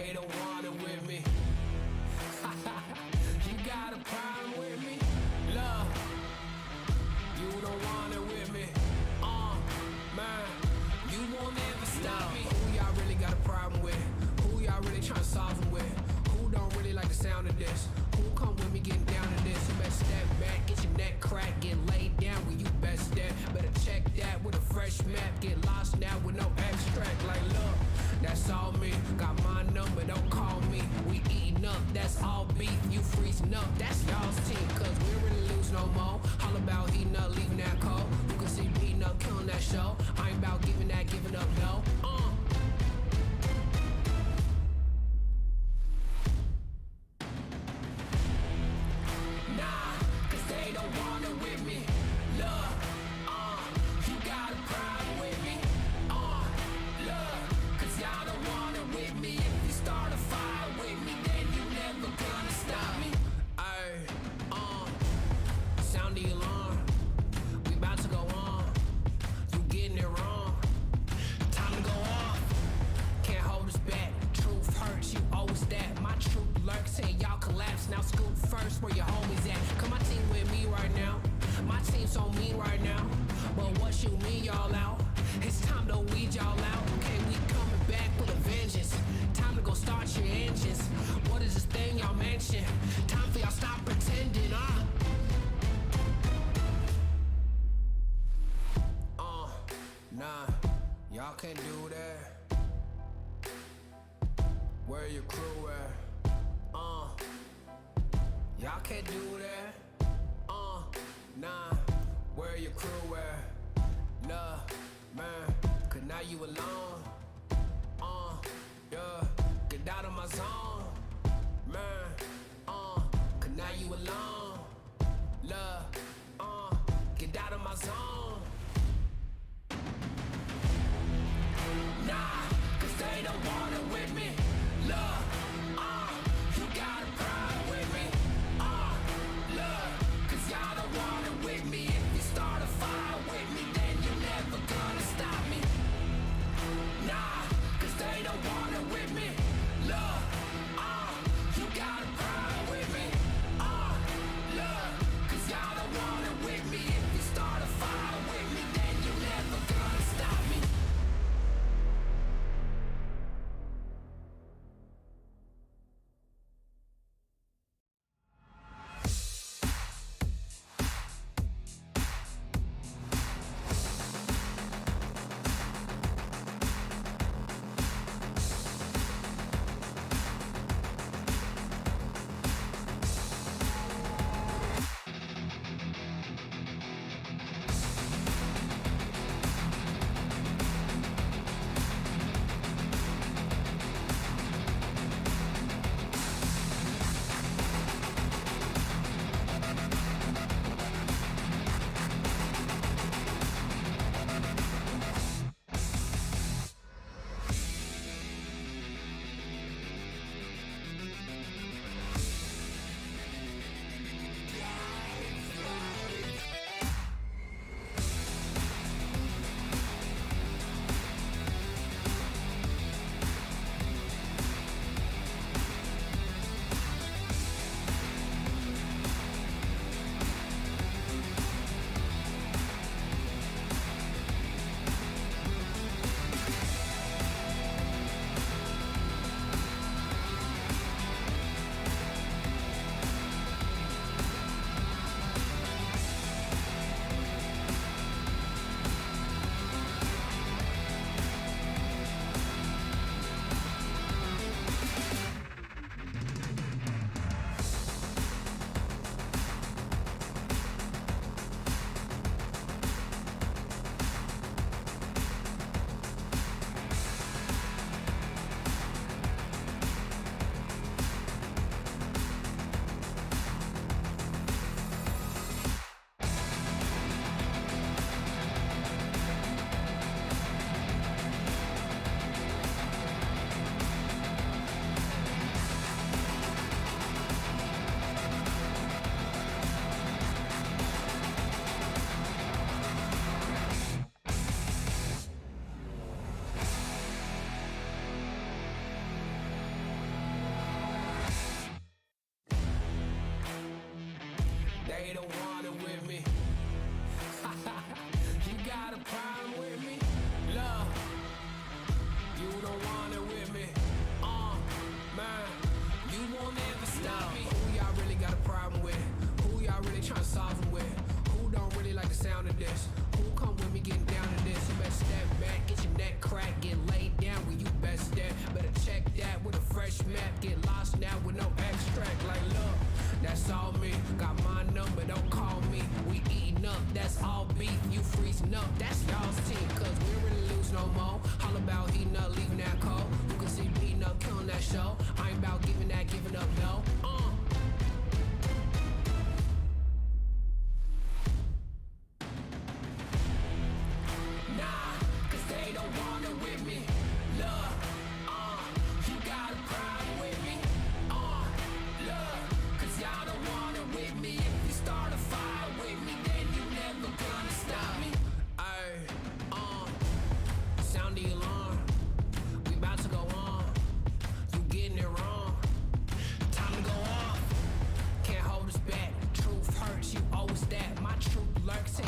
they don't want it with me. You got a problem with me? Love, you don't want it with me. Man, you won't ever stop me. Who y'all really got a problem with? Who y'all really trying to solve them with? Who don't really like the sound of this? Who come with me getting down to this? You better step back, get your neck cracked, get laid down where you best at. Better check that with a fresh map, get lost now with no extract. Like look, that's all me, got my number, don't call me. We eating up, that's all beef, you freezing up, that's y'all's team. Cause we don't really lose no more, all about heating up, leaving that cold. You can see beating up, killing that show. I ain't about giving up, no. Nah, cause they don't want it with me. Look, you got a problem with me. Look, cause y'all don't want it with me. If you start a fire with me, then you never gonna stop me. Ayy, sound the alarm. We about to go on. You getting it wrong. Time to go off. Can't hold us back. Truth hurts, you always that. My truth lurks, say y'all collapse. Now scoop first where your homies at. Cause my team with me right now. My team's so mean right now. But what you mean y'all out? It's time to weed y'all out. Okay, we coming back with a vengeance. Time to go start your engines. What is this thing y'all mention? Time for y'all stop pretending, Nah, y'all can't do that. Where your crew at? Y'all can't do that. Nah, where your crew at? Nah, man, cause now you alone. Yeah, get out of my zone. Man, cause now you alone. Love, get out of my zone. Nah, cause they don't want it with me. Look, you got a problem with me. Look, cause y'all don't want it with me. If you start a fire with me, then you're never gonna stop me. Nah, cause they don't want it with me. Look, you got a problem with me. Look, cause y'all don't want it with me. If you start a fire map, get lost now with no extract. Like, look, that's all me. Got my number, don't call me. We eating up, that's all beef. You freezing up, that's y'all's team. Cause we don't really lose no more. All about heating up, leaving that cold. You can see beating up, killing that show. I ain't about giving up, no. Nah, cause they don't want it with me. Look, you got a problem with me. Look, cause y'all don't want it with me. If you start a fire with me, then you never gonna stop me. Sound the alarm. We about to go on. You getting it wrong. Time to go off. Can't hold us back. Truth hurts, you owe us that. My truth lurks in.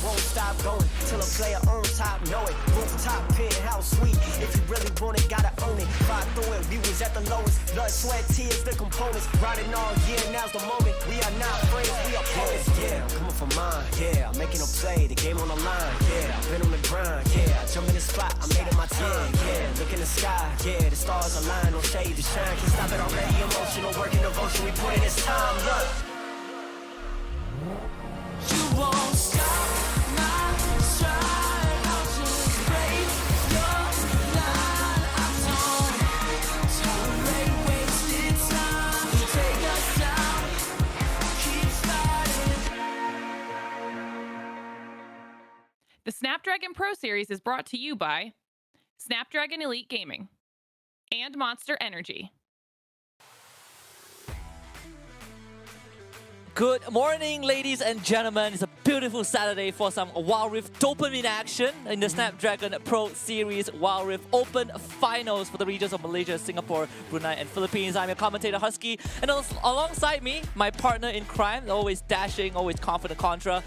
Won't stop going till a player on top know it. Rooftop penthouse suite. If you really want it, gotta own it. Fight through it, we was at the lowest. Blood, sweat, tears, the components. Riding all year, now's the moment. We are not friends, we are opponents. Yeah, I'm coming for mine. Yeah, I'm making a play, the game on the line. Yeah, I've been on the grind. Yeah, I jump in the spot, I made it my time. Yeah, look in the sky. Yeah, the stars align, no shade to shine. Can't stop it already. Emotional work and devotion, we put in this time. Look, you won't stop. The Snapdragon Pro Series is brought to you by Snapdragon Elite Gaming and Monster Energy. Good morning, ladies and gentlemen. It's a beautiful Saturday for some WildRift dopamine action in the Snapdragon Pro Series WildRift Open Finals for the regions of Malaysia, Singapore, Brunei, and Philippines. I'm your commentator, Husky, and alongside me, my partner in crime, always dashing, always confident Contra.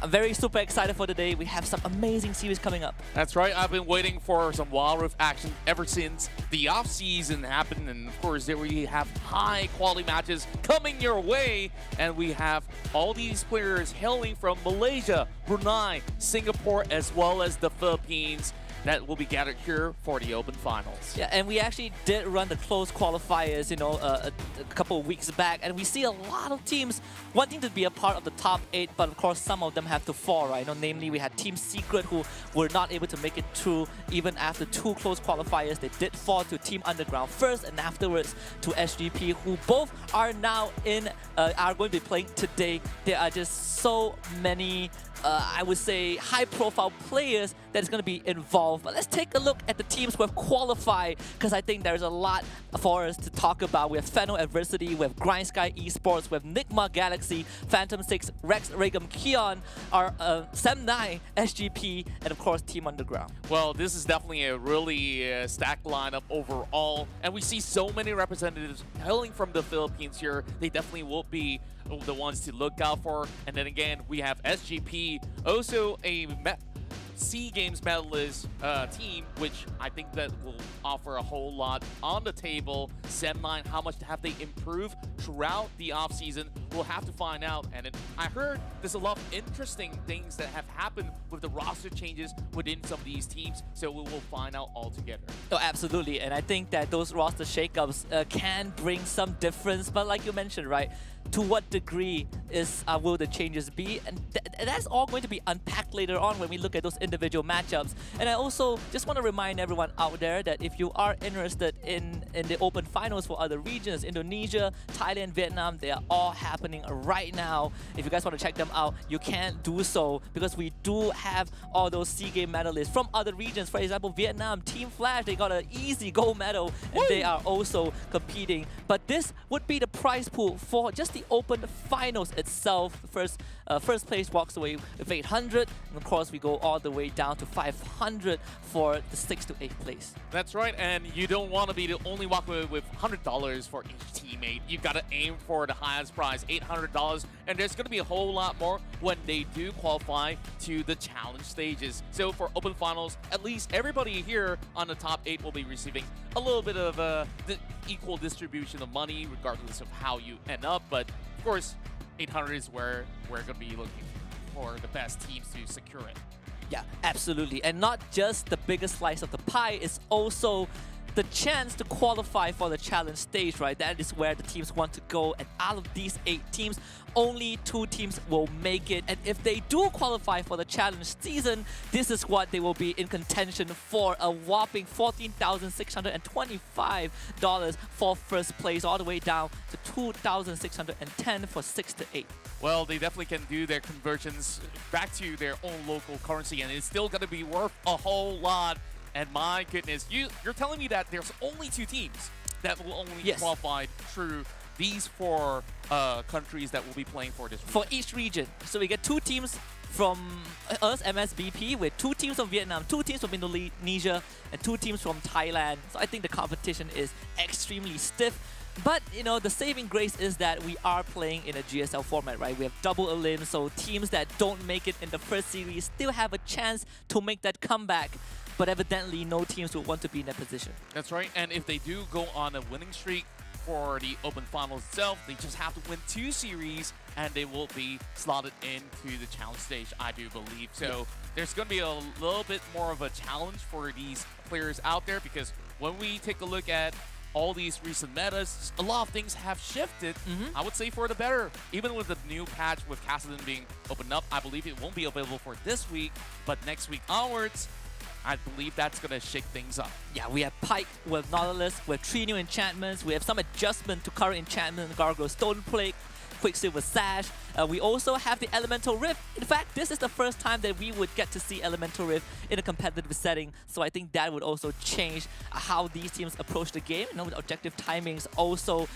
I'm very super excited for today. We have some amazing series coming up. That's right. I've been waiting for some WildRift action ever since the off-season happened. And of course, there we have high-quality matches coming your way. And we have all these players hailing from Malaysia, Brunei, Singapore, as well as the Philippines that will be gathered here for the Open Finals. Yeah, and we actually did run the closed qualifiers, a couple of weeks back, and we see a lot of teams wanting to be a part of the top 8, but of course some of them have to fall, right? Namely, we had Team Secret, who were not able to make it through even after 2 closed qualifiers. They did fall to Team Underground first, and afterwards to SGP, who both are now are going to be playing today. There are just so many I would say high-profile players that is going to be involved. But let's take a look at the teams who have qualified, because I think there's a lot for us to talk about. We have Fennel Adversity, we have Grind Sky Esports, we have Nigma Galaxy, Phantom 6, Rex Regum Keon, our Sem9, SGP, and of course Team Underground. Well, this is definitely a really stacked lineup overall, and we see so many representatives hailing from the Philippines here. They definitely will be the ones to look out for. And then again, we have SGP, also a SEA Games medalist team, which I think that will offer a whole lot on the table. Sem9, how much have they improved throughout the offseason? We'll have to find out. And then I heard there's a lot of interesting things that have happened with the roster changes within some of these teams, so we will find out all together. Oh, absolutely. And I think that those roster shakeups can bring some difference. But like you mentioned, right, to what degree will the changes be? And that's all going to be unpacked later on when we look at those individual matchups. And I also just want to remind everyone out there that if you are interested in the Open Finals for other regions, Indonesia, Thailand, Vietnam, they are all happening right now. If you guys want to check them out, you can do so, because we do have all those SEA Game medalists from other regions. For example, Vietnam, Team Flash, they got an easy gold medal, and they are also competing. But this would be the prize pool for just the Open Finals itself. First place walks away with 800, and of course we go all the way down to 500 for the 6th to 8th place. That's right, and you don't want to be the only walk away with $100 for each teammate. You got to aim for the highest prize, $800, and there's going to be a whole lot more when they do qualify to the challenge stages. So for Open Finals, at least everybody here on the top 8 will be receiving a little bit of the equal distribution of money, regardless of how you end up. But of course, 800 is where we're going to be looking for the best teams to secure it. Yeah, absolutely. And not just the biggest slice of the pie, it's also the chance to qualify for the challenge stage, right? That is where the teams want to go. And out of these 8 teams, only 2 teams will make it. And if they do qualify for the challenge season, this is what they will be in contention for, a whopping $14,625 for first place, all the way down to $2,610 for 6 to 8. Well, they definitely can do their conversions back to their own local currency, and it's still going to be worth a whole lot. And my goodness, you're telling me that there's only 2 teams that will only qualify through these 4 countries that will be playing for this region. For each region. So we get 2 teams from us, MSBP, with 2 teams from Vietnam, 2 teams from Indonesia, and 2 teams from Thailand. So I think the competition is extremely stiff. But, you know, the saving grace is that we are playing in a GSL format, right? We have double elim, so teams that don't make it in the first series still have a chance to make that comeback. But evidently, no teams will want to be in that position. That's right, and if they do go on a winning streak for the Open Finals itself, they just have to win 2 series, and they will be slotted into the challenge stage, I do believe. So there's going to be a little bit more of a challenge for these players out there, because when we take a look at all these recent metas, a lot of things have shifted, I would say, for the better. Even with the new patch with Kassadin being opened up, I believe it won't be available for this week, but next week onwards, I believe that's going to shake things up. Yeah, we have Pike with Nautilus, with 3 new enchantments. We have some adjustment to current enchantment, Gargoyle Stoneplate, Quicksilver Sash. We also have the Elemental Rift. In fact, this is the first time that we would get to see Elemental Rift in a competitive setting. So I think that would also change how these teams approach the game. You know, the objective timings also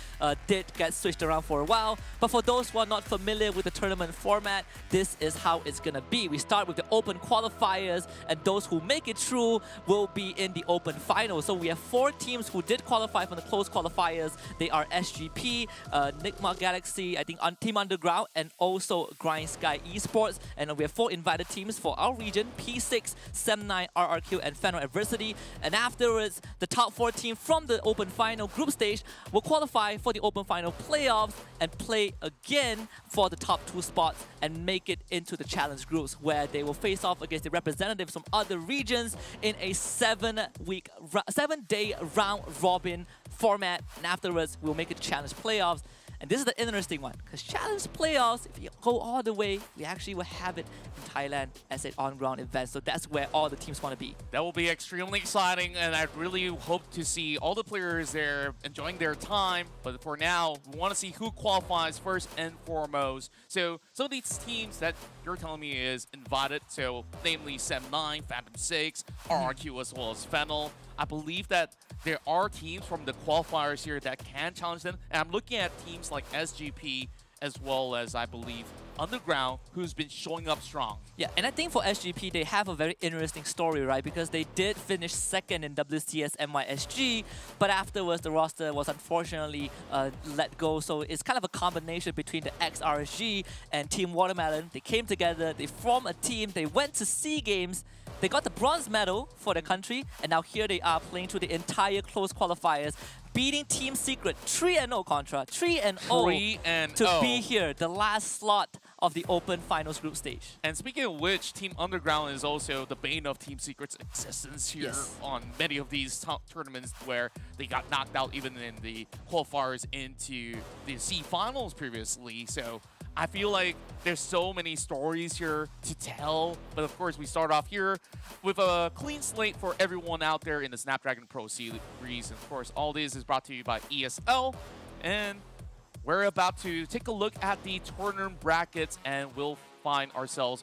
did get switched around for a while. But for those who are not familiar with the tournament format, this is how it's going to be. We start with the open qualifiers, and those who make it through will be in the open final. So we have 4 teams who did qualify from the closed qualifiers. They are SGP, Nigma Galaxy, I think Team Underground, and also Grind Sky Esports. And we have 4 invited teams for our region: P6, Sem9, RRQ, and Fenrir Adversity. And afterwards, the top 4 teams from the Open Final group stage will qualify for the Open Final playoffs and play again for the top 2 spots and make it into the challenge groups, where they will face off against the representatives from other regions in a 7-day round robin format. And afterwards, we'll make it to challenge playoffs. And this is the interesting one, because challenge playoffs, if you go all the way, we actually will have it in Thailand as an on-ground event. So that's where all the teams want to be. That will be extremely exciting, and I really hope to see all the players there enjoying their time. But for now, we want to see who qualifies first and foremost. So some of these teams that you're telling me is invited, so namely Sem9, Phantom 6, RRQ, as well as Fennel. I believe that there are teams from the qualifiers here that can challenge them. And I'm looking at teams like SGP, as well as, I believe, Underground, who's been showing up strong. Yeah, and I think for SGP, they have a very interesting story, right? Because they did finish 2nd in WCS MYSG, but afterwards the roster was unfortunately let go. So it's kind of a combination between the XRSG and Team Watermelon. They came together, they formed a team, they went to SEA Games, they got the bronze medal for their country, and now here they are playing through the entire closed qualifiers, beating Team Secret 3-0 Contra, 3-0 to be here, the last slot of the Open Finals group stage. And speaking of which, Team Underground is also the bane of Team Secret's existence here on many of these top tournaments, where they got knocked out even in the qualifiers into the C Finals previously. So I feel like there's so many stories here to tell, but of course we start off here with a clean slate for everyone out there in the Snapdragon Pro Series. And of course, all this is brought to you by ESL, and we're about to take a look at the tournament brackets, and we'll find ourselves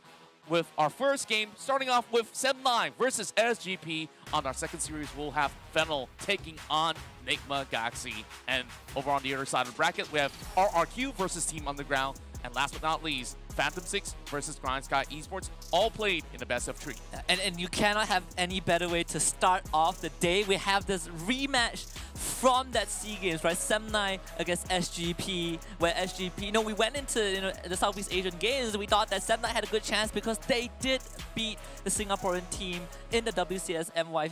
with our first game, starting off with Sem9 versus SGP. On our second series, we'll have Fennel taking on Nigma Galaxy. And over on the other side of the bracket, we have RRQ versus Team Underground. And last but not least, Phantom 6 versus Grind Sky Esports, all played in the best of 3. And you cannot have any better way to start off the day. We have this rematch from that SEA Games, right? Sem9 against SGP, where SGP, we went into the Southeast Asian Games and we thought that Sem9 had a good chance because they did beat the Singaporean team in the WCS MY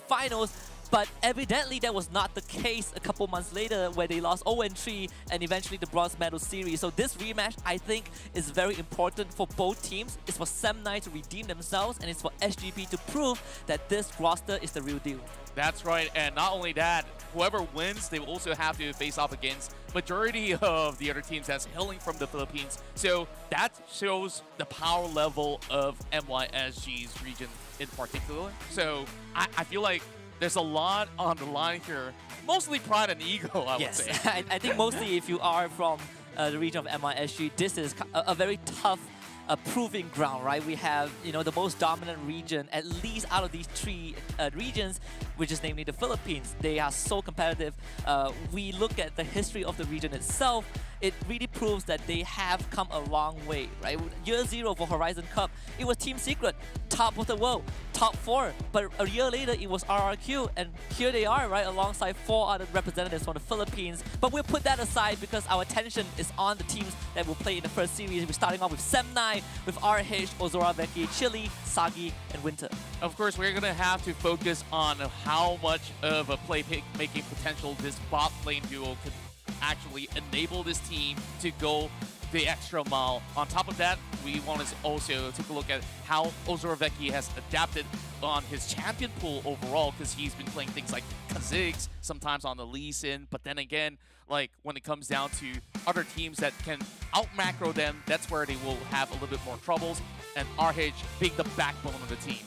Finals. But evidently that was not the case a couple months later where they lost 0-3 and eventually the bronze medal series. So this rematch, I think, is very important for both teams. It's for Sem9 to redeem themselves and it's for SGP to prove that this roster is the real deal. That's right, and not only that, whoever wins, they will also have to face off against majority of the other teams that's hailing from the Philippines. So that shows the power level of MYSG's region in particular. So I feel like there's a lot on the line here. Mostly pride and ego, I would say. I think mostly if you are from the region of MISG, this is a very tough proving ground, right? We have, the most dominant region, at least out of these 3 regions, which is namely the Philippines. They are so competitive. We look at the history of the region itself, it really proves that they have come a long way, right? Year 0 for Horizon Cup, it was Team Secret, top of the world, top 4. But a year later, it was RRQ, and here they are, right, alongside 4 other representatives from the Philippines. But we'll put that aside because our attention is on the teams that will play in the first series. We're starting off with Sem9, with RH, Ozora Veki, Chili, Sagi, and Winter. Of course, we're going to have to focus on how much of a play-making potential this bot lane duo could actually enable this team to go the extra mile. On top of that, we want to also take a look at how Ozora Veki has adapted on his champion pool overall, because he's been playing things like Kha'Zix, sometimes on the Lee Sin, but then again, like when it comes down to other teams that can out-macro them, that's where they will have a little bit more troubles, and RH being the backbone of the team.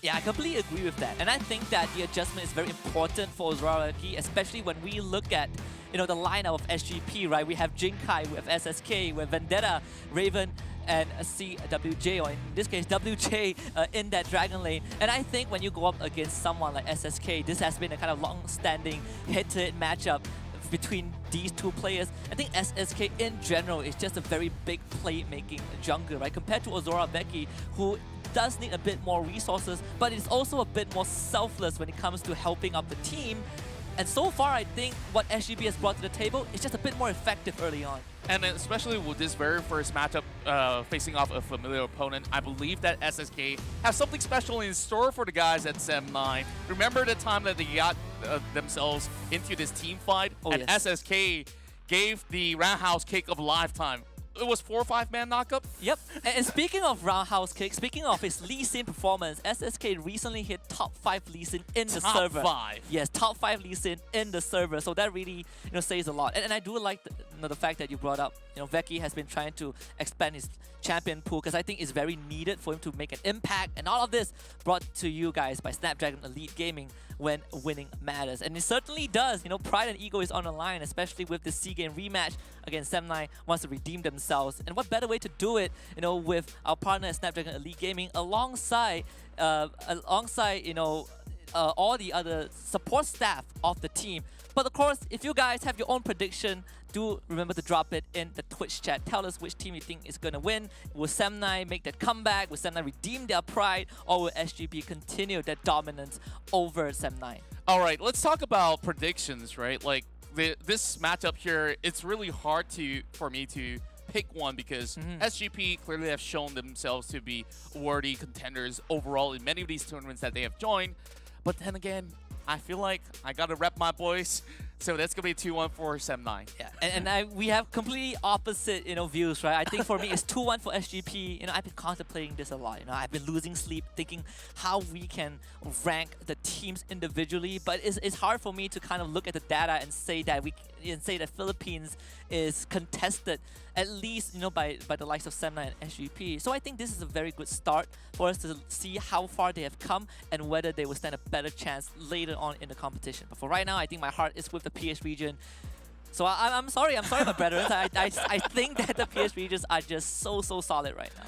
Yeah, I completely agree with that. And I think that the adjustment is very important for Ozora Veki, especially when we look at the lineup of SGP, right? We have Jinkai, we have SSK, we have Vendetta, Raven, and CWJ, or in this case, WJ in that Dragon lane. And I think when you go up against someone like SSK, this has been a kind of long-standing head-to-head matchup between these 2 players. I think SSK in general is just a very big playmaking jungler, right? Compared to Ozora Veki, who does need a bit more resources, but is also a bit more selfless when it comes to helping up the team. And so far, I think what SGP has brought to the table is just a bit more effective early on. And especially with this very first matchup facing off a familiar opponent, I believe that SSK has something special in store for the guys at Sem9. Remember the time that they got themselves into this team fight? And yes. SSK gave the roundhouse kick of a lifetime. It was 4 or 5-man knockup? Yep. And speaking of roundhouse kick, speaking of his Lee Sin performance, SSK recently hit top 5 Lee Sin in the server. Top 5? Yes, top 5 Lee Sin in the server. So that really, says a lot. And I do like the fact that you brought up, Veki has been trying to expand his champion pool because I think it's very needed for him to make an impact. And all of this brought to you guys by Snapdragon Elite Gaming when winning matters. And it certainly does. Pride and ego is on the line, especially with the SEA Game rematch against Sem9 wants to redeem themselves. And what better way to do it, with our partner at Snapdragon Elite Gaming alongside, all the other support staff of the team. But of course, if you guys have your own prediction, do remember to drop it in the Twitch chat. Tell us which team you think is going to win. Will Sem9 make that comeback? Will Sem9 redeem their pride? Or will SGP continue their dominance over Sem9? All right, let's talk about predictions, right? Like, this matchup here, it's really hard for me to pick one because SGP clearly have shown themselves to be worthy contenders overall in many of these tournaments that they have joined. But then again, I feel like I gotta rep my boys, so that's gonna be 2-1 for Sem9. Yeah, and we have completely opposite views, right? I think for me it's 2-1 for SGP. I've been contemplating this a lot. I've been losing sleep thinking how we can rank the teams individually, but it's hard for me to kind of look at the data and say that Philippines is contested at least by the likes of Sem9 and SGP. So I think this is a very good start for us to see how far they have come and whether they will stand a better chance later on in the competition. But for right now, I think my heart is with the PH region. So I'm sorry, my brothers. I think that the PS regions are just so solid right now.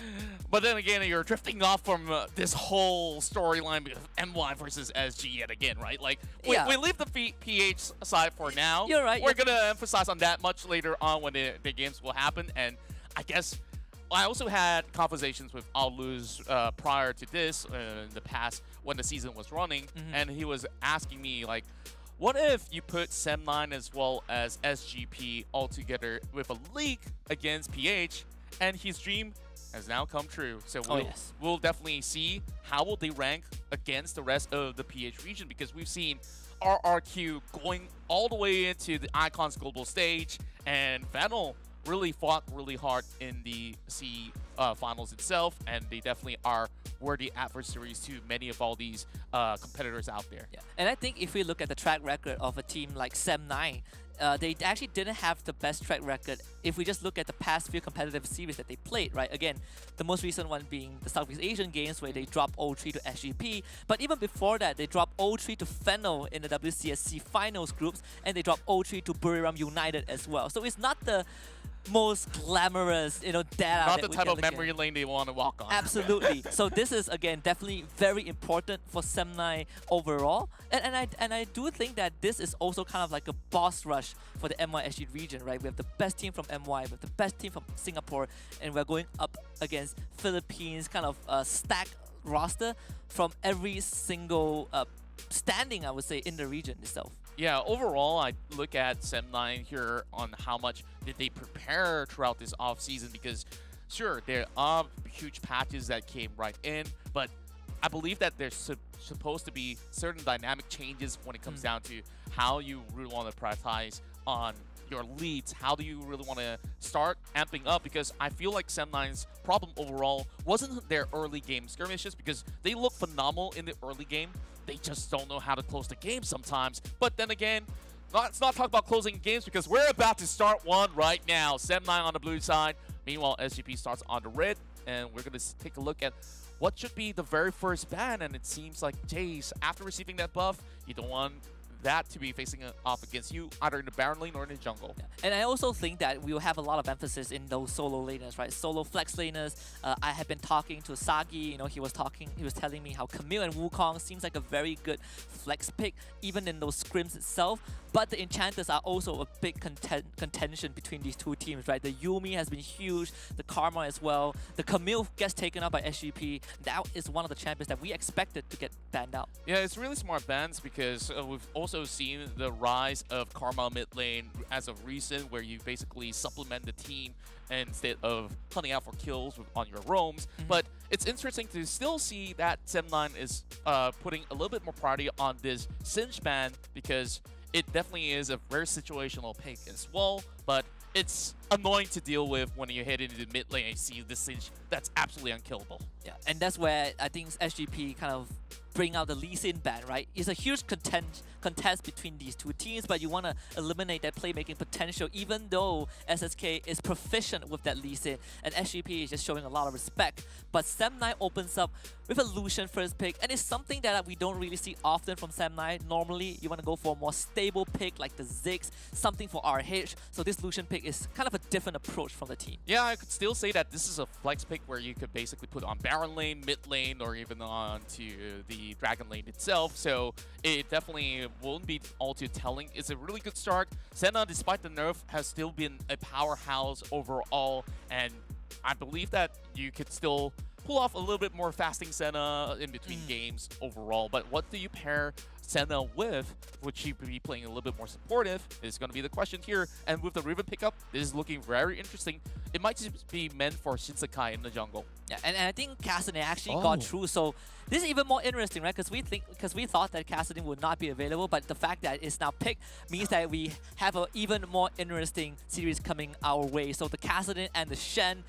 But then again, you're drifting off from this whole storyline of MY versus SG yet again, right? Like, we leave the PH side for now. You're right. We're going to emphasize on that much later on when the games will happen. And I guess I also had conversations with Aluz prior to this in the past when the season was running. And he was asking me, like, what if you put Sem9 as well as SGP all together with a league against PH, and his dream has now come true. So we'll definitely see how will they rank against the rest of the PH region, because we've seen RRQ going all the way into the Icons global stage, and Fennel really fought really hard in the C finals itself, and they definitely are worthy adversaries to many of all these competitors out there. Yeah. And I think if we look at the track record of a team like Sem9, they actually didn't have the best track record if we just look at the past few competitive series that they played, right? Again, the most recent one being the Southeast Asian Games, where they dropped 0-3 to SGP. But even before that, they dropped 0-3 to Fennel in the WCSC finals groups, and they dropped 0-3 to Buriram United as well. So it's not the most glamorous, data. Not the type of memory lane they want to walk on. Absolutely. So this is, again, definitely very important for Sem9 overall. And I do think that this is also kind of like a boss rush for the MYSG region, right? We have the best team from MY, we have the best team from Singapore, and we're going up against Philippines, kind of stacked roster from every single standing, I would say, in the region itself. Yeah, overall, I look at Sem9 here on how much did they prepare throughout this offseason, because sure, there are huge patches that came right in, but I believe that there's supposed to be certain dynamic changes when it comes down to how you really want to prioritize on your leads. How do you really want to start amping up? Because I feel like Sem9's problem overall wasn't their early game skirmishes, because they look phenomenal in the early game. They just don't know how to close the game sometimes. But then again, let's not talk about closing games, because we're about to start one right now. Sem9 on the blue side. Meanwhile, SGP starts on the red. And we're going to take a look at what should be the very first ban. And it seems like Jace, after receiving that buff, you don't want that to be facing off against you, either in the Baron lane or in the jungle. Yeah. And I also think that we will have a lot of emphasis in those solo laners, right? Solo flex laners. I have been talking to Sagi, he was telling me how Camille and Wukong seems like a very good flex pick, even in those scrims itself. But the Enchanters are also a big contention between these two teams, right? The Yuumi has been huge, the Karma as well. The Camille gets taken out by SGP. That is one of the champions that we expected to get banned out. Yeah, it's really smart bans, because we've also seen the rise of Karma mid lane as of recent, where you basically supplement the team instead of hunting out for kills on your roams. But it's interesting to still see that Sem9 is putting a little bit more priority on this Singe ban, because it definitely is a very situational pick as well, but it's annoying to deal with when you head into the mid lane and see this Singe that's absolutely unkillable. Yeah, and that's where I think SGP kind of bring out the Lee Sin ban, right? It's a huge contest between these two teams, but you want to eliminate that playmaking potential, even though SSK is proficient with that Lee Sin, and SGP is just showing a lot of respect. But Sem9 opens up with a Lucian first pick, and it's something that we don't really see often from Sem9. Normally, you want to go for a more stable pick like the Ziggs, something for RH. So this Lucian pick is kind of a different approach from the team. Yeah, I could still say that this is a flex pick where you could basically put on Baron lane, mid lane, or even on to the Dragon lane itself. So it definitely won't be all too telling. It's a really good start. Senna, despite the nerf, has still been a powerhouse overall, and I believe that you could still pull off a little bit more fasting Senna in between games overall. But what do you pair Senna with? Would she be playing a little bit more supportive? Is going to be the question here. And with the Riven pickup, this is looking very interesting. It might just be meant for Shinsekai in the jungle. Yeah, and I think Kassadin actually got through, so this is even more interesting, right? Because we thought that Kassadin would not be available, but the fact that it's now picked means that we have an even more interesting series coming our way. So the Kassadin and the Shen,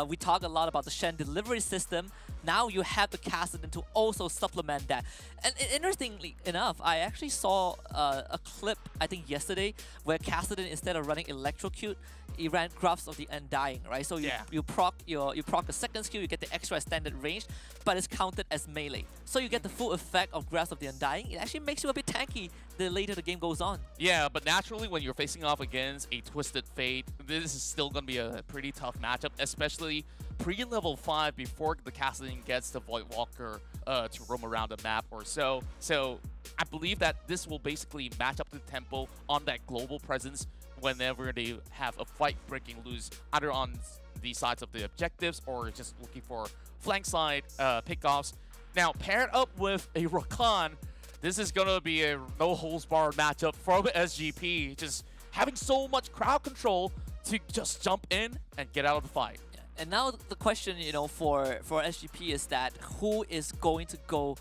we talk a lot about the Shen delivery system. now you have the Kassadin to also supplement that. And interestingly enough, I actually saw a clip, I think yesterday, where Kassadin, instead of running Electrocute, he ran Grafts of the Undying, right? So you proc a second skill, you get the extra extended range, but it's counted as melee. So you get the full effect of Grafts of the Undying. It actually makes you a bit tanky the later the game goes on. Yeah, but naturally when you're facing off against a Twisted Fate, this is still going to be a pretty tough matchup, especially pre-level 5 before the Kassadin gets the Voidwalker to roam around the map or so. So I believe that this will basically match up the tempo on that global presence whenever they have a fight breaking loose, either on the sides of the objectives or just looking for flank side pickoffs. Now, paired up with a Rakan, this is going to be a no-holds-barred matchup from SGP, just having so much crowd control to just jump in and get out of the fight. And now the question, for SGP is that who is going to go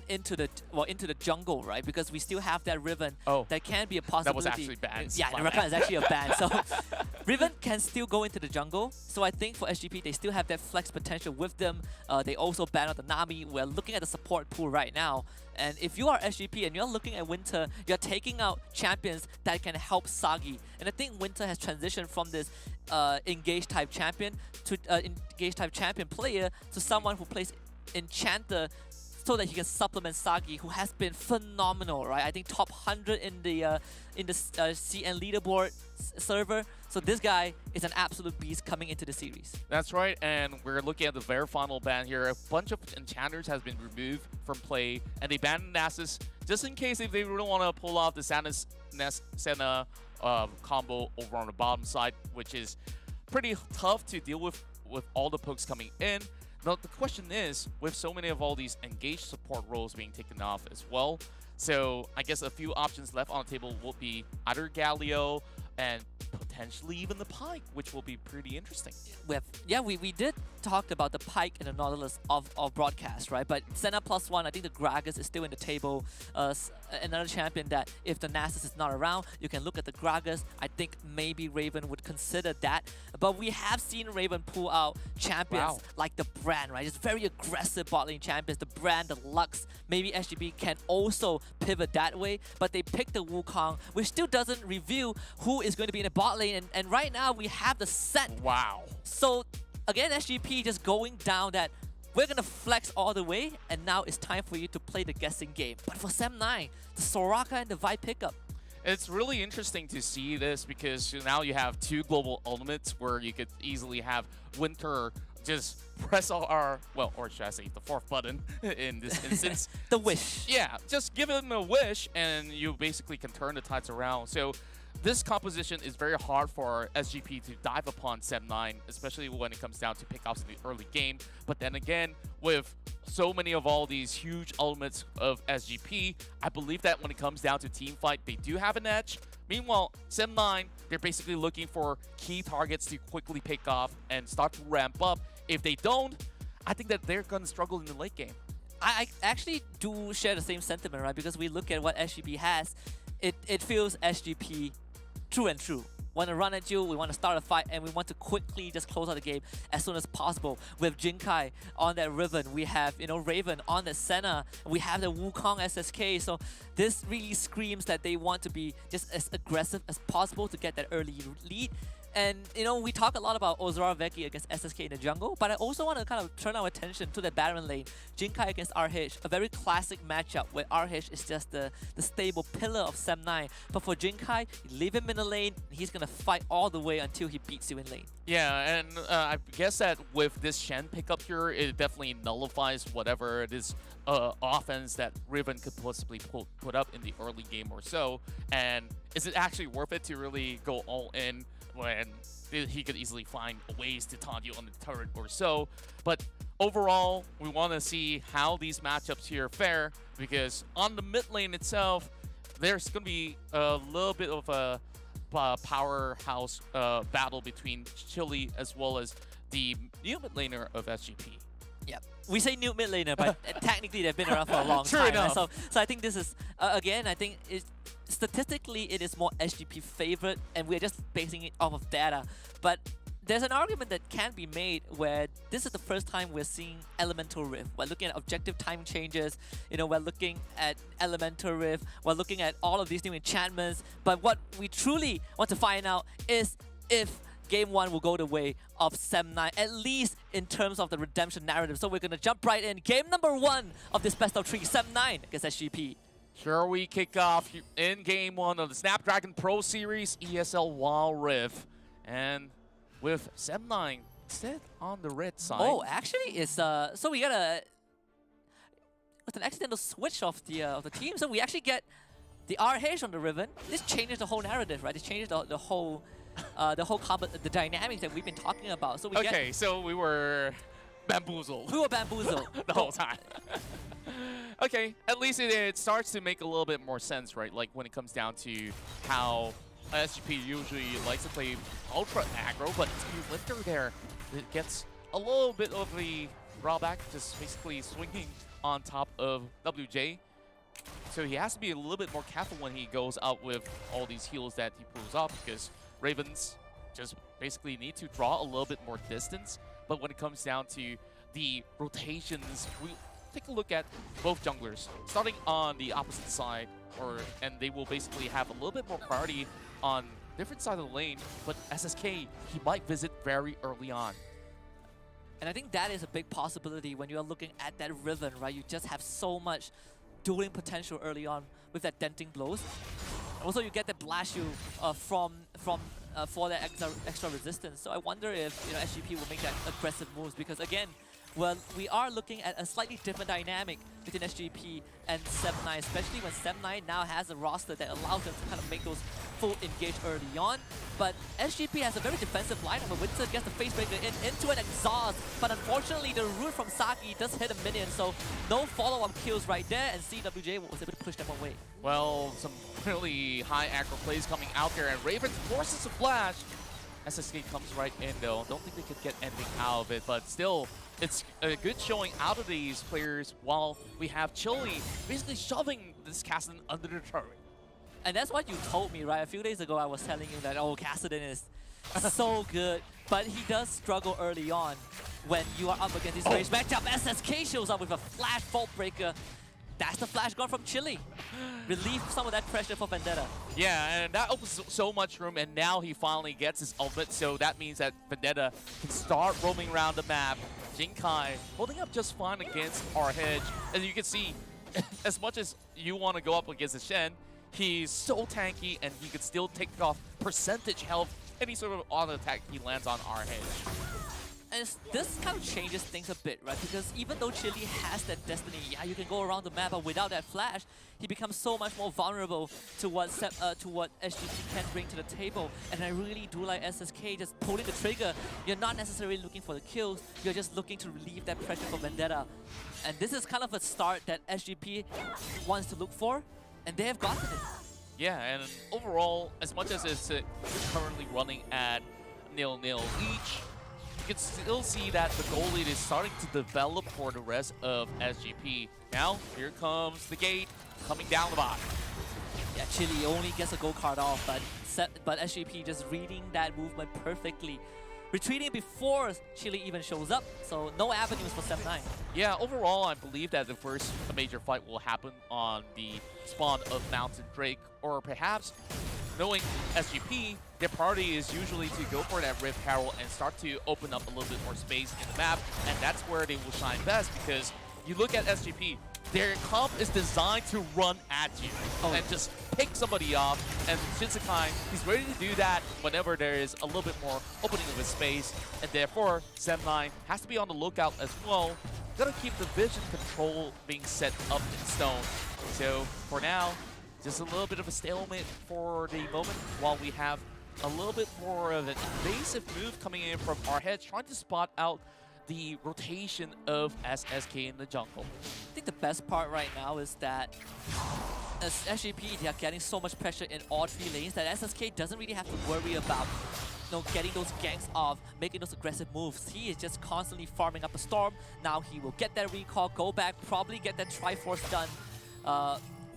into the jungle, right? Because we still have that Riven that can be a possibility. That was actually banned. Yeah, Rakan is actually a ban. So Riven can still go into the jungle. So I think for SGP, they still have that flex potential with them. They also banned out the Nami. We're looking at the support pool right now. And if you are SGP and you're looking at Winter, you're taking out champions that can help Sagi. And I think Winter has transitioned from this engage type champion to engage type champion player to someone who plays Enchanter, so that he can supplement Sagi, who has been phenomenal, right? I think top 100 in the CN leaderboard server. So this guy is an absolute beast coming into the series. That's right, and we're looking at the very final ban here. A bunch of enchanters has been removed from play, and they banned Nasus just in case if they really want to pull off the Senna combo over on the bottom side, which is pretty tough to deal with all the pokes coming in. Now, the question is, with so many of all these engaged support roles being taken off as well, so I guess a few options left on the table will be either Galio and potentially even the Pike, which will be pretty interesting. We did talk about the Pike and the Nautilus of broadcast, right? But Senna +1, I think the Gragas is still in the table. Another champion that if the Nasus is not around, you can look at the Gragas. I think maybe Raven would consider that. But we have seen Raven pull out champions like the Brand, right? It's very aggressive bot lane champions. The Brand, the Lux, maybe SGB can also pivot that way. But they picked the Wukong, which still doesn't reveal who is going to be in the bot lane. And right now we have the set. Wow. So again, SGP just going down that we're going to flex all the way, and now it's time for you to play the guessing game. But for Sem9, the Soraka and the Vi pickup. It's really interesting to see this because now you have two global ultimates where you could easily have Winter just press or should I say the fourth button in this instance. The wish. Yeah, just give him a wish and you basically can turn the tides around. So this composition is very hard for SGP to dive upon Sem9, especially when it comes down to pickoffs in the early game. But then again, with so many of all these huge elements of SGP, I believe that when it comes down to team fight, they do have an edge. Meanwhile, Sem9, they're basically looking for key targets to quickly pick off and start to ramp up. If they don't, I think that they're going to struggle in the late game. I actually do share the same sentiment, right? Because we look at what SGP has, it feels SGP true and true. Want to run at you, we want to start a fight, and we want to quickly just close out the game as soon as possible. With Jinkai on that Riven, we have Raven on the Senna, we have the Wukong SSK. So this really screams that they want to be just as aggressive as possible to get that early lead. And, we talk a lot about Ozora Veki against SSK in the jungle, but I also want to kind of turn our attention to the Baron lane. Jinkai against RH, a very classic matchup where RH is just the stable pillar of Sem9. But for Jinkai, you leave him in the lane, and he's going to fight all the way until he beats you in lane. Yeah, and I guess that with this Shen pickup here, it definitely nullifies whatever it is offense that Riven could possibly put up in the early game or so. And is it actually worth it to really go all in when he could easily find ways to taunt you on the turret or so? But overall, we want to see how these matchups here fare, because on the mid lane itself, there's going to be a little bit of a powerhouse battle between Chili as well as the new mid laner of SGP. Yeah, we say new mid laner, but technically they've been around for a long True time. enough. Right? So I think this is, again, I think statistically it is more SGP favorite, and we're just basing it off of data. But there's an argument that can be made where this is the first time we're seeing Elemental Rift. We're looking at objective time changes, you know, we're looking at Elemental Rift, we're looking at all of these new enchantments, but what we truly want to find out is if Game 1 will go the way of Sem9, at least in terms of the redemption narrative. So we're going to jump right in. Game number 1 of this best of 3, Sem9 against SGP. Sure, we kick off in Game 1 of the Snapdragon Pro Series ESL WildRift. And with Sem9 instead on the red side. Oh, actually, it's so we got with an accidental switch of the team, so we actually get the RH on the ribbon. This changes the whole narrative, right? This changes the whole the dynamics that we've been talking about. So we so we were bamboozled. We were bamboozled the whole time. Okay, at least it starts to make a little bit more sense, right? Like when it comes down to how SGP usually likes to play ultra aggro, but to Lifter there, it gets a little bit of the drawback, just basically swinging on top of WJ. So he has to be a little bit more careful when he goes out with all these heals that he pulls off, because Ravens just basically need to draw a little bit more distance. But when it comes down to the rotations, we take a look at both junglers starting on the opposite side, and they will basically have a little bit more priority on different side of the lane, but SSK, he might visit very early on. And I think that is a big possibility when you're looking at that Riven, right? You just have so much dueling potential early on with that denting blows. Also, you get that blast you for that extra resistance. So I wonder if SGP will make that aggressive moves, because again, well, we are looking at a slightly different dynamic between SGP and Sem9, especially when Sem9 now has a roster that allows them to kind of make those full engage early on. But SGP has a very defensive lineup, but Winston gets the facebreaker into an exhaust. But unfortunately, the root from Saki does hit a minion, so no follow-up kills right there, and CWJ was able to push them away. Well, some really high aggro plays coming out there, and Raven forces a flash. SSK comes right in though. Don't think they could get anything out of it, but still, it's a good showing out of these players while we have Chili basically shoving this Kassadin under the turret. And that's what you told me, right? A few days ago, I was telling you that, oh, Kassadin is so good, but he does struggle early on when you are up against this range matchup. SSK shows up with a flash Vault Breaker. That's the flash gone from Chili. Relieve some of that pressure for Vendetta. Yeah, and that opens so much room, and now he finally gets his ultimate, so that means that Vendetta can start roaming around the map. Jinkai holding up just fine against our hedge. As you can see, as much as you want to go up against the Shen, he's so tanky, and he can still take off percentage health any sort of auto attack he lands on our hedge. And this kind of changes things a bit, right? Because even though Chili has that destiny, yeah, you can go around the map, but without that flash, he becomes so much more vulnerable to what SGP can bring to the table. And I really do like SSK just pulling the trigger. You're not necessarily looking for the kills, you're just looking to relieve that pressure for Vendetta. And this is kind of a start that SGP wants to look for, and they have gotten it. Yeah, and overall, as much as it's currently running at 0-0 each, you can still see that the goal lead is starting to develop for the rest of SGP. Now, here comes the gate coming down the bottom. Yeah, Chili only gets a gold card off, but SGP just reading that movement perfectly. Retreating before Chili even shows up, so no avenues for Sem9. Yeah, overall, I believe that the first major fight will happen on the spawn of Mountain Drake, or perhaps, knowing SGP, their priority is usually to go for that Rift Herald and start to open up a little bit more space in the map, and that's where they will shine best, because you look at SGP, their comp is designed to run at you and just pick somebody off, and Shinsekai, he's ready to do that whenever there is a little bit more opening of his space, and therefore Sem9 has to be on the lookout as well. Gotta keep the vision control being set up in stone. So for now, just a little bit of a stalemate for the moment, while we have a little bit more of an invasive move coming in from our heads, trying to spot out the rotation of SSK in the jungle. I think the best part right now is that as SGP, they are getting so much pressure in all three lanes that SSK doesn't really have to worry about getting those ganks off, making those aggressive moves. He is just constantly farming up a storm. Now he will get that recall, go back, probably get that Triforce done.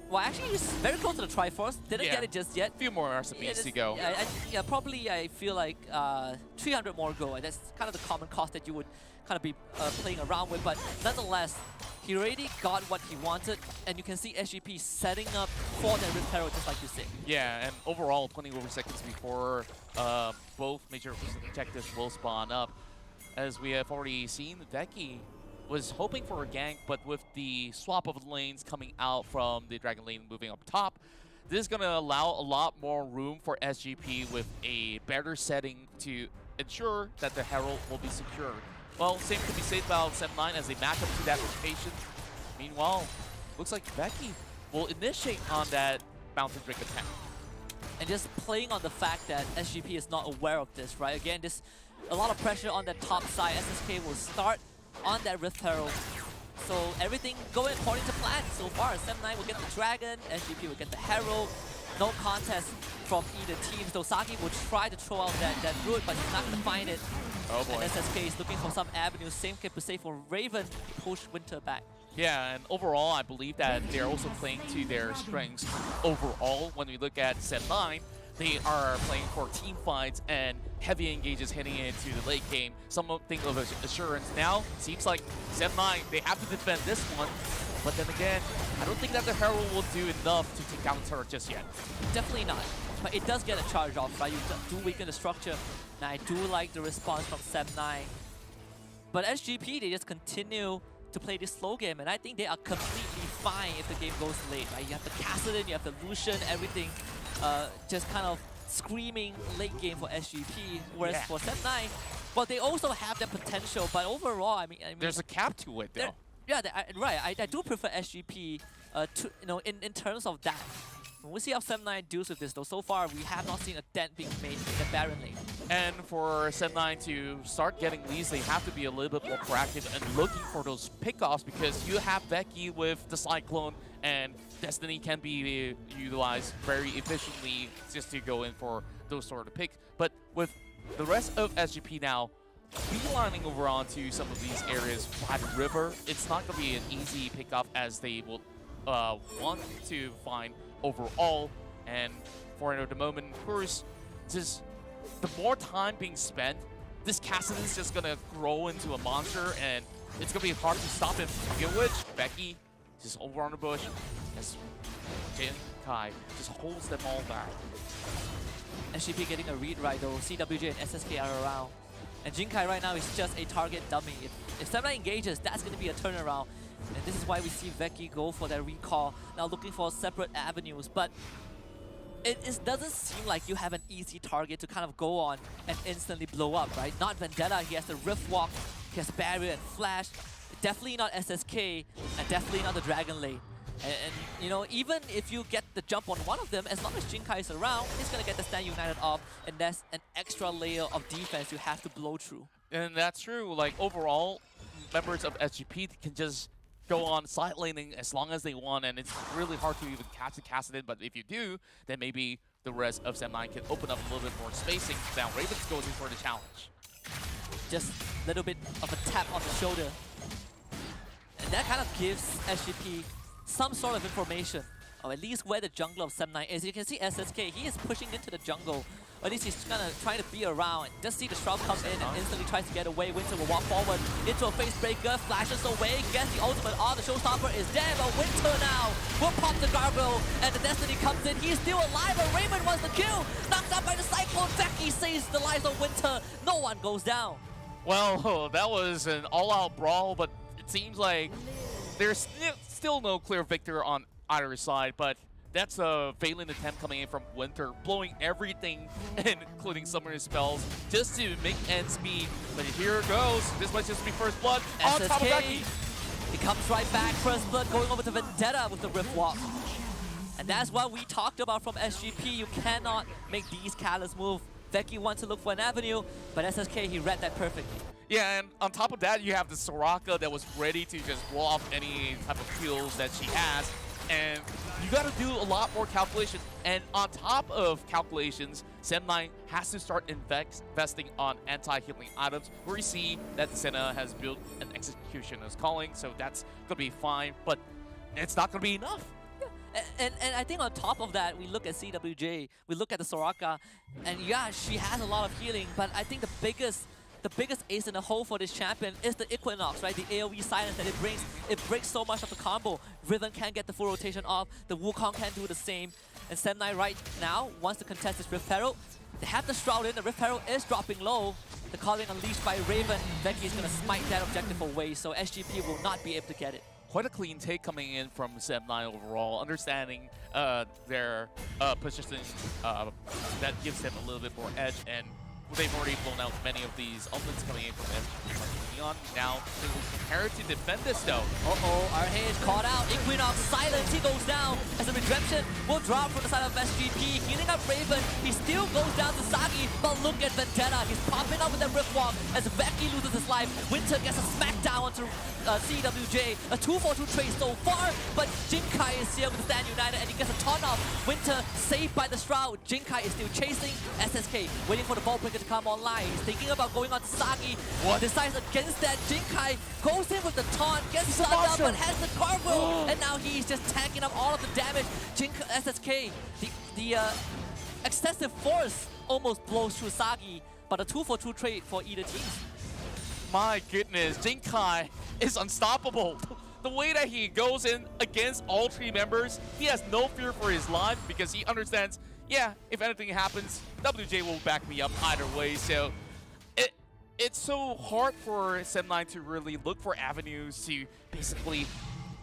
Well, actually, he's very close to the Triforce. Didn't Yeah. get it just yet. A few more recipes to go. Yeah, probably I feel like 300 more go. And that's kind of the common cost that you would kind of be playing around with. But nonetheless, he already got what he wanted. And you can see SGP setting up for that Rift Herald, just like you said. Yeah, and overall, 20 over seconds before both major objectives will spawn up. As we have already seen, Veki was hoping for a gank, but with the swap of lanes coming out from the Dragon Lane moving up top, this is going to allow a lot more room for SGP with a better setting to ensure that the Herald will be secure. Well, same could be said about 7-9 as they match up to that rotation. Meanwhile, looks like Veki will initiate on that Mountain Drake attack. And just playing on the fact that SGP is not aware of this, right? Again, this a lot of pressure on the top side. SSK will start on that Rift Herald. So everything going according to plan so far. 7-9 will get the Dragon, SGP will get the Herald. No contest from either team. Dosaki will try to throw out that route, but he's not going to find it. Oh boy. And SSK is looking for some avenue. Same can be said for Raven, push Winter back. Yeah, and overall, I believe that they're also playing to their strengths overall. When we look at Set 9, they are playing for team fights and heavy engages heading into the late game. Something of assurance now. Seems like Set 9, they have to defend this one. But then again, I don't think that the Herald will do enough to take down the turret just yet. Definitely not. But it does get a charge off, right? You do weaken the structure. And I do like the response from 7-9. But SGP, they just continue to play this slow game, and I think they are completely fine if the game goes late, right? You have the Kassadin, you have the Lucian, everything just kind of screaming late game for SGP, whereas for Set9, well, they also have that potential, but overall, I mean there's a cap to it, though. Yeah, right. I do prefer SGP, in terms of that. We'll see how 7-9 deals with this, though. So far, we have not seen a dent being made in the Baron lane. And for 7-9 to start getting leads, they have to be a little bit more proactive and looking for those pickoffs, because you have Veki with the Cyclone, and Destiny can be utilized very efficiently just to go in for those sort of picks. But with the rest of SGP now beelining over onto some of these areas by the river, it's not going to be an easy pickoff as they will want to find overall. And for the moment, of course, just the more time being spent, this Kassadin is just gonna grow into a monster, and it's gonna be hard to stop him. Speaking of which, Veki just over on the bush as Jin Kai just holds them all back. SGP getting a read right though. CWJ and SSK are around. And Jinkai right now is just a target dummy. If 7-9 engages, that's going to be a turnaround. And this is why we see Veki go for that recall, now looking for separate avenues. But it doesn't seem like you have an easy target to kind of go on and instantly blow up, right? Not Vendetta, he has the Rift Walk, he has Barrier and Flash. Definitely not SSK, and definitely not the Dragon Lane. And you know, even if you get the jump on one of them, as long as Jinkai is around, he's going to get the Stand United off, and that's an extra layer of defense you have to blow through. And that's true. Like, overall, members of SGP can just go on side laning as long as they want, and it's really hard to even catch the Kassadin, but if you do, then maybe the rest of 7-9 can open up a little bit more spacing. Now Ravens goes in for the challenge. Just a little bit of a tap on the shoulder. And that kind of gives SGP some sort of information, or at least where the jungler of 7-9 is. You can see SSK, he is pushing into the jungle. Or at least he's kind of trying to be around. And just see the Shroud come in and instantly tries to get away. Winter will walk forward into a face breaker, flashes away, gets the ultimate on. The showstopper is dead, but Winter now will pop the gargoyle, and the Destiny comes in. He's still alive, but Raymond wants the kill. Knocked out by the Cyclone. Veki saves the lives of Winter. No one goes down. Well, that was an all-out brawl, but it seems like there's still no clear victor on either side, but that's a valiant attempt coming in from Winter, blowing everything, including summoning spells, just to make ends meet. But here it goes. This might just be first blood on top of Veki. He comes right back. First blood going over to Vendetta with the Rift Walk. And that's what we talked about from SGP. You cannot make these careless moves. Veki wants to look for an avenue, but SSK, he read that perfectly. Yeah, and on top of that, you have the Soraka that was ready to just wall off any type of kills that she has. And you got to do a lot more calculation. And on top of calculations, 7-9 has to start investing on anti-healing items, where you see that Senna has built an Executioner's Calling, so that's going to be fine, but it's not going to be enough. And I think on top of that, we look at CWJ, we look at the Soraka, and yeah, she has a lot of healing, but I think the biggest ace in the hole for this champion is the Equinox, right? The AoE silence that it brings. It breaks so much of the combo. Riven can't get the full rotation off. The Wukong can't do the same. And Semnai right now wants to contest this Rift Herald. They have the Shroud in. The Rift Herald is dropping low. The calling unleashed by Raven. Becky is going to smite that objective away, so SGP will not be able to get it. Quite a clean take coming in from Semnai overall, understanding their positioning that gives them a little bit more edge, and they've already blown out many of these ultimates coming in from Leon. Now they will prepare to defend this though. RH caught out. Equinox silence. He goes down as the redemption will drop from the side of SGP. Healing up Raven. He still goes down to Sagi, but look at Vendetta. He's popping up with that Rift Walk as Becky loses his life. Winter gets a smackdown onto CWJ. A 2-4-2 trade so far, but Jinkai is here with the Stand United and he gets a ton off. Winter saved by the Shroud. Jinkai is still chasing SSK, waiting for the ball breaker to come online. He's thinking about going on to Sagi. Decides against that. Jinkai goes in with the taunt, gets stunned up, but has the cargo. And now he's just tanking up all of the damage. SSK, the excessive force almost blows through Sagi, but a 2-4-2 trade for either team. My goodness, Jinkai is unstoppable. The way that he goes in against all three members, he has no fear for his life because he understands, yeah, if anything happens, WJ will back me up either way. So it's so hard for Semnai to really look for avenues to basically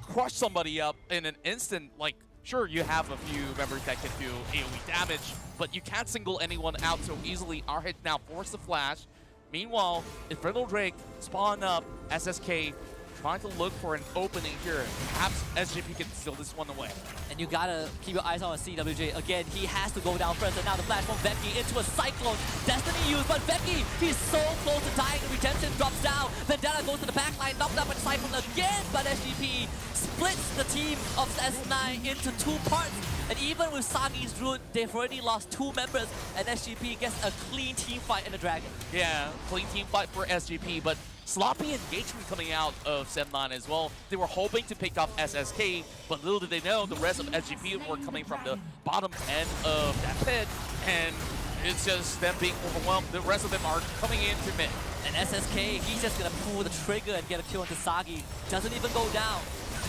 crush somebody up in an instant. Like, sure, you have a few members that can do AoE damage, but you can't single anyone out so easily. RH now forced the flash. Meanwhile, Infernal Drake spawn up, SSK trying to look for an opening here. Perhaps SGP can steal this one away. And you gotta keep your eyes on CWJ. Again, he has to go down first, and now the flash from Becky into a Cyclone. Destiny used, but Becky, he's so close to dying. Redemption drops down. Vendetta goes to the backline, knocked up by Cyclone again, but SGP splits the team of S9 into two parts. And even with Sagi's root, they've already lost 2 members, and SGP gets a clean team fight in the Dragon. Yeah, clean team fight for SGP, but sloppy engagement coming out of Semnai as well. They were hoping to pick off SSK, but little did they know the rest of SGP were coming from the bottom end of that pit, and it's just them being overwhelmed. The rest of them are coming into mid. And SSK, he's just gonna pull the trigger and get a kill into Sagi. Doesn't even go down.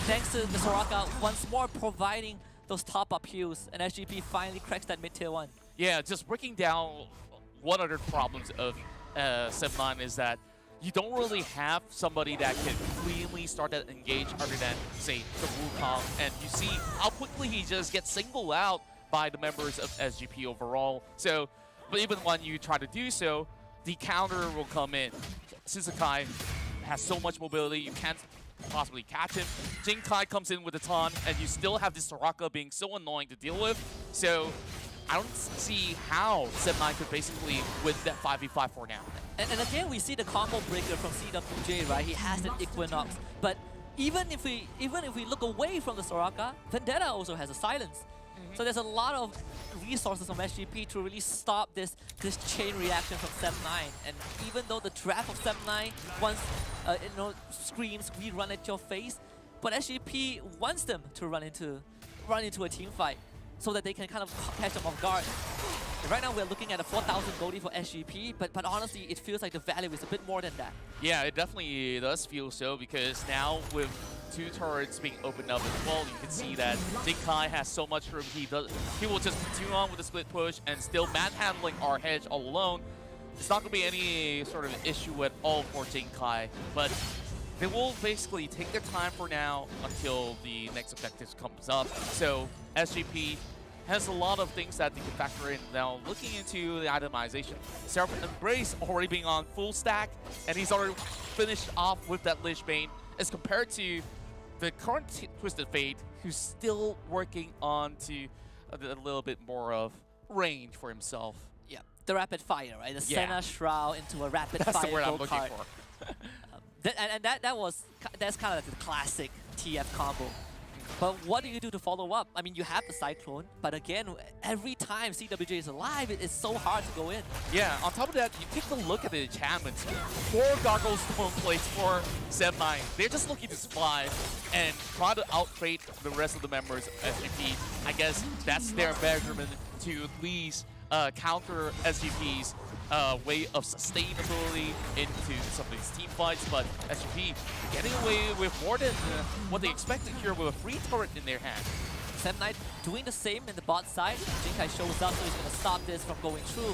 Thanks to the Soraka once more providing those top-up heals, and SGP finally cracks that mid-tier 1. Yeah, just breaking down one other problems of Semnai is that you don't really have somebody that can cleanly start that engage other than, say, the Wukong. And you see how quickly he just gets singled out by the members of SGP overall. So, but even when you try to do so, the counter will come in. Suzukai has so much mobility, you can't possibly catch him. Jinkai comes in with a taunt, and you still have this Soraka being so annoying to deal with. So I don't see how Semnai could basically win that 5v5 for now. And again, we see the combo breaker from CWJ, right? He has that Equinox. But even if we look away from the Soraka, Vendetta also has a silence. So there's a lot of resources from SGP to really stop this chain reaction from Semnai. And even though the draft of Semnai once screams, "We run at your face," but SGP wants them to run into a team fight so that they can kind of catch them off guard. And right now we're looking at a 4,000 goldie for SGP, but honestly, it feels like the value is a bit more than that. Yeah, it definitely does feel so, because now with 2 turrets being opened up as well, you can see that Jinkai has so much room. He will just continue on with the split push and still manhandling RH all alone. It's not going to be any sort of issue at all for Jinkai, but they will basically take their time for now until the next objective comes up. So SGP has a lot of things that they can factor in. Now, looking into the itemization, Seraphim Embrace already being on full stack, and he's already finished off with that Lich Bane, as compared to the current Twisted Fate, who's still working on to a little bit more of range for himself. Yeah, the rapid fire, right? The Senna Shroud into a rapid fire. That's the word I'm looking card. for. That's kind of like the classic TF combo. But what do you do to follow up? I mean, you have the Cyclone, but again, every time CWJ is alive, it's so hard to go in. Yeah, on top of that, you take a look at the enchantments. 4 Gargoyle Stone Plates for 7-9. They're just looking to survive and try to outtrade the rest of the members of SGP. I guess that's their measurement to at least counter SGP's way of sustainability into some of these team fights, but SGP getting away with more than what they expected here with a free turret in their hand. 7-9 doing the same in the bot side. Jinkai shows up, so he's going to stop this from going through.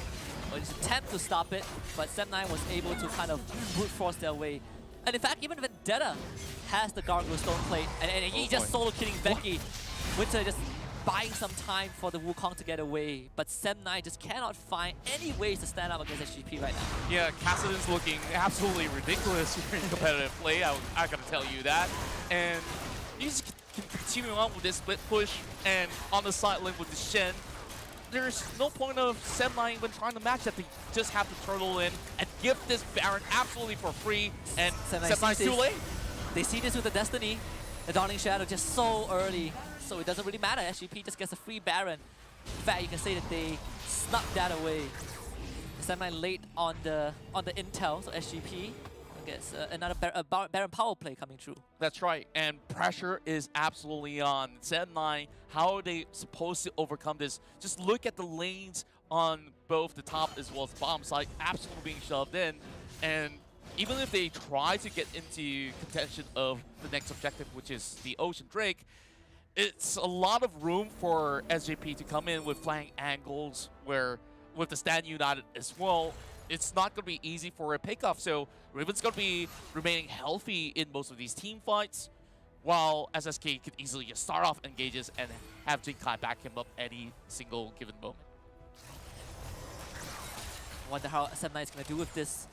Or his attempt to stop it, but 7-9 was able to kind of brute force their way. And in fact, even Vendetta has the Gargoyle Stone Plate, and he just solo killing Becky. Winter just buying some time for the Wukong to get away, but 7-9 just cannot find any ways to stand up against SGP right now. Yeah, Kassadin's looking absolutely ridiculous here in competitive play, I gotta tell you that. And you just can continue on with this split push, and on the side lane with the Shen, there's no point of 7-9 when trying to match that. They just have to turtle in and give this Baron absolutely for free, and 7-9's too late. They see this with the Destiny, the Dawning Shadow just so early. So it doesn't really matter. SGP just gets a free Baron. In fact, you can say that they snuck that away. 7-9 late on the intel, so SGP gets another Baron power play coming through. That's right, and pressure is absolutely on. 7-9, how are they supposed to overcome this? Just look at the lanes on both the top as well as the bottom side, absolutely being shoved in. And even if they try to get into contention of the next objective, which is the Ocean Drake, it's a lot of room for SJP to come in with flank angles where, with the Stand United as well, it's not going to be easy for a pickoff. So Riven's going to be remaining healthy in most of these team fights, while SSK could easily just start off engages and have Jinkai back him up any single given moment. I wonder how 7-9 is going to do with this,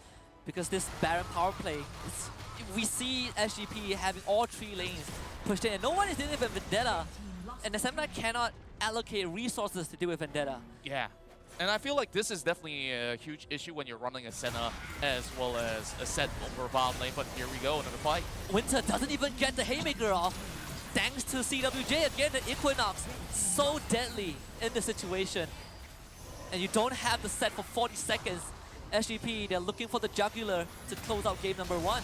because this Baron power play, we see SGP having all 3 lanes pushed in, and no one is dealing with Vendetta, and the 7-9 cannot allocate resources to deal with Vendetta. Yeah, and I feel like this is definitely a huge issue when you're running a Senna as well as a set over bottom lane, but here we go, another fight. Winter doesn't even get the Haymaker off, thanks to CWJ. Again, the Equinox, so deadly in the situation. And you don't have the set for 40 seconds. SGP, they're looking for the jugular to close out game number 1.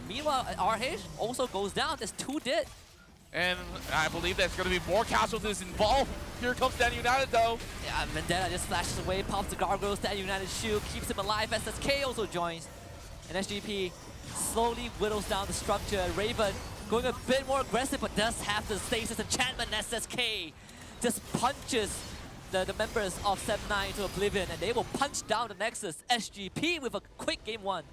Meanwhile, RH also goes down. There's 2 dead. And I believe there's going to be more casualties involved. Here comes Stand United, though. Yeah, Vendetta just flashes away, pops the Gargoyle, Stand United shield, keeps him alive. SSK also joins. And SGP slowly whittles down the structure. Raven going a bit more aggressive, but does have the stasis enchantment. SSK just punches the members of 7-9 to oblivion, and they will punch down the Nexus. SGP with a quick game 1.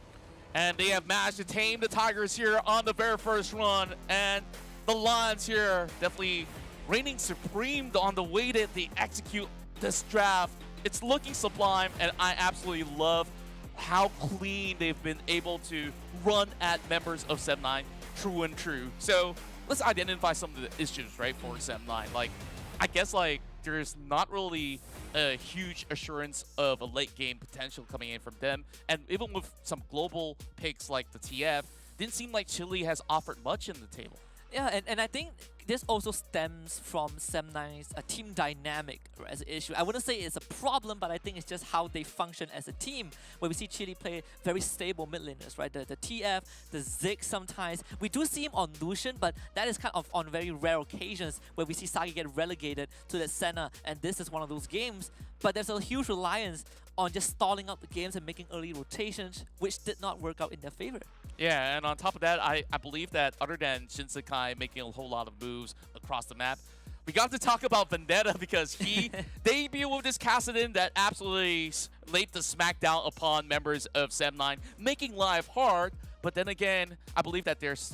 And they have managed to tame the Tigers here on the very first run. And the Lions here definitely reigning supreme on the way that they execute this draft. It's looking sublime, and I absolutely love how clean they've been able to run at members of 7-9, true and true. So let's identify some of the issues, right, for 7-9. Like, I guess, like, there's not really a huge assurance of a late game potential coming in from them. And even with some global picks like the TF, didn't seem like Chile has offered much in the table. Yeah, and I think this also stems from 7-9's team dynamic as an issue. I wouldn't say it's a problem, but I think it's just how they function as a team, where we see Chile play very stable mid laners, right? The TF, the Zig sometimes. We do see him on Lucian, but that is kind of on very rare occasions where we see Sagi get relegated to the Senna, and this is one of those games. But there's a huge reliance on just stalling out the games and making early rotations, which did not work out in their favor. Yeah, and on top of that, I believe that other than Shinsekai making a whole lot of moves across the map, we got to talk about Vendetta because he debuted with this Kassadin that absolutely laid the smackdown upon members of 7-9, making life hard. But then again, I believe that there's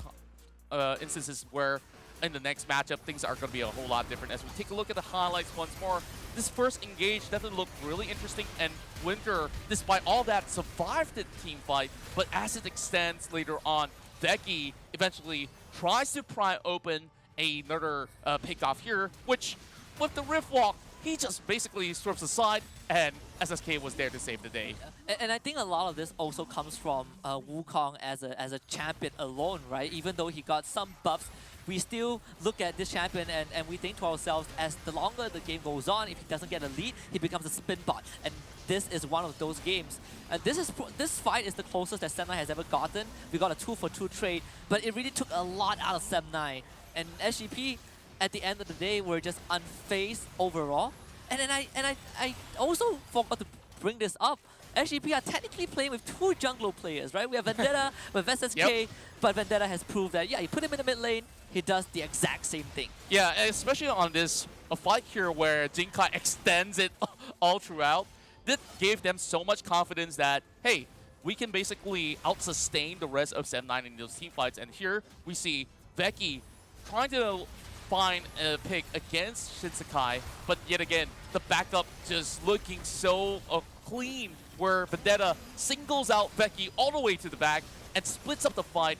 instances where in the next matchup, things are going to be a whole lot different. As we take a look at the highlights once more, this first engage definitely looked really interesting, and Winter, despite all that, survived the team fight. But as it extends later on, Becky eventually tries to pry open another pickoff here, which with the Rift Walk he just basically swerves aside, and SSK was there to save the day. And I think a lot of this also comes from Wukong as a champion alone, right? Even though he got some buffs, we still look at this champion and we think to ourselves, as the longer the game goes on, if he doesn't get a lead, he becomes a spin bot. And this is one of those games. This fight is the closest that Sem9 has ever gotten. We got a 2-for-2 trade, but it really took a lot out of Sem9. And SGP, at the end of the day, were just unfazed overall. And then I also forgot to bring this up. SGP are technically playing with 2 jungler players, right? We have Vendetta with SSK, but Vendetta has proved that, yeah, you put him in the mid lane, he does the exact same thing. Yeah, especially on this a fight here where Jinkai extends it all throughout. This gave them so much confidence that, hey, we can basically out-sustain the rest of Sem9 in those team fights. And here we see Becky trying to find a pick against Shinsekai, but yet again, the backup just looking so clean, where Vendetta singles out Becky all the way to the back and splits up the fight,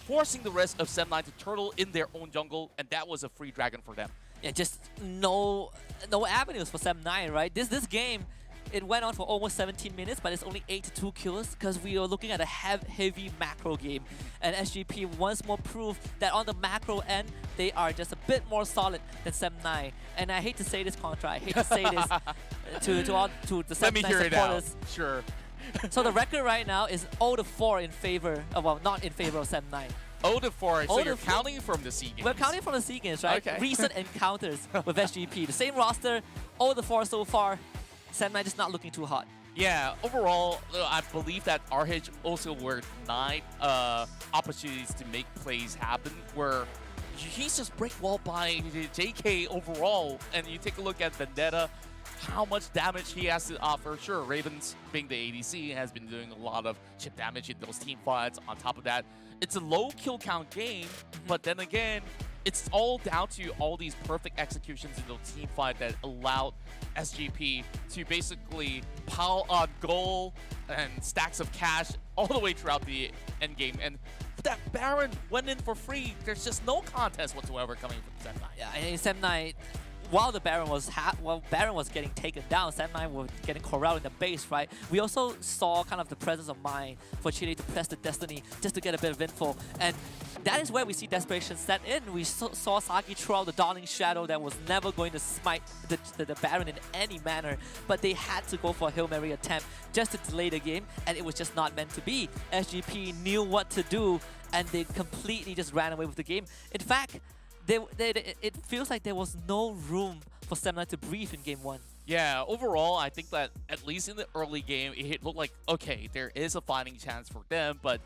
forcing the rest of Sem9 to turtle in their own jungle, and that was a free dragon for them. Yeah, just no avenues for Sem9, right? This game, it went on for almost 17 minutes, but it's only 8-2 kills because we are looking at a heavy macro game. And SGP once more proved that on the macro end, they are just a bit more solid than Sem9. And I hate to say this, Contra, I hate to say this to the Sem9 supporters. Let me hear it out. Sure. So the record right now is 0-4 in favor, well, not in favor of Sem9. 0-4, so you're counting from the SEA Games. We're counting from the SEA Games, right? Okay. Recent encounters with SGP. The same roster, 0-4 so far. Sem9 just not looking too hot. Yeah, overall, I believe that RH also were 9 opportunities to make plays happen, where he's just break wall by JK overall. And you take a look at Vendetta, how much damage he has to offer. Sure, Ravens, being the ADC, has been doing a lot of chip damage in those team fights. On top of that, it's a low kill count game, but then again, it's all down to all these perfect executions in the team fight that allowed SGP to basically pile on goal and stacks of cash all the way throughout the end game. And that Baron went in for free. There's just no contest whatsoever coming from Sem9. Yeah, and Sem9, while the Baron was getting taken down, Sem9 were getting corralled in the base, right? We also saw kind of the presence of mind for Chile to press the Destiny just to get a bit of info. And that is where we see desperation set in. We saw Saki throw out the Dawning Shadow that was never going to smite the Baron in any manner, but they had to go for a Hail Mary attempt just to delay the game, and it was just not meant to be. SGP knew what to do, and they completely just ran away with the game. In fact, it feels like there was no room for Sem9 to breathe in Game 1. Yeah, overall, I think that at least in the early game, it looked like, okay, there is a fighting chance for them, but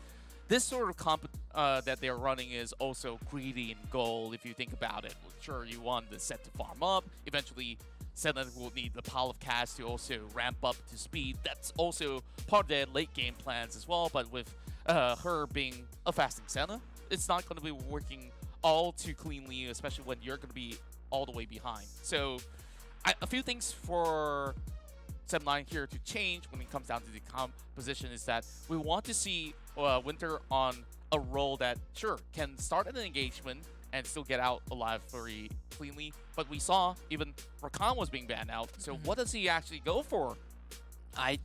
this sort of comp that they're running is also greedy in goal, if you think about it. Sure, you want the set to farm up. Eventually, Sem9 will need the pile of cash to also ramp up to speed. That's also part of their late game plans as well, but with her being a fasting Senna, it's not going to be working all too cleanly, especially when you're going to be all the way behind. So a few things for Sem9 here to change when it comes down to the composition is that we want to see Winter on a role that, sure, can start an engagement and still get out alive very cleanly. But we saw even Rakan was being banned out. So what does he actually go for? I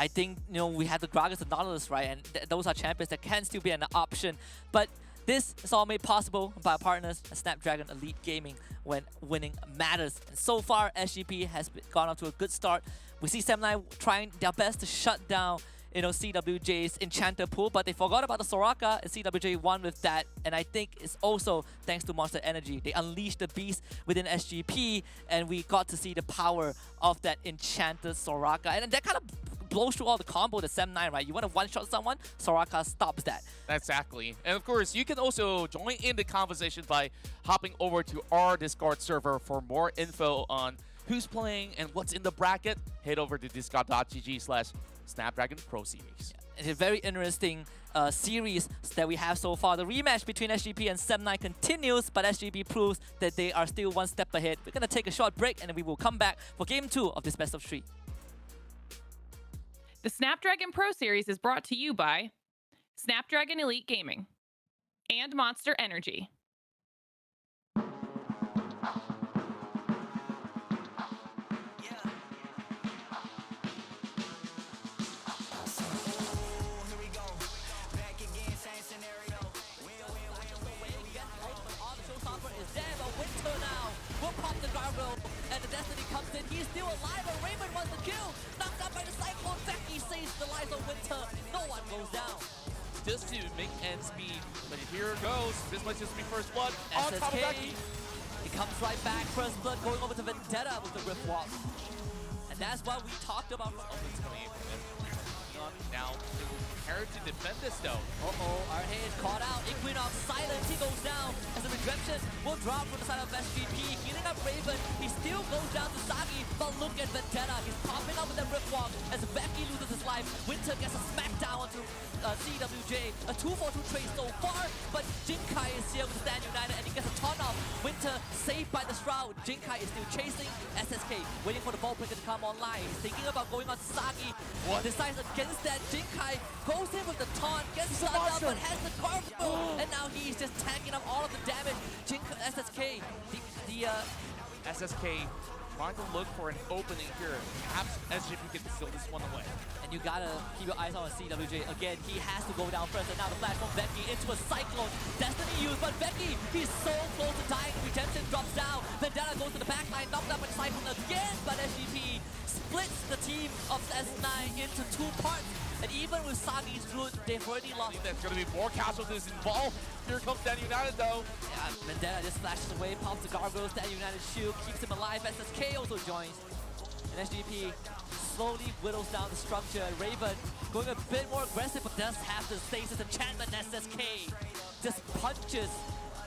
think, you know, we had the Gragas and Nautilus, right? And those are champions that can still be an option. But this is all made possible by our partners at Snapdragon Elite Gaming, when winning matters. And so far, SGP has gone off to a good start. We see Sem9 trying their best to shut down, you know, CWJ's Enchanter pool, but they forgot about the Soraka, and CWJ won with that. And I think it's also thanks to Monster Energy. They unleashed the beast within SGP, and we got to see the power of that Enchanter Soraka. And that kind of blows through all the combo to Sem9, right? You want to one-shot someone, Soraka stops that. Exactly. And of course, you can also join in the conversation by hopping over to our Discord server for more info on who's playing and what's in the bracket. Head over to discord.gg/Snapdragon Pro Series. It's a very interesting series that we have so far. The rematch between SGP and Sem9 continues, but SGP proves that they are still one step ahead. We're going to take a short break, and then we will come back for Game 2 of this best of 3. The Snapdragon Pro Series is brought to you by Snapdragon Elite Gaming and Monster Energy. He's still alive, and Raven wants the kill. Knocked out by the Cyclone. Becky saves the lives of Winter. No one goes down. Just to make ends meet. But here it goes. This might just be first blood. On top of Becky. He comes right back. First blood going over to Vendetta with the Rift Walk. And that's what we talked about. Open's coming in from him. Now, they will prepare to defend this though. Our is caught out. Equinox silence. He goes down as the redemption will drop from the side of SGP. Healing up Raven. He still goes down to Sagi. But look at Vendetta. He's popping up with the Rift Walk as Becky loses his life. Winter gets a smackdown onto CWJ. A 2-4-2 trade so far. But Jinkai is here with Stand United and he gets a ton off. Winter saved by the Shroud. Jinkai is still chasing SSK. Waiting for the ball breaker to come online. He's thinking about going on to Sagi. Decides against that. Jinkai goes in with the taunt, gets stunned up, but has the cargo, and now he's just tanking up all of the damage. SSK, SSK trying to look for an opening here. Perhaps SGP can steal this one away. And you gotta keep your eyes on CWJ. Again, he has to go down first, and now the flash from Becky into a Cyclone. Destiny used, but Becky, he's so close to dying. Redemption drops down. Vendetta goes to the backline, knocked up by the Cyclone again, but SGP splits the team of S9 into 2 parts. And even with Sagi's route, they've already lost. I think there's going to be more casualties involved. Here comes Stand United though. Yeah, Vendetta just flashes away, pops the gargoyle, Stand United shield, keeps him alive. SSK also joins. And SGP slowly whittles down the structure. Raven going a bit more aggressive, but does have the stasis enchantment. SSK just punches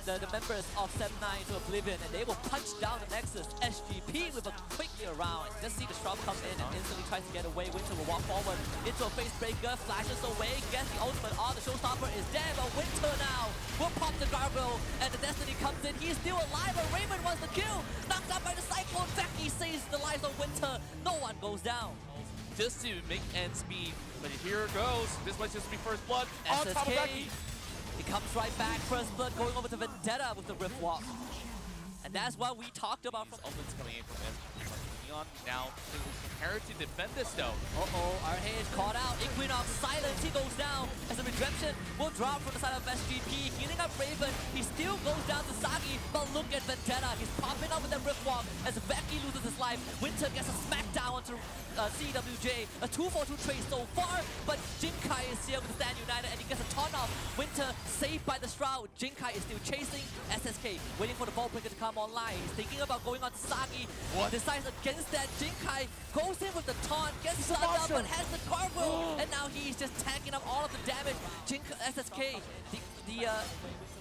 the members of 7-9 to oblivion, and they will punch down the Nexus. SGP with a quick around. Just see the Shroud come in and instantly tries to get away. Winter will walk forward into a face breaker, flashes away, gets the ultimate on. The showstopper is dead, but Winter now will pop the gargoyle, and the Destiny comes in. He's still alive, but Raven wants the kill. Knocked out by the Cyclone. Becky saves the lives of Winter. No one goes down. Just to make ends meet. But here it goes. This might just be first blood. On top of Becky. He comes right back. First blood going over to Vendetta with the Rift Walk. And that's what we talked about. Open's coming in from him. Now, they will prepare to defend this though. Our is caught out. Equinox silence. He goes down as the redemption will drop from the side of SGP. Healing up Raven. He still goes down to Sagi. But look at Vendetta. He's popping up with the Rift Walk as Becky loses his life. Winter gets a smackdown onto CWJ. A 2-4-2 trade so far. But Jinkai is here with Stand United and he gets a ton off. Winter saved by the Shroud. Jinkai is still chasing SSK. Waiting for the ball breaker to come online. He's thinking about going on to Sagi. Decides against that. Jinkai goes in with the taunt, gets stunned up, but has the cargo, and now he's just tanking up all of the damage. SSK,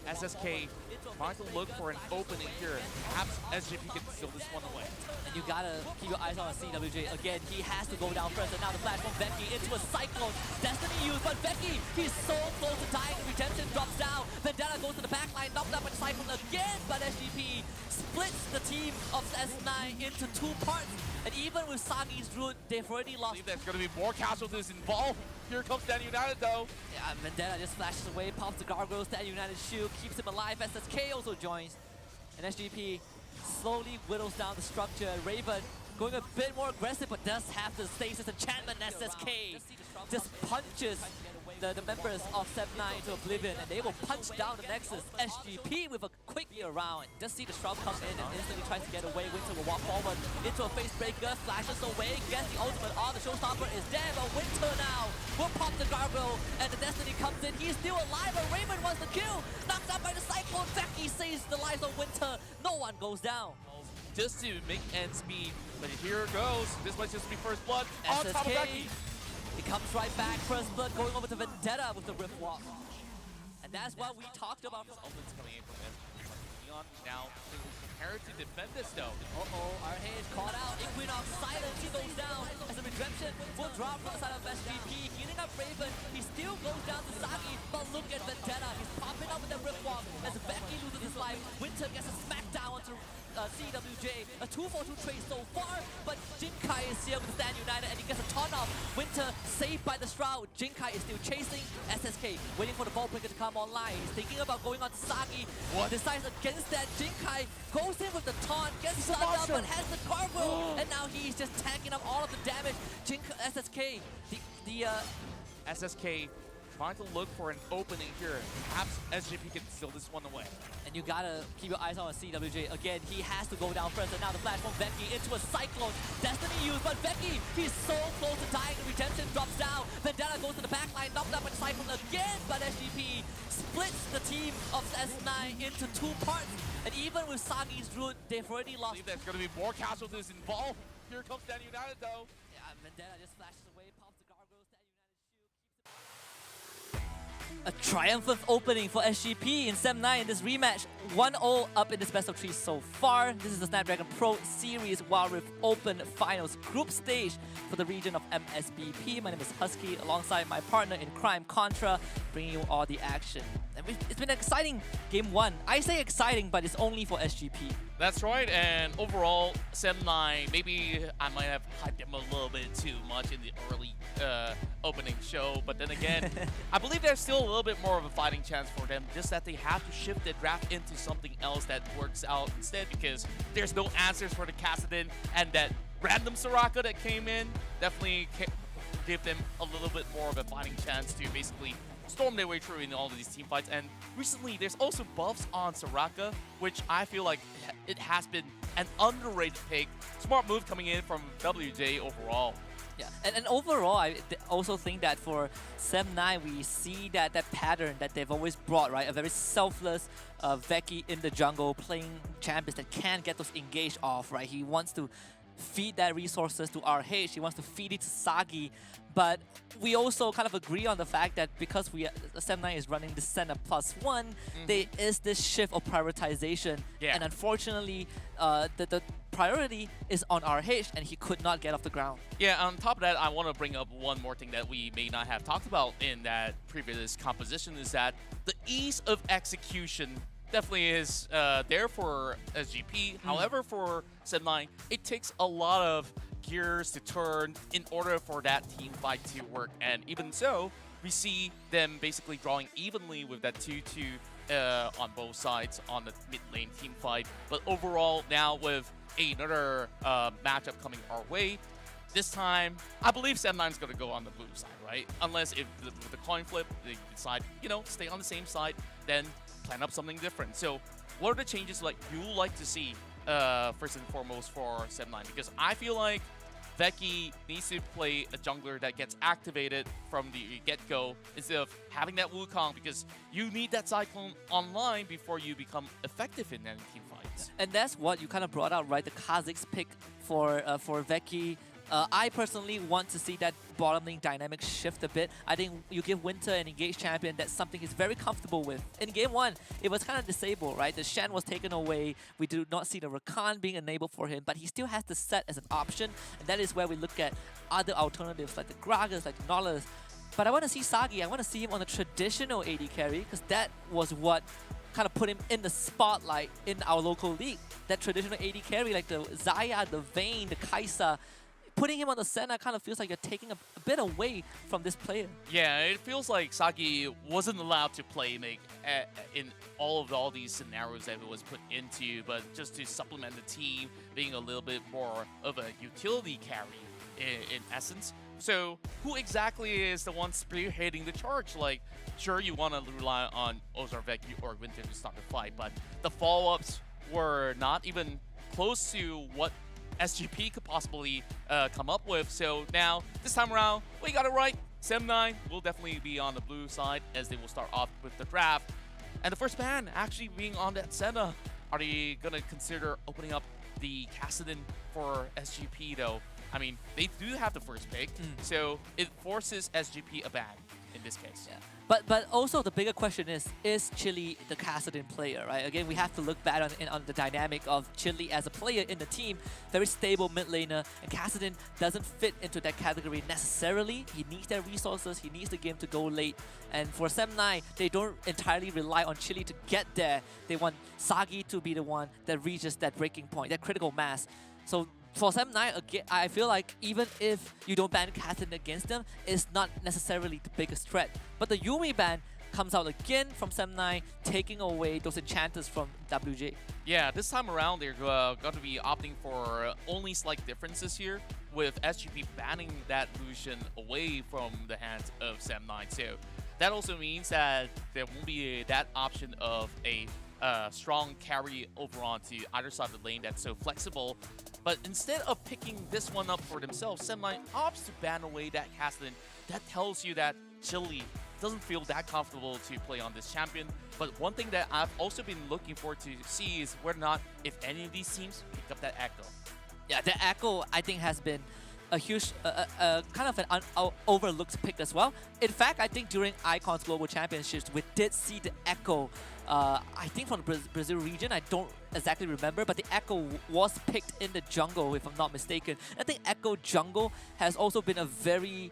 SSK trying to look for an opening here. Perhaps SGP can steal this one away. And you gotta keep your eyes on CWJ. Again, he has to go down first, and now the flash from Becky into a Cyclone. Destiny used, but Becky, he's so close to dying. Redemption drops down. Vendetta goes to the backline, knocked up by the Cyclone again, but SGP splits the team of S9 into 2 parts. And even with Sagi's route, they've already lost. I believe there's going to be more casualties involved. Here comes Stand United though. Yeah, Vendetta just flashes away, pops the gargoyle, Stand United shield, keeps him alive. SSK also joins. And SGP slowly whittles down the structure. Raven going a bit more aggressive, but does have the stasis enchantment. SSK just punches the members of 7-9 to oblivion, and they will punch down the Nexus. SGP with a quick around. Just see the Shroud come in and instantly tries to get away. Winter will walk forward into a face breaker, flashes away, gets the ultimate on. The showstopper is dead, but Winter now will pop the gargoyle, and the Destiny comes in. He's still alive, but Raven wants the kill. Knocked out by the Cyclone. Becky saves the lives of Winter. No one goes down. Just to make ends meet. But here it goes. This might just be first blood. On top of Becky. He comes right back. First blood going over to Vendetta with the Rift Walk. And that's what we talked about. Open's coming in from him. Now, they will prepare to defend this though. Our is caught out. Equinox silence. He goes down as the redemption will drop from the side of SGP. Healing up Raven. He still goes down to Sagi. But look at Vendetta. He's popping up with the Rift Walk as Becky loses his life. Winter gets a smackdown onto CWJ. A 2-4-2 trade so far, but Jinkai is here with Stand United and he gets a ton off. Winter saved by the Shroud. Jinkai is still chasing SSK, waiting for the ball breaker to come online. He's thinking about going on to Sagi. Decides against that. Jinkai goes in with the taunt, gets stunned up, but has the cargo, and now he's just tanking up all of the damage. SSK, SSK trying to look for an opening here. Perhaps SGP can steal this one away. And you gotta keep your eyes on CWJ. Again, he has to go down first, and now the flash from Veki into a Cyclone. Destiny used, but Veki, he's so close to dying. Redemption drops down. Vendetta goes to the backline, knocked up by Cyclone again, but SGP splits the team of S9 into 2 parts. And even with Sagi's route, they've already I lost. believe there's going to be more casualties involved. Here comes Dan United, though. Yeah, Vendetta just flashes away, pops the gargoyles, that United shield. A triumphant opening for SGP in Sem 9 in this rematch. 1-0 up in this best of 3 so far. This is the Snapdragon Pro Series WildRift Open Finals group stage for the region of MSPB. My name is Husky, alongside my partner in crime, Contra, bringing you all the action. And it's been an exciting game 1. I say exciting, but it's only for SGP. That's right, and overall, Sem 9, maybe I might have hyped him a little bit too much in the early opening show, but then again, I believe there's still a little bit more of a fighting chance for them, just that they have to shift the draft into something else that works out instead, because there's no answers for the Kassadin, and that random Soraka that came in definitely give them a little bit more of a fighting chance to basically storm their way through in all of these team fights. And recently, there's also buffs on Soraka, which I feel like it has been an underrated pick. Smart move coming in from WJ overall. Yeah, and overall, I also think that for Sem 9, we see that pattern that they've always brought, right? A very selfless Veki in the jungle, playing champions that can't get those engaged off, right? He wants to feed that resources to RH, he wants to feed it to Sagi, but we also kind of agree on the fact that because Sem 9 is running the Senna +1, there is this shift of prioritization, and unfortunately, the priority is on RH, and he could not get off the ground. Yeah, on top of that, I want to bring up one more thing that we may not have talked about in that previous composition, is that the ease of execution definitely is there for SGP. However, for Sem 9, it takes a lot of gears to turn in order for that team fight to work. And even so, we see them basically drawing evenly with that 2-2 on both sides on the mid lane team fight. But overall, now with another matchup coming our way, this time, I believe Sem 9 is going to go on the blue side, right? Unless if with the coin flip, they decide, you know, stay on the same side, then plan up something different. So what are the changes like you like to see first and foremost for Sem 9? Because I feel like Veki needs to play a jungler that gets activated from the get-go instead of having that Wukong, because you need that Cyclone online before you become effective in any team fights. And that's what you kind of brought out, right? The Kha'Zix pick for Veki. I personally want to see that bottom lane dynamic shift a bit. I think you give Winter an engaged champion, that's something he's very comfortable with. In game 1, it was kind of disabled, right? The Shen was taken away. We do not see the Rakan being enabled for him, but he still has the set as an option, and that is where we look at other alternatives like the Gragas, like the Nautilus. But I want to see Sagi. I want to see him on a traditional AD carry, because that was what kind of put him in the spotlight in our local league. That traditional AD carry, like the Xayah, the Vayne, the Kai'Sa. Putting him on the center kind of feels like you're taking a bit away from this player. Yeah, it feels like Sagi wasn't allowed to play in all these scenarios that it was put into, but just to supplement the team, being a little bit more of a utility carry in essence. So who exactly is the one spearheading the charge? Like, sure, you want to rely on Ozar Veki or Winter to start the fight, but the follow-ups were not even close to what SGP could possibly come up with. So now, this time around, we got it right. Sem 9 will definitely be on the blue side as they will start off with the draft. And the first ban actually being on that Senna. Are they going to consider opening up the Kassadin for SGP though? I mean, they do have the first pick, so it forces SGP a ban in this case. Yeah. But also the bigger question is Chili the Kassadin player, right? Again, we have to look back on the dynamic of Chili as a player in the team. Very stable mid laner, and Kassadin doesn't fit into that category necessarily. He needs their resources, he needs the game to go late. And for Sem 9, they don't entirely rely on Chili to get there. They want Sagi to be the one that reaches that breaking point, that critical mass. So for Sem 9, again, I feel like even if you don't ban Kassadin against them, it's not necessarily the biggest threat. But the Yuumi ban comes out again from Sem 9, taking away those enchanters from WJ. Yeah, this time around, they're going to be opting for only slight differences here, with SGP banning that Lucian away from the hands of Sem 9. So that also means that there won't be that option of a strong carry over onto either side of the lane that's so flexible. But instead of picking this one up for themselves, Semi opts to ban away that Castlin. That tells you that Chile doesn't feel that comfortable to play on this champion. But one thing that I've also been looking forward to see is whether or not if any of these teams pick up that Echo. Yeah, the Echo, I think, has been a huge, kind of an overlooked pick as well. In fact, I think during Icon's Global Championships, we did see the Echo, I think from the Brazil region, I don't exactly remember, but the Echo was picked in the jungle, if I'm not mistaken. I think Echo jungle has also been a very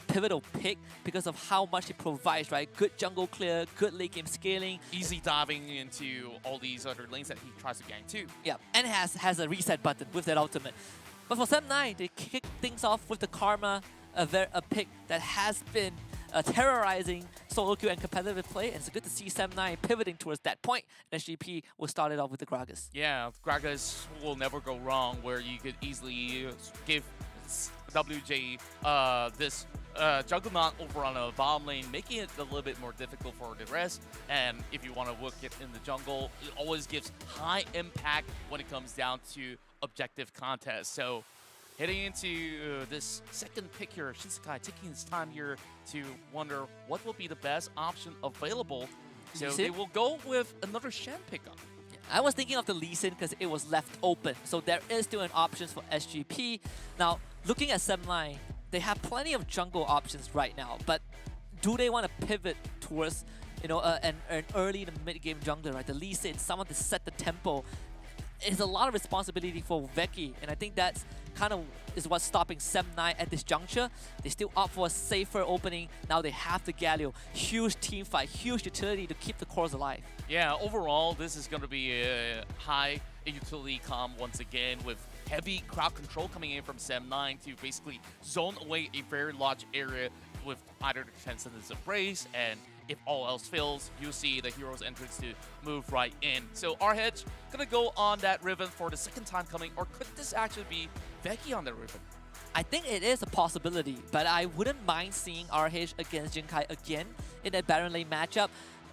pivotal pick because of how much it provides, right? Good jungle clear, good late game scaling. Easy diving into all these other lanes that he tries to gank too. Yeah, and has a reset button with that ultimate. But for Sem9, they kick things off with the Karma, a pick that has been terrorizing solo queue and competitive play, and it's good to see Sem9 pivoting towards that point. And SGP will start it off with the Gragas. Yeah, Gragas will never go wrong, where you could easily give WJ this Juggernaut over on a bottom lane, making it a little bit more difficult for the rest. And if you want to work it in the jungle, it always gives high impact when it comes down to objective contests. So heading into this second pick here, Shinsekai taking his time here to wonder what will be the best option available. So they will go with another Shen pickup. I was thinking of the Lee Sin because it was left open, so there is still an option for SGP. Now, looking at Sem9, they have plenty of jungle options right now, but do they want to pivot towards, you know, an early to mid-game jungler, right? The Lee Sin, someone to set the tempo. It's a lot of responsibility for Veki, and I think that's kind of is what's stopping Sem9 at this juncture. They still opt for a safer opening. Now they have the Galio. Huge team fight, huge utility to keep the cores alive. Yeah, overall, this is going to be a high utility comp once again, with heavy crowd control coming in from Sem9 to basically zone away a very large area with either the Transcendence Embrace, and if all else fails, you see the hero's entrance to move right in. So R-Hedge gonna go on that Riven for the second time coming, or could this actually be Veki on the Riven? I think it is a possibility, but I wouldn't mind seeing RH against Jinkai again in a Baron lane matchup,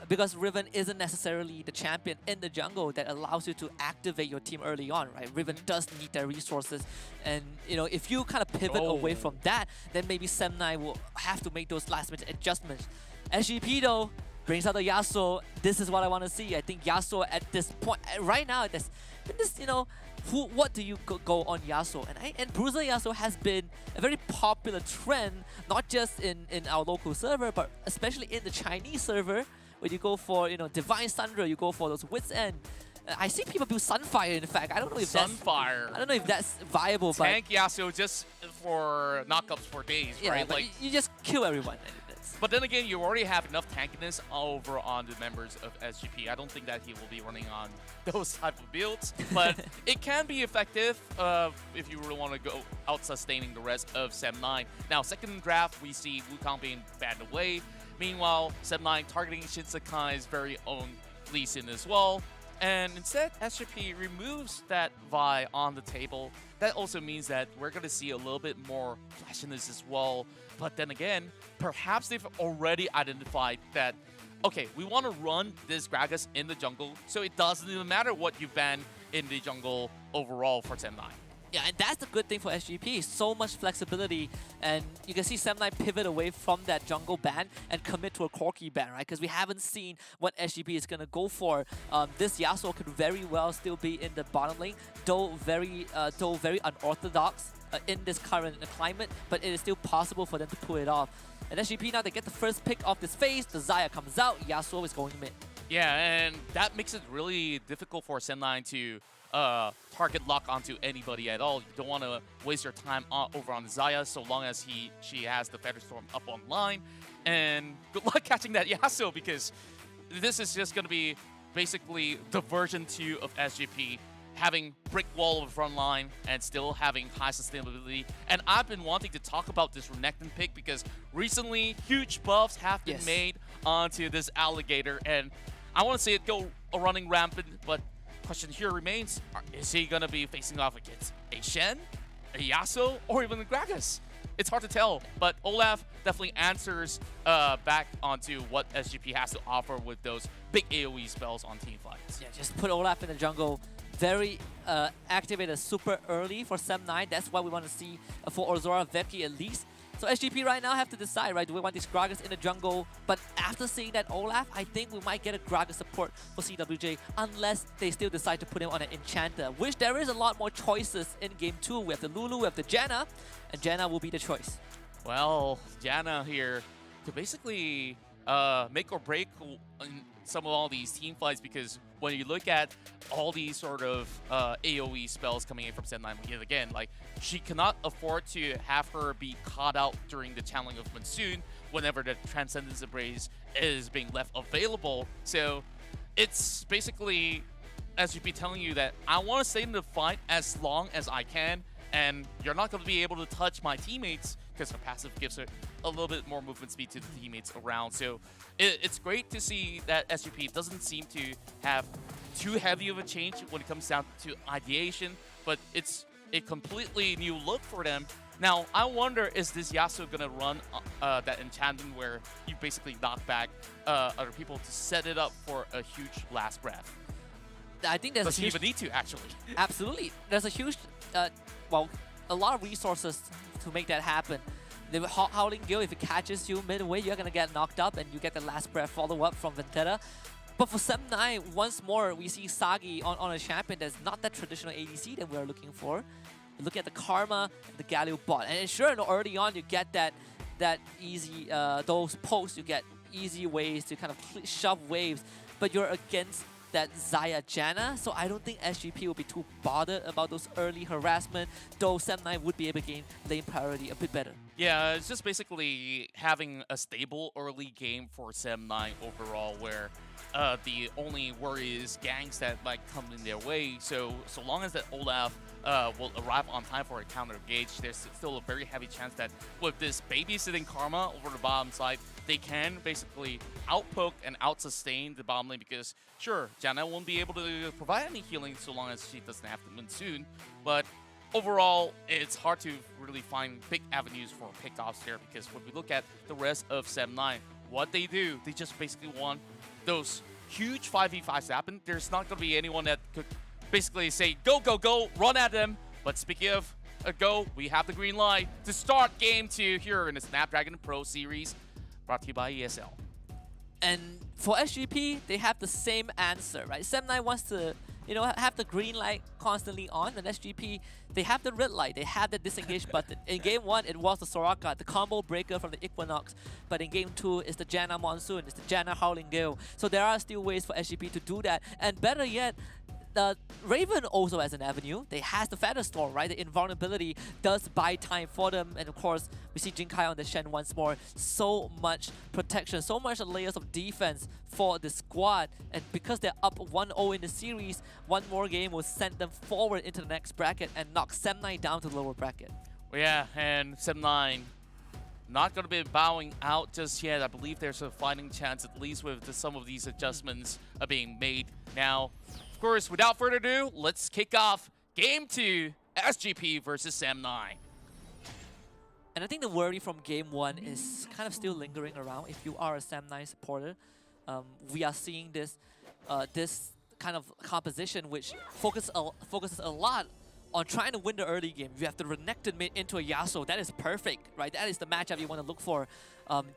because Riven isn't necessarily the champion in the jungle that allows you to activate your team early on, right? Riven does need their resources, and you know, if you kind of pivot away from that, then maybe Sem9 will have to make those last-minute adjustments. SGP though brings out the Yasuo. This is what I want to see. I think Yasuo at this point, right now, this, you know, what do you go on Yasuo? And Bruiser Yasuo has been a very popular trend, not just in our local server, but especially in the Chinese server, where you go for, you know, Divine Sundra, you go for those Wits End. I see people do Sunfire, in fact. I don't know if Sunfire. I don't know if that's viable, but Tank Yasuo just for knockups for days, yeah, right? But Like, you just kill everyone. but then again, you already have enough tankiness over on the members of SGP. I don't think that he will be running on those type of builds, but it can be effective if you really want to go out sustaining the rest of Sem9. Now, second draft, we see Wukong being banned away. Meanwhile, Sem9 targeting Shinsekai's very own Lee Sin as well. And instead, SGP removes that Vi on the table. That also means that we're going to see a little bit more flashiness as well. But then again, perhaps they've already identified that, okay, we want to run this Gragas in the jungle, so it doesn't even matter what you ban in the jungle overall for Sem9. Yeah, and that's the good thing for SGP. So much flexibility, and you can see Sem9 pivot away from that jungle ban and commit to a Corki ban, right? Because we haven't seen what SGP is going to go for. This Yasuo could very well still be in the bottom lane, though very unorthodox in this current climate, but it is still possible for them to pull it off. And SGP now, they get the first pick off this phase, the Xayah comes out, Yasuo is going mid. Yeah, and that makes it really difficult for Sem9 to target lock onto anybody at all. You don't want to waste your time over on Xayah so long as she has the Featherstorm up online. And good luck catching that Yasuo, because this is just going to be basically the version 2 of SGP, having brick wall of front line and still having high sustainability. And I've been wanting to talk about this Renekton pick because recently huge buffs have been made onto this Alligator, and I want to see it go running rampant, but question here remains, is he going to be facing off against a Shen, a Yasuo, or even a Gragas? it's hard to tell. But Olaf definitely answers back onto what SGP has to offer with those big AoE spells on team fights. Yeah, just put Olaf in the jungle. Very activated super early for Sem9. That's what we want to see for Ozora Veki at least. So SGP right now have to decide, right? Do we want these Gragas in the jungle? But after seeing that Olaf, I think we might get a Gragas support for CWJ unless they still decide to put him on an Enchanter, which there is a lot more choices in Game 2. We have the Lulu, we have the Janna, and Janna will be the choice. Well, Janna here to basically make or break some of all these team fights, because when you look at all these sort of AoE spells coming in from Sem9, yet again, like, she cannot afford to have her be caught out during the channeling of Monsoon whenever the Transcendence Embrace is being left available. So it's basically SGP telling you that I want to stay in the fight as long as I can, and you're not going to be able to touch my teammates, because her passive gives her a little bit more movement speed to the teammates around. So it's great to see that SGP doesn't seem to have too heavy of a change when it comes down to ideation, but it's a completely new look for them. Now, I wonder, is this Yasuo going to run that enchantment where you basically knock back other people to set it up for a huge last breath? I think there's Does a he huge... even need to, actually? Absolutely. There's a huge, well, a lot of resources to make that happen. The Howling Gale, if it catches you midway, you're going to get knocked up and you get the last breath follow-up from Vendetta. But for Sem9, once more, we see Sagi on a champion that's not that traditional ADC that we're looking for. Look at the Karma, the Galio bot. And sure, early on, you get that easy, those posts, you get easy ways to kind of shove waves, but you're against that Xayah Janna, so I don't think SGP will be too bothered about those early harassment, though Sem9 would be able to gain lane priority a bit better. Yeah, it's just basically having a stable early game for Sem9 overall, where the only worry is ganks that might come in their way. So long as that Olaf will arrive on time for a counter engage, there's still a very heavy chance that with this babysitting Karma over the bottom side, they can basically outpoke and out-sustain the bottom lane, because sure, Janna won't be able to provide any healing so long as she doesn't have the Monsoon, but overall, it's hard to really find big avenues for pickoffs there, because when we look at the rest of Sem9, what they do, they just basically want those huge 5v5s to happen. There's not going to be anyone that could basically say, go, go, go, run at them. But speaking of a go, we have the green light to start Game 2 here in the Snapdragon Pro Series, brought to you by ESL. And for SGP, they have the same answer, right? Sem9 wants to, have the green light constantly on, and SGP, they have the red light. They have the disengage button. In Game 1, it was the Soraka, the combo breaker from the Equinox. But in Game 2, it's the Janna Monsoon, it's the Janna Howling Gale. So there are still ways for SGP to do that. And better yet, Raven also has an avenue. They has the Feather Storm, right? The invulnerability does buy time for them. And of course, we see Jinkai on the Shen once more. So much protection, so much layers of defense for the squad. And because they're up 1-0 in the series, one more game will send them forward into the next bracket and knock Sem9 down to the lower bracket. Well, yeah, and Sem9 not going to be bowing out just yet. I believe there's a fighting chance, at least with some of these adjustments being made now. Of course, without further ado, let's kick off Game 2, SGP versus Sem9. And I think the worry from Game 1 is kind of still lingering around. If you are a Sem9 supporter, we are seeing this kind of composition which focuses a lot on trying to win the early game. You have the Renekton mid into a Yasuo. That is perfect, right? That is the matchup you want to look for.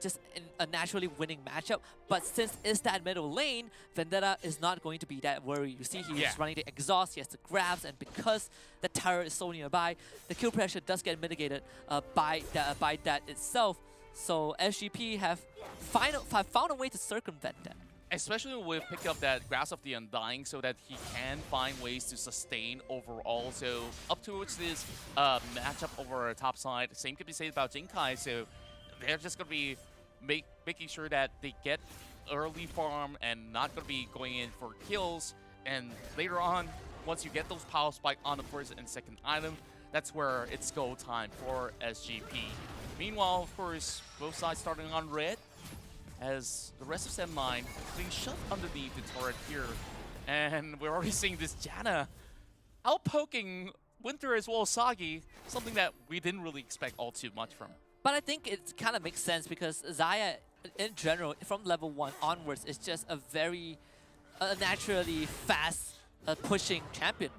Just in a naturally winning matchup. But since it's that middle lane, Vendetta is not going to be that worried. You see he's running the exhaust, he has the grabs, and because the tower is so nearby, the kill pressure does get mitigated by that itself. So SGP have found a way to circumvent that. Especially with picking up that Grasp of the Undying, so that he can find ways to sustain overall. So up towards this matchup over our top side, same could be said about Jinkai. So they're just going to be making sure that they get early farm and not going to be going in for kills. And later on, once you get those power spike on the first and second item, that's where it's go time for SGP. Meanwhile, of course, both sides starting on red, as the rest of Sem9 being shoved underneath the turret here. And we're already seeing this Janna outpoking Winter as well as Sagi, something that we didn't really expect all too much from. But I think it kind of makes sense because Xayah, in general, from level 1 onwards, is just a very naturally fast pushing champion.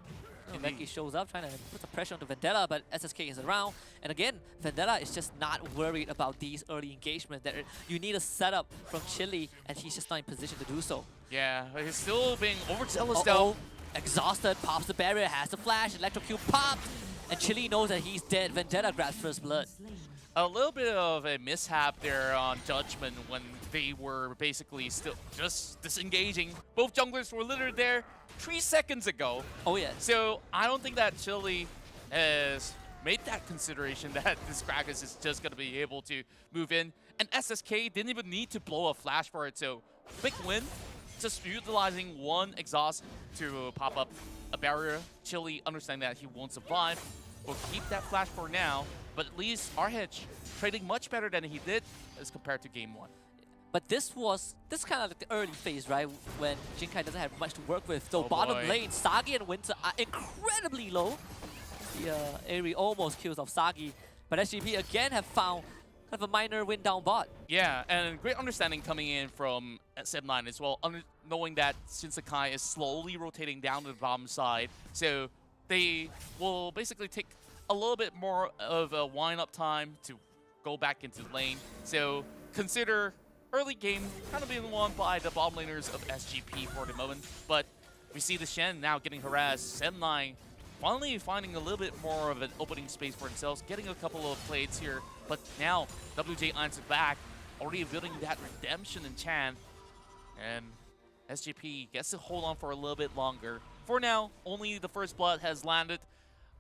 Becky shows up trying to put the pressure onto Vendetta, but SSK is around. And again, Vendetta is just not worried about these early engagements. That you need a setup from Chili, and he's just not in position to do so. Yeah, he's still being overzealous though. Exhausted, pops the barrier, has the flash, electrocute popped, and Chili knows that he's dead. Vendetta grabs first blood. A little bit of a mishap there on Judgment when they were basically still just disengaging. Both junglers were literally there 3 seconds ago. Oh yeah. So I don't think that Chili has made that consideration that this Krakus is just going to be able to move in. And SSK didn't even need to blow a flash for it. So big win, just utilizing one exhaust to pop up a barrier. Chili understanding that he won't survive. We'll keep that flash for now. But at least RH trading much better than he did as compared to game 1. But this kind of like the early phase, right? When Jinkai doesn't have much to work with. So bottom lane, Sagi and Winter are incredibly low. The Aerie almost kills off Sagi. But SGP again have found kind of a minor win down bot. Yeah, and great understanding coming in from SM9 as well, knowing that Shinsekai is slowly rotating down to the bottom side. So they will basically take a little bit more of a wind-up time to go back into the lane. So consider early game kind of being won by the bottom laners of SGP for the moment. But we see the Shen now getting harassed. SM9 finally finding a little bit more of an opening space for themselves, getting a couple of plates here. But now WJ irons it back, already building that redemption in Chan. And SGP gets to hold on for a little bit longer. For now, only the first blood has landed.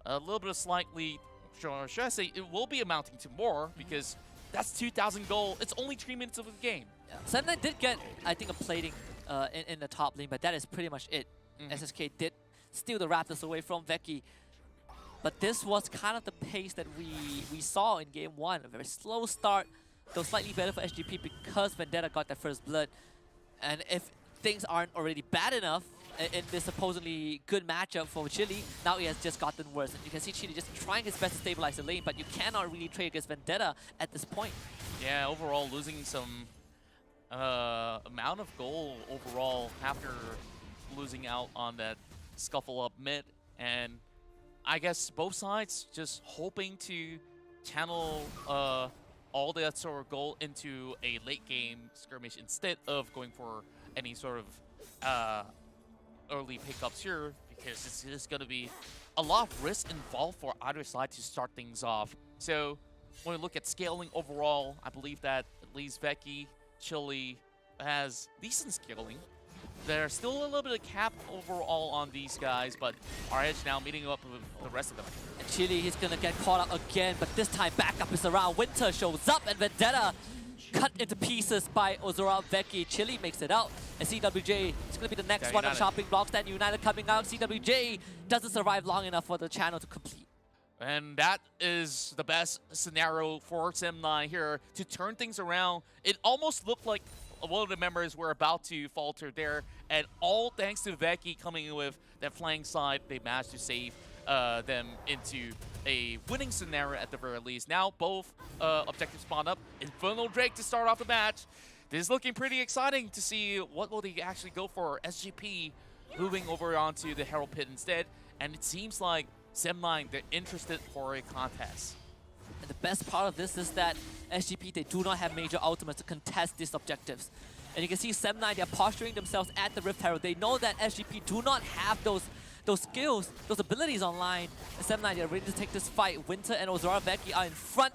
A little bit of slightly, should I say, it will be amounting to more because that's 2,000 gold. It's only 3 minutes of the game. Yeah. Senna did get, I think, a plating in the top lane, but that is pretty much it. SSK did steal the Raptors away from Veki. But this was kind of the pace that we saw in game 1. A very slow start, though slightly better for SGP because Vendetta got that first blood. And if things aren't already bad enough in this supposedly good matchup for Chili, now it has just gotten worse. And you can see Chili just trying his best to stabilize the lane, but you cannot really trade against Vendetta at this point. Yeah, overall losing some amount of gold overall after losing out on that scuffle up mid. And I guess both sides just hoping to channel all that sort of goal into a late game skirmish instead of going for any sort of early pickups here, because it's just going to be a lot of risk involved for either side to start things off. So when we look at scaling overall, I believe that at least Veki, Chili has decent scaling. There's still a little bit of cap overall on these guys, but RH now meeting up with the rest of them. And Chili, he's going to get caught up again, but this time backup is around. Winter shows up, and Vendetta cut into pieces by Ozora Veki. Chili makes it out, and CWJ is going to be the next one on chopping blocks. Then United coming out. CWJ doesn't survive long enough for the channel to complete. And that is the best scenario for SM9 here to turn things around. It almost looked like one of the members were about to falter there, and all thanks to Veki coming in with that flank side, they managed to save them into a winning scenario at the very least. Now both objectives spawn up. Infernal Drake to start off the match. This is looking pretty exciting to see what will they actually go for. SGP moving over onto the Herald Pit instead, and it seems like SM9, they're interested for a contest. And the best part of this is that SGP, they do not have major ultimates to contest these objectives. And you can see SM9, they're posturing themselves at the Rift Herald. They know that SGP do not have those skills, those abilities online. SM9, they're ready to take this fight. Winter and Ozora Veki are in front.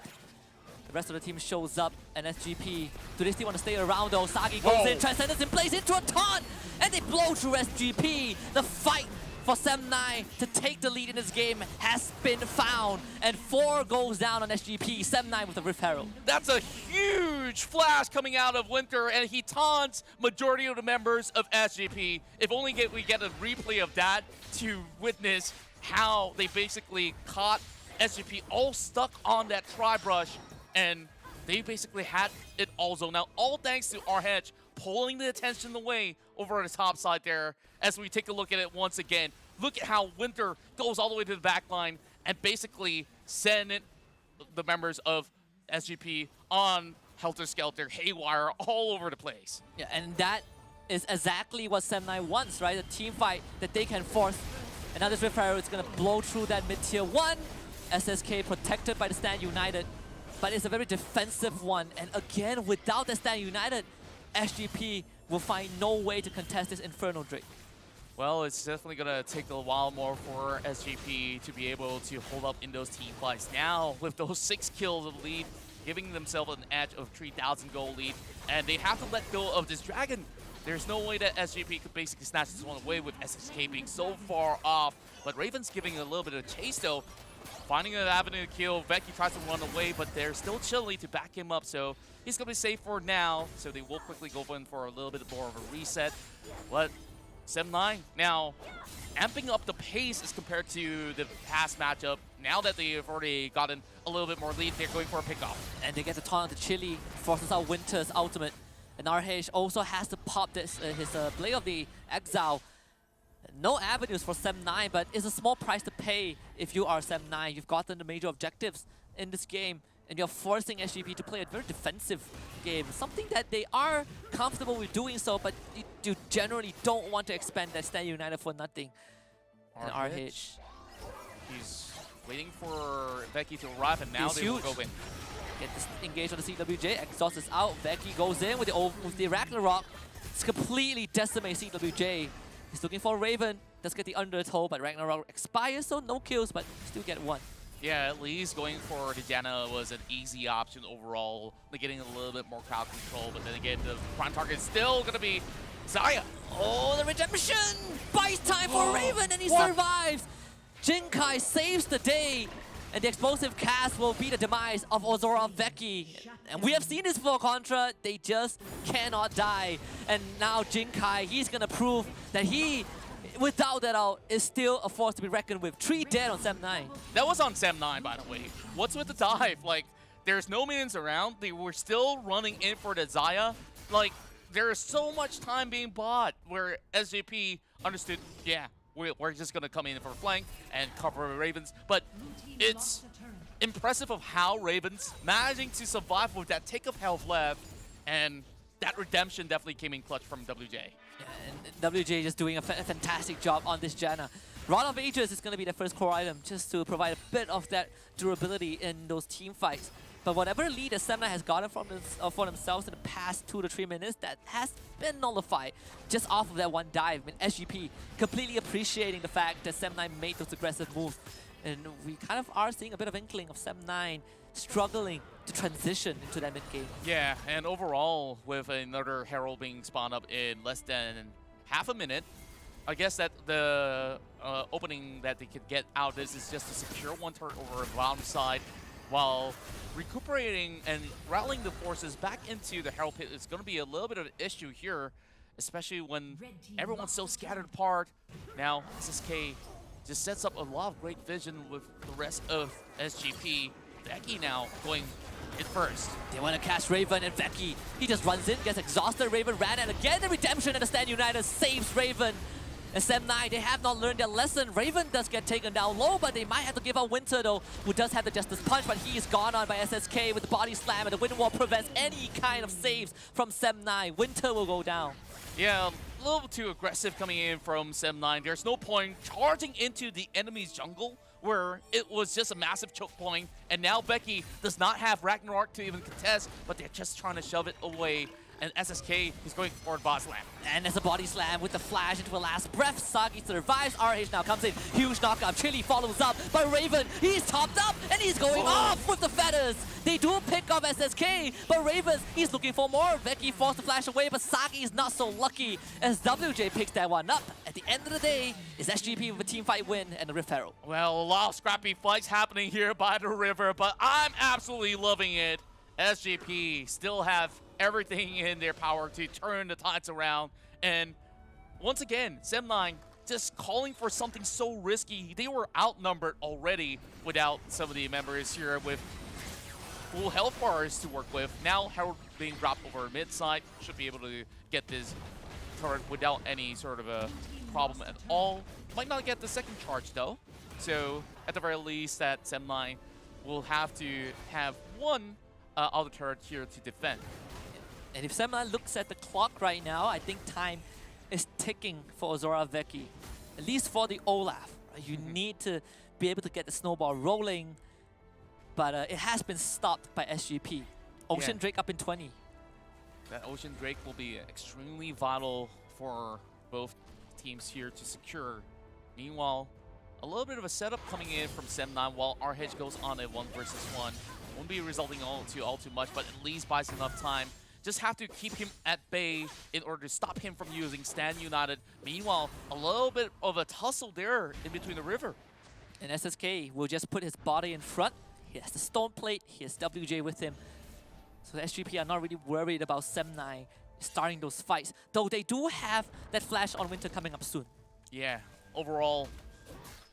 The rest of the team shows up, and SGP, do they still want to stay around though? Sagi goes in, Transcendence in place into a taunt, and they blow through SGP. The fight for SM9 to take the lead in this game has been found, and 4 goes down on SGP. SM9 with the Rift Herald. That's a huge flash coming out of Winter, and he taunts majority of the members of SGP. If only we get a replay of that to witness how they basically caught SGP all stuck on that tri-brush, and they basically had it also. Now, all thanks to RH pulling the attention away over on the top side there as we take a look at it once again. look at how Winter goes all the way to the back line and basically send the members of SGP on helter-skelter, haywire, all over the place. Yeah, and that is exactly what Sem9 wants, right? A team fight that they can force. And now this Rift Arrow is going to blow through that mid-tier 1. SSK protected by the Stand United, but it's a very defensive one. And again, without the Stand United, SGP will find no way to contest this Inferno Drake. Well, it's definitely going to take a while more for SGP to be able to hold up in those team fights. Now, with those 6 kills of lead, giving themselves an edge of 3,000 gold lead, and they have to let go of this Dragon. There's no way that SGP could basically snatch this one away with SSK being so far off. But Raven's giving a little bit of chase, though. Finding an avenue to kill. Vecchi tries to run away, but they're still Chili to back him up, so he's going to be safe for now. So they will quickly go in for a little bit more of a reset. But Sem9 now amping up the pace as compared to the past matchup. Now that they've already gotten a little bit more lead, they're going for a pickoff. And they get the taunt to Chili, forces out Winter's ultimate. And RH also has to pop this his Blade of the Exile. No avenues for Sem9, but it's a small price to pay if you are Sem9. You've gotten the major objectives in this game, and you're forcing SGP to play a very defensive game. Something that they are comfortable with doing so, but you generally don't want to expend that Stand United for nothing. And RH. He's waiting for Vecchi to arrive, and now He's they will huge. go in. Get this engaged on the CWJ. Exhaust is out. Vecchi goes in with the Ragnarok. It's completely decimates CWJ. He's looking for Raven. Does get the undertow, but Ragnarok expires, so no kills, but still get 1. Yeah, at least going for the Janna was an easy option overall. They're getting a little bit more crowd control, but then again, the prime target is still going to be Xayah. Oh, the redemption! Buys time for Raven, and he survives! Jinkai saves the day, and the explosive cast will be the demise of Ozora Vecchi. And we have seen this for Contra, they just cannot die. And now Jinkai, he's gonna prove that he, without that out, is still a force to be reckoned with. 3 dead on Sem9. That was on Sem9, by the way. What's with the dive? Like, there's no minions around. They were still running in for the Xayah. Like, there is so much time being bought where SJP understood, yeah, we're just going to come in for flank and cover Ravens. But it's impressive of how Ravens managing to survive with that tick of health left, and that redemption definitely came in clutch from WJ. Yeah, and WJ just doing a fantastic job on this Janna. Rod of Ages is going to be the first core item just to provide a bit of that durability in those team fights. But whatever lead that Sem9 has gotten from for themselves in the past 2 to 3 minutes, that has been nullified just off of that one dive. I mean, SGP completely appreciating the fact that Sem9 made those aggressive moves. And we kind of are seeing a bit of inkling of Sem9 struggling to transition into that mid game. Yeah, and overall, with another Herald being spawned up in less than half a minute, I guess that the opening that they could get out of this is just to secure one turret over a Wild side, while recuperating and rallying the forces back into the Herald pit is going to be a little bit of an issue here, especially when everyone's so scattered apart. Now, SSK just sets up a lot of great vision with the rest of SGP. Vecchi now going in first. They want to cast Raven, and Vecchi, he just runs in, gets exhausted. Raven ran, and again the redemption at the Stand United saves Raven. And Sem9, they have not learned their lesson. Raven does get taken down low, but they might have to give out Winter, though, who does have the Justice Punch, but he is gone on by SSK with the body slam, and the Wind Wall prevents any kind of saves from Sem9. Winter will go down. Yeah, a little too aggressive coming in from Sem9. There's no point charging into the enemy's jungle, where it was just a massive choke point, and now Vecchi does not have Ragnarok to even contest, but they're just trying to shove it away. And SSK is going for a boss slam. And there's a body slam with the flash into a last breath. Sagi survives. RH now comes in. Huge knockup. Chili follows up by Raven. He's topped up and he's going off with the feathers. They do pick off SSK, but Ravens, he's looking for more. Vecchi forced to flash away, but Sagi is not so lucky as WJ picks that one up. At the end of the day, it's SGP with a team fight win and the Rift Herald. Well, a lot of scrappy fights happening here by the river, but I'm absolutely loving it. SGP still have everything in their power to turn the tides around. And once again, Sem9 just calling for something so risky. They were outnumbered already without some of the members here with full health bars to work with. Now Herald being dropped over mid side should be able to get this turret without any sort of a problem at all. Might not get the second charge though. So at the very least, that Sem9 will have to have one other turret here to defend. And if Sem9 looks at the clock right now, I think time is ticking for Azora Veki. At least for the Olaf. Right? You need to be able to get the snowball rolling. But it has been stopped by SGP. Ocean Drake up in 20. That Ocean Drake will be extremely vital for both teams here to secure. Meanwhile, a little bit of a setup coming in from Sem9 while RH goes on a 1 versus 1. Won't be resulting all too much, but at least buys enough time. Just have to keep him at bay in order to stop him from using Stand United. Meanwhile, a little bit of a tussle there in between the river. And SSK will just put his body in front. He has the stone plate, he has WJ with him. So the SGP are not really worried about Sem9 starting those fights. Though they do have that flash on Winter coming up soon. Yeah, overall,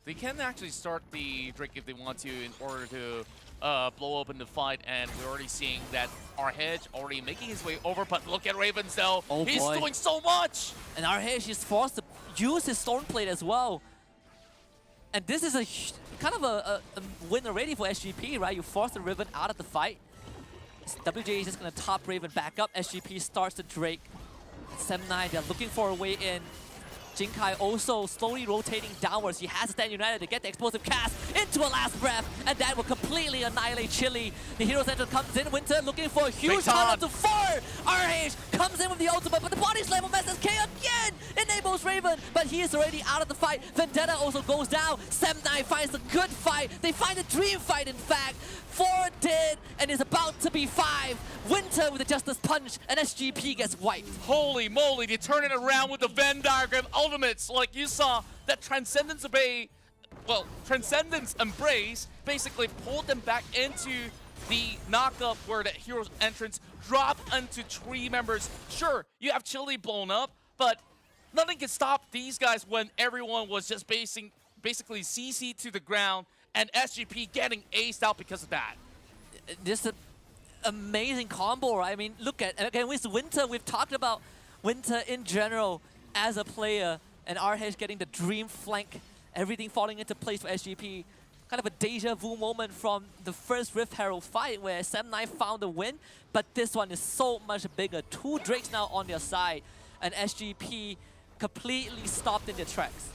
they can actually start the Drake if they want to in order to blow open the fight. And we're already seeing that our Hedge already making his way over. But look at Ravens though. Oh He's boy. doing so much. And RH is forced to use his stone plate as well. And this is a kind of a win already for SGP, right? You force the Riven out of the fight. WJ is just going to top Raven back up. SGP starts the Drake. Sem9, they're looking for a way in. Jinkai also slowly rotating downwards. He has to Stand United to get the explosive cast into a last breath, and that will completely annihilate Chili. The Hero Center comes in. Winter looking for a huge ton up to 4. RH comes in with the ultimate, but the body slam of SSK again enables Raven, but he is already out of the fight. Vendetta also goes down. Sem9 finds a good fight. They find a dream fight, in fact. 4 dead, and is about to be 5. Winter with the Justice Punch, and SGP gets wiped. Holy moly, they turn it around with the Venn diagram ultimates. Like you saw, that Transcendence Embrace basically pulled them back into the knockup where the hero's entrance dropped into 3 members. Sure, you have Chili blown up, but nothing can stop these guys when everyone was just basically CC to the ground, and SGP getting aced out because of that. Just an amazing combo, right? I mean, look at, again, with Winter, we've talked about Winter in general as a player, and RH getting the dream flank, everything falling into place for SGP. Kind of a deja vu moment from the first Rift Herald fight where Sem9 found a win, but this one is so much bigger. 2 Drakes now on their side, and SGP completely stopped in their tracks.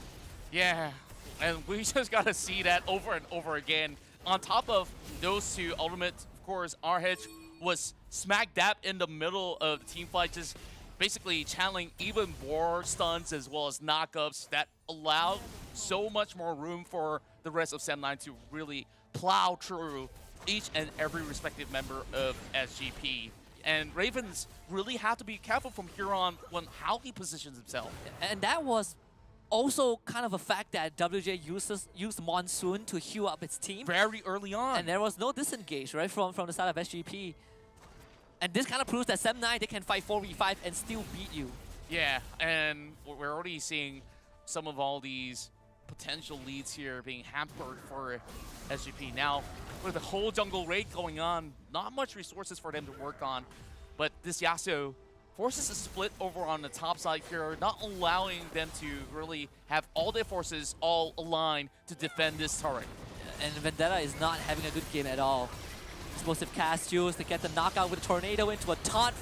Yeah, and we just gotta see that over and over again. On top of those 2 ultimates, of course, RH was smack dab in the middle of the team fight, just basically channeling even more stuns as well as knockups that allowed so much more room for the rest of Sem9 to really plow through each and every respective member of SGP. And Ravens really have to be careful from here on when how he positions himself. And that was also kind of a fact that WJ used Monsoon to heal up its team. Very early on. And there was no disengage, right, from the side of SGP. And this kind of proves that Sem9, they can fight 4v5 and still beat you. Yeah, and we're already seeing some of all these potential leads here being hampered for SGP. Now, with the whole jungle raid going on, not much resources for them to work on. But this Yasuo forces a split over on the top side here, not allowing them to really have all their forces all aligned to defend this turret. And Vendetta is not having a good game at all. Explosive cast used to get the knockout with a tornado into a taunt.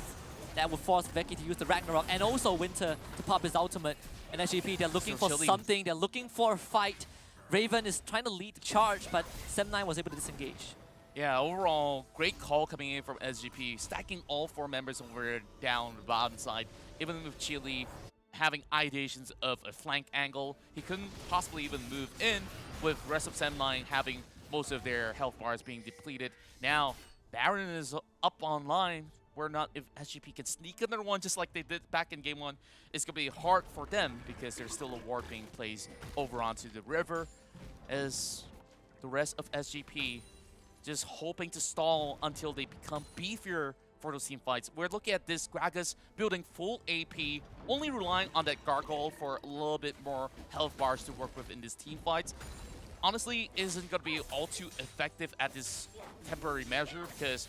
That would force Veki to use the Ragnarok and also Winter to pop his ultimate. And SGP, they're looking for something, they're looking for a fight. Raven is trying to lead the charge, but Sem9 was able to disengage. Yeah, overall, great call coming in from SGP, stacking all 4 members over down the bottom side. Even with Chili having ideations of a flank angle, he couldn't possibly even move in, with the rest of Sem9 having most of their health bars being depleted. Now, Baron is up online. We're not, if SGP can sneak another one just like they did back in game 1, it's going to be hard for them because there's still a ward being placed over onto the river, as the rest of SGP just hoping to stall until they become beefier for those team fights. We're looking at this Gragas building full AP, only relying on that Gargoyle for a little bit more health bars to work with in this team fights. Honestly, isn't going to be all too effective at this temporary measure because,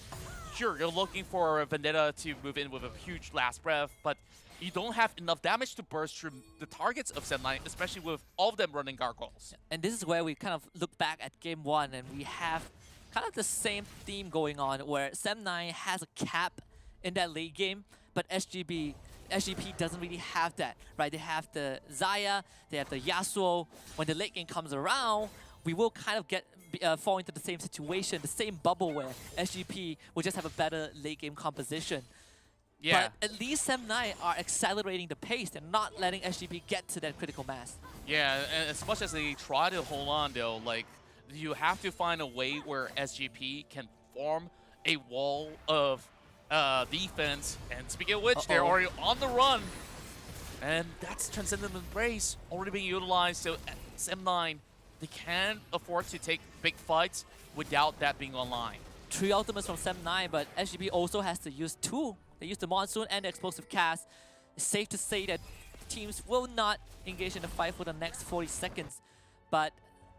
sure, you're looking for Vendetta to move in with a huge last breath, but you don't have enough damage to burst through the targets of Sem9, especially with all of them running gargoyles. And this is where we kind of look back at game 1 and we have kind of the same theme going on where Sem9 has a cap in that late game, but SGP doesn't really have that, right? They have the Xayah, they have the Yasuo. When the late game comes around, we will kind of fall into the same situation, the same bubble where SGP will just have a better late game composition. Yeah. But at least Sem9 are accelerating the pace. They're not letting SGP get to that critical mass. Yeah, and as much as they try to hold on though, like, you have to find a way where SGP can form a wall of defense. And speaking of which, they're already on the run. And that's Transcendent Embrace already being utilized. So Sem9, they can afford to take big fights without that being online. 3 ultimates from Sem9, but SGP also has to use 2. They use the Monsoon and the Explosive Cast. It's safe to say that teams will not engage in the fight for the next 40 seconds. But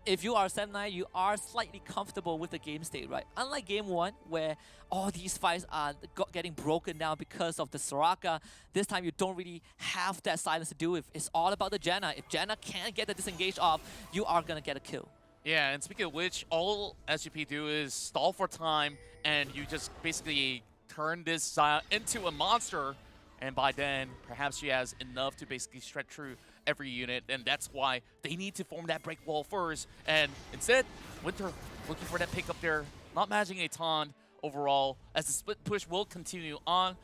if you are Sem9, you are slightly comfortable with the game state, right? Unlike game 1, where all these fights are getting broken down because of the Soraka, this time you don't really have that silence to do with. It's all about the Janna. If Janna can't get the disengage off, you are going to get a kill. Yeah, and speaking of which, all SGP do is stall for time, and you just basically turn this into a monster, and by then, perhaps she has enough to basically stretch through every unit, and that's why they need to form that break wall first. And instead, Winter looking for that pick up there, not managing a taunt overall, as the split push will continue on.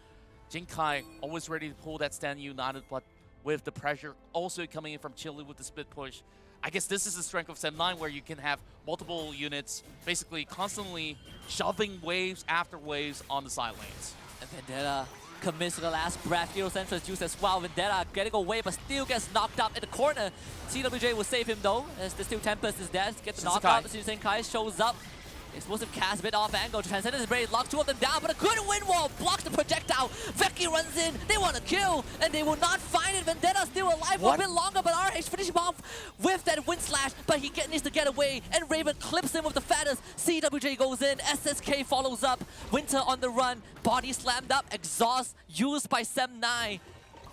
Jinkai always ready to pull that stand united, but with the pressure also coming in from Chile with the split push. I guess this is the strength of Sem9, where you can have multiple units basically constantly shoving waves after waves on the side lanes. And Vendetta commits to the last breath. Hero Central is used as well. Vendetta getting away, but still gets knocked up in the corner. CWJ will save him though, as the Steel Tempest is there. Gets the knockout. Shinsekai shows up. Explosive cast, a bit off angle. Transcendence Blade locks 2 of them down, but a good wind wall blocks the projectile. Veki runs in. They want to kill, and they will not find it. Vendetta still alive for a bit longer, but RH finishing him off with that wind slash, but he needs to get away, and Raven clips him with the feathers. CWJ goes in. SSK follows up. Winter on the run. Body slammed up. Exhaust used by Sem9.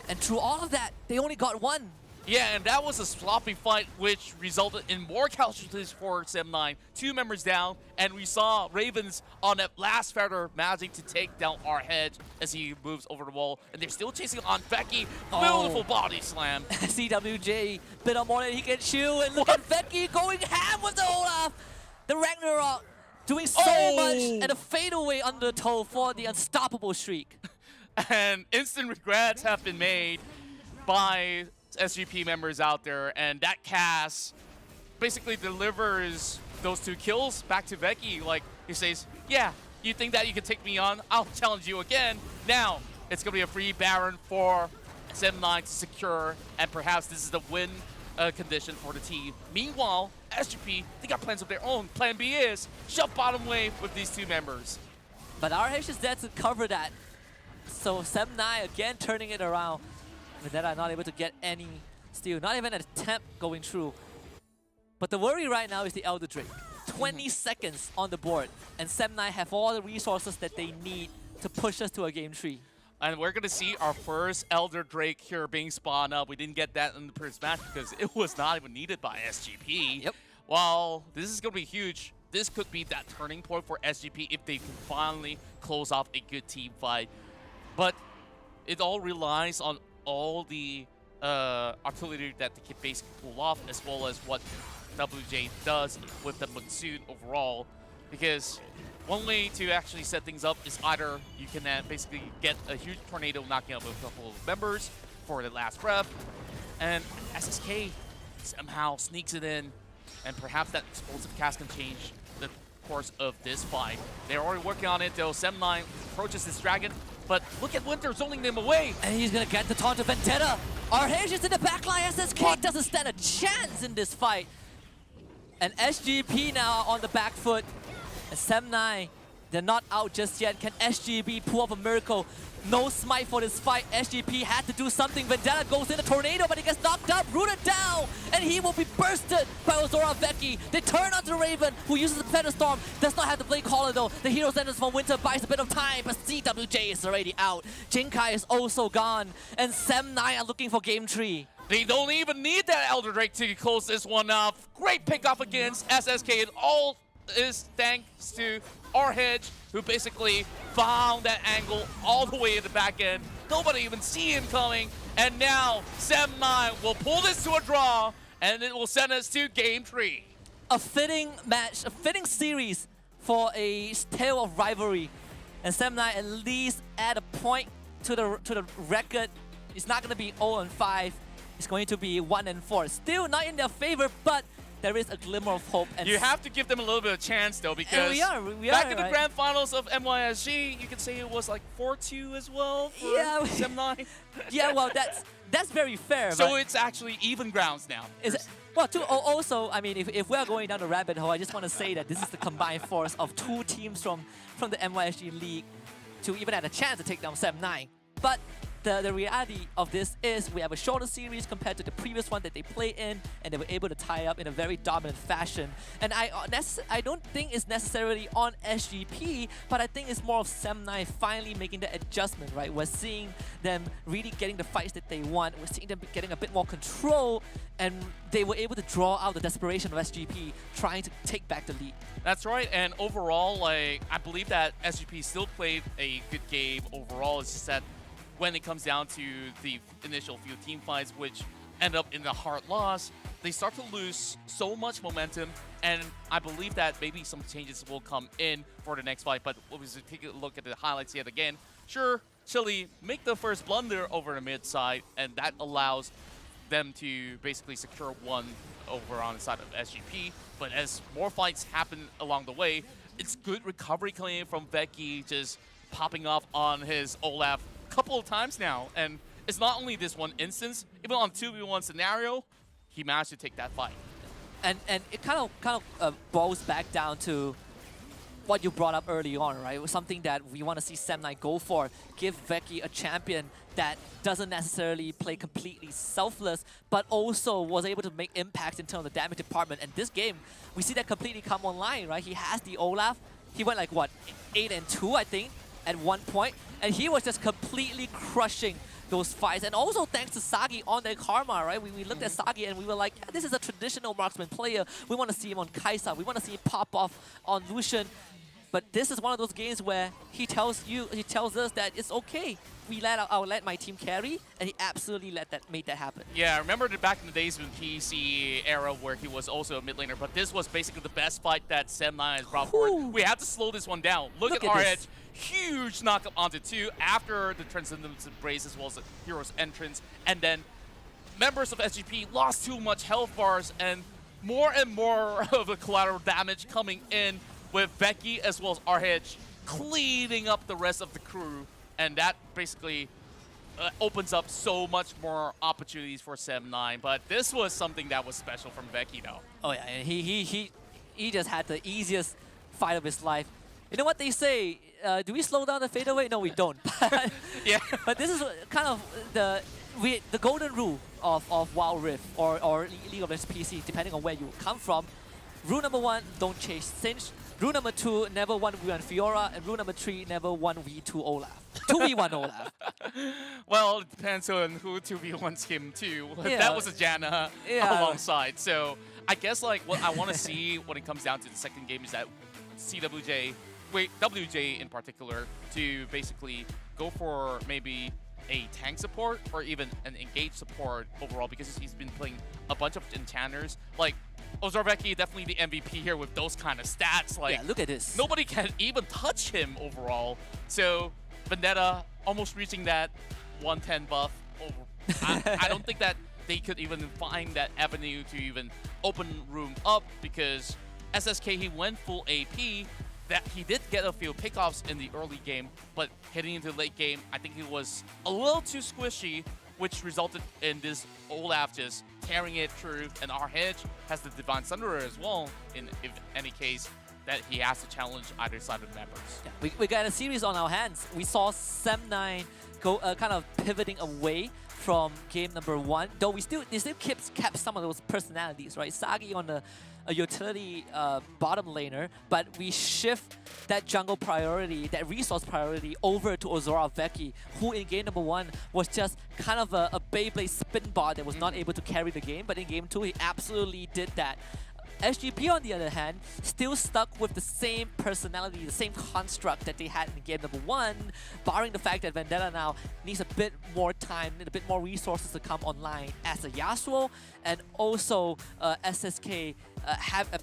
And through all of that, they only got 1. Yeah, and that was a sloppy fight, which resulted in more casualties for Sem9. 2 members down, and we saw Ravens on that last feather managing to take down our hedge as he moves over the wall. And they're still chasing on Veki. Beautiful body slam. CWJ, bit on more than he can chew, and look at Veki going ham with the Olaf. The Ragnarok doing so much, and a fadeaway undertow for the unstoppable streak. And instant regrets have been made by SGP members out there, and that cast basically delivers those 2 kills back to Veki. Like, he says, yeah, you think that you can take me on? I'll challenge you again. Now, it's going to be a free Baron for Sem9 to secure, and perhaps this is the win condition for the team. Meanwhile, SGP, they got plans of their own. Plan B is shove bottom wave with these 2 members. But RH is there to cover that. So Sem9 again turning it around. Vendetta not able to get any steal, not even an attempt going through. But the worry right now is the Elder Drake. 20 seconds on the board, and Sem9 have all the resources that they need to push us to a game 3. And we're going to see our first Elder Drake here being spawned up. We didn't get that in the first match because it was not even needed by SGP. Yep. Well, this is going to be huge. This could be that turning point for SGP if they can finally close off a good team fight. But it all relies on all the artillery that they can basically pull off, as well as what WJ does with the Monsoon overall. Because one way to actually set things up is either you can basically get a huge tornado knocking out a couple of members for the last rep, and SSK somehow sneaks it in, and perhaps that explosive cast can change the course of this fight. They're already working on it though. Sem9 approaches this dragon, but look at Winter zoning them away. And he's gonna get the taunt of Vendetta. RH is in the backline. SSK doesn't stand a chance in this fight. And SGP now on the back foot. And Sem9 They're not out just yet. Can SGP pull off a miracle? No smite for this fight. SGP had to do something. Vendetta goes in a tornado, but he gets knocked up, rooted down, and he will be bursted by Ozora Veki. They turn onto Raven, who uses the Feather Storm. Does not have the Blade Caller though. The hero sentence from Winter buys a bit of time, but CWJ is already out. Jinkai is also gone, and Sem9 are looking for game 3. They don't even need that Elder Drake to close this one up. Great pickoff against SSK. It all is thanks to RH, who basically found that angle all the way in the back end. Nobody even see him coming. And now Sem9 will pull this to a draw, and it will send us to game 3. A fitting match, a fitting series for a tale of rivalry. And Sem9 at least add a point to the record. It's not going to be 0-5. It's going to be 1-4. Still not in their favor, but there is a glimmer of hope. And you have to give them a little bit of chance, though, because we are, back in the right? grand finals of MYSG, you could say it was like 4-2 as well for Sem9. Yeah, well, that's very fair. So it's actually even grounds now. Well, also, I mean, if we're going down the rabbit hole, I just want to say that this is the combined force of 2 teams from the MYSG League to even have a chance to take down Sem9. But the reality of this is we have a shorter series compared to the previous one that they played in, and they were able to tie up in a very dominant fashion. And I don't think it's necessarily on SGP, but I think it's more of Sem9 finally making the adjustment, right? We're seeing them really getting the fights that they want. We're seeing them getting a bit more control, and they were able to draw out the desperation of SGP trying to take back the lead. That's right, and overall, like, I believe that SGP still played a good game overall. It's just that when it comes down to the initial few team fights, which end up in a hard loss, they start to lose so much momentum, and I believe that maybe some changes will come in for the next fight. But when we take a look at the highlights yet again, sure, Chile make the first blunder over the mid side, and that allows them to basically secure one over on the side of SGP. But as more fights happen along the way, it's good recovery coming in from Veki, just popping off on his Olaf couple of times now, and it's not only this one instance. Even on 2v1 scenario, he managed to take that fight. And it kind of boils back down to what you brought up early on, right? It was something that we want to see Sem9 go for. Give Veki a champion that doesn't necessarily play completely selfless, but also was able to make impact in terms of the damage department. And this game, we see that completely come online, right? He has the Olaf. He went like, what, 8-2, I think, at one point. And he was just completely crushing those fights. And also thanks to Sagi on their Karma, right? We looked at Sagi and we were like, yeah, this is a traditional marksman player. We want to see him on Kaisa. We want to see him pop off on Lucian. But this is one of those games where he tells us that it's okay. I'll let my team carry, and he absolutely made that happen. Yeah, I remember back in the days when PC era where he was also a mid laner, but this was basically the best fight that Sem9 has brought forward. We have to slow this one down. Look at RH, huge knockup onto 2 after the Transcendence Embrace as well as the hero's entrance, and then members of SGP lost too much health bars, and more of the collateral damage coming in with Veki as well as RH cleaning up the rest of the crew. And that basically opens up so much more opportunities for Sem9. But this was something that was special from Veki, though. Oh yeah, and he just had the easiest fight of his life. You know what they say? Do we slow down the fadeaway? No, we don't. Yeah. But this is kind of the golden rule of WildRift or League of Legends PC, depending on where you come from. Rule number 1: don't chase Cinch. Rule number 2: never 1v1 Fiora. And rule number 3: never 1v2 Olaf. 2v1 Olaf. Well, it depends on who 2v1's him too. Yeah. That was a Janna alongside. So I guess like what I want to see when it comes down to the second game is that WJ in particular, to basically go for maybe a tank support or even an engage support overall, because he's been playing a bunch of enchanters. Like Ozora Veki, definitely the MVP here with those kind of stats. Like, yeah, look at this. Nobody can even touch him overall. So Vendetta almost reaching that 110 buff. I don't think that they could even find that avenue to even open room up, because SSK, he went full AP. That he did get a few pickoffs in the early game, but heading into the late game, I think he was a little too squishy, which resulted in this Olaf just tearing it through, and RH has the Divine Thunderer as well, in any case. that he has to challenge either side of the members. Yeah, we got a series on our hands. We saw Sem9 go kind of pivoting away from game number 1, though they still kept some of those personalities, right? Sagi on a utility bottom laner, but we shift that jungle priority, that resource priority over to Ozora Veki, who in game number 1 was just kind of a Beyblade spin bot that was not able to carry the game, but in game 2 he absolutely did that. SGP, on the other hand, still stuck with the same personality, the same construct that they had in game number 1, barring the fact that Vendetta now needs a bit more time, a bit more resources to come online as a Yasuo, and also SSK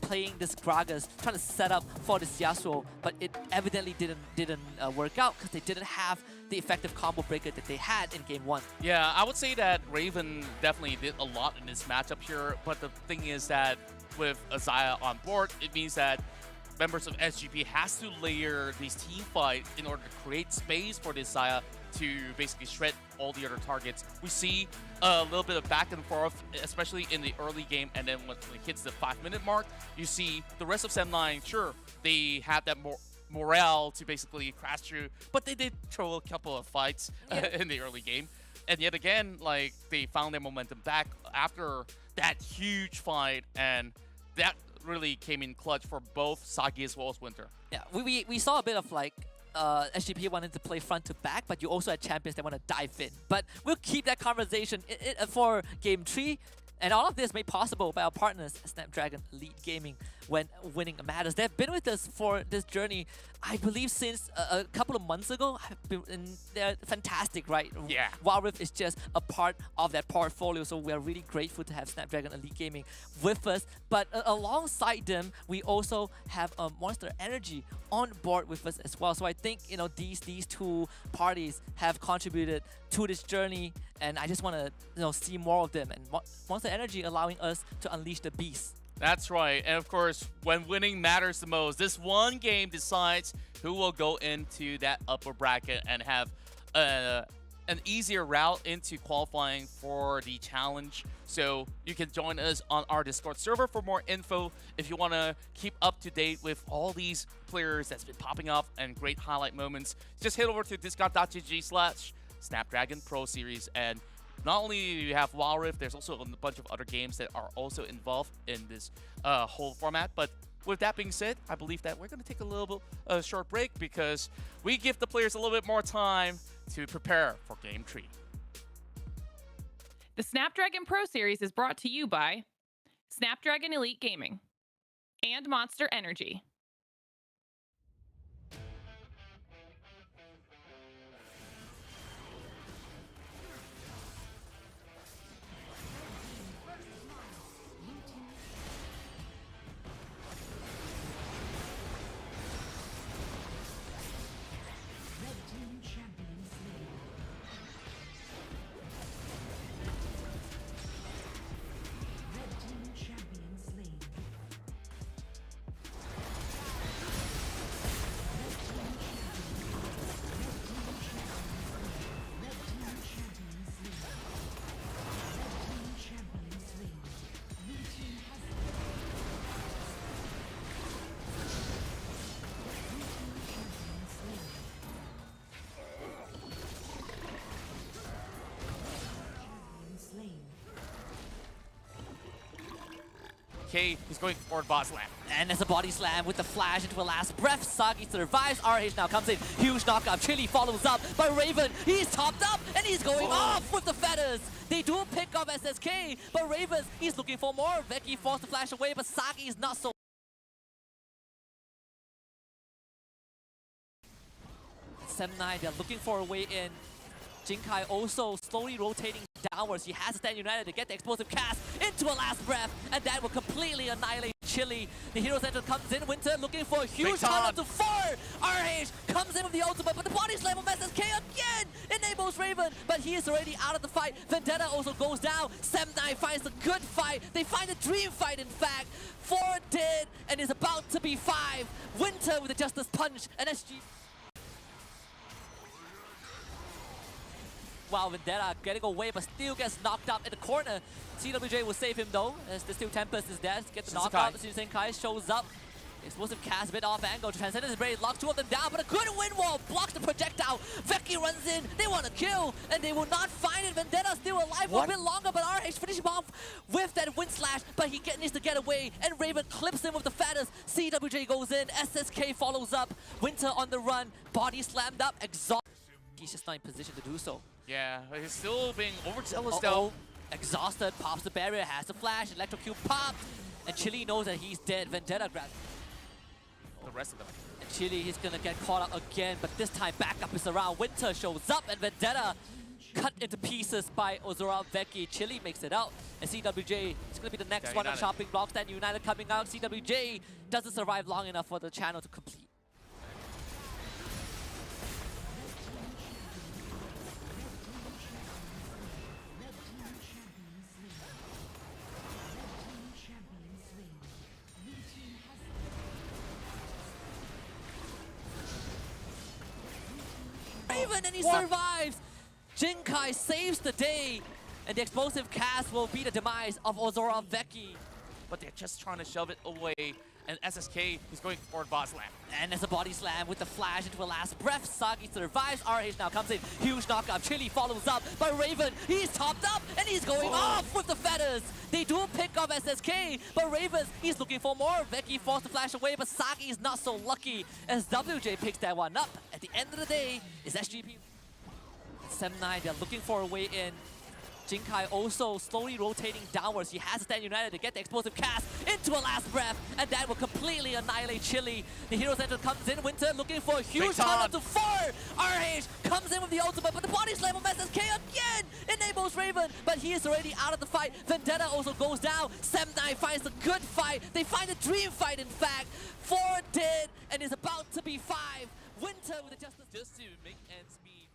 playing this Gragas, trying to set up for this Yasuo, but it evidently didn't work out because they didn't have the effective combo breaker that they had in game 1. Yeah, I would say that Raven definitely did a lot in this matchup here, but the thing is that with Azaya on board, it means that members of SGP has to layer these team fight in order to create space for this Xayah to basically shred all the other targets. We see a little bit of back and forth, especially in the early game, and then when it hits the 5-minute mark, you see the rest of Sem9, sure, they had that morale to basically crash through, but they did throw a couple of fights in the early game. And yet again, like, they found their momentum back after that huge fight, and that really came in clutch for both Sagi as well as Winter. Yeah, we saw a bit of like SGP wanted to play front to back, but you also had champions that want to dive in. But we'll keep that conversation for Game 3. And all of this made possible by our partners, Snapdragon Elite Gaming, when winning matters. They've been with us for this journey, I believe, since a couple of months ago. They're fantastic, right? Yeah. WildRift is just a part of that portfolio, so we're really grateful to have Snapdragon Elite Gaming with us. But alongside them, we also have Monster Energy on board with us as well. So I think, you know, these two parties have contributed to this journey, and I just want to, you know, see more of them. And Monster Energy allowing us to unleash the beast. That's right. And of course, when winning matters the most, this one game decides who will go into that upper bracket and have an easier route into qualifying for the challenge. So you can join us on our Discord server for more info if you want to keep up to date with all these players that's been popping up and great highlight moments. Just head over to discord.gg/Snapdragon Pro Series, and not only do you have WildRift, there's also a bunch of other games that are also involved in this whole format. But with that being said, I believe that we're going to take a little bit short break because we give the players a little bit more time to prepare for Game 3. The Snapdragon Pro Series is brought to you by Snapdragon Elite Gaming and Monster Energy. Okay, he's going forward bot slam. And there's a body slam with the flash into a last breath. Sagi survives. RH now comes in. Huge knockup. Chili follows up by Raven. He's topped up and he's going off with the feathers. They do pick off SSK, but Raven, he's looking for more. Veki forced to flash away, but Sagi is not so. Sem9, they're looking for a way in. Jinkai also slowly rotating downwards. He has to stand united to get the explosive cast into a last breath, and that will completely annihilate Chili. The hero center comes in. Winter looking for a huge ton up to 4. RH comes in with the ultimate, but the body slam of SSK again enables Raven, but he is already out of the fight. Vendetta also goes down. Sem9 finds a good fight. They find a dream fight, in fact. 4 dead, and is about to be 5. Winter with the Justice Punch, and SG. Wow, Vendetta getting away, but still gets knocked up in the corner. CWJ will save him though, as the Steel Tempest is there to get the knockout. Senkai shows up. Explosive cast, a bit off angle. Transcendence Blade locks two of them down, but a good wind wall blocks the projectile. Veki runs in, they want to kill, and they will not find it. Vendetta still alive for a bit longer, but RH finishing off with that wind slash, but he needs to get away, and Raven clips him with the feathers. CWJ goes in, SSK follows up. Winter on the run, body slammed up, exhausted. He's just not in position to do so. Yeah, he's still being overzealous though. Exhausted, pops the barrier, has the flash, electrocute popped, and Chili knows that he's dead. Vendetta grabs The rest of them. and Chili, he's gonna get caught out again, but this time backup is around. Winter shows up, and Vendetta cut into pieces by Ozora Veki. Chili makes it out, and CWJ is gonna be the next one on chopping blocks. Then United coming out. CWJ doesn't survive long enough for the channel to complete. Raven, and he survives! Jinkai saves the day, and the explosive cast will be the demise of Ozora Veki. But they're just trying to shove it away, and SSK is going for bot slam. And there's a body slam with the flash into a last breath. Sagi survives. RH now comes in. Huge knockup. Chili follows up by Raven. He's topped up, and he's going off with the feathers. They do pick up SSK, but Ravens, he's looking for more. Veki forced the flash away, but Sagi is not so lucky as WJ picks that one up. At the end of the day, is SGP. Sem9, they're looking for a way in. Jinkai also slowly rotating downwards. He has to stand united to get the explosive cast into a last breath, and that will completely annihilate Chili. The Hero Center comes in. Winter looking for a huge ton up to 4. RH comes in with the ultimate, but the body slam of SSK again enables Raven, but he is already out of the fight. Vendetta also goes down. Sem9 finds a good fight. They find a dream fight, in fact. 4 dead, and is about to be 5. Winter with the justice Just to make ends meet.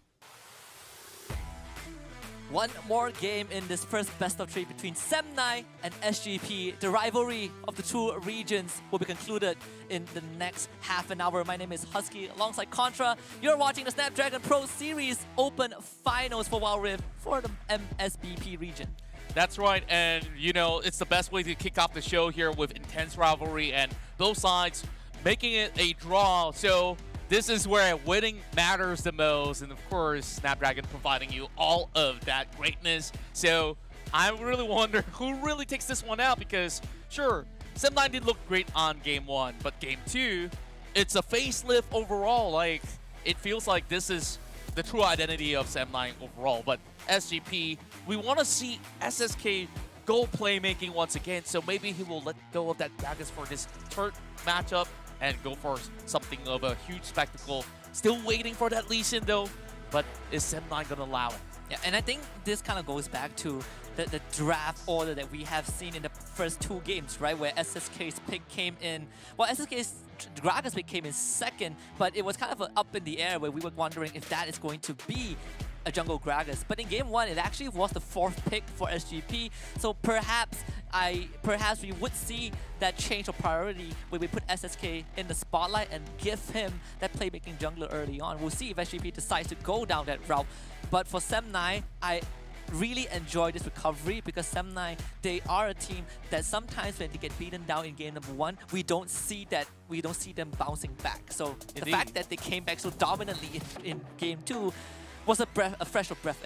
One more game in this first best of 3 between Sem9 and SGP. The rivalry of the two regions will be concluded in the next half an hour. My name is Husky alongside Contra. You're watching the Snapdragon Pro Series Open Finals for WildRift for the MSPB region. That's right, and you know, it's the best way to kick off the show here with intense rivalry and both sides making it a draw. So this is where winning matters the most, and of course, Snapdragon providing you all of that greatness. So I really wonder who really takes this one out, because sure, Sem9 did look great on game 1, but game 2, it's a facelift overall. Like, it feels like this is the true identity of Sem9 overall. But SGP, we want to see SSK go playmaking once again, so maybe he will let go of that daggers for this third matchup and go for something of a huge spectacle. Still waiting for that Lee Sin though, but is Sem9 going to allow it? Yeah, and I think this kind of goes back to the draft order that we have seen in the first 2 games, right? Where SSK's pick came in, well, SSK's Gragas pick came in second, but it was kind of up in the air where we were wondering if that is going to be a jungle Gragas. But in game 1, it actually was the 4th pick for SGP. So perhaps we would see that change of priority where we put SSK in the spotlight and give him that playmaking jungler early on. We'll see if SGP decides to go down that route. But for Sem9, I really enjoy this recovery, because Sem9, they are a team that sometimes when they get beaten down in game number 1, we don't see them bouncing back. So the fact that they came back so dominantly in game 2 was a fresh of breath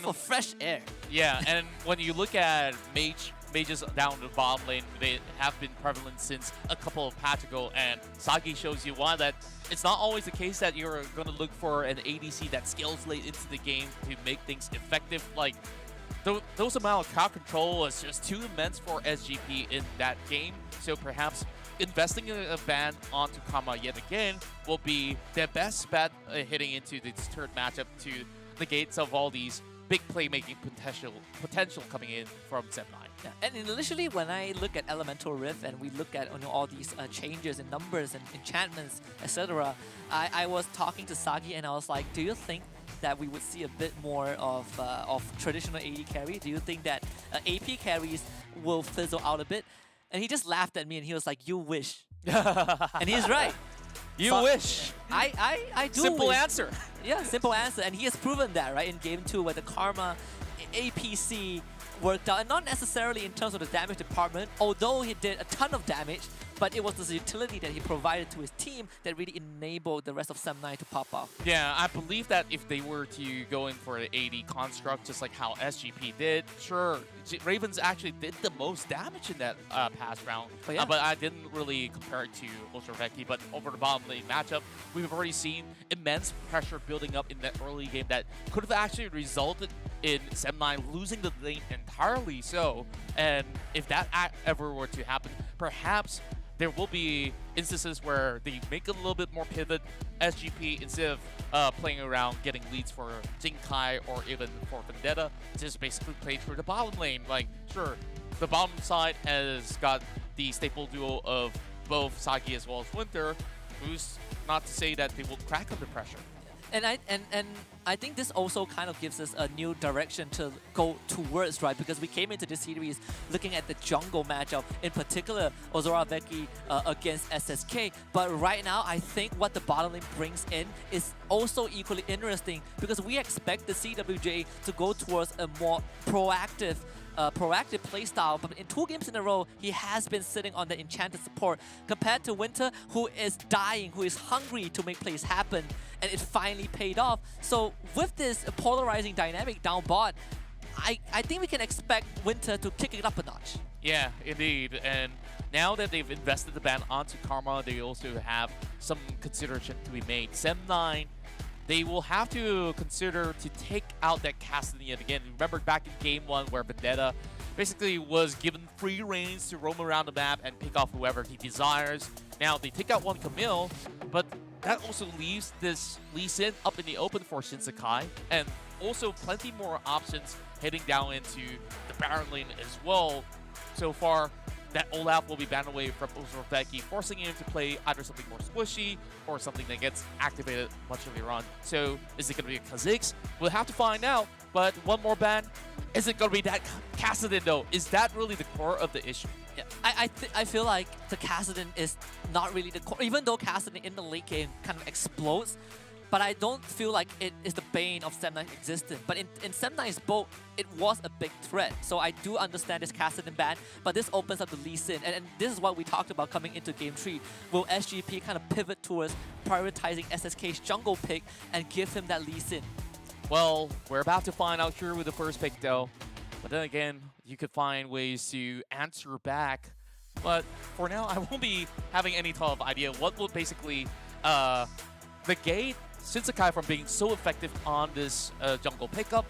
of fresh air. Yeah, and when you look at mages down the bottom lane, they have been prevalent since a couple of patches ago, and Sagi shows you why that it's not always the case that you're going to look for an ADC that scales late into the game to make things effective. Like, those amount of crowd control was just too immense for SGP in that game, so perhaps investing in a ban onto Kama yet again will be their best bet heading into this third matchup to negate some of all these big playmaking potential coming in from Sem9. Yeah. And initially, when I look at Elemental Rift and we look at all these changes in numbers and enchantments, etc., I was talking to Sagi and I was like, do you think that we would see a bit more of traditional AD carry? Do you think that AP carries will fizzle out a bit? And he just laughed at me and he was like, you wish. And he's right. You wish. I do Simple wish. answer. Yeah, simple answer. And he has proven that, right, in game 2 where the Karma APC worked out. And not necessarily in terms of the damage department, although he did a ton of damage, but it was the utility that he provided to his team that really enabled the rest of Sem9 to pop off. Yeah, I believe that if they were to go in for an AD construct, just like how SGP did, sure, Ravens actually did the most damage in that past round. Yeah. But I didn't really compare it to Ostrovecki. But over the bottom lane matchup, we've already seen immense pressure building up in that early game that could have actually resulted in Sem9 losing the lane entirely. So, and if that ever were to happen, perhaps there will be instances where they make a little bit more pivot. SGP, instead of playing around getting leads for Jinkai or even for Vendetta, just basically play through the bottom lane. Like, sure, the bottom side has got the staple duo of both Sagi as well as Winter, who's not to say that they will crack under pressure. And I think this also kind of gives us a new direction to go towards, right? Because we came into this series looking at the jungle matchup, in particular Ostrovecki against SSK. But right now, I think what the bottom lane brings in is also equally interesting because we expect the CWJ to go towards a more proactive playstyle, but in 2 games in a row, he has been sitting on the enchanted support compared to Winter, who is dying, who is hungry to make plays happen, and it finally paid off. So with this polarizing dynamic down bot, I think we can expect Winter to kick it up a notch. Yeah, indeed. And now that they've invested the ban onto Karma, they also have some consideration to be made. Sem9, they will have to consider to take out that Cassidy again. Remember back in game 1 where Vendetta basically was given free reins to roam around the map and pick off whoever he desires. Now they take out one Camille, but that also leaves this Lee Sin up in the open for Shinsekai, and also plenty more options heading down into the Baron lane as well. So far, that Olaf will be banned away from Ostrovecki, forcing him to play either something more squishy or something that gets activated much earlier on. So is it going to be a Kha'Zix? We'll have to find out. But one more ban. Is it going to be that Kassadin though? Is that really the core of the issue? Yeah, I feel like the Kassadin is not really the core, even though Kassadin in the late game kind of explodes. But I don't feel like it is the bane of Sem9's existence. But in Sem9's boat, it was a big threat. So I do understand this Kassadin ban, but this opens up the Lee Sin. And this is what we talked about coming into Game 3. Will SGP kind of pivot towards prioritizing SSK's jungle pick and give him that Lee Sin? Well, we're about to find out here with the first pick though. But then again, you could find ways to answer back. But for now, I won't be having any type of idea what will basically negate Shinsekai from being so effective on this jungle pickup.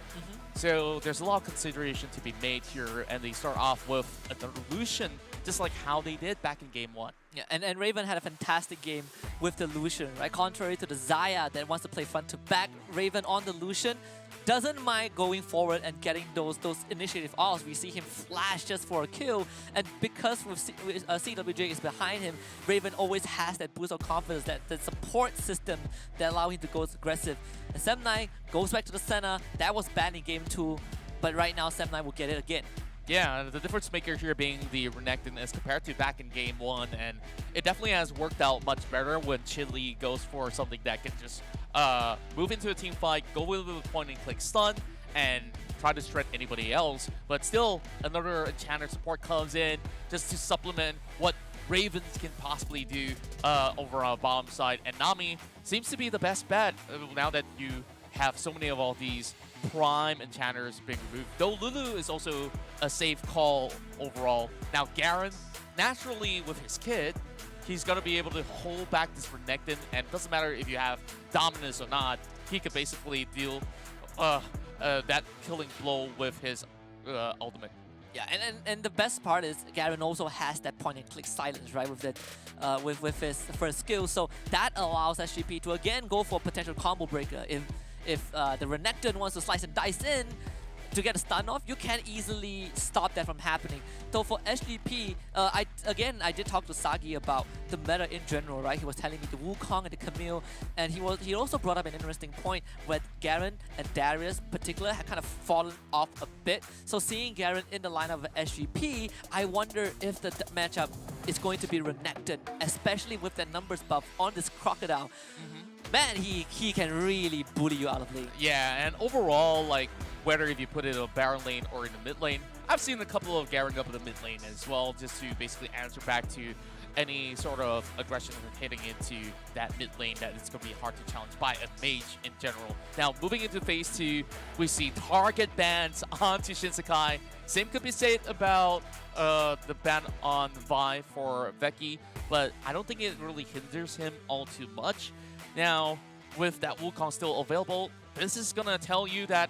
So there's a lot of consideration to be made here, and they start off with a Lucian, just like how they did back in game 1. Yeah, and Raven had a fantastic game with the Lucian, right? Contrary to the Xayah that wants to play front to back, Raven on the Lucian doesn't mind going forward and getting those initiative ults. We see him flash just for a kill, and because CWJ is behind him, Raven always has that boost of confidence, that support system that allows him to go aggressive. And Sem9 goes back to the center. That was banned in game 2, but right now Sem9 will get it again. Yeah, the difference maker here being the Renekton as compared to back in game 1, and it definitely has worked out much better when Chili goes for something that can just move into a team fight, go with a point and click stun, and try to shred anybody else. But still, another Enchanter support comes in just to supplement what Ravens can possibly do over on the bottom side. And Nami seems to be the best bet now that you have so many of all these prime enchanters being removed. Though Lulu is also a safe call overall. Now Garen, naturally with his kit, he's going to be able to hold back this Renekton, and it doesn't matter if you have dominance or not, he could basically deal that killing blow with his ultimate. Yeah, and the best part is Garen also has that point and click silence, right, with that with his first skill. So that allows SGP to again go for a potential combo breaker. If the Renekton wants to slice and dice in to get a stun off, you can easily stop that from happening. Though for SGP, I did talk to Sagi about the meta in general, right? He was telling me the Wukong and the Camille, and he also brought up an interesting point where Garen and Darius in particular had kind of fallen off a bit. So seeing Garen in the lineup of SGP, I wonder if the matchup is going to be Renekton, especially with the numbers buff on this Crocodile. Man, he can really bully you out of lane. Yeah, and overall, like, whether if you put it in a Baron lane or in the mid lane, I've seen a couple of Garen up in the mid lane as well, just to basically answer back to any sort of aggression hitting into that mid lane that it's going to be hard to challenge by a mage in general. Now, moving into phase 2, we see target bans onto Shinsekai. Same could be said about the ban on Vi for Veki, but I don't think it really hinders him all too much. Now, with that Wukong still available, this is going to tell you that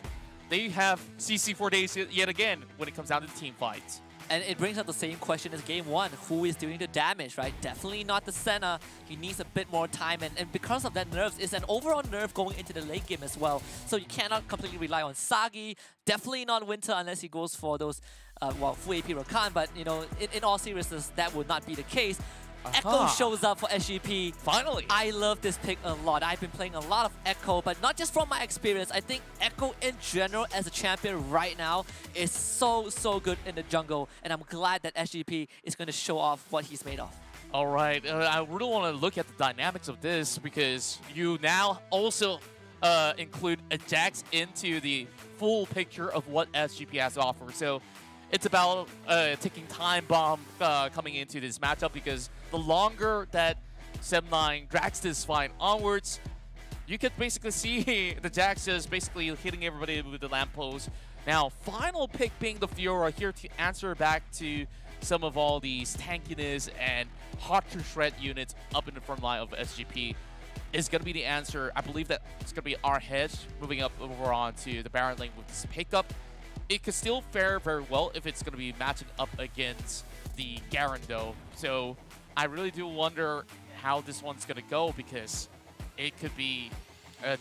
they have CC for days yet again when it comes down to team fights. And it brings up the same question as game 1. Who is doing the damage, right? Definitely not the Senna. He needs a bit more time. And because of that nerfs, it's an overall nerf going into the late game as well. So you cannot completely rely on Sagi. Definitely not Winter unless he goes for those, full AP Rakan. But, you know, in all seriousness, that would not be the case. Echo shows up for SGP. Finally. I love this pick a lot. I've been playing a lot of Echo, but not just from my experience. I think Echo in general as a champion right now is so good in the jungle. And I'm glad that SGP is going to show off what he's made of. All right. I really want to look at the dynamics of this because you now also include a Jax into the full picture of what SGP has to offer. So it's about ticking time bomb coming into this matchup because the longer that Sem9 drags this fight onwards, you could basically see the Jax just basically hitting everybody with the lamppost. Now, final pick being the Fiora here to answer back to some of all these tankiness and hard to shred units up in the front line of SGP is going to be the answer. I believe that it's going to be our hedge moving up over onto the Baron lane with this pickup. It could still fare very well if it's going to be matching up against the Garen though. So I really do wonder how this one's going to go because it could be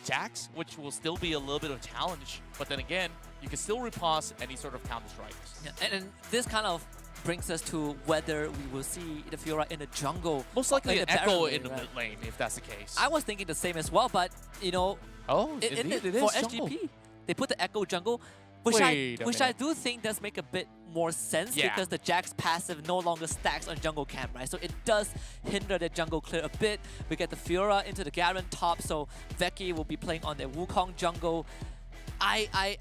Jax, which will still be a little bit of a challenge. But then again, you can still riposte any sort of counter-strikes. Yeah, and this kind of brings us to whether we will see the Fiora in the jungle. Most likely an Echo in the right? mid lane, if that's the case. I was thinking the same as well, but, you know, Oh, it indeed, for jungle. SGP, they put the Echo jungle, which Wait a I minute. do think does make a bit more sense Yeah. because the Jax passive no longer stacks on jungle camp, right? So it does hinder the jungle clear a bit. We get the Fiora into the Garen top, so Veki will be playing on their Wukong jungle. I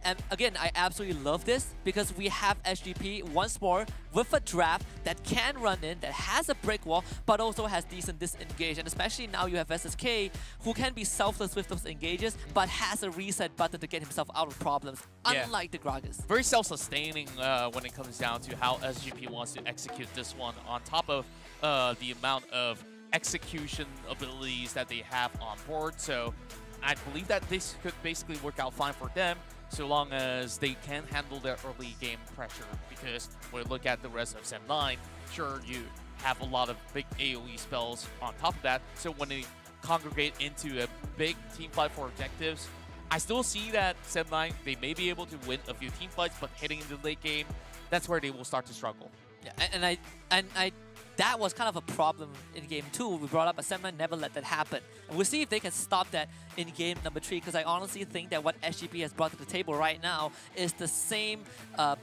absolutely love this because we have SGP once more with a draft that can run in, that has a break wall, but also has decent disengage. And especially now you have SSK, who can be selfless with those engages, but has a reset button to get himself out of problems, Yeah. unlike the Gragas. Very self-sustaining when it comes down to how SGP wants to execute this one on top of the amount of execution abilities that they have on board. So I believe that this could basically work out fine for them so long as they can handle their early game pressure. Because when we look at the rest of Sem9, sure, you have a lot of big AoE spells on top of that. So when they congregate into a big team fight for objectives, I still see that Sem9, they may be able to win a few team fights, but hitting in the late game, that's where they will start to struggle. Yeah, and I that was kind of a problem in game 2. We brought up, but Sem9 never let that happen. And we'll see if they can stop that in game number 3, because I honestly think that what SGP has brought to the table right now is the same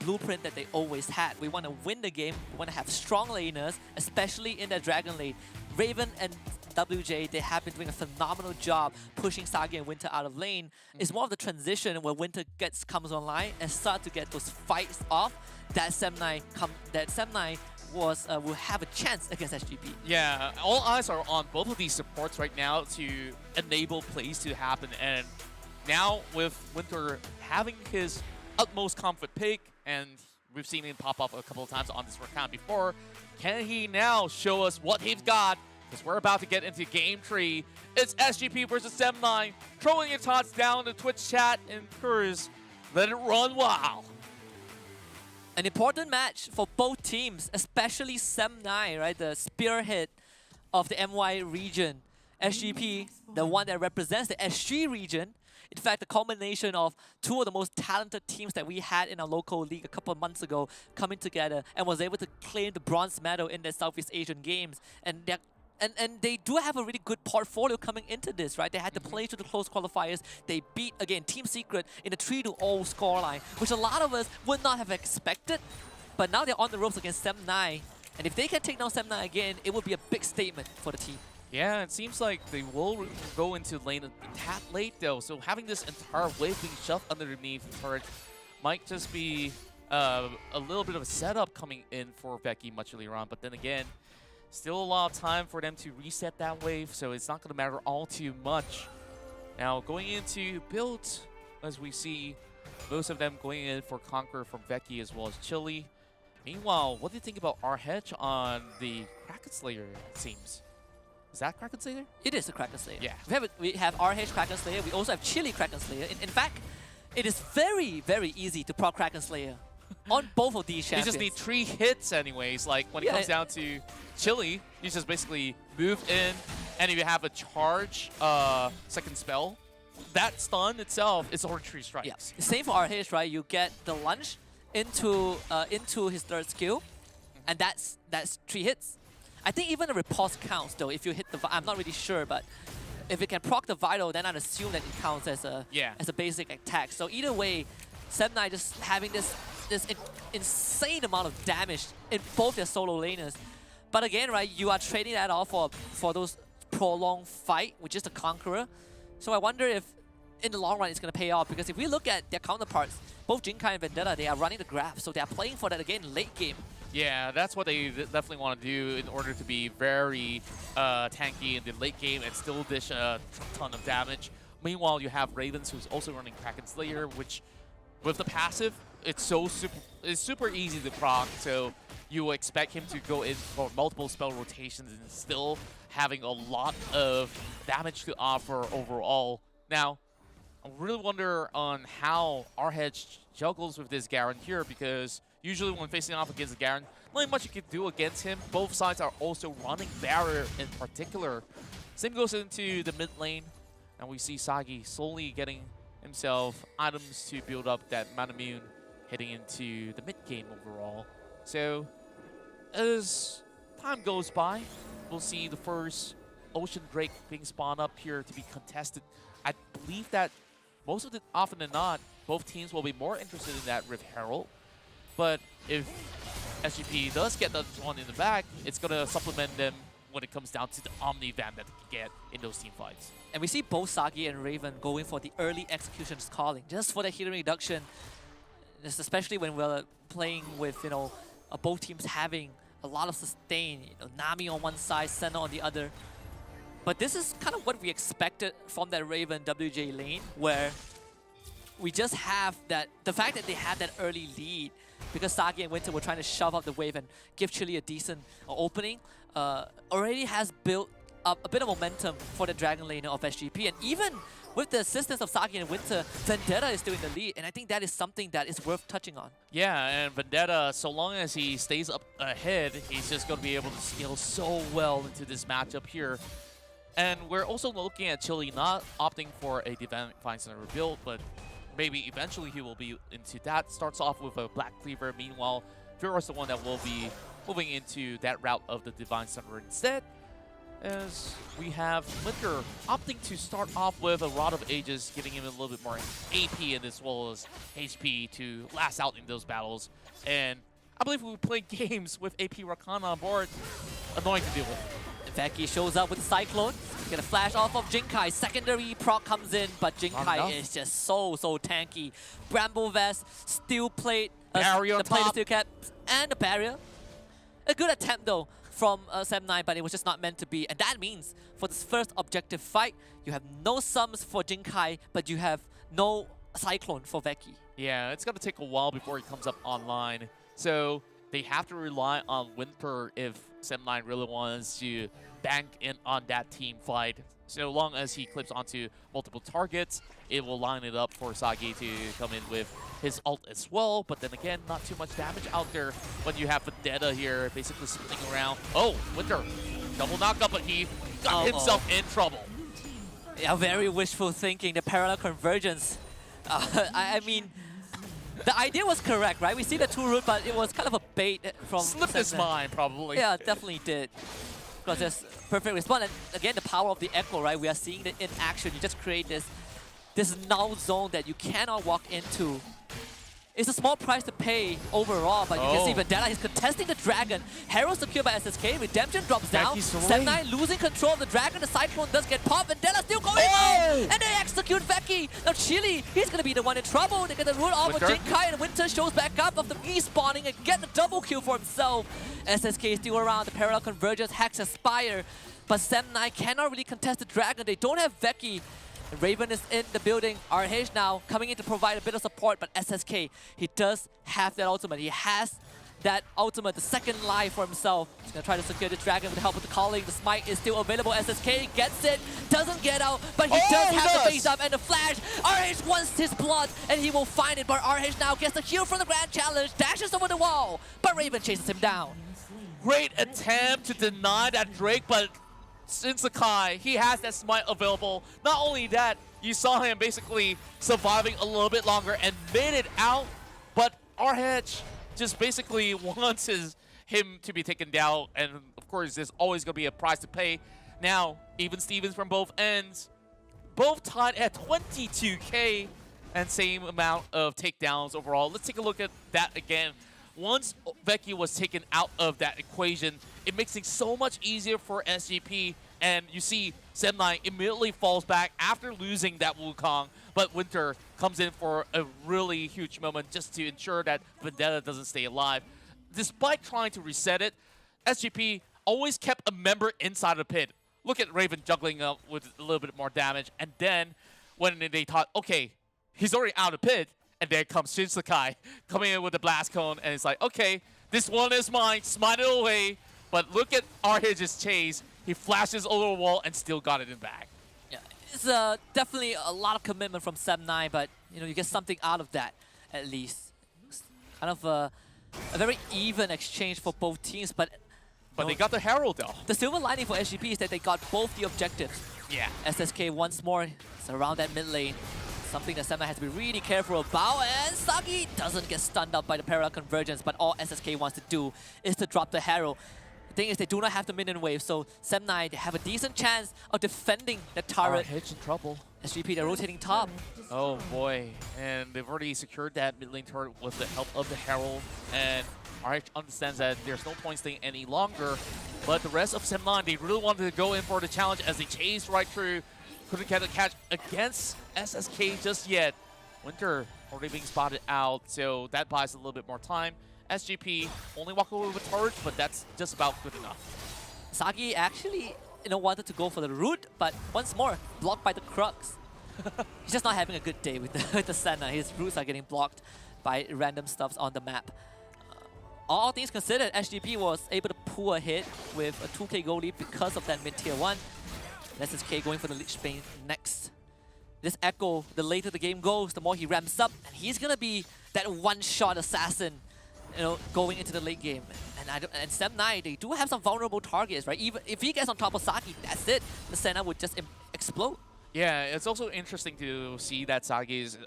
blueprint that they always had. We want to win the game. We want to have strong laners, especially in the Dragon lane. Raven and WJ, they have been doing a phenomenal job pushing Sagi and Winter out of lane. It's more of the transition where Winter comes online and start to get those fights off that Sem9 will have a chance against SGP. Yeah, all eyes are on both of these supports right now to enable plays to happen. And now with Winter having his utmost comfort pick, and we've seen him pop up a couple of times on this account before, can he now show us what he's got? Because we're about to get into game 3. It's SGP versus Sem9. Throwing your thoughts down in the Twitch chat and Curse. Let it run wild. An important match for both teams, especially Sem9, right? The spearhead of the MY region. SGP, the one that represents the SG region. In fact, the combination of two of the most talented teams that we had in our local league a couple of months ago coming together and was able to claim the bronze medal in the Southeast Asian Games. And they do have a really good portfolio coming into this, right? They had to play through the close qualifiers. They beat, again, Team Secret in a 3-0 scoreline, which a lot of us would not have expected. But now they're on the ropes against Sem9. And if they can take down Sem9 again, it would be a big statement for the team. Yeah, it seems like they will go into lane a tad late though, so having this entire wave being shoved underneath the turret might just be a little bit of a setup coming in for Veki much earlier on. But then again, Still a lot of time for them to reset that wave, so it's not going to matter all too much. Now, going into builds, as we see most of them going in for Conqueror from Veki as well as Chili. Meanwhile, what do you think about our hedge on the Kraken Slayer, it seems? Is that Kraken Slayer? It is a Kraken Slayer. Yeah. We have RH Kraken Slayer. We also have Chili Kraken Slayer. In fact, it is very, very easy to proc Kraken Slayer on both of these champions. You just need 3 hits anyways. Like, when it comes down to Chili, you just basically move in, and if you have a charge second spell, that stun itself is already 3 strikes. Yeah. Same for RH, right? You get the lunge into his third skill, and that's 3 hits. I think even the riposte counts though if you hit the. I'm not really sure, but if it can proc the vital, then I'd assume that it counts as a basic attack. So either way, Semnai just having this insane amount of damage in both their solo laners. But again, right, you are trading that off for those prolonged fight with just a Conqueror. So I wonder if in the long run it's going to pay off, because if we look at their counterparts, both Jinkai and Vendetta, they are running the graph, so they are playing for that again late game. Yeah, that's what they definitely want to do in order to be very tanky in the late game and still dish a ton of damage. Meanwhile, you have Ravens, who's also running Kraken Slayer, which with the passive, it's super easy to proc. So you will expect him to go in for multiple spell rotations and still having a lot of damage to offer overall. Now, I really wonder on how RH juggles with this Garen here, because usually when facing off against Garen, not much you can do against him. Both sides are also running barrier in particular. Same goes into the mid lane, and we see Sagi slowly getting himself items to build up that Manamune heading into the mid game overall. So as time goes by, we'll see the first Ocean Drake being spawned up here to be contested. I believe that most of the often than not, both teams will be more interested in that Rift Herald. But if SGP does get that one in the back, it's going to supplement them when it comes down to the Omni Van that they can get in those team fights. And we see both Sagi and Raven going for the early executions calling, just for the healing reduction. Just especially when we're playing with, both teams having a lot of sustain, Nami on one side, Senna on the other. But this is kind of what we expected from that Raven WJ lane, where we just have that, the fact that they had that early lead, because Sagi and Winter were trying to shove up the wave and give Chili a decent opening, already has built up a bit of momentum for the Dragon laner of SGP. And even with the assistance of Sagi and Winter, Vendetta is still in the lead, and I think that is something that is worth touching on. Yeah, and Vendetta, so long as he stays up ahead, he's just going to be able to scale so well into this matchup here. And we're also looking at Chili not opting for a Divine Center build, but maybe eventually he will be into that. Starts off with a Black Cleaver. Meanwhile, Fira is the one that will be moving into that route of the Divine Center instead. As we have Winter opting to start off with a Rod of Ages, giving him a little bit more AP and as well as HP to last out in those battles. And I believe we play games with AP Rakan on board. Annoying to deal with. Veki shows up with the Cyclone. Get a flash off of Jinkai. Secondary proc comes in, but Jinkai is just so tanky. Bramble Vest, Steel Plate, barrier the plate is still kept, and the barrier. A good attempt though from Sem9, but it was just not meant to be. And that means for this first objective fight, you have no sums for Jinkai, but you have no Cyclone for Veki. Yeah, it's going to take a while before he comes up online. So they have to rely on Winter if Sem9 really wants to bank in on that team fight. So long as he clips onto multiple targets, it will line it up for Sagi to come in with his ult as well. But then again, not too much damage out there when you have Vendetta here basically spinning around. Oh, Winter, double knockup, but he got himself in trouble. Yeah, very wishful thinking, the parallel convergence. I mean, the idea was correct, right? We see the 2 root, but it was kind of a bait from Slipped his mind, probably. Yeah, definitely did. Because there's perfect response. And again, the power of the Echo, right? We are seeing it in action. You just create this null zone that you cannot walk into. It's a small price to pay overall, but you can see Vendetta is contesting the Dragon. Herald secured by SSK. Redemption drops down. Seb9 losing control of the Dragon. The Cyclone does get popped. Vendetta still going on! And they execute Veki. Now Chili, he's going to be the one in trouble. They get the root off of Jinkai, and Winter shows back up after respawning and get the double kill for himself. SSK is still around. The parallel convergence hacks Aspire, but Seb9 cannot really contest the Dragon. They don't have Veki. Raven is in the building. RH now coming in to provide a bit of support, but SSK, he does have that ultimate. He has that ultimate, the second life for himself. He's going to try to secure the Dragon with the help of the Calling. The Smite is still available. SSK gets it, doesn't get out, but he does have the face up and the flash. RH wants his blood, and he will find it, but RH now gets the heal from the Grand Challenge, dashes over the wall, but Raven chases him down. Great attempt to deny that Drake, but Shinsekai, he has that smite available. Not only that, you saw him basically surviving a little bit longer and made it out, but RH just basically wants him to be taken down, and of course there's always going to be a price to pay. Now, even Stevens from both ends, both tied at 22k and same amount of takedowns overall. Let's take a look at that again. Once Veki was taken out of that equation, it makes things so much easier for SGP. And you see Seb9 immediately falls back after losing that Wukong, but Winter comes in for a really huge moment just to ensure that Vendetta doesn't stay alive. Despite trying to reset it, SGP always kept a member inside the pit. Look at Raven juggling up with a little bit more damage, and then when they thought, okay, he's already out of the pit, and there comes Shinsekai coming in with the blast cone, and it's like, okay, this one is mine, smite it away. But look at RH's chase. He flashes over the wall and still got it in back. Yeah, it's definitely a lot of commitment from Seb9, but you know, you get something out of that at least. It's kind of a very even exchange for both teams, but they got the Herald though. The silver lining for SGP is that they got both the objectives. Yeah. SSK once more is around that mid lane. Something that Seb9 has to be really careful about, and Sagi doesn't get stunned up by the parallel convergence, but all SSK wants to do is to drop the Herald. The thing is, they do not have the minion wave, so Seb9 have a decent chance of defending the turret. RH in trouble. SGP, they're rotating top. Oh boy, and they've already secured that mid lane turret with the help of the Herald, and RH understands that there's no point staying any longer, but the rest of Seb9, they really wanted to go in for the challenge as they chased right through. Couldn't get a catch against SSK just yet. Winter already being spotted out, so that buys a little bit more time. SGP only walk away with turrets, but that's just about good enough. Sagi actually, wanted to go for the root, but once more, blocked by the Crux. He's just not having a good day with the Senna. His roots are getting blocked by random stuffs on the map. All things considered, SGP was able to pull ahead with a 2k goal lead because of that mid-tier 1. SSK going for the Lich Bane next. This Echo, the later the game goes, the more he ramps up, and he's gonna be that one-shot assassin, going into the late game. And Seb9, they do have some vulnerable targets, right? Even if he gets on top of Sagi, that's it. The Senna would just explode. Yeah, it's also interesting to see that Sagi is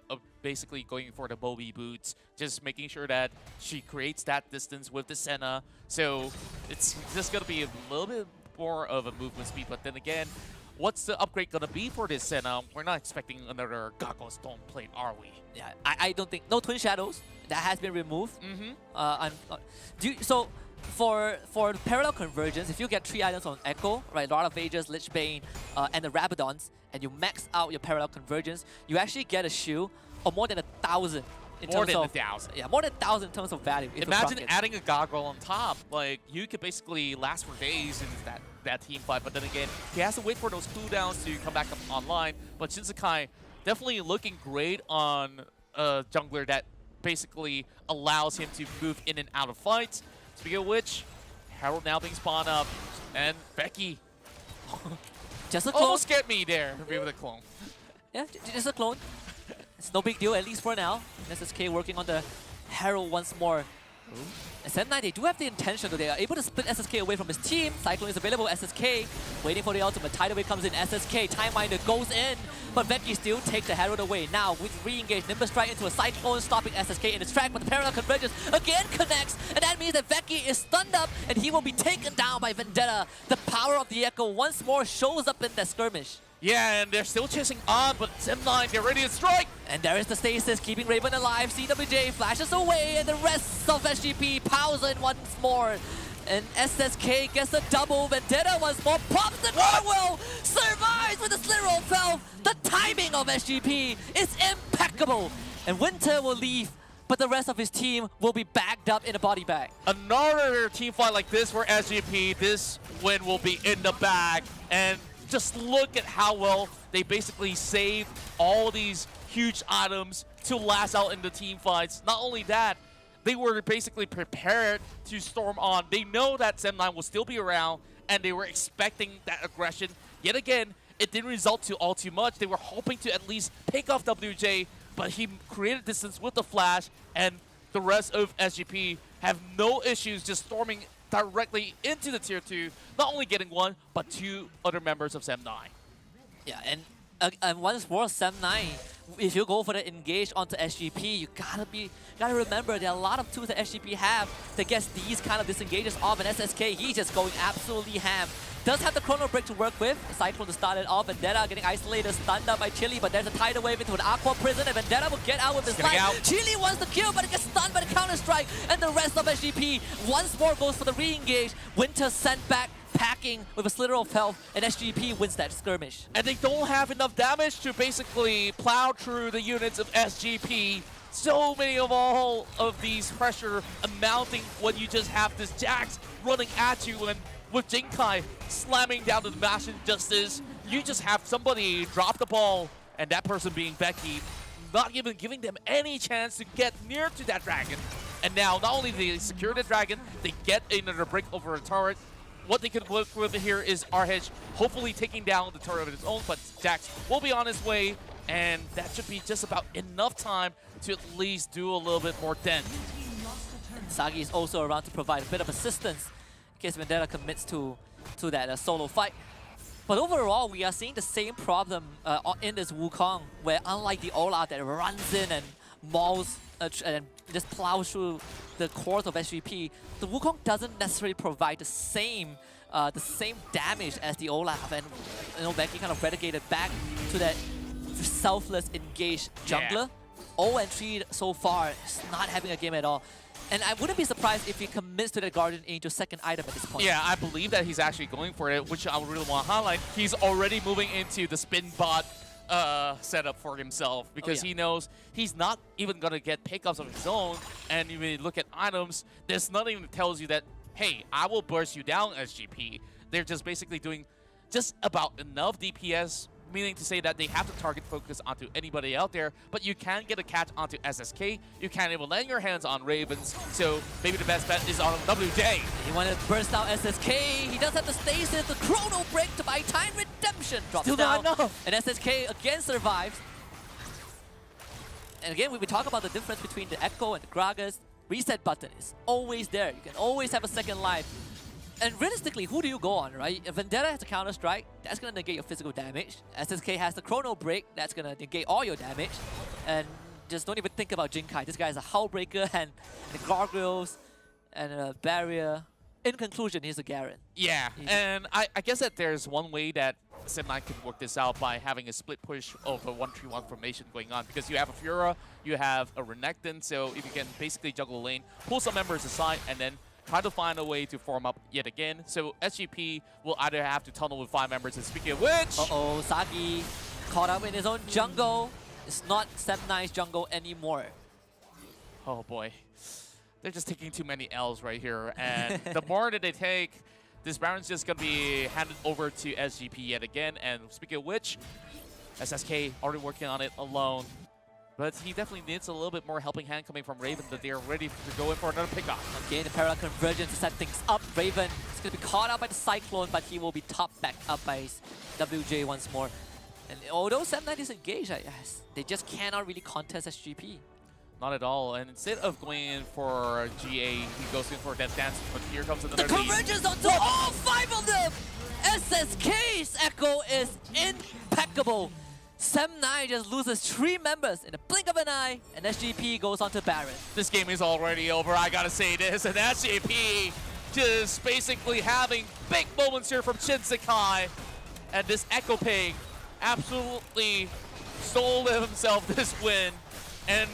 basically going for the Bobby boots, just making sure that she creates that distance with the Senna. So it's just gonna be a little bit more of a movement speed, but then again, what's the upgrade gonna be for this Senna? We're not expecting another Gago Stone Plate, are we? Yeah, I don't think. No Twin Shadows. That has been removed. So for parallel convergence, if you get 3 items on Echo, right, Lord of Ages, Lich Bane, and the Rabadons, and you max out your parallel convergence, you actually get a shield of more than 1,000. More than 1,000. Yeah, more than 1,000 in terms of value. Imagine adding a Goggle on top. Like, you could basically last for days in that team fight, but then again, he has to wait for those cooldowns to come back up online. But Shinsekai definitely looking great on a jungler that basically allows him to move in and out of fights. Speaking of which, Herald now being spawned up, and Veki. Just a clone. Almost scared me there with a clone. Yeah, just a clone. It's no big deal, at least for now. SSK working on the Herald once more. And Seb9, they do have the intention, though. They are able to split SSK away from his team. Cyclone is available. SSK waiting for the ultimate. Tidal Wave comes in. SSK, Time Miner goes in. But Veki still takes the Herald away. Now, with re-engage, Nimbus Strike into a Cyclone, stopping SSK in its track. But the parallel convergence again connects. And that means that Veki is stunned up, and he will be taken down by Vendetta. The power of the Echo once more shows up in the skirmish. Yeah, and they're still chasing on, but Sim9, get ready to strike! And there is the stasis keeping Raven alive. CWJ flashes away, and the rest of SGP piles in once more. And SSK gets the double. Vendetta once more pops the Gargoyle, survives with a slither of Valve. The timing of SGP is impeccable. And Winter will leave, but the rest of his team will be bagged up in a body bag. Another team fight like this for SGP, this win will be in the bag. And just look at how well they basically saved all these huge items to last out in the team fights. Not only that, they were basically prepared to storm on. They know that Sim9 will still be around, and they were expecting that aggression. Yet again, it didn't result to all too much. They were hoping to at least pick off WJ, but he created distance with the flash, and the rest of SGP have no issues just storming directly into the tier 2, not only getting one, but 2 other members of Sim9. Yeah, and once more, Sim9, if you go for the engage onto SGP, you gotta remember there are a lot of tools that SGP have that gets these kind of disengages off, and SSK, he's just going absolutely ham. Does have the Chrono Break to work with. Cyclone to start it off. Vendetta getting isolated, stunned up by Chili, but there's a tidal wave into an Aqua Prison, and Vendetta will get out with his life. Chili wants the kill, but it gets stunned by the counter-strike, and the rest of SGP once more goes for the re-engage. Winter sent back, packing with a slither of health, and SGP wins that skirmish. And they don't have enough damage to basically plow through the units of SGP. So many of all of these pressure amounting when you just have this Jax running at you, and with Jinkai slamming down to the Mash Injustice, you just have somebody drop the ball, and that person being Becky, not even giving them any chance to get near to that dragon. And now, not only do they secure the dragon, they get another break over a turret. What they could work with here is Arhedge hopefully taking down the turret of his own, but Jax will be on his way, and that should be just about enough time to at least do a little bit more dent. And Sagi is also around to provide a bit of assistance in case Vendetta commits to that solo fight. But overall, we are seeing the same problem in this Wukong, where unlike the Ola that runs in and mauls and just plows through the cores of SGP, the Wukong doesn't necessarily provide the same damage as the Olaf, and Becky kind of relegated back to that selfless engaged jungler. 0-3 so far, just not having a game at all. And I wouldn't be surprised if he commits to the Guardian Angel second item at this point. Yeah, I believe that he's actually going for it, which I really want to highlight. He's already moving into the spin bot setup for himself, because he knows he's not even going to get pickups of his own. And when you look at items, there's nothing that tells you that, hey, I will burst you down, SGP. They're just basically doing just about enough DPS, meaning to say that they have to target focus onto anybody out there, but you can get a catch onto SSK. You can't even land your hands on Ravens, so maybe the best bet is on WJ. He wanted to burst out SSK. He does have the stasis, the Chrono Break to buy time. Redemption drops Still down. not enough. And SSK again survives. And again, we talk about the difference between the Echo and the Gragas. Reset button is always there. You can always have a second life. And realistically, who do you go on, right? If Vendetta has a counter-strike, that's going to negate your physical damage. SSK has the Chrono Break, that's going to negate all your damage. And just don't even think about Jinkai. This guy is a Hullbreaker and the Gargoyles and a Barrier. In conclusion, he's a Garen. Yeah, and I guess that there's one way that Sim9 can work this out by having a split push of a 1-3-1 formation going on, because you have a Fiora, you have a Renekton, so if you can basically juggle the lane, pull some members aside, and then try to find a way to form up yet again. So SGP will either have to tunnel with 5 members, and speaking of which... Uh-oh, Sagi caught up in his own jungle. It's not Sim9's jungle anymore. Oh boy. They're just taking too many L's right here, and the more that they take, this Baron's just going to be handed over to SGP yet again. And speaking of which, SSK already working on it alone. But he definitely needs a little bit more helping hand coming from Raven, that they are ready to go in for another pickup. Again, the Parallel Convergence to set things up. Raven is going to be caught out by the Cyclone, but he will be topped back up by WJ once more. And although Sim9 is engaged, they just cannot really contest SGP. Not at all. And instead of going in for GA, he goes in for Death Dance. But here comes another The convergence onto all 5 of them! SSK's Echo is impeccable. Sim9 just loses 3 members in the blink of an eye, and SGP goes on to Baron. This game is already over, I gotta say this, and SGP just basically having big moments here from Shinsekai, and this Echo Pig absolutely stole himself this win. And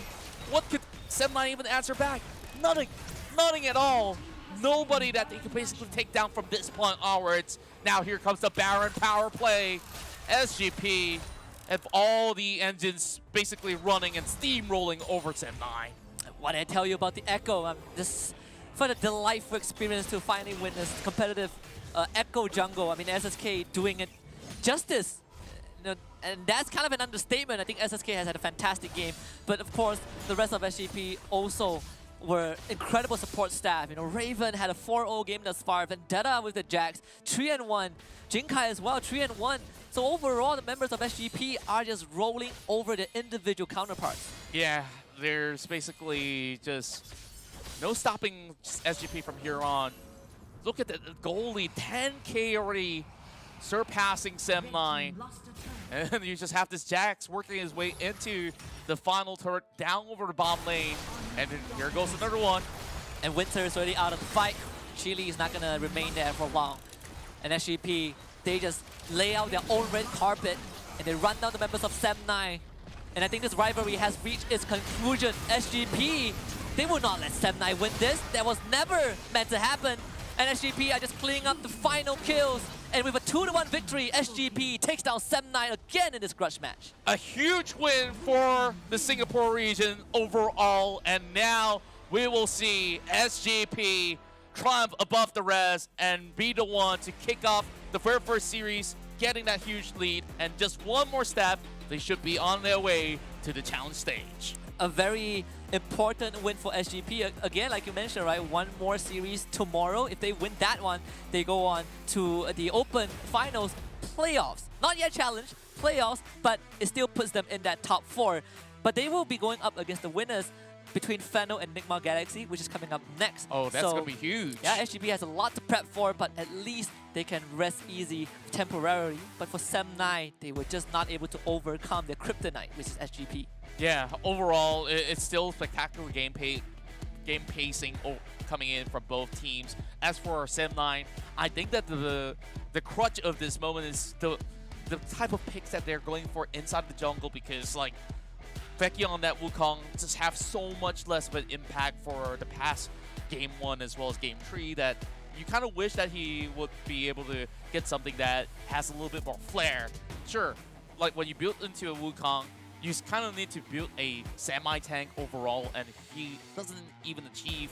what could Sem9 even answer back? Nothing. Nothing at all. Nobody that they could basically take down from this point onwards. Now here comes the Baron power play. SGP have all the engines basically running and steamrolling over Sem9. What did I tell you about the Echo? This for the delightful experience to finally witness competitive Echo jungle. I mean, SSK doing it justice. You know, and that's kind of an understatement. I think SSK has had a fantastic game, but of course, the rest of SGP also were incredible support staff. You know, Raven had a 4-0 game thus far, Vendetta with the Jax, 3-1, Jinkai as well, 3-1. So overall, the members of SGP are just rolling over their individual counterparts. Yeah, there's basically just no stopping SGP from here on. Look at the goalie, 10K already surpassing Sem9. And you just have this Jax working his way into the final turret, down over the bomb lane. And here goes another one. And Winter is already out of the fight. Chile is not going to remain there for long. And SGP, they just lay out their own red carpet and they run down the members of Sem9. And I think this rivalry has reached its conclusion. SGP, they will not let Sem9 win this. That was never meant to happen. And SGP are just cleaning up the final kills. And with a 2-1 victory, SGP takes down Sem9 again in this grudge match. A huge win for the Singapore region overall. And now we will see SGP triumph above the rest and be the one to kick off the very first series, getting that huge lead. And just one more step, they should be on their way to the challenge stage. A very important win for SGP. Again, like you mentioned, right? One more series tomorrow. If they win that one, they go on to the Open Finals playoffs. Not yet challenge, playoffs, but it still puts them in that top 4. But they will be going up against the winners between Fennel and Nigma Galaxy, which is coming up next. Oh, that's going to be huge. Yeah, SGP has a lot to prep for, but at least they can rest easy temporarily. But for Sem9, they were just not able to overcome their kryptonite, which is SGP. Yeah, overall, it's still spectacular game pacing coming in from both teams. As for Sem9, I think that the crutch of this moment is the type of picks that they're going for inside the jungle, because like Vecchio on that Wukong just have so much less of an impact for the past game 1 as well as game 3 that you kind of wish that he would be able to get something that has a little bit more flair. Sure, like when you build into a Wukong, you kind of need to build a semi-tank overall, and he doesn't even achieve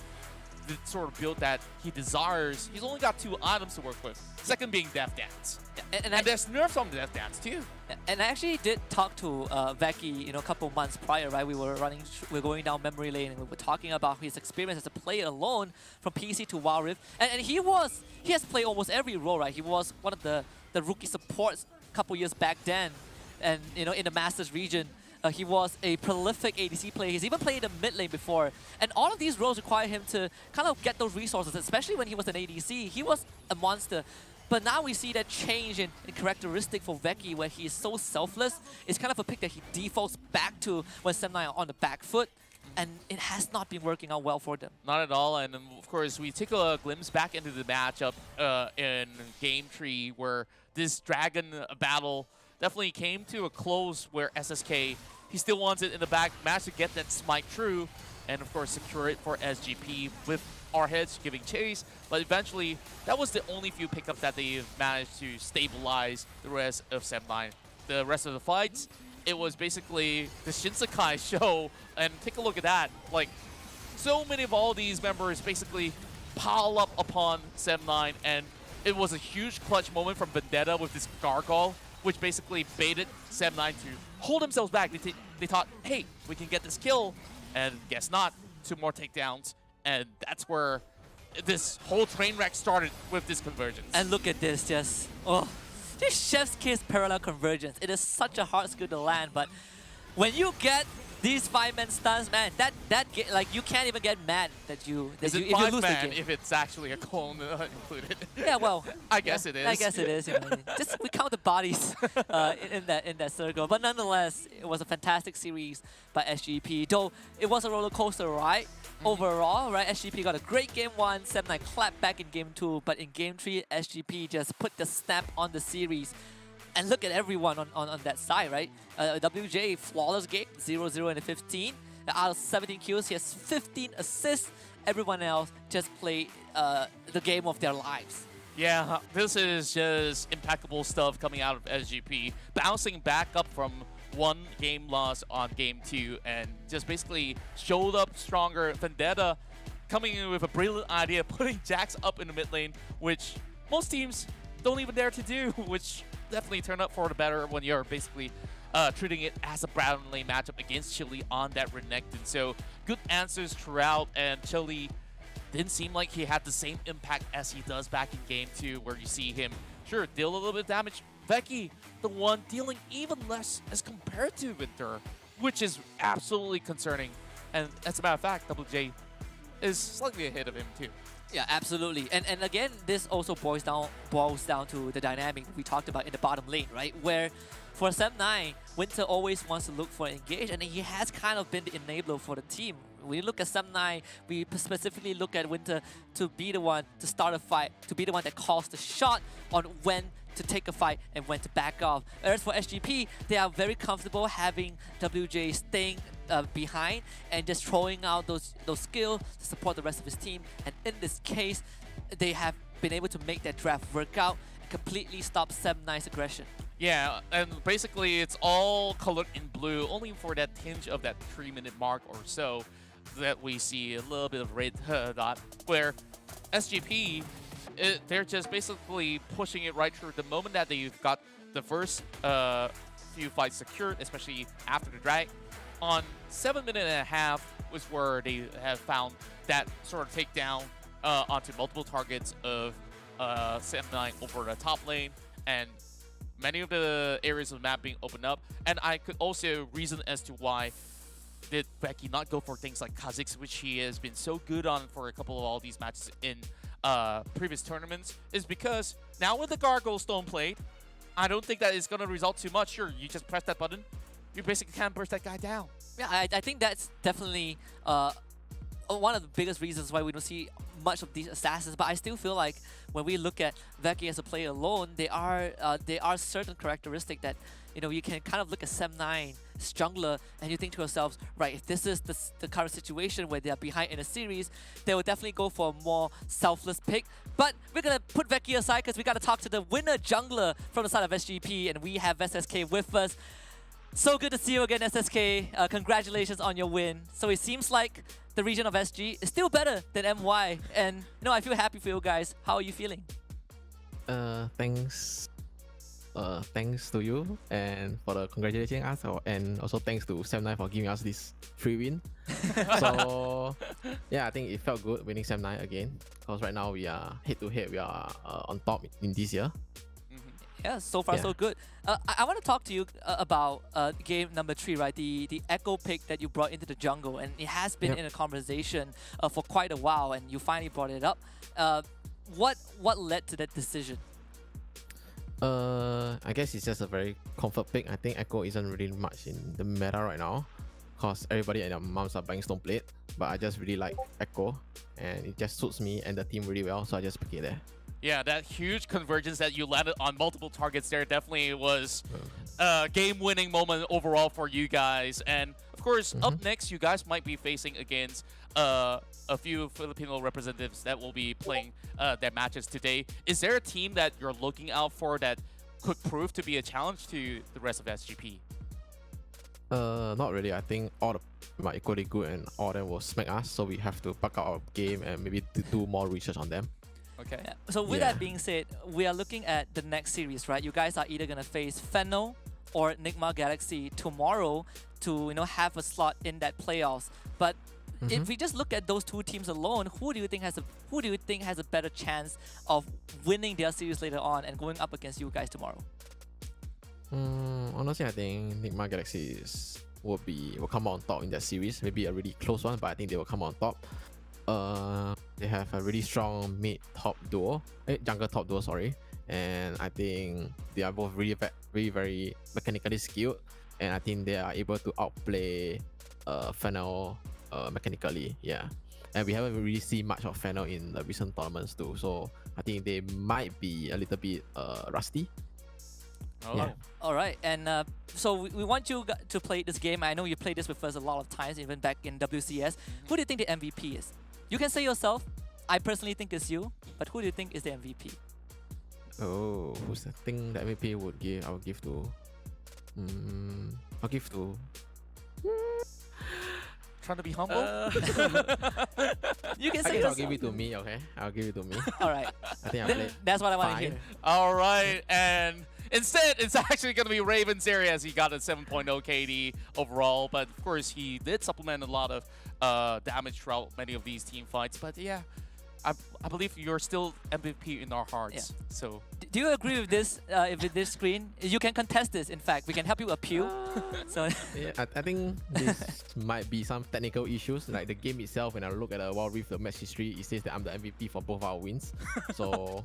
the sort of build that he desires. He's only got 2 items to work with. Second being Death Dance. And there's nerfs on Death Dance too. And I actually did talk to Vecchi, you know, a couple months prior, right? We were going down memory lane and we were talking about his experience as a player alone from PC to WildRift. And he has played almost every role, right? He was one of the rookie supports a couple years back then. And, you know, in the Masters region, he was a prolific ADC player. He's even played the mid lane before. And all of these roles require him to kind of get those resources, especially when he was an ADC. He was a monster. But now we see that change in characteristic for Vecchi, where he is so selfless. It's kind of a pick that he defaults back to when Sem9 are on the back foot. And it has not been working out well for them. Not at all. And of course, we take a glimpse back into the matchup in Game 3, where this Dragon battle definitely came to a close, where SSK, he still wants it in the back, managed to get that smite through, and of course secure it for SGP with our heads giving chase. But eventually, that was the only few pickups that they managed to stabilize the rest of Sem9. The rest of the fights, it was basically the Shinsekai show, and take a look at that. Like, so many of all these members basically pile up upon Sem9, and it was a huge clutch moment from Vendetta with this Gargoyle, which basically baited Sem9 to hold themselves back. They thought, hey, we can get this kill, and guess not. 2 more takedowns, and that's where this whole train wreck started with this convergence. And look at this, just chef's kiss parallel convergence. It is such a hard skill to land, but when you get these 5-man stuns, man, like you can't even get mad that you lose the game. If it's actually a clone included. Yeah, well, I guess it is. I guess it is. You know, just we count the bodies in that circle, but nonetheless, it was a fantastic series by SGP. Though it was a roller coaster ride overall, right? SGP got a great game 1, Sem9 clapped back in game 2, but in game 3, SGP just put the snap on the series. And look at everyone on that side, right? WJ, flawless game, 0-0 in the 15. Out of 17 kills, he has 15 assists. Everyone else just play the game of their lives. Yeah, this is just impeccable stuff coming out of SGP. Bouncing back up from one game loss on game 2 and just basically showed up stronger. Vendetta coming in with a brilliant idea, putting Jax up in the mid lane, which most teams don't even dare to do, which definitely turned up for the better when you're basically treating it as a Brown lane matchup against Chili on that Renekton. So good answers throughout, and Chili didn't seem like he had the same impact as he does back in game 2, where you see him, sure, deal a little bit of damage. Veki, the one dealing even less as compared to Winter, which is absolutely concerning. And as a matter of fact, WJ is slightly ahead of him too. Yeah, absolutely. And again, this also boils down to the dynamic we talked about in the bottom lane, right? Where for Sem9, Winter always wants to look for engage, and he has kind of been the enabler for the team. When you look at Sem9, we specifically look at Winter to be the one to start a fight, to be the one that calls the shot on when to take a fight and when to back off. Whereas for SGP, they are very comfortable having WJ staying behind and just throwing out those skills to support the rest of his team. And in this case, they have been able to make that draft work out and completely stop Sem9's aggression. Yeah, and basically it's all colored in blue, only for that tinge of that 3-minute mark or so that we see a little bit of red dot, where SGP, they're just basically pushing it right through. The moment that they've got the first few fights secured, especially after the drag, on 7 minutes and a half was where they have found that sort of takedown onto multiple targets of Sem9 over the top lane, and many of the areas of the map being opened up. And I could also reason as to why did Veki not go for things like Kha'Zix, which he has been so good on for a couple of all these matches in previous tournaments, is because now with the Gargoyle Stone Plate, I don't think that is going to result too much. Sure, you just press that button, you basically can't burst that guy down. Yeah, I think that's definitely one of the biggest reasons why we don't see much of these assassins. But I still feel like when we look at Veki as a player alone, there are certain characteristics that, you know, you can kind of look at Sem9's jungler and you think to yourselves, right, if this is the current situation where they are behind in a series, they will definitely go for a more selfless pick. But we're going to put Veki aside because we got to talk to the winner jungler from the side of SGP, and we have SSK with us. So good to see you again, SSK. Congratulations on your win. So it seems like the region of SG is still better than MY, and you know, I feel happy for you guys. How are you feeling? Thanks to you and for the congratulating us, and also thanks to Sem9 for giving us this free win. So yeah, I think it felt good winning Sem9 again, because right now we are head to head. We are on top in this year. Yeah, so far so good. I want to talk to you about game number 3, right? The Echo pick that you brought into the jungle, and it has been in a conversation for quite a while, and you finally brought it up. What led to that decision? I guess it's just a very comfort pick. I think Echo isn't really much in the meta right now, because everybody and their moms are buying Stoneplate. But I just really like Echo, and it just suits me and the team really well, so I just pick it there. Yeah, that huge convergence that you landed on multiple targets there definitely was a game-winning moment overall for you guys. And of course, up next, you guys might be facing against a few Filipino representatives that will be playing their matches today. Is there a team that you're looking out for that could prove to be a challenge to the rest of SGP? Not really. I think all the team are equally good, and all of them will smack us. So we have to back out our game and maybe do more research on them. Okay. Yeah. So with that being said, we are looking at the next series, right? You guys are either gonna face Fennel or Nigma Galaxy tomorrow to, you know, have a slot in that playoffs. But if we just look at those two teams alone, who do you think has a better chance of winning their series later on and going up against you guys tomorrow? Honestly, I think Nigma Galaxy will come out on top in that series. Maybe a really close one, but I think they will come out on top. They have a really strong jungle top duo, sorry. And I think they are both really very mechanically skilled, and I think they are able to outplay Fennel mechanically, yeah. And we haven't really seen much of Fennel in the recent tournaments too, so I think they might be a little bit rusty. Oh. Yeah. All right, and so we want you to play this game. I know you played this with us a lot of times, even back in WCS. Who do you think the MVP is? You can say yourself. I personally think it's you, but who do you think is the MVP? Oh, who's the thing that MVP would give? I'll give to. I'll give to. Trying to be humble. You can I say guess I'll yourself. give it to me. Okay, I'll give it to me. All right, I think I played. that's what I want to fine. hear. All right, and instead, it's actually going to be Raven's area as he got a 7.0 KD overall. But of course, he did supplement a lot of damage throughout many of these team fights. But yeah, I believe you're still MVP in our hearts. Yeah. So Do you agree with this? With this screen, you can contest this. In fact, we can help you appeal. So Yeah, I think this might be some technical issues. Like the game itself, when I look at the WildRift, the match history, it says that I'm the MVP for both our wins. So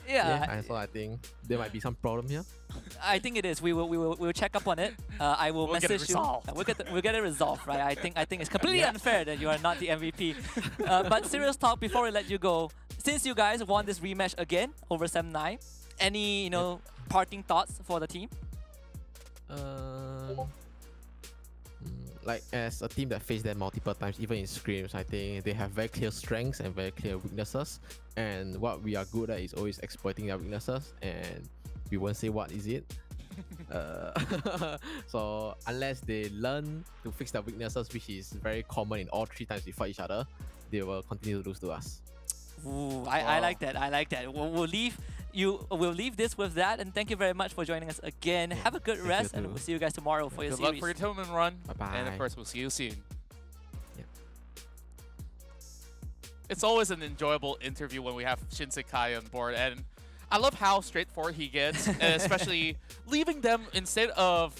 so I think there might be some problem here. I think it is. We'll check up on it. I will We'll get it message you. resolved. We'll get it resolved, right? I think it's completely unfair that you are not the MVP. But serious talk before we let you go. Since you guys won this rematch again over Sem9, any parting thoughts for the team? Like as a team that faced them multiple times, even in scrims, I think they have very clear strengths and very clear weaknesses. And what we are good at is always exploiting their weaknesses, and we won't say what is it. So unless they learn to fix their weaknesses, which is very common in all 3 times we fight each other, they will continue to lose to us. Ooh, I like that. I like that. We'll leave this with that, and thank you very much for joining us again. Have a good rest, and too. we'll see you guys tomorrow for your good series. luck for your tournament run. Bye-bye. And of course, we'll see you soon. Yeah. It's always an enjoyable interview when we have Shinsekai Kai on board, and I love how straightforward he gets, and especially leaving them instead of,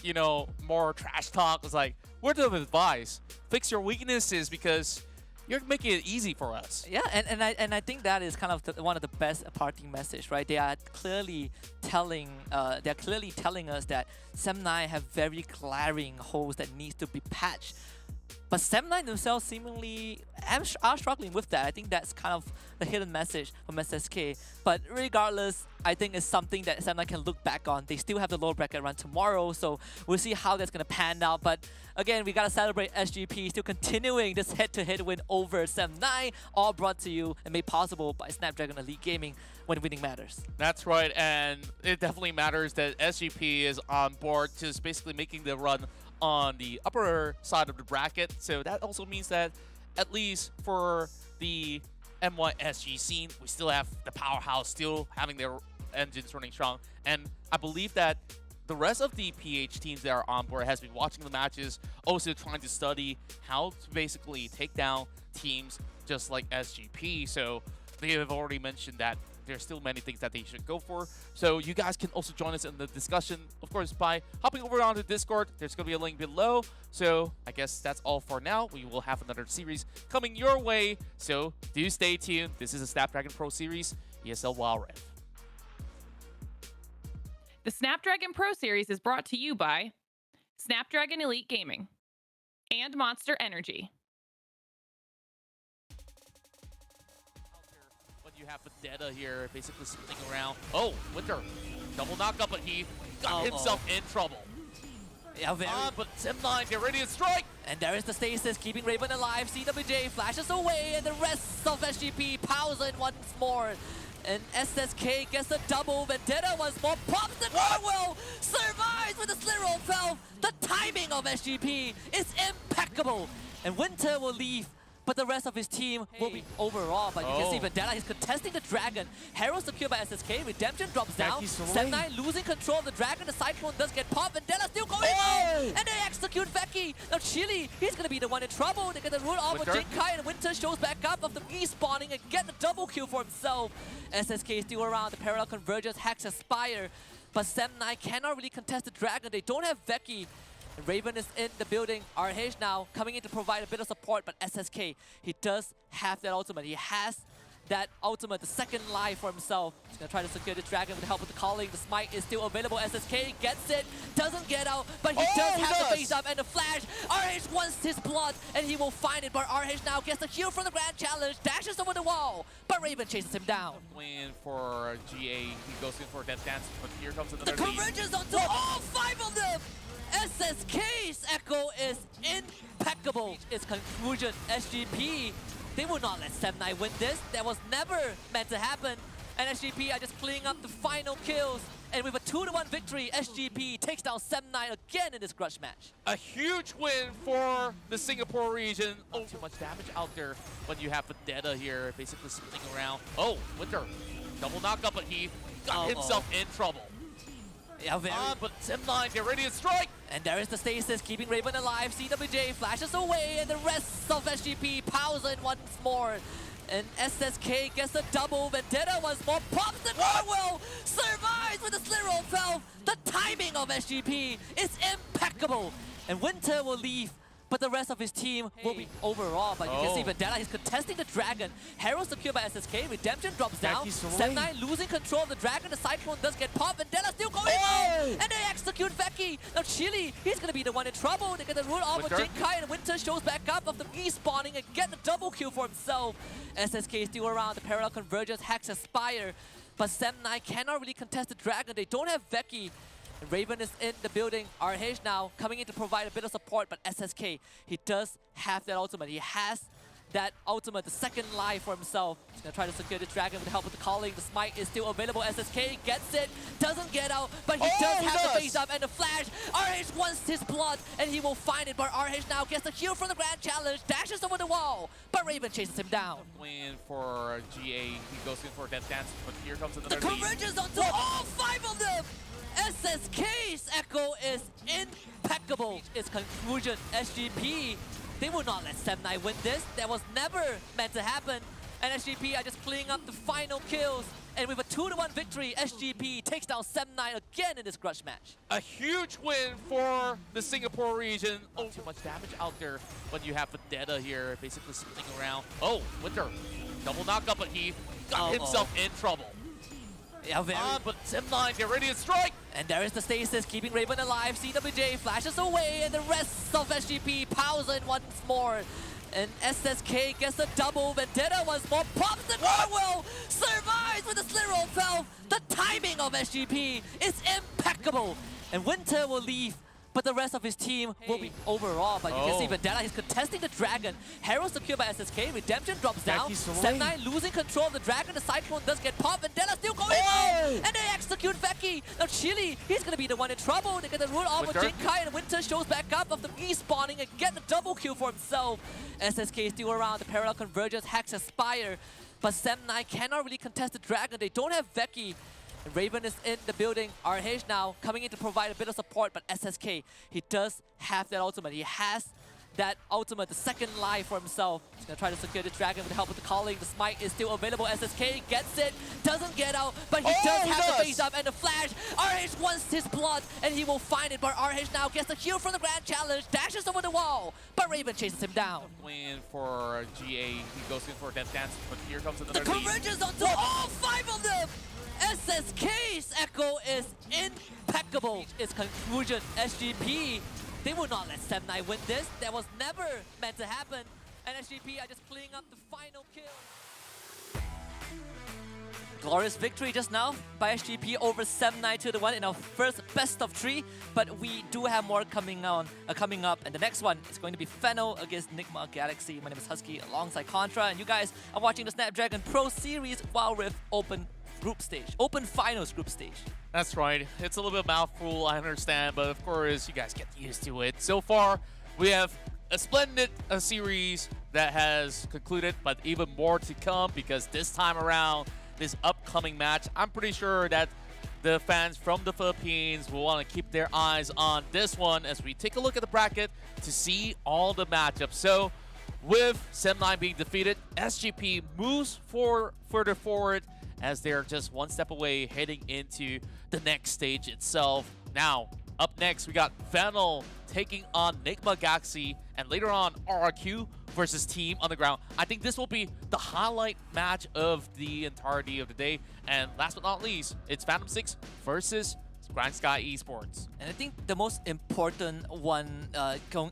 more trash talk. It's like, word of advice, fix your weaknesses because you're making it easy for us. Yeah, and I think that is kind of one of the best parting message, right? They are clearly telling us that Sem9 have very glaring holes that needs to be patched. But Sem9 themselves seemingly are struggling with that. I think that's kind of the hidden message from SSK. But regardless, I think it's something that Sem9 can look back on. They still have the lower bracket run tomorrow, so we'll see how that's going to pan out. But again, we got to celebrate SGP still continuing this head-to-head win over Sem9, all brought to you and made possible by Snapdragon Elite Gaming, when winning matters. That's right, and it definitely matters that SGP is on board, just basically making the run on the upper side of the bracket. So that also means that at least for the MYSG scene, we still have the powerhouse still having their engines running strong. And I believe that the rest of the PH teams that are on board has been watching the matches, also trying to study how to basically take down teams just like SGP. So they have already mentioned that there's still many things that they should go for. So you guys can also join us in the discussion, of course, by hopping over onto Discord. There's going to be a link below. So I guess that's all for now. We will have another series coming your way. So do stay tuned. This is a Snapdragon Pro Series, ESL WildRift. The Snapdragon Pro Series is brought to you by Snapdragon Elite Gaming and Monster Energy. You have Vendetta here basically spinning around. Oh, Winter, double knockup, but he got himself in trouble. Yeah, very. But Sem9, get ready to strike! And there is the stasis, keeping Raven alive. CWJ flashes away, and the rest of SGP pows in once more. And SSK gets a double. Vendetta once more pops the Cornwell, survives with a slit roll fell. The timing of SGP is impeccable. And Winter will leave, but the rest of his team will be overall. But you can see Vendetta, he's contesting the Dragon. Herald secured by SSK. Redemption drops down. Sem9 losing control of the Dragon. The Cyclone does get popped. Vendetta still going on. And they execute Veki. Now Chili, he's going to be the one in trouble. They get the root off of Jinkai, and Winter shows back up after respawning and get the double kill for himself. SSK is still around. The parallel convergence hacks Aspire. But Sem9 cannot really contest the Dragon. They don't have Veki. Raven is in the building. RH now coming in to provide a bit of support, but SSK, he does have that ultimate. He has that ultimate, the second life for himself. He's gonna try to secure the dragon with the help of the calling. The smite is still available. SSK gets it, doesn't get out, but he does have the face up and the flash. RH wants his blood, and he will find it, but RH now gets the heal from the Grand Challenge, dashes over the wall, but Raven chases him down. Win for GA, he goes in for Death Dance, but here comes another The lead. convergence onto all 5 of them! SSK's echo is impeccable. Its conclusion, SGP, they will not let Sem9 win this. That was never meant to happen. And SGP are just cleaning up the final kills. And with a 2-1 victory, SGP takes down Sem9 again in this grudge match. A huge win for the Singapore region. Oh, too much damage out there, but you have Vendetta here basically spinning around. Oh, Winter, double knockup, but he got himself in trouble. Yeah, very. But Sem9, get ready to strike! And there is the stasis, keeping Raven alive. CWJ flashes away, and the rest of SGP powers in once more. And SSK gets a double. Vendetta once more pops the Norwell, survives with a sliver of health. The timing of SGP is impeccable. And Winter will leave, but the rest of his team will be overall. But you can see Vendetta, he's contesting the dragon. Herald secured by SSK. Redemption drops down. Sem9 losing control of the dragon. The Cyclone does get popped. Vendetta still going on. And they execute Veki. Now Chili, he's going to be the one in trouble. They get the rule off of Jinkai, and Winter shows back up after respawning and get the double kill for himself. SSK is still around. The parallel convergence hacks Aspire. But Sem9 cannot really contest the dragon. They don't have Veki. Raven is in the building. RH now coming in to provide a bit of support, but SSK, he does have that ultimate. He has that ultimate, the second life for himself. He's gonna try to secure the dragon with the help of the calling. The smite is still available. SSK gets it, doesn't get out, but he does have the face up and the flash. RH wants his blood, and he will find it, but RH now gets the heal from the Grand Challenge, dashes over the wall, but Raven chases him down. Win for GA, he goes in for Death Dance, but here comes another The lead. convergence onto all 5 of them! SSK's echo is impeccable. Its conclusion, SGP, they will not let Sem9 win this. That was never meant to happen. And SGP are just cleaning up the final kills. And with a 2-1 victory, SGP takes down Sem9 again in this grudge match. A huge win for the Singapore region. Oh, too much damage out there, but you have Vendetta here basically spinning around. Oh, Winter, double knockup, but he got himself in trouble. Yeah, very. But Sem9, get ready to strike! And there is the stasis, keeping Raven alive. CWJ flashes away, and the rest of SGP powers in once more. And SSK gets a double. Vendetta once more pops the Norwell, survives with a sliver of health. The timing of SGP is impeccable. And Winter will leave, but the rest of his team will be overall. But you can see Vendetta, he's contesting the dragon. Herald secured by SSK. Redemption drops down. Sem9 losing control of the dragon. The Cyclone does get popped. Vendetta still going on. And they execute Veki. Now Chili, he's going to be the one in trouble. They get the rule off of Jinkai, and Winter shows back up after respawning and get the double kill for himself. SSK is still around. The parallel convergence hacks Aspire. But Sem9 cannot really contest the dragon. They don't have Veki. Raven is in the building. RH now coming in to provide a bit of support, but SSK, he does have that ultimate. He has that ultimate, the second life for himself. He's gonna try to secure the dragon with the help of the calling. The smite is still available. SSK gets it, doesn't get out, but he does have the face up and the flash. RH wants his blood, and he will find it, but RH now gets the heal from the Grand Challenge, dashes over the wall, but Raven chases him down. Win for GA, he goes in for Death Dance, but here comes another The lead. convergence onto all 5 of them! SSK's echo is impeccable. Its conclusion, SGP, they will not let Sem9 win this. That was never meant to happen. And SGP are just cleaning up the final kill. Glorious victory just now by SGP over Sem9 2-1 in our first best of 3. But we do have more coming up, and the next one is going to be Fennel against Nigma Galaxy. My name is Husky alongside Contra, and you guys are watching the Snapdragon Pro Series WildRift Open group stage, Open Finals group stage. That's right. It's a little bit mouthful, I understand, but of course, you guys get used to it. So far, we have a splendid series that has concluded, but even more to come, because this time around, this upcoming match, I'm pretty sure that the fans from the Philippines will want to keep their eyes on this one as we take a look at the bracket to see all the matchups. So, with Sem9 being defeated, SGP moves further forward as they're just one step away heading into the next stage itself. Now, Up next, we got Fennel taking on Nigma Galaxy, and later on, RRQ versus Team Underground. I think this will be the highlight match of the entirety of the day. And last but not least, it's Phantom 6 versus Grand Sky Esports. And I think the most important one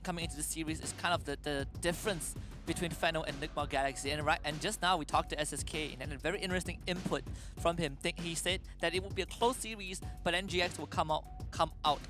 coming into the series is kind of the difference between Fennel and Nigma Galaxy. And just now we talked to SSK and a very interesting input from him. He said that it will be a close series, but NGX will come out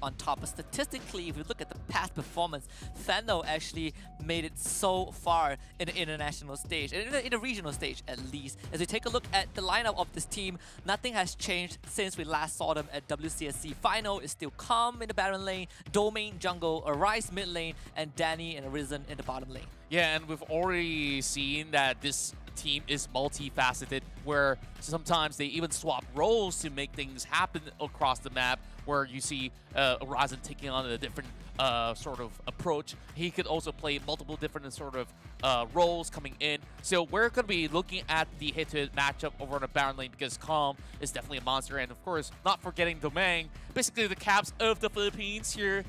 on top. But statistically, if you look at the past performance, Fennel actually made it so far in the international stage, in the regional stage at least. As we take a look at the lineup of this team, nothing has changed since we last saw them at WCSC final. It's still Calm in the Baron lane, Domain jungle, Arise mid lane, and Danny and Arisen in the bottom lane. Yeah, and we've already seen that this team is multifaceted, where sometimes they even swap roles to make things happen across the map, where you see Horizon taking on a different sort of approach. He could also play multiple different sort of roles coming in. So we're going to be looking at the hit-to-hit matchup over on the Baron lane, because Calm is definitely a monster. And of course, not forgetting Domain, basically the caps of the Philippines here,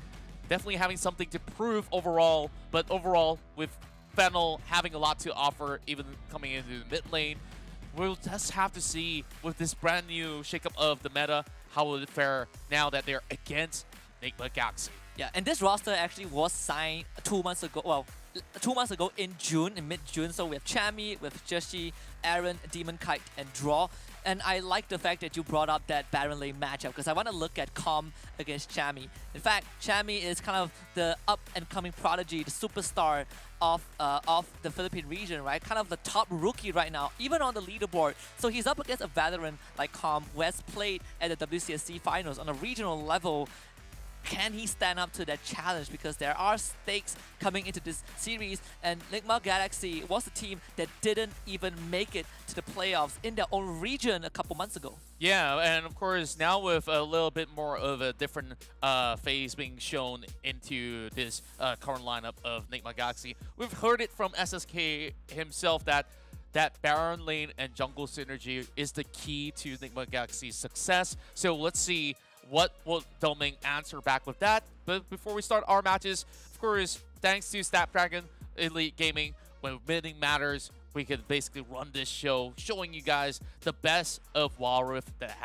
definitely having something to prove overall. But overall, with Fennel having a lot to offer, even coming into the mid lane, we'll just have to see with this brand new shakeup of the meta, how will it fare now that they're against Nigma Galaxy. Yeah, and this roster actually was signed 2 months ago. Well, 2 months ago in June, in mid-June. So we have Chami, with Jeshi, Aaron, Demon Kite, and Draw. And I like the fact that you brought up that Baron lane matchup, because I want to look at Calm against Chami. In fact, Chami is kind of the up-and-coming prodigy, the superstar of the Philippine region, right? Kind of the top rookie right now, even on the leaderboard. So he's up against a veteran like Calm, who has played at the WCSC finals on a regional level. Can he stand up to that challenge? Because there are stakes coming into this series, and Nigma Galaxy was a team that didn't even make it to the playoffs in their own region a couple months ago. Yeah, and of course, now with a little bit more of a different phase being shown into this current lineup of Nigma Galaxy, we've heard it from SSK himself that Baron lane and jungle synergy is the key to Nigma Galaxy's success. So let's see what will Domain answer back with that. But before we start our matches, of course, thanks to Snapdragon Elite Gaming, when winning matters, we can basically run this show showing you guys the best of WildRift that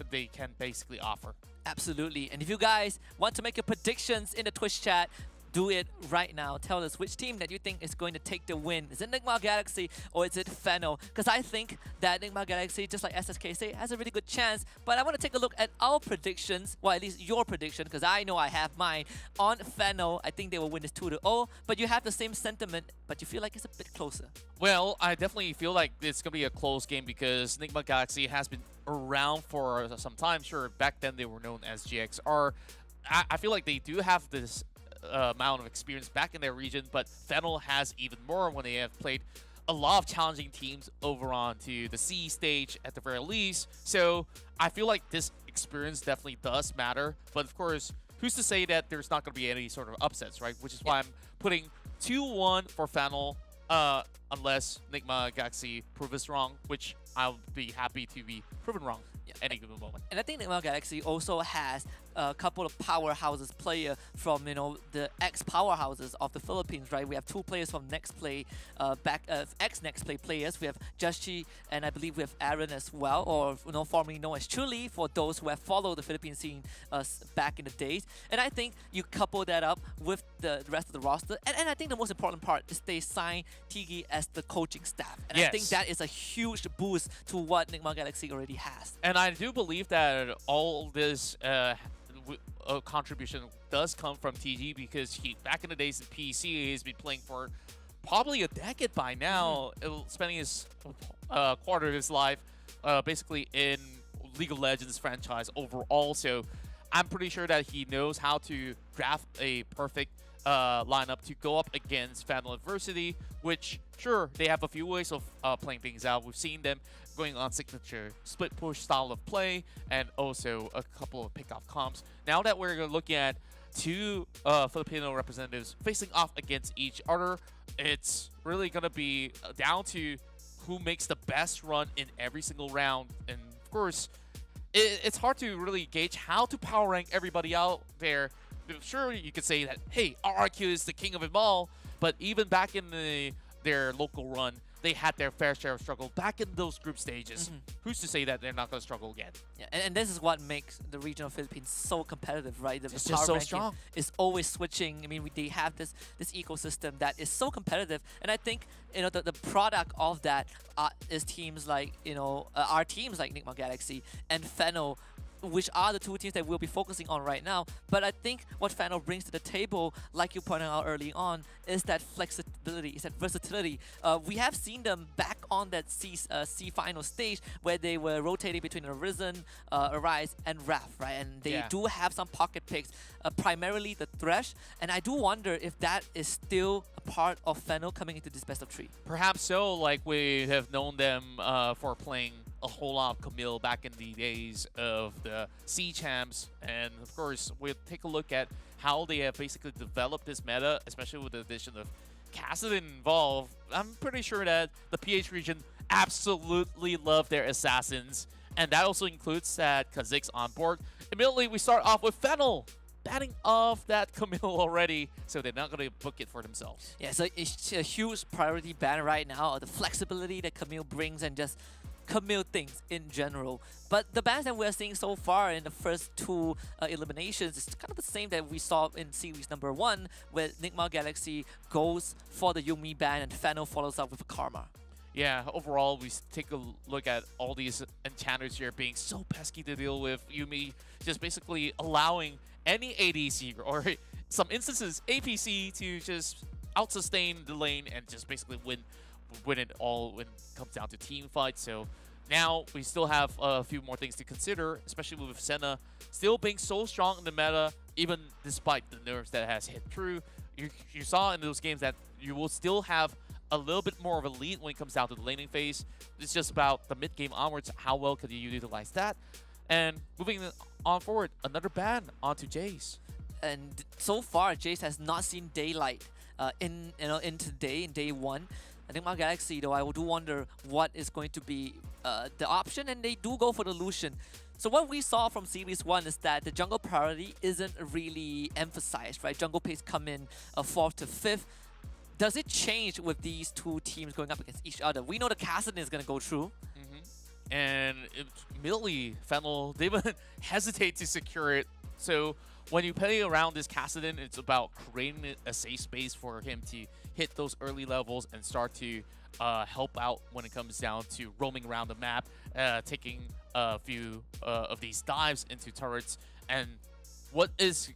they can basically offer. Absolutely. And if you guys want to make your predictions in the Twitch chat, do it right now. Tell us which team that you think is going to take the win. Is it Nigma Galaxy or is it Fennel? Because I think that Nigma Galaxy, just like SSK say, has a really good chance. But I want to take a look at our predictions, well, at least your prediction, because I know I have mine. On Fennel, I think they will win this 2-0. But you have the same sentiment, but you feel like it's a bit closer. Well, I definitely feel like it's going to be a close game, because Nigma Galaxy has been around for some time. Sure, back then they were known as GXR. I feel like they do have this amount of experience back in their region, but Fennel has even more when they have played a lot of challenging teams over onto the C stage at the very least. So I feel like this experience definitely does matter. But of course, who's to say that there's not going to be any sort of upsets, right? Which is why I'm putting 2-1 for Fennel, unless Nigma Galaxy prove us wrong, which I'll be happy to be proven wrong any given moment. And I think Nigma Galaxy also has a couple of powerhouses player from, you know, the ex-powerhouses of the Philippines, right? We have two players from Next Play, ex-Next Play players. We have Jashi, and I believe we have Aaron as well, or, you know, formerly known as Chuli, for those who have followed the Philippine scene back in the days. And I think you couple that up with the rest of the roster, and I think the most important part is they sign Tigi as the coaching staff. And yes. I think that is a huge boost to what Nigma Galaxy already has. And I do believe that all this contribution does come from TG, because he, back in the days in PC, he's been playing for probably a decade by now, spending his quarter of his life basically in League of Legends franchise overall. So I'm pretty sure that he knows how to draft a perfect lineup to go up against Fennel adversity, which, sure, they have a few ways of playing things out. We've seen them going on signature split push style of play, and also a couple of pick-off comps. Now that we're looking at two Filipino representatives facing off against each other, it's really going to be down to who makes the best run in every single round. And of course, it's hard to really gauge how to power rank everybody out there. Sure, you could say that, hey, RRQ is the king of it all, but even back in their local run, they had their fair share of struggle back in those group stages. Who's to say that they're not going to struggle again? Yeah, and this is what makes the region of Philippines so competitive, right? The It's power just so ranking strong. is always switching. I mean, they have this ecosystem that is so competitive, and I think the product of that is teams like our teams like Nigma Galaxy and Fennel, which are the two teams that we'll be focusing on right now. But I think what Fennel brings to the table, like you pointed out early on, is that flexibility, is that versatility. We have seen them back on that C final stage where they were rotating between Arisen, Arise, and Raph, right? And they do have some pocket picks, primarily the Thresh. And I do wonder if that is still a part of Fennel coming into this best of 3. Perhaps so, like we have known them for playing a whole lot of Camille back in the days of the C champs, and of course we'll take a look at how they have basically developed this meta, especially with the addition of Kassadin involved. I'm pretty sure that the PH region absolutely love their assassins, and that also includes that Kha'Zix's on board. Immediately we start off with Fennel batting off that Camille already, so they're not going to book it for themselves. Yeah, so it's a huge priority ban right now, the flexibility that Camille brings and just Camille things in general. But the bans that we're seeing so far in the first 2 eliminations is kind of the same that we saw in series number 1, where Nigma Galaxy goes for the Yuumi ban and Fennel follows up with a Karma. Yeah, overall, we take a look at all these enchanters here being so pesky to deal with. Yuumi just basically allowing any ADC or some instances APC to just out-sustain the lane and just basically win it all when it comes down to team fights. So now we still have a few more things to consider, especially with Senna still being so strong in the meta, even despite the nerfs that has hit through. You saw in those games that you will still have a little bit more of a lead when it comes down to the laning phase. It's just about the mid game onwards, how well could you utilize that? And moving on forward, another ban onto Jace. And so far, Jace has not seen daylight in day 1. I think my Galaxy, though, I do wonder what is going to be the option, and they do go for the Lucian. So what we saw from Series 1 is that the jungle priority isn't really emphasized, right? Jungle picks come in 4th to 5th. Does it change with these 2 teams going up against each other? We know the Kassadin is going to go through. And immediately, Fennel, they would hesitate to secure it. So when you play around this Kassadin, it's about creating a safe space for him to hit those early levels and start to help out when it comes down to roaming around the map, taking a few of these dives into turrets. And what is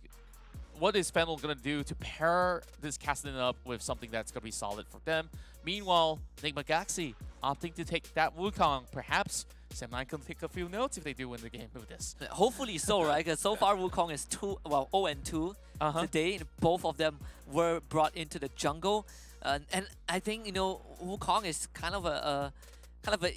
Fennel going to do to pair this Kassadin up with something that's going to be solid for them? Meanwhile, Nigma Galaxy opting to take that Wukong. Perhaps Sam9 can take a few notes if they do win the game with this. Hopefully so, right? Because so far Wukong is 0-2 today. Both of them were brought into the jungle, and I think Wukong is kind of a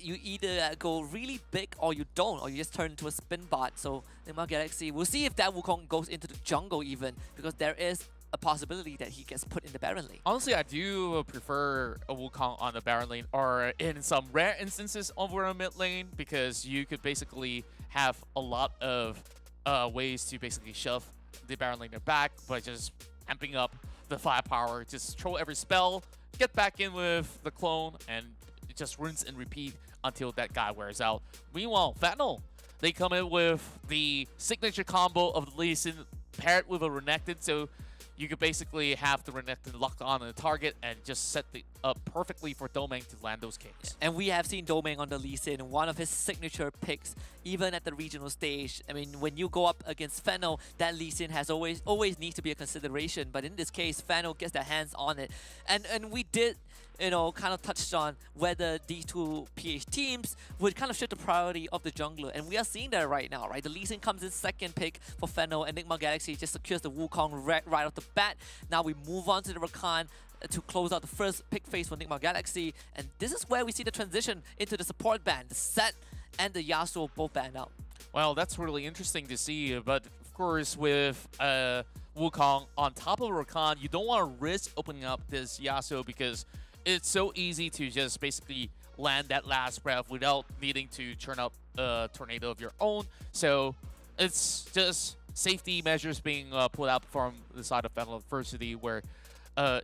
you either go really big or you don't, or you just turn into a spin bot. So Nigma Galaxy, we'll see if that Wukong goes into the jungle even, because there is a possibility that he gets put in the Baron lane. Honestly, I do prefer a Wukong on the Baron lane, or in some rare instances over a mid lane, because you could basically have a lot of ways to basically shove the Baron laner back by just amping up the firepower, just throw every spell, get back in with the clone, and just rinse and repeat until that guy wears out. Meanwhile, Fennel, they come in with the signature combo of the Lee Sin paired with a Renekton, so you could basically have the Renekton locked on the target and just set it up perfectly for Domain to land those kicks. And we have seen Domain on the Lee Sin, one of his signature picks, even at the regional stage. I mean, when you go up against Fennel, that Lee Sin has always needs to be a consideration. But in this case, Fennel gets their hands on it. And we did, kind of touched on whether these 2 PH teams would kind of shift the priority of the jungler. And we are seeing that right now, right? The Lee Sin comes in 2nd pick for Fennel, and Nigma Galaxy just secures the Wukong right off the bat. Now we move on to the Rakan to close out the first pick phase for Nigma Galaxy. And this is where we see the transition into the support ban. The Set and the Yasuo both banned out. Well, that's really interesting to see, but of course with Wukong on top of Rakan, you don't want to risk opening up this Yasuo because it's so easy to just basically land that last breath without needing to turn up a tornado of your own. So it's just safety measures being put out from the side of Fennel University, where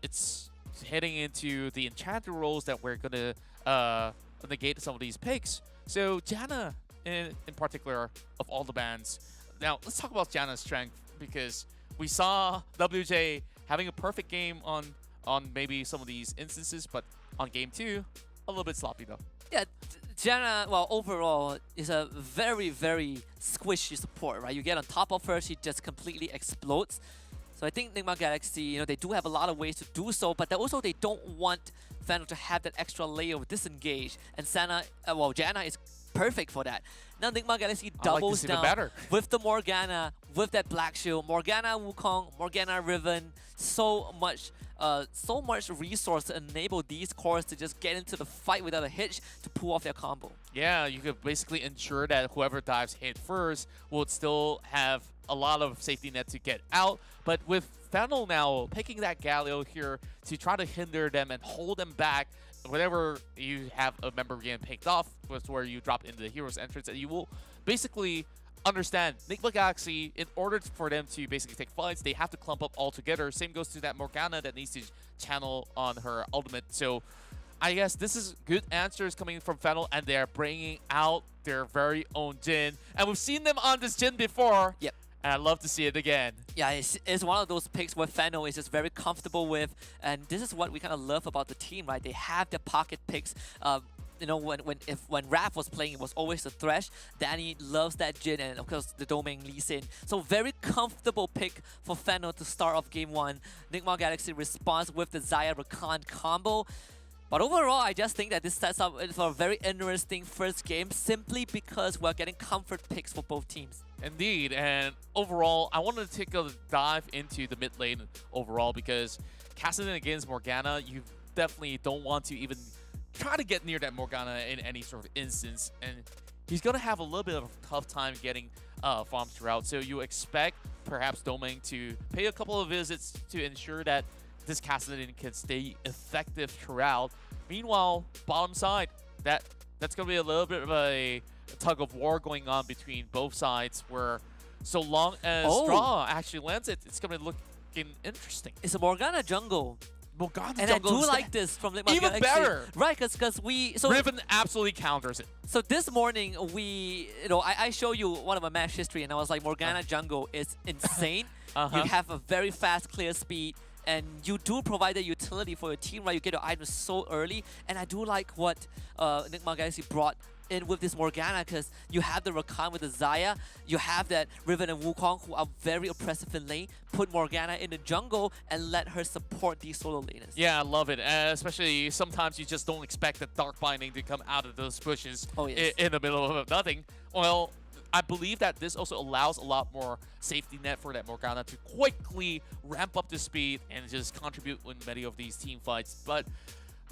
it's heading into the enchanted roles that we're gonna negate some of these picks. So Janna, in particular, of all the bands. Now let's talk about Janna's strength, because we saw WJ having a perfect game on maybe some of these instances, but on game 2, a little bit sloppy though. Yeah, Janna, well, overall, is a very, very squishy support, right? You get on top of her, she just completely explodes. So I think Nigma Galaxy, you know, they do have a lot of ways to do so, but they don't want Fennel to have that extra layer of disengage. And Janna is perfect for that. Now Nigma Galaxy doubles down with the Morgana, with that Black Shield, Morgana Wukong, Morgana Riven, so much resource to enable these cores to just get into the fight without a hitch to pull off their combo. Yeah, you could basically ensure that whoever dives head first will still have a lot of safety net to get out. But with Fennel now picking that Galio here to try to hinder them and hold them back, whenever you have a member getting picked off, was where you drop into the hero's entrance, and you will basically understand Nigma Galaxy, in order for them to basically take fights, they have to clump up all together. Same goes to that Morgana that needs to channel on her ultimate. So I guess this is good answers coming from Fennel, and they're bringing out their very own Jhin. And we've seen them on this Jhin before. Yep. And I'd love to see it again. Yeah, it's one of those picks where Fennel is just very comfortable with, and this is what we kind of love about the team, right? They have their pocket picks. You know, when Raph was playing, it was always the Thresh. Danny loves that Jhin, and of course the Domain Lee Sin. So very comfortable pick for Fennel to start off game 1. Nigma Galaxy responds with the Xayah Rakan combo. But overall, I just think that this sets up for a very interesting first game, simply because we're getting comfort picks for both teams. Indeed, and overall, I wanted to take a dive into the mid lane overall, because casting it against Morgana, you definitely don't want to even try to get near that Morgana in any sort of instance, and he's going to have a little bit of a tough time getting farms throughout. So you expect perhaps Domain to pay a couple of visits to ensure that this casting can stay effective throughout. Meanwhile, bottom side, that's going to be a little bit of a tug of war going on between both sides, where so long as Straw actually lands it, it's going to be looking interesting. It's a Morgana jungle. Morgana and jungle I do like this from Nigma even Galaxy. Better, right? Because Riven absolutely counters it. So this morning I show you one of my match history, and I was like, Morgana jungle is insane. You have a very fast clear speed, and you do provide the utility for your team, right? You get your items so early, and I do like what Nigma Galaxy brought in with this Morgana, because you have the Rakan with the Xayah, you have that Riven and Wukong who are very oppressive in lane. Put Morgana in the jungle and let her support these solo laners. Yeah, I love it. Especially sometimes you just don't expect the Dark Binding to come out of those bushes in the middle of nothing. Well, I believe that this also allows a lot more safety net for that Morgana to quickly ramp up the speed and just contribute in many of these team fights. But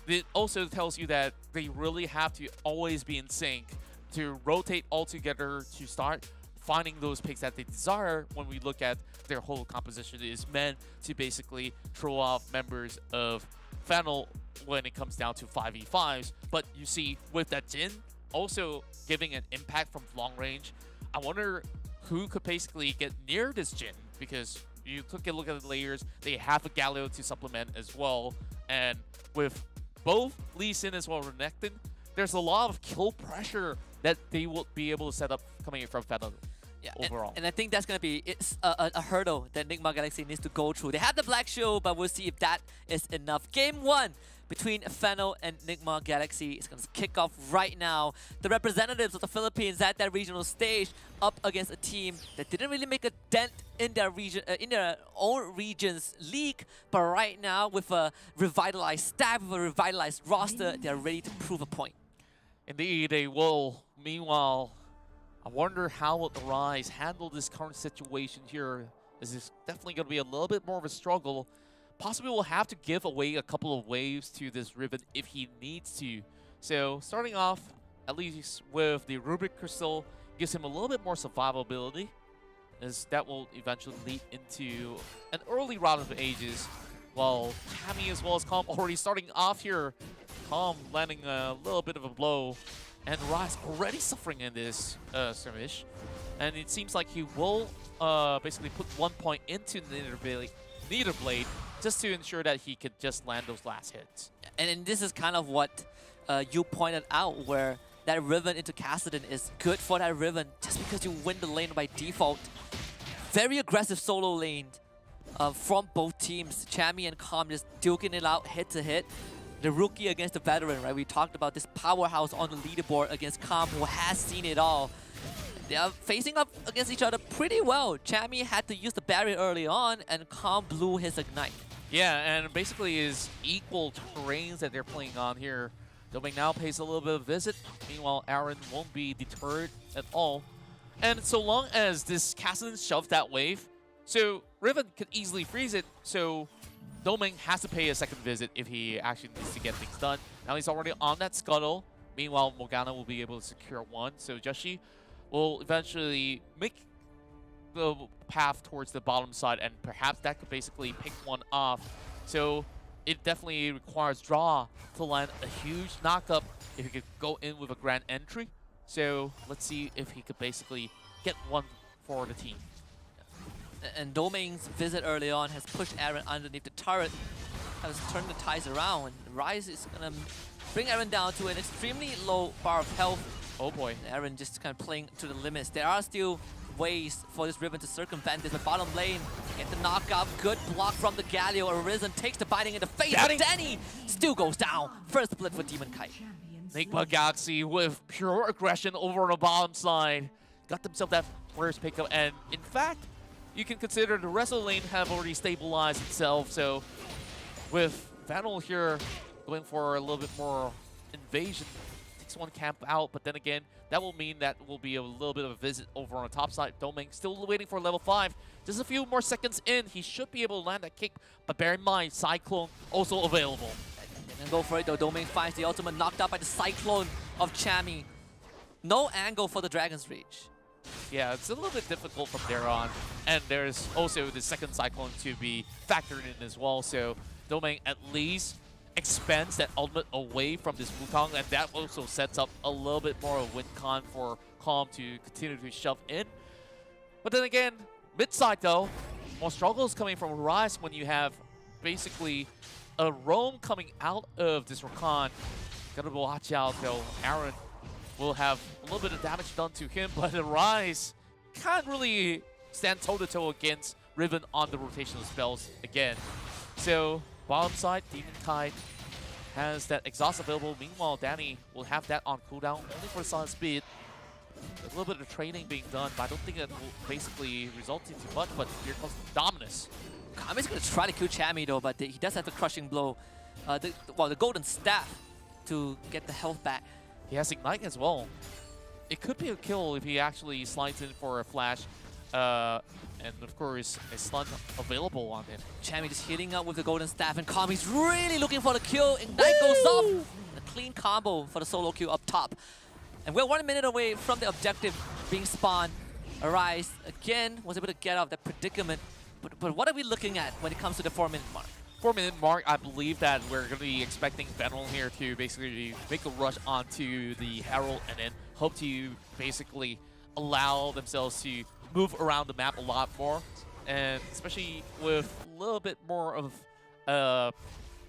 it also tells you that they really have to always be in sync to rotate all together to start finding those picks that they desire. When we look at their whole composition, it is meant to basically throw off members of Fennel when it comes down to 5v5s. But you see, with that Jhin also giving an impact from long range, I wonder who could basically get near this Jhin, because you took a look at the layers, they have a Galio to supplement as well, and with both Lee Sin as well as Renekton, there's a lot of kill pressure that they will be able to set up coming in from Fennel. Yeah, overall. And I think that's going to be a hurdle that Nigma Galaxy needs to go through. They have the Black Shield, but we'll see if that is enough. Game 1 between Fennel and Nigma Galaxy is going to kick off right now. The representatives of the Philippines at that regional stage up against a team that didn't really make a dent in their region, in their own region's league, but right now with a revitalized staff, with a revitalized roster, they're ready to prove a point. Indeed, they will. Meanwhile, I wonder how will the Rise handle this current situation here. This is definitely going to be a little bit more of a struggle. Possibly will have to give away a couple of waves to this Riven if he needs to. So starting off, at least with the Rubric Crystal, gives him a little bit more survivability, as that will eventually lead into an early round of ages. While Cammy as well as Comp already starting off here, Calm landing a little bit of a blow. And Rise already suffering in this skirmish. And it seems like he will basically put 1 point into the Nether Blade just to ensure that he could just land those last hits. And this is kind of what you pointed out, where that Riven into Kassadin is good for that Riven just because you win the lane by default. Very aggressive solo lane from both teams. Chammy and Calm just duking it out hit to hit. The rookie against the veteran, right? We talked about this powerhouse on the leaderboard against Calm, who has seen it all. They are facing up against each other pretty well. Chammy had to use the barrier early on, and Calm blew his Ignite. Yeah, and basically is equal terrains that they're playing on here. Doming now pays a little bit of visit. Meanwhile, Aaron won't be deterred at all. And so long as this Kassadin shoved that wave, so Riven could easily freeze it, so Doming has to pay a second visit if he actually needs to get things done. Now he's already on that scuttle. Meanwhile, Morgana will be able to secure one, so Joshi will eventually make the path towards the bottom side, and perhaps that could basically pick one off. So it definitely requires Draw to land a huge knockup if he could go in with a grand entry. So let's see if he could basically get one for the team. And Doming's visit early on has pushed Aaron underneath the turret, has turned the ties around. Rise is gonna bring Aaron down to an extremely low bar of health. Oh boy. And Aaron just kind of playing to the limits. There are still ways for this Riven to circumvent this, but bottom lane, get the knockout. Good block from the Galio. Arisen takes the biting in the face, but Danny still goes down. First split for Demon Kite. Enigma Galaxy with pure aggression over on the bottom side. Got themselves that first pickup, and in fact, you can consider the rest of the lane have already stabilized itself. So with Vandal here going for a little bit more invasion, takes one camp out, but then again, that will mean that will be a little bit of a visit over on the top side. Doming still waiting for level 5. Just a few more seconds in, he should be able to land that kick, but bear in mind, Cyclone also available. And go for it though. Doming finds the ultimate, knocked out by the Cyclone of Chammy. No angle for the Dragon's Reach. Yeah, it's a little bit difficult from there on. And there's also the second Cyclone to be factored in as well. So Doming at least expends that ultimate away from this Wukong, and that also sets up a little bit more of a win con for Calm to continue to shove in. But then again, mid-side though, more struggles coming from Rise when you have basically a roam coming out of this Rakan. Gotta watch out though. Aaron will have a little bit of damage done to him, but the Rise can't really stand toe-to-toe against Riven on the rotational spells again. So bottom side, Demon Kite has that exhaust available. Meanwhile, Danny will have that on cooldown only for solid speed. A little bit of training being done, but I don't think that will basically result in too much. But here comes Dominus. Kami's gonna try to kill Chammy though, but he does have the crushing blow. The golden staff to get the health back. He has Ignite as well. It could be a kill if he actually slides in for a flash. And of course, a stun available on him. Chammy just hitting up with the golden staff, and Kami's really looking for the kill. Ignite goes off. And a clean combo for the solo kill up top. And we're 1 minute away from the objective being spawned. Arise again was able to get out of that predicament. But what are we looking at when it comes to the 4-minute mark? 4-minute mark, I believe that we're going to be expecting Venal here to basically make a rush onto the Herald and then hope to basically allow themselves to move around the map a lot more. And especially with a little bit more of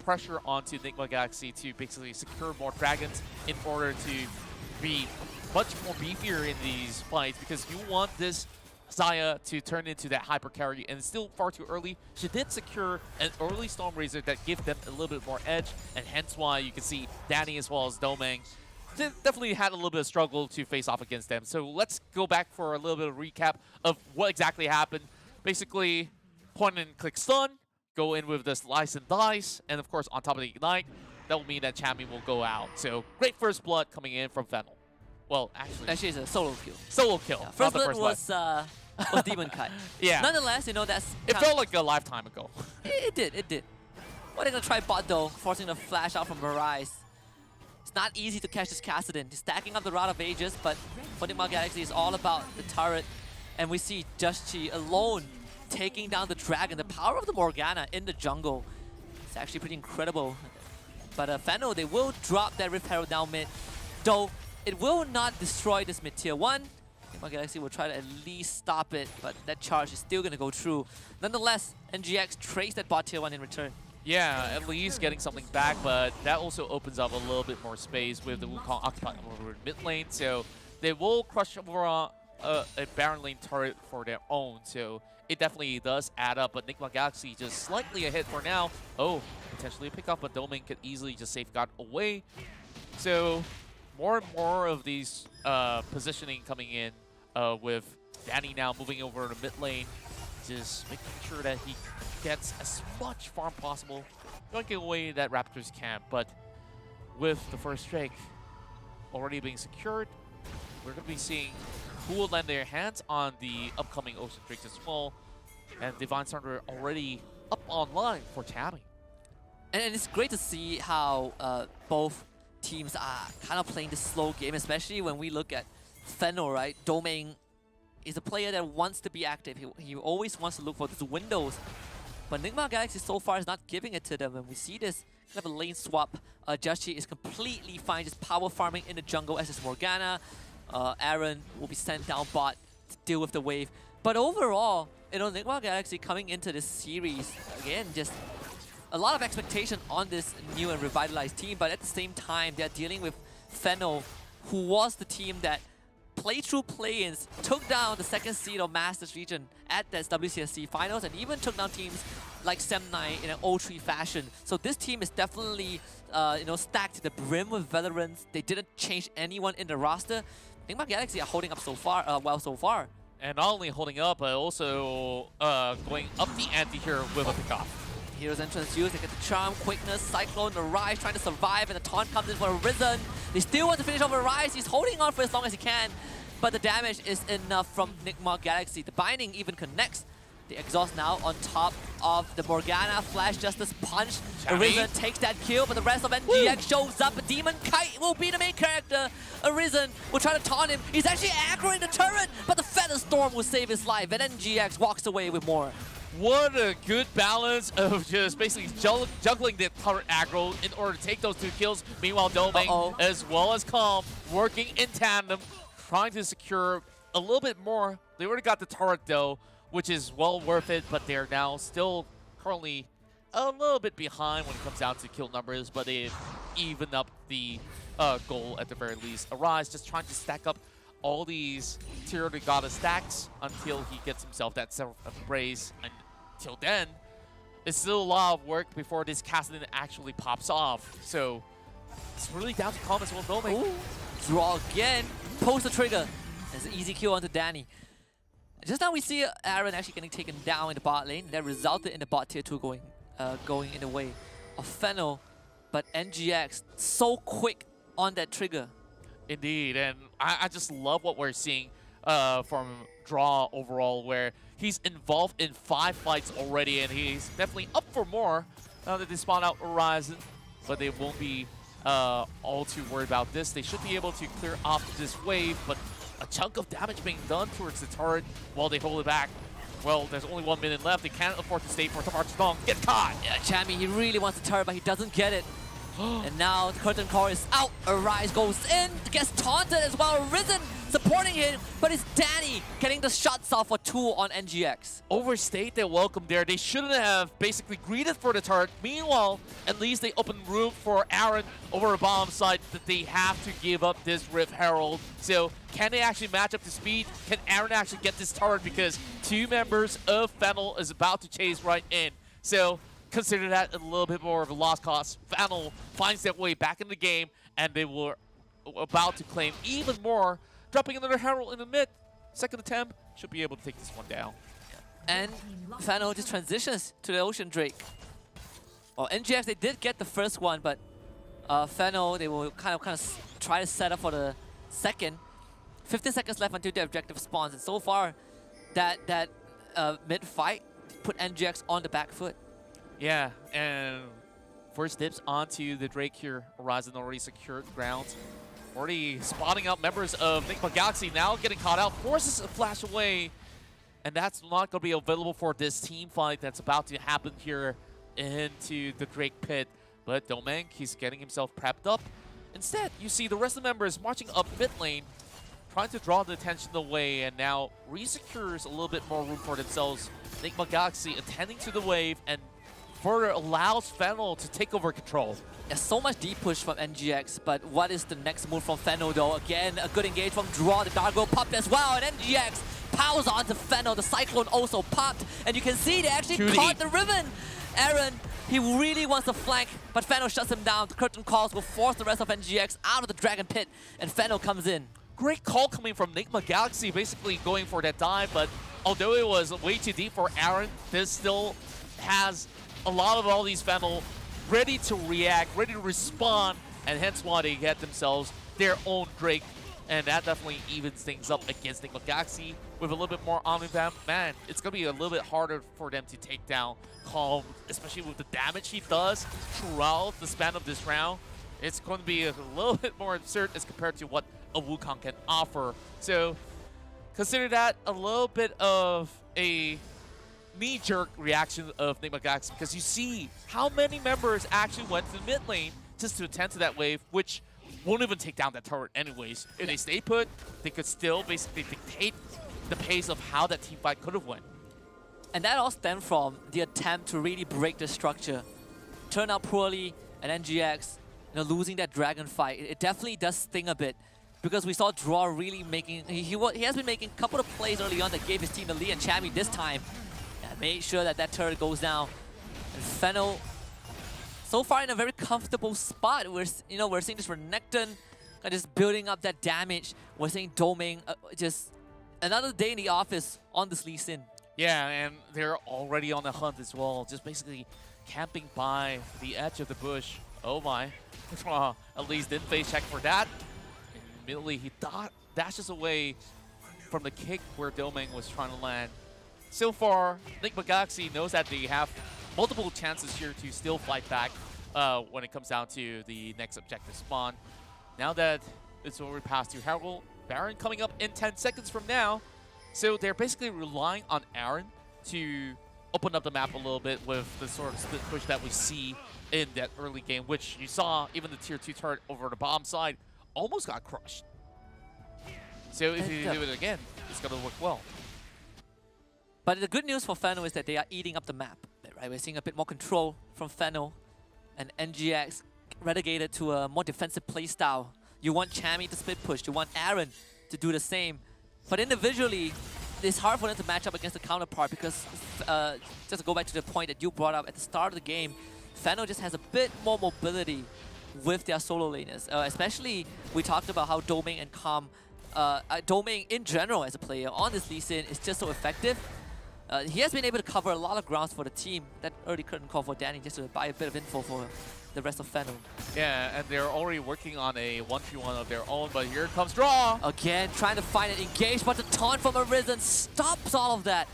pressure onto Enigma Galaxy to basically secure more dragons in order to be much more beefier in these fights, because you want this Xayah to turn into that hyper carry, and it's still far too early. She did secure an early Stormrazor that gave them a little bit more edge, and hence why you can see Danny as well as Doming definitely had a little bit of struggle to face off against them. So let's go back for a little bit of recap of what exactly happened. Basically, point and click stun, go in with the slice and dice, and of course on top of the Ignite, that will mean that Chammy will go out. So great first blood coming in from Fennel. Well, actually it's a solo kill. Solo kill. Yeah, first blood was Demon Kite. Yeah. Nonetheless, that's... It felt like a lifetime ago. It did. What are they going to try bot though, forcing the flash out from Mirage. It's not easy to catch this Kassadin. He's stacking up the Rod of Ages, but for Enigma Galaxy, it's all about the turret. And we see Joshi alone taking down the dragon. The power of the Morgana in the jungle. It's actually pretty incredible. But Fennel, they will drop that Rift Herald down mid, though it will not destroy this mid tier 1. Nigma Galaxy will try to at least stop it, but that charge is still going to go through. Nonetheless, NGX trades that bot tier 1 in return. Yeah, at least getting something back, but that also opens up a little bit more space with the Wukong occupying over mid lane. So they will crush over a Baron lane turret for their own. So it definitely does add up, but Nigma Galaxy just slightly ahead for now. Oh, potentially a pickup, but Domain could easily just safeguard away. So more and more of these positioning coming in with Danny now moving over to mid lane, just making sure that he gets as much farm possible, going away that Raptors camp. But with the first Drake already being secured, we're going to be seeing who will lend their hands on the upcoming Ocean Drakes as well. And Divine Thunder already up online for tabbing. And it's great to see how both teams are kind of playing this slow game, especially when we look at Fennel, right? Domain is a player that wants to be active. He always wants to look for these windows. But Nigma Galaxy so far is not giving it to them, and we see this kind of a lane swap. Jashi is completely fine, just power farming in the jungle as is Morgana. Aaron will be sent down bot to deal with the wave. But overall, you know, Nigma Galaxy coming into this series, again, just a lot of expectation on this new and revitalized team, but at the same time, they're dealing with Fennel, who was the team that played through play-ins, took down the second seed of Masters region at that WCSC finals, and even took down teams like Semnai in an 0-3 fashion. So this team is definitely, you know, stacked to the brim with veterans. They didn't change anyone in the roster. Nigma Galaxy are holding up so far, well so far. And not only holding up, but also going up the ante here with a pickoff. Hero's entrance used, they get the charm, quickness, cyclone, the Rise trying to survive, and the taunt comes in for Arisen. They still want to finish off a Rise, he's holding on for as long as he can, but the damage is enough from Nigma Galaxy. The binding even connects. The exhaust now on top of the Morgana, Flash Justice punch. Arisen takes that kill, but the rest of NGX shows up. Demon Kite will be the main character. Arisen will try to taunt him. He's actually aggroing the turret, but the Feather Storm will save his life, and NGX walks away with more. What a good balance of just basically juggling the turret aggro in order to take those 2 kills. Meanwhile, Domain as well as Calm working in tandem, trying to secure a little bit more. They already got the turret though, which is well worth it, but they're now still currently a little bit behind when it comes down to kill numbers, but they've evened up the goal at the very least. Arise just trying to stack up all these Tier Regatta stacks until he gets himself that self-embrace. And until then, it's still a lot of work before this Kassadin actually pops off. So it's really down to Calm as well. Domain. Draw again, post the trigger. There's an easy kill onto Danny. Just now we see Aaron actually getting taken down in the bot lane. That resulted in the bot tier 2 going in the way of Fennel. But NGX so quick on that trigger. Indeed, and I just love what we're seeing from Draw overall, where he's involved in 5 fights already, and he's definitely up for more now that they spawn out Horizon. But they won't be all too worried about this. They should be able to clear off this wave, but a chunk of damage being done towards the turret while they hold it back. Well, there's only 1 minute left. They can't afford to stay for Tamar Chidong. Get caught! Yeah, Chammy, he really wants the turret, but he doesn't get it. And now the curtain core is out. Arise goes in, gets taunted as well. Arisen supporting him, but it's Danny getting the shots off for 2 on NGX. Overstayed their welcome there. They shouldn't have basically greeted for the turret. Meanwhile, at least they open room for Aaron over a bottom side that they have to give up this Rift Herald. So can they actually match up to speed? Can Aaron actually get this turret? Because 2 members of Fennel is about to chase right in. So consider that a little bit more of a lost cause. Fennel finds their way back in the game, and they were about to claim even more. Dropping another Herald in the mid. Second attempt, should be able to take this one down. And Fennel just transitions to the Ocean Drake. Well, NGX, they did get the first one, but Fennel, they will kind of try to set up for the second. 15 seconds left until the objective spawns, and so far, that mid-fight put NGX on the back foot. Yeah, and first dips onto the Drake here. Horizon already secured ground. Already spotting out members of Nigma Galaxy, now getting caught out. Forces a flash away. And that's not going to be available for this team fight that's about to happen here into the Drake pit. But Domain, he's getting himself prepped up. Instead, you see the rest of the members marching up mid lane, trying to draw the attention away, and now re-secures a little bit more room for themselves. Enigma Galaxy attending to the wave and further allows Fennel to take over control. There's so much deep push from NGX, but what is the next move from Fennel though? Again, a good engage from Draw. The Gargoyle popped as well, and NGX powers onto Fennel. The Cyclone also popped, and you can see they actually caught the Riven. Aaron, he really wants to flank, but Fennel shuts him down. The curtain calls will force the rest of NGX out of the Dragon Pit, and Fennel comes in. Great call coming from Enigma Galaxy, basically going for that dive, but although it was way too deep for Aaron, this still has a lot of all these Fennel ready to react, ready to respond, and hence why they get themselves their own Drake. And that definitely evens things up against Enigma Galaxy with a little bit more on them. Man, it's going to be a little bit harder for them to take down Calm, especially with the damage he does throughout the span of this round. It's going to be a little bit more absurd as compared to what a Wukong can offer. So consider that a little bit of a knee-jerk reaction of Enigma Galaxy, because you see how many members actually went to the mid lane just to attend to that wave, which won't even take down that turret anyways. If they stay put, they could still basically dictate the pace of how that team fight could have went. And that all stemmed from the attempt to really break the structure. Turned out poorly, and NGX, losing that dragon fight, it definitely does sting a bit. Because we saw Draw really making, he has been making a couple of plays early on that gave his team the lead, and Chammy this time made sure that that turret goes down. And Fennel, so far in a very comfortable spot. We're seeing this Renekton just building up that damage. We're seeing Domain, just another day in the office on this Lee Sin. Yeah, and they're already on the hunt as well, just basically camping by the edge of the bush. Oh my. At least didn't face check for that. Immediately he dashes away from the kick where Domain was trying to land. So far, Enigma Galaxy knows that they have multiple chances here to still fight back when it comes down to the next objective spawn. Now that it's already past to Herald, Baron coming up in 10 seconds from now. So they're basically relying on Aaron to open up the map a little bit with the sort of split push that we see in that early game, which you saw even the tier 2 turret over the bottom side almost got crushed. So if you do it again, it's going to work well. But the good news for Fennel is that they are eating up the map. Right? We're seeing a bit more control from Fennel, and NGX relegated to a more defensive playstyle. You want Chammy to split push, you want Aaron to do the same. But individually, it's hard for them to match up against the counterpart because, just to go back to the point that you brought up at the start of the game, Fennel just has a bit more mobility with their solo laners. Especially, we talked about how Domain and Calm, Domain in general as a player on this Lee Sin is just so effective. He has been able to cover a lot of grounds for the team. That early curtain call for Danny just to buy a bit of info for the rest of Fennel. Yeah, and they're already working on a 1v1 of their own, but here comes Draw! Again, trying to find an engage, but the taunt from Arisen stops all of that.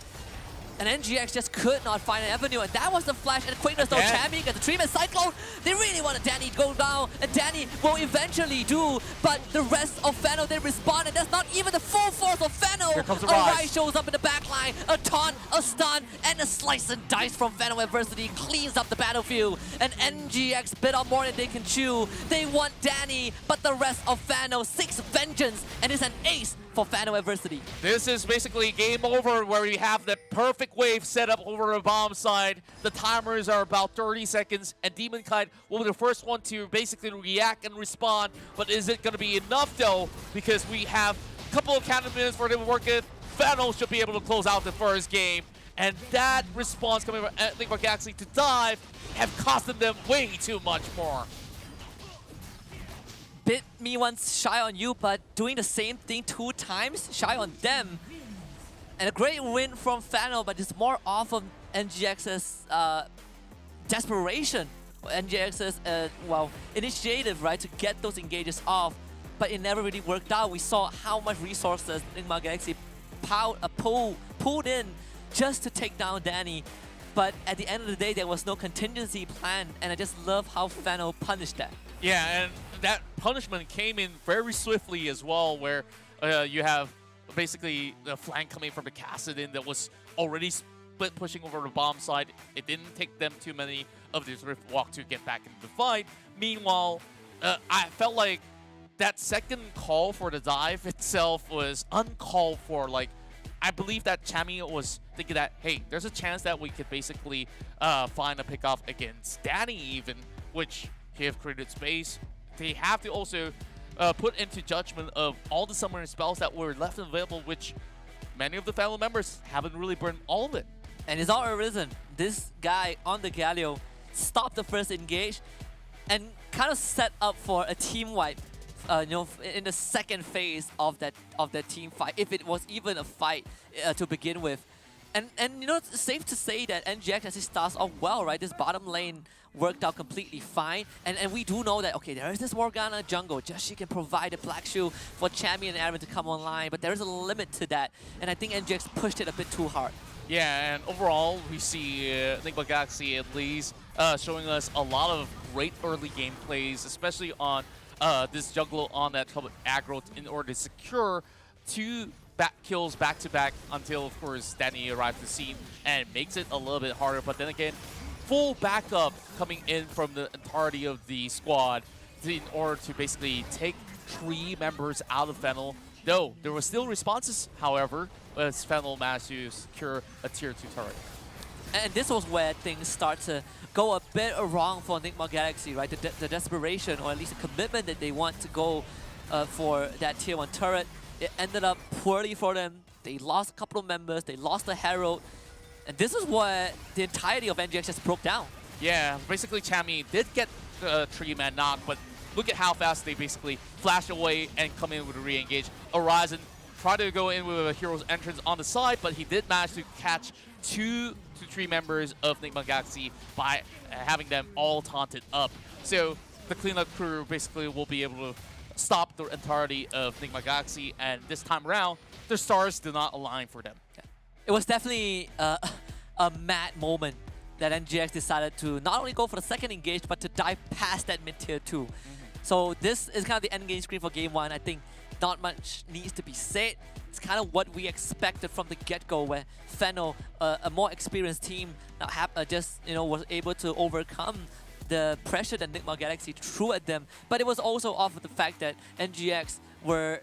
And NGX just could not find an avenue, and that was the flash and quickness though. Chammy gets the treatment Cyclone. They really wanted Danny to go down, and Danny will eventually do, but the rest of Fennel, they respond, and that's not even the full force of Fennel. Here comes the Rise shows up in the backline, a taunt, a stun, and a slice and dice from Fennel Adversity cleans up the battlefield, and NGX bit on more than they can chew. They want Danny, but the rest of Fennel, 6 Vengeance, and it's an ace for Fennel Adversity. This is basically game over, where we have the perfect wave set up over the bomb side. The timers are about 30 seconds, and Demon Kite will be the first one to basically react and respond. But is it going to be enough though? Because we have a couple of counter minutes for them to work with. Fennel should be able to close out the first game. And that response coming from Enigma Galaxy to dive have costed them way too much more. Bit me once shy on you, but doing the same thing 2 times, shy on them. And a great win from Fennel, but it's more off of NGX's desperation, NGX's initiative, right, to get those engages off. But it never really worked out. We saw how much resources Enigma Galaxy pulled in just to take down Danny. But at the end of the day, there was no contingency plan, and I just love how Fennel punished that. Yeah, and that punishment came in very swiftly as well, where you have basically the flank coming from the Kassadin that was already bit pushing over the bomb side. It didn't take them too many of this Rift Walk to get back into the fight. Meanwhile, I felt like that second call for the dive itself was uncalled for. Like, I believe that Chami was thinking that, hey, there's a chance that we could basically find a pickoff against Danny even, which he have created space. They have to also put into judgment of all the summoning spells that were left available, which many of the fellow members haven't really burned all of it. And it's all arisen. This guy on the Galio stopped the first engage and kind of set up for a team wipe. In the second phase of that team fight, if it was even a fight to begin with. And it's safe to say that NGX actually starts off well, right? This bottom lane worked out completely fine. And we do know that, okay, there is this Morgana jungle. Just she can provide a black shoe for Chami and Aaron to come online, but there is a limit to that. And I think NGX pushed it a bit too hard. Yeah, and overall, we see Enigma Galaxy at least showing us a lot of great early game plays, especially on this jungle on that couple aggro in order to secure 2 kills back-to-back until, of course, Danny arrives to the scene and makes it a little bit harder. But then again, full backup coming in from the entirety of the squad in order to basically take 3 members out of Fennel. Though, there were still responses, however, as Fennel managed to secure a tier 2 turret. And this was where things start to go a bit wrong for Enigma Galaxy, right? The desperation, or at least the commitment that they want to go for that tier 1 turret, it ended up poorly for them. They lost a couple of members, they lost the Herald, and this is where the entirety of NGX just broke down. Yeah, basically Chami did get the 3-man knock, but look at how fast they basically flash away and come in with a re-engage. Horizon tried to go in with a hero's entrance on the side, but he did manage to catch 2 to 3 members of Enigma Galaxy by having them all taunted up. So the cleanup crew basically will be able to stop the entirety of Enigma Galaxy, and this time around, their stars do not align for them. Yeah. It was definitely a mad moment that NGX decided to not only go for the second engage, but to dive past that mid-tier 2. So this is kind of the end game screen for game 1. I think not much needs to be said. It's kind of what we expected from the get-go, where Fennel, a more experienced team, was able to overcome the pressure that Enigma Galaxy threw at them. But it was also off of the fact that NGX were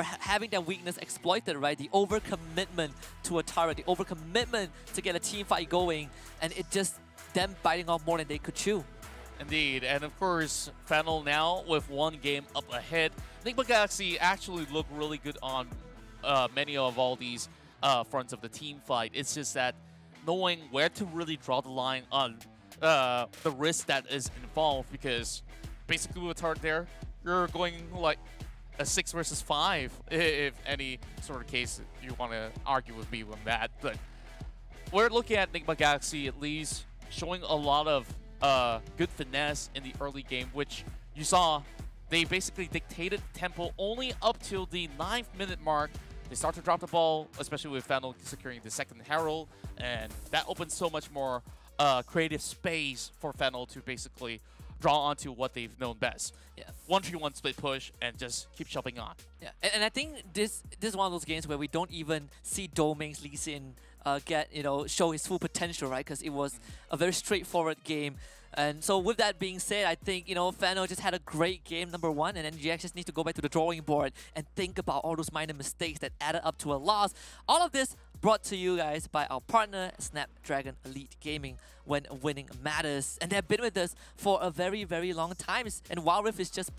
having their weakness exploited, right? The overcommitment to a turret, the overcommitment to get a team fight going, and it just them biting off more than they could chew. Indeed, and of course, Fennel now with 1 game up ahead. Enigma Galaxy actually look really good on many of all these fronts of the team fight. It's just that knowing where to really draw the line on the risk that is involved, because basically with turret there, you're going like a 6 versus 5, if any sort of case you want to argue with me on that. But we're looking at Enigma Galaxy at least showing a lot of good finesse in the early game, which you saw they basically dictated tempo only up till the 9th minute mark. They start to drop the ball, especially with Fennel securing the second Herald, and that opens so much more creative space for Fennel to basically draw onto what they've known best. Yeah. 1-3-1 split push and just keep shoving on. Yeah, and I think this is one of those games where we don't even see Domain's Lee Sin show his full potential, right? Because it was a very straightforward game. And so with that being said, I think, Fennel just had a great game, number 1, and NGX just needs to go back to the drawing board and think about all those minor mistakes that added up to a loss. All of this brought to you guys by our partner, Snapdragon Elite Gaming, when winning matters. And they've been with us for a very, very long time. And WildRift is just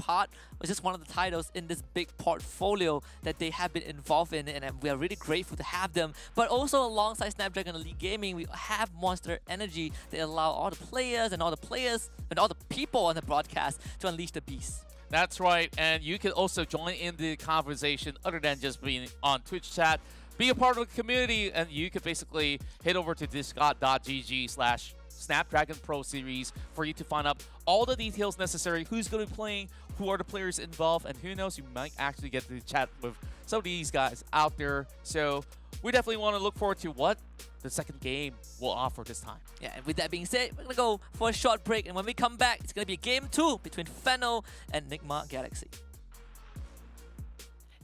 one of the titles in this big portfolio that they have been involved in, and we are really grateful to have them. But also alongside Snapdragon Elite Gaming, we have Monster Energy that allow all the players and all the people on the broadcast to unleash the beast. That's right, and you can also join in the conversation other than just being on Twitch chat. Be a part of the community, and you could basically head over to discord.gg/Snapdragon Pro Series for you to find out all the details necessary, who's going to be playing, who are the players involved, and who knows, you might actually get to chat with some of these guys out there. So we definitely want to look forward to what the second game will offer this time. Yeah, and with that being said, we're going to go for a short break, and when we come back, it's going to be game 2 between Fennel and Enigma Galaxy.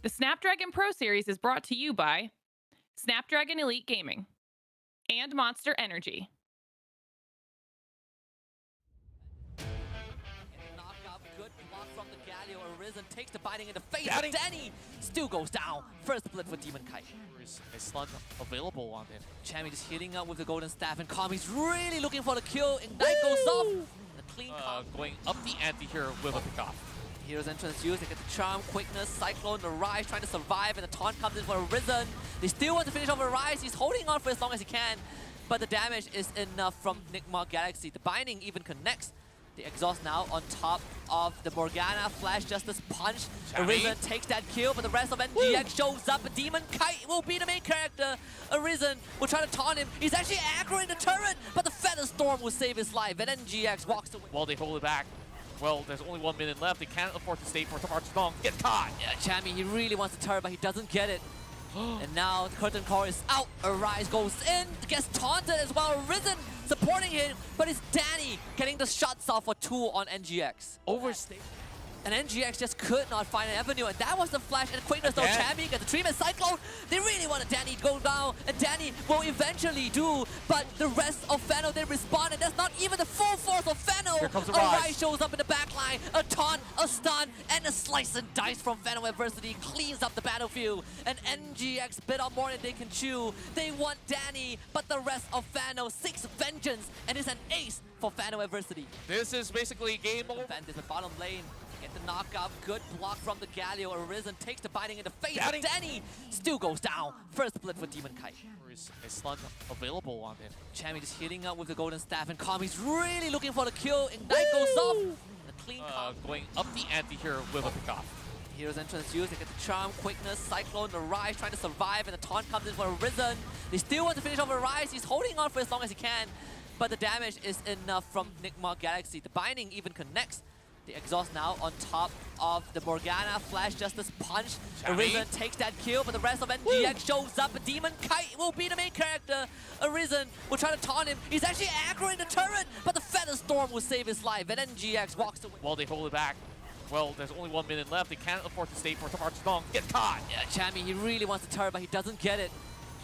The Snapdragon Pro Series is brought to you by Snapdragon Elite Gaming and Monster Energy. Knockout, good block from the Galio. Arisen takes the biting in the face. Danny! Danny still goes down. First split for Demon Kite. There's a slug available on it. Chammy just hitting up with the golden staff, and Kami's really looking for the kill. Ignite goes off. And a clean Going up the ante here with a pickoff. Hero's entrance used. They get the charm, quickness, cyclone, the rise trying to survive, and the taunt comes in for Arisen. They still want to finish off the rise. He's holding on for as long as he can, but the damage is enough from Nigma Galaxy. The binding even connects. The exhaust now on top of the Morgana Flash Justice punch. Arisen takes that kill, but the rest of NGX shows up. A Demon Kite will be the main character. Arisen will try to taunt him. He's actually aggroing the turret, but the Feather Storm will save his life, and NGX walks away. While they hold it back. Well, there's only 1 minute left. They can't afford to stay for too much long. Get caught! Yeah, Chammy, he really wants the turret, but he doesn't get it. And now the curtain call is out. Arise goes in, gets taunted as well. Arisen supporting him, but it's Danny getting the shots off for 2 on NGX. Overstay. And NGX just could not find an avenue, and that was the flash and quickness. Though Chammy gets the treatment cyclone. They really wanted Danny to go down, and Danny will eventually do. But the rest of Fano, they respond, and that's not even the full force of Fano. Here comes Arise. Shows up in the backline, a taunt, a stun, and a slice and dice from Fano Adversity cleans up the battlefield. And NGX bit on more than they can chew. They want Danny, but the rest of Fano 6 vengeance, and it's an ace for Fano Adversity. This is basically game over. Defend this, the bottom lane. Get the knockout, good block from the Galio. Arisen takes the biting in the face. Danny! Danny still goes down. First split for Demon Kite. There's a slug available on it. Chammy just hitting up with the golden staff, and Kami's really looking for the kill. Ignite goes off. And a clean Going up the ante here with a pickoff. Hero's entrance used. They get the charm, quickness, cyclone, the rise trying to survive, and the taunt comes in for Arisen. They still want to finish off the rise. He's holding on for as long as he can, but the damage is enough from Nigma Galaxy. The binding even connects. The exhaust now on top of the Morgana Flash Justice punch. Arisen takes that kill, but the rest of NGX shows up. A Demon Kite will be the main character. Arisen will try to taunt him. He's actually aggroing the turret, but the Feather Storm will save his life, and NGX walks away. While they hold it back. Well, there's only 1 minute left. They can't afford to stay for too much long. Get caught! Yeah, Chammy, he really wants the turret, but he doesn't get it.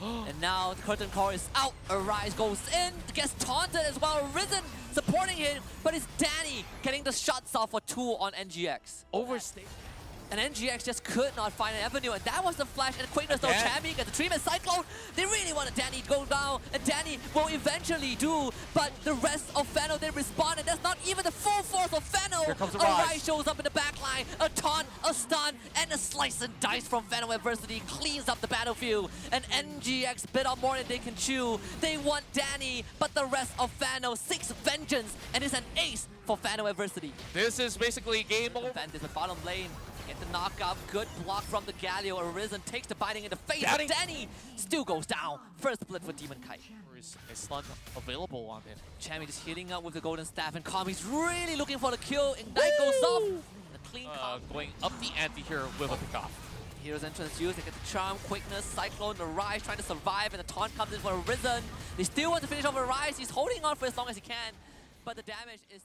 And now the curtain call is out. Arise goes in, gets taunted as well. Arisen supporting him, but it's Danny getting the shots off for 2 on NGX. Overstay. And NGX just could not find an avenue, and that was the flash and quickness. Though Chammy gets the treatment cyclone. They really wanted Danny to go down, and Danny will eventually do. But the rest of Fano, they respond, and that's not even the full force of Fano. Here comes Arise. Arise shows up in the backline, a taunt, a stun, and a slice and dice from Fano Adversity cleans up the battlefield. And NGX bit on more than they can chew. They want Danny, but the rest of Fano 6 vengeance, and it's an ace for Fano Adversity. This is basically game over. Defend this, the bottom lane. Get the knockout, good block from the Galio. Arisen takes the biting in the face. Danny! Danny still goes down. First split for Demon Kite. There's a slug available on it. Chammy just hitting up with the golden staff, and Kami's really looking for the kill. Ignite goes off. And a clean Going up the ante here with a pickoff. Hero's entrance used. They get the charm, quickness, cyclone, the rise trying to survive, and the taunt comes in for Arisen. They still want to finish off the rise. He's holding on for as long as he can, but the damage is.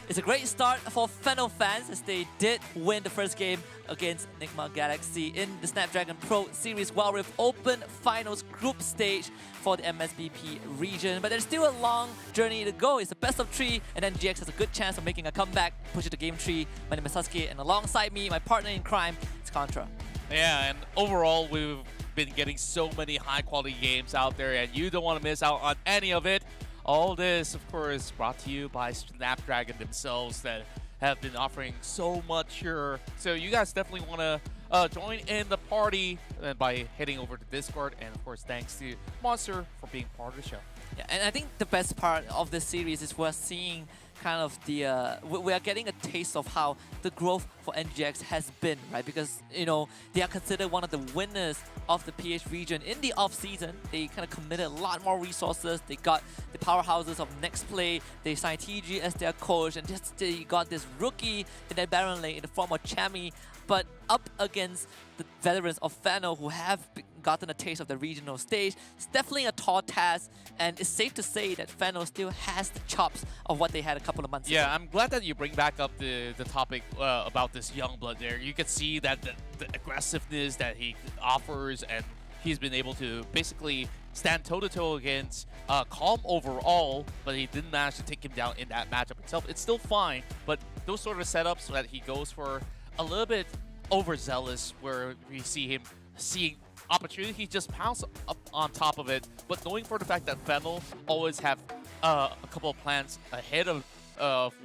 It's a great start for Fano fans as they did win the first game against Nigma Galaxy in the Snapdragon Pro Series WildRift Open Finals group stage for the MSPB region. But there's still a long journey to go. It's a best of 3, and then GX has a good chance of making a comeback, push it to game 3. My name is Sasuke, and alongside me, my partner in crime, it's Contra. Yeah, and overall, we've been getting so many high-quality games out there, and you don't want to miss out on any of it. All this, of course, brought to you by Snapdragon themselves that have been offering so much here. So you guys definitely want to join in the party by heading over to Discord. And, of course, thanks to Monster for being part of the show. Yeah, and I think the best part of this series is we're seeing kind of the we are getting a taste of how the growth for NGX has been, right? Because, you know, they are considered one of the winners of the PH region in the off-season. They kind of committed a lot more resources. They got the powerhouses of Next Play. They signed TG as their coach, and just they got this rookie in that Baron lane in the form of Chammy, but up against the veterans of Fano who have gotten a taste of the regional stage. It's definitely a tall task, and it's safe to say that Fano still has the chops of what they had a couple of months ago. Yeah, I'm glad that you bring back up the topic about this young blood there. You can see that the aggressiveness that he offers, and he's been able to basically stand toe-to-toe against Calm overall, but he didn't manage to take him down in that matchup itself. It's still fine, but those sort of setups that he goes for a little bit overzealous, where we see him seeing opportunity, he just pounce up on top of it, but knowing for the fact that Fennel always have a couple of plans ahead of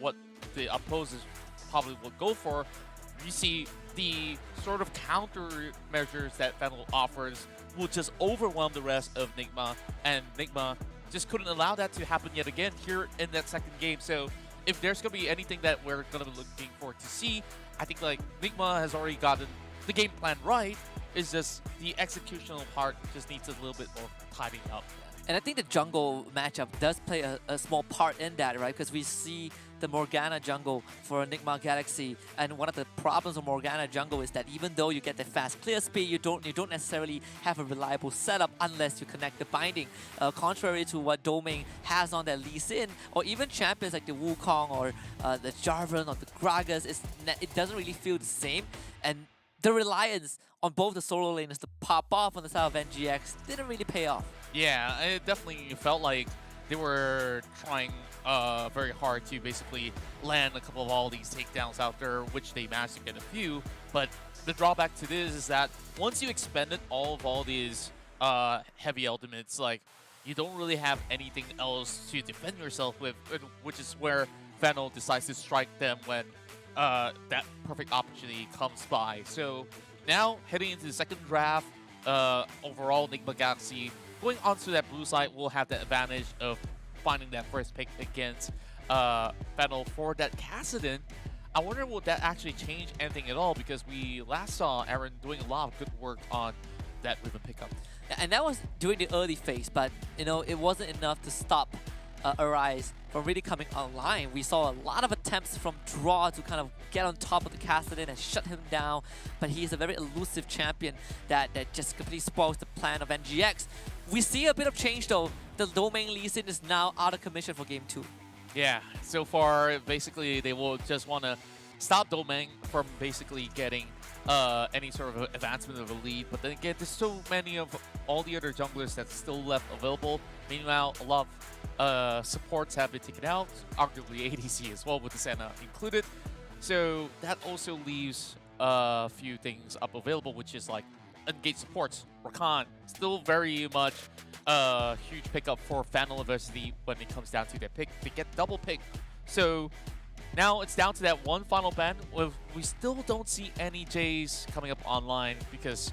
what the opposers probably will go for, you see the sort of countermeasures that Fennel offers will just overwhelm the rest of Nigma, and Nigma just couldn't allow that to happen yet again here in that second game. So if there's going to be anything that we're going to be looking forward to see, I think like Nigma has already gotten the game plan right. It's just the executional part just needs a little bit more tidying up. And I think the jungle matchup does play a small part in that, right? Because we see the Morgana jungle for Enigma Galaxy, and one of the problems of Morgana jungle is that even though you get the fast clear speed, you don't necessarily have a reliable setup unless you connect the binding. Contrary to what Domain has on their Lee Sin, or even champions like the Wukong or the Jarvan or the Gragas, it doesn't really feel the same. And the reliance on both the solo laners to pop off on the side of NGX didn't really pay off. Yeah, it definitely felt like they were trying very hard to basically land a couple of all these takedowns out there, which they managed to get a few. But the drawback to this is that once you expended all these heavy ultimates, like, you don't really have anything else to defend yourself with, which is where Fennel decides to strike them when that perfect opportunity comes by. So now, heading into the second draft, overall, Enigma Galaxy going onto that blue side will have the advantage of finding that first pick against Fennel for that Kassadin. I wonder will that actually change anything at all, because we last saw Aaron doing a lot of good work on that ribbon pickup. And that was during the early phase, but you know, it wasn't enough to stop Arise from really coming online. We saw a lot of attempts from Draw to kind of get on top of the Kassadin and shut him down, but he is a very elusive champion that just completely spoils the plan of NGX. We see a bit of change though. The Domain Lee Sin is now out of commission for Game 2. Yeah, so far, basically, they will just want to stop Domain from basically getting any sort of advancement of a lead. But then again, there's so many of all the other junglers that's still left available. Meanwhile, a lot of supports have been taken out, arguably ADC as well, with the Senna included. So that also leaves a few things up available, which is like engaged supports. Rakan, still very much a huge pickup for Fan University when it comes down to their pick. They get double pick. So now it's down to that one final ban. We still don't see any Jays coming up online, because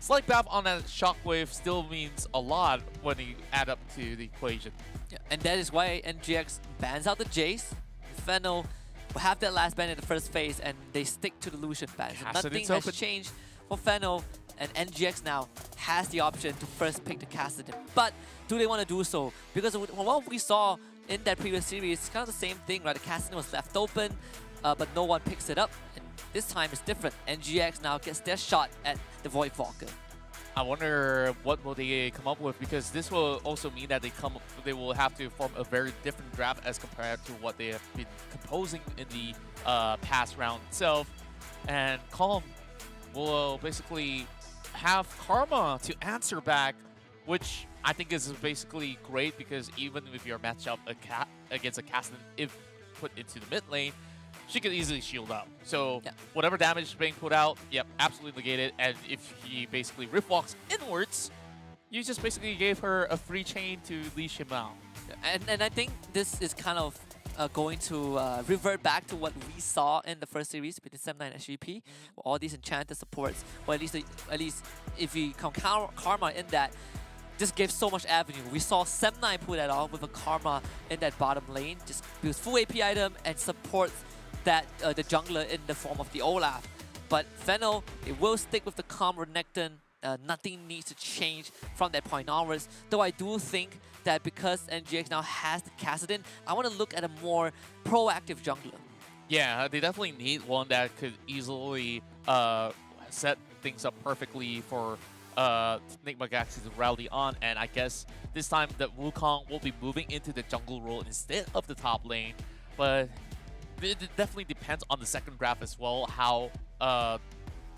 slight buff on that Shockwave still means a lot when you add up to the equation. Yeah, and that is why NGX bans out the Jace. Fennel will have that last ban in the first phase, and they stick to the Lucian ban. So nothing has changed for Fennel, and NGX now has the option to first pick the Kassadin. But do they want to do so? Because what we saw in that previous series, it's kind of the same thing, right? The Kassadin was left open, but no one picks it up. And this time it's different. NGX now gets their shot at the Void Walker. I wonder what will they come up with, because this will also mean that they will have to form a very different draft as compared to what they have been composing in the past round itself. And Calm will basically have Karma to answer back, which I think is basically great, because even if you're matched up against a Kassadin, if put into the mid lane, she could easily shield out. So yeah, whatever damage is being put out, yep, absolutely negated. And if he basically rift walks inwards, you just basically gave her a free chain to leash him out. And I think this is kind of going to revert back to what we saw in the first series between Sem9 and SGP, all these enchanted supports, or at least if we count Karma in that, just gave so much avenue. We saw Sem9 pull that off with a Karma in that bottom lane, just builds full AP item and supports that the jungler in the form of the Olaf. But Fennel, it will stick with the calm Renekton. Nothing needs to change from that point onwards. Though I do think that because NGX now has the Kassadin, I want to look at a more proactive jungler. Yeah, they definitely need one that could easily set things up perfectly for Enigma Galaxy to rally on. And I guess this time that Wukong will be moving into the jungle role instead of the top lane. But it definitely depends on the second draft as well, how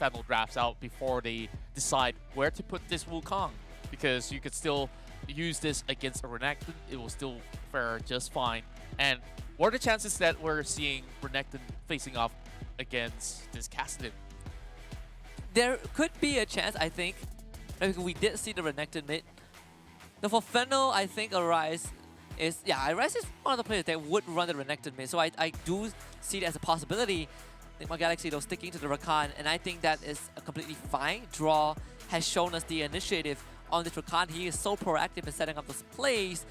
Fennel drafts out before they decide where to put this Wukong, because you could still use this against a Renekton. It will still fare just fine. And what are the chances that we're seeing Renekton facing off against this Kassadin? There could be a chance, I think. Like, we did see the Renekton mid. Now for Fennel, I think Arise is one of the players that would run the Renekton mid. So I do see it as a possibility. Nigma Galaxy though sticking to the Rakan, and I think that is a completely fine. Draw has shown us the initiative on this Rakan. He is so proactive in setting up those plays.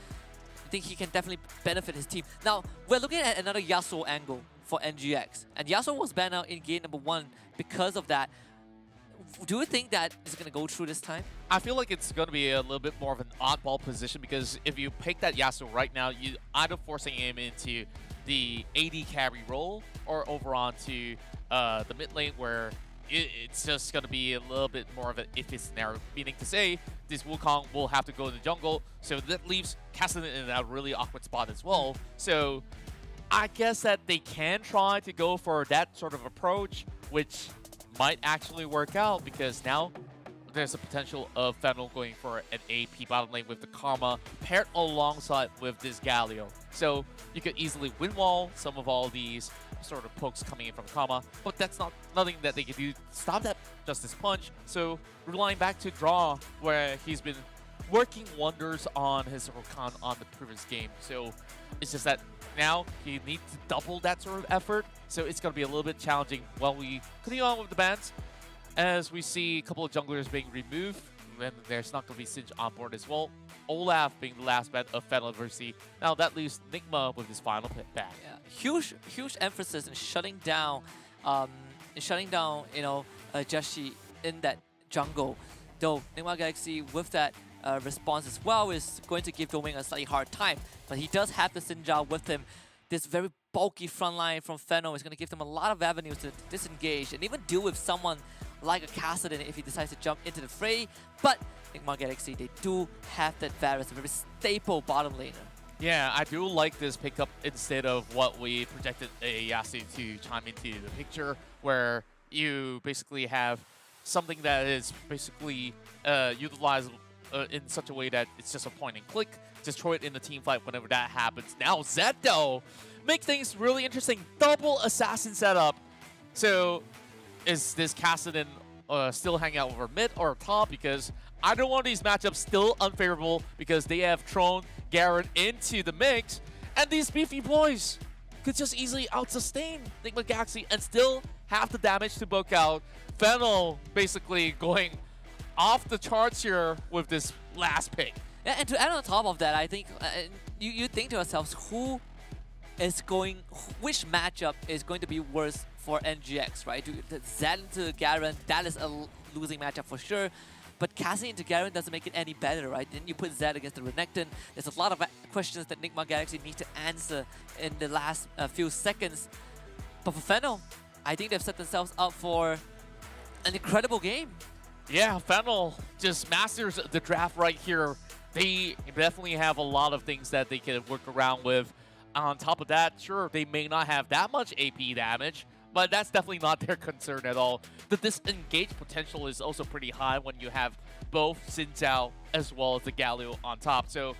I think he can definitely benefit his team. Now, we're looking at another Yasuo angle for NGX. And Yasuo was banned out in game number 1 because of that. Do you think that is going to go through this time? I feel like it's going to be a little bit more of an oddball position, because if you pick that Yasuo right now, you either forcing him into the AD carry role or over onto the mid lane, where it's just going to be a little bit more of an iffy scenario, meaning to say this Wukong will have to go in the jungle, so that leaves Kassadin in a really awkward spot as well. So I guess that they can try to go for that sort of approach, which might actually work out, because now there's a potential of Fennel going for an AP bottom lane with the Karma paired alongside with this Galio. So you could easily win wall some of all these sort of pokes coming in from Karma, but that's nothing that they can do to stop that Justice Punch. So relying back to Draw, where he's been working wonders on his Rakan on the previous game. So it's just that now he needs to double that sort of effort. So it's going to be a little bit challenging while we continue on with the bans. As we see a couple of junglers being removed, and there's not going to be Singe on board as well. Olaf being the last ban of Fennel adversity. Now that leaves Nigma with his final pick back. Yeah, huge emphasis in shutting down, Jashi in that jungle. Though Nigma Galaxy with that response as well is going to give Doming a slightly hard time, but he does have the Sinja with him. This very bulky front line from Fennel is going to give them a lot of avenues to disengage and even deal with someone like a Kassadin if he decides to jump into the fray. But Nigma Galaxy, they do have that Varus, a very staple bottom laner. Yeah, I do like this pickup instead of what we projected Yasu to chime into the picture, where you basically have something that is basically utilized in such a way that it's just a point and click. Destroy it in the team fight whenever that happens. Now Zed, though, make things really interesting. Double assassin setup. So is this Kassadin still hanging out over mid or top? Because either one of these matchups still unfavorable, because they have thrown Garen into the mix, and these beefy boys could just easily out-sustain Nigma Galaxy and still have the damage to book out. Fennel basically going off the charts here with this last pick. Yeah, and to add on top of that, I think you think to yourselves, which matchup is going to be worse for NGX, right? Zed into Garen, that is a losing matchup for sure. But casting into Garen doesn't make it any better, right? Then you put Zed against the Renekton. There's a lot of questions that Nigma Galaxy need to answer in the last few seconds. But for Fennel, I think they've set themselves up for an incredible game. Yeah, Fennel just masters the draft right here. They definitely have a lot of things that they can work around with. On top of that, sure, they may not have that much AP damage, but that's definitely not their concern at all. The disengage potential is also pretty high when you have both Xin Zhao as well as the Galio on top. So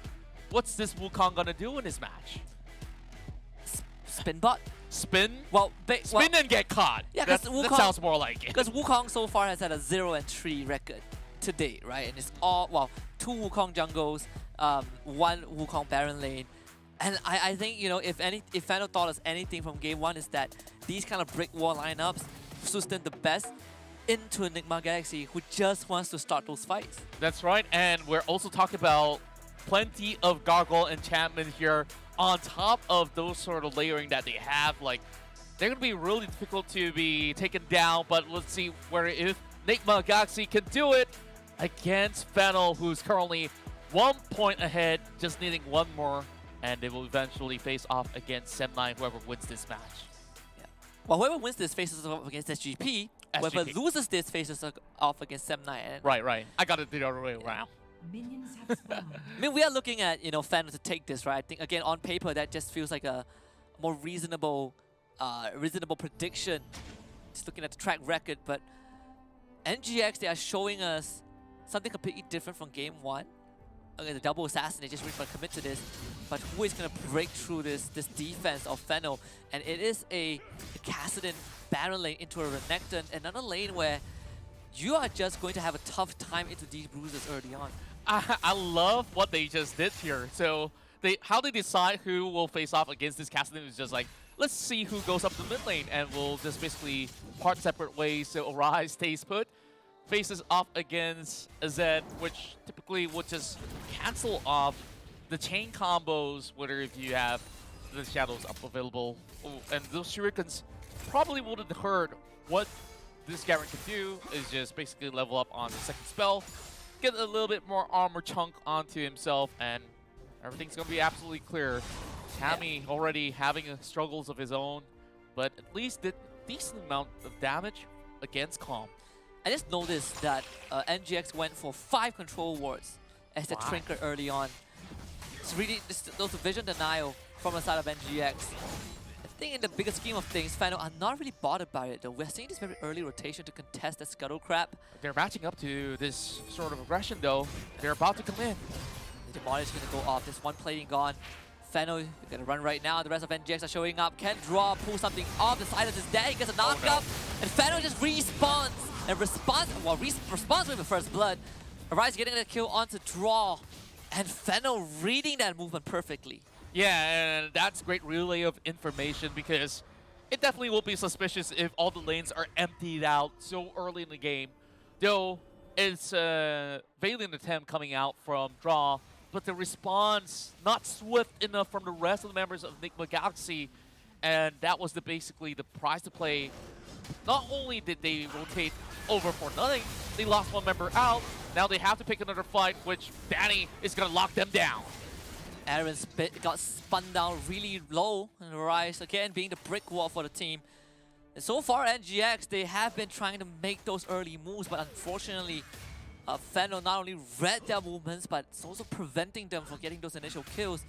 what's this Wukong gonna do in this match? Spin bot? Spin? Well, spin and get caught. Yeah, that sounds more like it. Because Wukong so far has had a 0-3 record to date, right? And it's all, well, 2 Wukong jungles, 1 Wukong Baron lane. And I think, if Fennel taught us anything from game 1 is that these kind of brick wall lineups suits them the best into a Nigma Galaxy who just wants to start those fights. That's right, and we're also talking about plenty of Gargoyle enchantment here on top of those sort of layering that they have. Like, they're going to be really difficult to be taken down, but let's see if Nigma Galaxy can do it against Fennel, who's currently 1 point ahead, just needing 1 more. And they will eventually face off against Sem9, whoever wins this match. Yeah. Well, whoever wins this faces off against SGP. Whoever loses this faces off against Sem9. Right. I got it the other way around. Minions have spawned. I mean, we are looking at, Fennel to take this, right? I think, again, on paper, that just feels like a more reasonable prediction. Just looking at the track record, but NGX, they are showing us something completely different from game 1. Okay, the double assassin, they just really want to commit to this. But who is going to break through this defense of Fennel? And it is a Kassadin Baron lane into a Renekton, another lane where you are just going to have a tough time into these bruises early on. I love what they just did here. So how they decide who will face off against this Kassadin is just like, let's see who goes up the mid lane, and we'll just basically part separate ways. So Arise stays put, faces off against Zed, which typically would just cancel off the chain combos, whether if you have the shadows up available. Ooh, and those shurikens probably wouldn't hurt. What this Garen can do is just basically level up on the second spell, get a little bit more armor chunk onto himself, and everything's going to be absolutely clear. Tammy already having struggles of his own, but at least did decent amount of damage against Calm. I just noticed that NGX went for 5 control wards as the trinket early on. It's really those vision denial from the side of NGX. I think in the bigger scheme of things, Fennel are not really bothered by it though. We're seeing this very early rotation to contest the Scuttle Crab. They're matching up to this sort of aggression though. They're about to come in. The Demonic is going to go off. There's one plating gone. Fennel, you're going to run right now. The rest of NGX are showing up. Can draw, pull something off. The silence is dead. He gets a knock-up. And Fennel just respawns. And responds with the first blood. Arise getting the kill onto draw. And Fennel reading that movement perfectly. Yeah, and that's great relay of information, because it definitely will be suspicious if all the lanes are emptied out so early in the game. Though it's a valiant attempt coming out from draw, but the response not swift enough from the rest of the members of Enigma Galaxy, and that was basically the prize to play. Not only did they rotate over for nothing, they lost one member out. Now they have to pick another fight, which Danny is going to lock them down. Aaron got spun down really low, and Rise again being the brick wall for the team. And so far, NGX, they have been trying to make those early moves, but unfortunately, Fennel not only read their movements, but it's also preventing them from getting those initial kills.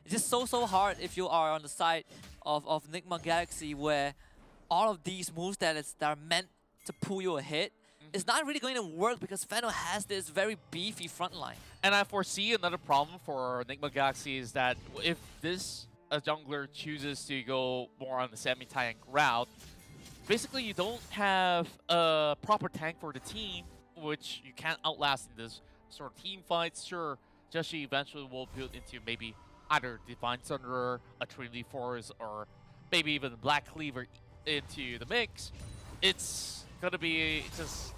It's just so hard if you are on the side of Enigma Galaxy, where all of these moves that are meant to pull you ahead, it's not really going to work because Fennel has this very beefy front line. And I foresee another problem for Enigma Galaxy is that if this jungler chooses to go more on the semi-tank route, basically you don't have a proper tank for the team, which you can't outlast in this sort of team fights. Sure, Joshi eventually will build into maybe either Divine Sunderer, a Trinity Force, or maybe even Black Cleaver into the mix. It's going to be just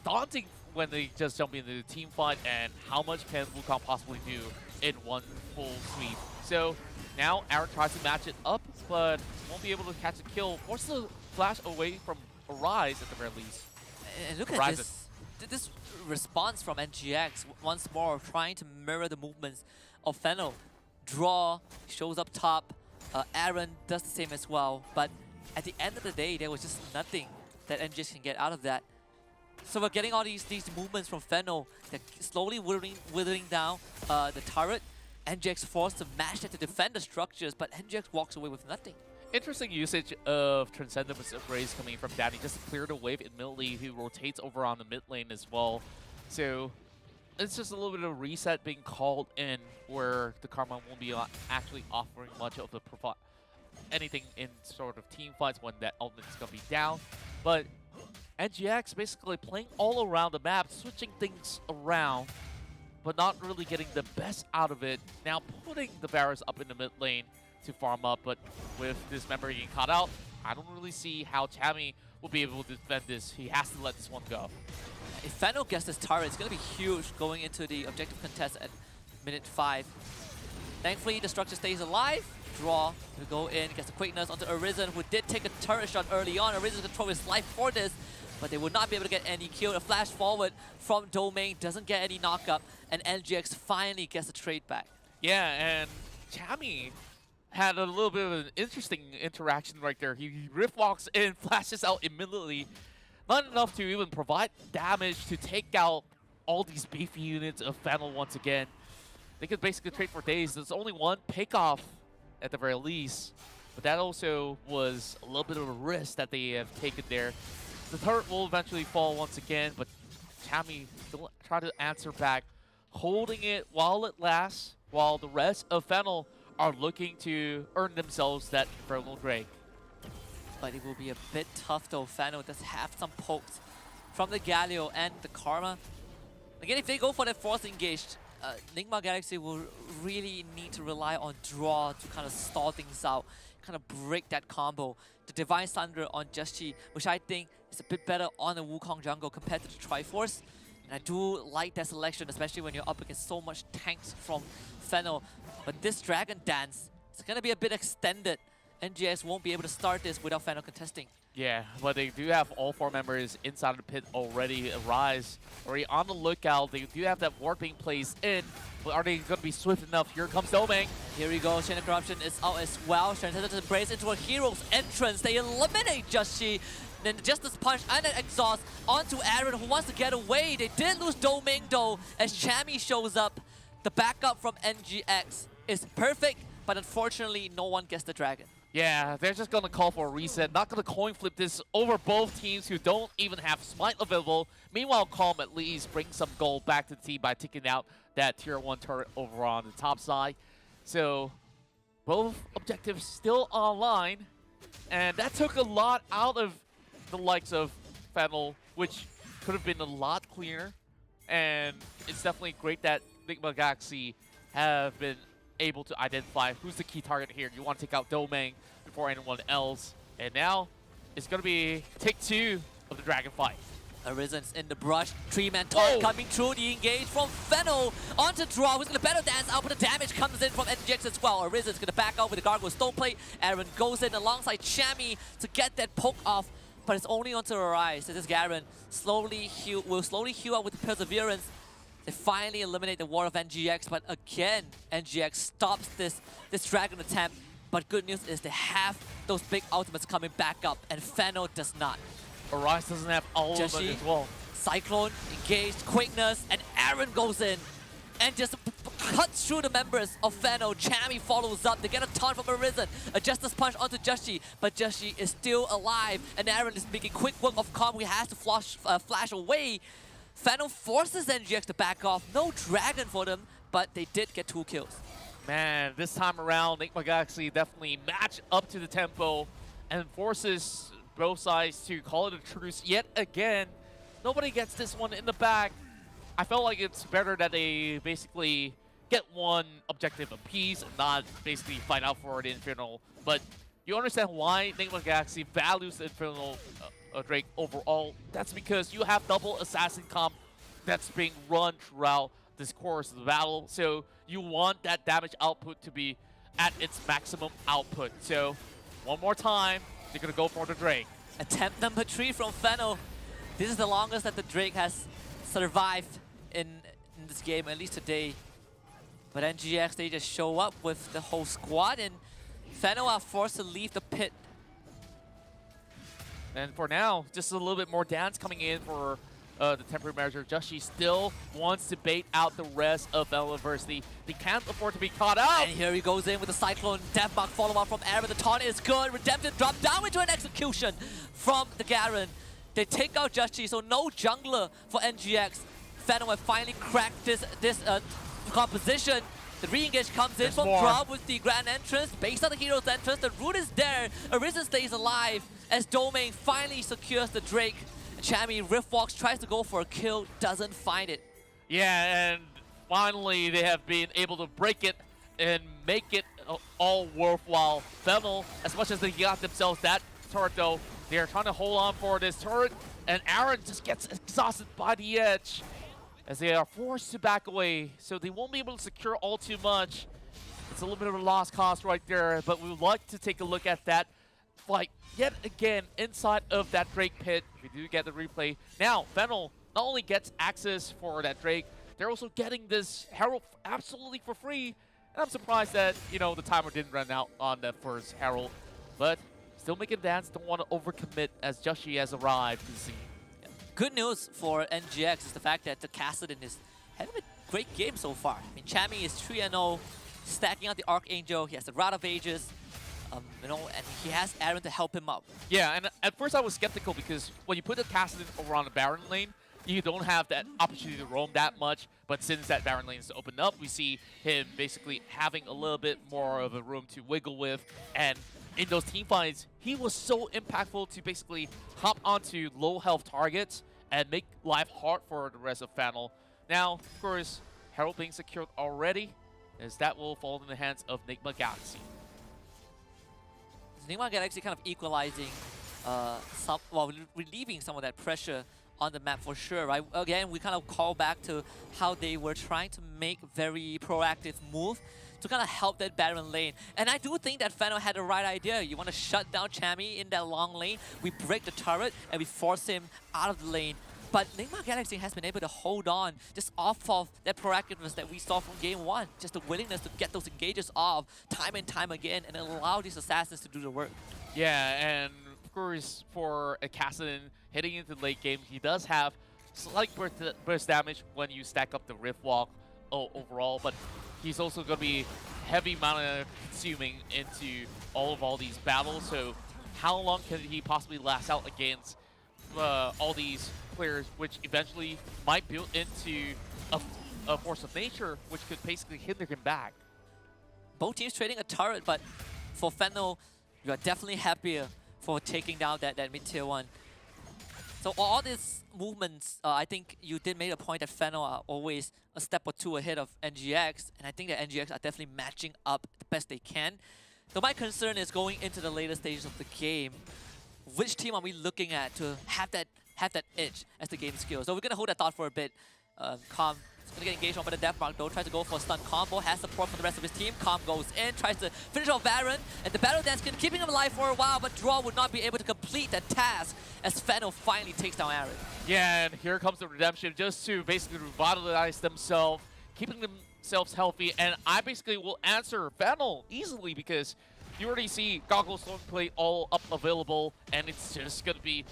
daunting when they just jump into the team fight, and how much can Wukong possibly do in one full sweep. So now Aaron tries to match it up, but won't be able to catch a kill. Forces the flash away from Arise at the very least. And look at this response from NGX once more, trying to mirror the movements of Fennel. Draw shows up top. Aaron does the same as well, but at the end of the day, there was just nothing that NGX can get out of that. So we're getting all these movements from Fennel. They're slowly withering down the turret. NGX forced to mash that to defend the structures, but NGX walks away with nothing. Interesting usage of Transcendence Embrace coming from Danny, just to clear the wave immediately, who rotates over on the mid lane as well. So it's just a little bit of a reset being called in, where the Karma won't be actually offering much of the anything in sort of team fights when that ultimate is going to be down. But NGX basically playing all around the map, switching things around, but not really getting the best out of it. Now putting the Varus up in the mid lane to farm up, but with this member getting caught out, I don't really see how Tammy will be able to defend this. He has to let this one go. If Fennel gets this turret, it's going to be huge going into the objective contest at minute 5. Thankfully, the structure stays alive. Draw to go in, gets the quickness onto Arisen, who did take a turret shot early on. Arisen's going to throw his life for this, but they would not be able to get any kill. A flash forward from Domain doesn't get any knockup, and NGX finally gets the trade back. Yeah, and Tammy had a little bit of an interesting interaction right there. He rift walks in, flashes out immediately. Not enough to even provide damage to take out all these beefy units of Fennel once again. They could basically trade for days. There's only one pick-off at the very least, but that also was a little bit of a risk that they have taken there. the turret will eventually fall once again, but Chami still try to answer back, holding it while it lasts, while the rest of Fennel are looking to earn themselves that Infernal Drake. But it will be a bit tough though. Fennel does have some pokes from the Galio and the Karma. Again, if they go for that force engaged, Nigma Galaxy will really need to rely on draw to kind of stall things out, kind of break that combo. The Divine Thunder on Just-Chi, which I think is a bit better on the Wukong jungle compared to the Triforce. And I do like that selection, especially when you're up against so much tanks from Fennel. But this Dragon Dance is going to be a bit extended. NGX won't be able to start this without Fennel contesting. Yeah, but they do have all 4 members inside of the pit already. Rise already on the lookout. They do have that ward being placed in. But are they going to be swift enough? Here comes Doming. Here we go. Chain of Corruption is out as well. Transcendent Embrace into a hero's entrance. They eliminate Just-Chi. Then Justice Punch and an Exhaust onto Aaron, who wants to get away. They did lose Doming though, as Chami shows up. The backup from NGX is perfect, but unfortunately no one gets the Dragon. Yeah, they're just going to call for a reset. Not going to coin flip this over both teams who don't even have Smite available. Meanwhile, Calm at least brings some gold back to the team by taking out that Tier 1 turret over on the top side. So, both objectives still online. And that took a lot out of the likes of Fennel, which could have been a lot cleaner. And it's definitely great that Nigma Galaxy have been able to identify who's the key target here. You want to take out Doming before anyone else. And now it's going to be take 2 of the Dragon fight. Arizen's in the brush. 3-man taunt coming through. The engage from Fennel onto Draw, who's going to better dance out, but the damage comes in from NGX as well. Arizen's going to back out with the Gargoyle Stoneplate. Aaron goes in alongside Chami to get that poke off, but it's only onto Arise. This is Garen will slowly heal out with the Perseverance. They finally eliminate the War of NGX, but again, NGX stops this Dragon attempt. But good news is they have those big ultimates coming back up, and Fennel does not. Arise doesn't have all of them as well. Cyclone, engaged, quickness, and Aaron goes in and just cuts through the members of Fennel. Chami follows up. They get a taunt from Arisen. A Justice Punch onto Just-Chi, but Just-Chi is still alive, and Aaron is making quick work of Calm. He has to flash away. Fennel forces NGX to back off. No Dragon for them, but they did get 2 kills. Man, this time around, Nigma Galaxy definitely match up to the tempo and forces both sides to call it a truce yet again. Nobody gets this one in the back. I felt like it's better that they basically get one objective apiece and not basically fight out for the Infernal. But you understand why Nigma Galaxy values the Infernal Drake overall. That's because you have double assassin comp that's being run throughout this course of the battle. So you want that damage output to be at its maximum output. So one more time, they're going to go for the Drake. Attempt number 3 from Fennel. This is the longest that the Drake has survived in this game, at least today. But NGX, they just show up with the whole squad, and Fennel are forced to leave the pit. And for now, just a little bit more dance coming in for the temporary measure. Just-Chi still wants to bait out the rest of Fennel University. They can't afford to be caught out. And here he goes in with the Cyclone Deathmark follow-up from Aaron. The taunt is good. Redemptive drop down into an execution from the Garen. They take out Just-Chi, so no jungler for NGX. Fennel have finally cracked this composition. The re-engage comes in from Drop with the Grand Entrance. Based on the Hero's Entrance, the root is there. Arisen stays alive as Domain finally secures the Drake. Chami Riftwalks tries to go for a kill, doesn't find it. Yeah, and finally they have been able to break it and make it all worthwhile. Fennel, as much as they got themselves that turret though, they are trying to hold on for this turret, and Aaron just gets exhausted by the edge as they are forced to back away, so they won't be able to secure all too much. It's a little bit of a lost cause right there, but we would like to take a look at that fight yet again inside of that Drake pit. We do get the replay. Now, Fennel not only gets access for that Drake, they're also getting this Herald absolutely for free. And I'm surprised that, you know, the timer didn't run out on that first Herald. But still making a dance, don't want to overcommit as Just-Chi has arrived to the scene. Good news for NGX is the fact that the Kassadin is having a great game so far. I mean, Chami is 3-0, stacking out the Archangel. He has the Rod of Ages. and he has Aaron to help him up. Yeah, and at first I was skeptical because when you put the Kassadin over on the Baron lane, you don't have that opportunity to roam that much. But since that Baron lane is opened up, we see him basically having a little bit more of a room to wiggle with. And in those team fights, he was so impactful to basically hop onto low health targets and make life hard for the rest of Fennel. Now, of course, Herald being secured already, as that will fall in the hands of Nigma Galaxy. Nigma Galaxy kind of equalizing, relieving some of that pressure on the map for sure, right? Again, we kind of call back to how they were trying to make very proactive move to kind of help that Baron lane. And I do think that Fennel had the right idea. You want to shut down Chammy in that long lane, we break the turret, and we force him out of the lane. But Nigma Galaxy has been able to hold on just off of that proactiveness that we saw from game one. Just the willingness to get those engages off time and time again and allow these assassins to do the work. Yeah, and of course, for a Kassadin heading into the late game, he does have slight burst damage when you stack up the Rift Walk overall, but he's also going to be heavy mana consuming into all these battles, so how long can he possibly last out against all these players, which eventually might build into a force of nature, which could basically hinder him back. Both teams trading a turret, but for Fennel, you are definitely happier for taking down that mid-tier 1. So all these movements, I think you did make a point that Fennel are always a step or two ahead of NGX, and I think that NGX are definitely matching up the best they can. So my concern is going into the later stages of the game, which team are we looking at to have that edge as the game skills? So we're gonna hold that thought for a bit. Calm is gonna get engaged on by the Death Mark though, tries to go for a stun combo, has support from the rest of his team. Calm goes in, tries to finish off Baron, and the Battle Dance can keeping him alive for a while, but Draw would not be able to complete that task as Fennel finally takes down Aaron. Yeah, and here comes the redemption just to basically revitalize themselves, keeping themselves healthy, and I basically will answer Fennel easily because you already see Goggles Stormplate all up available, and it's just going to be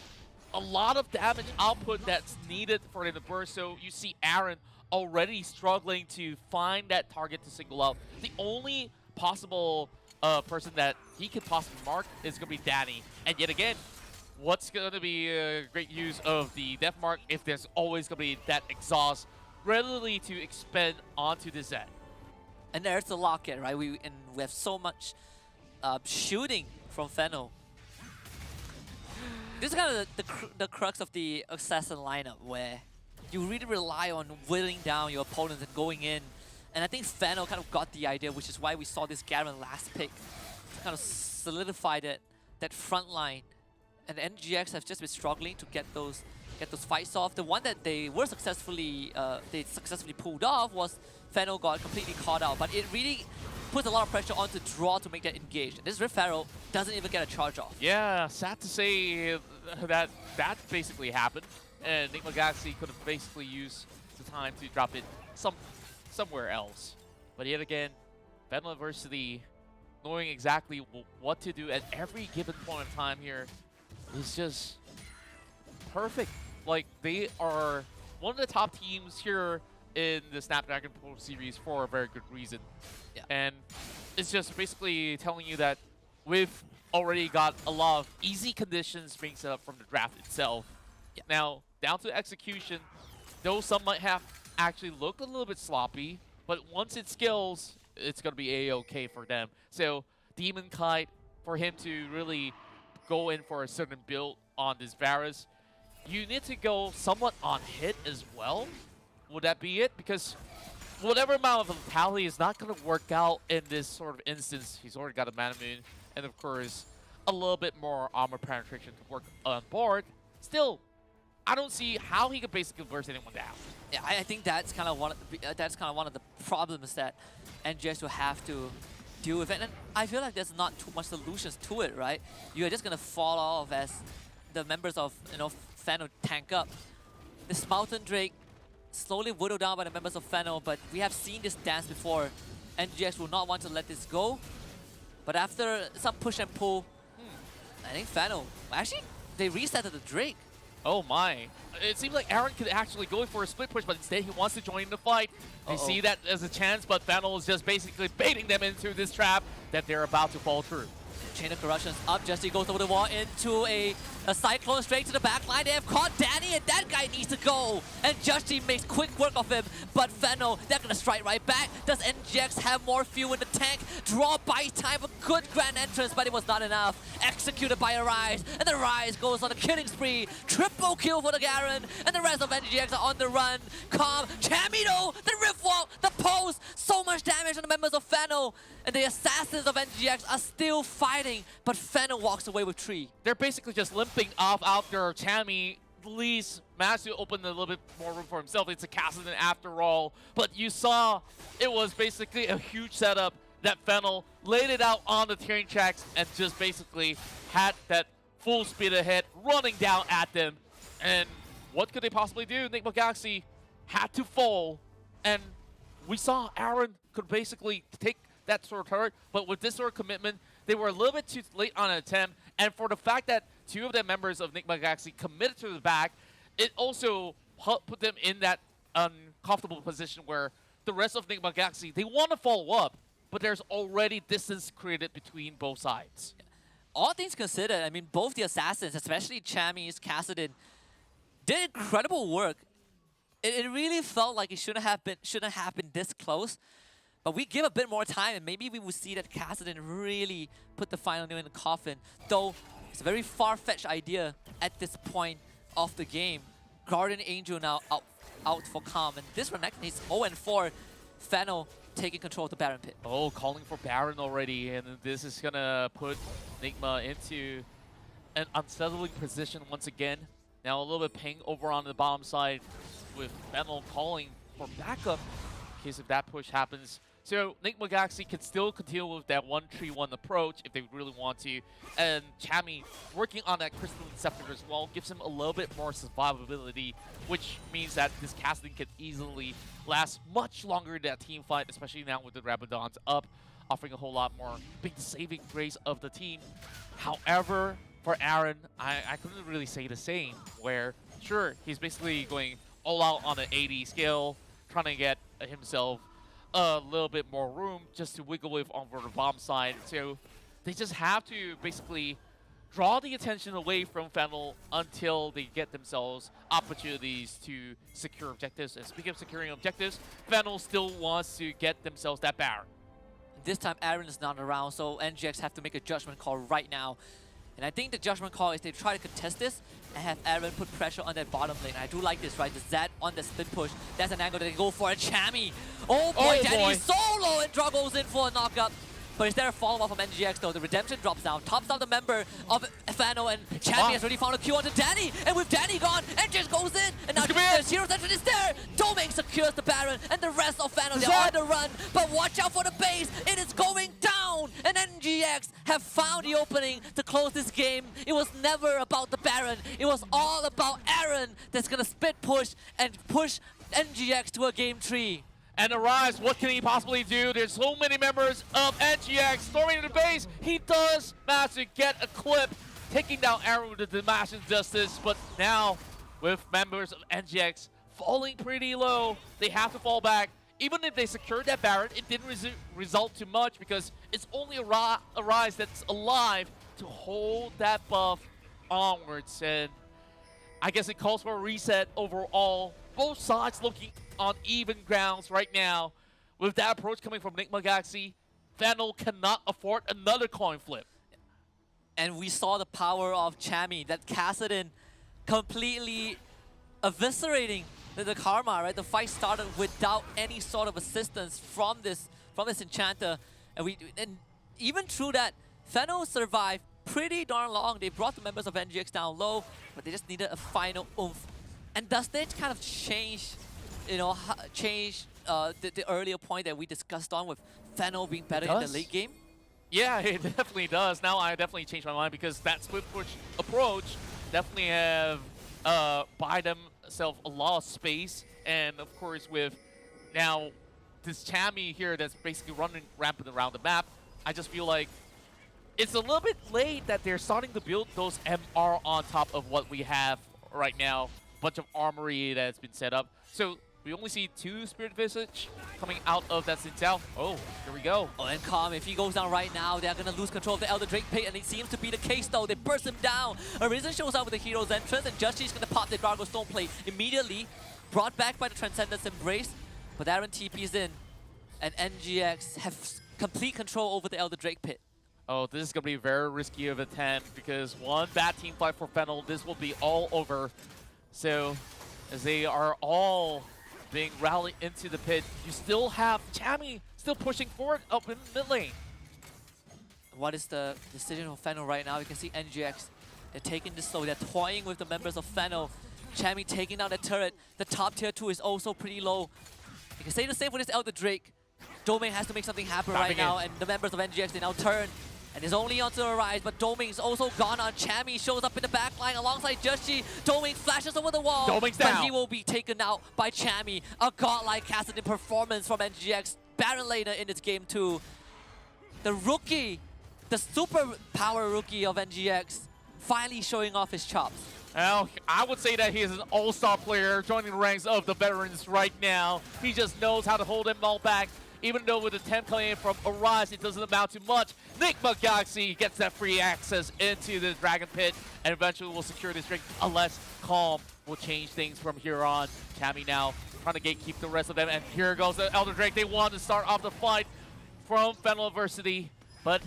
a lot of damage output that's needed for them to burst. So you see Aaron already struggling to find that target to single out. The only possible person that he could possibly mark is going to be Danny. And yet again, what's going to be a great use of the Death Mark if there's always going to be that exhaust readily to expend onto the Zed? And there's the locket, right? We have so much shooting from Fennel. This is kind of the crux of the Assassin lineup, where you really rely on whittling down your opponents and going in. And I think Fennel kind of got the idea, which is why we saw this Garen last pick to kind of solidify that front line. And the NGX have just been struggling to get those fights off. The one that they were successfully pulled off was Fennel got completely caught out, but it really puts a lot of pressure onto Draw to make that engage. And this Rift Pharaoh doesn't even get a charge off. Yeah, sad to say that basically happened. And Nigma Galaxy could have basically used the time to drop it somewhere else. But yet again, Fennel University knowing exactly what to do at every given point in time here is just perfect. Like, they are one of the top teams here in the Snapdragon Pro Series for a very good reason. Yeah. And it's just basically telling you that we've already got a lot of easy conditions being set up from the draft itself. Yeah. Now, down to execution, though some might have actually looked a little bit sloppy, but once it scales, it's going to be A-OK for them. So, Demon Kite, for him to really go in for a certain build on this Varus, you need to go somewhat on hit as well. Would that be it? Because whatever amount of vitality is not going to work out in this sort of instance. He's already got a Mana Moon, and of course, a little bit more armor penetration to work on board. Still, I don't see how he could basically burst anyone down. Yeah, I think that's kind of one of the problems that NGS will have to deal with, and I feel like there's not too much solutions to it, right? You're just gonna fall off as the members of Fennel tank up. This Mountain Drake slowly whittled down by the members of Fennel, but we have seen this dance before. NGX will not want to let this go, but after some push and pull, I think Fennel actually they resetted the Drake. Oh my. It seems like Aaron could actually go for a split push, but instead he wants to join the fight. They see that as a chance, but Fennel is just basically baiting them into this trap that they're about to fall through. Chain of Corruptions up. Jesse goes over the wall into a Cyclone straight to the back line. They have caught Danny, and that guy needs to go. And Justy makes quick work of him. But Fennel, they're going to strike right back. Does NGX have more fuel in the tank? Draw by time, a good grand entrance, but it was not enough. Executed by Arise, and the Rise goes on a killing spree. Triple kill for the Garen, and the rest of NGX are on the run. Calm, Chamido, the Rift Walk, the post, so much damage on the members of Fennel. And the assassins of NGX are still fighting, but Fennel walks away with 3. They're basically just limping off after Tammy least managed to open a little bit more room for himself. It's a Kassadin after all, but you saw it was basically a huge setup that Fennel laid it out on the train tracks and just basically had that full speed ahead running down at them. And what could they possibly do? Enigma Galaxy had to fall, and we saw Aaron could basically take that sort of turret, but with this sort of commitment, they were a little bit too late on an attempt, and for the fact that 2 of the members of Enigma Galaxy committed to the back, it also put them in that uncomfortable position where the rest of Enigma Galaxy, they want to follow up, but there's already distance created between both sides. All things considered, I mean, both the assassins, especially Chammy's Kassadin, did incredible work. It really felt like it shouldn't have been this close. But we give a bit more time, and maybe we will see that Kassadin really put the final nail in the coffin. Though it's a very far-fetched idea at this point of the game. Guardian Angel now out for Calm, and this Renekton is 0-4. Fennel taking control of the Baron pit. Oh, calling for Baron already, and this is gonna put Enigma into an unsettling position once again. Now a little bit ping over on the bottom side with Fennel calling for backup in case if that push happens. So Enigma Galaxy can still continue with that 1-3-1 approach if they really want to. And Chammy working on that Crystalline Scepter as well gives him a little bit more survivability, which means that this Kassadin can easily last much longer in that team fight, especially now with the Rabadons up, offering a whole lot more, being the saving grace of the team. However, for Aaron, I couldn't really say the same, where sure, he's basically going all out on the 80 scale, trying to get himself a little bit more room just to wiggle with over the bomb side. So they just have to basically draw the attention away from Fennel until they get themselves opportunities to secure objectives. And speaking of securing objectives, Fennel still wants to get themselves that Baron. This time Aaron is not around, so NGX have to make a judgment call right now. And I think the judgment call is they try to contest this and have Aaron put pressure on that bottom lane. I do like this, right? The Zed on the spin push. That's an angle that they go for. And Chammy. Oh boy, Danny is so low and Draw goes in for a knockup. But is there a follow-up from NGX though? The Redemption drops down. Tops down the member of Fano, and Chammy has already found a Q onto Danny. And with Danny gone, NGX goes in. And now the Zero Central is there. Domain secures the Baron. And the rest of Fano, they're on the run. But watch out for the base. It is going down. And NGX have found the opening to close this game. It was never about the Baron. It was all about Aaron that's going to split push and push NGX to a game 3. And Arise, what can he possibly do? There's so many members of NGX storming the base. He does manage to get a clip, taking down Aaron with the Damascus Justice. But now, with members of NGX falling pretty low, they have to fall back. Even if they secured that Baron, it didn't result too much because it's only Arise that's alive to hold that buff onwards. And I guess it calls for a reset overall. Both sides looking on even grounds right now. With that approach coming from Enigma Galaxy, Fennel cannot afford another coin flip. And we saw the power of Chammy, that Kassadin completely eviscerating the Karma, right? The fight started without any sort of assistance from this Enchanter. And even through that, Fennel survived pretty darn long. They brought the members of NGX down low, but they just needed a final oomph. And does that kind of change, you know, the earlier point that we discussed on with Fennel being better in the late game? Yeah, it definitely does. Now I definitely changed my mind because that split push approach definitely have buy themselves a lot of space. And of course with now this Chammy here that's basically running rampant around the map, I just feel like it's a little bit late that they're starting to build those MR on top of what we have right now. Bunch of armory that's been set up. So We only see 2 Spirit Visage coming out of that Xin Zhao. Oh, here we go. Oh, and Calm, if he goes down right now, they're going to lose control of the Elder Drake pit, and it seems to be the case though. They burst him down. Arisen shows up with the hero's entrance, and Jushi's going to pop the Gargoyle Stone Plate immediately, brought back by the Transcendence Embrace. But Aaron TP's in, and NGX have complete control over the Elder Drake pit. Oh, this is going to be very risky of attempt because one bad team fight for Fennel, this will be all over. So, as they are all being rallied into the pit, you still have Chami still pushing forward up in mid lane. What is the decision of Fennel right now? You can see NGX, they're taking this slow, they're toying with the members of Fennel. Chami taking down the turret. The top tier 2 is also pretty low. You can say the same for this Elder Drake. Domain has to make something happen right now, and the members of NGX, they now turn. And it's only onto the rise, but Domain is also gone on. Chami shows up in the back line alongside Joshi. Domain flashes over the wall, Domain's but down. he will be taken out by Chami. A godlike Kassadin performance from NGX. Baron laner in this game too. The rookie, the super power rookie of NGX, finally showing off his chops. Well, I would say that he is an all-star player joining the ranks of the veterans right now. He just knows how to hold them all back. Even though with the 10 coming in from Arise, it doesn't amount to much. Nigma Galaxy gets that free access into the Dragon Pit and eventually will secure this drink unless Calm will change things from here on. Chami now trying to gatekeep the rest of them, and here goes the Elder Drake. They want to start off the fight from Fennel University, but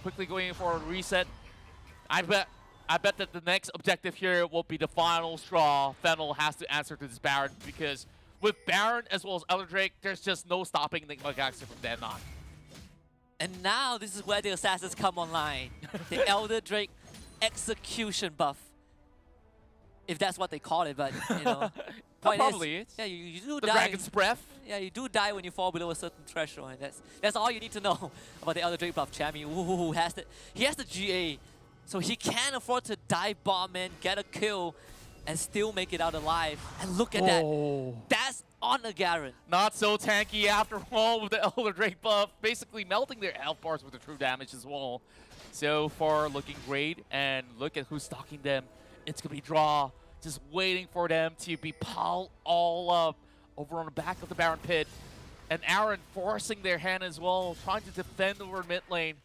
quickly going in for a reset. I bet that the next objective here will be the final straw. Fennel has to answer to this Baron because with Baron as well as Elder Drake, there's just no stopping Nigma Galaxy from then on. And now this is where the assassins come online. The Elder Drake execution buff. If that's what they call it, but you know. Probably is, it's yeah, you do the die. Dragon's Breath. Yeah, you do die when you fall below a certain threshold, and that's all you need to know about the Elder Drake buff. Chami, ooh, he has the GA, so he can afford to dive bomb in, get a kill, and still make it out alive. And look at that. That's on the Garen. Not so tanky after all with the Elder Drake buff, basically melting their health bars with the true damage as well. So far looking great, and look at who's stalking them. It's gonna be Draw, just waiting for them to be piled all up over on the back of the Baron pit. And Aaron forcing their hand as well, trying to defend over mid lane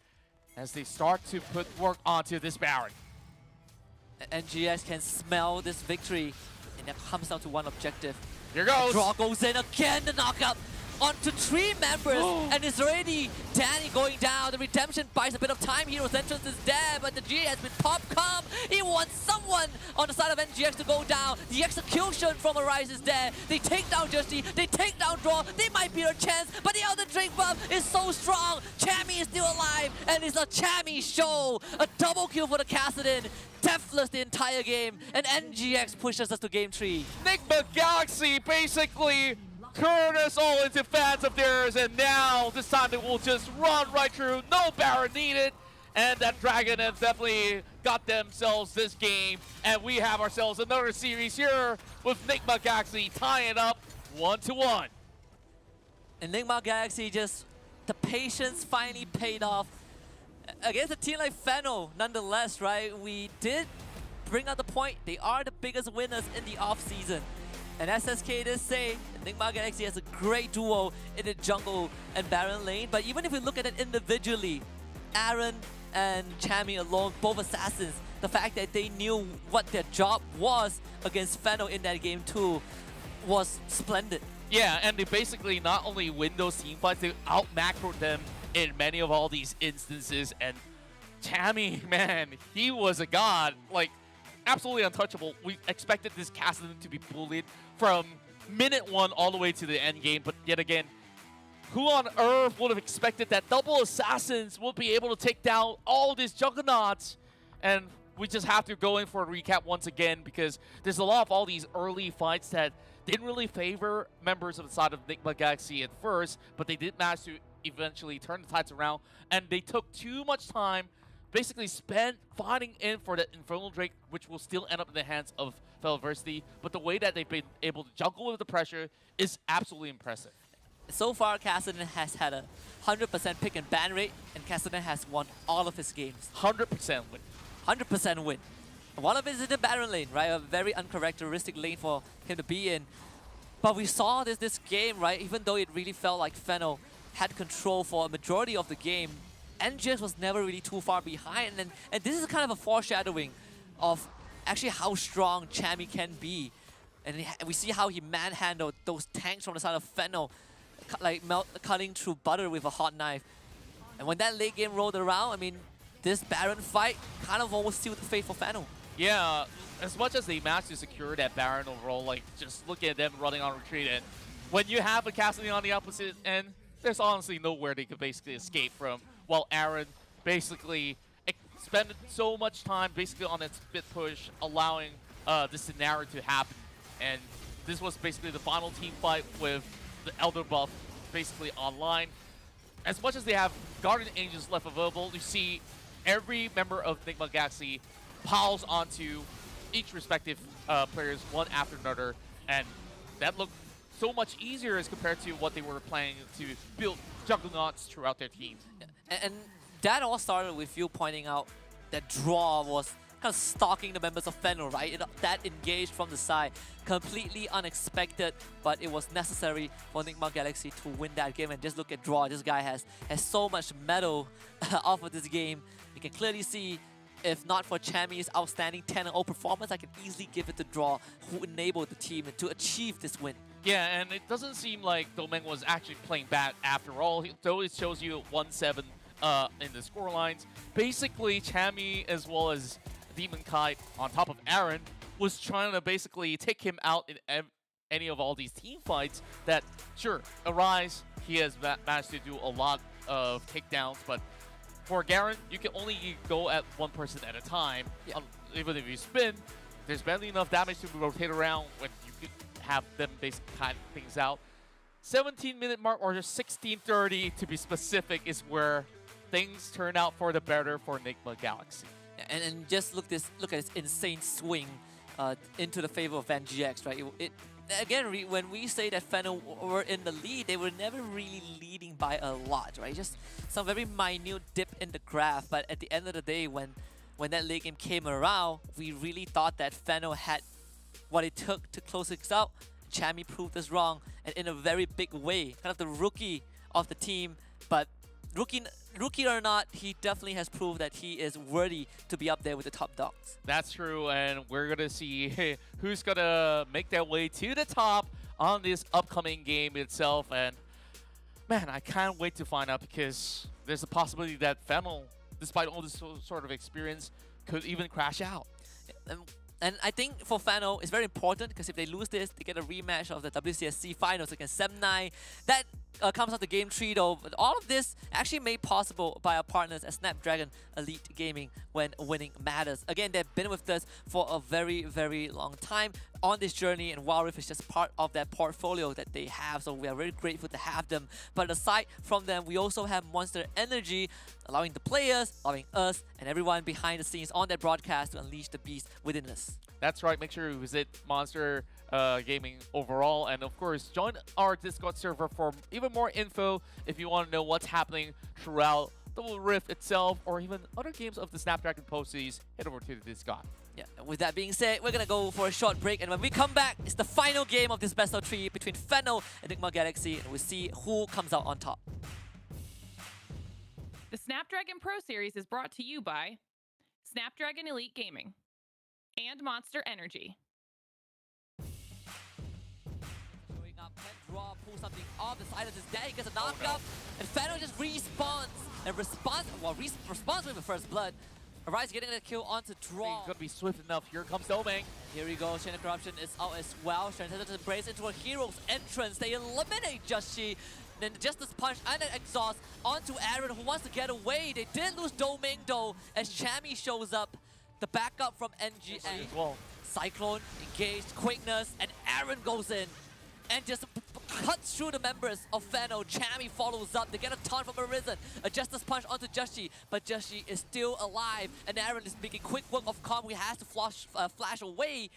as they start to put work onto this Baron. NGS can smell this victory, and it comes down to one objective. Here goes. Draw goes in again, the knockup onto 3 members, and it's already Danny going down. The redemption buys a bit of time. Hero's entrance is there, but the GA has been popped. Come, he wants someone on the side of NGX to go down. The execution from Arise is there. They take down Justy, they take down Draw. They might be a chance, but the Elder Drake buff is so strong. Chami is still alive, and it's a Chami show. A double kill for the Kassadin. Deathless the entire game, and NGX pushes us to game 3. Nigma Galaxy basically turned us all into fans of theirs, and now this time they will just run right through. No Baron needed, and that Dragon has definitely got themselves this game, and we have ourselves another series here with Nigma Galaxy tying it up 1-1. And Nigma Galaxy the patience finally paid off against a team like Fennel, nonetheless, right? We did bring out the point. They are the biggest winners in the off-season. And SSK did say, Nigma Galaxy has a great duo in the jungle and Baron lane. But even if we look at it individually, Aaron and Chami alone, both assassins, the fact that they knew what their job was against Fennel in that game too was splendid. Yeah, and they basically not only win those team fights, they out-macroed them in many of all these instances. And Chami, man, he was a god. Like, absolutely untouchable. We expected this Kassadin to be bullied from minute 1 all the way to the end game, but yet again, who on earth would have expected that double assassins would be able to take down all these juggernauts? And we just have to go in for a recap once again, because there's a lot of all these early fights that didn't really favor members of the side of Nigma Galaxy at first, but they did manage to eventually turn the tides around, and they took too much time, basically spent fighting in for the Infernal Drake, which will still end up in the hands of Felversity. But the way that they've been able to juggle with the pressure is absolutely impressive. So far, Kassadin has had a 100% pick and ban rate, and Kassadin has won all of his games. 100% win. 100% win. One of it is in the Baron lane, right? A very uncharacteristic lane for him to be in. But we saw this game, right? Even though it really felt like Fennel had control for a majority of the game, NGX was never really too far behind. And this is kind of a foreshadowing of actually how strong Chammy can be. And we see how he manhandled those tanks from the side of Fennel, like cutting through butter with a hot knife. And when that late game rolled around, I mean, this Baron fight kind of almost sealed the fate for Fennel. Yeah, as much as they managed to secure that Baron overall, like, just look at them running on retreat. And when you have a Cassidy on the opposite end, there's honestly nowhere they could basically escape from. While Aaron basically spent so much time basically on that split push, allowing this scenario to happen. And this was basically the final team fight with the Elder buff basically online. As much as they have Guardian Angels left available, you see every member of Enigma Galaxy piles onto each respective players one after another, and that looked so much easier as compared to what they were planning to build juggernauts throughout their team. And that all started with you pointing out that Draw was kind of stalking the members of Fennel, right? That engaged from the side, completely unexpected, but it was necessary for Enigma Galaxy to win that game. And just look at Draw. This guy has so much metal off of this game. You can clearly see, if not for Chammy's outstanding 10-0 performance, I can easily give it to Draw, who enabled the team to achieve this win. Yeah, and it doesn't seem like Domeng was actually playing bad after all, though it shows you 1-7 in the scorelines. Basically, Chammy as well as Demon Kite on top of Aaron was trying to basically take him out in any of all these team fights that, sure, Arise, he has managed to do a lot of takedowns, but for Garen, you can only go at one person at a time. Yeah. Even if you spin, there's barely enough damage to rotate around when you could have them basically cut things out. 17-minute mark, or just 16:30 to be specific, is where things turn out for the better for Enigma Galaxy. And just look at this insane swing into the favor of NGX, right? Again, when we say that Fennel were in the lead, they were never really leading by a lot, right? Just some very minute dip in the graph. But at the end of the day, when that late game came around, we really thought that Fennel had what it took to close things out. Chammy proved us wrong, and in a very big way. Kind of the rookie of the team, but rookie or not, he definitely has proved that he is worthy to be up there with the top dogs. That's true, and we're going to see who's going to make their way to the top on this upcoming game itself. And man, I can't wait to find out, because there's a possibility that Fennel, despite all this sort of experience, could even crash out. And I think for Fennel, it's very important, because if they lose this, they get a rematch of the WCSC finals against Semnai. That comes out the game 3 though. But all of this actually made possible by our partners at Snapdragon Elite Gaming, when winning matters. Again, they've been with us for a very, very long time on this journey, and WildRift is just part of that portfolio that they have, so we are very grateful to have them. But aside from them, we also have Monster Energy, allowing the players, allowing us, and everyone behind the scenes on that broadcast to unleash the beast within us. That's right. Make sure you visit Monster Gaming overall, and of course, join our Discord server for even more info if you want to know what's happening throughout the WildRift itself, or even other games of the Snapdragon Pro Series. Head over to the Discord. Yeah, and with that being said, we're gonna go for a short break, and when we come back, it's the final game of this best of 3 between Fennel and Enigma Galaxy, and we'll see who comes out on top. The Snapdragon Pro Series is brought to you by Snapdragon Elite Gaming and Monster Energy. Showing up, can Draw pull something off the side of his deck, he gets a knockup, and Fennel just respawns, and responds with the first blood. Arise getting a kill onto Draw. He's gonna be swift enough. Here comes Domeng. Here we go. Chain of Corruption is out as well. Transcendent embrace into a hero's entrance. They eliminate Joshi. Then Justice Punch and an exhaust onto Aaron, who wants to get away. They did lose Domeng though, as Chammy shows up. The backup from NGA. Well, Cyclone engaged, quickness, and Aaron goes in and just cuts through the members of Fennel. Chammy follows up. They get a taunt from Arisen. A Justice Punch onto Joshi, but Joshi is still alive, and Aaron is making quick work of Calm, who has to flash away.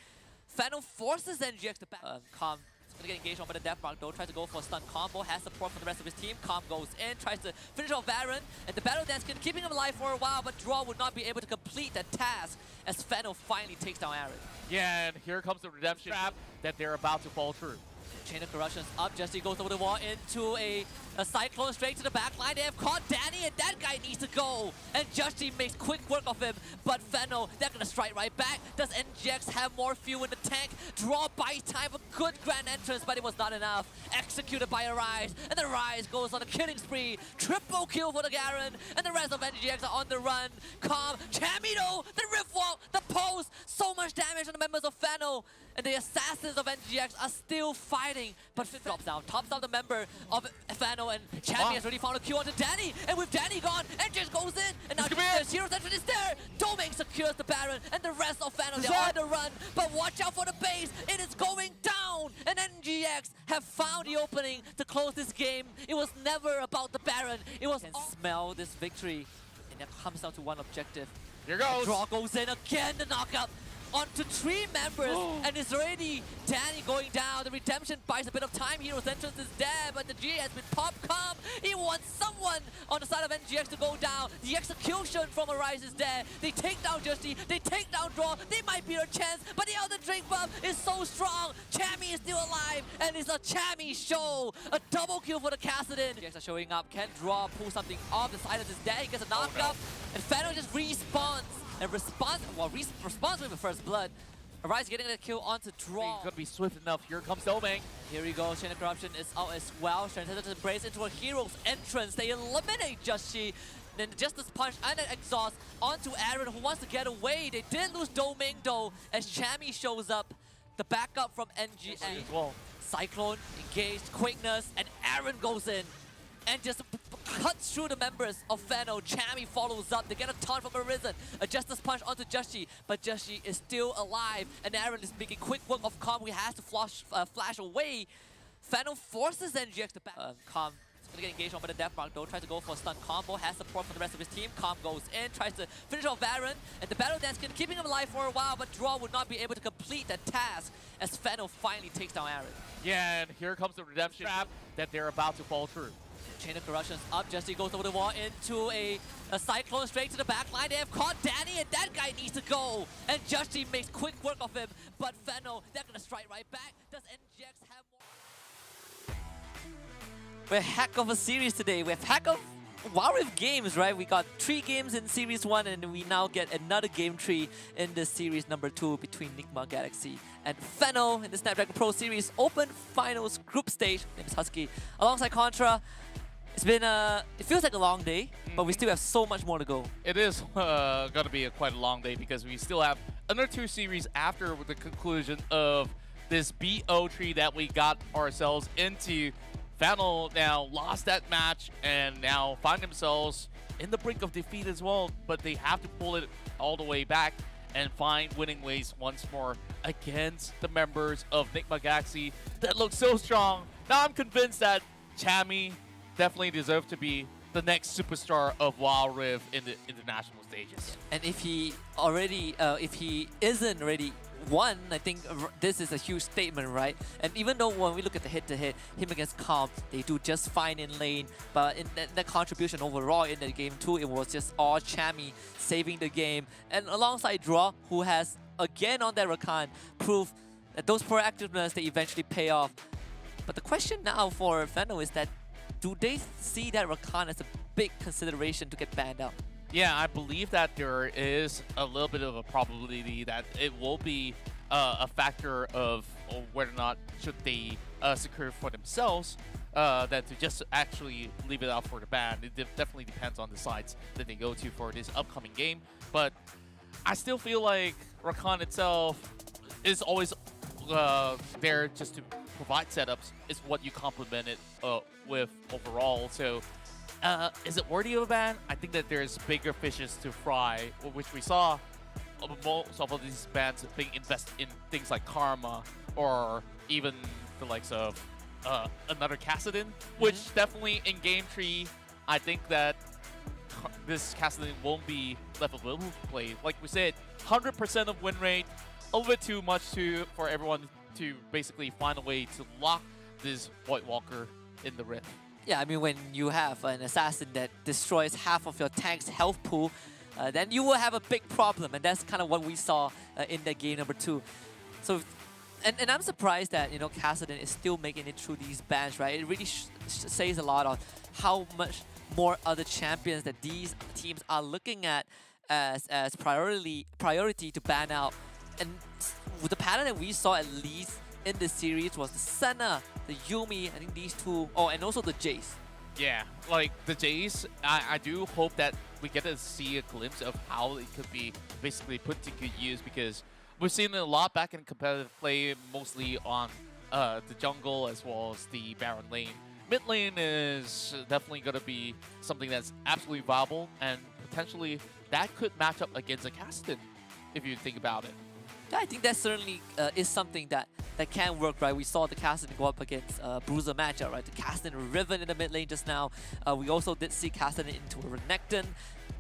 Fennel forces NGX to back. Calm is going to get engaged on by the Death Mark though. Tries to go for a stun combo. Has support from the rest of his team. Calm goes in. Tries to finish off Baron. And the Battle Dance can keeping him alive for a while, but Draw would not be able to complete that task as Fennel finally takes down Aaron. yeah, and here comes the redemption trap that they're about to fall through. Chain of Corruptions up, Jesse goes over the wall into a Cyclone straight to the back line. They have caught Danny, and that guy needs to go. And Jesse makes quick work of him, but Fennel, they're gonna strike right back. Does NGX have more fuel in the tank? Draw buy time, a good grand entrance, but it was not enough. Executed by Arise, and the Rise goes on a killing spree. Triple kill for the Garen, and the rest of NGX are on the run. Calm, Chamido, the Rift Walk, the post, so much damage on the members of Fennel. And the assassins of NGX are still fighting, but Finn drops down, tops down the member of Fennel, and Chami has already found a Q onto Danny, and with Danny gone, NGX goes in, and now the Hero's Entrance is there! Domain secures the Baron, and the rest of Fennel, they're on the run, but watch out for the base, it is going down! And NGX have found the opening to close this game. It was never about the Baron, it was smell this victory, and it comes down to one objective. Here goes. Draw goes in again, the knockup onto 3 members, and it's already Danny going down. The redemption buys a bit of time. Hero's Entrance is dead, but the G has been popped. Calm. He wants someone on the side of NGX to go down. The execution from Arise is there. They take down Justy, they take down Draw. They might be a chance, but the other drink buff is so strong. Chami is still alive, and it's a Chami show. A double kill for the Kassadin. NGX are showing up. Can Draw pull something off? The side of his dead. He gets a knockup, and Fennel just respawns. And responds with the first blood. Arise getting the kill onto Draw. He's gonna be swift enough. Here comes Domain. Here we go. Chain of Corruption is out as well. Transcendent embrace into a Hero's Entrance. They eliminate Justshi. Then Justice Punch and an Exhaust onto Aaron, who wants to get away. They did lose Domain though, as Chami shows up. The backup from NGX. Well, Cyclone engaged, Quickness, and Aaron goes in. And just cuts through the members of Fennel. Chami follows up. They get a taunt from Arisen. A Justice Punch onto Justshi, but Justshi is still alive. And Aaron is making quick work of Calm. He has to flash away. Fennel forces NGX to back. Calm is going to get engaged on by the Death Mark though. Tries to go for a stun combo. Has support from the rest of his team. Calm goes in. Tries to finish off Baron. And the Battle Dance can keeping him alive for a while, but Draw would not be able to complete that task as Fennel finally takes down Aaron. yeah, and here comes the redemption trap that they're about to fall through. Chain of Corruptions up, Jesse goes over the wall into a Cyclone straight to the back line. They have caught Danny, and that guy needs to go. And Jesse makes quick work of him, but Fennel, they're gonna strike right back. Does NGX have more? We're heck of a series today. We're heck of WildRift games, right? We got 3 games in Series 1, and we now get another game 3 in the Series number 2 between Nigma Galaxy and Fennel in the Snapdragon Pro Series Open Finals Group Stage. My name is Husky. Alongside Contra, it's been it feels like a long day, but we still have so much more to go. It is gonna be quite a long day because we still have another 2 series after the conclusion of this BO tree that we got ourselves into. Fennel now lost that match and now find themselves in the brink of defeat as well, but they have to pull it all the way back and find winning ways once more against the members of Nigma Galaxy that look so strong. Now I'm convinced that Chami definitely deserves to be the next superstar of WildRift in the international stages. And if he isn't already won, I think this is a huge statement, right? And even though when we look at the head-to-head, him against Calm, they do just fine in lane, but in the contribution overall in the game too, it was just all Chami saving the game. And alongside Draw, who has, again on that Rakan, proved that those proactiveness, they eventually pay off. But the question now for Fennel is that, do they see that Rakan as a big consideration to get banned out? Yeah, I believe that there is a little bit of a probability that it will be a factor of whether or not should they secure for themselves that to just actually leave it out for the ban. It definitely depends on the sides that they go to for this upcoming game. But I still feel like Rakan itself is always there just to provide setups. Is what you complement it with overall. So is it worthy of a ban? I think that there's bigger fishes to fry, which we saw most of these bans being invested in things like Karma or even the likes of another Kassadin, which definitely in game 3, I think that this Kassadin won't be left available to play. Like we said, 100% of win rate, a little bit too much for everyone to basically find a way to lock this White Walker in the Rift. Yeah, I mean, when you have an assassin that destroys half of your tank's health pool, then you will have a big problem, and that's kind of what we saw in the game number 2. So And I'm surprised that, you know, Kassadin is still making it through these bans, right? It really says a lot on how much more other champions that these teams are looking at as priority to ban out. And with the pattern that we saw at least in this series was the Senna, the Yuumi, I think these two, oh, and also the Jace. Yeah, like the Jays, I do hope that we get to see a glimpse of how it could be basically put to good use, because we've seen it a lot back in competitive play, mostly on the jungle as well as the Baron lane. Mid lane is definitely going to be something that's absolutely viable, and potentially that could match up against a Kassadin, if you think about it. Yeah, I think that certainly is something that can work, right? We saw the Kassadin go up against Bruiser matchup, right? The Kassadin Riven in the mid lane just now. We also did see Kassadin into a Renekton.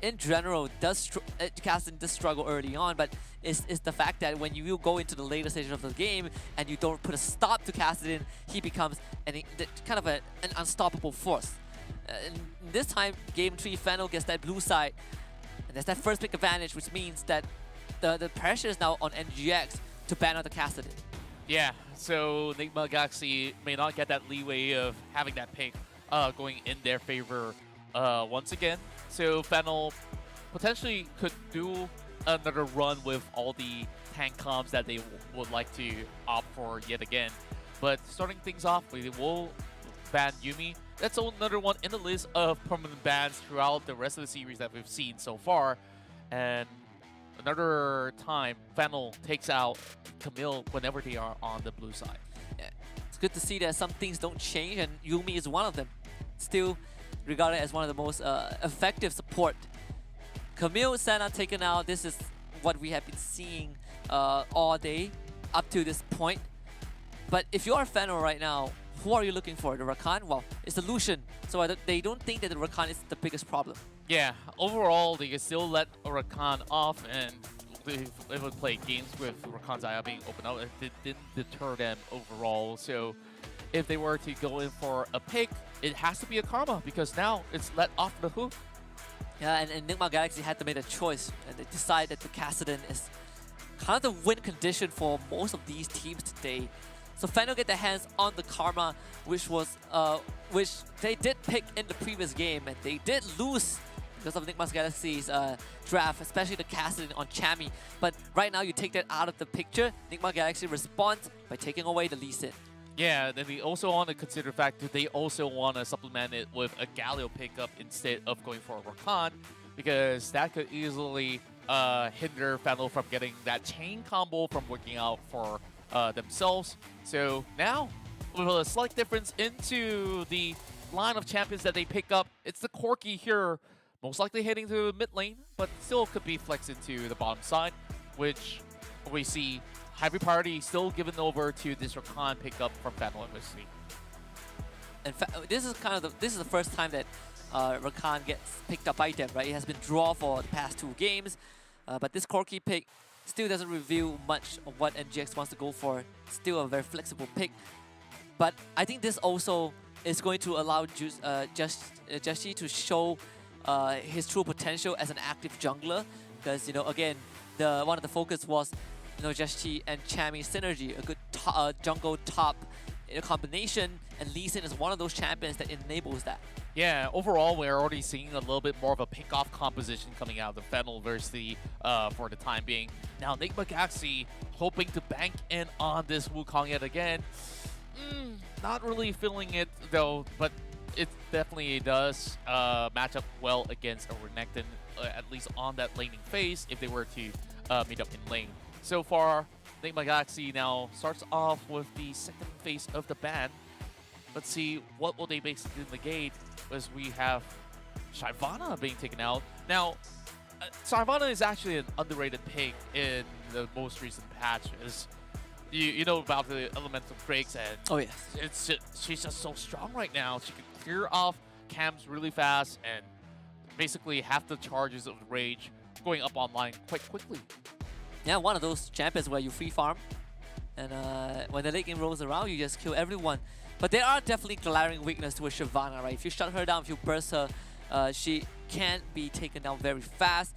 In general, Kassadin does struggle early on, but it's the fact that when you go into the later stages of the game and you don't put a stop to Kassadin, he becomes kind of an unstoppable force. And this time, Game 3, Fennel gets that blue side, and there's that first pick advantage, which means that the pressure is now on NGX to ban out the Kassadin. Yeah, so Enigma Galaxy may not get that leeway of having that pick going in their favor once again. So Fennel potentially could do another run with all the tank comps that they would like to opt for yet again. But starting things off, we will ban Yuumi. That's another one in the list of permanent bans throughout the rest of the series that we've seen so far. And another time, Fennel takes out Camille whenever they are on the blue side. Yeah. It's good to see that some things don't change, and Yuumi is one of them. Still regarded as one of the most effective support. Camille, Senna taken out. This is what we have been seeing all day up to this point. But if you are Fennel right now, who are you looking for? The Rakan? Well, it's the Lucian, so they don't think that the Rakan is the biggest problem. Yeah, overall, they can still let Rakan off, and they would play games with Rakan's Aya being open up. It didn't deter them overall. So if they were to go in for a pick, it has to be a Karma, because now it's let off the hook. Yeah, and Enigma Galaxy had to make a choice, and they decided that the Kassadin is kind of the win condition for most of these teams today. So Fennel get their hands on the Karma, which they did pick in the previous game, and they did lose because of Enigma Galaxy's draft, especially the Kassadin on Chami. But right now, you take that out of the picture, Enigma Galaxy responds by taking away the Lee Sin. Yeah, then we also want to consider the fact that they also want to supplement it with a Galio pickup instead of going for a Rakan, because that could easily hinder Fennel from getting that chain combo from working out for themselves. So now, with a slight difference into the line of champions that they pick up, it's the Corki here, most likely heading to mid lane, but still could be flexed into the bottom side, which we see heavy priority still given over to this Rakan pickup from Fennel MSC. And this is the first time that Rakan gets picked up by them, right? It has been draw for the past 2 games, but this Corki pick still doesn't reveal much of what NGX wants to go for. Still a very flexible pick. But I think this also is going to allow Jashi to show his true potential as an active jungler. Because, you know, again, one of the focus was, you know, Jashi and Chami synergy, a good jungle top combination, and Lee Sin is one of those champions that enables that. Yeah, overall, we're already seeing a little bit more of a pick-off composition coming out of the Fennel versus the, for the time being. Now, Enigma Galaxy hoping to bank in on this Wukong yet again. Not really feeling it, though, but it definitely does match up well against a Renekton, at least on that laning phase, if they were to meet up in lane. So far, Enigma Galaxy now starts off with the second phase of the ban. Let's see what will they basically negate, as we have Shyvana being taken out. Now, Shyvana is actually an underrated pick in the most recent patch. You know about the elemental breaks, and oh yes, she's just so strong right now. She can clear off camps really fast, and basically half the charges of rage going up online quite quickly. Yeah, one of those champions where you free farm, and when the late game rolls around, you just kill everyone. But there are definitely glaring weakness to a Shyvana, right? If you shut her down, if you burst her, she can be taken down very fast.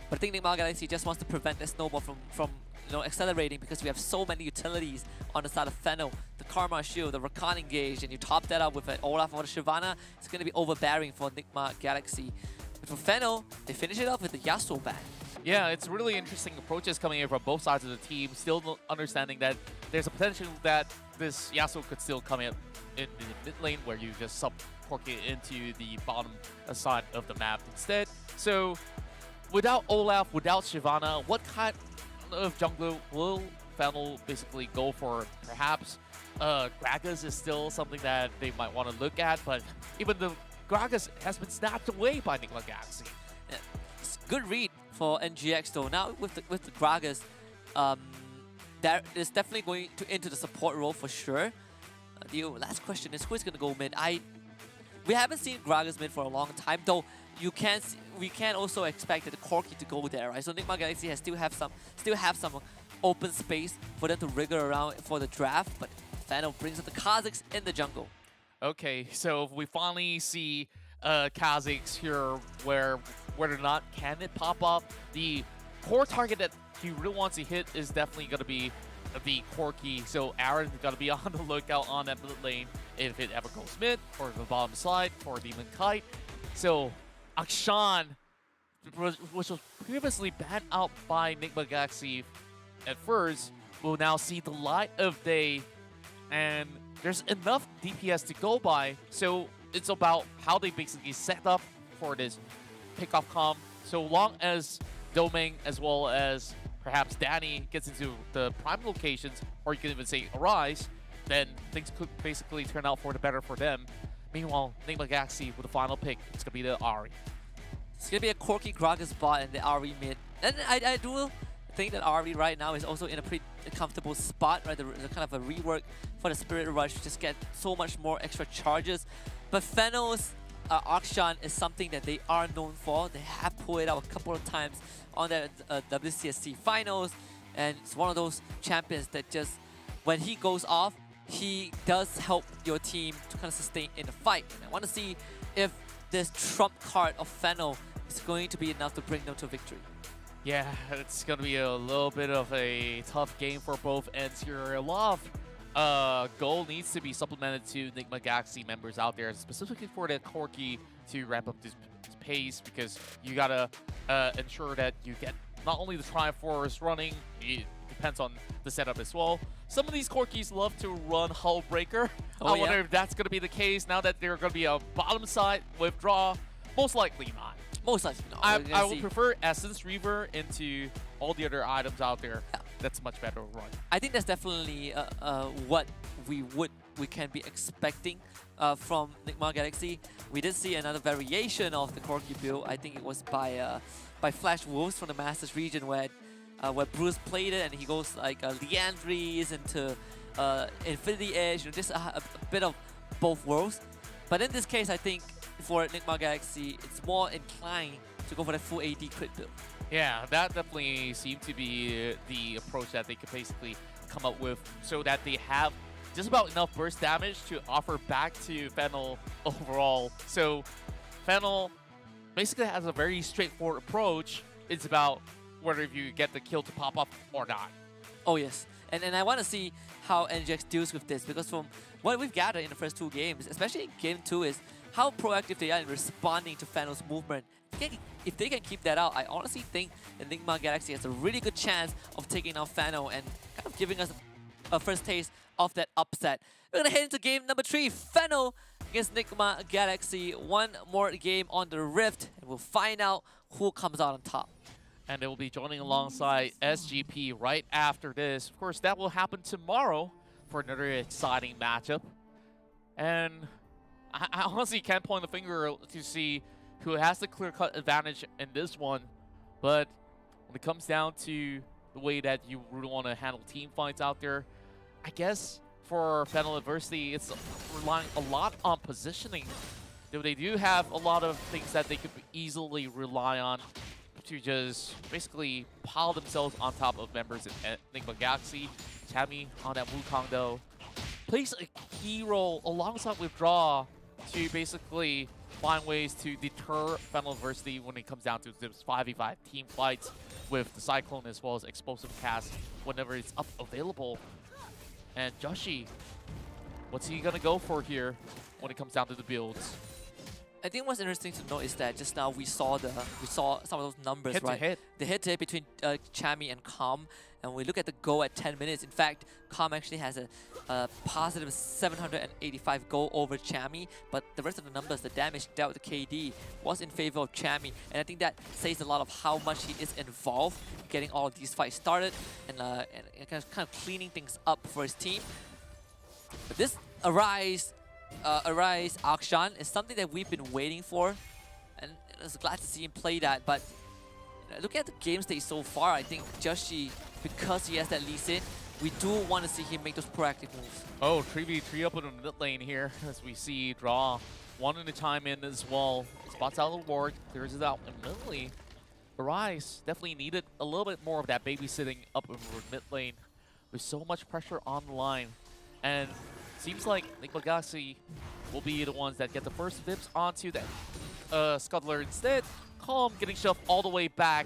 But I think Enigma Galaxy just wants to prevent that snowball from accelerating because we have so many utilities on the side of Fennel. The Karma Shield, the Rakan Engage, and you top that up with an Olaf or the Shyvana, it's going to be overbearing for Nigma Galaxy. But for Fennel, they finish it off with the Yasuo ban. Yeah, it's really interesting approaches coming in from both sides of the team, still understanding that there's a potential that this Yasuo could still come in the mid lane where you just sub-pork it into the bottom side of the map instead. So without Olaf, without Shyvana, what kind of jungler will Fennel basically go for? Perhaps Gragas is still something that they might want to look at, but even the Gragas has been snatched away by Nigma Galaxy. Yeah. It's a good read for NGX though. Now with the Gragas, that is definitely going to into the support role for sure. The last question is who's going to go mid? We haven't seen Gragas mid for a long time, though. We can also expect that the Corki to go there, right? So Nigma Galaxy has still have some open space for them to wriggle around for the draft, but Fennel brings up the Kha'Zix in the jungle. Okay, so we finally see Kha'Zix here, where whether or not can it pop up. The core target that he really wants to hit is definitely going to be the Corki, so Aaron's got to be on the lookout on that mid lane if it ever goes mid, or the bottom side, or Demon Kite. So Akshan, which was previously banned out by Nigma Galaxy at first, will now see the light of day, and there's enough DPS to go by, so it's about how they basically set up for this pickoff comp. So long as Domain as well as perhaps Danny gets into the prime locations, or you can even say Arise, then things could basically turn out for the better for them. Meanwhile, Nigma Galaxy with the final pick, it's going to be the Ahri. It's going to be a Corki Gragas bot and the Ahri mid. And I do think that Ahri right now is also in a pretty comfortable spot, right? The kind of a rework for the Spirit Rush, just get so much more extra charges. But Fennel's Akshan is something that they are known for. They have pulled it out a couple of times on their WCSC finals, and it's one of those champions that just, when he goes off, he does help your team to kind of sustain in the fight. And I want to see if this trump card of Fennel is going to be enough to bring them to victory. Yeah, it's going to be a little bit of a tough game for both ends here. A lot of goal needs to be supplemented to Nigma Galaxy members out there, specifically for the Corki to ramp up this pace, because you got to ensure that you get not only the Triforce running, it depends on the setup as well. Some of these Corkis love to run Hull Breaker. I wonder if that's going to be the case now that they're going to be a bottom side withdraw. Most likely not. Most likely not. I would prefer Essence Reaver into all the other items out there. Yeah. That's much better run. I think that's definitely what we can be expecting from Nigma Galaxy. We did see another variation of the Corki build. I think it was by Flash Wolves from the Masters region, where Bruce played it and he goes like Leandries into Infinity Edge, just a bit of both worlds. But in this case, I think for Nigma Galaxy, it's more inclined to go for the full AD crit build. Yeah, that definitely seemed to be the approach that they could basically come up with, so that they have just about enough burst damage to offer back to Fennel overall. So Fennel basically has a very straightforward approach. It's about whether if you get the kill to pop up or not. Oh yes, and I want to see how NGX deals with this, because from what we've gathered in the first two games, especially in game 2, is how proactive they are in responding to Fennel's movement. If they can keep that out, I honestly think that Nigma Galaxy has a really good chance of taking out Fennel and kind of giving us a first taste of that upset. We're going to head into game number 3, Fennel against Nigma Galaxy. One more game on the Rift, and we'll find out who comes out on top. And they will be joining alongside SGP right after this. Of course, that will happen tomorrow for another exciting matchup. And I honestly can't point the finger to see who has the clear-cut advantage in this one. But when it comes down to the way that you really want to handle team fights out there, I guess for Fennel Adversity, it's relying a lot on positioning. They do have a lot of things that they could easily rely on to just basically pile themselves on top of members in Nigma Galaxy. Tammy on that Wukong though plays a key role alongside Withdraw to basically find ways to deter Fennel Adversity when it comes down to those 5v5 team fights. with the Cyclone as well as Explosive Cast whenever it's up available. And Joshi, what's he gonna go for here when it comes down to the builds? I think what's interesting to note is that just now we saw some of those numbers, Hit to right? hit. The hit-to-hit between Chami and Calm, and we look at the go at 10 minutes. In fact, Calm actually has a positive 785 go over Chami, but the rest of the numbers, the damage dealt to KD, was in favor of Chami, and I think that says a lot of how much he is involved in getting all of these fights started and kind of cleaning things up for his team. But this Arise Akshan is something that we've been waiting for, and I was glad to see him play that. But looking at the game stage so far, I think Joshi, because he has that lead in, we do want to see him make those proactive moves. Oh, 3v3 up in the mid lane here as we see draw one at a time in as well. Spots out the ward, clears it out immediately. Arise definitely needed a little bit more of that babysitting up in mid lane. There's so much pressure on the line, and seems like Enigma Galaxy will be the ones that get the first dibs onto that Scuttler instead. Calm getting shoved all the way back.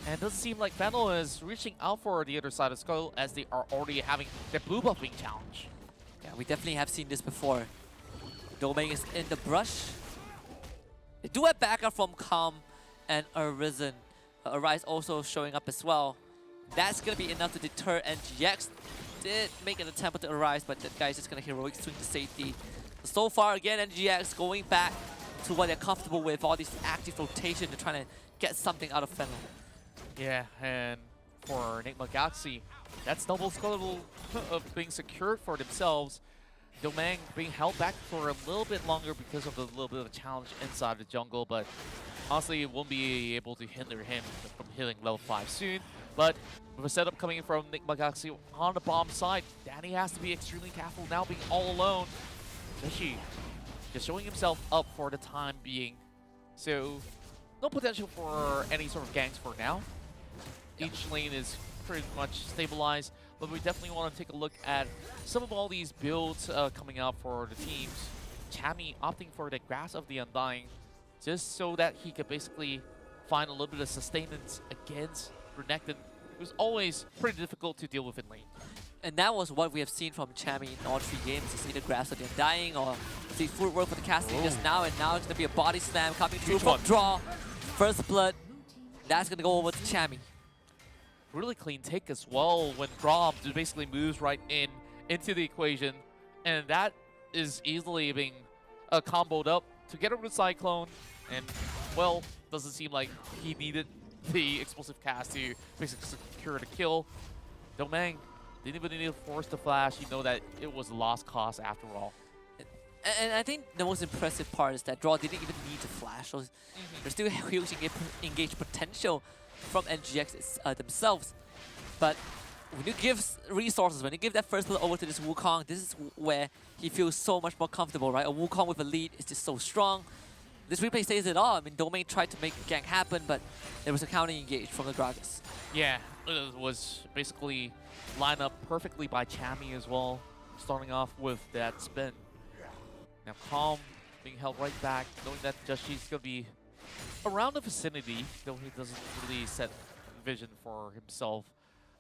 And it doesn't seem like Fennel is reaching out for the other side of Skull as they are already having their blue buffing challenge. Yeah, we definitely have seen this before. Domain is in the brush. They do have backup from Calm and Arisen. Arise also showing up as well. That's going to be enough to deter NGX. Did make an attempt to Arise, but that guy's just going to heroic swing to safety. So far, again, NGX going back to what they're comfortable with, all this active rotation. They're trying to get something out of Fennel. Yeah, and for Enigma Galaxy, that's double Skull of being secured for themselves. Domain being held back for a little bit longer because of the little bit of a challenge inside the jungle, but honestly, it won't be able to hinder him from hitting level 5 soon. But with a setup coming in from Enigma Galaxy on the bomb side, Danny has to be extremely careful now being all alone. Joshi just showing himself up for the time being. So no potential for any sort of ganks for now. Each lane is pretty much stabilized, but we definitely want to take a look at some of all these builds coming out for the teams. Chami opting for the Grasp of the Undying just so that he could basically find a little bit of sustenance against Renekton, who's always pretty difficult to deal with in lane. And that was what we have seen from Chami in all 3 games. You see the Grasp of the Undying, or see footwork for the casting just now, and now it's going to be a body slam coming through from draw. First blood, that's going to go over to Chami. Really clean take as well when Grom just basically moves right into the equation, and that is easily being comboed up together with Cyclone, and well, doesn't seem like he needed the explosive cast to basically secure the kill. Domain didn't even need to force the flash. You know that it was a lost cause after all. And I think the most impressive part is that Draw didn't even need to flash. So there's still huge engage potential from NGX themselves. But when you give resources, when you give that first blood over to this Wukong, this is where he feels so much more comfortable, right? A Wukong with a lead is just so strong. This replay says it all. I mean, Domain tried to make gank happen, but there was a counter engage from the Gragas. Yeah, it was basically lined up perfectly by Chami as well, starting off with that spin. Now Calm being held right back, knowing that Joshi's going to be around the vicinity, though he doesn't really set vision for himself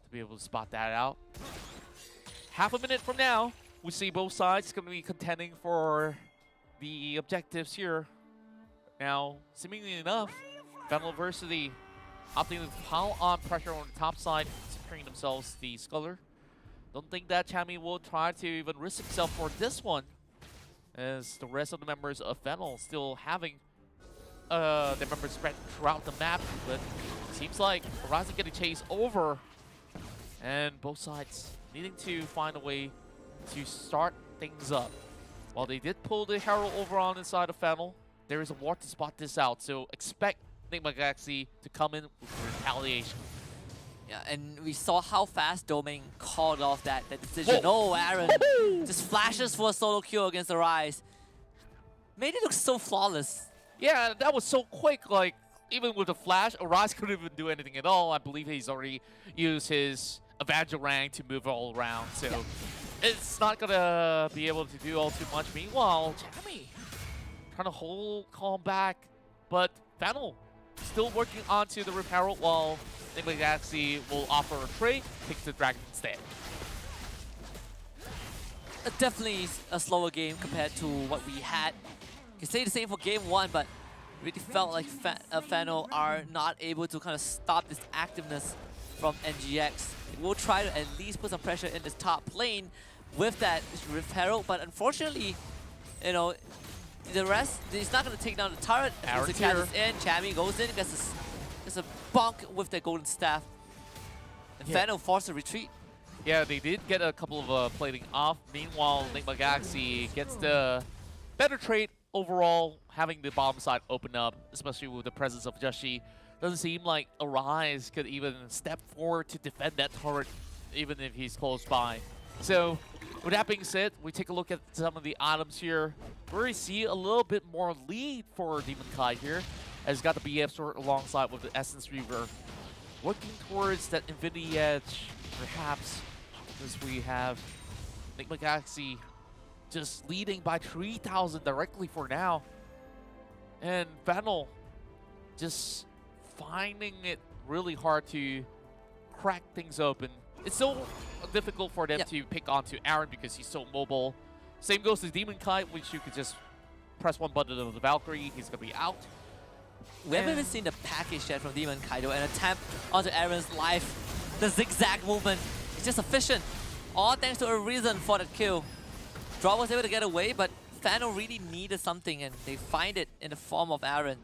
to be able to spot that out. Half a minute from now, we see both sides going to be contending for the objectives here. Now, seemingly enough, Fennel University opting to pile on pressure on the top side, securing themselves the Sculler. Don't think that Chami will try to even risk himself for this one, as the rest of the members of Fennel still having their members spread throughout the map, but it seems like Horizon getting chased over, and both sides needing to find a way to start things up. While they did pull the Herald over on the side of Fennel, there is a ward to spot this out, so expect Enigma Galaxy to come in with retaliation. Yeah, and we saw how fast Domain called off that decision. Whoa. Oh, Aaron just flashes for a solo kill against the Rise. Made it look so flawless. Yeah, that was so quick. Like, even with the flash, Arise couldn't even do anything at all. I believe he's already used his Evangeline to move all around, so it's not gonna be able to do all too much. Meanwhile, Chami trying to hold Calm back, but Fennel still working onto the Rip Herald while Enigma Galaxy will offer a trade, picks the Dragon instead. Definitely a slower game compared to what we had. You can say the same for game 1, but really felt like Fano are not able to kind of stop this activeness from NGX. We'll try to at least put some pressure in this top lane with that Rift Herald, but unfortunately, you know, the rest, he's not going to take down the turret. Aaron The cat is in, Chammy goes in, gets a bonk with the golden staff. And Fano forced a retreat. Yeah, they did get a couple of plating off. Meanwhile, Enigma Galaxy gets the better trade overall, having the bottom side open up, especially with the presence of Joshi. Doesn't seem like Arise could even step forward to defend that turret, even if he's close by. So, with that being said, we take a look at some of the items here. We already see a little bit more lead for Demon Kai here, as he's got the BF sword alongside with the Essence Reaver. Working towards that Infinity Edge, perhaps, as we have Enigma Galaxy just leading by 3,000 directly for now. And Fennel just finding it really hard to crack things open. It's so difficult for them to pick onto Aaron because he's so mobile. Same goes to Demon Kite, which you could just press one button of the Valkyrie, he's gonna be out. We haven't even seen the package yet from Demon Kaido, and attempt onto Aaron's life. The zigzag movement is just efficient. All thanks to a reason for the kill. Draw was able to get away, but Fano really needed something, and they find it in the form of Aaron.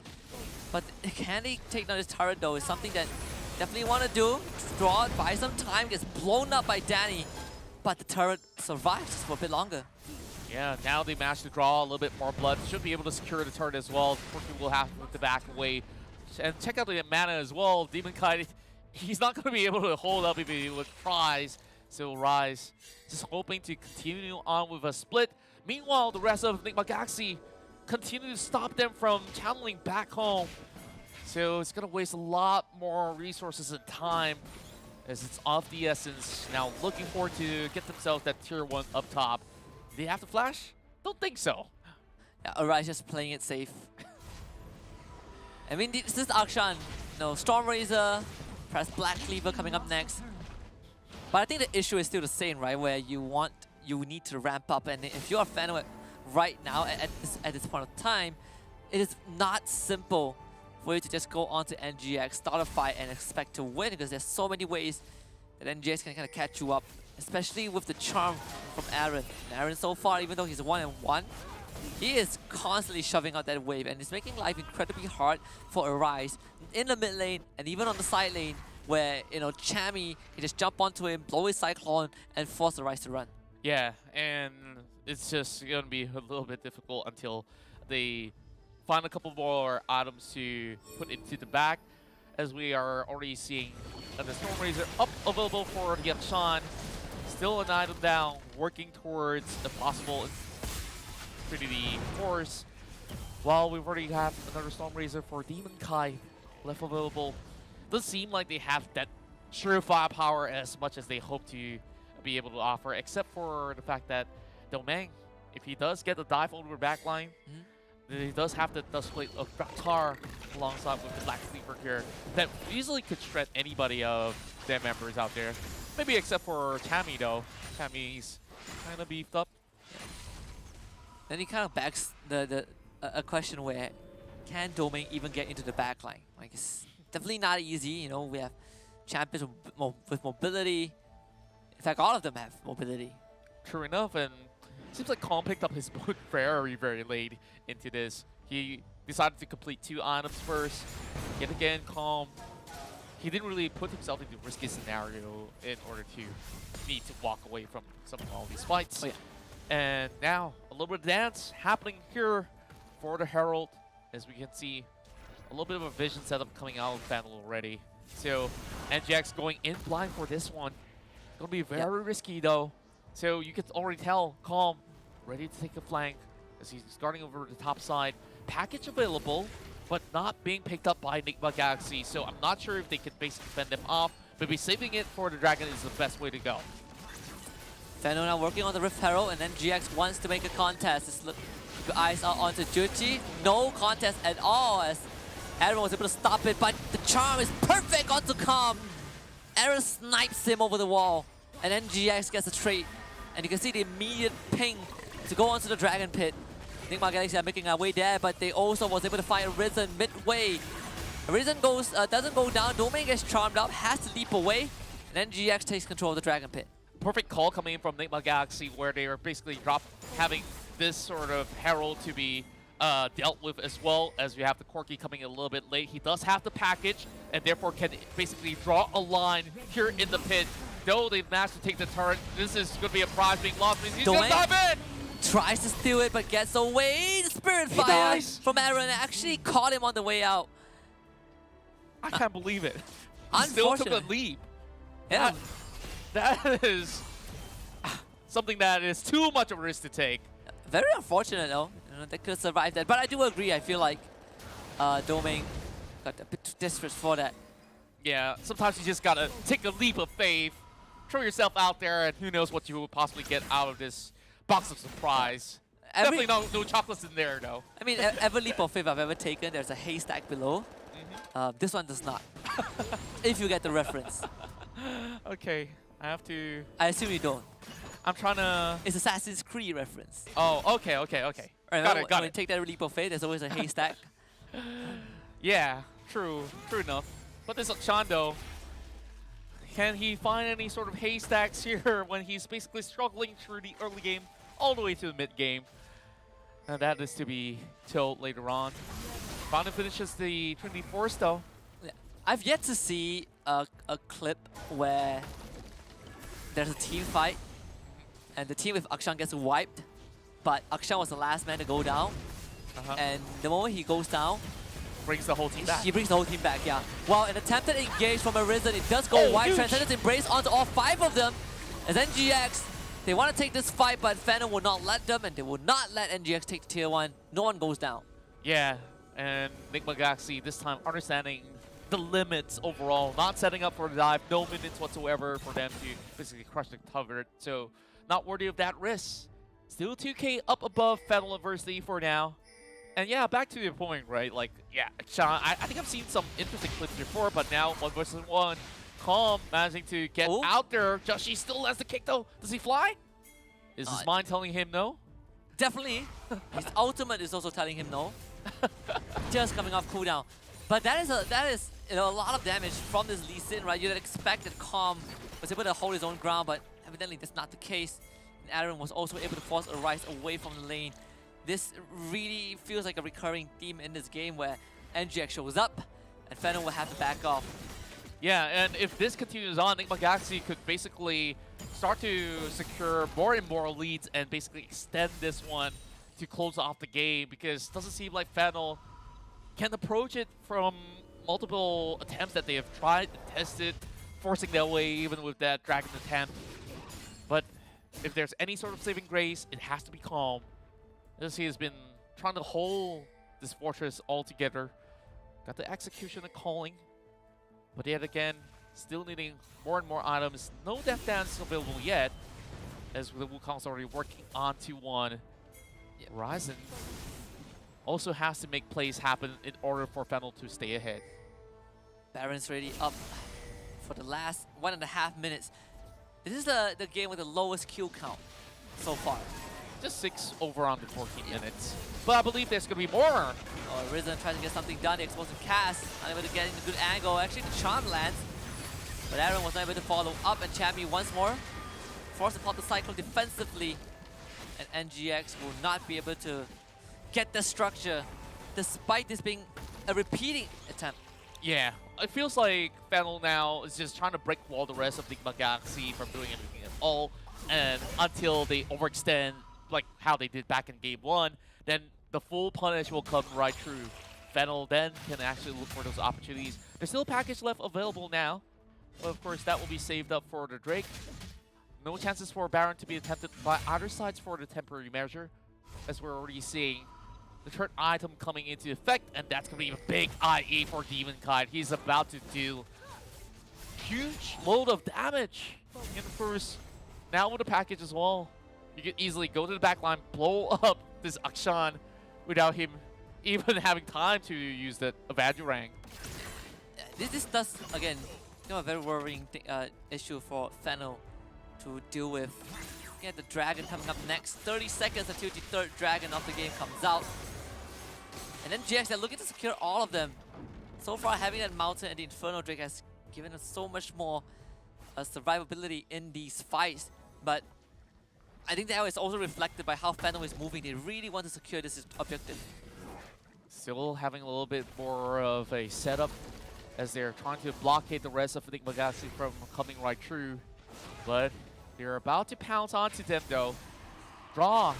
But can they take down this turret though? Is something that definitely want to do. Draw, buy some time, gets blown up by Danny. But the turret survives for a bit longer. Yeah, now they managed to draw a little bit more blood. Should be able to secure the turret as well. Unfortunately, we'll have to back away. And check out the mana as well. Demon Kite, he's not going to be able to hold up if he tries. So Rise just hoping to continue on with a split. Meanwhile, the rest of Enigma Galaxy continue to stop them from channeling back home. So it's going to waste a lot more resources and time as it's of the essence. Now looking forward to get themselves that tier 1 up top. Do they have to flash? Don't think so. Yeah, Arise just playing it safe. I mean, this is Akshan. No, Storm Razor, perhaps Black Cleaver coming up next. But I think the issue is still the same, right? Where you need to ramp up, and if you're a fan of it right now at this point of time, it is not simple for you to just go on to NGX, start a fight, and expect to win, because there's so many ways that NGX can kind of catch you up, especially with the charm from Aaron. And Aaron so far, even though he's 1-1, he is constantly shoving out that wave, and it's making life incredibly hard for Arise in the mid lane and even on the side lane, where, you know, Chammy can just jump onto him, blow his Cyclone, and force Arise to run. Yeah, and it's just going to be a little bit difficult until they find a couple more items to put into the back, as we are already seeing the Storm Razor up available for Yakshan. Still an item down, working towards the possible Infinity Force. While we've already have another Storm Razor for Demon Kai left available. Doesn't seem like they have that surefire power as much as they hope to be able to offer, except for the fact that Domain, if he does get the dive over the backline, he does have the Dustplate of Draktar alongside with the Black Sleeper here that easily could shred anybody of their members out there. Maybe except for Tammy though. Tammy's kind of beefed up. Then he kind of backs a question where, can Domain even get into the backline? Like, it's definitely not easy. You know, we have champions with mobility. In fact, all of them have mobility. True enough, and seems like Calm picked up his boot very, very late into this. He decided to complete 2 items first. Yet again, Calm, he didn't really put himself into a risky scenario in order to need to walk away from some of all these fights. Oh, yeah. And now, a little bit of dance happening here for the Herald, as we can see a little bit of a vision setup coming out of Fennel already. So, NGX going in blind for this one. Gonna be very risky though. So you can already tell Calm ready to take a flank as he's starting over the top side. Package available, but not being picked up by Enigma Galaxy. So I'm not sure if they can basically fend them off. Maybe saving it for the Dragon is the best way to go. Fennel now working on the Rift Herald, and then GX wants to make a contest. Just look, keep your eyes out onto Juchi. No contest at all, as Aaron was able to stop it, but the charm is perfect onto Calm. Aaron snipes him over the wall, and then GX gets a trade. And you can see the immediate ping to go onto the Dragon Pit. Nigma Galaxy are making our way there, but they also was able to find Risen midway. Risen doesn't go down, Domain gets charmed up, has to leap away, and then GX takes control of the Dragon Pit. Perfect call coming in from Nigma Galaxy, where they are basically having this sort of Herald to be dealt with, as well as we have the Corki coming a little bit late. He does have the package, and therefore can basically draw a line here in the pit. Though they've managed to take the turret, this is going to be a prize being lost. He's going to dive in! Tries to steal it, but gets away. The Spirit Fire from Aaron actually caught him on the way out. I can't believe it. He still took a leap. Yeah. That is something that is too much of a risk to take. Very unfortunate though. You know, they could have survived that. But I do agree, I feel like Domain got a bit too desperate for that. Yeah, sometimes you just gotta take a leap of faith, throw yourself out there, and who knows what you will possibly get out of this box of surprise. Definitely no chocolates in there, though. I mean, every leap of faith I've ever taken, there's a haystack below. This one does not. If you get the reference. Okay, I have to... I assume you don't. I'm trying to... It's Assassin's Creed reference. Oh, okay. Got it. When you take that leap of faith, there's always a haystack. Yeah, true enough. But this Akshan, though, can he find any sort of haystacks here when he's basically struggling through the early game all the way to the mid game? And that is to be told later on. Fountain finishes the Trinity Force, though. Yeah. I've yet to see a clip where there's a team fight and the team with Akshan gets wiped, but Akshan was the last man to go down. And the moment he goes down, brings the whole team back. He brings the whole team back, yeah. Well, an attempted engage from Arisen, it does go wide. Transcendence Embrace onto all 5 of them. And then GX, they want to take this fight, but Phantom will not let them, and they will not let NGX take tier 1. No one goes down. Yeah, and Nigma Galaxy this time understanding the limits overall, not setting up for the dive, no minutes whatsoever for them to basically crush the turret. So, not worthy of that risk. Still 2K up above Federal University for now. And yeah, back to your point, right? Like, yeah, Sean, I think I've seen some interesting clips before, but now 1 versus 1. Calm managing to get out there. Joshi still has the kick though. Does he fly? Is his mind telling him no? Definitely. His ultimate is also telling him no. Just coming off cooldown. But that is you know, a lot of damage from this Lee Sin, right? You'd expect that Calm was able to hold his own ground, but evidently that's not the case. And Aaron was also able to force a rise away from the lane. This really feels like a recurring theme in this game where NGX shows up and Phantom will have to back off. Yeah, and if this continues on, Nigma Galaxy could basically start to secure more and more leads and basically extend this one to close off the game, because it doesn't seem like Phantom can approach it from multiple attempts that they have tried and tested, forcing their way even with that Dragon attempt. But if there's any sort of saving grace, it has to be Calm. As he has been trying to hold this fortress all together. Got the execution and calling. But yet again, still needing more and more items. No Death Dance available yet, as the Wukong's already working on 2-1. Ryzen also has to make plays happen in order for Fennel to stay ahead. Baron's ready up for the last 1.5 minutes. This is the game with the lowest kill count so far. Just 6 over on the 14 minutes. But I believe there's going to be more. Oh, Risen trying to get something done. The explosive cast, unable to get in a good angle. Actually, the charm lands. But Aaron was not able to follow up, and Champion once more forced to pop the cycle defensively. And NGX will not be able to get the structure, despite this being a repeating attempt. Yeah, it feels like Fennel now is just trying to break wall the rest of Nigma Galaxy from doing anything at all. And until they overextend, like how they did back in game 1, then the full punish will come right through. Fennel then can actually look for those opportunities. There's still a package left available now, but of course that will be saved up for the Drake. No chances for Baron to be attempted by either sides for the temporary measure, as we're already seeing the third item coming into effect, and that's going to be a big IE for Demon Kite. He's about to do huge load of damage. And of course, now with the package as well, you can easily go to the backline, blow up this Akshan without him even having time to use the Evadurang. This does, again, a very worrying issue for Fennel to deal with. Get the dragon coming up next. 30 seconds until the third dragon of the game comes out. And then GX, they're looking to secure all of them. So far, having that Mountain and the Inferno Drake has given us so much more survivability in these fights. But I think that is also reflected by how Fennel is moving. They really want to secure this objective. Still having a little bit more of a setup as they're trying to blockade the rest of Enigma Galaxy from coming right through. But they're about to pounce onto them though. Draw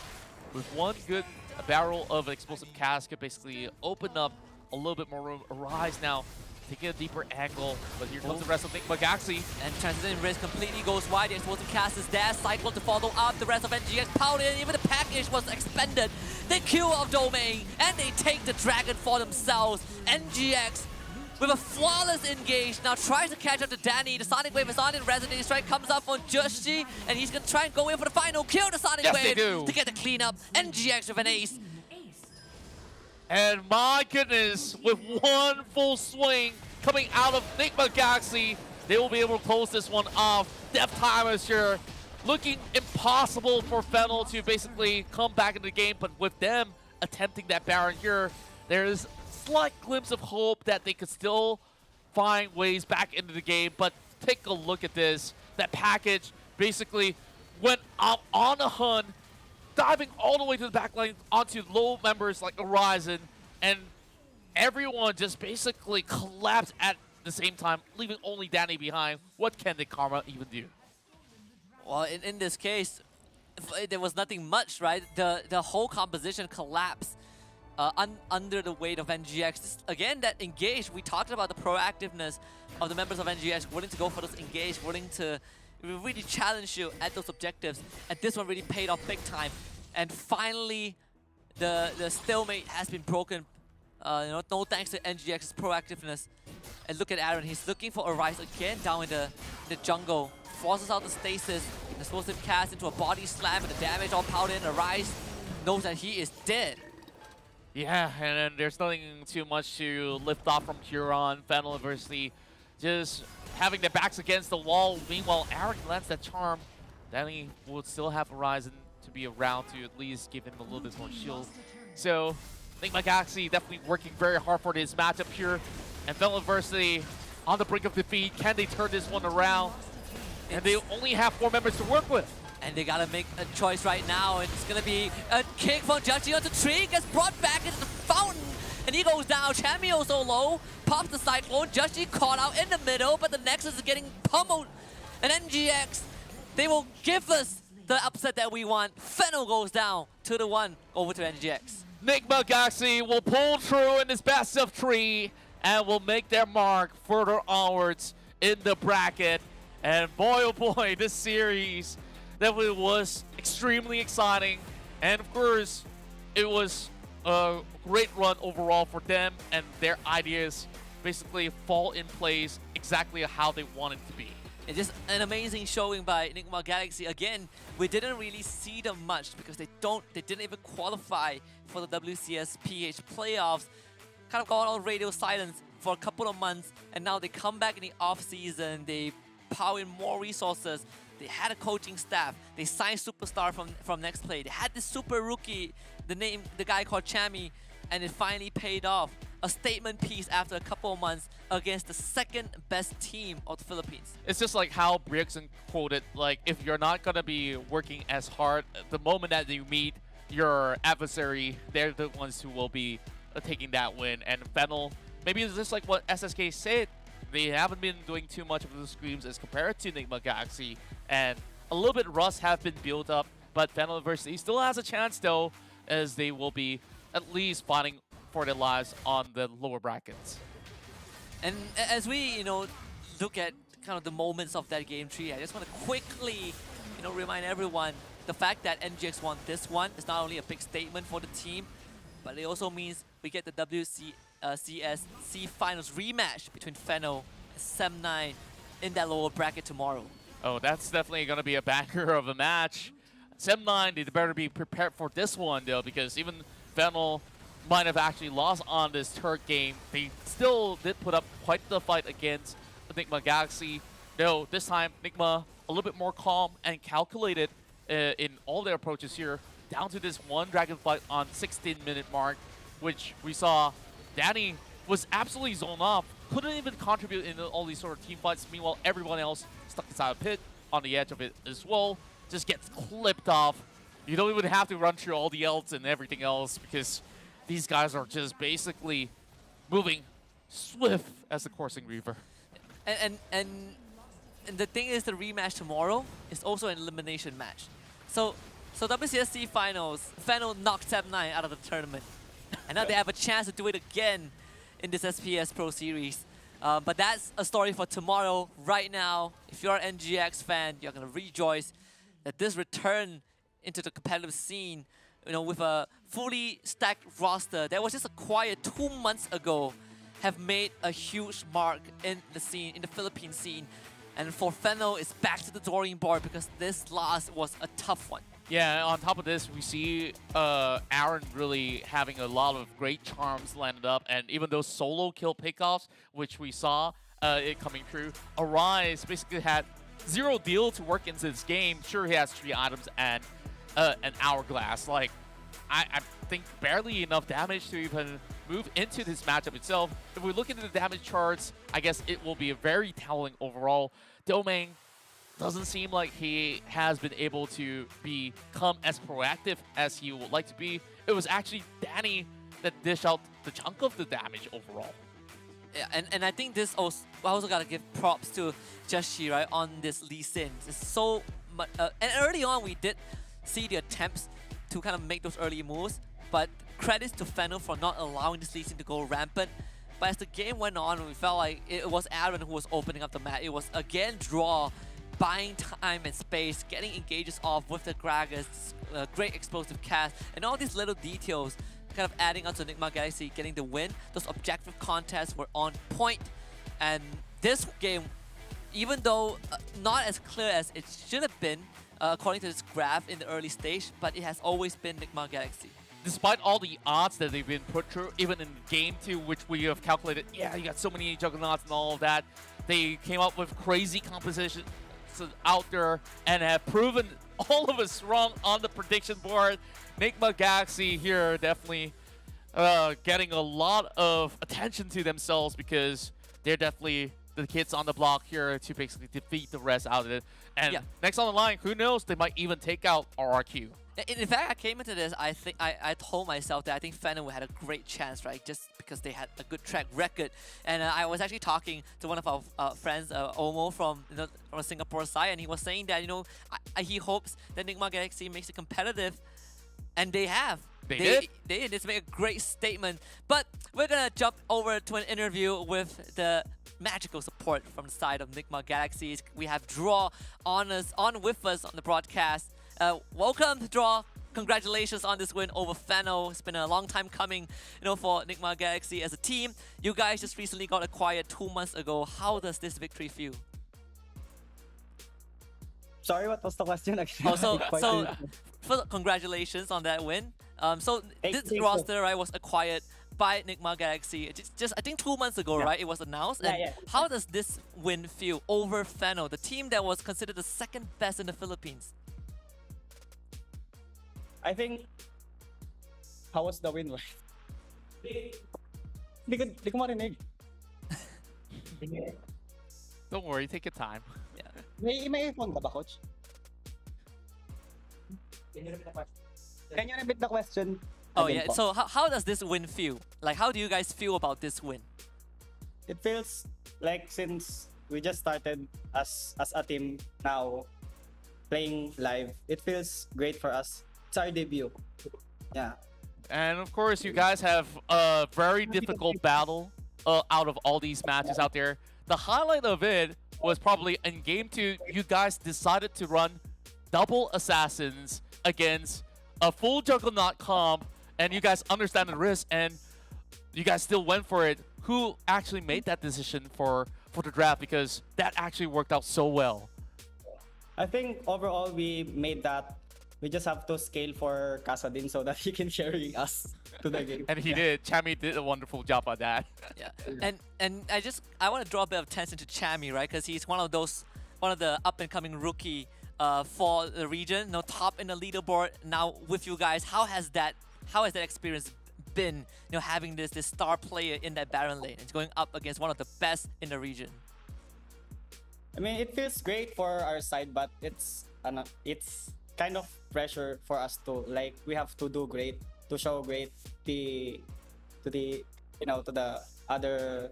with one good barrel of explosive cask could basically open up a little bit more room. Arise now, taking a deeper angle, but here comes the rest of Enigma Galaxy. And Transition Risk completely goes wide. The explosive cast is there. Cyclone to follow up. The rest of NGX powered in. Even the package was expended. They kill off Domain, and they take the dragon for themselves. NGX with a flawless engage, now tries to catch up to Danny. The Sonic Wave is on in Resonating Strike, comes up on Joshi, and he's gonna try and go in for the final kill. The Sonic Wave to get the cleanup. NGX with an ace. And my goodness, with one full swing coming out of Enigma Galaxy, they will be able to close this one off. Death time is here. Looking impossible for Fennel to basically come back into the game, but with them attempting that Baron here, there's slight glimpse of hope that they could still find ways back into the game. But take a look at this. That package basically went out on a hunt, diving all the way to the back line onto low members like Horizon, and everyone just basically collapsed at the same time, leaving only Danny behind. What can the Karma even do? Well, in this case, there was nothing much, right? The whole composition collapsed under the weight of NGX. Again, that engage, we talked about the proactiveness of the members of NGX, willing to go for those engage, willing to really challenge you at those objectives. And this one really paid off big time. And finally, the stalemate has been broken. No thanks to NGX's proactiveness. And look at Aaron, he's looking for Arise again down in the jungle. Forces out the stasis, the explosive cast into a body slam, and the damage all piled in. Arise knows that he is dead. Yeah, and then there's nothing too much to lift off from Huron. Fennel University just having their backs against the wall. Meanwhile, Aaron lands that charm. Danny would still have Horizon to be around to at least give him a little bit more shield. So, Enigma Galaxy definitely working very hard for this matchup here. And Fennel University on the brink of defeat. Can they turn this one around? And they only have 4 members to work with. And they gotta make a choice right now. It's gonna be a kick from Judgy onto Tree, gets brought back into the fountain, and he goes down. Chameo so low, pops the Cyclone. Judgy caught out in the middle, but the Nexus is getting pummeled. And NGX, they will give us the upset that we want. Fennel goes down 2-1 over to NGX. Enigma Galaxy will pull through in this best of 3 and will make their mark further onwards in the bracket. And boy, oh boy, this series definitely was extremely exciting. And of course, it was a great run overall for them, and their ideas basically fall in place exactly how they want it to be. It's just an amazing showing by Enigma Galaxy. Again, we didn't really see them much because they didn't even qualify for the WCS PH playoffs. Kind of got on radio silence for a couple of months, and now they come back in the off season. They power in more resources. They had a coaching staff. They signed superstar from Next Play. They had this super rookie, the guy called Chami, and it finally paid off. A statement piece after a couple of months against the second best team of the Philippines. It's just like how Brickson quoted, like, if you're not gonna be working as hard, the moment that you meet your adversary, they're the ones who will be taking that win. And Fennel, maybe it's just like what SSK said, they haven't been doing too much of the screams as compared to Enigma Galaxy, and a little bit rust have been built up, but Fennel University still has a chance though, as they will be at least fighting for their lives on the lower brackets. And as we, look at kind of the moments of that game tree, I just want to quickly, remind everyone the fact that NGX won this one is not only a big statement for the team, but it also means we get the WCSC Finals rematch between Fennel and Sem9 in that lower bracket tomorrow. Oh, that's definitely going to be a banger of a match. Sem9, they better be prepared for this one, though, because even Fennel might have actually lost on this third game, they still did put up quite the fight against Enigma Galaxy. Though this time, Enigma a little bit more calm and calculated in all their approaches here, down to this one dragon fight on 16-minute mark, which we saw Danny was absolutely zoned off, couldn't even contribute in all these sort of team fights. Meanwhile, everyone else stuck inside a pit on the edge of it as well, just gets clipped off. You don't even have to run through all the ults and everything else because these guys are just basically moving swift as the coursing Reaver. And the thing is, the rematch tomorrow is also an elimination match. So WCSC finals, Fennel knocked Tab9 out of the tournament. And now they have a chance to do it again in this SPS Pro Series. But that's a story for tomorrow. Right now, if you're an NGX fan, you're going to rejoice that this return into the competitive scene, you know, with a fully stacked roster that was just acquired 2 months ago, have made a huge mark in the scene, in the Philippine scene. And for Fennel, it's back to the drawing board because this last was a tough one. Yeah, on top of this, we see Aaron really having a lot of great charms landed up, and even those solo kill pickoffs, which we saw it coming through, Arise basically had zero deal to work into this game. Sure, he has 3 items and an hourglass. Like, I think barely enough damage to even move into this matchup itself. If we look into the damage charts, I guess it will be a very telling overall. Domain doesn't seem like he has been able to become as proactive as he would like to be. It was actually Danny that dished out the chunk of the damage overall. Yeah, and I think this also, I also gotta give props to Jashi, right, on this Lee Sin. It's so much, and early on we did see the attempts to kind of make those early moves, but credits to Fennel for not allowing this Lee Sin to go rampant. But as the game went on, we felt like it was Aaron who was opening up the map. It was again Draw, buying time and space, getting engages off with the Gragas, great explosive cast, and all these little details kind of adding up to Enigma Galaxy getting the win. Those objective contests were on point, and this game, even though not as clear as it should have been, according to this graph in the early stage, but it has always been Enigma Galaxy. Despite all the odds that they've been put through, even in game 2, which we have calculated, yeah, you got so many juggernauts and all of that, they came up with crazy compositions out there and have proven all of us wrong on the prediction board. Enigma Galaxy here definitely getting a lot of attention to themselves because they're definitely the kids on the block here to basically defeat the rest out of it. And next on the line, who knows, they might even take out RRQ. In fact, I came into this, I told myself that I think Fennel had a great chance, right? Just because they had a good track record. And I was actually talking to one of our friends, Omo from the Singapore side, and he was saying that, you know, he hopes that Enigma Galaxy makes it competitive, and they have. They did. It's made a great statement. But we're gonna jump over to an interview with the magical support from the side of Enigma Galaxy. We have Draw on with us on the broadcast. Welcome, Draw. Congratulations on this win over Fennel. It's been a long time coming, you know, for Enigma Galaxy as a team. You guys just recently got acquired 2 months ago. How does this victory feel? Sorry, what was the question actually? So first, congratulations on that win. This roster, right, was acquired by Enigma Galaxy. It's just I think 2 months ago, right? It was announced. And how does this win feel over Fennel, the team that was considered the second best in the Philippines? I think, how was the win? Di ko marinig. Don't worry, take your time. Yeah. May iPhone ka ba, Coach? Can you repeat the question? Oh yeah, so how does this win feel? Like, how do you guys feel about this win? It feels like since we just started as a team now playing live, it feels great for us. It's our debut. Yeah. And of course, you guys have a very difficult battle out of all these matches out there. The highlight of it was probably in game 2, you guys decided to run double assassins against a full Juggernaut comp, and you guys understand the risk, and you guys still went for it. Who actually made that decision for the draft? Because that actually worked out so well. I think overall we made that We just have to scale for Kasadin so that he can carry us to the game. And he did. Chami did a wonderful job on that. Yeah, and I want to draw a bit of attention to Chami, right? Because he's one of the up and coming rookie for the region, top in the leaderboard. Now with you guys, how has that experience been? Having this star player in that Baron lane, it's going up against one of the best in the region. I mean, it feels great for our side, but it's kind of pressure for us to we have to do great to show great to the other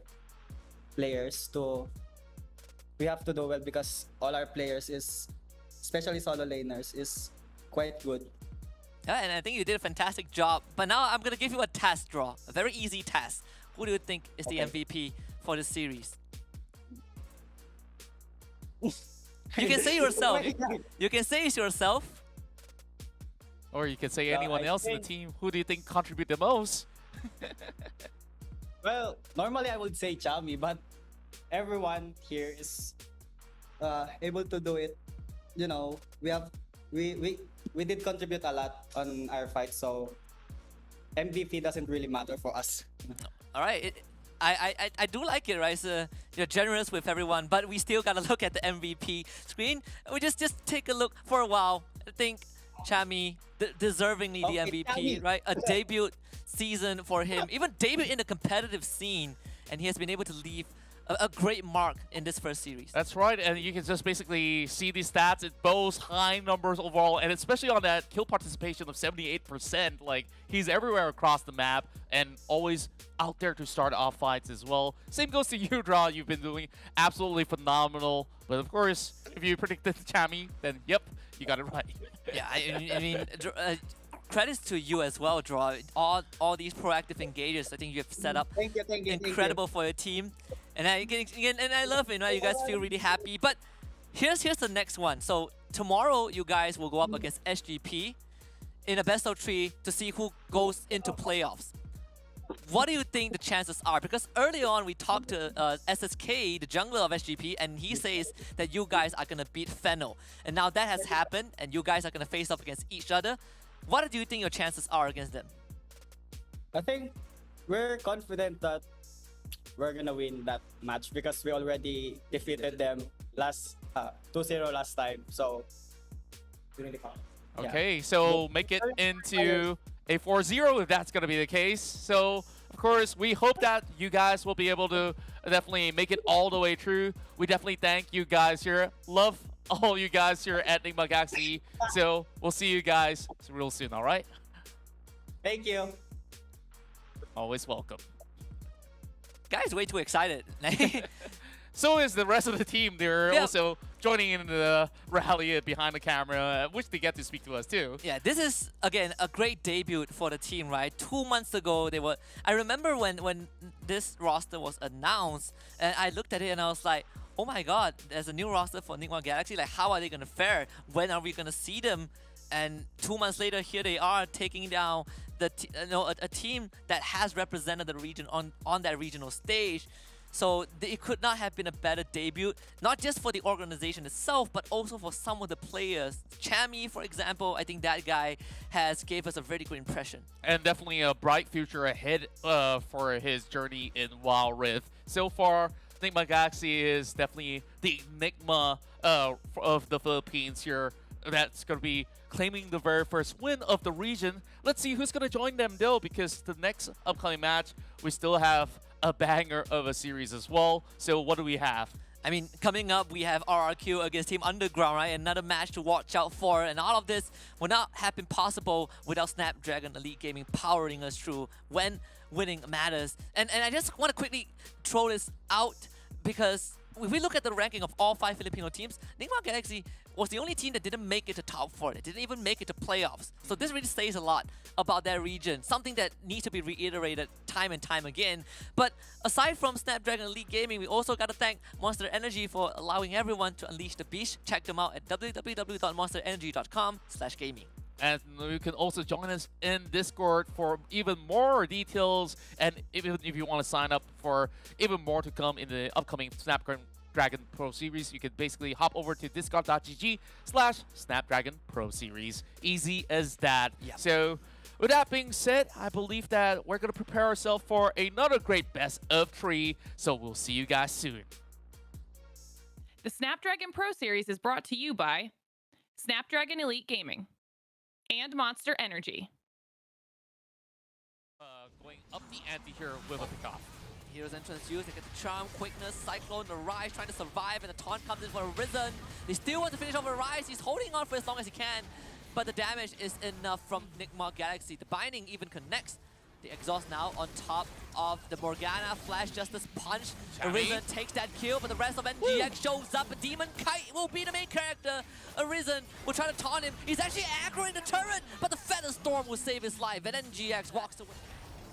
players. We have to do well because all our players especially solo laners is quite good. Yeah, and I think you did a fantastic job. But now I'm gonna give you a task draw, a very easy task. Who do you think is the MVP for the series? You can say yourself. You can say it yourself. Or you can say No, anyone I else in the think- team. Who do you think contribute the most? Well, normally I would say Chami, but everyone here is able to do it. We did contribute a lot on our fight, so MVP doesn't really matter for us. All right. I do like it, right? So you're generous with everyone, but we still gotta look at the MVP screen. We just take a look for a while. I think Chami deservingly the Okay, MVP, Chami. right? A debut season for him, even debut in the competitive scene, and he has been able to leave a great mark in this first series. That's right, and you can just basically see these stats. It boasts high numbers overall, and especially on that kill participation of 78%. Like, he's everywhere across the map and always out there to start off fights as well. Same goes to you, Draw. You've been doing absolutely phenomenal. But of course, if you predicted Chami, then yep, you got it right. Yeah, I mean, credits to you as well, Draw. All these proactive engages, I think you have set up Thank you. incredible for your team, and I love it. Right? You guys feel really happy. But here's the next one. So tomorrow you guys will go up against SGP in a best of 3 to see who goes into playoffs. What do you think the chances are? Because early on we talked to SSK, the jungler of SGP, and he says that you guys are gonna beat Fennel, and now that has happened, and you guys are gonna face off against each other. What do you think your chances are against them? I think we're confident that we're gonna win that match because we already defeated them 2-0 last time. So really confident. Okay, so make it into a 4-0 if that's going to be the case. So, of course, we hope that you guys will be able to definitely make it all the way through. We definitely thank you guys here. Love all you guys here at Nigma Galaxy. So, we'll see you guys real soon, all right? Thank you. Always welcome. Guys, way too excited. So is the rest of the team. They're Yeah. also joining in the rally behind the camera, which they get to speak to us too. Yeah, this is, again, a great debut for the team, right? 2 months ago, I remember when this roster was announced, and I looked at it and I was like, oh my god, there's a new roster for Nigma Galaxy. Like, how are they going to fare? When are we going to see them? And 2 months later, here they are taking down a team that has represented the region on that regional stage. So it could not have been a better debut, not just for the organization itself, but also for some of the players. Chami, for example, I think that guy gave us a very good impression. And definitely a bright future ahead for his journey in WildRift. So far, Nigma Galaxy is definitely the Enigma of the Philippines here. That's going to be claiming the very first win of the region. Let's see who's going to join them though, because the next upcoming match, we still have a banger of a series as well. So what do we have? I mean, coming up, we have RRQ against Team Underground, right? Another match to watch out for. And all of this would not have been possible without Snapdragon Elite Gaming powering us through when winning matters. And I just want to quickly throw this out because if we look at the ranking of all 5 Filipino teams, Nigma Galaxy was the only team that didn't make it to top 4. They didn't even make it to playoffs. So this really says a lot about that region, something that needs to be reiterated time and time again. But aside from Snapdragon Elite Gaming, we also got to thank Monster Energy for allowing everyone to unleash the beast. Check them out at www.monsterenergy.com/gaming. And you can also join us in Discord for even more details, and even if you want to sign up for even more to come in the upcoming Snapdragon Snapdragon Pro Series, you can basically hop over to discord.gg/Snapdragon Pro Series. Easy as that. Yep. So with that being said, I believe that we're going to prepare ourselves for another great best of 3. So we'll see you guys soon. The Snapdragon Pro Series is brought to you by Snapdragon Elite Gaming and Monster Energy. Going up the ante here with a pickoff. Hero's entrance used, they get the charm, quickness, cyclone, the rise trying to survive, and the taunt comes in for Arisen. They still want to finish off a rise, he's holding on for as long as he can, but the damage is enough from Nigma Galaxy. The binding even connects. The exhaust now on top of the Morgana, Flash Justice punch. Arisen takes that kill, but the rest of NGX shows up. A Demon Kite will be the main character. Arisen will try to taunt him. He's actually aggroing the turret, but the Feather Storm will save his life, and NGX walks away.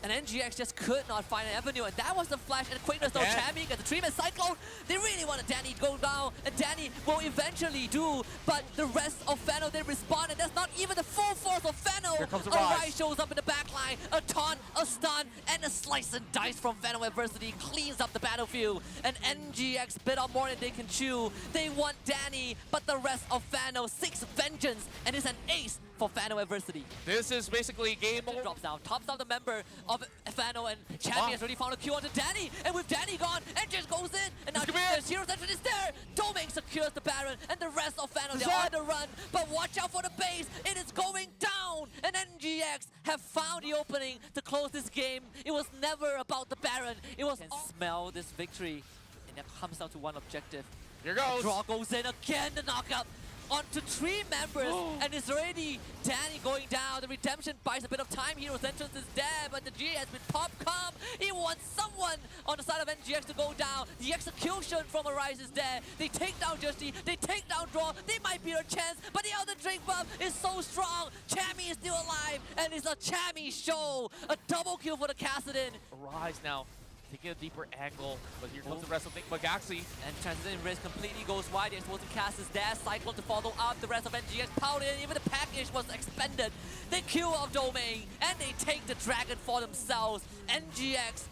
And NGX just could not find an avenue, and that was the flash and quickness though. Chammy gets the treatment cyclone. They really wanted Danny to go down, and Danny will eventually do, but the rest of Fano, they respond, and that's not even the full force of Fano. Here comes a Rise. Rise shows up in the backline, a taunt, a stun, and a slice and dice from Fano Adversity cleans up the battlefield, and NGX bit on more than they can chew. They want Danny, but the rest of Fano, 6 vengeance, and it's an ace for Fano Adversity. This is basically game over. Drops down, tops out the member of Fano, and Chammy has already found a Q onto Danny, and with Danny gone, NGX goes in, and now there's Hero's entrance is there. Domain secures the Baron, and the rest of Fano, they're on the run, but watch out for the base, it is going down, and NGX have found the opening to close this game. It was never about the Baron, it was smell this victory, and it comes down to one objective. Here goes. Draw goes in again, the knockup onto 3 members, and it's already Danny going down. The redemption buys a bit of time. Hero's entrance is dead, but the G has been pop-come. He wants someone on the side of NGX to go down. The execution from Arise is there. They take down Justy, they take down Draw. They might be a chance, but the other drink buff is so strong. Chammy is still alive, and it's a Chammy show. A double kill for the Kassadin. Rise now, taking a deeper angle, but here comes the rest of Nigma Galaxy. And Transition Risk completely goes wide. The explosive cast is there. Cyclone to follow up. The rest of NGX powered in. Even the package was expended. They kill off Domain, and they take the dragon for themselves. NGX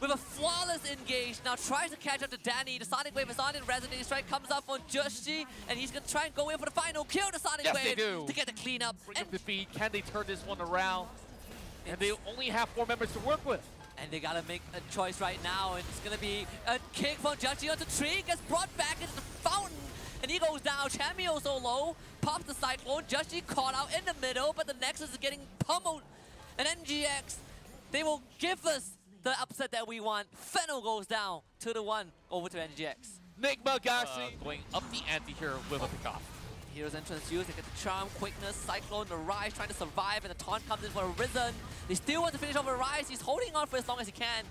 with a flawless engage now tries to catch up to Danny. The Sonic Wave is on, and Resonating Strike comes up on Joshi, and he's gonna try and go in for the final kill. The Sonic Yes, Wave they do. to get the cleanup. Bring up the feed. Can they turn this one around? And they only have 4 members to work with. And they gotta make a choice right now, and it's gonna be a kick from Judgy onto Tree, gets brought back into the fountain, and he goes down. Chammy also low, pops the Cyclone, Judgy caught out in the middle, but the Nexus is getting pummeled. And NGX, they will give us the upset that we want. Fennel goes down 2-1 over to NGX. Nigma Galaxy going up the ante here with a pickoff. Hero's entrance used, they get the charm, quickness, cyclone, the Rise trying to survive, and the taunt comes in for Arisen. They still want to finish off a Rise, he's holding on for as long as he can,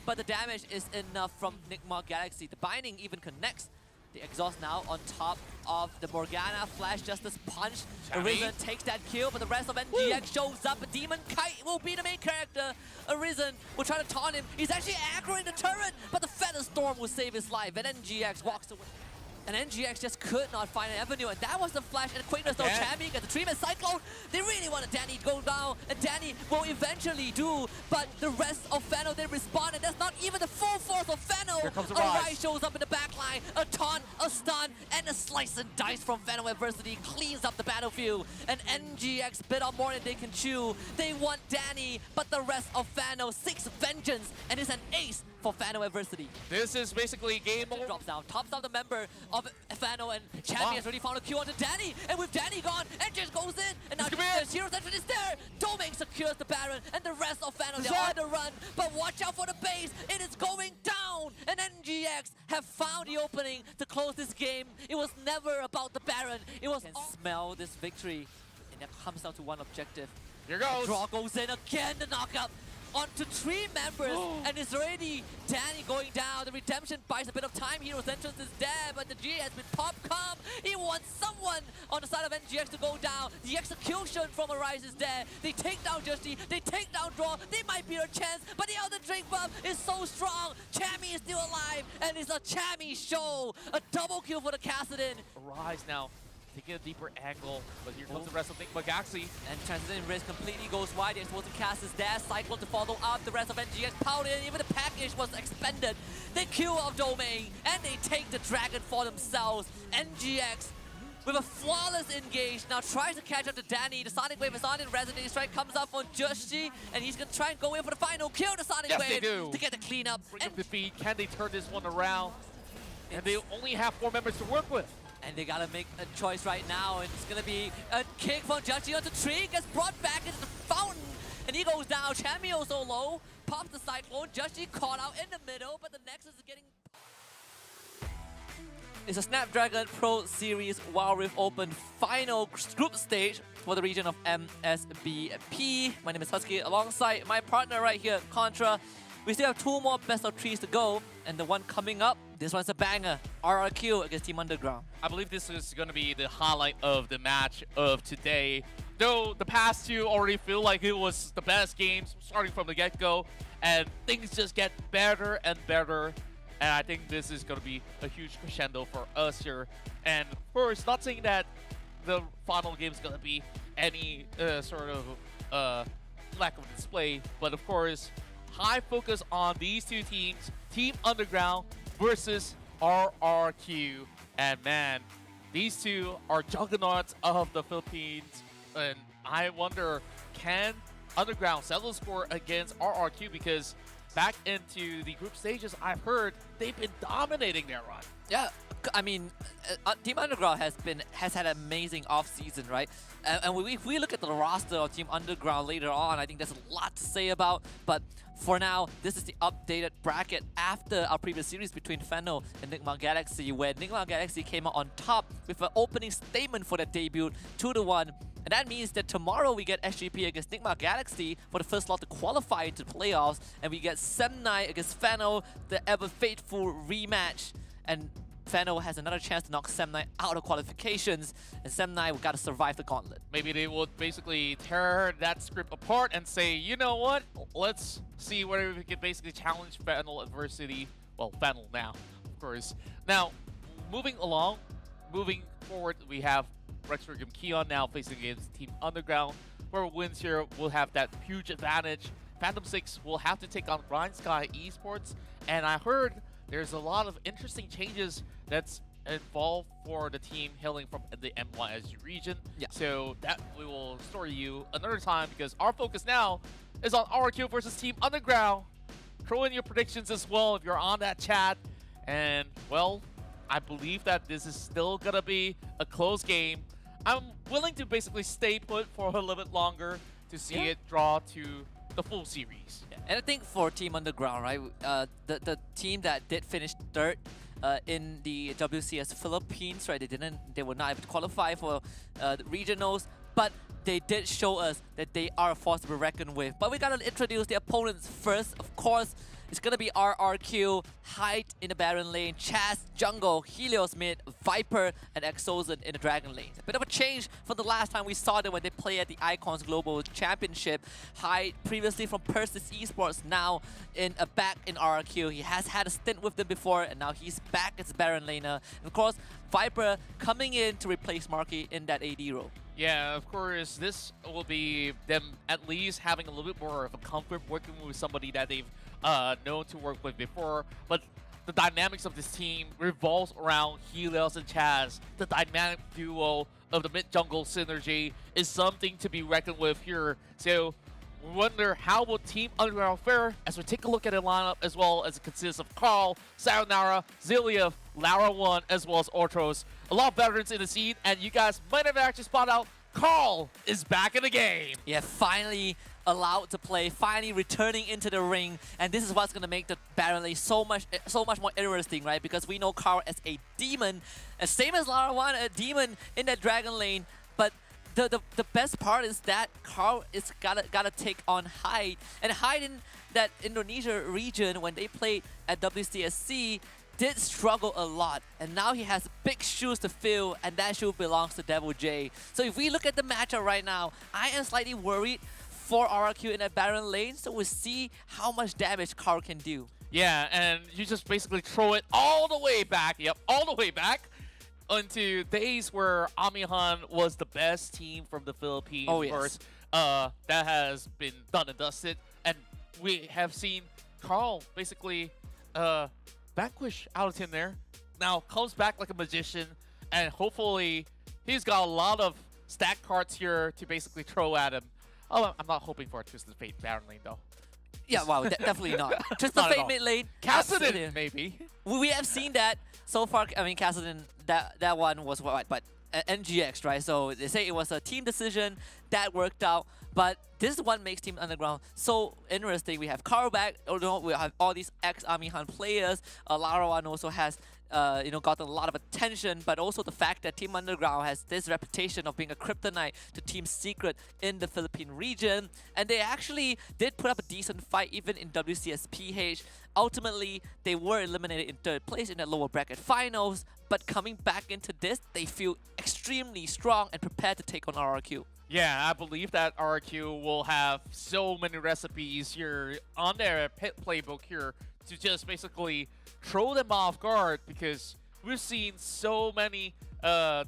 but the damage is enough from Nigma Galaxy. The binding even connects. The exhaust now on top of the Morgana, Flash Justice punch. Arisen takes that kill, but the rest of NGX shows up. A Demon Kite will be the main character. Arisen will try to taunt him. He's actually aggroing the turret, but the Feather Storm will save his life, and NGX walks away. And NGX just could not find an avenue, and that was the flash and quickness though. Chammy gets the treatment cyclone. They really wanted Danny to go down, and Danny will eventually do, but the rest of Fano, they respond, and that's not even the full force of Fano. Here comes a Rise shows up in the backline, a taunt, a stun, and a slice and dice from Fano Adversity cleans up the battlefield. And NGX bit on more than they can chew. They want Danny, but the rest of Fano, 6 vengeance, and it's an ace for Fano Adversity. This is basically game over. Drops down, tops out the member of Fano, and Chammy has already found a Q onto Danny, and with Danny gone, NGX goes in, and now there's Hero's entrance is there. Domain secures the Baron, and the rest of Fano, they're on the run, but watch out for the base, it is going down, and NGX have found the opening to close this game. It was never about the Baron, it was smell this victory, and it comes down to one objective. Here goes. Draw goes in again, the knockup onto 3 members, and it's already Danny going down. The redemption buys a bit of time. Hero's entrance is dead, but the G has been pop-come. He wants someone on the side of NGX to go down. The execution from Arise is there. They take down Justy, they take down Draw. They might be a chance, but the other drink buff is so strong. Chammy is still alive, and it's a Chammy show. A double kill for the Kassadin. Rise now, taking a deeper angle, but here comes the rest of Nick Magaxi. And Transition Risk completely goes wide. The explosive cast is there. Cyclone to follow up. The rest of NGX powered in. Even the package was expended. They kill off Domain, and they take the dragon for themselves. NGX with a flawless engage. Now tries to catch up to Danny. The Sonic Wave is on in. Resonating Strike comes up on Joshi, and he's going to try and go in for the final kill. The Sonic Yes, Wave they do. to get the cleanup. Bring up the feed. Can they turn this one around? And they only have 4 members to work with. And they gotta make a choice right now. And it's gonna be a kick from Joshi onto Tree. Gets brought back into the fountain. And he goes down. Chameo so low. Pops the Cyclone. Joshi caught out in the middle, but the Nexus is getting... It's a Snapdragon Pro Series WildRift Open final group stage for the region of MSPB. My name is Husky, alongside my partner right here, Contra. We still have 2 more best of 3s to go, and the one coming up, this one's a banger. RRQ against Team Underground. I believe this is going to be the highlight of the match of today. Though the past 2 already feel like it was the best games starting from the get-go, and things just get better and better. And I think this is going to be a huge crescendo for us here. And of course, not saying that the final game is going to be any sort of lack of display, but of course, high focus on these 2 teams, Team Underground versus RRQ. And man, these 2 are juggernauts of the Philippines. And I wonder, can Underground settle the score against RRQ? Because back into the group stages, I've heard they've been dominating their run. Yeah, I mean, Team Underground has had an amazing off-season, right? And if we look at the roster of Team Underground later on, I think there's a lot to say about. But for now, this is the updated bracket after our previous series between Fennel and Nigma Galaxy, where Nigma Galaxy came out on top with an opening statement for their debut, 2-1. And that means that tomorrow we get SGP against Nigma Galaxy for the first slot to qualify into the playoffs, and we get Semnai against Fennel, the ever-faithful rematch. And Fennel has another chance to knock Semnai out of qualifications, and Semnai will gotta survive the gauntlet. Maybe they will basically tear that script apart and say, you know what, let's see whether we can basically challenge Fennel adversity. Well, Fennel now, of course. Now, moving forward, we have Rexurgum Keon now facing against Team Underground. Whoever wins here will have that huge advantage. Phantom 6 will have to take on Blind Sky Esports, and I heard there's a lot of interesting changes that's involved for the team hailing from the MYSG region. Yeah. So that we will story you another time, because our focus now is on RQ versus Team Underground. Throw in your predictions as well if you're on that chat. And, well, I believe that this is still going to be a close game. I'm willing to basically stay put for a little bit longer to see it draw to the full series. Yeah. And I think for Team Underground, right, the team that did finish third in the WCS Philippines, right, they were not able to qualify for the regionals, but they did show us that they are a force to be reckoned with. But we gotta introduce the opponents first. Of course, it's gonna be RRQ, Hyde in the Baron lane, Chaz, Jungle, Helios mid, Viper, and Exozen in the Dragon lane. A bit of a change from the last time we saw them when they played at the Icons Global Championship. Hyde, previously from Persis Esports, now back in RRQ. He has had a stint with them before, and now he's back as Baron laner. And of course, Viper coming in to replace Marky in that AD role. Yeah, of course, this will be them at least having a little bit more of a comfort working with somebody that they've known to work with before. But the dynamics of this team revolves around Helios and Chaz. The dynamic duo of the mid-jungle synergy is something to be reckoned with here. So we wonder how will Team Underground fare as we take a look at the lineup, as well as it consists of Carl, Sayonara, Ziliev, Lara1, as well as Ortros. A lot of veterans in the scene, and you guys might have actually spotted out Carl is back in the game. Yeah, finally allowed to play, finally returning into the ring, and this is what's gonna make the Baron lane so much more interesting, right? Because we know Carl as a demon, same as Lara1, a demon in that Dragon lane, but the best part is that Carl is gotta take on Hyde, and Hyde in that Indonesia region when they played at WCSC did struggle a lot, and now he has big shoes to fill, and that shoe belongs to Devil J. So if we look at the matchup right now, I am slightly worried for RRQ in that Baron lane, so we'll see how much damage Carl can do. Yeah, and you just basically throw it all the way back. Yep, all the way back. into days where Amihan was the best team from the Philippines. Oh, Of yes. course, that has been done and dusted, and we have seen Carl basically vanquish out of thin air. Now comes back like a magician, and hopefully he's got a lot of stack cards here to basically throw at him. Oh, I'm not hoping for a Twisted Fate Baron lane though. Yeah, wow, definitely not. Just the Not at fake all. mid lane. absolutely. Kassadin, maybe. We have seen that so far. I mean, Kassadin, that one was what, but NGX, right? So they say it was a team decision that worked out. But this is what makes Team Underground so interesting. We have Carl back. We have all these ex-Amihan players. Larawan also has gotten a lot of attention, but also the fact that Team Underground has this reputation of being a kryptonite to Team Secret in the Philippine region. And they actually did put up a decent fight even in WCSPH. Ultimately, they were eliminated in third place in the lower bracket finals, but coming back into this, they feel extremely strong and prepared to take on RRQ. Yeah, I believe that RQ will have so many recipes here on their pit playbook here to just basically throw them off guard, because we've seen so many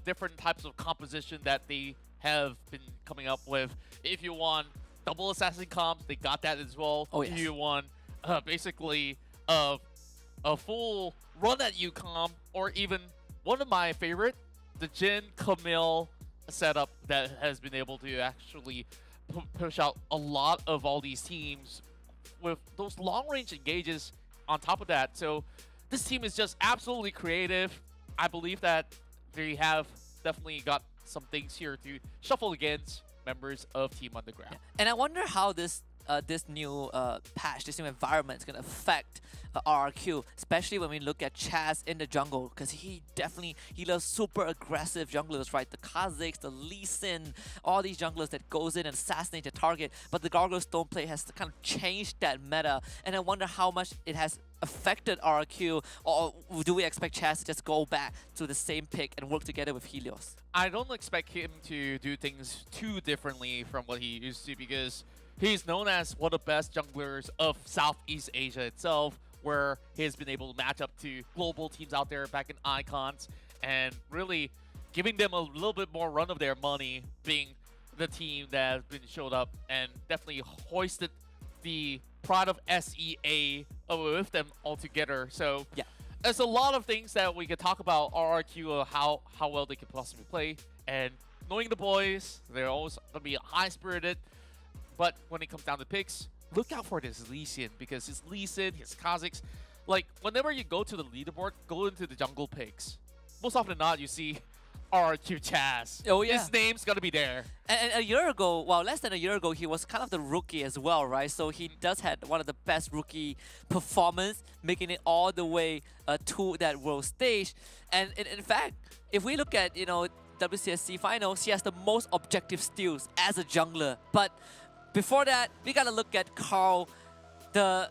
different types of composition that they have been coming up with. If you want double assassin comps, they got that as well. Oh, yes. If you want basically a full run at you comp, or even one of my favorite, the Jin Camille setup that has been able to actually push out a lot of all these teams with those long-range engages on top of that. So this team is just absolutely creative. I believe that they have definitely got some things here to shuffle against members of Team Underground. Yeah. And I wonder how this new patch, this new environment is going to affect RRQ, especially when we look at Chaz in the jungle, because he loves super aggressive junglers, right? The Kazakhs, the Lee Sin, all these junglers that goes in and assassinate the target, but the Gargoyle Stone play has kind of changed that meta, and I wonder how much it has affected RRQ, or do we expect Chaz to just go back to the same pick and work together with Helios? I don't expect him to do things too differently from what he used to, because he's known as one of the best junglers of Southeast Asia itself, where he has been able to match up to global teams out there back in Icons, and really giving them a little bit more run of their money, being the team that has been showed up and definitely hoisted the pride of SEA with them all together. So yeah, there's a lot of things that we could talk about RRQ, how well they could possibly play, and knowing the boys, they're always going to be high-spirited. But when it comes down to picks, look out for this Lee Sin, because his Lee Sin, his Kazakhs, like whenever you go to the leaderboard, go into the jungle picks. Most often than not, you see RQ Chaz. Oh, yeah. His name's gonna be there. And a year ago, well, less than a year ago, he was kind of the rookie as well, right? So he does had one of the best rookie performance, making it all the way to that world stage. And in fact, if we look at, WCSC finals, he has the most objective steals as a jungler. But before that, we gotta look at Carl, the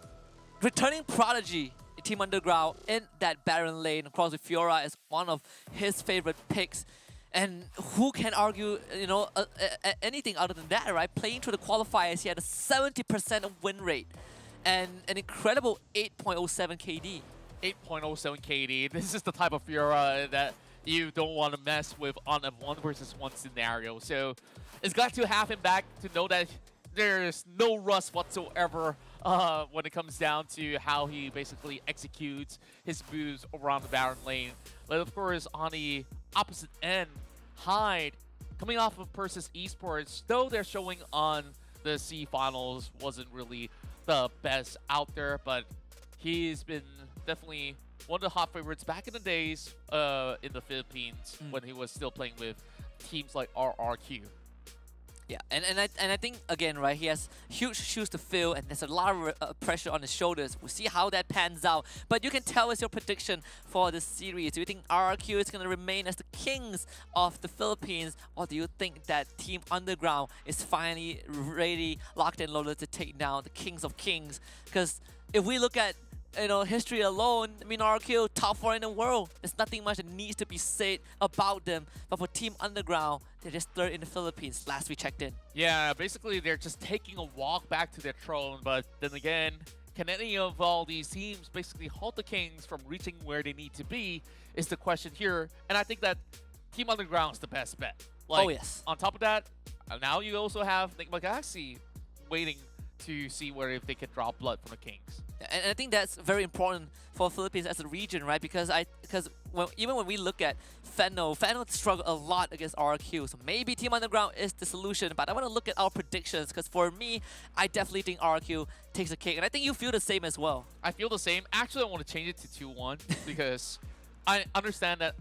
returning prodigy in Team Underground in that Baron lane. Of course, with Fiora is one of his favorite picks. And who can argue, anything other than that, right? Playing through the qualifiers, he had a 70% win rate and an incredible 8.07 KD. 8.07 KD. This is the type of Fiora that you don't want to mess with on a 1-versus-1 scenario. So it's got to have him back to know that there's no rust whatsoever when it comes down to how he basically executes his moves around the Baron lane. But of course, on the opposite end, Hyde, coming off of Persis Esports, though they're showing on the C finals, wasn't really the best out there, but he's been definitely one of the hot favorites back in the days in the Philippines when he was still playing with teams like RRQ. Yeah, and I think, again, right, he has huge shoes to fill, and there's a lot of pressure on his shoulders. We'll see how that pans out. But you can tell us your prediction for the series. Do you think RRQ is going to remain as the kings of the Philippines, or do you think that Team Underground is finally ready, locked and loaded to take down the kings of kings? Because if we look at history alone, I mean, RQ, top 4 in the world. There's nothing much that needs to be said about them. But for Team Underground, they're just third in the Philippines, last we checked in. Yeah, basically they're just taking a walk back to their throne, but then again, can any of all these teams basically halt the Kings from reaching where they need to be is the question here. And I think that Team Underground is the best bet. Like, Oh, yes. On top of that, now you also have Nick Magasi waiting to see where if they can draw blood from the Kings. And I think that's very important for Philippines as a region, right? Because even when we look at Fennel struggled a lot against RRQ. So maybe Team Underground is the solution. But I want to look at our predictions because for me, I definitely think RRQ takes a cake. And I think you feel the same as well. I feel the same. Actually, I want to change it to 2-1 because I understand that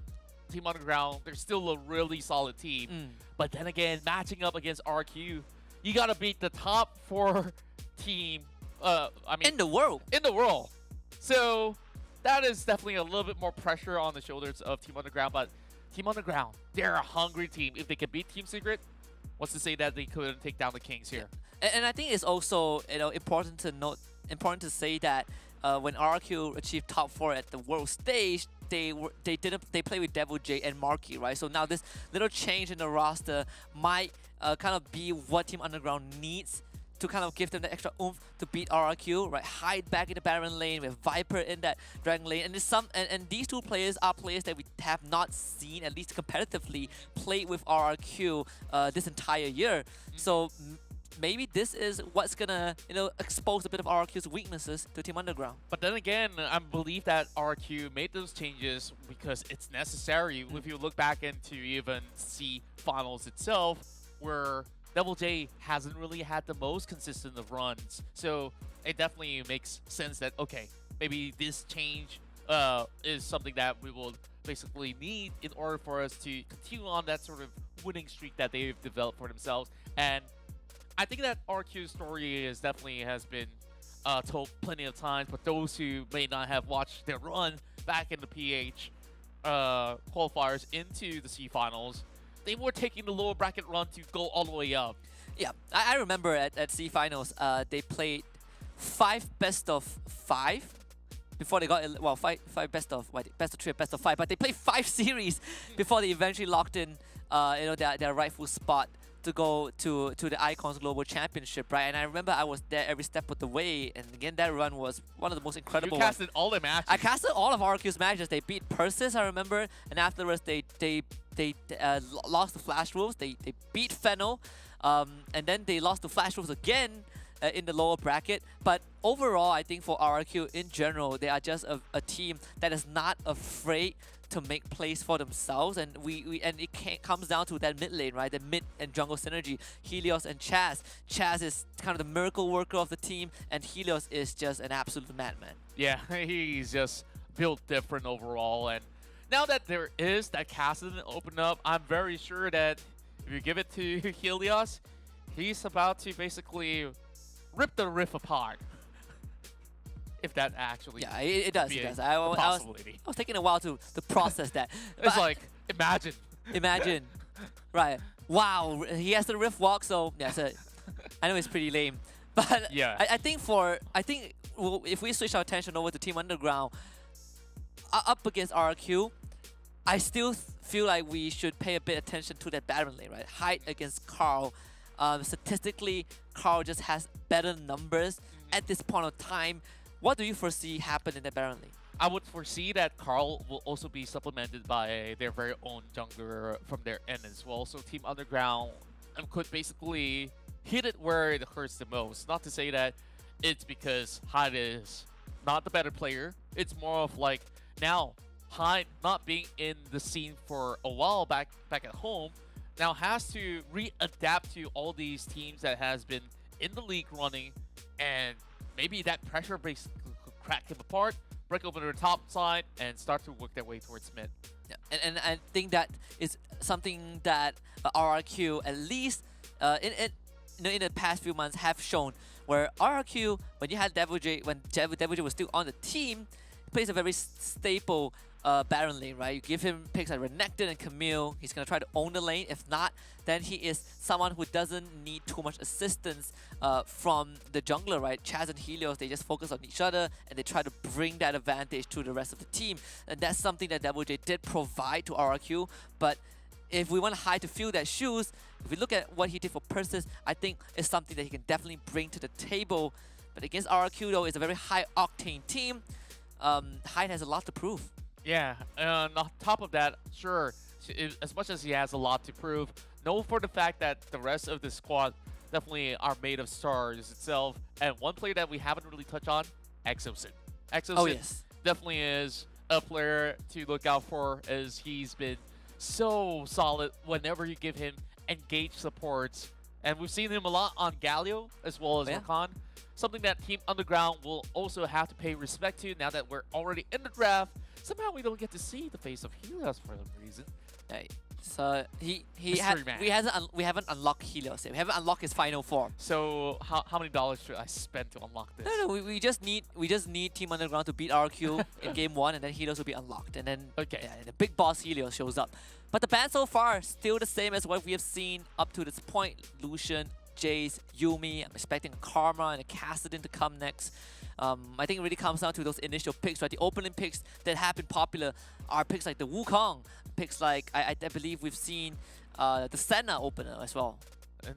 Team Underground, they're still a really solid team. But then again, matching up against RQ, you got to beat the top 4 team. In the world. So that is definitely a little bit more pressure on the shoulders of Team Underground. But Team Underground, they're a hungry team. If they can beat Team Secret, what's to say that they couldn't take down the Kings here? And I think it's also important to say that when RQ achieved top 4 at the world stage, they played with Devil J and Marky, right? So now this little change in the roster might kind of be what Team Underground needs to kind of give them the extra oomph to beat RRQ, right? Hide back in the Baron lane with Viper in that Dragon lane, and these two players are players that we have not seen, at least competitively, play with RRQ this entire year. So maybe this is what's gonna expose a bit of RRQ's weaknesses to Team Underground. But then again, I believe that RQ made those changes because it's necessary. If you look back into even C finals itself, where Devil J hasn't really had the most consistent of runs. So it definitely makes sense that, okay, maybe this change is something that we will basically need in order for us to continue on that sort of winning streak that they've developed for themselves. And I think that RQ's story has been told plenty of times, but those who may not have watched their run back in the PH qualifiers into the C finals, they were taking the lower bracket run to go all the way up. Yeah, I remember at C finals, they played 5 best of 5 before they got, well, five best of 3, best of 5, but they played 5 series before they eventually locked in their rightful spot to go to the Icons Global Championship, right? And I remember I was there every step of the way, and again, that run was one of the most incredible You casted all the matches. I casted all of RQ's matches. They beat Persis, I remember, and afterwards they lost to Flash Wolves. They beat Fennel, and then they lost to Flash Wolves again in the lower bracket. But overall, I think for RQ in general, they are just a team that is not afraid to make plays for themselves, and it comes down to that mid lane, right? The mid and jungle synergy. Helios and Chaz. Chaz is kind of the miracle worker of the team, and Helios is just an absolute madman. Yeah, he's just built different overall. And now that there is that castle open up, I'm very sure that if you give it to Helios, he's about to basically rip the Rift apart. If that actually it does. I was taking a while to process that. It's like, imagine. Right. Wow, he has the Rift walk, so yeah, so I know it's pretty lame. But yeah. I think if we switch our attention over to Team Underground, up against RQ, I still feel like we should pay a bit attention to that Baron lane, right? Hyde against Carl. Statistically, Carl just has better numbers at this point of time. What do you foresee happen in the Baron lane? I would foresee that Carl will also be supplemented by their very own jungler from their end as well. So Team Underground could basically hit it where it hurts the most. Not to say that it's because Hyde is not the better player. It's more of like, now Hyde not being in the scene for a while back at home, now has to readapt to all these teams that has been in the league running, and maybe that pressure basically could crack him apart, break open their top side, and start to work their way towards mid. Yeah, and I think that is something that RRQ, at least in the past few months, have shown. Where RRQ, when you had Devil J, when Devil J was still on the team, plays a very staple Baron lane, right? You give him picks like Renekton and Camille, he's going to try to own the lane. If not, then he is someone who doesn't need too much assistance from the jungler, right? Chaz and Helios, they just focus on each other and they try to bring that advantage to the rest of the team. And that's something that Devil J did provide to RRQ. But if we want Hyde to fill that shoes, if we look at what he did for Persis, I think it's something that he can definitely bring to the table But against RRQ though, it's a very high octane team. Hyde has a lot to prove. Yeah, and on top of that, sure, as much as he has a lot to prove, know for the fact that the rest of the squad definitely are made of stars itself. And one player that we haven't really touched on, Exosin. Exosin Oh yes. definitely is a player to look out for, as he's been so solid whenever you give him engaged supports. And we've seen him a lot on Galio as well as Rakan. Something that Team Underground will also have to pay respect to now that we're already in the draft. Somehow we don't get to see the face of Helios for some reason. Right. So Mystery man. we haven't unlocked Helios yet. We haven't unlocked his final form. So how many dollars should I spend to unlock this? No, we just need Team Underground to beat RQ in game 1, and then Helios will be unlocked, and then the big boss Helios shows up. But the band so far still the same as what we have seen up to this point. Lucian, Jace, Yuumi. I'm expecting a Karma and a Kassadin to come next. I think it really comes down to those initial picks, right? The opening picks that have been popular are picks like the Wukong, picks like I believe we've seen the Senna opener as well. And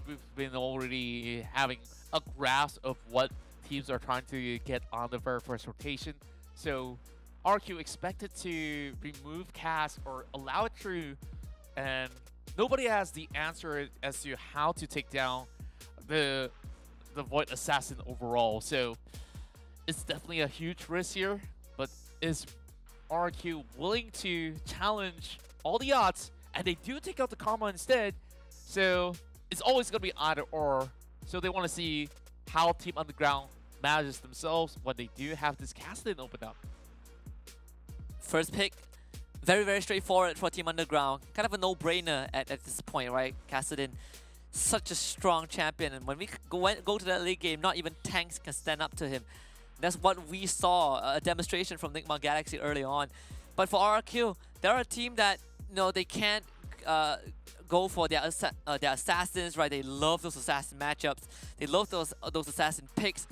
we've been already having a grasp of what teams are trying to get on the very first rotation. So RQ expected to remove Cass or allow it through, and nobody has the answer as to how to take down the Void Assassin overall. So it's definitely a huge risk here, but is RQ willing to challenge all the odds? And they do take out the Karma instead, so it's always going to be either or. So they want to see how Team Underground manages themselves when they do have this Kassadin open up. First pick, very, very straightforward for Team Underground. Kind of a no-brainer at this point, right? Kassadin, such a strong champion, and when we go to that late game, not even tanks can stand up to him. That's what we saw, a demonstration from Nigma Galaxy early on. But for RRQ, they're a team that, they can't go for their assassins, right? They love those assassin matchups. They love those assassin picks.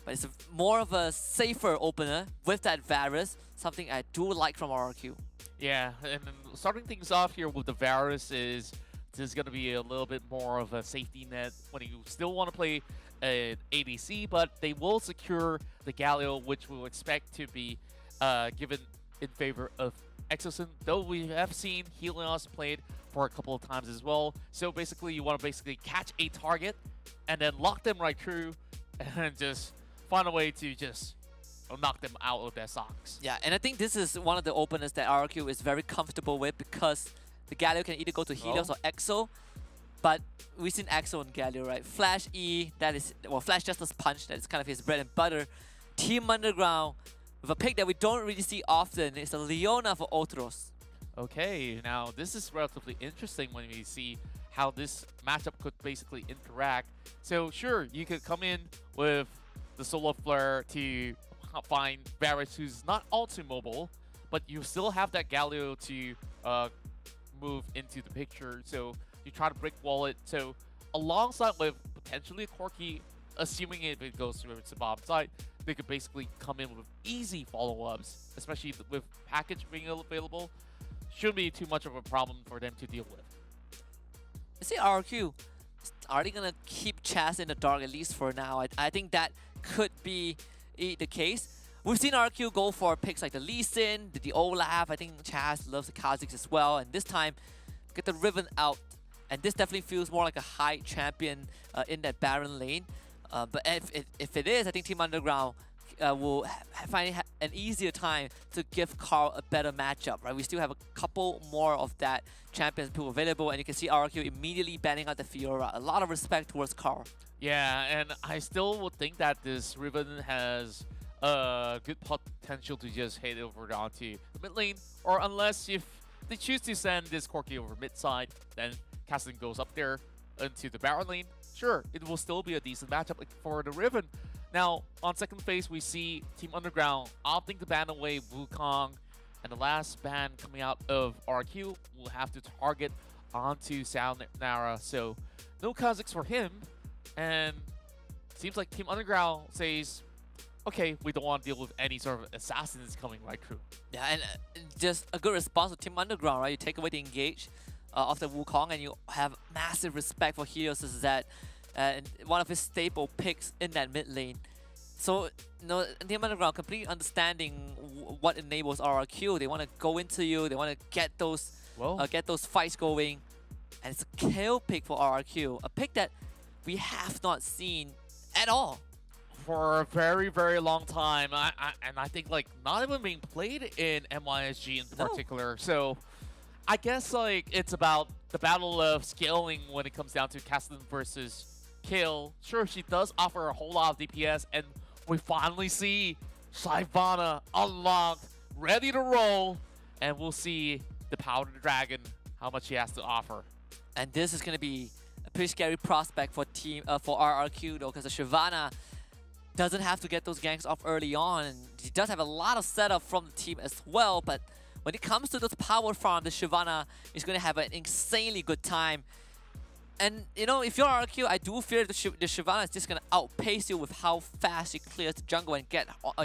But it's more of a safer opener with that Varus, something I do like from RRQ. Yeah, and starting things off here with the Varus is going to be a little bit more of a safety net when you still want to play an ADC, but they will secure the Galio, which we will expect to be given in favor of Exosin, though we have seen Helios played for a couple of times as well. So basically, you want to catch a target and then lock them right through and just find a way to just knock them out of their socks. Yeah, and I think this is one of the openers that RRQ is very comfortable with, because the Galio can either go to Helios or Exo, but we've seen Exo and Galio, right? Flash E, that is, Flash Justice Punch, that is kind of his bread and butter. Team Underground, with a pick that we don't really see often, is a Leona for Otros. Okay, now this is relatively interesting when we see how this matchup could basically interact. So sure, you could come in with the Solar Flare to find Varus, who's not all too mobile, but you still have that Galio to move into the picture. So you try to brick wall it. So alongside with potentially a Corki, assuming if it goes through its bottom side, they could basically come in with easy follow-ups, especially with package being available. Shouldn't be too much of a problem for them to deal with. I say RRQ, are they gonna keep Chaz in the dark, at least for now? I think that could be the case. We've seen RRQ go for picks like the Lee Sin, the Olaf. I think Chaz loves the Kha'Zix as well. And this time, get the Riven out. And this definitely feels more like a high champion in that Baron lane. But if it is, I think Team Underground will find an easier time to give Carl a better matchup, right? We still have a couple more of that champions pool available, and you can see RRQ immediately banning out the Fiora. A lot of respect towards Carl. Yeah, and I still would think that this Riven has good potential to just head over onto the mid lane, or unless if they choose to send this Corki over mid side, then Kassadin goes up there into the Baron lane. Sure, it will still be a decent matchup for the Riven. Now, on second phase, we see Team Underground opting to ban away Wukong, and the last ban coming out of RQ will have to target onto Nara. So no Kha'Zix for him, and seems like Team Underground says, okay, we don't want to deal with any sort of assassins coming right through. Yeah, and just a good response to Team Underground, right? You take away the engage of the Wukong, and you have massive respect for Helios, is that and one of his staple picks in that mid lane. So, Team Underground completely understanding what enables RRQ. They want to go into you. They want to get those fights going, and it's a kill pick for RRQ, a pick that we have not seen at all for a very, very long time. And I think like not even being played in MYSG in particular. So I guess like it's about the battle of scaling when it comes down to Cassidy versus Kill. Sure, she does offer a whole lot of DPS, and we finally see Shyvana unlocked, ready to roll, and we'll see the Powdered Dragon, how much he has to offer. And this is going to be a pretty scary prospect for RRQ though, because the Shyvana doesn't have to get those ganks off early on. And he does have a lot of setup from the team as well, but when it comes to those power farms, the Shyvana is going to have an insanely good time. And, you know, if you're RRQ, I do fear the Shyvana is just going to outpace you with how fast she clears the jungle and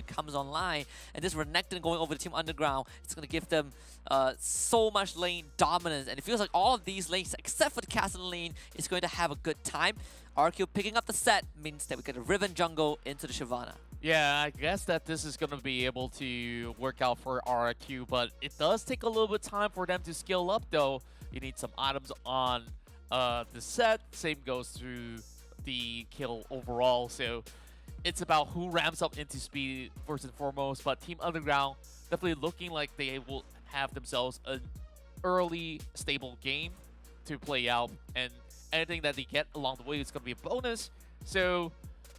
comes online. And this Renekton going over to Team Underground, it's going to give them so much lane dominance. And it feels like all of these lanes, except for the Castle lane, is going to have a good time. RRQ picking up the set means that we get a Riven jungle into the Shyvana. Yeah, I guess that this is going to be able to work out for RRQ, but it does take a little bit of time for them to scale up, though. You need some items on the set. Same goes through the kill overall. So it's about who ramps up into speed first and foremost. But Team Underground definitely looking like they will have themselves an early stable game to play out, and anything that they get along the way is going to be a bonus. So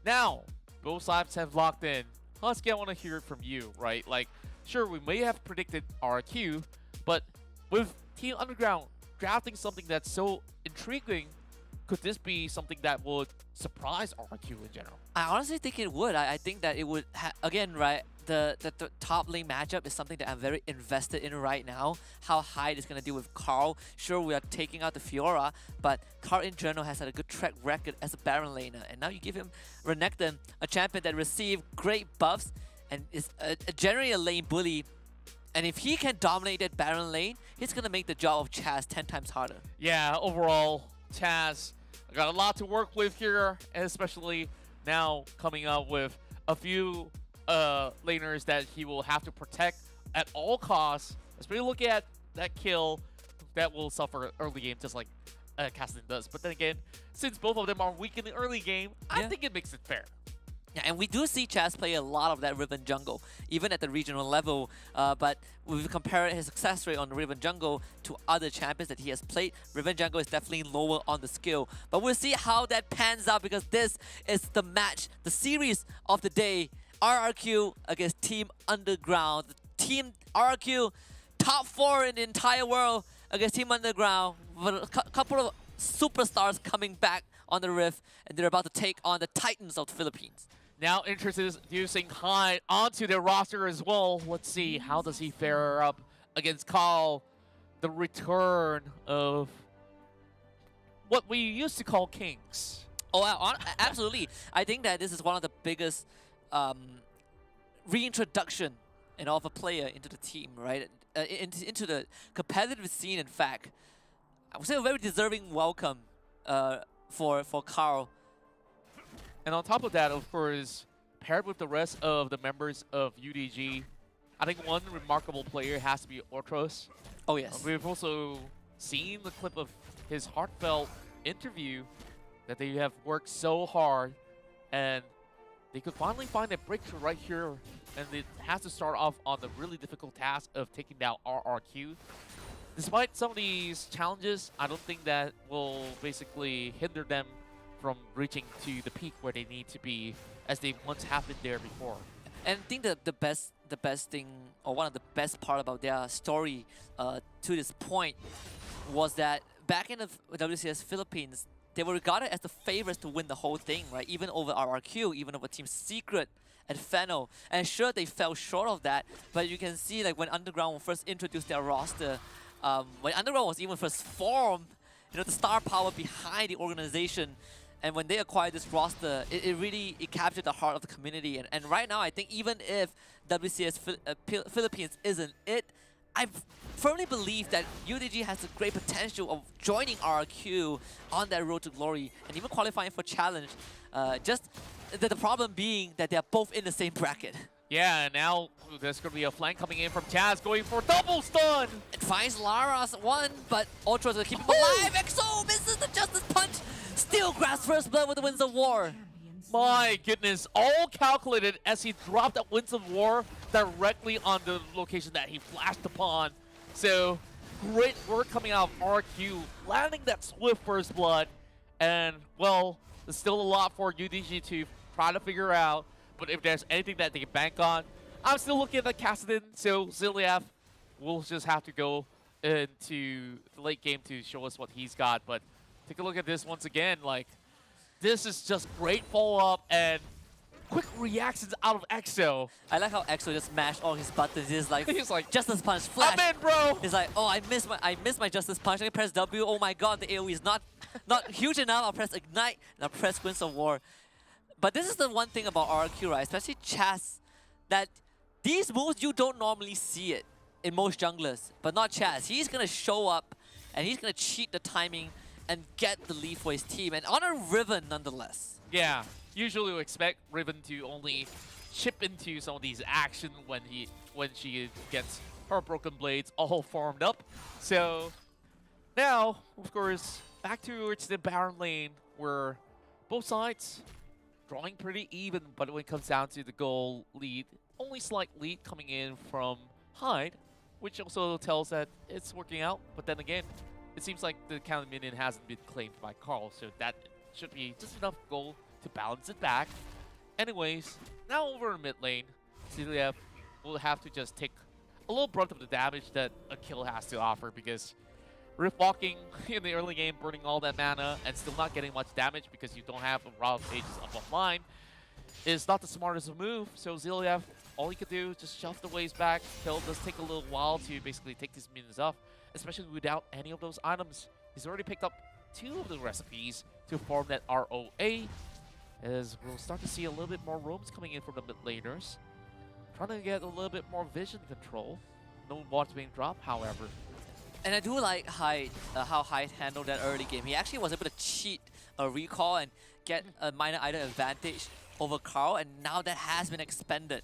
now both sides have locked in. Husky, I want to hear it from you, right? Like, sure, we may have predicted RQ, but with Team Underground drafting something that's so intriguing, could this be something that would surprise RQ in general? I honestly think it would. I think that it would, again, right, the top lane matchup is something that I'm very invested in right now. How Hyde is going to deal with Carl. Sure, we are taking out the Fiora, but Carl in general has had a good track record as a Baron laner. And now you give him Renekton, a champion that received great buffs and is generally a lane bully. And if he can dominate that Baron lane, he's going to make the job of Chaz 10 times harder. Yeah, overall, Chaz got a lot to work with here, and especially now coming up with a few laners that he will have to protect at all costs. Especially look at that kill that will suffer early game, just like Cassidy does. But then again, since both of them are weak in the early game, I think it makes it fair. Yeah, and we do see Chaz play a lot of that Riven jungle, even at the regional level. But if we compare his success rate on the Riven jungle to other champions that he has played, Riven jungle is definitely lower on the skill. But we'll see how that pans out, because this is the match, the series of the day. RRQ against Team Underground. Team RRQ, top 4 in the entire world against Team Underground. With a couple of superstars coming back on the Rift, and they're about to take on the Titans of the Philippines. Now introducing Hyde onto their roster as well. Let's see, how does he fare up against Carl? The return of what we used to call kings. Oh, absolutely. I think that this is one of the biggest reintroduction of a player into the team, right? Into the competitive scene, in fact. I would say a very deserving welcome for Carl. And on top of that, of course, paired with the rest of the members of UDG, I think one remarkable player has to be Ortros. Oh, yes. We've also seen the clip of his heartfelt interview that they have worked so hard, and they could finally find a breakthrough right here, and it has to start off on the really difficult task of taking down RRQ. Despite some of these challenges, I don't think that will basically hinder them from reaching to the peak where they need to be, as they once have been there before. And I think the best thing, or one of the best part about their story to this point, was that back in the WCS Philippines, they were regarded as the favorites to win the whole thing, right? Even over RRQ, even over Team Secret and Fennel. And sure, they fell short of that, but you can see like when Underground first introduced their roster, when Underground was even first formed, you know, the star power behind the organization, and when they acquired this roster, it really captured the heart of the community. And right now, I think even if WCS Philippines isn't it, I firmly believe that UDG has a great potential of joining RRQ on that road to glory and even qualifying for challenge. Just the problem being that they're both in the same bracket. Yeah, and now there's going to be a flank coming in from Chaz going for double stun. It finds Lara's one, but Ultra's gonna keep him alive. EXO misses the Justice Punch. Still grabs first blood with the Winds of War. My goodness, all calculated as he dropped that Winds of War directly on the location that he flashed upon. So, great work coming out of RQ, landing that swift first blood. And, well, there's still a lot for UDG to try to figure out. But if there's anything that they can bank on, I'm still looking at Kassadin, so Ziliev will just have to go into the late game to show us what he's got. But take a look at this once again. Like, this is just great follow-up and quick reactions out of EXO. I like how EXO just mashed all his buttons. He's like Justice Punch, I'm flash. in, bro! He's like, oh, I missed my Justice Punch. I press W. Oh my god, the AoE is not huge enough. I'll press Ignite and I'll press Winds of War. But this is the one thing about RRQ, right? Especially Chaz, that these moves you don't normally see it in most junglers, but not Chaz. He's gonna show up and he's gonna cheat the timing and get the lead for his team, and on a Riven nonetheless. Yeah, usually we expect Riven to only chip into some of these action when she gets her Broken Blades all formed up. So now, of course, back towards the Baron lane where both sides drawing pretty even, but when it comes down to the goal lead, only slight lead coming in from Hyde, which also tells that it's working out. But then again, it seems like the counter minion hasn't been claimed by Carl, so that should be just enough goal to balance it back. Anyways, now over in mid lane, Ziliev will have to just take a little brunt of the damage that a kill has to offer, because Rift walking in the early game, burning all that mana, and still not getting much damage because you don't have a Wild Aegis up online is not the smartest move. So Ziliev, all he could do is just shove the waves back. Kill does take a little while to basically take these minions off, especially without any of those items. He's already picked up 2 of the recipes to form that ROA, as we'll start to see a little bit more roams coming in from the mid laners. Trying to get a little bit more vision control. No wards being dropped, however. And I do like Hyde, how Hyde handled that early game. He actually was able to cheat a recall and get a minor item advantage over Carl, and now that has been expanded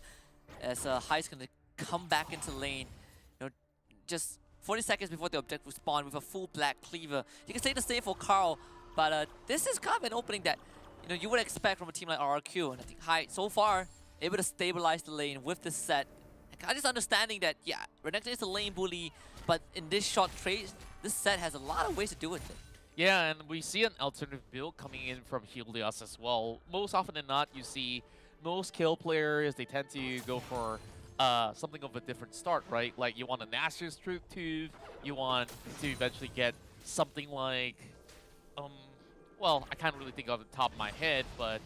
as Hyde's going to come back into lane. You know, just 40 seconds before the objective will spawn with a full black cleaver. You can say the same for Carl, but this is kind of an opening that you would expect from a team like RRQ, and I think Hyde so far able to stabilize the lane with this set. I just understanding that, yeah, Renekton is a lane bully, but in this short trade, this set has a lot of ways to do with it. Yeah, and we see an alternative build coming in from Helios as well. Most often than not, you see most kill players, they tend to go for something of a different start, right? Like you want a Nashor's Truth Tooth, you want to eventually get something like, well, I can't really think off the top of my head, but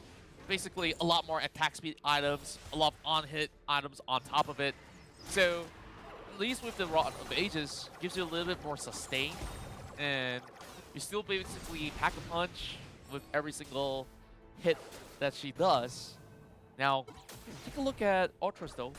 basically a lot more attack speed items, a lot of on-hit items on top of it. So at least with the Rod of Ages, gives you a little bit more sustain, and you still basically pack a punch with every single hit that she does. Now, take a look at Ultras though.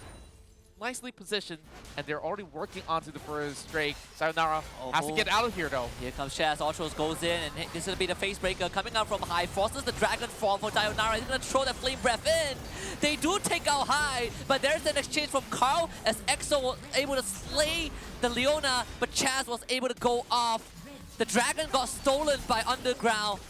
Nicely positioned, and they're already working onto the first Drake. Sayonara has to get out of here though. Here comes Chaz, Ultros goes in, and this is going to be the face breaker coming out from High. Forces the Dragon Fall for Sayonara. He's going to throw the Flame Breath in. They do take out High, but there's an exchange from Carl as EXO was able to slay the Leona, but Chaz was able to go off. The Dragon got stolen by Underground,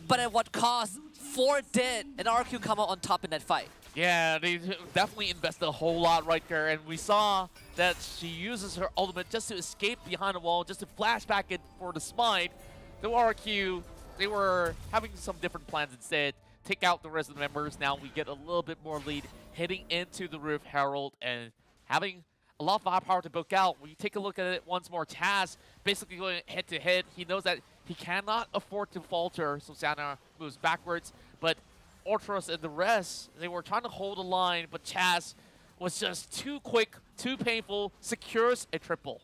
but at what cost? 4 dead, and RQ come out on top in that fight. Yeah, they definitely invested a whole lot right there, and we saw that she uses her ultimate just to escape behind the wall, just to flash back in for the smite. The RQ, they were having some different plans instead. Take out the rest of the members. Now we get a little bit more lead heading into the Rift Herald and having a lot of firepower to book out. When you take a look at it once more, Chaz basically going head to head. He knows that he cannot afford to falter, so Sayonara moves backwards, but Ultras and the rest, they were trying to hold the line, but Chaz was just too quick, too painful, secures a triple.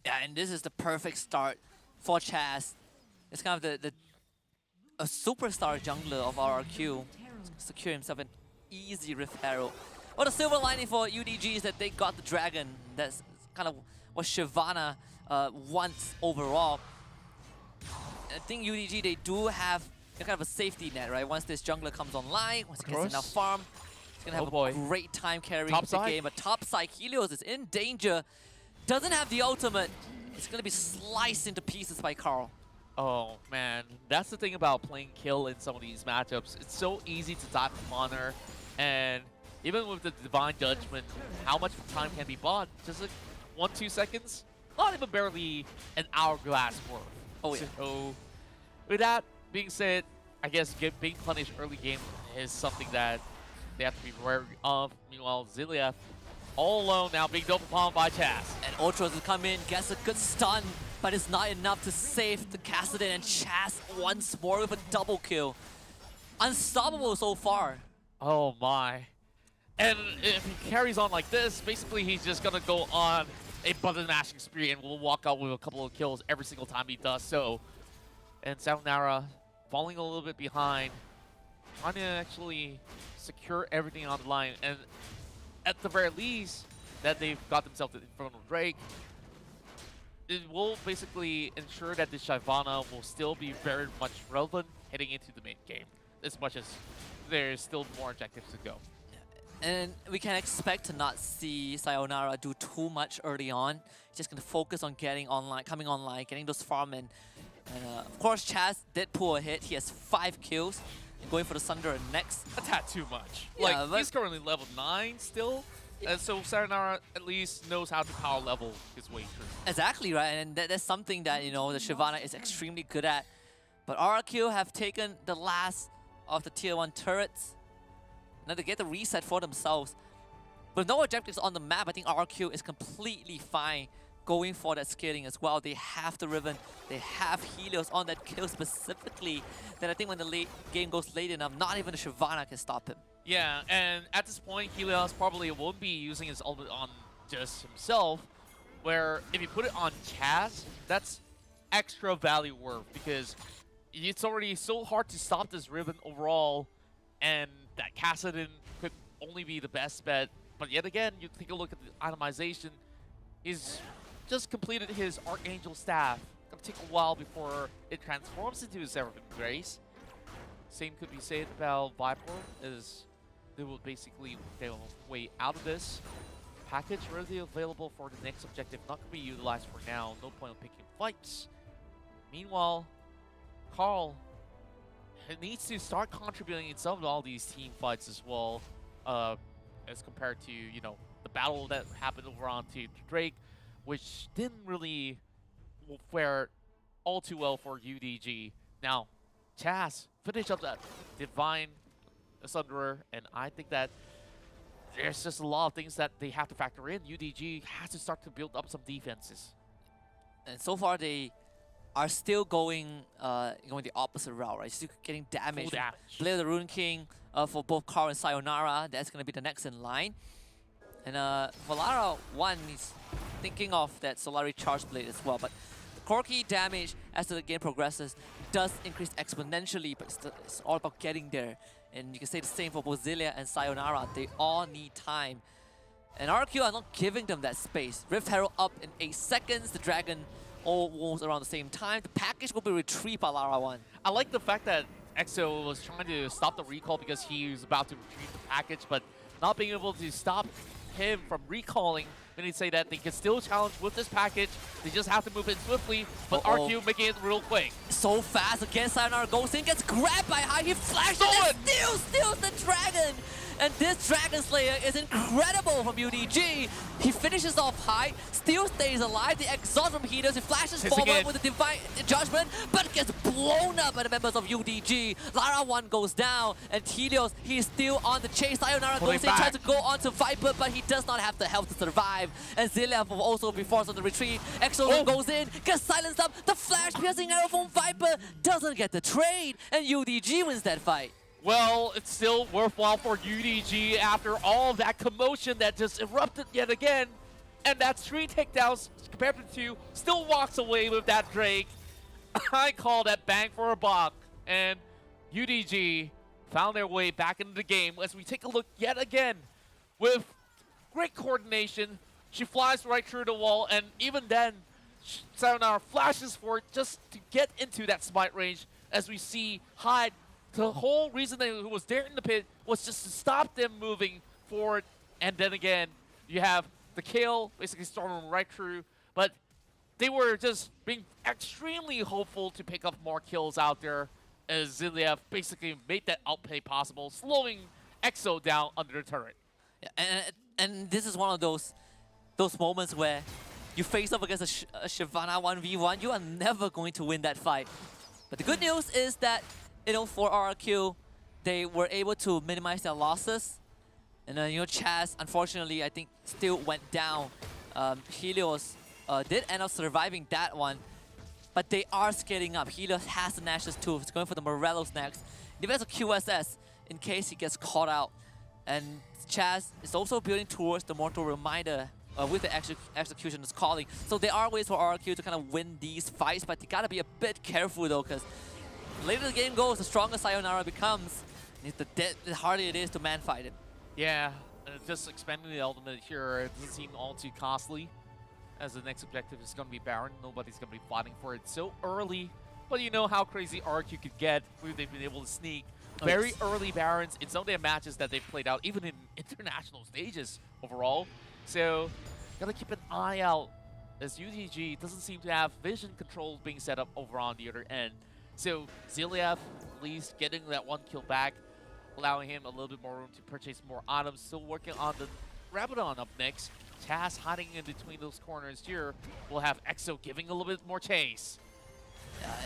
Yeah, and this is the perfect start for Chaz. It's kind of a superstar jungler of RRQ. Secure himself an easy Rift Herald. Well, the silver lining for UDG is that they got the Dragon. That's kind of what Shyvana wants overall. I think UDG, they do have kind of a safety net, right? Once this jungler comes online, once he gets enough farm, he's going to have a great time carrying the game. But top side, Helios is in danger. Doesn't have the ultimate. It's going to be sliced into pieces by Carl. Oh man, that's the thing about playing kill in some of these matchups. It's so easy to dive upon her, and even with the Divine Judgment, how much time can be bought? Just like 1-2 seconds? Not even barely an hourglass worth. Oh yeah. So with that being said, I guess being punished early game is something that they have to be wary of. Meanwhile, Zilliath all alone now being doped upon by Chaz. And Ultros will come in, gets a good stun, but it's not enough to save the Kassadin, and Chaz once more with a double kill. Unstoppable so far. Oh my. And if he carries on like this, basically he's just gonna go on a button mashing spree and will walk out with a couple of kills every single time he does so. And Sayonara falling a little bit behind, trying to actually secure everything on the line. And at the very least, that they've got themselves in front of Drake, it will basically ensure that the Shyvana will still be very much relevant heading into the main game, as much as there's still more objectives to go. And we can expect to not see Sayonara do too much early on. Just going to focus on getting online, coming online, getting those farm in. And of course, Chaz did pull a hit. He has 5 kills. And going for the Sunder next. A tad too much. Yeah, like, he's currently level 9 still. And so Sayonara at least knows how to power level his way through. Exactly, right? And that's something that, you know, the Shyvana is extremely good at. But RRQ have taken the last of the tier 1 turrets. Now they get the reset for themselves. With no objectives on the map, I think RRQ is completely fine going for that scaling as well. They have the Riven, they have Helios on that kill specifically. That I think when the late game goes late enough, not even the Shyvana can stop him. Yeah, and at this point, Helios probably won't be using his ultimate on just himself, where if you put it on Chaz, that's extra value worth, because it's already so hard to stop this Riven overall, and that Kassadin could only be the best bet. But yet again, you take a look at the itemization, he's just completed his Archangel Staff. Gonna take a while before it transforms into his Seraphim Grace. Same could be said about Viper, as they will basically their way out of this. Package readily available for the next objective, not going to be utilized for now. No point in picking fights. Meanwhile, Carl needs to start contributing in some of all these team fights as well, as compared to, you know, the battle that happened over on to Drake, which didn't really fare all too well for UDG. Now, Chaz finish up that Divine Sunderer, and I think that there's just a lot of things that they have to factor in. UDG has to start to build up some defenses. And so far they are still going the opposite route, right? Still getting damage. Full damage. Blade of the Rune King for both Carl and Sayonara. That's going to be the next in line. And for Lara 1, he's thinking of that Solari Charge Blade as well. But the Corki damage as the game progresses does increase exponentially, but it's all about getting there. And you can say the same for both Zilia and Sayonara. They all need time. And RQ are not giving them that space. Rift Herald up in 8 seconds. The Dragon almost around the same time. The package will be retrieved by Lara 1. I like the fact that EXO was trying to stop the recall because he was about to retrieve the package, but not being able to stop him from recalling. When they say that they can still challenge with this package, they just have to move in swiftly, but RQ making it real quick. So fast again, Sayonara goes in, gets grabbed by High, he flashes and still steals the Dragon! And this Dragon Slayer is incredible from UDG. He finishes off High, still stays alive, the exhaust from Helios, he flashes forward with the Divine Judgment, but gets blown up by the members of UDG. Lara 1 goes down, and Helios, he's still on the chase. Sayonara goes in, tries to go on to Viper, but he does not have the health to survive. And Zilia will also be forced on the retreat. EXO goes in, gets silenced up, the flash piercing arrow from Viper doesn't get the trade, and UDG wins that fight. Well, it's still worthwhile for UDG after all that commotion that just erupted yet again. And that's 3 takedowns compared to 2. Still walks away with that Drake. I call that bang for a buck. And UDG found their way back into the game as we take a look yet again with great coordination, She flies right through the wall, and even then, Sayonara flashes for it just to get into that smite range. As we see Hyde, the whole reason that he was there in the pit was just to stop them moving forward. And then again, you have the kill, basically storming right through. But they were just being extremely hopeful to pick up more kills out there, as Ziliev basically made that outplay possible, slowing EXO down under the turret. Yeah, and this is one of those moments where you face up against a Shyvana 1v1, you are never going to win that fight. But the good news is that, you know, for RRQ, they were able to minimize their losses. And you know, Chaz, unfortunately, I think still went down. Helios did end up surviving that one, but they are scaling up. Helios has the Nash's too. He's going for the Morelos next. He has a QSS in case he gets caught out. And Chaz is also building towards the Mortal Reminder with the execution is calling. So there are ways for RRQ to kind of win these fights, but you gotta be a bit careful though, because the later the game goes, the stronger Sayonara becomes, and the harder it is to man fight it. Yeah, just expanding the ultimate here, it doesn't seem all too costly, as the next objective is going to be Baron. Nobody's going to be fighting for it so early, but you know how crazy RRQ could get if they've been able to sneak very early Barons in some of their matches that they've played out, even in international stages overall. So, gotta keep an eye out, as UDG doesn't seem to have vision controls being set up over on the other end. So, Ziliev at least getting that one kill back, allowing him a little bit more room to purchase more items. Still working on the Rabadon up next. Chaz hiding in between those corners here. We'll have EXO giving a little bit more chase.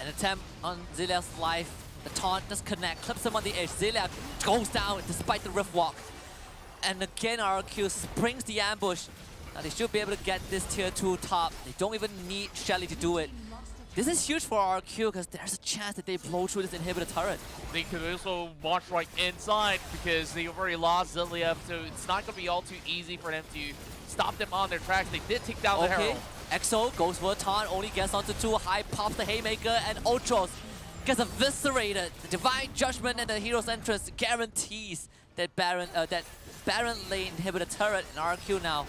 An attempt on Ziliev's life. The taunt does connect, clips him on the edge. Ziliev goes down despite the Rift Walk. And again, RRQ springs the ambush. Now they should be able to get this tier 2 top. They don't even need Shelly to do it. This is huge for RRQ because there's a chance that they blow through this inhibitor turret. They could also march right inside because they already lost Ziliev, so it's not going to be all too easy for them to stop them on their tracks. They did take down the Herald. EXO goes for a taunt, only gets onto 2. Hyde pops the Haymaker, and Ultros gets eviscerated. The Divine Judgment and the Hero's Entrance guarantees that Baron lane inhibitor turret, and RRQ now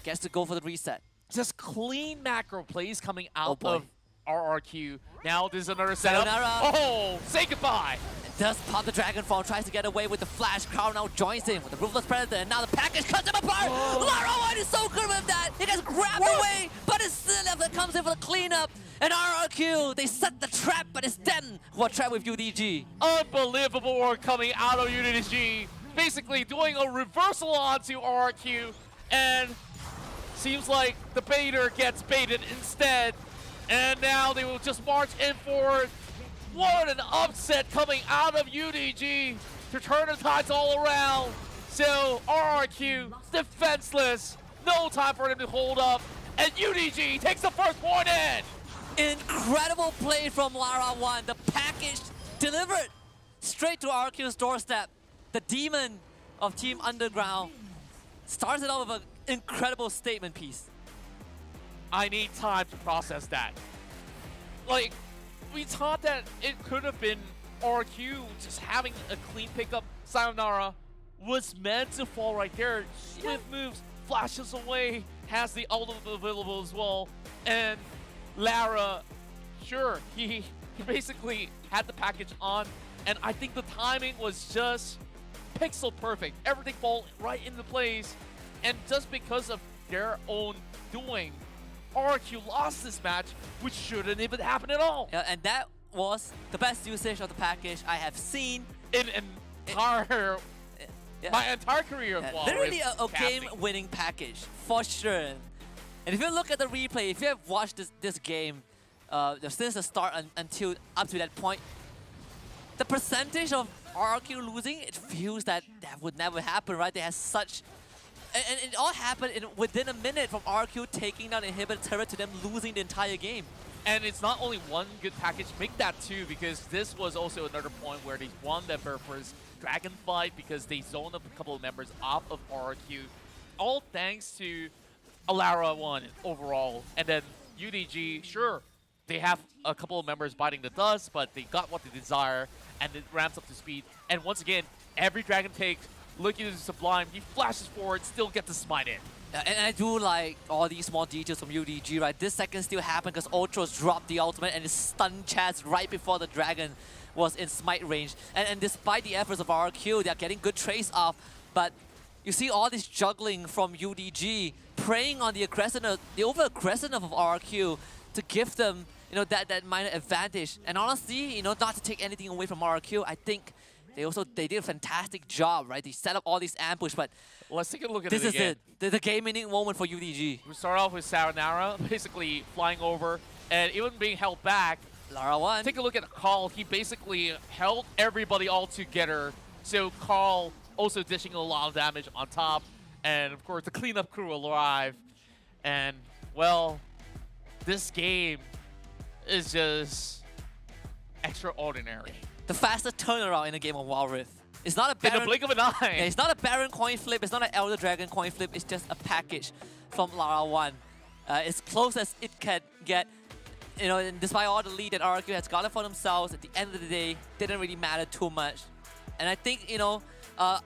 gets to go for the reset. Just clean macro plays coming out of RRQ. Now there's another setup. Sayonara. Oh, say goodbye. Does pop the Dragonfall, tries to get away with the flash. Crown now joins in with the Ruthless Predator, and now the package cuts him apart. Lara White is so good with that. He gets grabbed away, but it's Ziliev that comes in for the cleanup. And RRQ, they set the trap, but it's them who are trapped with UDG. Unbelievable work coming out of UDG. Basically doing a reversal onto RRQ, and seems like the baiter gets baited instead. And now they will just march in forward. What an upset coming out of UDG to turn the tides all around. So RRQ defenseless. No time for them to hold up. And UDG takes the first point in. Incredible play from Lara 1. The package delivered straight to RRQ's doorstep. The demon of Team Underground starts it off with an incredible statement piece. I need time to process that. Like, we thought that it could have been RQ just having a clean pickup. Sayonara was meant to fall right there. Swift moves, flashes away, has the ultimate available as well. And Lara, sure, he basically had the package on. And I think the timing was just pixel perfect. Everything fall right into place. And just because of their own doing, RQ lost this match, which shouldn't even happen at all. Yeah, and that was the best usage of the package I have seen in entire my entire career of WildRift. Literally a game-winning package, for sure. And if you look at the replay, if you have watched this game since the start until up to that point, the percentage of RQ losing, it feels that would never happen, right? They had such... And it all happened within a minute from RQ taking down inhibitor turret to them losing the entire game. And it's not only one good package, make that two, because this was also another point where they won their first Dragon fight because they zoned up a couple of members off of RQ. All thanks to Alara 1 overall. And then UDG, sure, they have a couple of members biting the dust, but they got what they desire, and it ramps up to speed. And once again, every Dragon take, looking at Sublime, he flashes forward, still gets the smite in. And I do like all these small details from UDG, right? This second still happened because Ultros dropped the ultimate and it stunned Chaz right before the Dragon was in smite range. And despite the efforts of RQ, they're getting good trace off. But you see all this juggling from UDG, preying on the aggressiveness, the over-aggressiveness of RQ to give them, you know, that minor advantage. And honestly, you know, not to take anything away from RQ, I think they did a fantastic job, right? They set up all these ambush, but Let's take a look at this it is again. the game-winning moment for UDG. We start off with Sayonara, basically flying over and even being held back. Lara 1. Take a look at Carl. He basically held everybody all together. So Carl also dishing a lot of damage on top. And of course, the cleanup crew alive. And, well, this game is just extraordinary. The fastest turnaround in a game of WildRift. It's not a In the Baron, blink of an eye. yeah, it's not a Baron coin flip, it's not an Elder Dragon coin flip, it's just a package from Lara 1. As close as it can get. You know, and despite all the lead that RQ has gotten for themselves, at the end of the day, didn't really matter too much. And I think, you know, I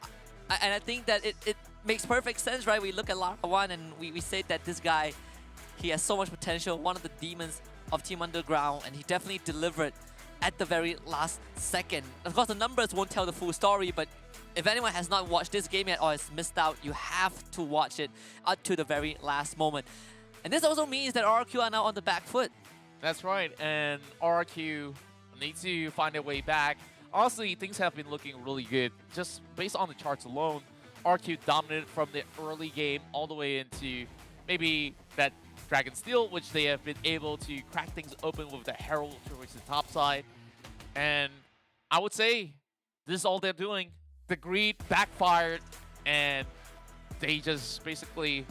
think that it makes perfect sense, right? We look at Lara 1 and we say that this guy, he has so much potential, one of the demons of Team Underground, and he definitely delivered at the very last second. Of course, the numbers won't tell the full story, but if anyone has not watched this game yet or has missed out, you have to watch it up to the very last moment. And this also means that RQ are now on the back foot. That's right, and RQ needs to find their way back. Honestly, things have been looking really good. Just based on the charts alone, RQ dominated from the early game all the way into maybe that Dragon Steel, which they have been able to crack things open with the Herald towards the top side. And I would say this is all they're doing. The greed backfired, and they just basically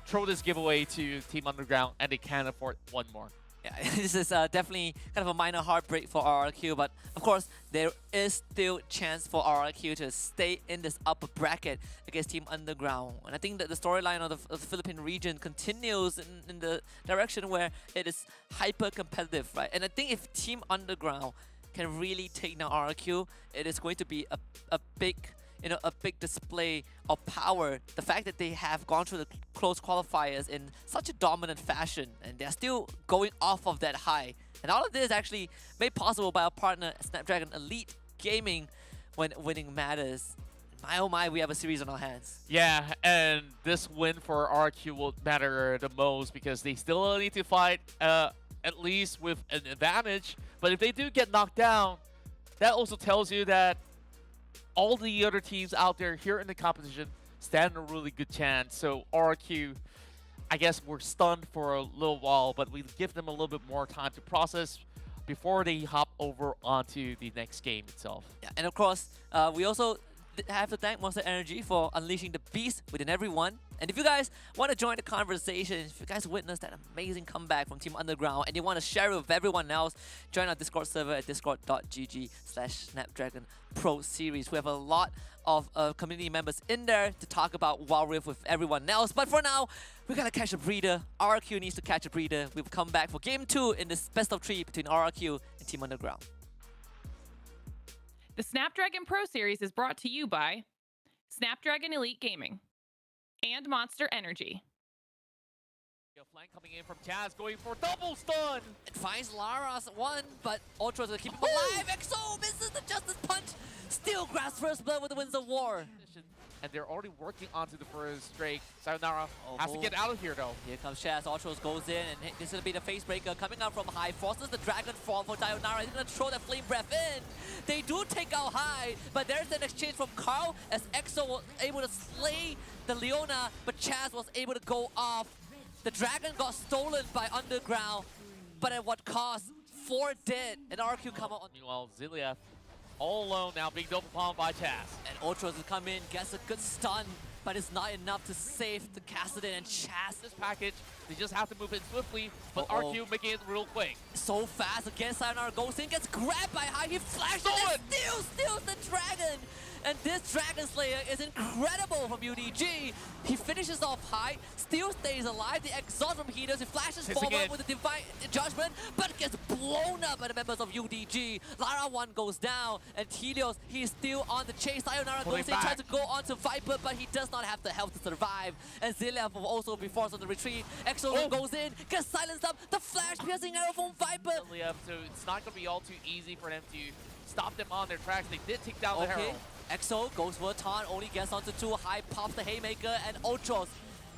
throw this giveaway to Team Underground, and they can't afford one more. Yeah, this is definitely kind of a minor heartbreak for RRQ, but of course, there is still chance for RRQ to stay in this upper bracket against Team Underground. And I think that the storyline of the Philippine region continues in the direction where it is hyper-competitive, right? And I think if Team Underground can really take down RRQ, it is going to be a big, you know, a big display of power. The fact that they have gone through the close qualifiers in such a dominant fashion, and they're still going off of that high. And all of this is actually made possible by our partner Snapdragon Elite Gaming when winning matters. My oh my, we have a series on our hands. Yeah, and this win for RQ will matter the most because they still need to fight at least with an advantage. But if they do get knocked down, that also tells you that all the other teams out there here in the competition stand a really good chance. So RQ, I guess we're stunned for a little while, but we give them a little bit more time to process before they hop over onto the next game itself. Yeah, and of course, we also have to thank Monster Energy for unleashing the beast within everyone. And if you guys want to join the conversation, if you guys witnessed that amazing comeback from Team Underground and you want to share it with everyone else, join our Discord server at discord.gg/Snapdragon Pro Series. We have a lot of community members in there to talk about WildRift with everyone else. But for now, we gotta catch a breather. RRQ needs to catch a breather. We've come back for Game 2 in this best of 3 between RRQ and Team Underground. The Snapdragon Pro Series is brought to you by Snapdragon Elite Gaming and Monster Energy. A flank coming in from Chaz, going for double stun. It finds Lara's one, but Ultra's gonna keep him alive. EXO misses the Justice Punch. Still grabs first blood with the Winds of War. And they're already working onto the first Drake. Sayonara has to get out of here though. Here comes Chaz. Ultros goes in, and this is gonna be the face breaker coming out from high. Forces the Dragon Fall for Sayonara. He's gonna throw the Flame Breath in. They do take out high, but there's an exchange from Carl as EXO was able to slay the Leona, but Chaz was able to go off. The Dragon got stolen by Underground, but at what cost? 4 dead, and RQ come out on. Meanwhile, Ziliath all alone now being double palmed by Chaz. And Ultros will come in, gets a good stun, but it's not enough to save the Kassadin and Chaz. This package, they just have to move in swiftly, but RQ making it real quick. So fast again, Sayonara goes in, gets grabbed by high, he flashes Stolen! and steals the Dragon! And this Dragon Slayer is incredible from UDG. He finishes off high, still stays alive. The exhaust from Helios, he flashes forward again. with the Divine Judgment, but gets blown up by the members of UDG. Lara 1 goes down, and Helios, he's still on the chase. Sayonara Pulling goes in, tries to go on to Viper, but he does not have the health to survive. And Zillian will also be forced on the retreat. Exo goes in, gets silenced up. The flash piercing arrow from Viper. So it's not going to be all too easy for them to stop them on their tracks. They did take down the Herald. Exo goes for a taunt, only gets onto 2 high, pops the Haymaker, and Ultros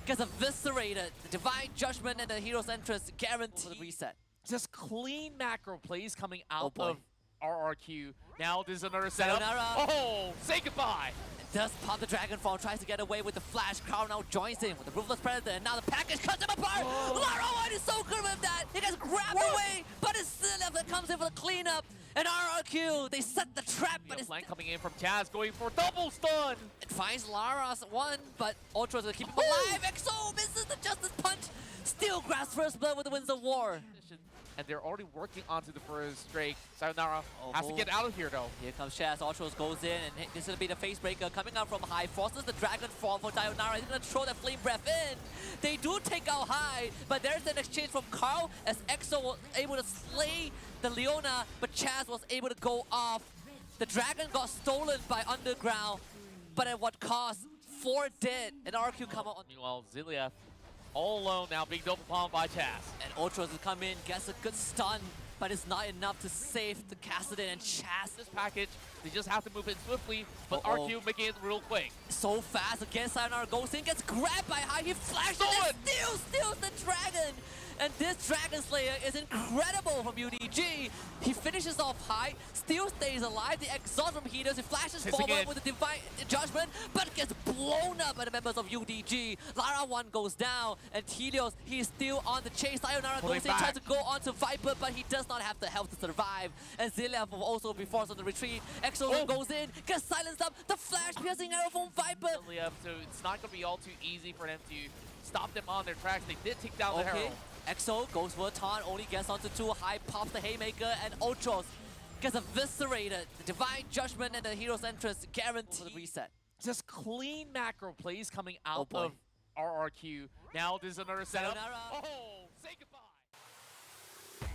gets eviscerated. The Divine Judgment and the Hero's Entrance guaranteed reset. Just clean macro plays coming out boy. of RRQ. Now there's another setup. Sayonara. Oh, say goodbye. Does pop the Dragonfall, tries to get away with the flash. Crown now joins in with the Ruthless Predator, and now the package cuts him apart. Lara 1 is so good with that. He gets grabbed away, but it's Zillian that comes in for the cleanup. And RRQ, they set the trap, but it's Flank coming in from Chaz, going for double stun. it finds Lara's 1, but Ultra's gonna keep him alive. Exo misses the Justice Punch, still grabs first blood with the Winds of War. And they're already working onto the first Drake. Sayonara has to get out of here though. Here comes Chaz, Ultros goes in, and this is gonna be the face breaker coming out from high. Forces the Dragon Fall for Sayonara. He's gonna throw the Flame Breath in. They do take out high, but there's an exchange from Carl as Exo was able to slay the Leona, but Chaz was able to go off. The Dragon got stolen by Underground, but at what cost? 4 dead, and RQ come out on. Meanwhile, Zillian all alone now, being double palmed by Chaz. And Ultros will come in, gets a good stun, but it's not enough to save the Kassadin and Chaz. This package, they just have to move in swiftly, but Uh-oh. RQ making it real quick. So fast again, Sayonara goes in, gets grabbed by high, he flashes Stole and still steals the dragon. And this Dragon Slayer is incredible from UDG. He finishes off high, still stays alive. The exhaust from Helios, he flashes Hits forward again. with the Divine Judgment, but gets blown up by the members of UDG. Lara 1 goes down, and Helios, he's still on the chase. Sayonara Pulling goes in, back. tries to go on to Viper, but he does not have the health to survive. And Zillian will also be forced on the retreat. Exo goes in, gets silenced up. The flash piercing arrow from Viper. So it's not going to be all too easy for them to stop them on their tracks. They did take down the Herald. Exo goes for a taunt, only gets onto 2 high, pops the Haymaker, and Ultros gets eviscerated. The Divine Judgment and the Hero's Entrance guaranteed reset. Just clean macro plays coming out boy. of RRQ. Now there's another setup. Sayonara. Oh, say goodbye.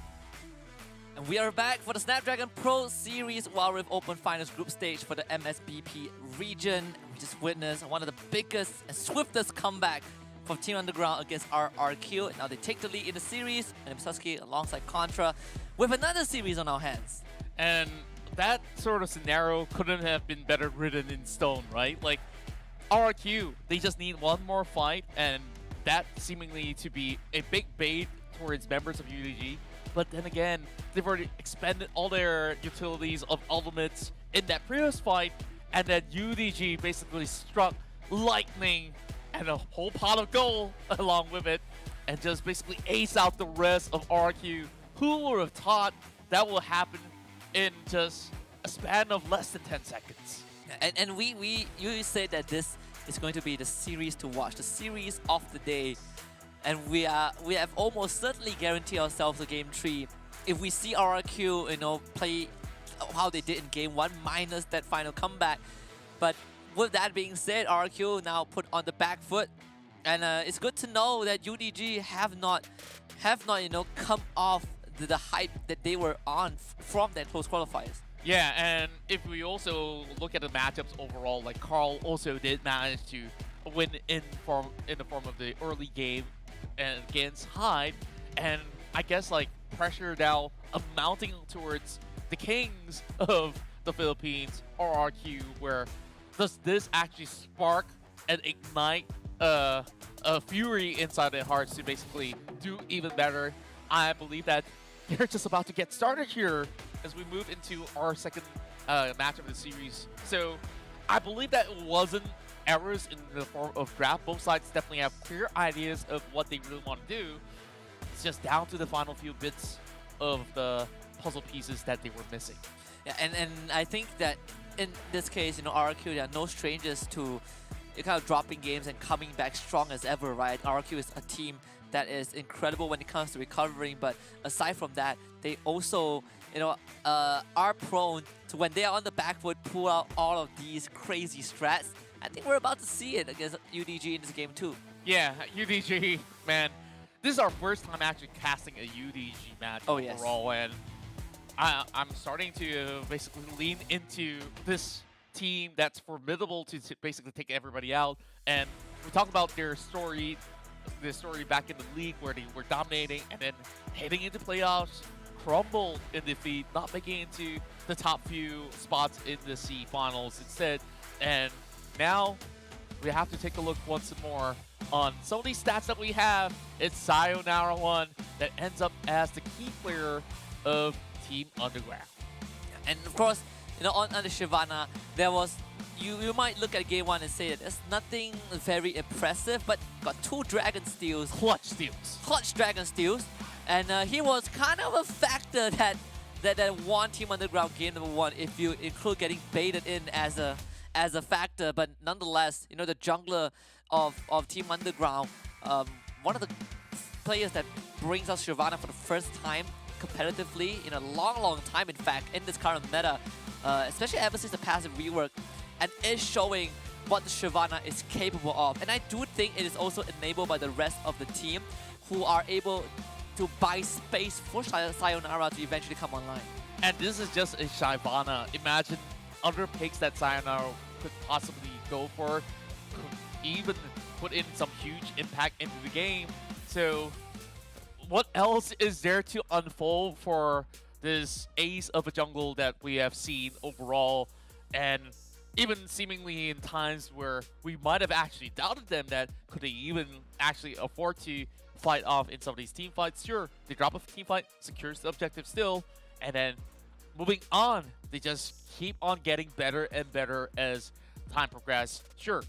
And we are back for the Snapdragon Pro Series WildRift Open Finals Group Stage for the MSPB region. We just witnessed one of the biggest and swiftest comeback from Team Underground against RRQ. Now they take the lead in the series, and Misuski alongside Contra with another series on our hands. And that sort of scenario couldn't have been better written in stone, right? Like, RRQ, they just need one more fight, and that seemingly to be a big bait towards members of UDG. But then again, they've already expended all their utilities of ultimates in that previous fight, and then UDG basically struck lightning and a whole pot of gold along with it, and just basically ace out the rest of RQ. Who would have thought that will happen in just a span of less than 10 seconds? And you said that this is going to be the series to watch, the series of the day. And we have almost certainly guaranteed ourselves a game 3 if we see RRQ, play how they did in game 1 minus that final comeback. But with that being said, RRQ now put on the back foot, and it's good to know that UDG have not come off the hype that they were on from their close qualifiers. Yeah, and if we also look at the matchups overall, like Carl also did manage to win in the form of the early game and against Hyde, and I guess like pressure now amounting towards the kings of the Philippines, RRQ, where does this actually spark and ignite a fury inside their hearts to basically do even better? I believe that they're just about to get started here as we move into our second match of the series. So I believe that it wasn't errors in the form of draft. Both sides definitely have clear ideas of what they really want to do. It's just down to the final few bits of the puzzle pieces that they were missing. Yeah, and I think that in this case, RRQ, they are no strangers to kind of dropping games and coming back strong as ever, right? RRQ is a team that is incredible when it comes to recovering, but aside from that, they also, are prone to, when they are on the back foot, pull out all of these crazy strats. I think we're about to see it against UDG in this game too. Yeah, UDG, man. This is our first time actually casting a UDG match overall, and I'm starting to basically lean into this team that's formidable to basically take everybody out. And we talk about their story back in the league where they were dominating and then heading into playoffs, crumbled in defeat, not making it into the top few spots in the C finals instead. And now we have to take a look once more on some of these stats that we have. It's Sayonara One that ends up as the key player of Team Underground. And of course, on the Shyvana, there was, you might look at game one and say that there's nothing very impressive, but got 2 Dragon Steals. Clutch Dragon Steals. And he was kind of a factor that won Team Underground game number 1, if you include getting baited in as a factor. But nonetheless, the jungler of Team Underground, one of the players that brings us Shyvana for the first time competitively in a long time, in fact, in this current meta, especially ever since the passive rework, and is showing what the Shyvana is capable of. And I do think it is also enabled by the rest of the team, who are able to buy space for Sayonara to eventually come online. And this is just a Shyvana. Imagine other picks that Sayonara could possibly go for, could even put in some huge impact into the game. So what else is there to unfold for this ace of a jungle that we have seen overall? And even seemingly in times where we might have actually doubted them, that could they even actually afford to fight off in some of these team fights. Sure, they drop a team fight, secures the objective still, and then moving on, they just keep on getting better and better as time progresses. Sure,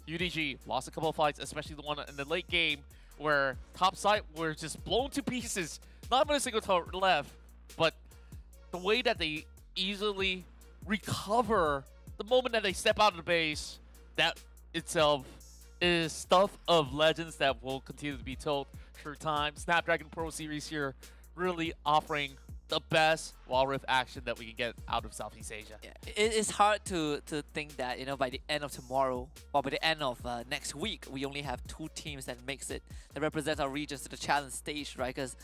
UDG lost a couple of fights, especially the one in the late game where top side were just blown to pieces. Not even a single turret left, but the way that they easily recover the moment that they step out of the base, that itself is stuff of legends that will continue to be told through time. Snapdragon Pro Series here really offering the best WildRift action that we can get out of Southeast Asia. Yeah, it is hard to think that, by the end of tomorrow, or by the end of next week, we only have 2 teams that represent our regions to the challenge stage, right? Because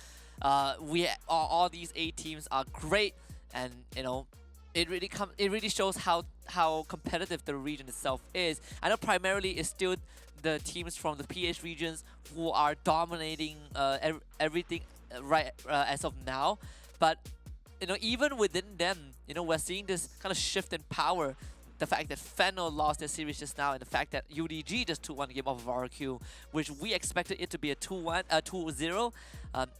all these 8 teams are great, and it really shows how competitive the region itself is. I know primarily it's still the teams from the PH regions who are dominating everything right as of now. But even within them, we're seeing this kind of shift in power. The fact that Fennel lost their series just now, and the fact that UDG just 2-1 game off of RQ, which we expected it to be a 2-1, 2-0,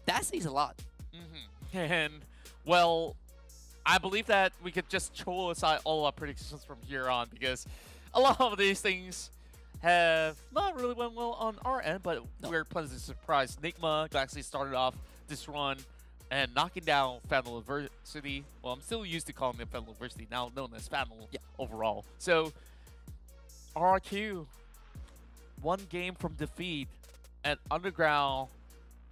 that says a lot. And well, I believe that we could just throw aside all our predictions from here on, because a lot of these things have not really went well on our end, but we're pleasantly surprised. Nigma actually started off this run and knocking down Fennel University. Well, I'm still used to calling them Fennel University, now known as Fennel overall. So, RRQ, 1 game from defeat, and Underground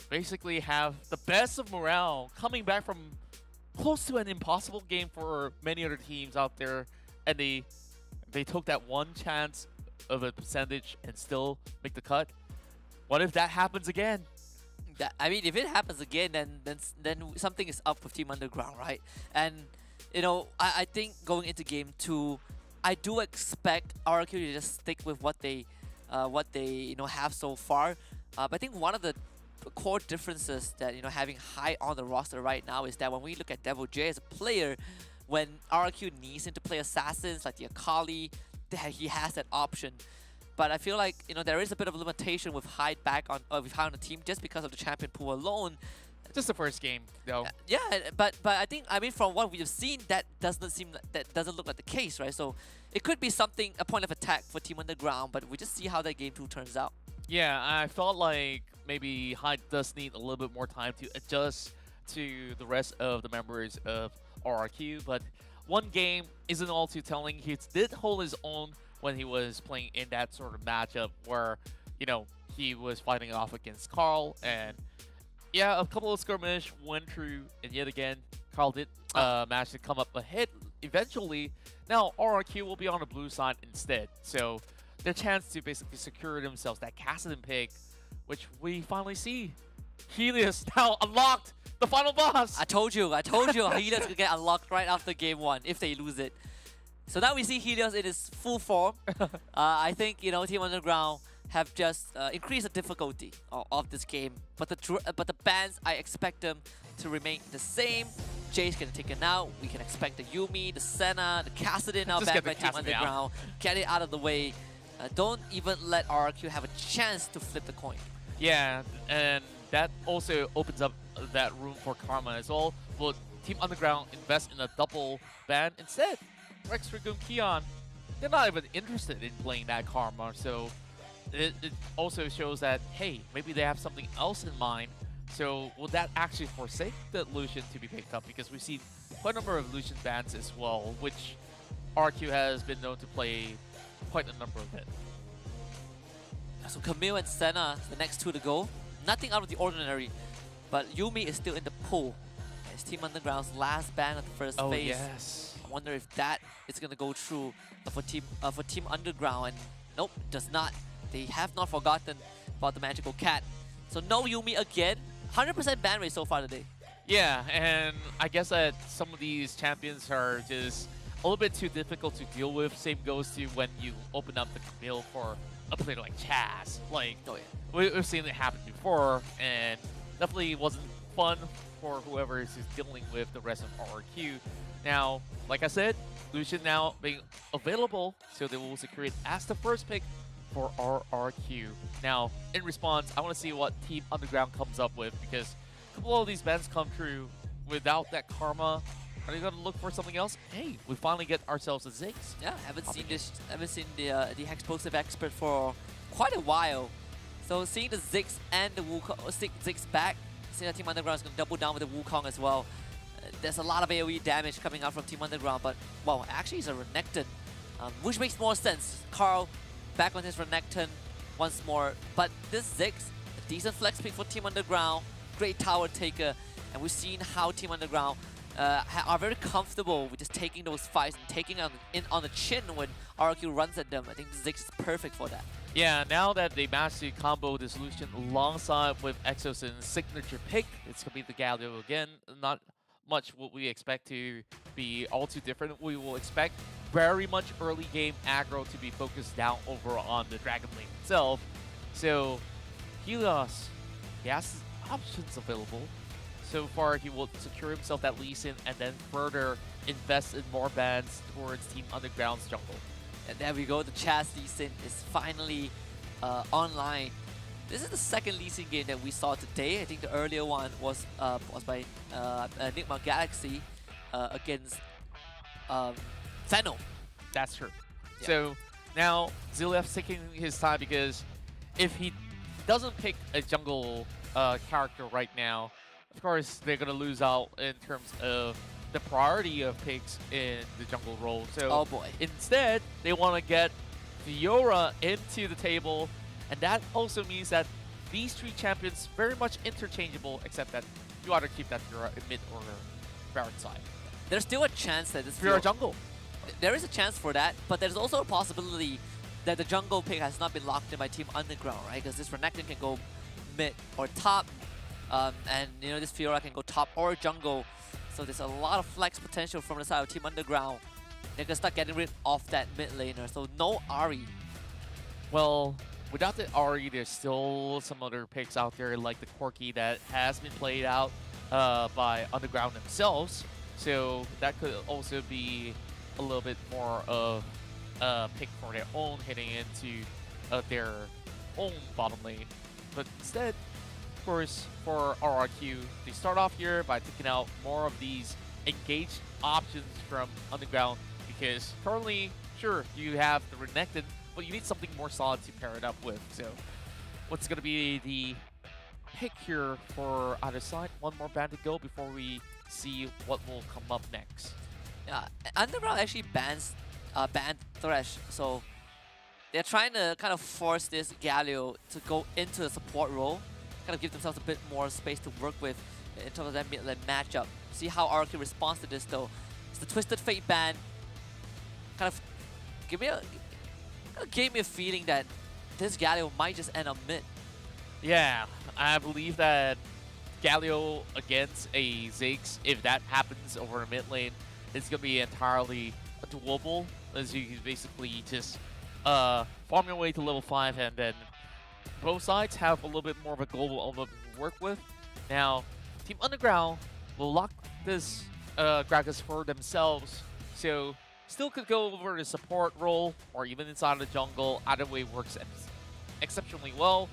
basically have the best of morale, coming back from close to an impossible game for many other teams out there, and they took that 1 chance of a percentage and still make the cut. What if that happens again? If it happens again, then something is up with Team Underground, right? And I think going into game 2, I do expect RRQ to just stick with what they have so far. But I think one of the core differences that having high on the roster right now is that when we look at Devil J as a player, when RRQ needs him to play assassins like the Akali, he has that option. But I feel like there is a bit of a limitation with Hyde back on the team just because of the champion pool alone. Just the first game, though. Yeah, but I mean from what we have seen, that doesn't look like the case, right? So it could be a point of attack for Team Underground, but we just see how that game 2 turns out. Yeah, I felt like maybe Hyde does need a little bit more time to adjust to the rest of the members of RRQ, but 1 game isn't all too telling. He did hold his own when he was playing in that sort of matchup where, you know, he was fighting off against Carl, and yeah, a couple of skirmish went through, and yet again, Carl did manage to come up ahead eventually. Now, RRQ will be on the blue side instead, so their chance to basically secure themselves that Kassadin pick, which we finally see. Helios now unlocked the final boss. I told you, Helios could get unlocked right after game 1 if they lose it. So now we see Helios in his full form. I think, you know, Team Underground have just increased the difficulty of this game, but the bans, I expect them to remain the same. Jay's gonna take it out. We can expect the Yuumi, the Senna, the Kassadin now back by Team Underground. Get it out of the way. Don't even let RRQ have a chance to flip the coin. Yeah, and that also opens up that room for Karma as well. Will Team Underground invest in a double ban instead? Rex, Dragoon, Keon, they're not even interested in playing that Karma, so it also shows that, hey, maybe they have something else in mind. So will that actually forsake the Lucian to be picked up? Because we've seen quite a number of Lucian bans as well, which RQ has been known to play quite a number of it. So Camille and Senna, the next two to go. Nothing out of the ordinary, but Yuumi is still in the pool. It's Team Underground's last ban of the first phase. Yes. I wonder if that is going to go through for Team Underground, and nope, does not. They have not forgotten about the magical cat. So no Yuumi again. 100% ban rate so far today. Yeah, and I guess that some of these champions are just a little bit too difficult to deal with. Same goes to when you open up the Camille for a player like Chaz. Like, Oh yeah. we've seen it happen before, and definitely wasn't fun for whoever is dealing with the rest of RRQ. Now, like I said, Lucian now being available, so they will secure it as the first pick for RRQ. Now, in response, I want to see what Team Underground comes up with, because a couple of these bans come true without that Karma. Are they going to look for something else? Hey, we finally get ourselves a Ziggs. Yeah, haven't seen the Explosive Expert for quite a while. So seeing the Ziggs and the Wukong, Ziggs back, seeing that Team Underground is going to double down with the Wukong as well. There's a lot of AoE damage coming out from Team Underground, but well, actually it's a Renekton, which makes more sense. Carl back on his Renekton once more, but this Ziggs, a decent flex pick for Team Underground, great tower taker, and we've seen how Team Underground are very comfortable with just taking those fights and taking them in on the chin when RQ runs at them. I think Ziggs is perfect for that. Yeah, now that they managed to combo this Lucian alongside with Exosin's signature pick, it's going to be the Galio again. Not much what we expect to be all too different. We will expect very much early game aggro to be focused down over on the Dragon Lane itself. So Helios, he has options available. So far, he will secure himself that Lee Sin and then further invest in more bans towards Team Underground's jungle. And there we go, the Chaz Lee Sin is finally online. This is the second Lee Sin game that we saw today. I think the earlier one was by Enigma Galaxy against Fennel. That's true. Yeah. So now Zilef's taking his time, because if he doesn't pick a jungle character right now, of course they're going to lose out in terms of the priority of picks in the jungle role. So Oh boy. instead, they want to get Fiora into the table, and that also means that these three champions very much interchangeable, except that you ought to keep that Fiora in mid or Baron side. There's still a chance that this Fiora jungle. There is a chance for that, but there's also a possibility that the jungle pick has not been locked in by Team Underground, right? Because this Renekton can go mid or top, and you know this Fiora can go top or jungle. So there's a lot of flex potential from the side of Team Underground. They can start getting rid of that mid laner. So no Ahri. Well, without the Ahri, there's still some other picks out there like the Corki that has been played out by Underground themselves. So that could also be a little bit more of a pick for their own heading into their own bottom lane. But instead, of course, for RRQ, they start off here by taking out more of these engaged options from Underground, because currently, sure, you have the Renekton, but you need something more solid to pair it up with. So what's going to be the pick here for either side? One more band to go before we see what will come up next. Yeah, Underground actually banned Thresh, so they're trying to kind of force this Galio to go into the support role, kind of give themselves a bit more space to work with in terms of that mid-lane matchup. See how RQ responds to this though. It's the Twisted Fate ban. Kind of gave me a feeling that this Galio might just end up mid. Yeah, I believe that Galio against a Ziggs, if that happens over a mid lane, it's going to be entirely doable, as you can basically just farm your way to level 5, and then both sides have a little bit more of a global outlook to work with. Now, Team Underground will lock this Gragas for themselves, so still could go over the support role or even inside the jungle. Either way works exceptionally well.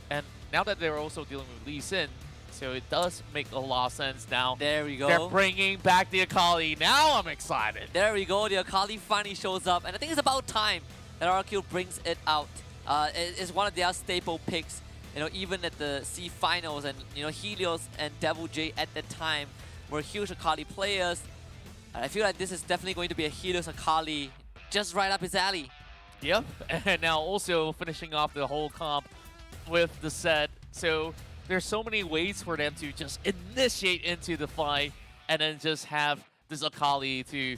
And now that they're also dealing with Lee Sin, so it does make a lot of sense now. There we go. They're bringing back the Akali. Now I'm excited. There we go. The Akali finally shows up, and I think it's about time that RQ brings it out. It's one of their staple picks. You know, even at the C finals, and you know, Helios and Devil J at the time were huge Akali players. And I feel like this is definitely going to be a Helios Akali just right up his alley. Yep, and now also finishing off the whole comp with the set. So there's so many ways for them to just initiate into the fight and then just have this Akali to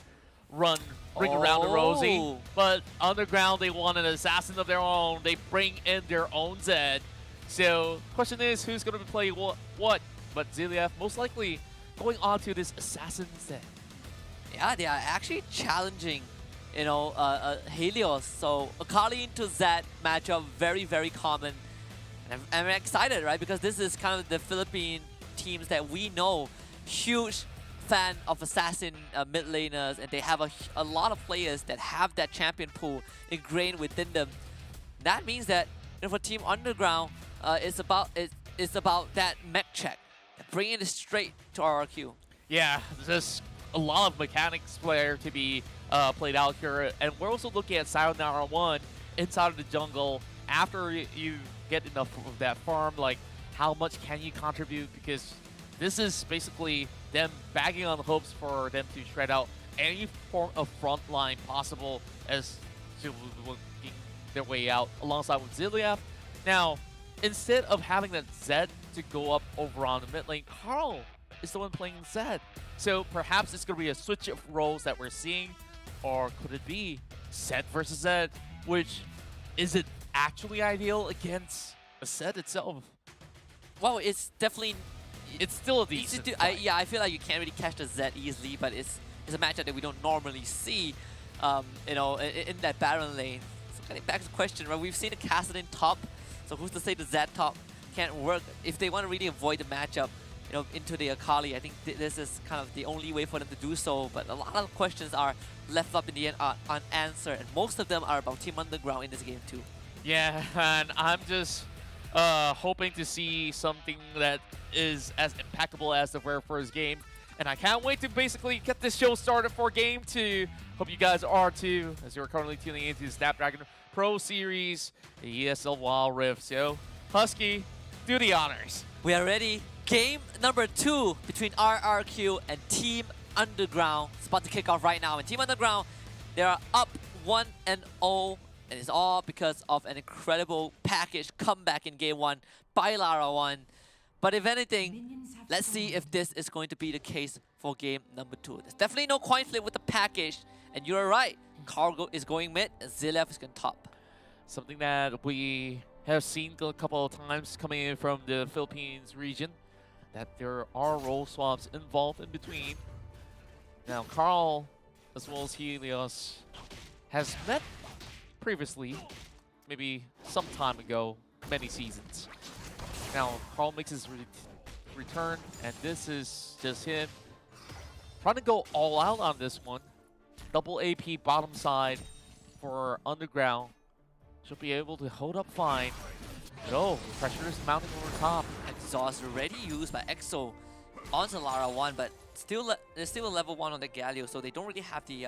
bring around the Rosie. But Underground, they want an assassin of their own. They bring in their own Zed. So question is, who's going to play what? But Zilief most likely going on to this assassin Zed. Yeah, they are actually challenging, you know, Helios. So Akali into Zed matchup, very, very common. And I'm excited, right? Because this is kind of the Philippine teams that we know. Huge fan of assassin mid laners, and they have a lot of players that have that champion pool ingrained within them. That means that, you know, for Team Underground, it's about that mech check, bringing it straight to RRQ. Yeah, there's a lot of mechanics player to be played out here, and we're also looking at Sayonara 1 inside of the jungle. After you get enough of that farm, like how much can you contribute? Because this is basically them bagging on hopes for them to shred out any form of front line possible as to working their way out alongside with Zilief. Now, instead of having that Zed to go up over on the mid lane, Carl is the one playing Zed. So perhaps it's going to be a switch of roles that we're seeing, or could it be Zed versus Zed, which is it actually ideal against a Zed itself? Well, it's definitely... It's still a decent fight. Yeah, I feel like you can't really catch the Zed easily, but it's a matchup that we don't normally see, you know, in that Baron lane. So kind of back to the question, right? We've seen the Kassadin top, so who's to say the Zed top can't work? If they want to really avoid the matchup, you know, into the Akali, I think this is kind of the only way for them to do so. But a lot of questions are left up in the end unanswered, and most of them are about Team Underground in this game too. Yeah, and I'm just hoping to see something that is as impeccable as the very first game. And I can't wait to basically get this show started for Game 2. Hope you guys are too, as you're currently tuning into the Snapdragon Pro Series, the ESL WildRift. So, Husky, do the honors. We are ready. Game number 2 between RRQ and Team Underground. It's about to kick off right now. And Team Underground, they are up 1-0. And it's all because of an incredible package comeback in Game 1 by Lara 1. But if anything, let's see if this is going to be the case for Game number 2. There's definitely no coin flip with the package. And you're right, Cargo is going mid and Zilief is going top. Something that we have seen a couple of times coming in from the Philippines region, that there are role swaps involved in between. Now, Carl, as well as Helios, has met previously, maybe some time ago, many seasons. Now, Carl makes his return, and this is just him trying to go all out on this one. Double AP bottom side for Underground. Should be able to hold up fine. But oh, pressure is mounting over top. Exhaust already used by EXO on Lara 1, but still there's still a level 1 on the Galio, so they don't really have the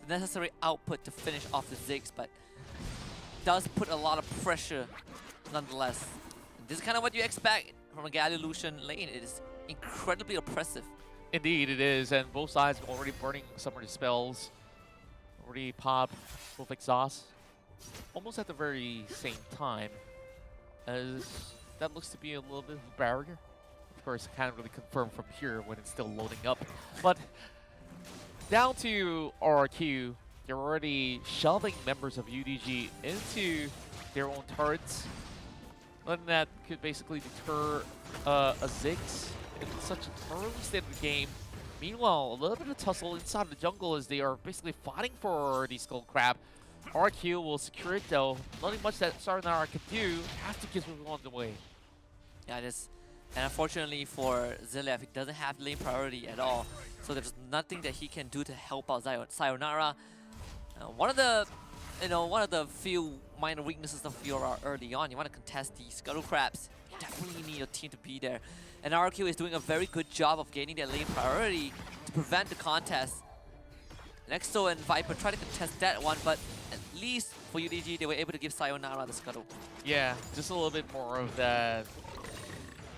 necessary output to finish off the Ziggs, but does put a lot of pressure nonetheless. And this is kind of what you expect from a Galio Lucian lane. It is incredibly oppressive. Indeed, it is, and both sides already burning some of the spells. Already pop both exhaust. almost at the very same time, as that looks to be a little bit of a barrier. Of course, I can't really confirm from here when it's still loading up. But down to RRQ, they're already shoving members of UDG into their own turrets. Nothing that could basically deter a Ziggs in such an early state of the game. Meanwhile, a little bit of tussle inside the jungle as they are basically fighting for the Skull Crab. RQ will secure it though. Nothing much that Sayonara can do. Have to give everyone the way. Yeah, it is. And unfortunately for Zilef, he doesn't have lane priority at all. So there's nothing that he can do to help out Sayonara. One of the few minor weaknesses of Fiora early on, you want to contest the Scuttle Crabs. You definitely need your team to be there. And RQ is doing a very good job of gaining that lane priority to prevent the contest. Nexo and Viper try to contest that one, but at least for UDG, they were able to give Sayonara the Scuttle. Yeah, just a little bit more of that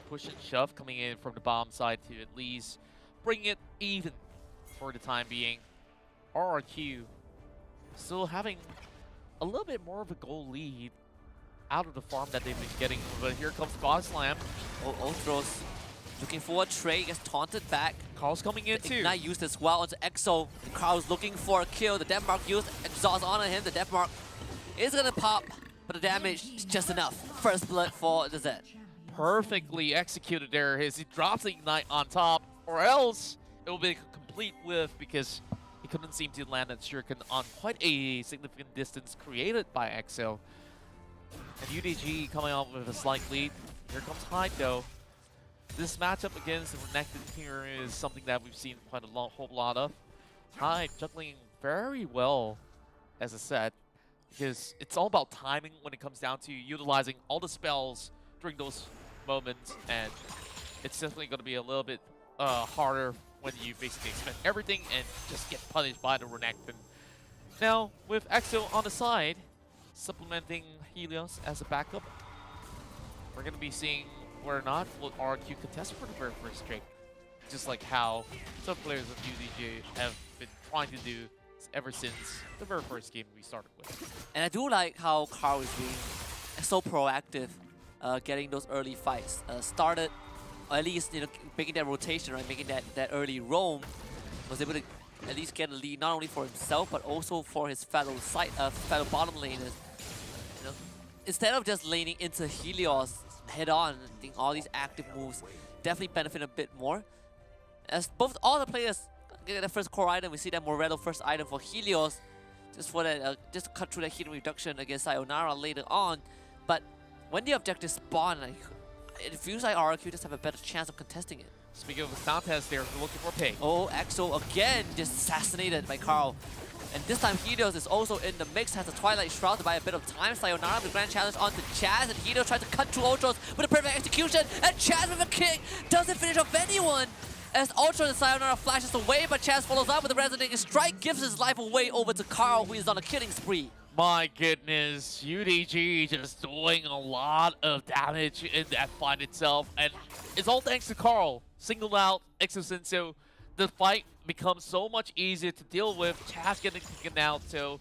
push and shove coming in from the bomb side to at least bring it even for the time being. RRQ still having a little bit more of a goal lead out of the farm that they've been getting, but here comes God Slam. Ultros looking for a trade, gets taunted back. Carl's coming in too. Ignite used as well onto Exo. The crowd's looking for a kill. The Deathmark used, exhaust on him. The Deathmark is gonna pop, but the damage is just enough. First blood for the Zed. Perfectly executed there as he drops the Ignite on top, or else it will be a complete whiff because he couldn't seem to land that shuriken on quite a significant distance created by Exo. And UDG coming out with a slight lead. Here comes Hyde though. This matchup against the Renekton here is something that we've seen quite a whole lot of. Hyde juggling very well, as I said, because it's all about timing when it comes down to utilizing all the spells during those moments, and it's definitely going to be a little bit harder when you basically expend everything and just get punished by the Renekton. Now, with Exo on the side, supplementing Helios as a backup, we're going to be seeing whether or not will RQ contest for the very first streak. Just like how some players of UDG have been trying to do ever since the very first game we started with. And I do like how Carl is being so proactive, getting those early fights started, or at least making that rotation, right, making that early roam. Was able to at least get a lead not only for himself but also for his fellow fellow bottom laners. Instead of just laning into Helios head on, I think all these active moves definitely benefit a bit more. As all the players get their first core item, we see that Morello first item for Helios, just for that, just to cut through that healing reduction against Sayonara later on. But when the objectives spawn, it feels like RRQ just have a better chance of contesting it. Speaking of the contest, they're looking for ping. Oh, Exo again just assassinated by Carl. And this time Helios is also in the mix, has a Twilight Shroud to buy a bit of time. Sayonara the grand challenge onto Chaz, and Helios tries to cut through Ultros with a perfect execution, and Chaz with a kick doesn't finish off anyone. As Ultros and Sayonara flashes away, but Chaz follows up with a resonating strike, gives his life away over to Carl, who is on a killing spree. My goodness, UDG just doing a lot of damage in that fight itself, and it's all thanks to Carl. Singled out Exosin, so the fight becomes so much easier to deal with. Chaz getting taken out, so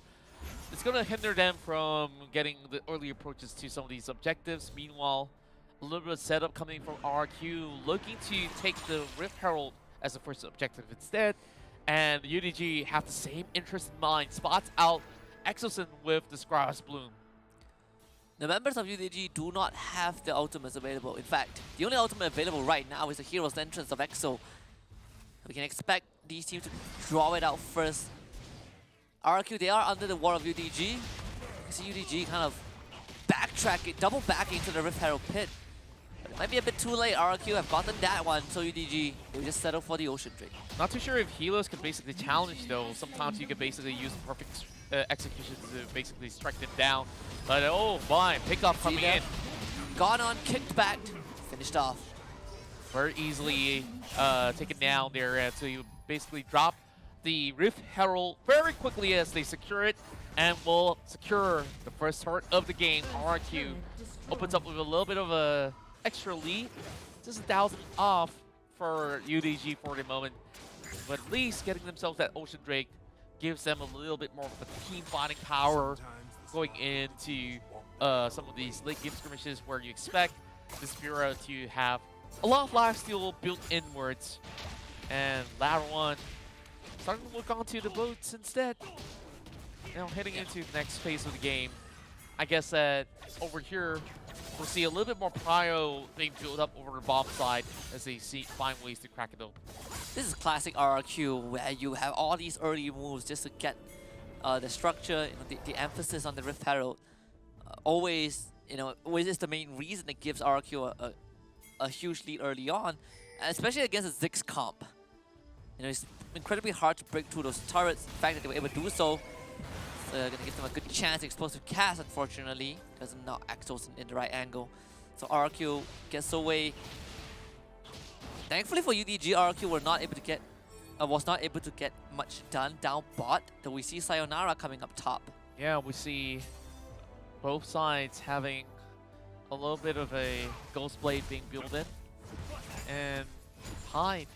it's going to hinder them from getting the early approaches to some of these objectives. Meanwhile, a little bit of setup coming from RQ, looking to take the Rift Herald as the first objective instead, and UDG have the same interest in mind. Spots out Exosin with the Scryos Bloom. The members of UDG do not have the ultimates available. In fact, the only ultimate available right now is the Hero's Entrance of Exo. We can expect these teams to draw it out first. RQ, they are under the wall of UDG. You can see UDG kind of backtracking, double backing to the Rift Herald pit. But it might be a bit too late. RQ have gotten that one, so UDG, they will just settle for the Ocean Drake. Not too sure if Helios can basically challenge though. Sometimes you can basically use perfect execution to basically strike them down. But oh my, pickup coming in. Gone on, kicked back, finished off. Very easily taken down there. So you basically drop the Rift Herald very quickly as they secure it, and will secure the first turret of the game. RQ opens up with a little bit of a extra lead. Just 1,000 off for UDG for the moment. But at least getting themselves that Ocean Drake gives them a little bit more of a team fighting power going into some of these late game skirmishes where you expect this Fiora to have a lot of lifesteal built inwards. And latter one, starting to look onto the boats instead. Now heading into the next phase of the game. I guess that over here, we'll see a little bit more prio being built up over the bomb side as they find ways to crack it open. This is classic RRQ where you have all these early moves just to get the structure, the emphasis on the Rift Herald. Always is the main reason it gives RRQ a huge lead early on, especially against a Ziggs comp. It's incredibly hard to break through those turrets. The fact that they were able to do so is going to give them a good chance to expose to cast, unfortunately, because now Axel's in the right angle. So RRQ gets away. Thankfully for UDG, RRQ was not able to get much done down bot, though we see Sayonara coming up top. Yeah, we see both sides having a little bit of a Ghost Blade being built in, and Hyde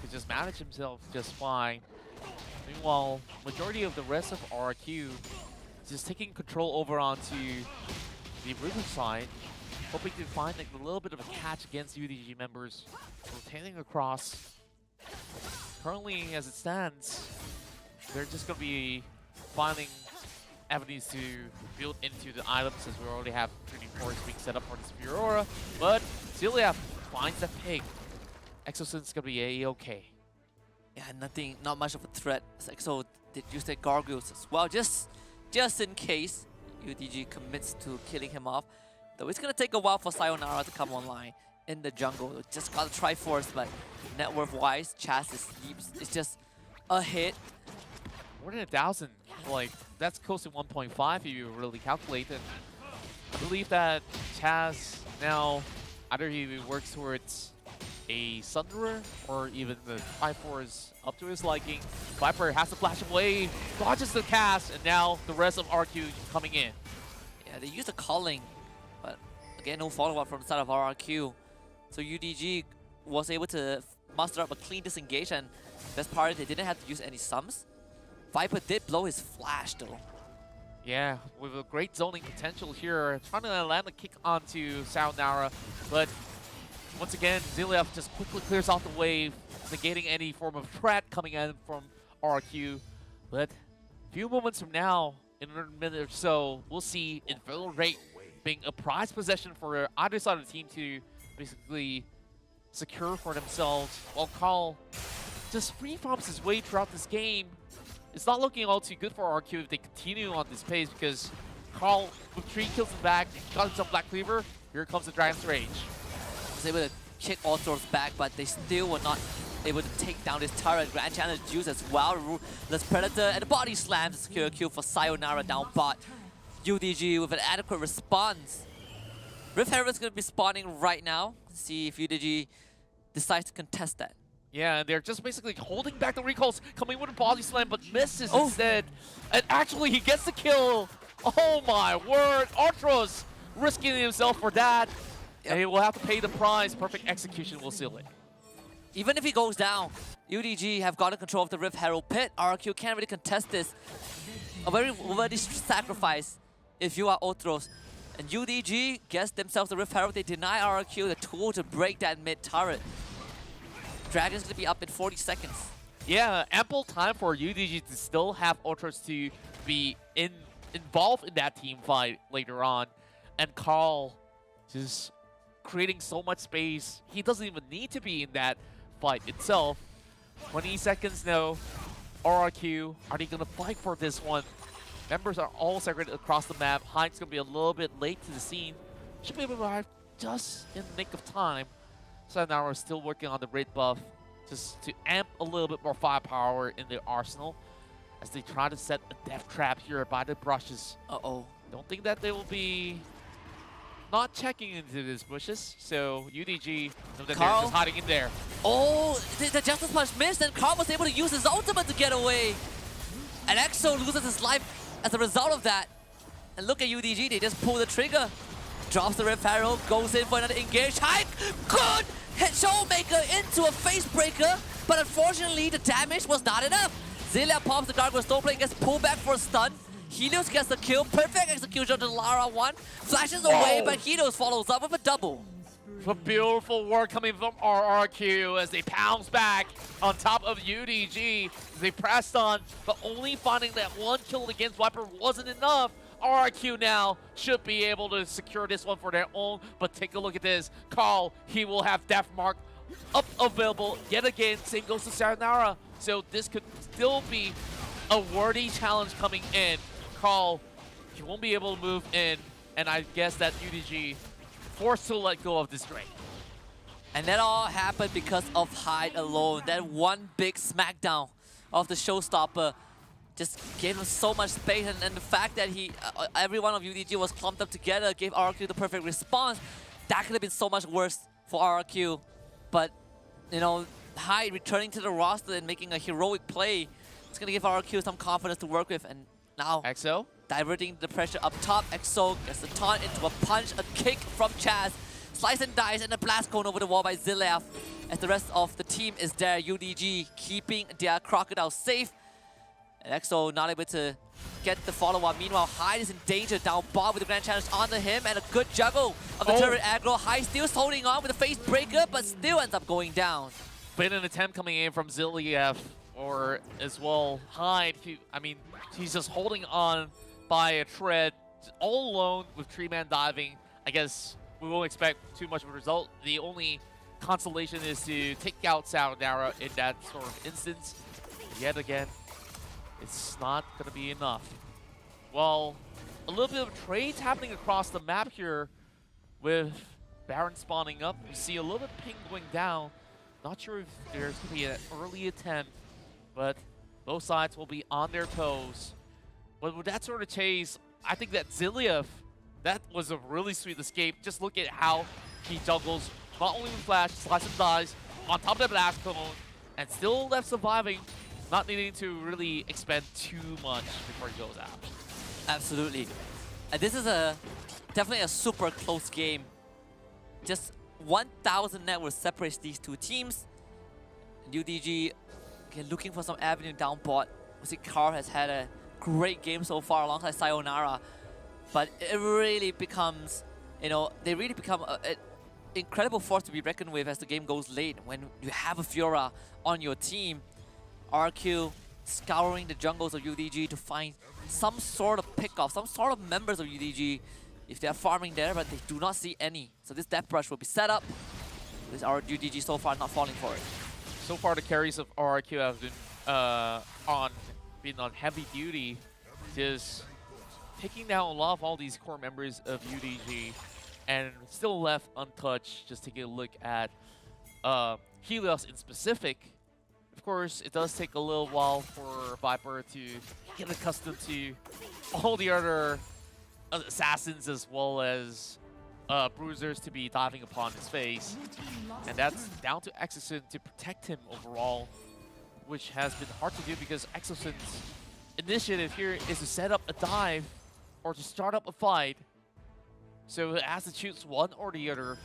could just manage himself just fine. Meanwhile, majority of the rest of RRQ just taking control over onto the river side, hoping to find like a little bit of a catch against UDG members, rotating across. Currently, as it stands, they're just going to be finding avenues to build into the items, as we already have 3D forts being set up for this Fiora. But Zillia finds that pig. Exosyn's going to be A-okay. Yeah, not much of a threat. So did use their gargoyles as well, just in case UDG commits to killing him off. Though it's gonna take a while for Sayonara to come online in the jungle. Just gotta try force, but net worth wise, Chaz is just a hit. More than 1,000. Like, that's close to 1.5 if you really calculate it. I believe that Chaz now, either he works towards a Sunderer or even the Viper is up to his liking. Viper has to flash away, dodges the cast, and now the rest of RQ coming in. Yeah, they used the calling, but again, no follow-up from the side of RRQ. So UDG was able to muster up a clean disengage, and best part, they didn't have to use any sums. Viper did blow his flash though. Yeah, with a great zoning potential here, trying to land a kick onto Sayonara, but once again, Zillia just quickly clears off the wave, negating any form of threat coming in from RQ. But a few moments from now, in another minute or so, we'll see Infernal Rate being a prized possession for either side of the team to basically secure for themselves, while Carl just free farms his way throughout this game. It's not looking all too good for RQ if they continue on this pace, because Carl, with 3 kills in the back, got himself Black Cleaver. Here comes the Dragon's Rage. Was able to kick all throws back, but they still were not able to take down this turret. Grand Challenge juice as well. Ruthless Predator and the body slam to secure a kill for Sayonara down bot. UDG with an adequate response. Rift Herald's going to be spawning right now. See if UDG decides to contest that. Yeah, and they're just basically holding back the recalls, coming with a body slam, but misses instead. And actually, he gets the kill. Oh my word, Artros risking himself for that. And he will have to pay the price. Perfect execution will seal it. Even if he goes down, UDG have gotten control of the Rift Herald pit. RQ can't really contest this. A very worthy sacrifice if you are Otros. And UDG gets themselves the Rift Herald. They deny RQ the tool to break that mid turret. Dragon's gonna be up in 40 seconds. Yeah, ample time for UDG to still have Otros to be involved in that team fight later on. And Carl just creating so much space. He doesn't even need to be in that fight itself. 20 seconds now. RRQ, are they gonna fight for this one? Members are all segregated across the map. Hyde's gonna be a little bit late to the scene. Should be able to arrive just in the nick of time. So now we're still working on the raid buff just to amp a little bit more firepower in their arsenal as they try to set a death trap here by the brushes. Uh-oh. Don't think that they will be not checking into these bushes, so UDG know that they're just hiding in there. Oh, the Justice Punch missed, and Carl was able to use his ultimate to get away. And Exo loses his life as a result of that. And look at UDG, they just pull the trigger. Drops the Rift Herald, goes in for another engage. Hike! Good! Hit Showmaker into a face breaker, but unfortunately the damage was not enough. Zillia pops the Gargoyle Stoneblade, gets pulled back for a stun. Helios gets the kill. Perfect execution to Lara 1. Flashes away, but Helios follows up with a double. Some beautiful work coming from RRQ as they pounce back on top of UDG. They pressed on, but only finding that one kill against Viper wasn't enough. RRQ now should be able to secure this one for their own, but take a look at this. Carl, he will have Death Mark up available yet again. Same goes to Sayonara. So this could still be a worthy challenge coming in. Carl, he won't be able to move in, and I guess that UDG forced to let go of this Drake. And that all happened because of Hyde alone. That one big smackdown of the showstopper just gave him so much space, and the fact that every one of UDG was clumped up together gave RRQ the perfect response. That could have been so much worse for RRQ. But, you know, Hyde returning to the roster and making a heroic play, it's going to give RRQ some confidence to work with. And now, EXO? Diverting the pressure up top, EXO gets the taunt into a punch, a kick from Chaz. Slice and dice and a blast cone over the wall by Zilev. As the rest of the team is there, UDG keeping their Crocodile safe. And EXO not able to get the follow-up. Meanwhile, Hyde is in danger down bottom with the Grand Challenge onto him, and a good juggle of the turret aggro. Hyde still holding on with a face breaker, but still ends up going down. Been an attempt coming in from Zilev, or as well Hyde. He's just holding on by a thread, all alone with Tree-Man diving. I guess we won't expect too much of a result. The only consolation is to take out Sayonara in that sort of instance. Yet again, it's not going to be enough. Well, a little bit of trades happening across the map here with Baron spawning up. We see a little bit of ping going down. Not sure if there's going to be an early attempt, but both sides will be on their toes. But with that sort of chase, I think that Zilev, that was a really sweet escape. Just look at how he juggles, not only with Flash, slice and dice, on top of the blast cone, and still left surviving, not needing to really expend too much before he goes out. Absolutely. And this is definitely a super close game. Just 1,000 net worth separates these two teams. UDG looking for some avenue down bot. We see Carl has had a great game so far alongside Sayonara, but it really becomes, you know, they really become an incredible force to be reckoned with as the game goes late. When you have a Fiora on your team, RQ scouring the jungles of UDG to find some sort of pick-off, some sort of members of UDG if they're farming there, but they do not see any. So this Death Brush will be set up with our UDG so far not falling for it. So far the carries of RQ have been on heavy duty, just taking down a lot of all these core members of UDG, and still left untouched. Just taking a look at Helios in specific. Of course, it does take a little while for Viper to get accustomed to all the other assassins as well as bruisers to be diving upon his face. And that's down to Exosun to protect him overall, which has been hard to do because Exosun's initiative here is to set up a dive or to start up a fight. So it has to choose one or the other.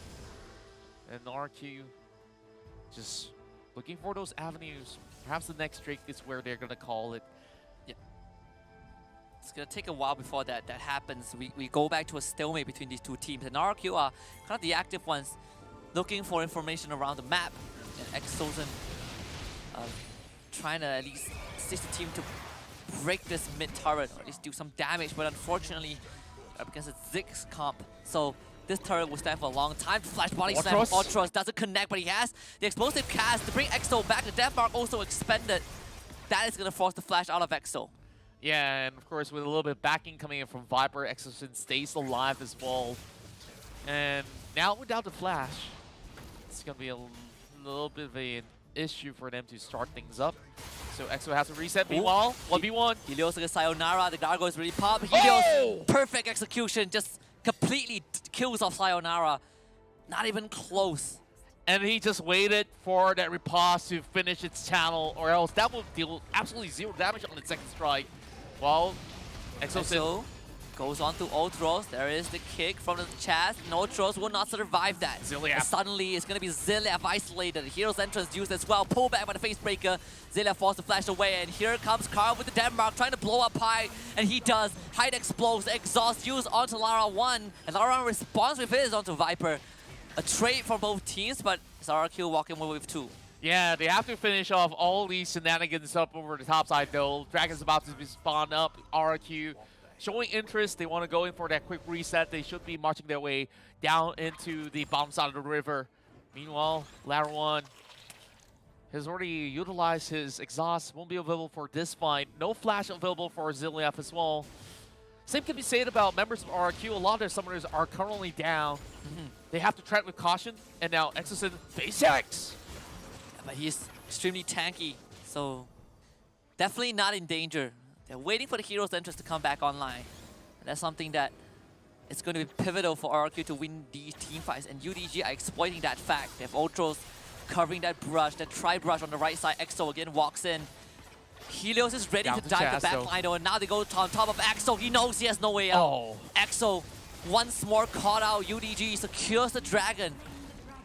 And RQ just looking for those avenues. Perhaps the next Drake is where they're going to call it. Yeah. It's going to take a while before that happens. We go back to a stalemate between these two teams. And RQ are kind of the active ones looking for information around the map. And Exosun trying to at least assist the team to break this mid turret or at least do some damage. But unfortunately, because it's Zig's comp, so this turret will stand for a long time. Flash body slam from Ultros doesn't connect, but he has the explosive cast to bring EXO back. The Death Mark also expended. That is going to force the flash out of EXO. Yeah, and of course with a little bit of backing coming in from Viper, Exosun stays alive as well. And now without the flash, it's going to be a little bit of an issue for them to start things up. So EXO has to reset. Meanwhile, 1v1. Helios against Sayonara. The Gargoyle is really popped. Helios, perfect execution. Just completely kills off Sayonara. Not even close. And he just waited for that riposte to finish its channel, or else that will deal absolutely zero damage on its second strike. Well, EXO Goes on to Ultros. There is the kick from the Chaz. Ultros will not survive that. Ziliaf. And suddenly, it's going to be Ziliaf isolated. Hero's entrance used as well. Pull back by the face breaker. Ziliaf falls to flash away. And here comes Carl with the Denmark trying to blow up High. And he does. Hyde explodes. Exhaust used onto Lara 1. And Lara 1 responds with his onto Viper. A trade for both teams, but it's RRQ walking away with 2. Yeah, they have to finish off all these shenanigans up over the top side though. Dragon's about to spawn up. RRQ showing interest. They want to go in for that quick reset. They should be marching their way down into the bottom side of the river. Meanwhile, Lara 1 has already utilized his exhaust. Won't be available for this fight. No flash available for Ziliaf as well. Same can be said about members of RRQ. A lot of their summoners are currently down. They have to tread with caution. And now Exosin face X. But he's extremely tanky, so definitely not in danger. They're waiting for the hero's entrance to come back online. And that's something that it's going to be pivotal for RRQ to win these team fights. And UDG are exploiting that fact. They have Ultros covering that brush, that tri-brush on the right side. EXO again walks in. Helios is ready to dive the backline though, and now they go on top of EXO. He knows he has no way out. Oh. EXO once more caught out. UDG secures the Dragon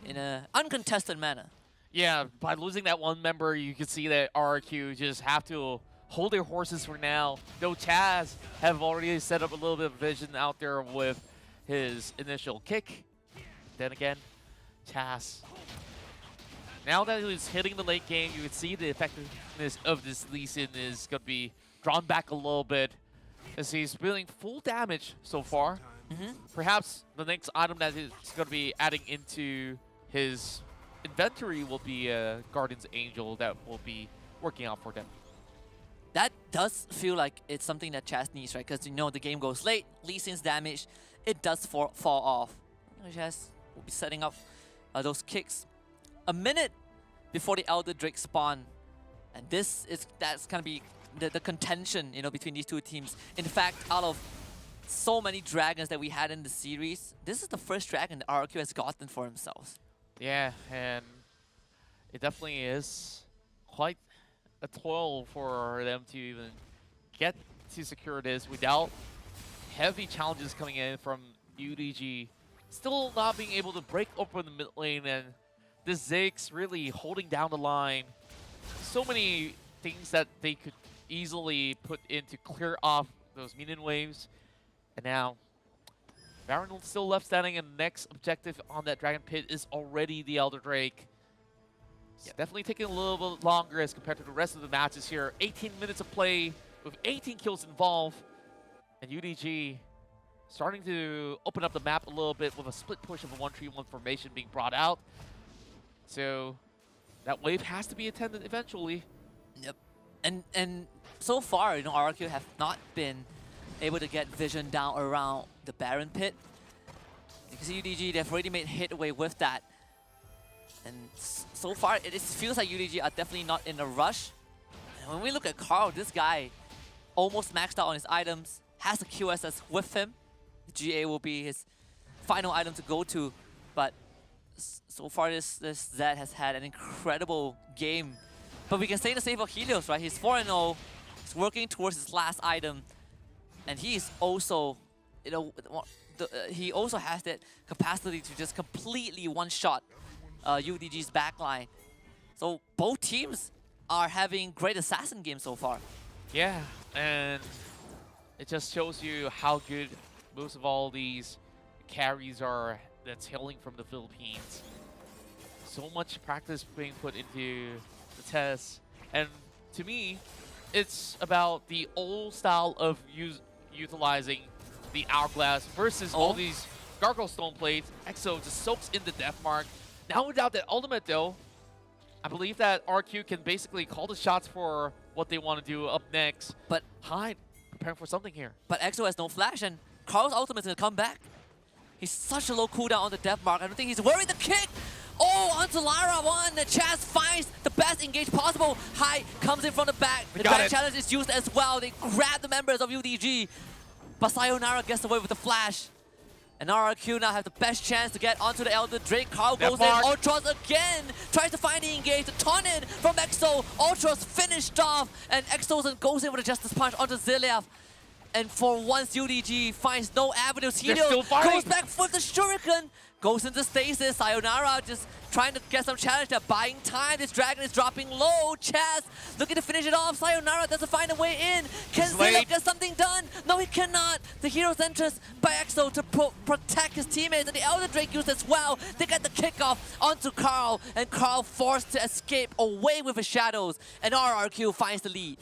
in an uncontested manner. Yeah, by losing that one member, you can see that RRQ just have to hold their horses for now. Though Chaz have already set up a little bit of vision out there with his initial kick. Then again, Chaz. Now that he's hitting the late game, you can see the effectiveness of this Lee Sin is going to be drawn back a little bit as he's dealing full damage so far. Perhaps the next item that he's going to be adding into his inventory will be a Guardian's Angel that will be working out for them. That does feel like it's something that Chaz needs, right? Because you know the game goes late, Lee Sin's damage, it does fall off. Chaz will be setting up those kicks a minute before the Elder Drake spawn. And that's gonna be the contention, you know, between these two teams. In fact, out of so many dragons that we had in the series, this is the first dragon that RRQ has gotten for themselves. Yeah, and it definitely is quite a toil for them to even get to secure this without heavy challenges coming in from UDG. Still not being able to break open the mid lane, and the Ziggs really holding down the line. So many things that they could easily put in to clear off those minion waves. And now, Baron still left standing, and the next objective on that Dragon Pit is already the Elder Drake. It's definitely taking a little bit longer as compared to the rest of the matches here. 18 minutes of play with 18 kills involved. And UDG starting to open up the map a little bit with a split push of a 1-3-1 formation being brought out. So that wave has to be attended eventually. Yep. And so far, you know, RRQ have not been able to get vision down around the Baron Pit. You can see UDG, they've already made headway with that. And so far, it feels like UDG are definitely not in a rush. And when we look at Carl, this guy almost maxed out on his items, has the QSS with him. The GA will be his final item to go to, but so far this Zed has had an incredible game. But we can say the same for Helios, right? He's 4-0, he's working towards his last item, and he is also, you know, he also has that capacity to just completely one-shot UDG's backline. So both teams are having great assassin games so far. Yeah, and it just shows you how good most of all these carries are that's hailing from the Philippines. So much practice being put into the test, and to me, it's about the old style of utilizing the Hourglass versus all these Gargoyle Stone plates. EXO just soaks in the Death Mark. Now without that ultimate though, I believe that RQ can basically call the shots for what they want to do up next. But Hyde preparing for something here. But EXO has no flash, and Carl's ultimate is going to come back. He's such a low cooldown on the Death Mark. I don't think he's worried. The kick! Oh, onto Lara 1. The Chaz finds the best engage possible. Hyde comes in from the back. The back challenge is used as well. They grab the members of UDG. But Sayonara gets away with the flash. And RRQ now have the best chance to get onto the Elder Drake. Carl goes in. Ultros again tries to find the engage. The taunt in from EXO. Ultros finished off. And EXO goes in with a Justice Punch onto Ziliaf. And for once, UDG finds no avenues. They're Hito still fighting. goes back for the Shuriken, goes into stasis. Sayonara just trying to get some challenge. They're buying time. This dragon is dropping low. Chaz looking to finish it off. Sayonara doesn't find a way in. Can Zilep get something done? No, he cannot. The hero's entrance by EXO to protect his teammates. And the Elder Drake used as well. They get the kickoff onto Carl. And Carl forced to escape away with his shadows. And RRQ finds the lead.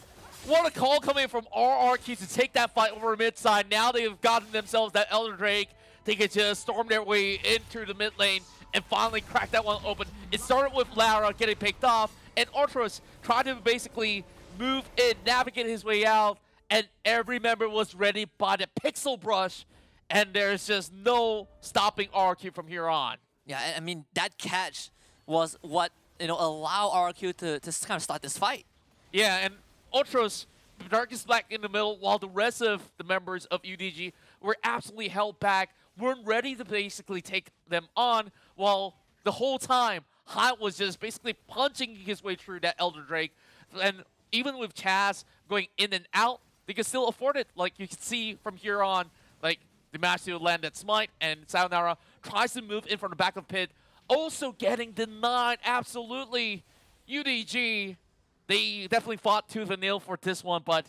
What a call coming from RRQ to take that fight over mid side. Now they've gotten themselves that Elder Drake. They can just storm their way into the mid lane and finally crack that one open. It started with Lara getting picked off, and Ultros tried to basically move in, navigate his way out, and every member was ready by the pixel brush, and there's just no stopping RRQ from here on. Yeah, I mean, that catch was what, allowed RRQ to kind of start this fight. Yeah, and Ultros, Darkest Black in the middle, while the rest of the members of UDG were absolutely held back, weren't ready to basically take them on, while the whole time, Hyatt was just basically punching his way through that Elder Drake. And even with Chaz going in and out, they could still afford it. Like you can see from here on, like they managed to land that smite, and Sayonara tries to move in from the back of pit, also getting denied, absolutely. UDG, they definitely fought tooth and nail for this one, but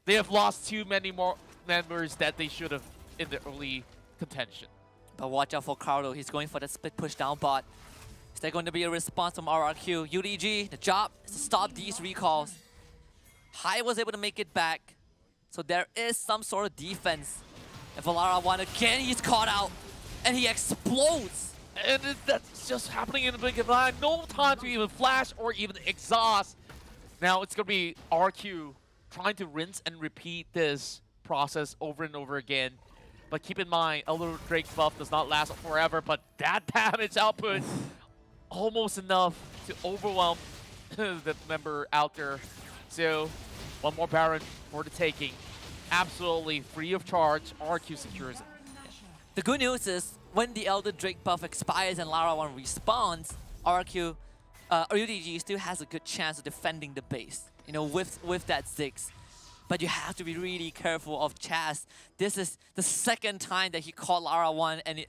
they have lost too many more members that they should have in the early contention. But watch out for Carlo. He's going for the split push down bot. Is there going to be a response from RRQ? UDG, the job is to stop these recalls. Hai was able to make it back. So there is some sort of defense. And Valara 1 again, he's caught out. And he explodes. And that's just happening in the blink of an eye. No time to even flash or even exhaust. Now it's going to be RQ trying to rinse and repeat this process over and over again. But keep in mind, Elder Drake's buff does not last forever, but that damage output, almost enough to overwhelm the member out there. So, one more Baron for the taking. Absolutely free of charge, RQ secures it. The good news is, when the Elder Drake buff expires and Lara 1 respawns, RQ, UDG still has a good chance of defending the base, with that Ziggs. But you have to be really careful of Chaz. This is the second time that he caught Lara 1 and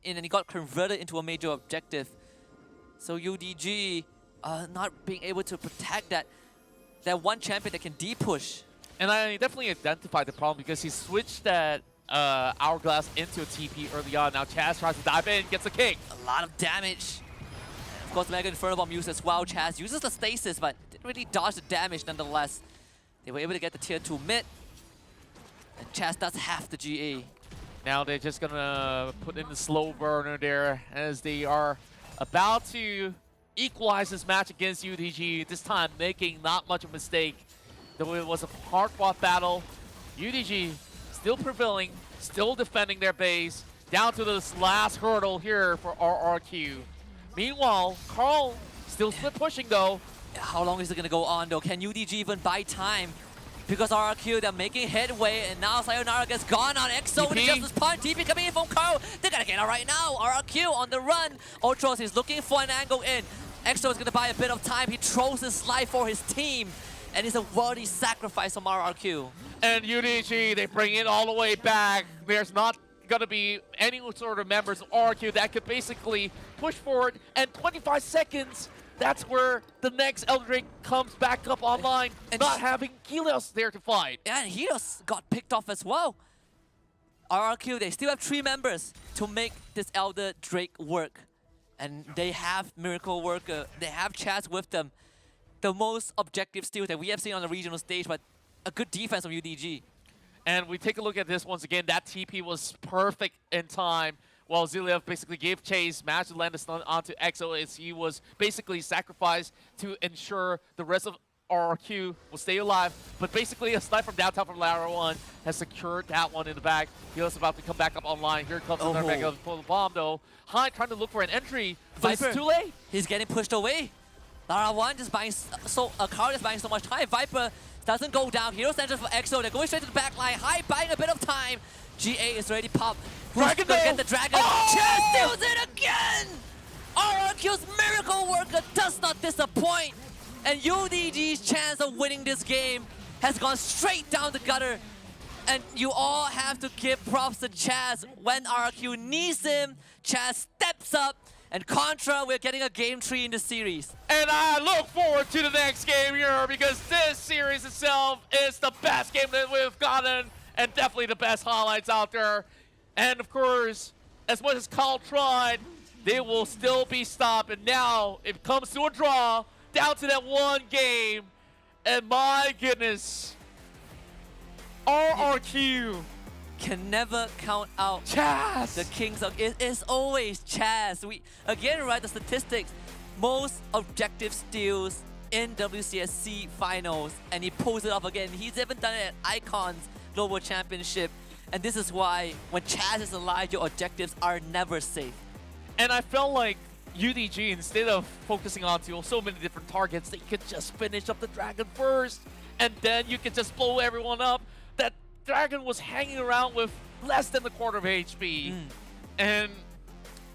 he got converted into a major objective. So UDG not being able to protect that one champion that can D-push. And I definitely identified the problem because he switched that Hourglass into a TP early on. Now Chaz tries to dive in, gets a kick. A lot of damage. And of course, Mega Inferno Bomb used as well. Chaz uses the stasis, but didn't really dodge the damage nonetheless. They were able to get the tier 2 mid. And Chaz does have the GA. Now they're just gonna put in the slow burner there as they are about to equalize this match against UDG. This time making not much of a mistake. Though it was a hard-fought battle. UDG still prevailing, still defending their base. Down to this last hurdle here for RRQ. Meanwhile, Carl still split pushing though. How long is it going to go on though? Can UDG even buy time? Because RRQ, they're making headway, and now Sayonara gets gone on EXO with the Justice Punch. TP coming in from Carl. They gotta get out right now. RRQ on the run. Ultros is looking for an angle in. EXO is gonna buy a bit of time. He throws his life for his team. And it's a worthy sacrifice from RRQ. And UDG, they bring it all the way back. There's not gonna be any sort of members of RRQ that could basically push forward. And 25 seconds, that's where the next Elder Drake comes back up online, and not having Helios there to fight. Yeah, and Helios got picked off as well. RRQ, they still have 3 members to make this Elder Drake work. And they have Miracle Worker, they have Chaz with them. The most objective steal that we have seen on the regional stage, but a good defense from UDG. And we take a look at this once again. That TP was perfect in time. While Ziliev basically gave chase, managed to land a stun onto EXO as he was basically sacrificed to ensure the rest of RRQ will stay alive. But basically a snipe from downtown from Lara 1 has secured that one in the back. He was about to come back up online. Here comes another Mega Bomb though. Hyde trying to look for an entry, but Viper, it's too late. He's getting pushed away. Lara 1 just buying Carl is buying so much time. Viper doesn't go down. Hero Centers for EXO. They're going straight to the back line. Hyde buying a bit of time. GA is ready to pop. Who's gonna get the dragon? Chaz steals it again! RRQ's Miracle Worker does not disappoint. And UDG's chance of winning this game has gone straight down the gutter. And you all have to give props to Chaz. When RRQ needs him, Chaz steps up. And Contra, we're getting a game 3 in the series. And I look forward to the next game here because this series itself is the best game that we've gotten and definitely the best highlights out there. And of course, as much as Kyle tried, they will still be stopped. And now it comes to a draw, down to that one game. And my goodness, RRQ Can never count out Chaz. the kings of it is always Chaz. We again right the statistics, most objective steals in WCSC finals, and he pulls it off again. He's even done it at Icons Global Championship, and this is why when Chaz is alive, your objectives are never safe. And I felt like UDG, instead of focusing on so many different targets, they could just finish up the dragon first, and then you could just blow everyone up. That dragon was hanging around with less than a quarter of HP, and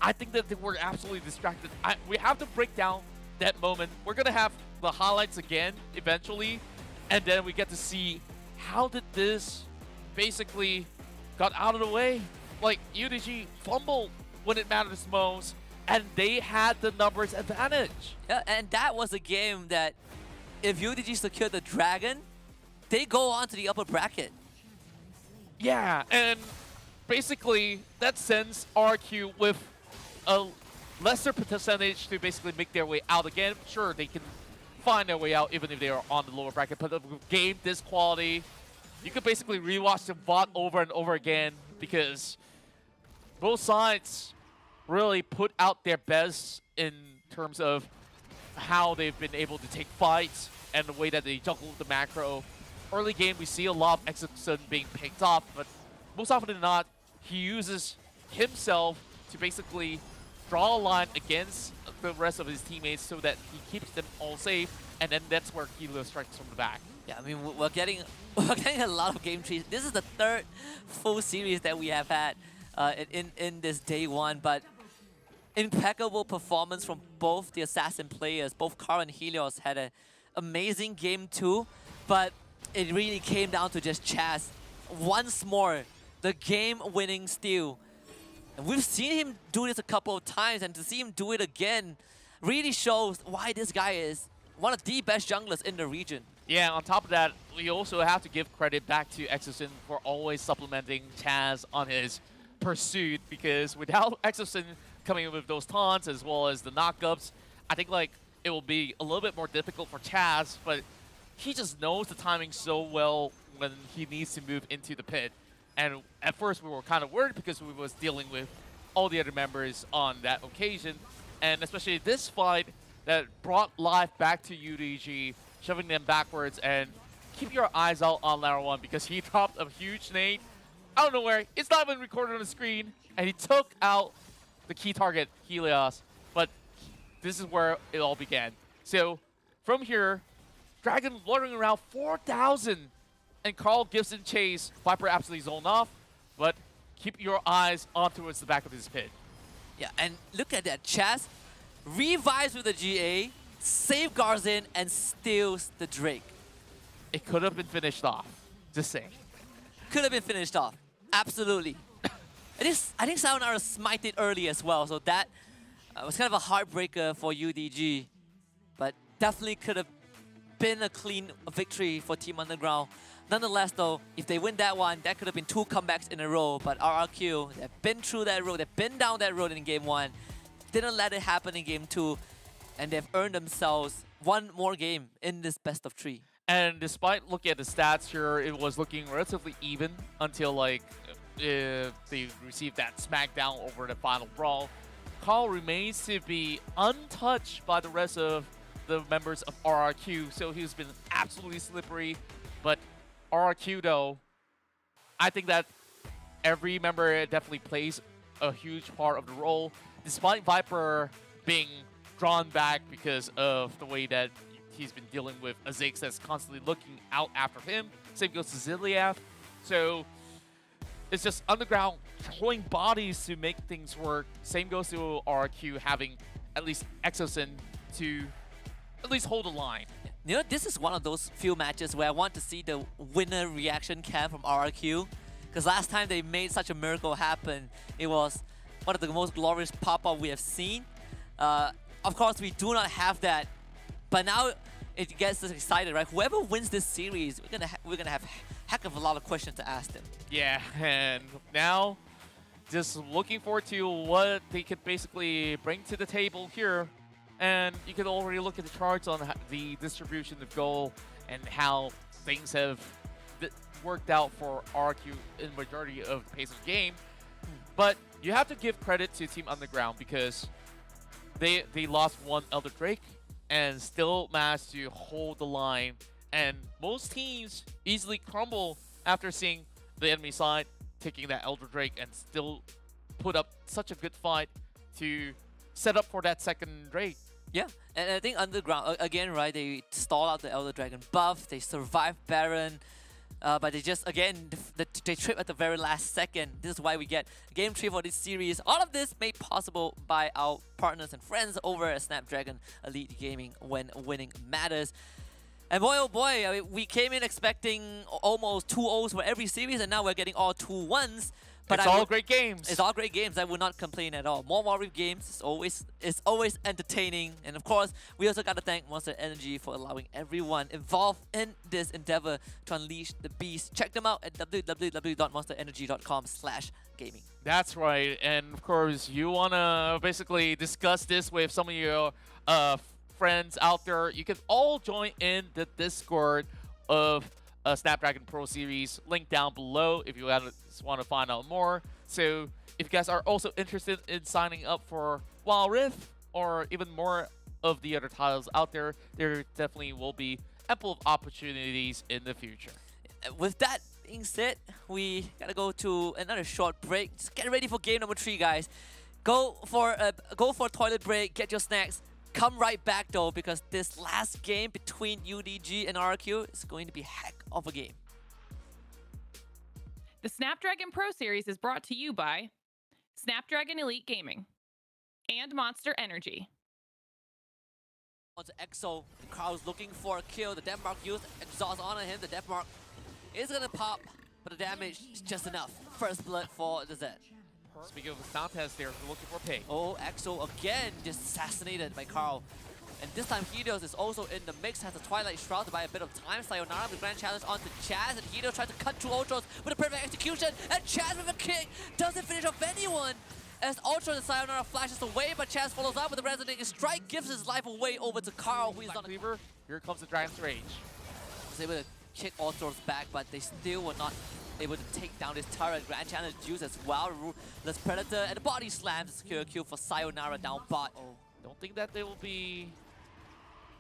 I think that they were absolutely distracted. We have to break down that moment. We're gonna have the highlights again eventually, and then we get to see how did this basically got out of the way. Like UDG fumbled when it matters most, and they had the numbers advantage. Yeah, and that was a game that if UDG secured the dragon, they go on to the upper bracket. Yeah, and basically that sends RQ with a lesser percentage to basically make their way out again. Sure, they can find their way out even if they are on the lower bracket, but the game this quality, you could basically rewatch the VOD over and over again because both sides really put out their best in terms of how they've been able to take fights and the way that they juggle the macro. Early game, we see a lot of Exosun being picked off, but most often than not, he uses himself to basically draw a line against the rest of his teammates so that he keeps them all safe, and then that's where Kilo strikes from the back. Yeah, I mean, we're getting a lot of game trees. This is the third full series that we have had in this day one, but impeccable performance from both the Assassin players. Both Carl and Helios had an amazing game too, but it really came down to just Chaz. Once more, the game-winning steal. And we've seen him do this a couple of times, and to see him do it again really shows why this guy is one of the best junglers in the region. Yeah, on top of that, we also have to give credit back to Exosun for always supplementing Chaz on his pursuit, because without Exosun coming in with those taunts as well as the knockups, I think like it will be a little bit more difficult for Chaz, but he just knows the timing so well when he needs to move into the pit. And at first we were kind of worried because we was dealing with all the other members on that occasion, and especially this fight that brought life back to UDG, shoving them backwards. And keep your eyes out on Lara 1 because he dropped a huge nade out of nowhere. It's not even recorded on the screen, and he took out the key target, Helios. But this is where it all began. So from here, Dragon luring around 4,000, and Carl Gibson chase. Viper absolutely zoned off, but keep your eyes on towards the back of his pit. Yeah, and look at that. Chaz revives with the GA, safeguards in, and steals the Drake. It could have been finished off. Just saying. Could have been finished off. Absolutely. I think Sayonara smited early as well, so that was kind of a heartbreaker for UDG. But definitely could have been a clean victory for Team Underground. Nonetheless, though, if they win that one, that could have been 2 comebacks in a row. But RRQ, they've been through that road, they've been down that road in Game 1, didn't let it happen in Game 2, and they've earned themselves one more game in this best of 3. And despite looking at the stats here, it was looking relatively even until like they received that smackdown over the final brawl. Carl remains to be untouched by the rest of the members of RRQ, so he's been absolutely slippery. But RRQ though, I think that every member definitely plays a huge part of the role, despite Viper being drawn back because of the way that he's been dealing with a Ziggs that's constantly looking out after him. Same goes to Ziliath. So it's just Underground throwing bodies to make things work. Same goes to RRQ having at least Exosun to at least hold a line. You know, this is one of those few matches where I want to see the winner reaction cam from RRQ. Because last time they made such a miracle happen, it was one of the most glorious pop-up we have seen. Of course, we do not have that, but now it gets us excited, right? Whoever wins this series, we're gonna have heck of a lot of questions to ask them. Yeah, and now just looking forward to what they could basically bring to the table here. And you can already look at the charts on the distribution of goal and how things have worked out for RQ in the majority of the pace of the game. But you have to give credit to Team Underground because they lost one Elder Drake and still managed to hold the line. And most teams easily crumble after seeing the enemy side taking that Elder Drake and still put up such a good fight to set up for that second Drake. Yeah, and I think Underground, again, right, they stall out the Elder Dragon buff, they survive Baron, but they just, again, they trip at the very last second. This is why we get Game 3 for this series. All of this made possible by our partners and friends over at Snapdragon Elite Gaming when winning matters. And boy, oh boy, I mean, we came in expecting almost 2-0s for every series, and now we're getting all 2-1s. But It's all great games. It's all great games. I would not complain at all. More WildRift games is always entertaining. And of course, we also got to thank Monster Energy for allowing everyone involved in this endeavor to unleash the beast. Check them out at www.monsterenergy.com/gaming. That's right. And of course, you want to basically discuss this with some of your friends out there. You can all join in the Discord of Snapdragon Pro Series. Link down below if you want to find out more. So if you guys are also interested in signing up for WildRift or even more of the other titles out there, there definitely will be ample of opportunities in the future. With that being said, we gotta go to another short break. Just get ready for game number 3, guys. Go for a toilet break, get your snacks. Come right back though, because this last game between UDG and RQ is going to be heck of a game. The Snapdragon Pro Series is brought to you by Snapdragon Elite Gaming and Monster Energy. On to EXO, the crowd's looking for a kill. The Denmark used exhaust on him. The Denmark is gonna pop, but the damage is just enough. First blood for the Zed. Speaking of the sound test, they're looking for pay. Oh, EXO again just assassinated by Carl. And this time Helios is also in the mix, has the Twilight Shroud to buy a bit of time. Sayonara, the grand challenge onto Chaz, and Helios tries to cut through Ultros with a perfect execution, and Chaz with a kick doesn't finish off anyone. As Ultros and Sayonara flashes away, but Chaz follows up with a resonating strike, gives his life away over to Carl, who is on Cleaver. Here comes the Dragon's Rage. Was able to kick Ultros back, but they still were not able to take down this turret. Grand challenge used as well. Ruthless Predator and the body slam to secure a kill for Sayonara down bot. Oh. Don't think that they will be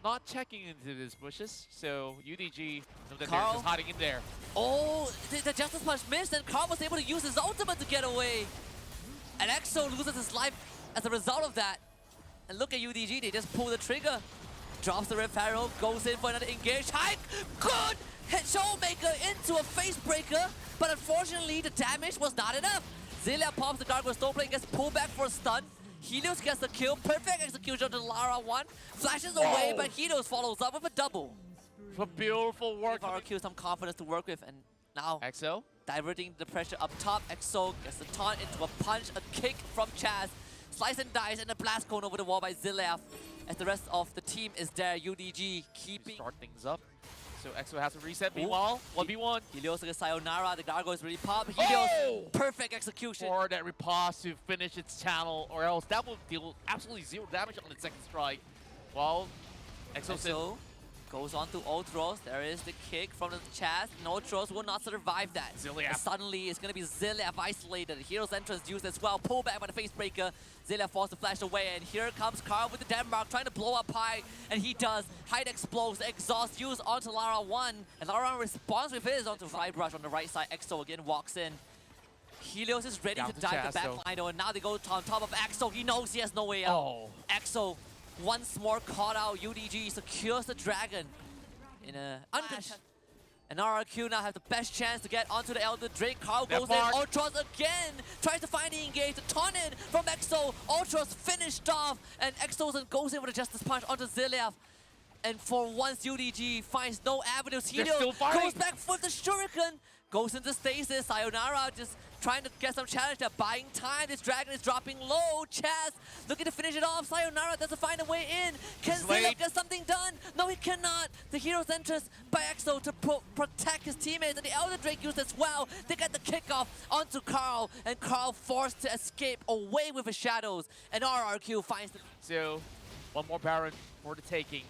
not checking into these bushes, so UDG know that they're Carl? just hiding in there. Oh, the Justice Punch missed, and Carl was able to use his ultimate to get away. And EXO loses his life as a result of that. And look at UDG, they just pull the trigger. Drops the Rift Arrow, goes in for another engage. Hike! Good! Hit Showmaker into a face breaker, but unfortunately the damage was not enough. Zelia pops the Gargoyle Stoneblade, gets pulled back for a stun. Helios gets the kill, perfect execution to Lara 1. Flashes away, but Helios follows up with a double. For beautiful work. Give RQ some confidence to work with, and now EXO. diverting the pressure up top. EXO gets the taunt into a punch, a kick from Chaz. Slice and dice, and a blast cone over the wall by Zilaf. As the rest of the team is there, UDG keeping... Start things up. So EXO has to reset. Meanwhile, 1v1. Helios against Sayonara. The Gargoyle is really popped. Helios, perfect execution. Or that riposte to finish its channel, or else that will deal absolutely 0 damage on its second strike. Well, EXO goes on to Ultros. There is the kick from the Chaz. And Ultros will not survive that. Zilliaf. Suddenly, it's going to be Zilliaf isolated. Hero's entrance used as well. Pull back by the face breaker. Zilliaf forced to flash away. And here comes Carl with the Denmark trying to blow up high. And he does. Height explodes. Exhaust used onto Lara 1. And Lara 1 responds with his onto Vibe Rush on the right side. EXO again walks in. Helios is ready Down to to dive Chaz, the back line though. And now they go on top of EXO. He knows he has no way out. Oh. EXO once more caught out. UDG secures the dragon in a uncontent. And RRQ now have the best chance to get onto the Elder Drake. Carl goes in. Ultros again tries to find the engage. The taunt in from EXO. Ultros finished off. And EXO goes in with a Justice Punch onto Zilliaf. And for once, UDG finds no avenues. They're Helios still fighting. goes back for the Shuriken. Goes into stasis. Sayonara just trying to get some challenge there. Buying time. This dragon is dropping low. Chaz looking to finish it off. Sayonara doesn't find a way in. Can Zilip get something done? No, he cannot. The hero's entrance by EXO to protect his teammates. And the Elder Drake used as well. They get the kickoff onto Carl. And Carl forced to escape away with his shadows. And RRQ finds the... So, one more Baron for the taking.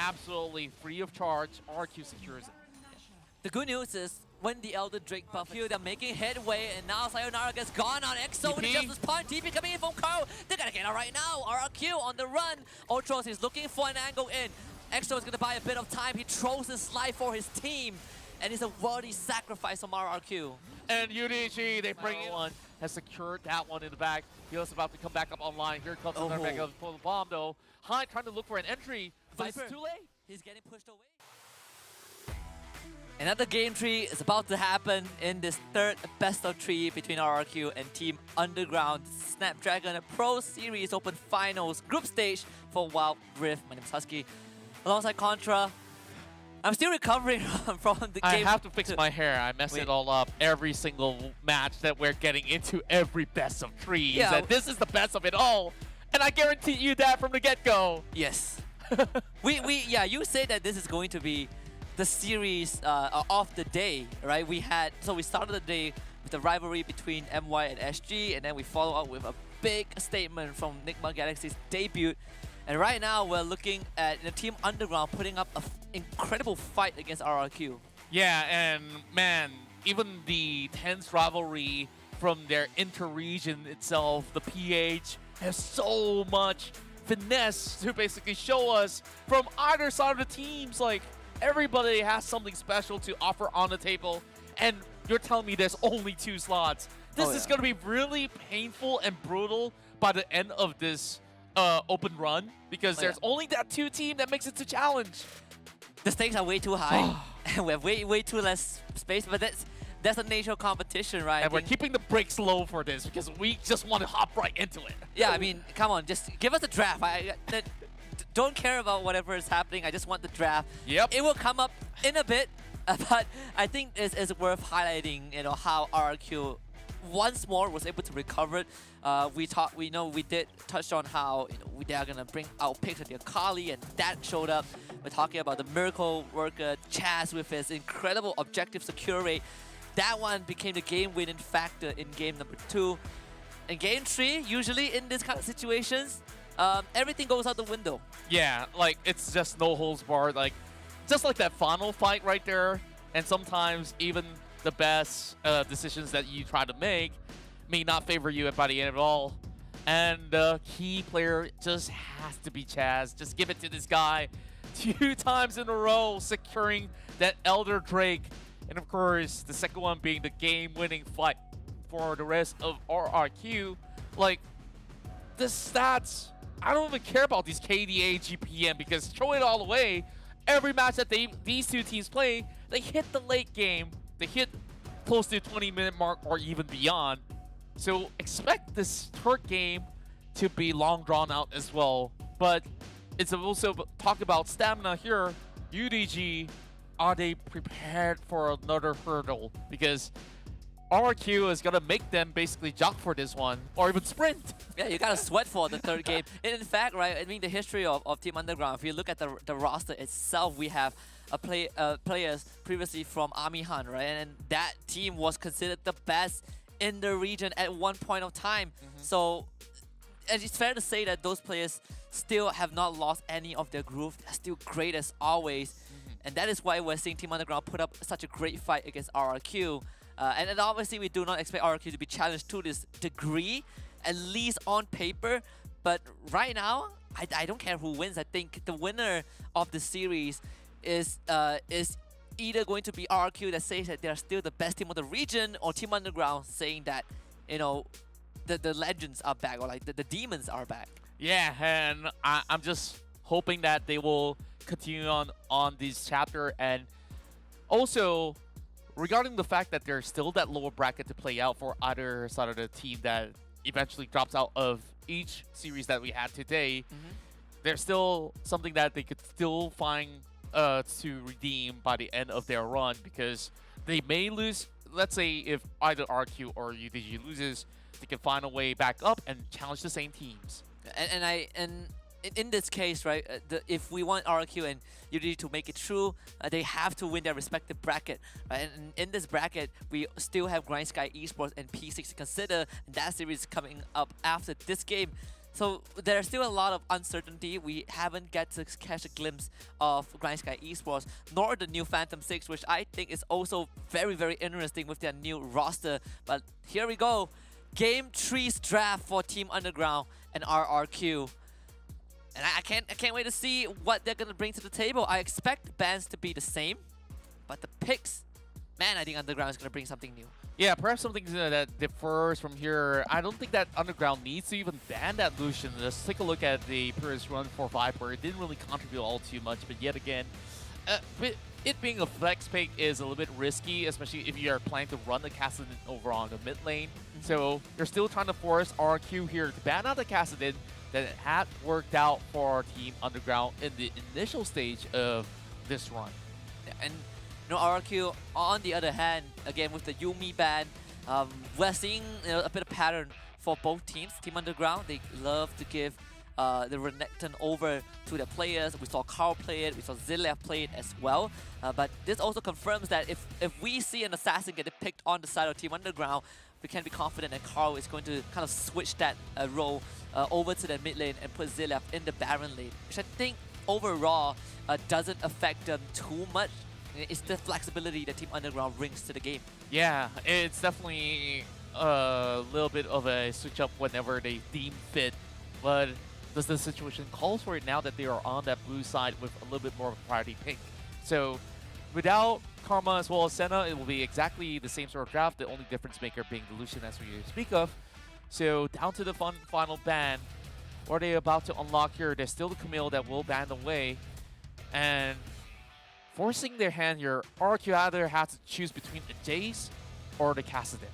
Absolutely free of charge. RQ secures it. The good news is, when the Elder Drake buff here, they're making headway, and now Sayonara gets gone on EXO with the Justice Punch. TP coming in from Carl. They gotta get out right now. RRQ on the run. Ultros is looking for an angle in. EXO is gonna buy a bit of time. He throws his life for his team, and it's a worthy sacrifice from RRQ. And UDG, they bring it one, has secured that one in the back. He's about to come back up online. Here comes another back up for the bomb, though. Hyde trying to look for an entry, but Viper. it's too late. He's getting pushed away. Another game tree is about to happen in this third best of 3 between RRQ and Team Underground. Snapdragon Pro Series Open Finals group stage for WildRift. My name is Husky. Alongside Contra. I'm still recovering from the game. I have to fix my hair. I mess it all up every single match that we're getting into every best of 3. Yeah. And this is the best of it all. And I guarantee you that from the get-go. Yes. Yeah, you said that this is going to be the series of the day, right? We started the day with the rivalry between MY and SG, and then we follow up with a big statement from Nigma Galaxy's debut. And right now we're looking at the Team Underground putting up an incredible fight against RRQ. Yeah, and man, even the tense rivalry from their inter-region itself, the PH, has so much finesse to basically show us from either side of the teams. Like, everybody has something special to offer on the table, and you're telling me there's only 2 slots. This is going to be really painful and brutal by the end of this open run, because there's only that 2 team that makes it to challenge. The stakes are way too high, and we have way too less space, but that's the nature of competition, right? And we're keeping the brakes low for this, because we just want to hop right into it. Yeah, I mean, come on, just give us a draft. Don't care about whatever is happening. I just want the draft. Yep. It will come up in a bit, but I think it's worth highlighting, how RRQ once more was able to recover it. We did touch on how they are gonna bring out picks of the Akali, and that showed up. We're talking about the miracle worker Chaz with his incredible objective secure rate. That one became the game-winning factor in game number 2. In game 3, usually in this kind of situations, everything goes out the window. Yeah, like, it's just no holds barred. Like, just like that final fight right there. And sometimes even the best decisions that you try to make may not favor you by the end of it all. And the key player just has to be Chaz. Just give it to this guy 2 times in a row, securing that Elder Drake. And of course, the second one being the game-winning fight for the rest of RRQ. Like, the stats, I don't even care about these KDA, GPM, because throw it all away. Every match that these 2 teams play, they hit the late game. They hit close to the 20-minute mark or even beyond. So expect this third game to be long drawn out as well. But it's also talk about stamina here. UDG, are they prepared for another hurdle? Because RRQ is going to make them basically jog for this one, or even sprint. Yeah, you got to sweat for the third game. And in fact, right, I mean, the history of Team Underground, if you look at the roster itself, we have players previously from Army Hunt, right? And that team was considered the best in the region at one point of time. So and it's fair to say that those players still have not lost any of their groove. They're still great as always. And that is why we're seeing Team Underground put up such a great fight against RRQ. And then obviously we do not expect RRQ to be challenged to this degree, at least on paper. But right now, I don't care who wins. I think the winner of the series is either going to be RRQ that says that they're still the best team of the region, or Team Underground saying that, you know, the legends are back, or like the demons are back. Yeah, and I'm just hoping that they will continue on this chapter. And also, regarding the fact that there's still that lower bracket to play out for either side of the team that eventually drops out of each series that we had today, there's still something that they could still find to redeem by the end of their run, because they may lose. Let's say if either RQ or UDG loses, they can find a way back up and challenge the same teams. And in this case, right, if we want RQ and UDG to make it through, they have to win their respective bracket. Right? And in this bracket, we still have Grind Sky Esports and P6 to consider, and that series coming up after this game. So there's still a lot of uncertainty. We haven't get to catch a glimpse of Grind Sky Esports, nor the new Phantom 6, which I think is also very, very interesting with their new roster. But here we go. Game 3's draft for Team Underground and RRQ. And I can't wait to see what they're gonna bring to the table. I expect the bans to be the same, but the picks, man, I think Underground is gonna bring something new. Yeah, perhaps something that differs from here. I don't think that Underground needs to even ban that Lucian. Let's take a look at the previous run for Viper. It didn't really contribute all too much, but yet again, it being a flex pick is a little bit risky, especially if you are planning to run the Kassadin over on the mid lane. So you're still trying to force RQ here to ban out the Kassadin that it had worked out for Team Underground in the initial stage of this run. And RRQ, on the other hand, again with the Yuumi ban, we're seeing a bit of pattern for both teams. Team Underground, they love to give the Renekton over to their players. We saw Carl play it, we saw Zilliav play it as well. But this also confirms that if we see an assassin get picked on the side of Team Underground, we can be confident that Carl is going to kind of switch that role over to the mid lane and put Zilliav in the Baron lane, which I think overall doesn't affect them too much. It's the flexibility that Team Underground brings to the game. Yeah, it's definitely a little bit of a switch up whenever they deem fit, but does the situation call for it now that they are on that blue side with a little bit more of a priority pick? So without Karma as well as Senna, it will be exactly the same sort of draft, the only difference maker being the Lucian as we speak of. So down to the final ban. What are they about to unlock here? There's still the Camille that will ban away, and forcing their hand here, RQ either has to choose between the Jace or the Kassadin.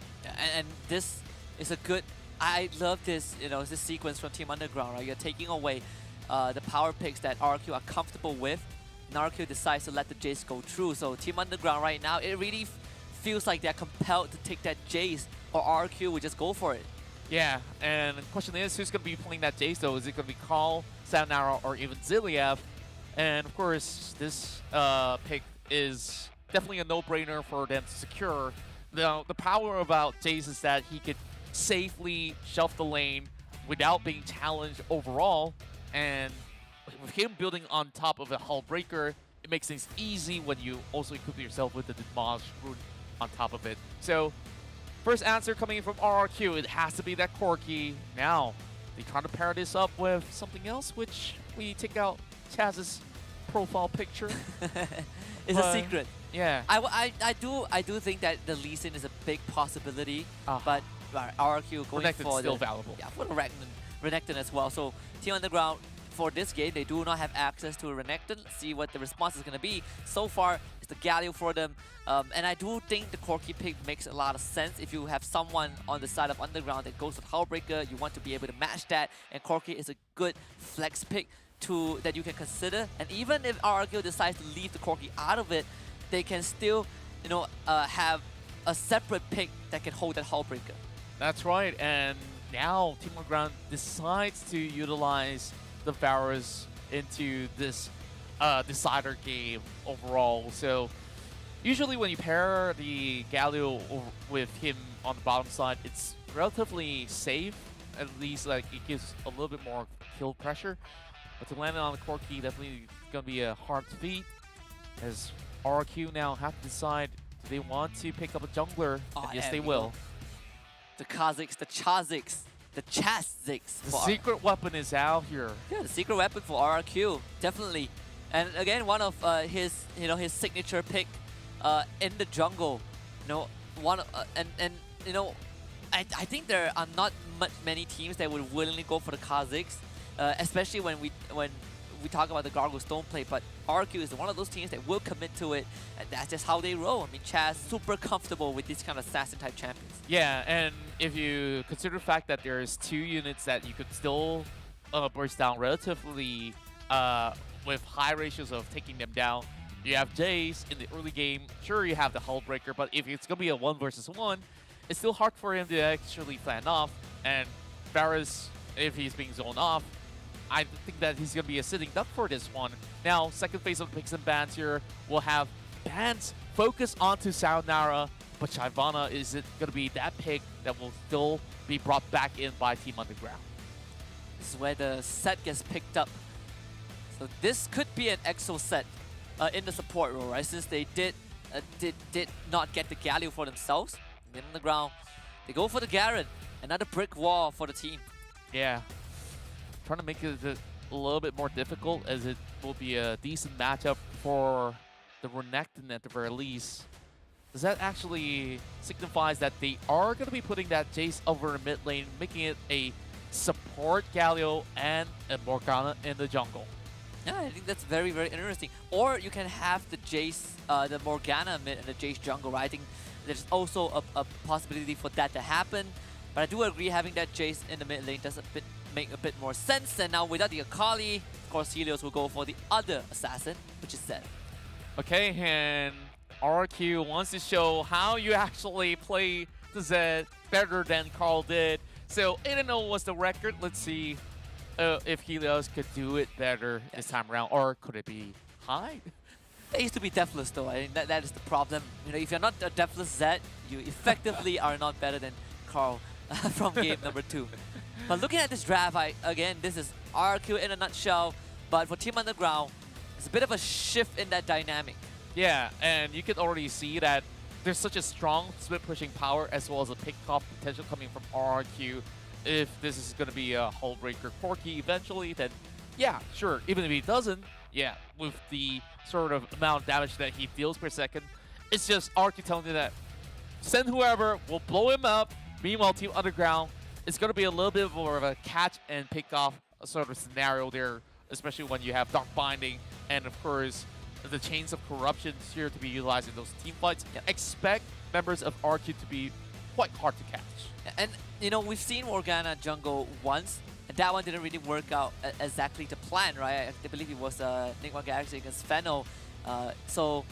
And this is a good, I love this, this sequence from Team Underground, right? You're taking away the power picks that RQ are comfortable with, and RQ decides to let the Jace go through. So Team Underground right now, it really feels like they're compelled to take that Jace, or RQ would just go for it. Yeah, and the question is, who's going to be playing that Jace though? Is it going to be Carl, Satanara, or even Zilliav? And of course, this pick is definitely a no-brainer for them to secure. The power about Jace is that he could safely shelf the lane without being challenged overall. And with him building on top of a Hull Breaker, it makes things easy when you also equip yourself with the Demolish Rune on top of it. So, first answer coming in from RRQ, it has to be that Corki. Now, they try to pair this up with something else, which we take out Chaz's profile picture. It's a secret. Yeah. I do think that the Lee Sin is a big possibility, but RRQ going Renekton's for still valuable. Yeah, for the Renekton as well. So Team Underground for this game, they do not have access to a Renekton. See what the response is going to be. So far, it's the Galio for them. And I do think the Corki pick makes a lot of sense. If you have someone on the side of Underground that goes with Hullbreaker, you want to be able to match that, and Corki is a good flex pick that you can consider. And even if RRQ decides to leave the Corki out of it, they can still, have a separate pick that can hold that Hullbreaker. That's right, and now Team Underground decides to utilize the Varus into this decider game overall. So usually when you pair the Galio with him on the bottom side, it's relatively safe. At least like it gives a little bit more kill pressure. But to land it on the Corki, definitely going to be a hard feat, as RQ now have to decide, do they want to pick up a jungler? And yes, they will. The Kazakhs, the Chaziks, the Chaziks. The secret weapon is out here. Yeah, the secret weapon for RRQ, definitely. And again, one of his signature pick in the jungle. I think there are not many teams that would willingly go for the Kazakhs, especially when we talk about the Gargoyle Stone play. But RQ is one of those teams that will commit to it, and that's just how they roll. I mean, Chaz super comfortable with these kind of assassin type champions. Yeah, and if you consider the fact that there's 2 units that you could still burst down relatively with high ratios of taking them down. You have Jace in the early game. Sure, you have the Hull Breaker, but if it's going to be a 1 versus 1, it's still hard for him to actually plan off. And Varus, if he's being zoned off, I think that he's going to be a sitting duck for this one. Now, second phase of picks and bans here, we'll have bans focus onto Sayonara, but Shyvana isn't going to be that pick that will still be brought back in by Team Underground. This is where the set gets picked up. So this could be an EXO set in the support role, right? Since they did not get the Galio for themselves. Get on the ground. They go for the Garen. Another brick wall for the team. Yeah. Trying to make it a little bit more difficult, as it will be a decent matchup for the Renekton at the very least. Does that actually signifies that they are going to be putting that Jace over in mid lane, making it a support Galio and a Morgana in the jungle? Yeah, I think that's very, very interesting. Or you can have the Jace, the Morgana mid and the Jace jungle, right? I think there's also a possibility for that to happen. But I do agree having that Jace in the mid lane does make a bit more sense. And now without the Akali, of course Helios will go for the other assassin, which is Zed. Okay, and RQ wants to show how you actually play the Zed better than Carl did. So 8-0 was the record. Let's see if Helios could do it better this time around, or could it be high? They used to be deathless though. I mean, that is the problem. You know, if you're not a deathless Zed, you effectively are not better than Carl from game number 2. But looking at this draft, again, this is RQ in a nutshell. But for Team Underground, it's a bit of a shift in that dynamic. Yeah, and you can already see that there's such a strong split pushing power as well as a pick-off potential coming from RQ. If this is going to be a Hull Breaker Corki eventually, then yeah, sure. Even if he doesn't, yeah, with the sort of amount of damage that he deals per second, it's just RQ telling you that send whoever, we'll blow him up. Meanwhile, Team Underground, it's going to be a little bit more of a catch and pick off sort of scenario there, especially when you have Dark Binding and, of course, the Chains of Corruption here to be utilized in those team fights. Yep. Expect members of RQ to be quite hard to catch. And, you know, we've seen Morgana jungle once, and that one didn't really work out exactly to plan, right? I believe it was Nigma Galaxy against Fennel. So,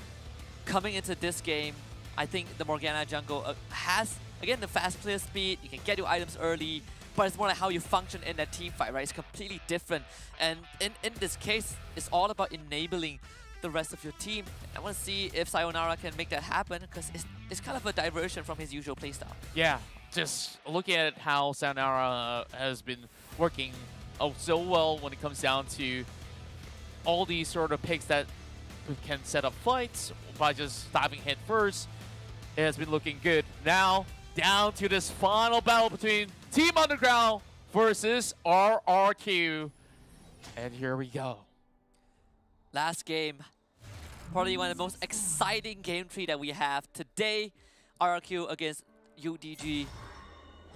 coming into this game, I think the Morgana jungle has, again, the fast player speed. You can get your items early, but it's more like how you function in that team fight, right? It's completely different. And in this case, it's all about enabling the rest of your team. I want to see if Sayonara can make that happen, because it's kind of a diversion from his usual playstyle. Yeah, just looking at how Sayonara has been working so well when it comes down to all these sort of picks that can set up fights by just diving head first. It has been looking good. Now, down to this final battle between Team Underground versus RRQ. And here we go. Last game, probably one of the most exciting game tree that we have today. RRQ against UDG.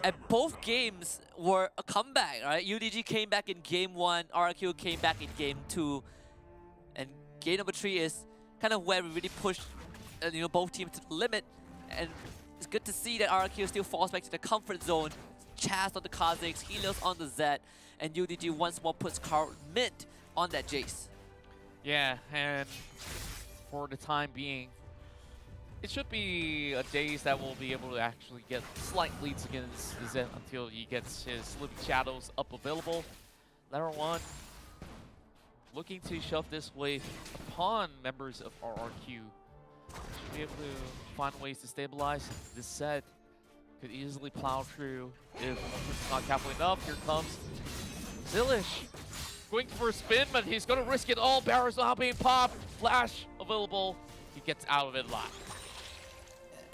And both games were a comeback, right? UDG came back in game 1, RRQ came back in game 2. And game number 3 is kind of where we really pushed you know, both teams to the limit. And it's good to see that RRQ still falls back to the comfort zone. Chaz on the Kha'Zix, Helios on the Zed, and UDG once more puts Carl mid on that Jace. Yeah, and for the time being, it should be a Jace that will be able to actually get slight leads against Zed until he gets his Living Shadows up available. Level 1 looking to shove this wave upon members of RRQ. Should be able to find ways to stabilize this set. Could easily plow through if it's not careful enough. Here comes Zillish. Going for a spin, but he's going to risk it all. Barrow's now being popped. Flash available. He gets out of it alive.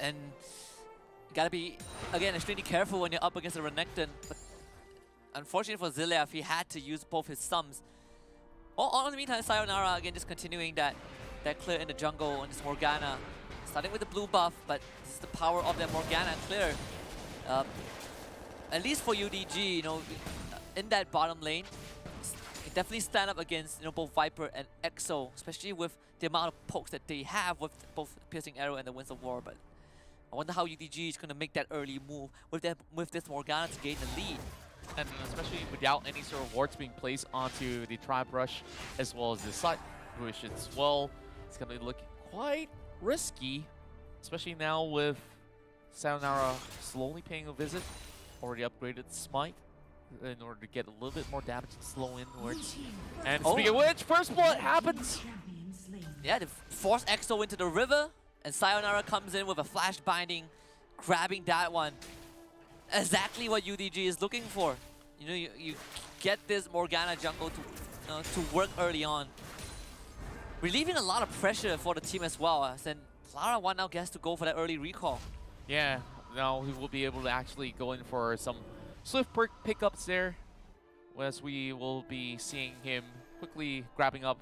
And you gotta be, again, extremely careful when you're up against a Renekton. But unfortunately for Zilliaf, he had to use both his sums. In the meantime, Sayonara, again, just continuing that clear in the jungle on this Morgana. Starting with the blue buff, but this is the power of that Morgana clear. At least for UDG, you know, in that bottom lane, you can definitely stand up against, you know, both Viper and EXO, especially with the amount of pokes that they have with both Piercing Arrow and the Winds of War. But I wonder how UDG is going to make that early move with this Morgana to gain the lead. and especially without any sort of wards being placed onto the Tribe Rush as well as the side push as well. It's going to be looking quite risky, especially now with Sayonara slowly paying a visit. Already upgraded Smite in order to get a little bit more damage and slow inwards. And speaking of which, first blood happens! Yeah, they force EXO into the river, and Sayonara comes in with a flash binding, grabbing that one. Exactly what UDG is looking for. You know, you get this Morgana jungle to work early on, relieving a lot of pressure for the team as well. Then Lara One now gets to go for that early recall. Yeah, now he will be able to actually go in for some swift perk pickups there, as we will be seeing him quickly grabbing up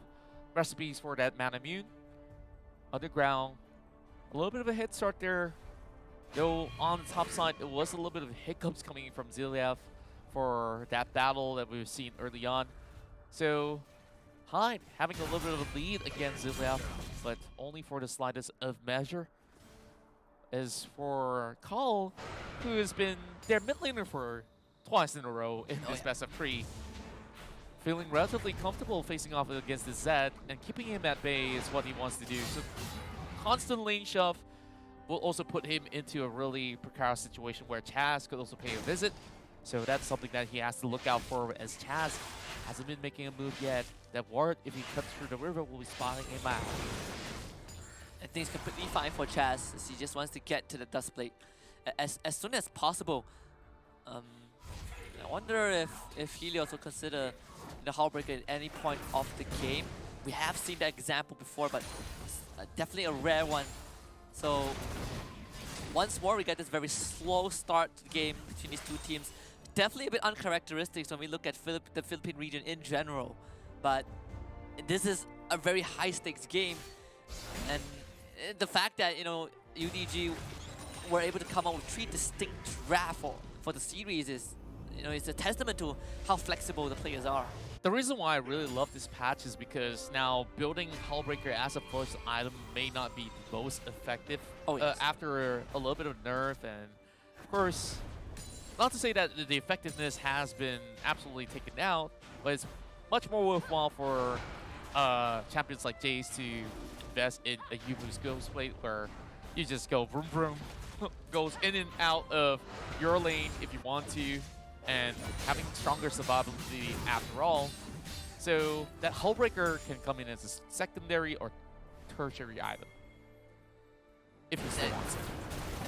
recipes for that Mana Immune. Underground, a little bit of a head start there. Though on the top side, it was a little bit of hiccups coming in from Ziliev for that battle that we've seen early on. So Hyde having a little bit of a lead against Ziliev, but only for the slightest of measure. As for Call, who has been their mid laner for twice in a row in this best of 3, feeling relatively comfortable facing off against the Zed, and keeping him at bay is what he wants to do. So constant lane shove will also put him into a really precarious situation where Chaz could also pay a visit. So that's something that he has to look out for, as Chaz hasn't been making a move yet. That ward, if he cuts through the river, will be spotting him out. I think it's completely fine for Chaz, as he just wants to get to the Dust Blade as soon as possible. I wonder if Helios will consider the Hullbreaker at any point of the game. We have seen that example before, but it's definitely a rare one. So once more, we get this very slow start to the game between these two teams. Definitely a bit uncharacteristic when we look at the Philippine region in general. But this is a very high-stakes game, and the fact that, you know, UDG were able to come out with 3 distinct drafts for the series is, you know, it's a testament to how flexible the players are. The reason why I really love this patch is because now building Hullbreaker as a first item may not be the most effective after a little bit of nerf, and of course, not to say that the effectiveness has been absolutely taken out, but it's much more worthwhile for champions like Jace to invest in a Yubu's Ghost Blade, where you just go vroom vroom, goes in and out of your lane if you want to, and having stronger survivability after all. So that Hullbreaker can come in as a secondary or tertiary item, if you still want it.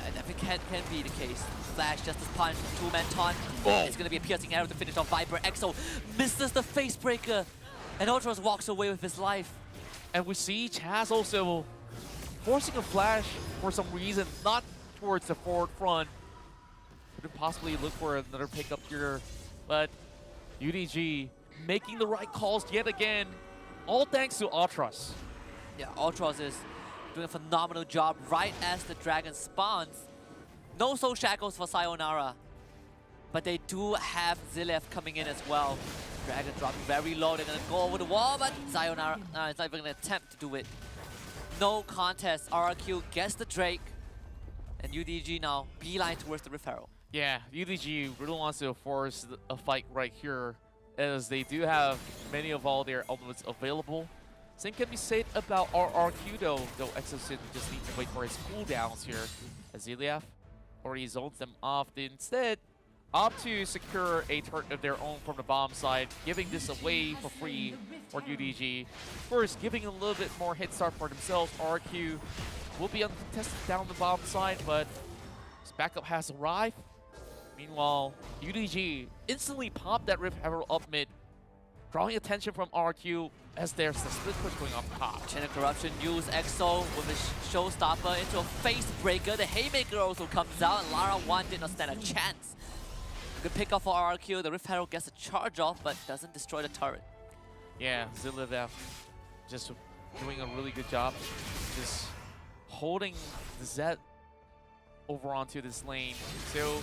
I think can be the case. Flash, Justice Punch, 2-man taunt. It's going to be a piercing arrow to finish off Viper. EXO misses the face breaker, and Ultros walks away with his life. And we see Chaz also forcing a flash for some reason, not towards the forward front. Could possibly look for another pickup here, but UDG making the right calls yet again, all thanks to Ultros. Yeah, Ultros is doing a phenomenal job right as the dragon spawns. No soul shackles for Sayonara, but they do have Ziliev coming in as well. Dragon dropping very low, they're gonna go over the wall, but Sayonara, it's not even gonna attempt to do it. No contest, RRQ gets the Drake, and UDG now beeline towards the Rift Herald. Yeah, UDG really wants to force a fight right here, as they do have many of all their ultimates available. Same can be said about RRQ though Exosin just needs to wait for his cooldowns here, as Ziliev already zones them off. They instead opt to secure a turret of their own from the bomb side, giving this away for free for UDG. First, giving a little bit more head start for themselves. RRQ will be uncontested down the bomb side, but his backup has arrived. Meanwhile, UDG instantly popped that Rift Herald up mid, drawing attention from RQ as there's the split push going off top. Chain of Corruption used EXO with a showstopper into a face breaker. The Haymaker also comes out, and Lara 1 did not stand a chance. Good pick off for RQ. The Rift Herald gets a charge off, but doesn't destroy the turret. Yeah, Ziliev just doing a really good job, just holding the Zed over onto this lane. So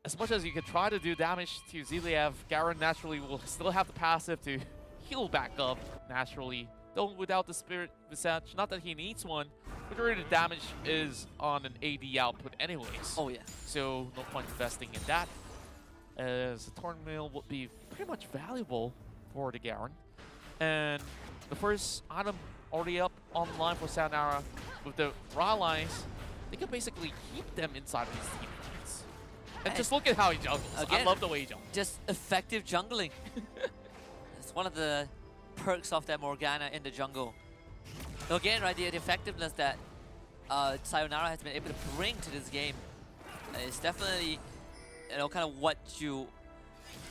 as much as you could try to do damage to Ziliev, Garen naturally will still have the passive to heal back up naturally, though without the Spirit Visage. Not that he needs one. Majority of the damage is on an AD output anyways. Oh yeah. So no point investing in that. as the tournament would be pretty much valuable for the Garen. And the first item already up online for Sayonara with the raw lines, they can basically keep them inside these team fights. And just look at how he jungles. Again, I love the way he jungles. Just effective jungling. It's one of the perks of that Morgana in the jungle. So again, right, the effectiveness that Sayonara has been able to bring to this game is definitely, you know, kind of what you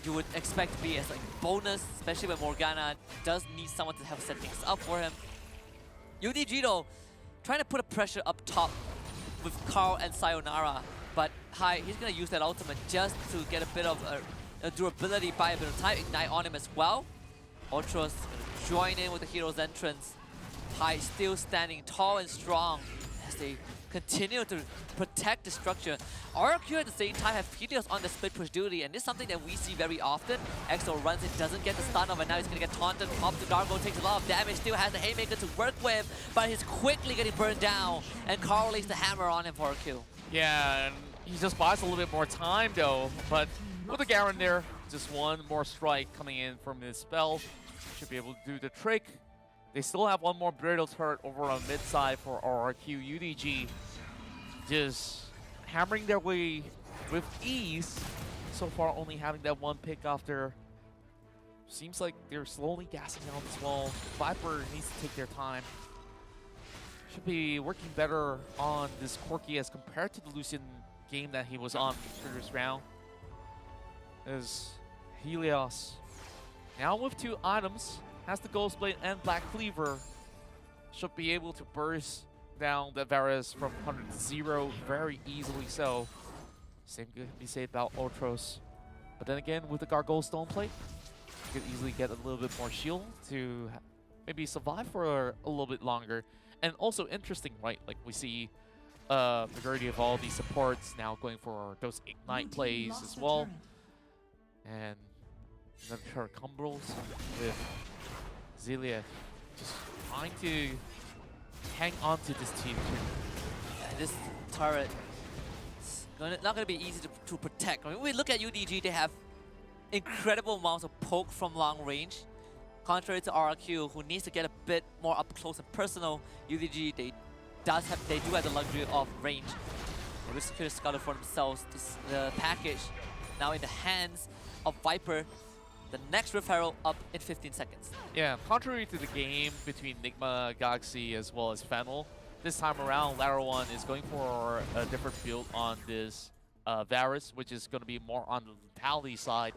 would expect to be as like bonus, especially when Morgana does need someone to help set things up for him. UDG though, trying to put a pressure up top with Carl and Sayonara, but he's gonna use that ultimate just to get a bit of a durability, buy a bit of time, ignite on him as well. Ultros gonna join in with the hero's entrance. Hai still standing tall and strong as they continue to protect the structure. RQ at the same time have Helios on the split push duty, and this is something that we see very often. EXO runs it, doesn't get the stun off, and now he's gonna get taunted. Pops the Gargoyle, takes a lot of damage, still has the Haymaker to work with, but he's quickly getting burned down, and Carl lays the hammer on him for a kill. Yeah, and he just buys a little bit more time though, but with the Garen there, just one more strike coming in from his spell. Should be able to do the trick. They still have one more Brittle turret over on mid side for RRQ. UDG just hammering their way with ease. So far only having that one pick after. Seems like they're slowly gassing out as well. Viper needs to take their time. Should be working better on this Corki as compared to the Lucian game that he was on the previous round. As Helios now with 2 items, has the Ghost Blade and Black Cleaver, should be able to burst down the Varus from 100 to 0 very easily so. Same could be said about Ultros. But then again, with the Gargoyle Stone Plate, you could easily get a little bit more shield to maybe survive for a little bit longer. And also interesting, right? Like we see majority of all these supports now going for those Ignite plays as well. And then her Cumbrals with Zelia just trying to hang on to this team too. Yeah, this turret is not going to be easy to protect. I mean, when we look at UDG, they have incredible amounts of poke from long range. Contrary to RRQ, who needs to get a bit more up close and personal, UDG, they do have the luxury of range. They will secure the Scuttle for themselves. The package now in the hands of Viper. The next Rift Herald up in 15 seconds. Yeah, contrary to the game between Nigma, Galaxy, as well as Fennel, this time around, Lateral One is going for a different build on this Varus, which is going to be more on the lethality side,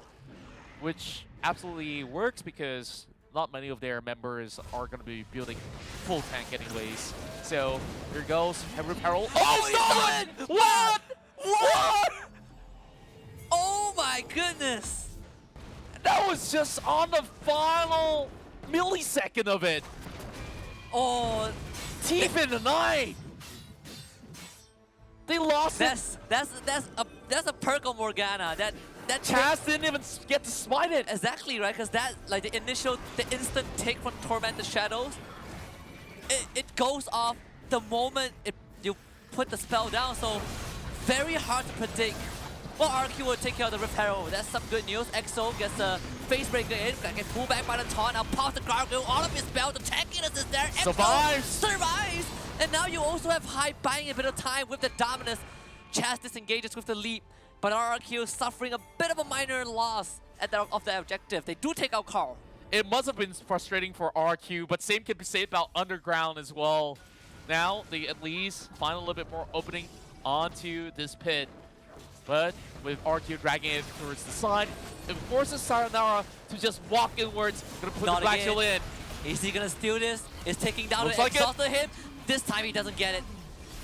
which absolutely works because not many of their members are going to be building full tank anyways. So here goes Rift Herald. Oh, stolen! What? What? Oh my goodness! That was just on the final millisecond of it. Oh, Teeth in the night. They lost it. That's a perk of Morgana. That Chaz didn't even get to smite it. exactly right, because that like the instant take from Torment the Shadows, it goes off the moment you put the spell down. So very hard to predict. Well, RQ will take care of the Rift Herald. That's some good news. EXO gets a face breaker in, gets pulled back by the taunt. Now pops the Gargoyle, all of his spell, the tankiness is there. EXO survives! And now you also have Hai buying a bit of time with the dominance. Chaz disengages with the leap, but RRQ suffering a bit of a minor loss of the objective. They do take out Carl. It must have been frustrating for RQ, but same can be said about Underground as well. Now, they at least find a little bit more opening onto this pit. But with RQ dragging it towards the side, it forces Sayonara to just walk inwards. Gonna put the Black Shield in. Is he gonna steal this? Is taking down Looks the like exhausted him? This time he doesn't get it.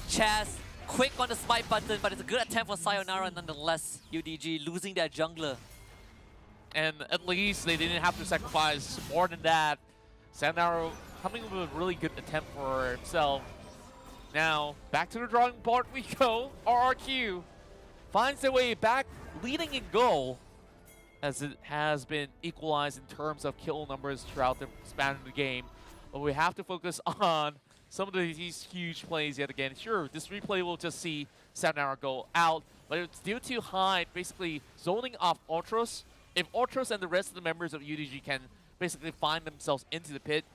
Chaz, quick on the smite button, but it's a good attempt for Sayonara nonetheless. UDG losing their jungler. And at least they didn't have to sacrifice more than that. Sayonara coming with a really good attempt for himself. Now, back to the drawing board we go. RRQ finds their way back, leading in goal, as it has been equalized in terms of kill numbers throughout the span of the game. But we have to focus on some of these huge plays yet again. Sure, this replay will just see Sayonara go out, but it's due to Hyde basically zoning off Ultros. If Ultros and the rest of the members of UDG can basically find themselves into the pit,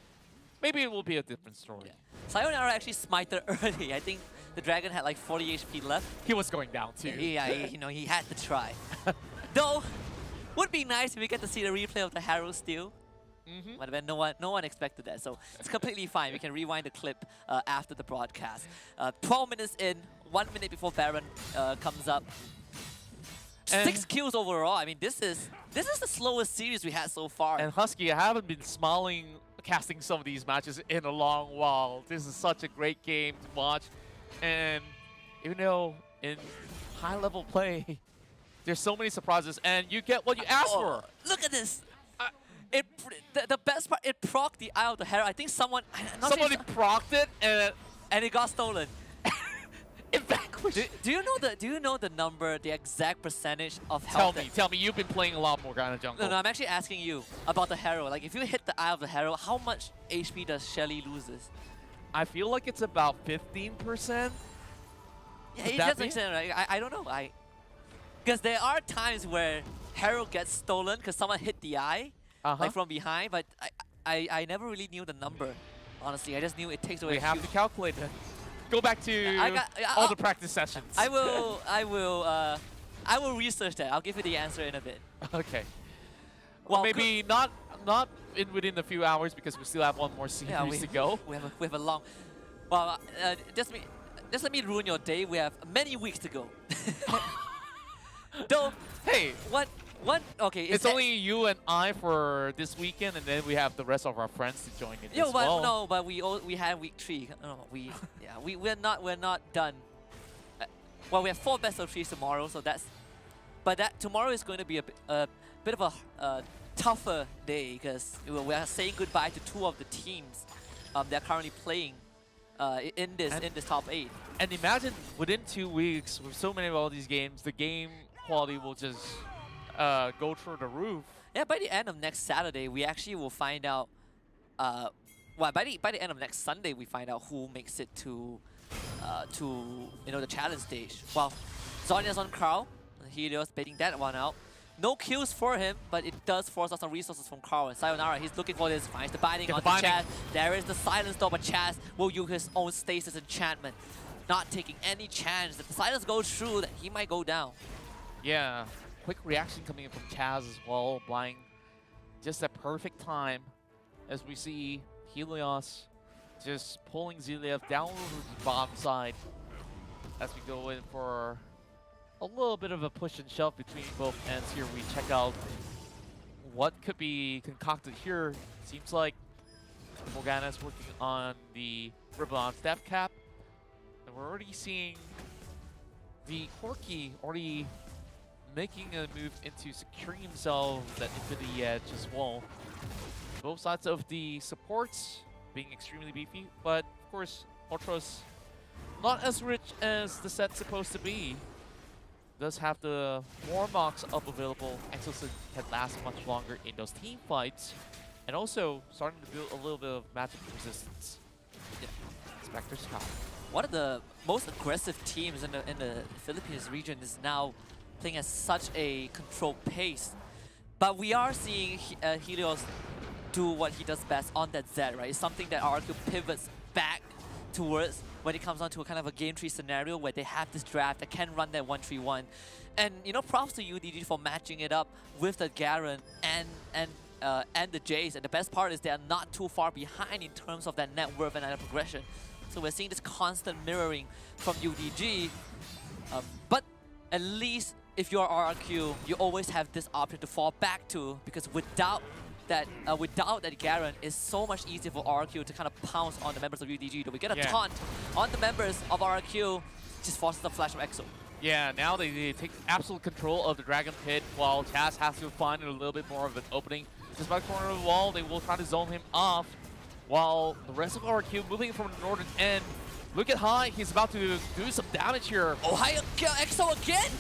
maybe it will be a different story. Yeah. Sayonara actually smited early. I think the Dragon had like 40 HP left. He was going down too. Yeah, he had to try. Though, would be nice if we get to see the replay of the Harrow steal. But then no one expected that, so it's completely fine. We can rewind the clip after the broadcast. 12 minutes in, 1 minute before Baron comes up. And 6 kills overall. I mean, this is the slowest series we had so far. And Husky, I haven't been smiling casting some of these matches in a long while. This is such a great game to watch. And even though in high-level play, there's so many surprises, and you get what you ask for. Look at this. The best part, it procced the Eye of the Hero. I think somebody procced it, and it got stolen. it vanquished. Do you know the number, the exact percentage of health? Tell me, you've been playing a lot more Morgana Jungle. No, I'm actually asking you about the Hero. Like, if you hit the Eye of the Hero, how much HP does Shelly loses? I feel like it's about 15%. Yeah, it doesn't make sense, right? I don't know. Because there are times where Hero gets stolen because someone hit the eye. Like from behind, but I never really knew the number. Honestly, I just knew it takes away. We have to calculate it. Go back to all the practice sessions. I will research that. I'll give you the answer in a bit. Okay. Well, maybe not within a few hours because we still have one more series to go. We have a long. Well, just let me ruin your day. We have many weeks to go. Though, hey, what? Okay, it's only you and I for this weekend, and then we have the rest of our friends to join in as well. No, but we have week 3. No, we're not done. Well, we have 4 best of 3s tomorrow, so that tomorrow is going to be a bit of a tougher day because we are saying goodbye to 2 of the teams that are currently playing in this top 8. And imagine within 2 weeks, with so many of all these games, the game quality will just go through the roof. Yeah, by the end of next Saturday, we actually will find out. Well, by the end of next Sunday, we find out who makes it to the challenge stage. Well, Zhonya's on Carl. Helios baiting that one out. No kills for him, but it does force us some resources from Carl. And Sayonara, he's looking for this. Finds the binding on the Chaz. There is the silence though, but Chaz will use his own stasis enchantment. Not taking any chance. If the silence goes through, then he might go down. Yeah. Quick reaction coming in from Chaz as well, buying just a perfect time as we see Helios just pulling Zeliev down the bottom side as we go in for a little bit of a push and shove between both ends here. We check out what could be concocted here. Seems like Morgana's working on the Ribbon Staff Cap, and we're already seeing the Corki already making a move into securing himself that Infinity Edge as well. Both sides of the supports being extremely beefy, but of course, Ultros not as rich as the set's supposed to be. Does have the more mocks up available. Exosuit can last much longer in those team fights, and also starting to build a little bit of magic resistance. Yeah, Spectre Sky. One of the most aggressive teams in the Philippines region is now playing at such a controlled pace. But we are seeing Helios do what he does best on that Z, right? It's something that RQ pivots back towards when it comes on to a kind of a game tree scenario where they have this draft that can run that 1-3-1. And props to UDG for matching it up with the Garen and the Jace. And the best part is they are not too far behind in terms of that net worth and that progression. So we're seeing this constant mirroring from UDG. But at least if you're RRQ, you always have this option to fall back to, because without that Garen, it's so much easier for RRQ to kind of pounce on the members of UDG. Do we get a taunt on the members of RRQ? Just forces the flash of Exo. Yeah, now they take absolute control of the Dragon Pit while Chaz has to find a little bit more of an opening. Just by the corner of the wall, they will try to zone him off while the rest of RRQ moving from the northern end. Look at High, he's about to do some damage here. Oh, High Exo again!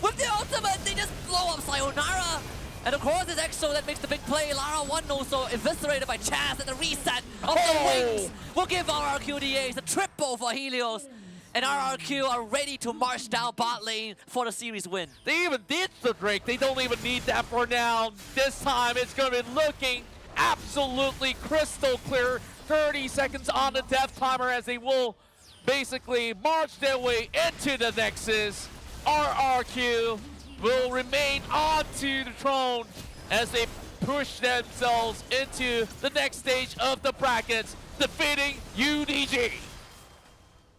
With the ultimate, they just blow up Sayonara! And of course, it's Exo that makes the big play. Lara 1 also eviscerated by Chaz at the reset of the wings. Will give RRQ the ace, a triple for Helios. And RRQ are ready to march down bot lane for the series win. They even did the Drake. They don't even need that for now. This time it's going to be looking absolutely crystal clear. 30 seconds on the death timer as they will basically march their way into the Nexus. RRQ will remain onto the throne as they push themselves into the next stage of the brackets, defeating UDG.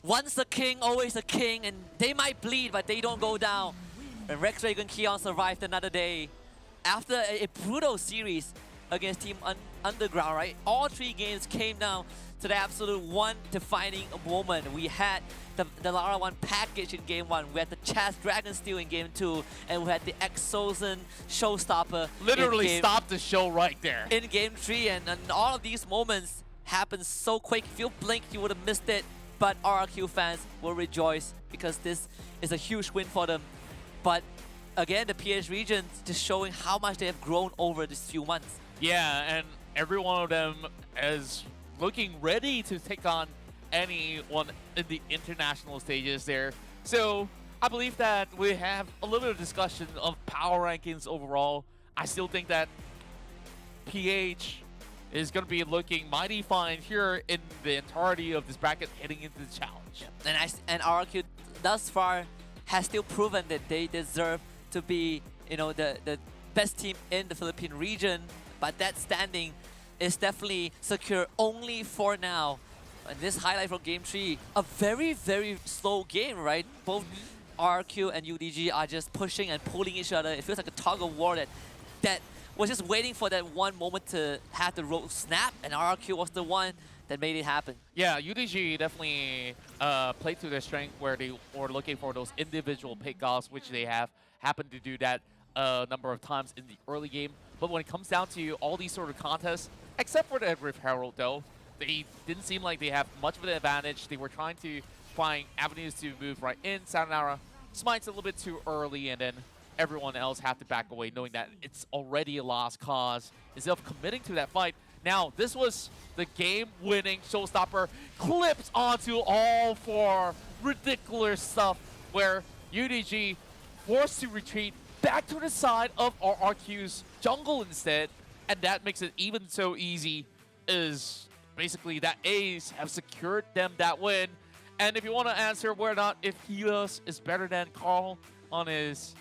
Once a king, always a king, and they might bleed, but they don't go down. And Rex Dragon Keon survived another day. After a brutal series against Team Underground, right? All 3 games came down to the absolute one defining moment. We had the Lara 1 package in game 1, we had the Chas Dragon Steel in game 2, and we had the Exosen Showstopper. Literally stopped the show right there. In game 3, and all of these moments happened so quick. If you blinked, you would have missed it. But RRQ fans will rejoice because this is a huge win for them. But again, the PH region just showing how much they have grown over these few months. Yeah, and every one of them is looking ready to take on anyone in the international stages there. So I believe that we have a little bit of discussion of power rankings overall. I still think that PH is going to be looking mighty fine here in the entirety of this bracket heading into the challenge. And RRQ thus far has still proven that they deserve to be, you know, the best team in the Philippine region. But that standing is definitely secure only for now. And this highlight from game 3, a very, very slow game, right? Both RRQ and UDG are just pushing and pulling each other. It feels like a tug of war that was just waiting for that one moment to have the road snap, and RRQ was the one that made it happen. Yeah, UDG definitely played to their strength where they were looking for those individual pickoffs, which they have happened to do that a number of times in the early game. But when it comes down to all these sort of contests, except for the Rift Herald though, they didn't seem like they have much of an advantage. They were trying to find avenues to move right in. Sayonara smites a little bit too early, and then everyone else have to back away knowing that it's already a lost cause. Instead of committing to that fight, now this was the game-winning showstopper, clips onto all 4 ridiculous stuff where UDG forced to retreat back to the side of RRQ's jungle instead, and that makes it even so easy is basically that Ace have secured them that win. And if you want to answer whether or not if Helios is better than Carl on his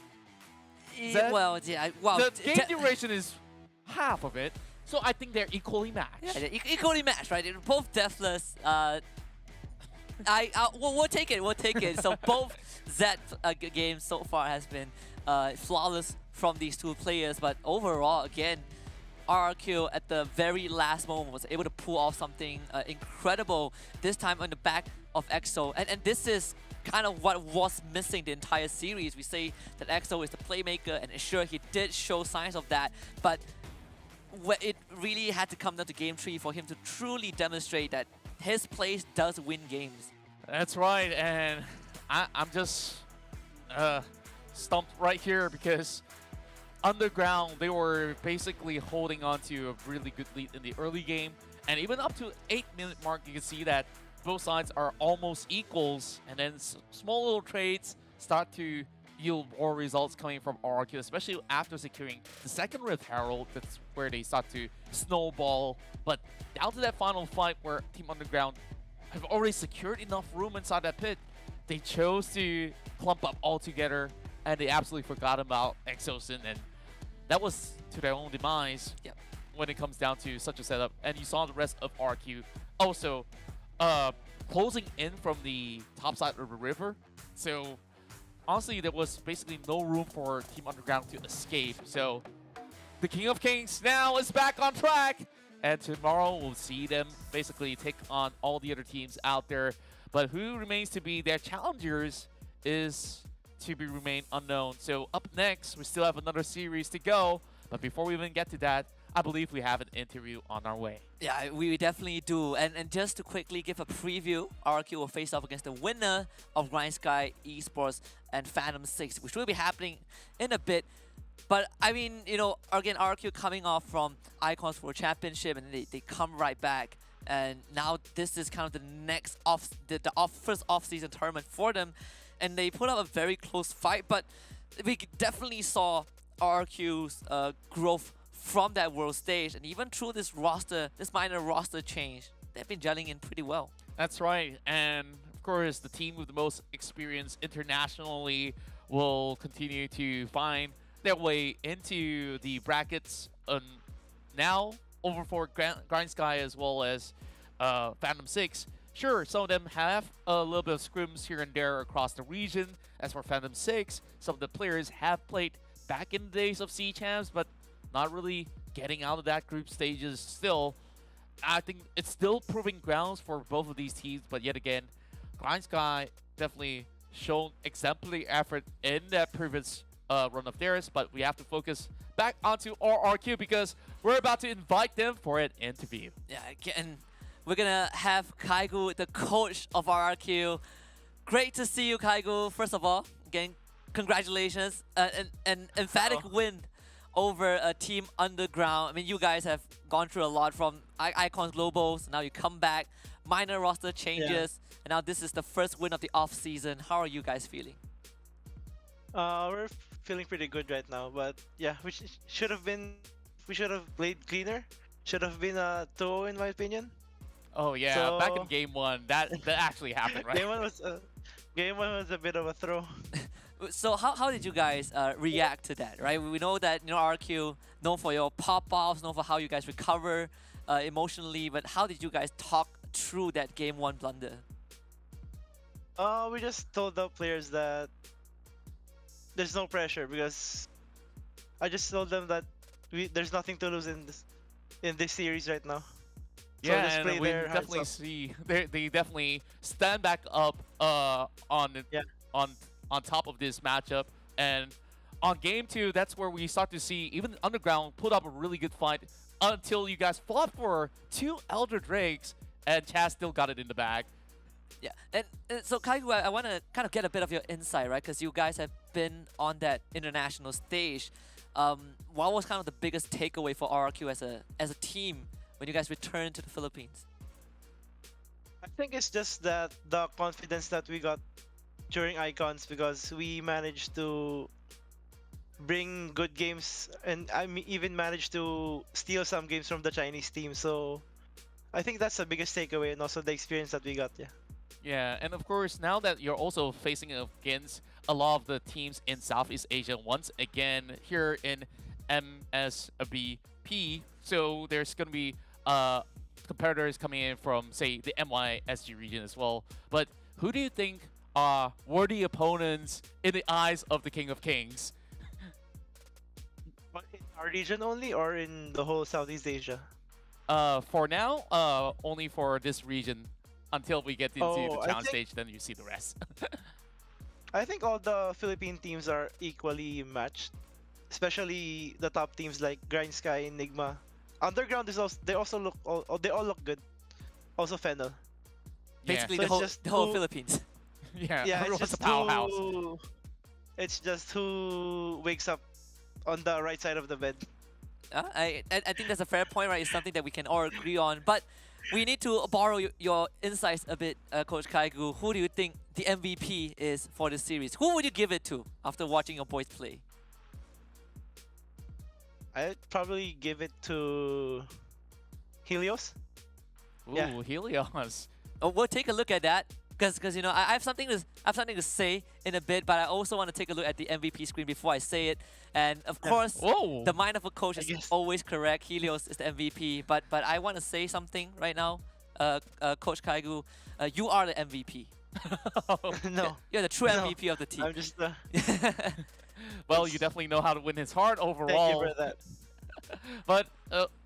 Well, yeah, well, the game duration is half of it, so I think they're equally matched. Yeah, they're equally matched, right? They're both deathless. We'll take it. We'll take it. So both Z games so far has been flawless from these 2 players, but overall, again, RRQ at the very last moment was able to pull off something incredible. This time on the back of EXO, and this is kind of what was missing the entire series. We say that EXO is the playmaker, and sure, he did show signs of that, but it really had to come down to game 3 for him to truly demonstrate that his plays does win games. That's right, and I'm just stumped right here because Underground, they were basically holding on to a really good lead in the early game, and even up to 8-minute mark, you can see that both sides are almost equals, and then small little trades start to yield more results coming from RRQ, especially after securing the second Rift Herald. That's where they start to snowball. But down to that final fight where Team Underground have already secured enough room inside that pit, they chose to clump up all together, and they absolutely forgot about Exosen, and that was to their own demise. Yep. When it comes down to such a setup. And you saw the rest of RQ also closing in from the top side of the river. So honestly, there was basically no room for Team Underground to escape. So the King of Kings now is back on track. And tomorrow we'll see them basically take on all the other teams out there. But who remains to be their challengers is to be remain unknown. So up next, we still have another series to go. But before we even get to that, I believe we have an interview on our way. Yeah, we definitely do. And just to quickly give a preview, RRQ will face off against the winner of Grind Sky Esports and Phantom 6, which will be happening in a bit. But I mean, you know, again, RRQ coming off from Icons for Championship, and they come right back and now this is kind of the next first off-season tournament for them, and they put up a very close fight. But we definitely saw RRQ's growth from that world stage, and even through this minor roster change, they've been gelling in pretty well. That's right, and of course, the team with the most experience internationally will continue to find their way into the brackets. Now, over for Grind Sky as well as Phantom 6. Sure, some of them have a little bit of scrims here and there across the region. As for Phantom 6, some of the players have played back in the days of C Champs, but not really getting out of that group stages still. I think it's still proving grounds for both of these teams, but yet again, Grind Sky definitely shown exemplary effort in that previous run of theirs, but we have to focus back onto RRQ because we're about to invite them for an interview. Yeah, again, we're gonna have Kaigu, the coach of RRQ. Great to see you, Kaigu. First of all, again, congratulations. An emphatic win over Team Underground. I mean, you guys have gone through a lot from Icons Globals. Now you come back, minor roster changes, and now this is the first win of the off season. How are you guys feeling? We're feeling pretty good right now, but yeah, we should have played cleaner. Should have been a 2-0 in my opinion. Oh yeah, So- back in game one, that actually happened, right? Game one was a bit of a throw. So how did you guys react to that, right? We know that, you know, RQ, known for your pop-offs, known for how you guys recover emotionally, but how did you guys talk through that game one blunder? We just told the players that there's no pressure because I just told them that there's nothing to lose in this series right now. So Yeah, just play and we their hearts definitely up. see they definitely stand back up on top of this matchup. And on game two, that's where we start to see even Underground put up a really good fight until you guys fought for 2 Elder Drakes, and Chaz still got it in the bag. Yeah, and so Kaigu, I want to kind of get a bit of your insight, right? Because you guys have been on that international stage. What was kind of the biggest takeaway for RRQ as a team when you guys returned to the Philippines? I think it's just that the confidence that we got during Icons because we managed to bring good games and even managed to steal some games from the Chinese team. So I think that's the biggest takeaway and also the experience that we got. Yeah. Yeah, and of course, now that you're also facing against a lot of the teams in Southeast Asia once again here in MSPB, so there's going to be competitors coming in from, say, the MYSG region as well. But who do you think are worthy opponents in the eyes of the King of Kings? But in our region only or in the whole Southeast Asia? For now, only for this region. Until we get into the I challenge think- stage, then you see the rest. I think all the Philippine teams are equally matched, especially the top teams like Grind Sky, Enigma. Underground is also they all look good. Also Fennel. Basically, So it's the just whole who- Philippines. Yeah, Yeah, it's everyone's a just powerhouse. it's just who wakes up on the right side of the bed. I think that's a fair point, right? It's something that we can all agree on. But we need to borrow your insights a bit, Coach Kaigu. Who do you think the MVP is for this series? Who would you give it to after watching your boys play? I'd probably give it to Helios. Ooh, Yeah. Helios. Oh, we'll take a look at that. Because you know I have something to say in a bit, but I also want to take a look at the MVP screen before I say it. And of course, Whoa. the mind of a coach is guess. always correct. Helios is the MVP, but I want to say something right now, Coach Kaigu. You are the MVP. No, You're the true No. MVP of the team. I'm just Well, you definitely know how to win his heart thank you overall. for that. But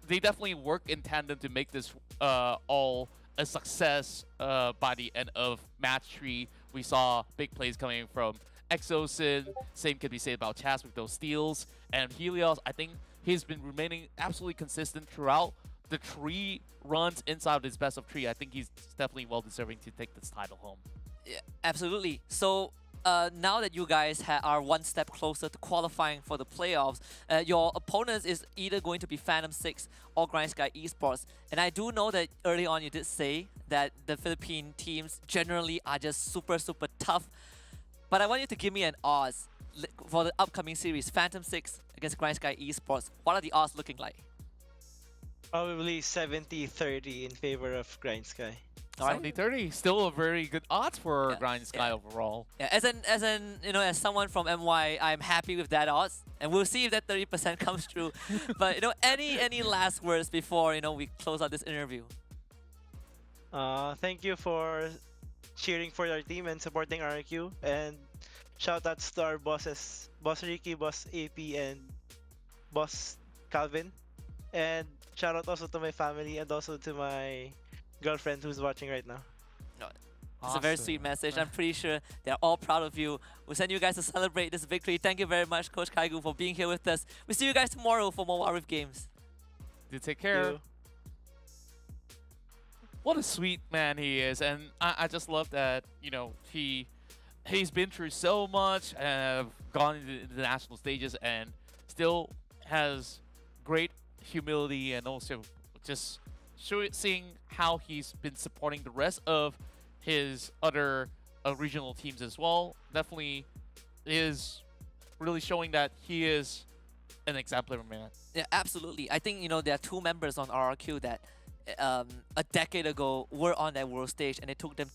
they definitely work in tandem to make this all a success by the end of match 3. We saw big plays coming from Exosin. Same could be said about Chaz with those steals. And Helios, I think he's been remaining absolutely consistent throughout the 3 runs inside of his best of 3. I think he's definitely well deserving to take this title home. Yeah, absolutely. So now that you guys are one step closer to qualifying for the playoffs, your opponents is either going to be Phantom 6 or Grind Sky Esports. And I do know that early on you did say that the Philippine teams generally are just super, super tough. But I want you to give me an odds for the upcoming series, Phantom 6 against Grind Sky Esports. What are the odds looking like? Probably 70-30 in favor of Grind Sky. 70-30, still a very good odds for Yeah, Grind Sky overall. Yeah, as someone from MY, I'm happy with that odds, and we'll see if that 30% comes true. But any last words before we close out this interview? Thank you for cheering for our team and supporting RQ, and shout outs to our bosses, Boss Ricky, Boss AP, and Boss Calvin, and shout out also to my family and also to my girlfriend who's watching right now. It's a very sweet message. I'm pretty sure they're all proud of you. We'll send you guys to celebrate this victory. Thank you very much, Coach Kaigu, for being here with us. We'll see you guys tomorrow for more WildRift games. Do take care. You. What a sweet man he is, and I just love that he's been through so much, gone into the national stages, and still has great humility, and also just seeing how he's been supporting the rest of his other regional teams as well. Definitely is really showing that he is an exemplary man. Yeah, absolutely. I think there are two members on RRQ that a decade ago were on that world stage, and it took them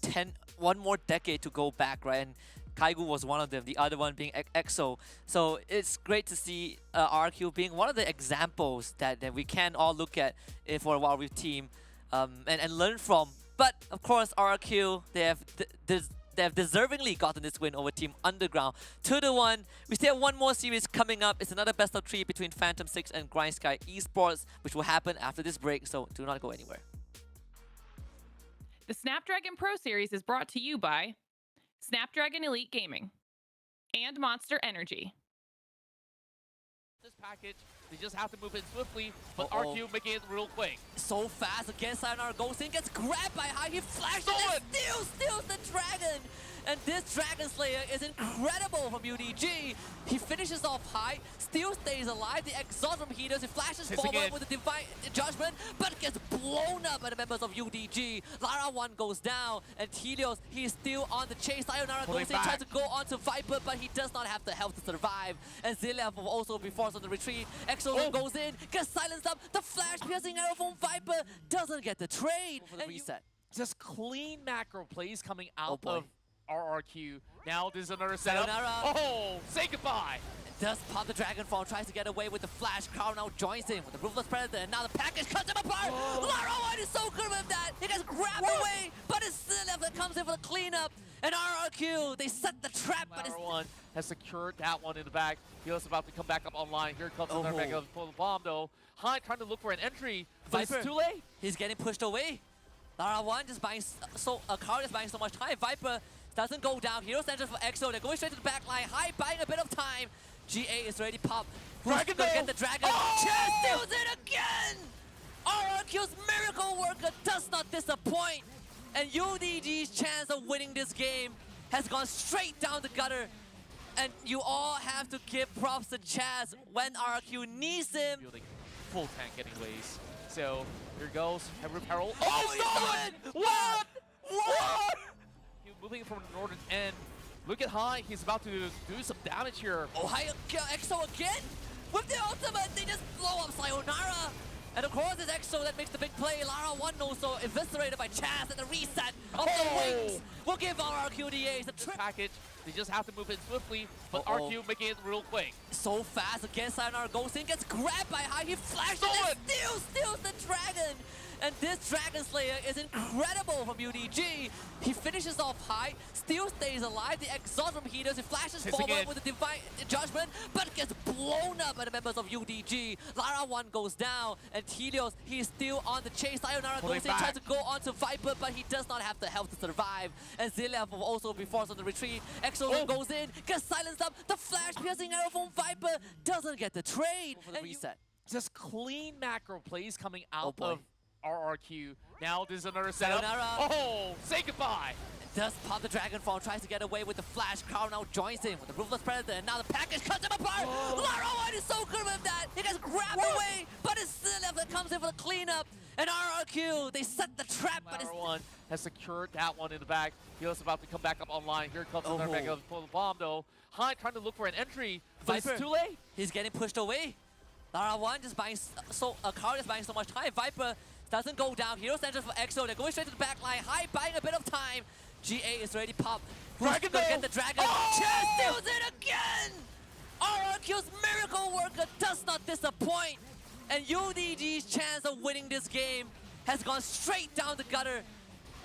one more decade to go back, right? And Kaigu was one of them, the other one being EXO. So it's great to see RQ being one of the examples that we can all look at for a WildRift team and learn from. But of course, RQ, they have deservingly gotten this win over Team Underground 2-1. We still have one more series coming up. It's another best of 3 between Phantom 6 and Grind Sky Esports, which will happen after this break, so do not go anywhere. The Snapdragon Pro Series is brought to you by Snapdragon Elite Gaming and Monster Energy. This package, they just have to move in swiftly, but Uh-oh. RQ making it real quick. So fast again, Sayonara goes in, gets grabbed by High, he flashes and still steals the Dragon! And this Dragon Slayer is incredible from UDG. He finishes off High, still stays alive, the exhaust from Heaters, he flashes Hits forward again. with the Divine Judgment, but gets blown up by the members of UDG. Lara 1 goes down, and Helios, he's still on the chase. Sayonara Pulling goes in, back. tries to go onto Viper, but he does not have the health to survive. And Zilev will also be forced on the retreat. Exo goes in, gets silenced up, the flash piercing arrow from Viper doesn't get the trade. For the reset. Just clean macro plays coming out boy. of RRQ. Now there's another setup. Sayonara. Oh, say goodbye. Does pop the Dragonfall, tries to get away with the flash. Crow now joins in with the Ruthless Predator, and now the package cuts him apart. Lara White is so good with that. He gets grabbed away, but it's Zilev that comes in for the cleanup. And RRQ, they set the trap, but it's... Lateral one has secured that one in the back. He's about to come back up online. Here comes another back up for the bomb though. High trying to look for an entry, but Viper. it's too late. He's getting pushed away. Lara 1 just buying Carl is buying so much time. Viper doesn't go down. Hero Center for EXO. They're going straight to the back line. High buying a bit of time. GA is ready to pop. Who's Dragon gonna though? get the Dragon? Chess steals it again! RRQ's Miracle Worker does not disappoint. And UDG's chance of winning this game has gone straight down the gutter. And you all have to give props to Chaz when RRQ needs him. Building full tank anyways. So here goes Heavy Peril. Oh, stolen! What? What? He's moving from the northern end. Look at High. He's about to do some damage here. Oh, High EXO again? With the ultimate, they just blow up Sayonara. And of course, it's EXO that makes the big play. Lara 1 also eviscerated by Chaz, and the reset of the wings will give RRQ the ace. The trip Package. They just have to move in swiftly, but Uh-oh. RQ making it real quick. so fast again. Sayonara goes in, gets grabbed by High, he flashes Stolen! and still steals the Dragon. And this Dragon Slayer is incredible from UDG. He finishes off High, still stays alive. The exhaust from Heaters, he flashes Hits forward again. with the Divine Judgment, but gets blown up by the members of UDG. Lara 1 goes down, and Helios, he's still on the chase. Sayonara Pulling goes in, back. tries to go onto Viper, but he does not have the health to survive. And Zilev will also be forced on the retreat. EXO goes in, gets silenced up. The flash piercing arrow from Viper doesn't get the trade. For the And you- reset. Just clean macro plays coming out boy. of RRQ. Now there's another setup. Sayonara. Oh, say goodbye. Does pop the Dragon Fall, tries to get away with the flash. Carl now joins in with the Ruthless Predator, and now the package cuts him apart. Lara1 is so good with that. He gets grabbed away, but it's still that comes in for the cleanup. And RRQ, they set the trap, but it's... Lara1 has secured that one in the back. He's about to come back up online. Here comes another back up for the bomb, though. Hyde trying to look for an entry, but Viper, it's too late. He's getting pushed away. Lara1 just buying Carl is buying so much time. Viper doesn't go down. Hero Centers for EXO. They're going straight to the back line. Hyde buying a bit of time. GA is already popped. Who's Dragon gonna though? get the Dragon? Chess steals it again! RRQ's Miracle Worker does not disappoint. And UDG's chance of winning this game has gone straight down the gutter.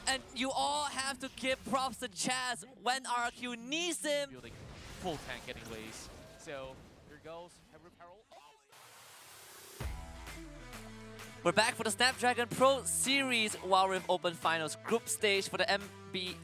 And you all have to give props to Chaz when RRQ needs him. Building full tank anyways. So here goes. Peril. We're back for the Snapdragon Pro Series WildRift Open Finals group stage for the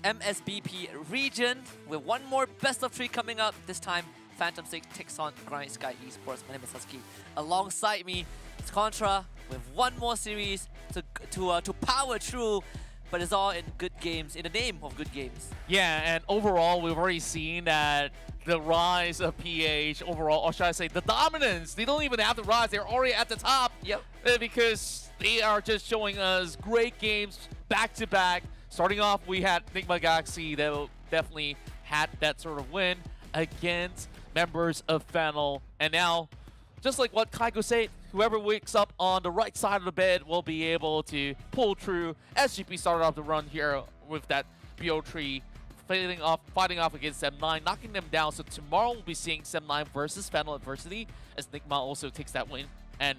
MSBP region with one more best of 3 coming up. This time, Phantom 6 takes on Grind Sky Esports. My name is Husky. Alongside me, it's Contra with one more series to power through, but it's all in good games, in the name of good games. Yeah, and overall, we've already seen that the rise of PH overall, or should I say the dominance, they don't even have to rise, they're already at the top. Yep. Because they are just showing us great games back to back. Starting off, we had Enigma Galaxy that definitely had that sort of win against members of Fennel. And now, just like what Kaigo said, whoever wakes up on the right side of the bed will be able to pull through. SGP started off the run here with that BO3 fighting off against M9, knocking them down. So tomorrow we'll be seeing M9 versus Fennel Adversity as Nigma also takes that win. And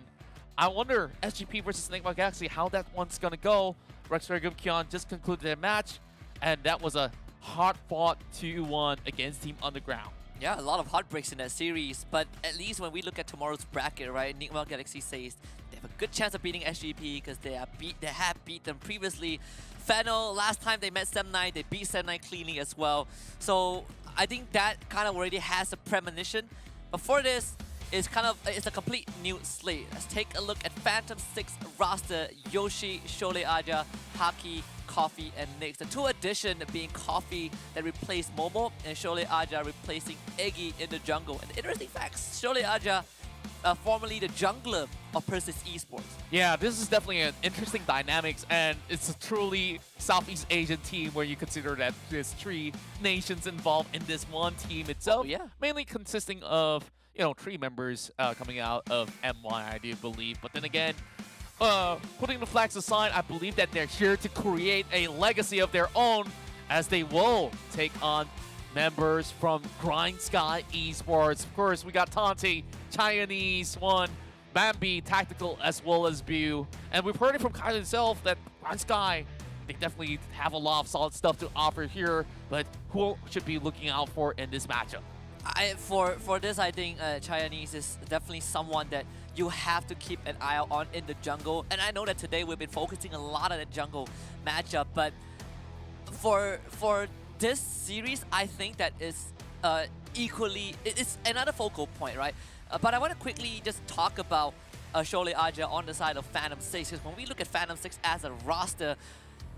I wonder, SGP versus Enigma Galaxy, how that one's gonna go. Rexford Gumkion just concluded their match, and that was a hard-fought 2-1 against Team Underground. Yeah, a lot of heartbreaks in that series, but at least when we look at tomorrow's bracket, right, Enigma Galaxy says they have a good chance of beating SGP because they have beat them previously. Fennel, last time they met Sem9, they beat Sem9 cleanly as well. So I think that kind of already has a premonition. But for this, it's a complete new slate. Let's take a look at Phantom 6 roster. Yoshi, Shole Aja, Haki, Coffee, and Nyx. The 2 addition being Coffee that replaced Momo, and Shole Aja replacing Eggy in the jungle. And interesting facts, Shole Aja, formerly the jungler of Persis Esports. Yeah, this is definitely an interesting dynamics, and it's a truly Southeast Asian team where you consider that there's 3 nations involved in this one team itself. Oh, yeah. Mainly consisting of 3 members coming out of MY, I do believe. But then again, putting the flags aside, I believe that they're here to create a legacy of their own as they will take on members from Grind Sky Esports. Of course, we got Tante, Chinese one, Bambi, Tactical, as well as Bu. And we've heard it from Kyle himself that Grind Sky, they definitely have a lot of solid stuff to offer here, but who should be looking out for in this matchup? For this, I think Chinese is definitely someone that you have to keep an eye out on in the jungle. And I know that today we've been focusing a lot on the jungle matchup, but for this series, I think that is equally, it's another focal point, right? But I want to quickly just talk about Shole Aja on the side of Phantom 6, because when we look at Phantom 6 as a roster,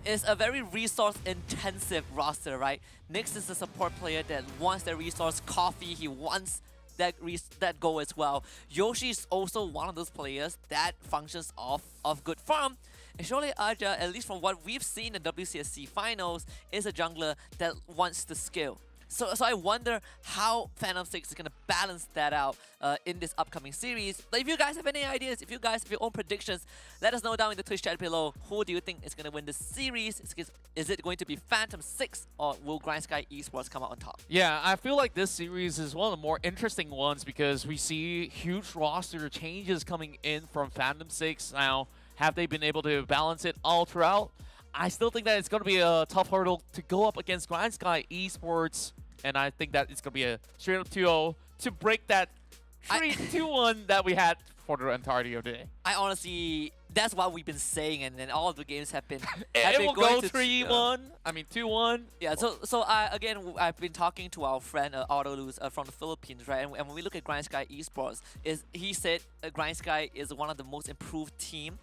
it's a very resource-intensive roster, right? Nyx is a support player that wants their resource. Coffee, he wants that goal as well. Yoshi is also one of those players that functions off of good farm. And Shole Aja, at least from what we've seen in WCSC finals, is a jungler that wants to scale. So I wonder how Phantom 6 is going to balance that out in this upcoming series. But if you guys have any ideas, if you guys have your own predictions, let us know down in the Twitch chat below. Who do you think is going to win this series? Is it going to be Phantom 6 or will Grind Sky Esports come out on top? Yeah, I feel like this series is one of the more interesting ones because we see huge roster changes coming in from Phantom 6 now. Have they been able to balance it all throughout? I still think that it's going to be a tough hurdle to go up against Grind Sky Esports. And I think that it's going to be a straight up 2-0 to break that 3-2-1 that we had for the entirety of the day. I honestly, that's what we've been saying, and then all of the games have been. It will going go to 3-1. I mean 2-1. Yeah, so again, I've been talking to our friend Autoluz from the Philippines, right? And when we look at Grind Sky Esports, he said Grind Sky is one of the most improved team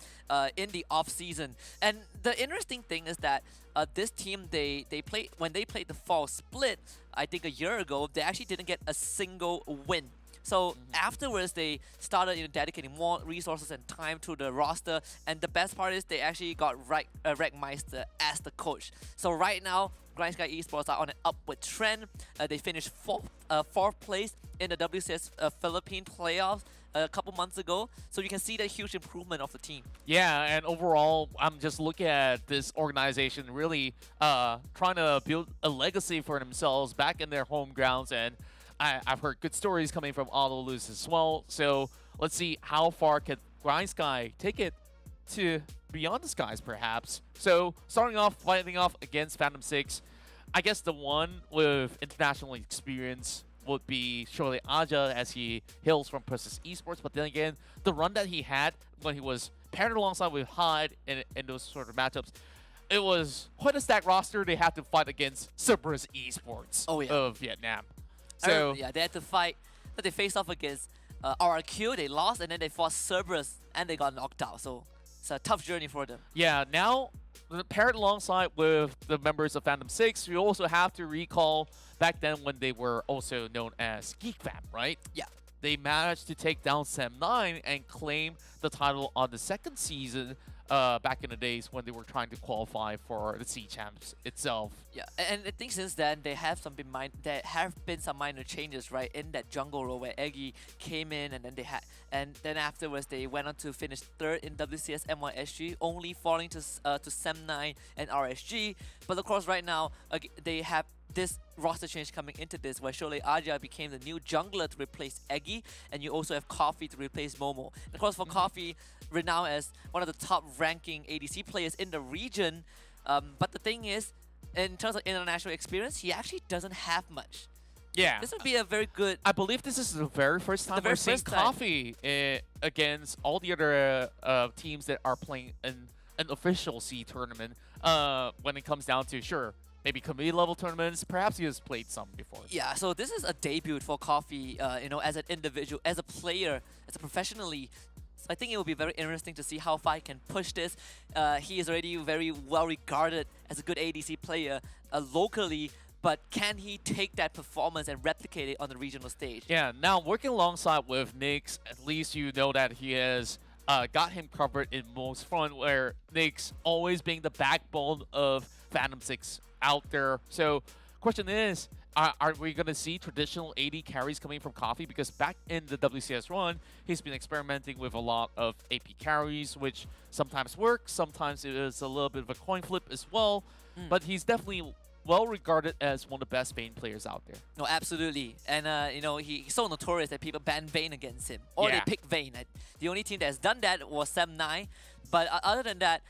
in the off season. And the interesting thing is that this team they played when they played the fall split, I think a year ago, they actually didn't get a single win. So afterwards, they started dedicating more resources and time to the roster. And the best part is they actually got Rekmeister as the coach. So right now, Grind Sky Esports are on an upward trend. They finished fourth place in the WCS Philippine playoffs a couple months ago. So you can see the huge improvement of the team. Yeah, and overall, I'm just looking at this organization really trying to build a legacy for themselves back in their home grounds. And I've heard good stories coming from Autoluz as well. So let's see how far can Grind Sky take it to beyond the skies, perhaps. So starting off, fighting off against Phantom 6, I guess the one with international experience would be surely Aja, as he hails from Persis Esports. But then again, the run that he had when he was paired alongside with Hyde in those sort of matchups, it was quite a stacked roster. They had to fight against Cerberus Esports of Vietnam. So yeah, they had to fight. But they faced off against RRQ. They lost, and then they fought Cerberus, and they got knocked out. So it's a tough journey for them. yeah, now paired alongside with the members of Phantom 6, we also have to recall back then when they were also known as GeekFam, right? Yeah. They managed to take down Sem9 and claim the title on the second season back in the days when they were trying to qualify for the C Champs itself. Yeah, and I think since then there have been some minor changes, right, in that jungle role where Eggy came in, and then afterwards they went on to finish third in WCS M1SG, only falling to Sem9 and RSG. But of course, right now they have this roster change coming into this, where surely Aja became the new jungler to replace Eggy, and you also have Coffee to replace Momo. And of course, for Coffee, renowned as one of the top-ranking ADC players in the region. But the thing is, in terms of international experience, he actually doesn't have much. Yeah. This would be a very good... I believe this is the very first time we're seeing Coffee against all the other teams that are playing an official C tournament when it comes down to, sure, maybe community level tournaments. Perhaps he has played some before. Yeah, so this is a debut for Coffee, as an individual, as a player, as a professionally. So I think it will be very interesting to see how far he can push this. He is already very well regarded as a good ADC player locally, but can he take that performance and replicate it on the regional stage? Yeah, now working alongside with Nyx, at least you know that he has got him covered in most front, where Nyx always being the backbone of Phantom 6 out there. So question is, are we going to see traditional AD carries coming from Coffee? Because back in the WCS run, he's been experimenting with a lot of AP carries, which sometimes work, sometimes it is a little bit of a coin flip as well. But he's definitely well regarded as one of the best Vayne players out there. No, absolutely. And, he's so notorious that people ban Vayne against him. Or they pick Vayne. The only team that has done that was Sem9. But other than that,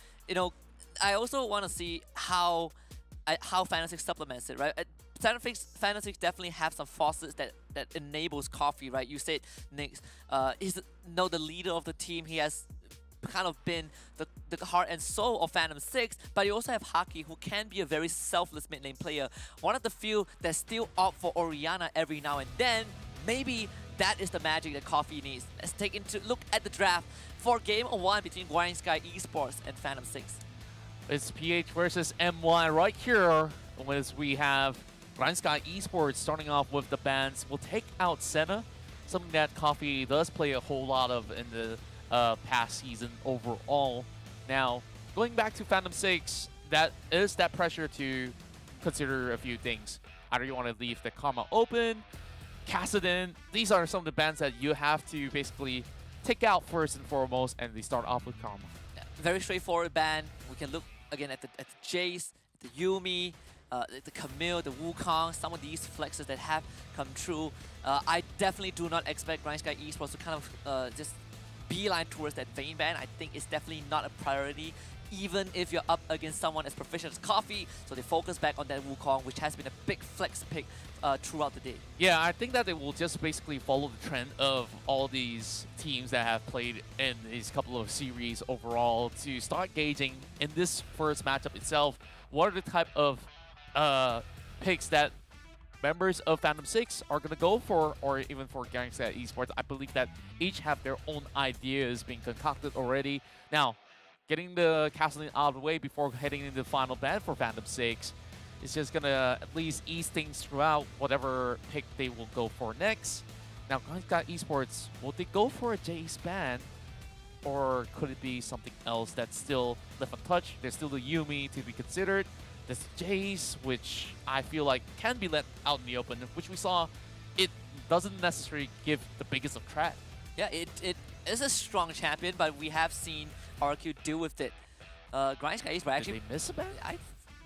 I also want to see how Phantom 6 supplements it, right? Phantom 6 definitely have some forces that enables Coffee, right? You said Nyx is the leader of the team. He has kind of been the heart and soul of Phantom 6, but you also have Haki, who can be a very selfless mid lane player. One of the few that still opt for Orianna every now and then. Maybe that is the magic that Coffee needs. Let's take a look at the draft for Game 1 between Grind Sky Esports and Phantom 6. It's PH versus M1 right here, as we have Grind Sky Esports starting off with the bans. We'll take out Senna, something that Coffee does play a whole lot of in the past season overall. Now, going back to Phantom 6, that is that pressure to consider a few things. Either you want to leave the Karma open, Kassadin. These are some of the bans that you have to basically take out first and foremost, and they start off with Karma. Yeah, very straightforward ban. We can look again at the Jace, the Yuumi, the Camille, the Wukong, some of these flexes that have come true. I definitely do not expect Grind Sky Esports to kind of just beeline towards that Vayne ban. I think it's definitely not a priority even if you're up against someone as proficient as Coffee. So they focus back on that Wukong, which has been a big flex pick throughout the day. Yeah, I think that they will just basically follow the trend of all these teams that have played in these couple of series overall to start gauging in this first matchup itself, what are the type of picks that members of Phantom 6 are going to go for, or even for Gangsta Esports. I believe that each have their own ideas being concocted already. Now, getting the castling out of the way before heading into the final ban for Phantom 6 is just going to at least ease things throughout whatever pick they will go for next. Now, Gangsta Esports, will they go for a Jace ban? Or could it be something else that's still left untouched? There's still the Yuumi to be considered. There's Jace, which I feel like can be let out in the open, which we saw it doesn't necessarily give the biggest of threat. Yeah, it is a strong champion, but we have seen RQ deal with it. Grind Sky Esports actually... Did they miss a ban?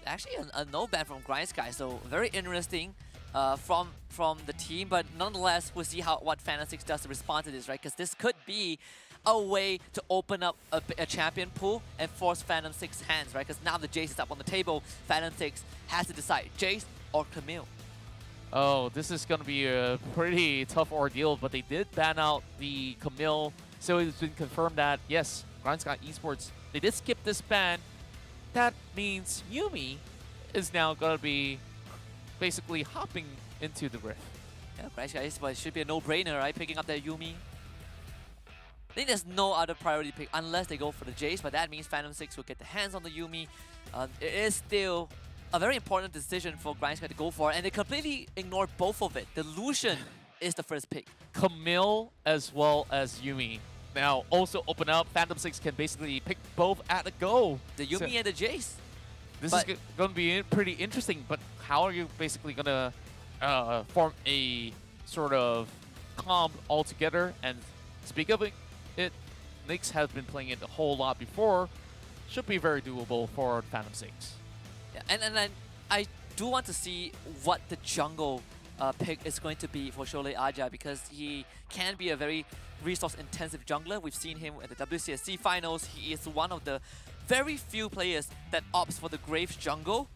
Actually, a no ban from Grind Sky, so very interesting from the team, but nonetheless, we'll see what Phantom 6 does to respond to this, right? Because this could be a way to open up a champion pool and force Phantom 6's hands, right? Because now the Jace is up on the table, Phantom 6 has to decide, Jace or Camille. Oh, this is going to be a pretty tough ordeal, but they did ban out the Camille, so it's been confirmed that, yes, Grind Sky Esports, they did skip this ban. That means Yuumi is now going to be basically hopping into the Rift. Yeah, Grind Sky Esports should be a no-brainer, right? Picking up that Yuumi. I think there's no other priority pick unless they go for the Jace, but that means Phantom 6 will get the hands on the Yuumi. It is still a very important decision for Grind Sky to go for, and they completely ignore both of it. The Lucian is the first pick. Camille as well as Yuumi. Now, also open up, Phantom 6 can basically pick both at a go. The Yuumi and the Jace. This is going to be pretty interesting, but how are you basically going to form a sort of comp all together? And speak of it, Nyx has been playing it a whole lot before. Should be very doable for Phantom 6. Yeah, and then I do want to see what the jungle pick is going to be for Sholei Aja, because he can be a very resource-intensive jungler. We've seen him at the WCSC finals. He is one of the very few players that opts for the Graves jungle.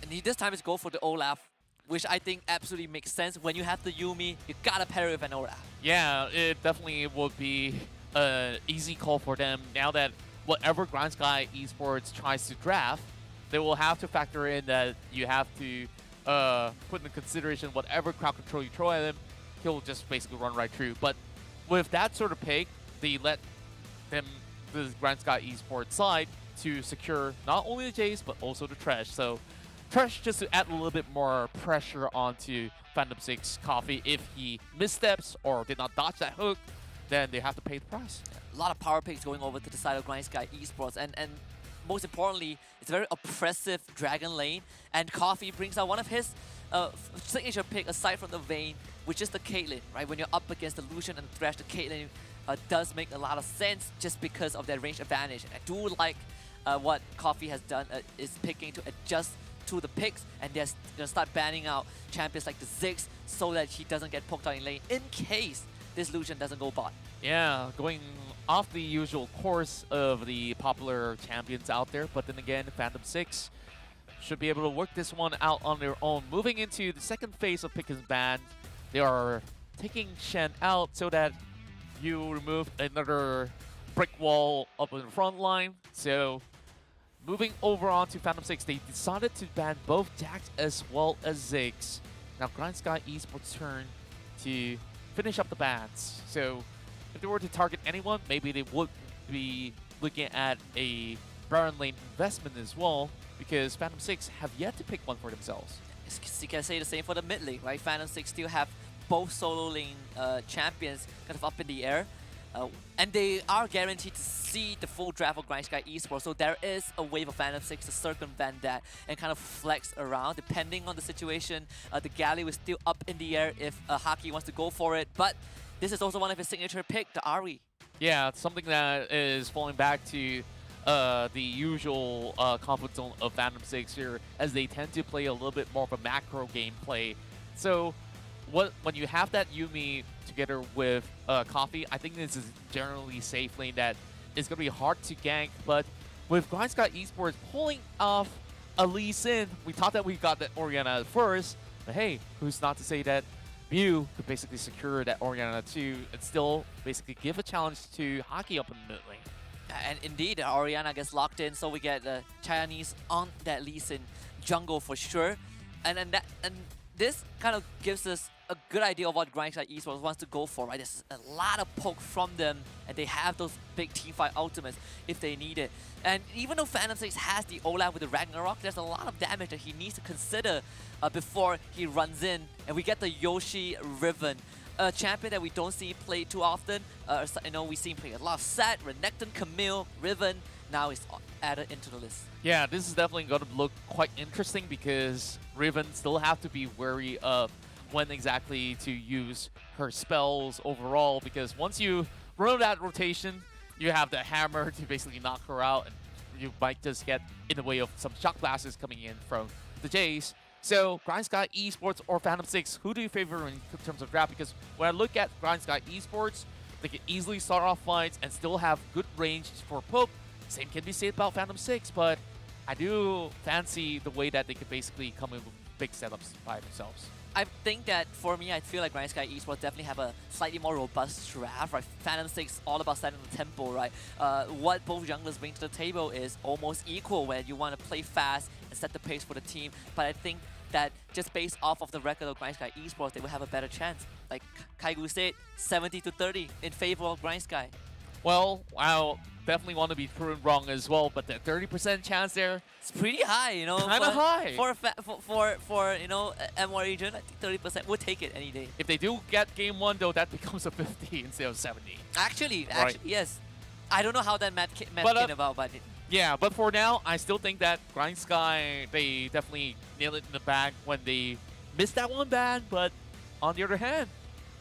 And this time is go for the Olaf, which I think absolutely makes sense. When you have the Yuumi, you gotta pair it with an Olaf. Yeah, it definitely would be an easy call for them. Now that whatever Grind Sky Esports tries to draft, they will have to factor in that you have to put into consideration whatever crowd control you throw at him, he'll just basically run right through. But with that sort of pick, they let them, the Grind Sky Esports side, to secure not only the Jace, but also the Thresh. So Thresh just to add a little bit more pressure onto Phantom 6 Coffee. If he missteps or did not dodge that hook, then they have to pay the price. A lot of power picks going over to the side of Grind Sky Esports, and most importantly, it's a very oppressive Dragon lane, and Coffee brings out one of his signature pick aside from the Vayne, which is the Caitlyn, right? When you're up against the Lucian and the Thresh, the Caitlyn does make a lot of sense just because of their range advantage. And I do like what Coffee has done is picking to adjust to the picks, and they're going to start banning out champions like the Ziggs so that he doesn't get poked out in lane in case this Lucian doesn't go bot. Yeah, going off the usual course of the popular champions out there, but then again, Phantom 6 should be able to work this one out on their own. Moving into the second phase of pick and ban, they are taking Shen out so that you remove another brick wall up in the front line. So moving over on to Phantom 6, they decided to ban both Jax as well as Ziggs. Now Grind Sky Esports' turn to finish up the bans. So if they were to target anyone, maybe they would be looking at a Baron lane investment as well, because Phantom 6 have yet to pick one for themselves. You can say the same for the mid lane, right? Phantom 6 still have both solo lane champions kind of up in the air. And they are guaranteed to see the full draft of Grind Sky Esports, so there is a way for Phantom 6 to circumvent that and kind of flex around depending on the situation. The Galley was still up in the air if Haki wants to go for it, but this is also one of his signature pick, the Ari. Yeah, it's something that is falling back to the usual comfort zone of Phantom 6 here, as they tend to play a little bit more of a macro gameplay. So when you have that Yuumi together with Coffee, I think this is generally safe lane that is going to be hard to gank, but with Sky Esports pulling off a Lee Sin. We thought that we got that Orianna at first, but hey, who's not to say that Mew could basically secure that Orianna too and still basically give a challenge to Hockey up in the mid lane. And indeed, Orianna gets locked in, so we get the Chinese on that Lee Sin jungle for sure. And this kind of gives us a good idea of what Sky Esports wants to go for, right? There's a lot of poke from them, and they have those big teamfight ultimates if they need it. And even though Phantom 6 has the Olaf with the Ragnarok, there's a lot of damage that he needs to consider before he runs in. And we get the Yoshi Riven, a champion that we don't see played too often. We see him play a lot of Set, Renekton, Camille, Riven. Now he's added into the list. Yeah, this is definitely going to look quite interesting because Riven still have to be wary of when exactly to use her spells overall, because once you run that rotation, you have the hammer to basically knock her out, and you might just get in the way of some shock blasts coming in from the Jace. So, Sky Esports or Phantom 6, who do you favor in terms of draft? Because when I look at Sky Esports, they can easily start off fights and still have good range for poke. Same can be said about Phantom 6, but I do fancy the way that they could basically come in with big setups by themselves. I think that for me, I feel like Sky Esports definitely have a slightly more robust draft, right? Phantom 6 all about setting the tempo, right? What both junglers bring to the table is almost equal, where you want to play fast and set the pace for the team. But I think that just based off of the record of Sky Esports, they will have a better chance. Like Kaigu said, 70-30 in favor of Sky. Well, I'll definitely want to be proven wrong as well, but the 30% chance there, it's pretty high, you know. Kind of high. For you know, MR region, I think 30% would take it any day. If they do get game 1 though, that becomes a 50 instead of 70. Actually, Right. yes. I don't know how that math came about, but yeah, but for now, I still think that Sky, they definitely nail it in the bag when they missed that one ban, but on the other hand,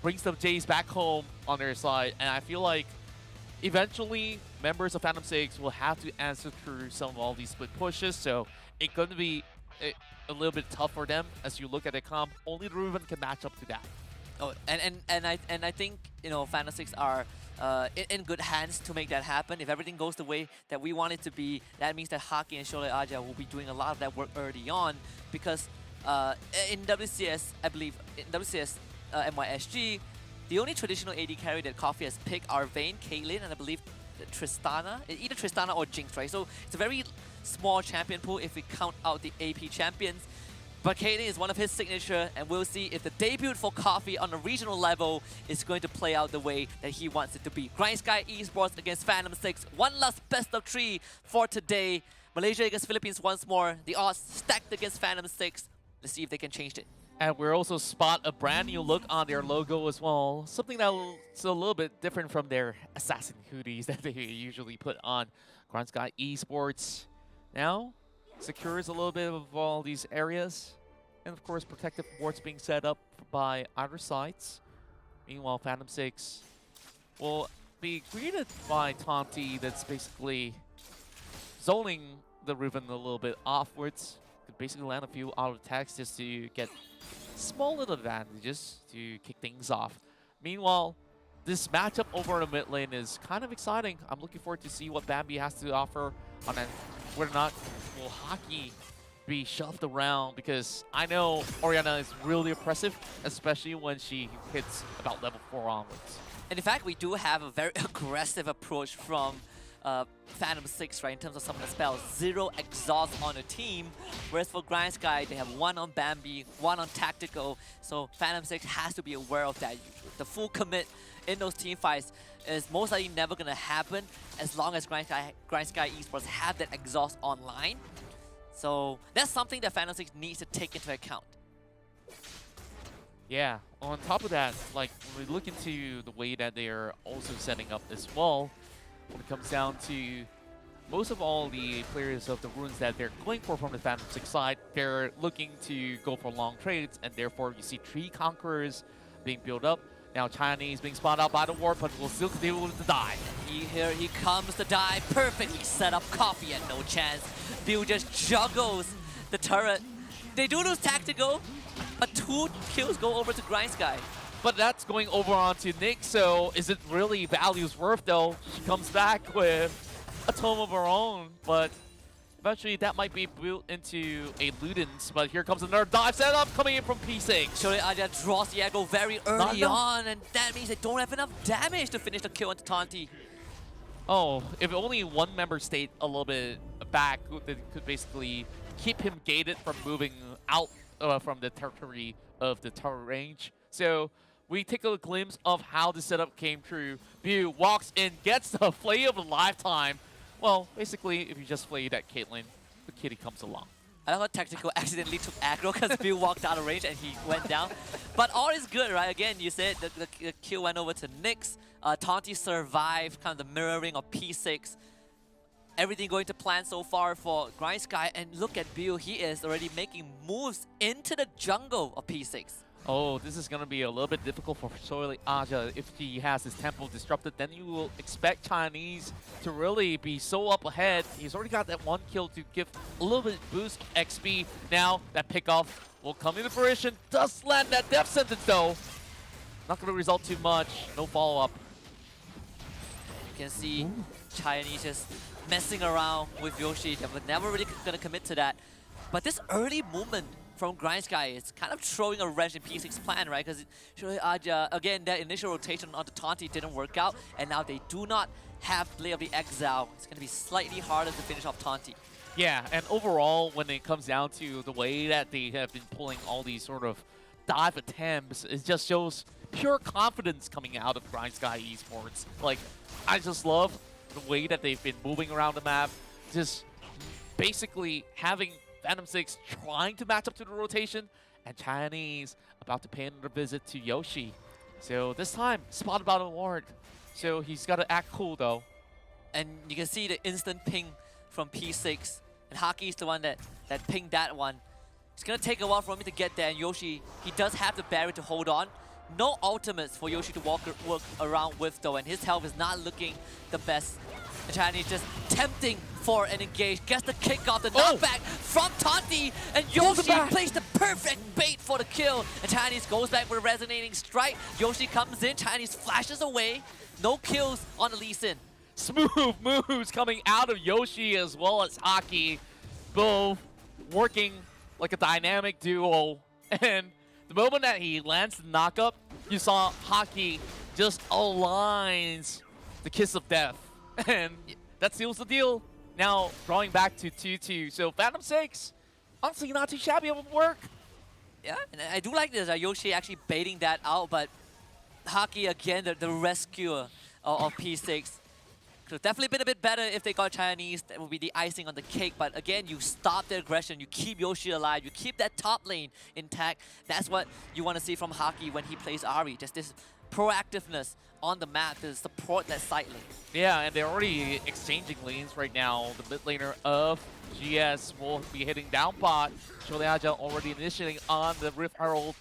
brings the Jays back home on their side, and I feel like eventually members of Phantom 6 will have to answer through some of all these split pushes, so it's going to be a little bit tough for them as you look at the comp. Only the Riven can match up to that. Oh, and I think, you know, Phantom 6 are in good hands to make that happen. If everything goes the way that we want it to be, that means that Haki and Shole Aja will be doing a lot of that work early on, because in WCS, I believe, in WCS MYSG, the only traditional AD carry that Coffee has picked are Vayne, Caitlyn, and I believe Tristana. Either Tristana or Jinx, right? So it's a very small champion pool if we count out the AP champions. But Caitlyn is one of his signature, and we'll see if the debut for Coffee on a regional level is going to play out the way that he wants it to be. Sky Esports against Phantom 6. One last best of 3 for today. Malaysia against Philippines once more. The odds stacked against Phantom 6. Let's see if they can change it. And we'll also spot a brand new look on their logo as well. Something that's a little bit different from their assassin hoodies that they usually put on. Sky Esports now secures a little bit of all these areas. And of course, protective wards being set up by either sides. Meanwhile, Phantom 6 will be greeted by Tonti that's basically zoning the Riven a little bit offwards. Could basically land a few auto attacks just to get small little advantages to kick things off. Meanwhile, this matchup over the mid lane is kind of exciting. I'm looking forward to see what Bambi has to offer on that. Whether or not will Hockey be shoved around, because I know Orianna is really oppressive, especially when she hits about level 4 onwards. And in fact, we do have a very aggressive approach from Phantom 6, right, in terms of some of the spells. 0 exhaust on a team, whereas for Sky, they have 1 on Bambi, 1 on Tactical, so Phantom 6 has to be aware of that. The full commit in those team fights is most likely never going to happen as long as Sky Esports have that exhaust online. So that's something that Phantom 6 needs to take into account. Yeah, on top of that, like, when we look into the way that they are also setting up as well, when it comes down to most of all the players of the runes that they're going for from the Phantom 6 side, they're looking to go for long trades, and therefore you see 3 Conquerors being built up. Now Chinese being spotted out by the ward, but will still deal with the dive. Here he comes, the dive, perfectly set up. Coffee and no chance. Bill just juggles the turret. They do lose Tactical, but 2 kills go over to Sky. But that's going over onto Nick, so is it really values worth though? She comes back with a tome of our own, but eventually that might be built into a Ludens. But here comes another dive setup coming in from P6. Surely Aja draws the aggro very early on, and that means they don't have enough damage to finish the kill onto Tanti. Oh, if only one member stayed a little bit back, that could basically keep him gated from moving out from the territory of the tower range. So we take a glimpse of how the setup came true. Bu walks in, gets the flay of a lifetime. Well, basically, if you just flayed at Caitlyn, the kitty comes along. I thought Tactical accidentally took aggro because Bill walked out of range and he went down. But all is good, right? Again, you said the kill went over to Nyx. Tanti survived kind of the mirroring of P6. Everything going to plan so far for Grindsky. And look at Bill, he is already making moves into the jungle of P6. Oh, this is going to be a little bit difficult for Soili Aja. If he has his tempo disrupted, then you will expect Chinese to really be so up ahead. He's already got that one kill to give a little bit boost XP. Now, that pickoff will come into fruition. Does land that death sentence, though. Not going to result too much. No follow-up. You can see Chinese just messing around with Yoshi. They were never really going to commit to that. But this early movement from Grindsky is kind of throwing a wrench in P6's plan, right? Because again, that initial rotation onto Tanti didn't work out, and now they do not have Blade of the Exile. It's going to be slightly harder to finish off Tanti. Yeah, and overall, when it comes down to the way that they have been pulling all these sort of dive attempts, it just shows pure confidence coming out of Grindsky Esports. Like, I just love the way that they've been moving around the map, just basically having Phantom 6 trying to match up to the rotation, and Chinese about to pay another visit to Yoshi. So this time, spot about an award. So he's got to act cool though. And you can see the instant ping from P6. And Haki is the one that pinged that one. It's going to take a while for him to get there, and Yoshi, he does have the barrier to hold on. No ultimates for Yoshi to work around with though, and his health is not looking the best. And Chinese just tempting for an engage, gets the kick off, the knockback from Tanti, and Yoshi plays the perfect bait for the kill. And Chinese goes back with a resonating strike. Yoshi comes in, Chinese flashes away. No kills on the Lee Sin. Smooth moves coming out of Yoshi as well as Haki, both working like a dynamic duo. And the moment that he lands the knockup, you saw Haki just aligns the kiss of death. And that seals the deal. Now drawing back to 2-2. So Phantom 6, honestly not too shabby of work. Yeah, and I do like this. Yoshi actually baiting that out, but Haki again, the rescuer of P6. Could have definitely been a bit better if they got Chinese. That would be the icing on the cake. But again, you stop the aggression. You keep Yoshi alive. You keep that top lane intact. That's what you want to see from Haki when he plays Ahri. Just this proactiveness on the map to support that side lane. Yeah, and they're already exchanging lanes right now. The mid laner of GS will be hitting down bot. Sholeaja already initiating on the Rift Herald.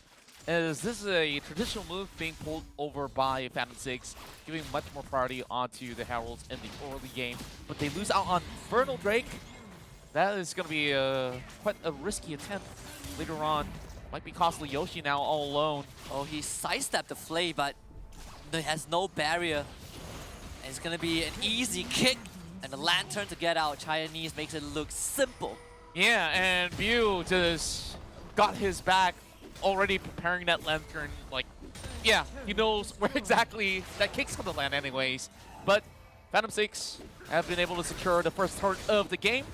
As this is a traditional move being pulled over by Phantom 6, giving much more priority onto the Heralds in the early game. But they lose out on Vernal Drake. That is going to be quite a risky attempt later on. Might be costly. Yoshi now all alone. Oh, he sidestepped the Flay, but he has no barrier. And it's going to be an easy kick. And the Lantern to get out. Chinese makes it look simple. Yeah, and Bu just got his back, already preparing that Lantern. Like, yeah, he knows where exactly that kick's going to land anyways. But Phantom 6 have been able to secure the first turret of the game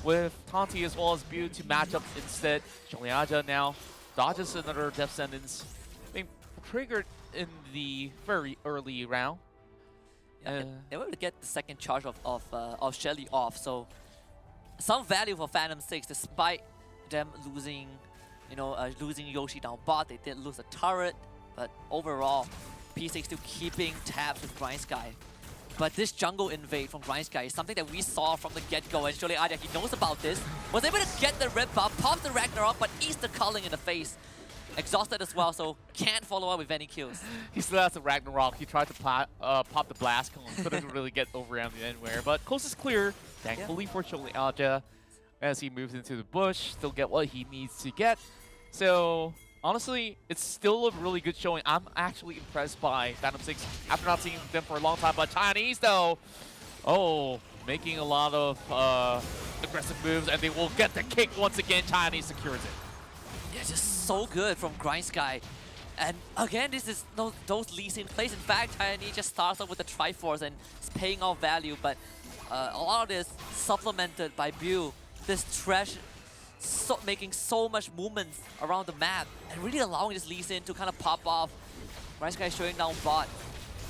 with Tanti as well as Bu to match up instead. Sholeaja now dodges another Death Sentence, being triggered in the very early round. Yeah, they were able to get the second charge of Shelly off, so some value for Phantom 6 despite them losing, losing Yoshi down bot. They did lose a turret, but overall, P6 still keeping tabs with Grindsky. But this jungle invade from Grindsky is something that we saw from the get-go, and surely Aja, he knows about this. Was able to get the red buff, pop the Ragnarok, but eats the culling in the face. Exhausted as well, so can't follow up with any kills. He still has the Ragnarok. He tried to pop the blast cone, couldn't really get over around the anywhere. But coast is clear, thankfully for Sholeaja, as he moves into the bush, still get what he needs to get. So honestly, it's still a really good showing. I'm actually impressed by Phantom 6 after not seeing them for a long time. But Chinese though, oh, making a lot of aggressive moves, and they will get the kick once again. Chinese secures it. Yeah, just so good from Grindsky. And again, this is those Lee Sin plays. In fact, Chinese just starts off with the Triforce and it's paying off value, but a lot of this supplemented by Bill. This Trash making so much movement around the map and really allowing this Lee Sin to kind of pop off. Grindsky showing down bot.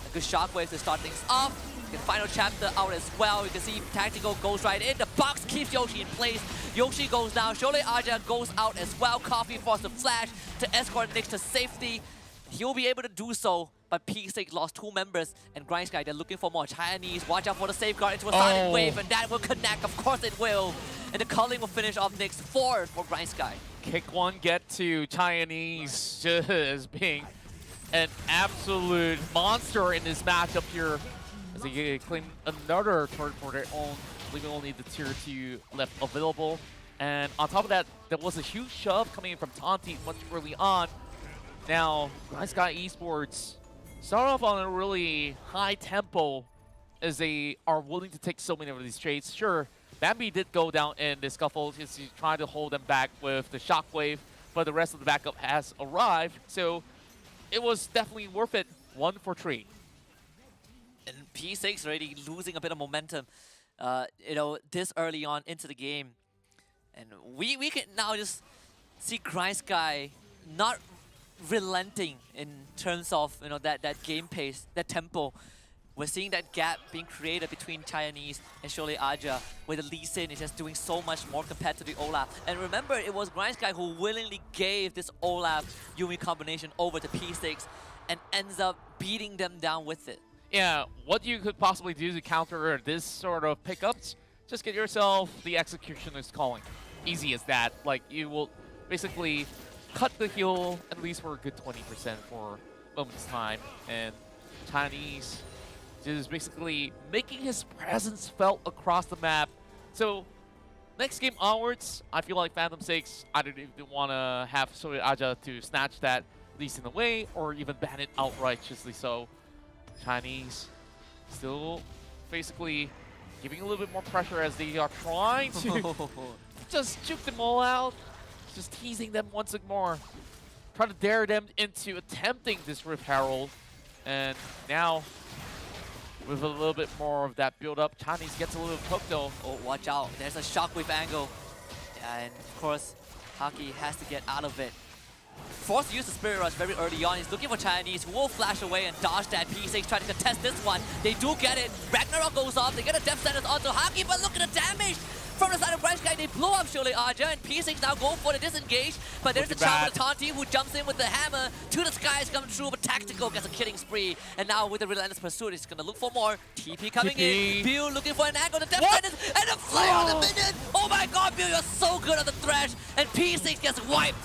A good shockwave to start things off. The final chapter out as well. You can see Tactical goes right in. The box keeps Yoshi in place. Yoshi goes down. Shole Aja goes out as well. Coffee forces the flash to escort Nyx to safety. He'll be able to do so, but P6 lost 2 members. And Grindsky, they're looking for more Chinese. Watch out for the safeguard into a sonic wave, and that will connect. Of course it will. And the culling will finish off Nyx 4 for Grindsky. Kick one, get to Chinese just being an absolute monster in this matchup here. As they claim another turret for their own, leaving only the tier 2 left available. And on top of that, there was a huge shove coming in from Tanti much early on. Now, Grindsky Esports start off on a really high tempo as they are willing to take so many of these trades. Sure, Bambi did go down in the scuffle. He's trying to hold them back with the shockwave, but the rest of the backup has arrived. So it was definitely worth it. 1 for 3. And P6 already losing a bit of momentum, you know, this early on into the game. And we can now just see Grindsky not relenting in terms of, you know, that game pace, that tempo. We're seeing that gap being created between Chinese and Shole Aja, where the Lee Sin is just doing so much more compared to the Olaf. And remember, it was Grindsky who willingly gave this Olaf Yumi combination over to P6 and ends up beating them down with it. Yeah, what you could possibly do to counter this sort of pickups, just get yourself the executioner's calling. Easy as that. Like, you will basically cut the heal at least for a good 20% for a moment's time. And Chinese just basically making his presence felt across the map. So next game onwards, I feel like Phantom 6 either they want to have Shole Aja to snatch that Lee Sin away or even ban it outrightly so. Chinese still basically giving a little bit more pressure as they are trying to just juke them all out, just teasing them once more, trying to dare them into attempting this Rift Herald. And now, with a little bit more of that build up, Chinese gets a little hooked though. Oh, watch out. There's a shockwave angle. And of course, Haki has to get out of it. Forced to use the Spirit Rush very early on. He's looking for Chinese, who will flash away and dodge that. P6 trying to contest this one. They do get it. Ragnarok goes off. They get a Death Sentence onto Haki, but look at the damage! From the side of Grindsky, they blow up Shole Aja, and P6 now go for the disengage. But there's a chance for the Tanti who jumps in with the hammer to the skies coming through, but Tactical gets a killing spree. And now with the Relentless Pursuit, he's gonna look for more. TP coming in. Bill looking for an angle, the Death Sentence, and a flare on the minion! Oh my god, Bill, you're so good on the Thresh, and P6 gets wiped.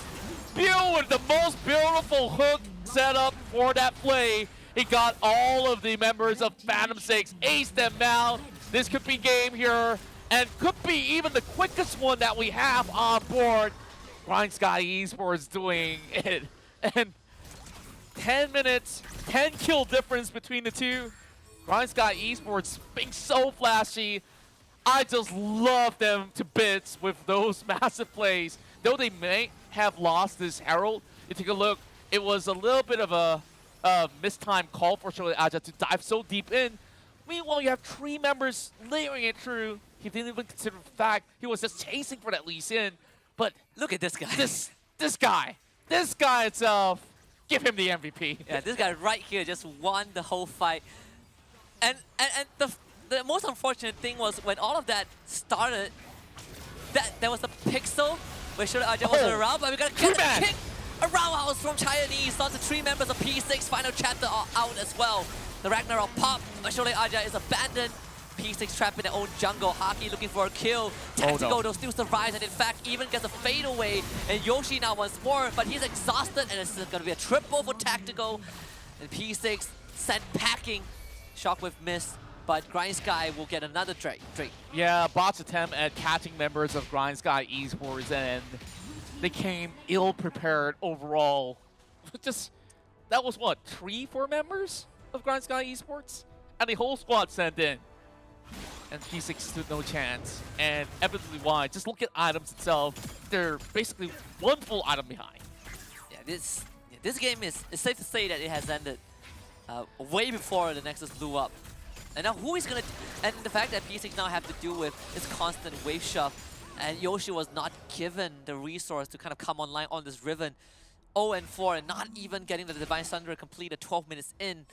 Bill with the most beautiful hook set up for that play. He got all of the members of Phantom 6, aced them out. This could be game here, and could be even the quickest one that we have on board. Grindsky Esports doing it. And 10 minutes, 10 kill difference between the two. Grindsky Esports being so flashy. I just love them to bits with those massive plays. Though they may have lost this Herald, you take a look, it was a little bit of a mistimed call for Shole Aja to dive so deep in. Meanwhile, you have 3 members layering it through. He didn't even consider the fact he was just chasing for that Lee Sin. But look at this guy. This guy itself, give him the MVP. Yeah, this guy right here just won the whole fight. And the most unfortunate thing was when all of that started, that there was a pixel where Shole Aja wasn't around, but we got a kick. A roundhouse from Chinese onto 3 members of P6. Final chapter are out as well. The Ragnarok pop, but Shole Aja is abandoned. P6 trapped in their own jungle. Haki looking for a kill. Tactical though still survives and in fact even gets a fade away. And Yoshi now once more, but he's exhausted and it's going to be a triple for Tactical. And P6 sent packing. Shockwave missed, but Grindsky will get another Drake. Yeah, bot's attempt at catching members of Grindsky Esports, and they came ill-prepared overall. That was what, 3-4 members of Grindsky Esports? And the whole squad sent in. and P6 stood no chance. And evidently why. Just look at items itself. They're basically one full item behind. Yeah, this game is it's safe to say that it has ended way before the Nexus blew up. And now who is gonna? And the fact that P6 now have to deal with this constant wave shove, and Yoshi was not given the resource to kind of come online on this Riven. 0-4 and not even getting the Divine Thunder completed 12 minutes in.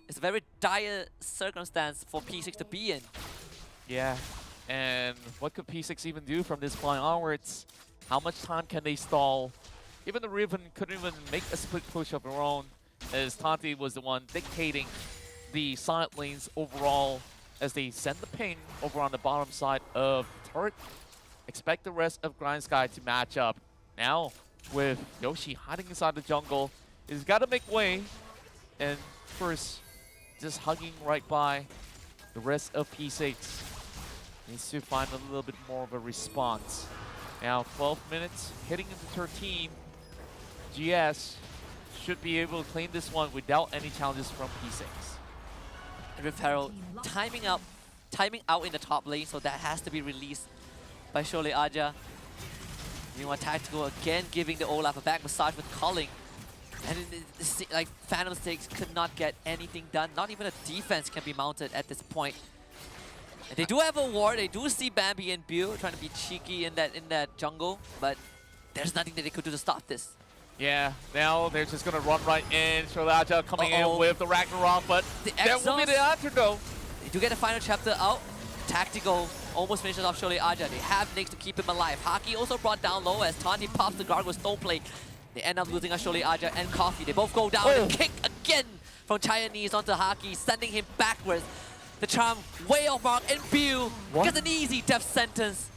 It's a very dire circumstance for P6 to be in. Yeah, and what could P6 even do from this point onwards? How much time can they stall? Even the Riven couldn't even make a split push of their own, as Tanti was the one dictating the side lanes overall as they send the ping over on the bottom side of turret. Expect the rest of Grind Sky to match up. Now, with Yoshi hiding inside the jungle, he's got to make way. And first, just hugging right by the rest of P6. Needs to find a little bit more of a response. Now, 12 minutes, heading into 13. GS should be able to claim this one without any challenges from P6. And Rift Herald timing out in the top lane, so that has to be released by Shole Aja. Meanwhile, Tactical again giving the Olaf a back massage with calling. And like Phantom 6 could not get anything done. Not even a defense can be mounted at this point. And they do have a ward. They do see Bambi and Bill trying to be cheeky in that jungle, but there's nothing that they could do to stop this. Yeah, now they're just gonna run right in. Sholaja coming in with the Ragnarok, but that will be the answer though. They do get the final chapter out. Tactical almost finishes off Shole Aja. They have Nyx to keep him alive. Haki also brought down low as Tanti pops the guard with Stoneplate. They end up losing on Shole Aja and Coffee. They both go down and kick again from Chinese onto Haki, sending him backwards. The charm way off mark, and Bill gets an easy death sentence.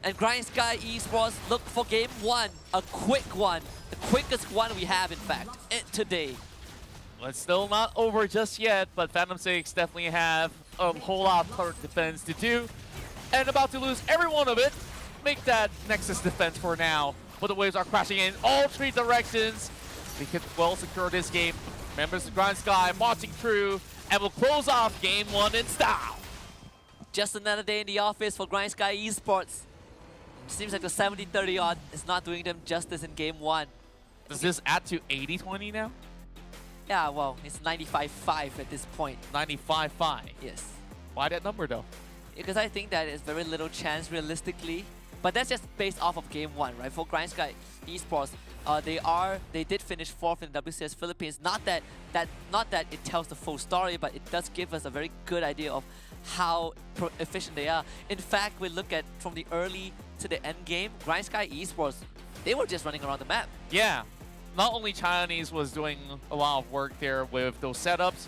And Grind Sky Esports look for game one, a quick one. The quickest one we have, in fact, today. Well, it's still not over just yet, but Phantom 6 definitely have a whole lot of turret defense to do. And about to lose every one of it. Make that Nexus defense for now. But the waves are crashing in all three directions. They could well secure this game. Members of Grind Sky marching through and will close off game one in style. Just another day in the office for Grind Sky Esports. Seems like the 70-30 odd is not doing them justice in game one. Does this add to 80-20 now? Yeah, well, it's 95-5 at this point. 95-5. Yes. Why that number though? Because I think that is very little chance realistically. But that's just based off of game one, right? For Grind Sky Esports, they did finish 4th in WCS Philippines. Not that it tells the full story, but it does give us a very good idea of how efficient they are. In fact, we look at from the early to the end game, Grind Sky Esports, they were just running around the map. Yeah. Not only Chinese was doing a lot of work there with those setups,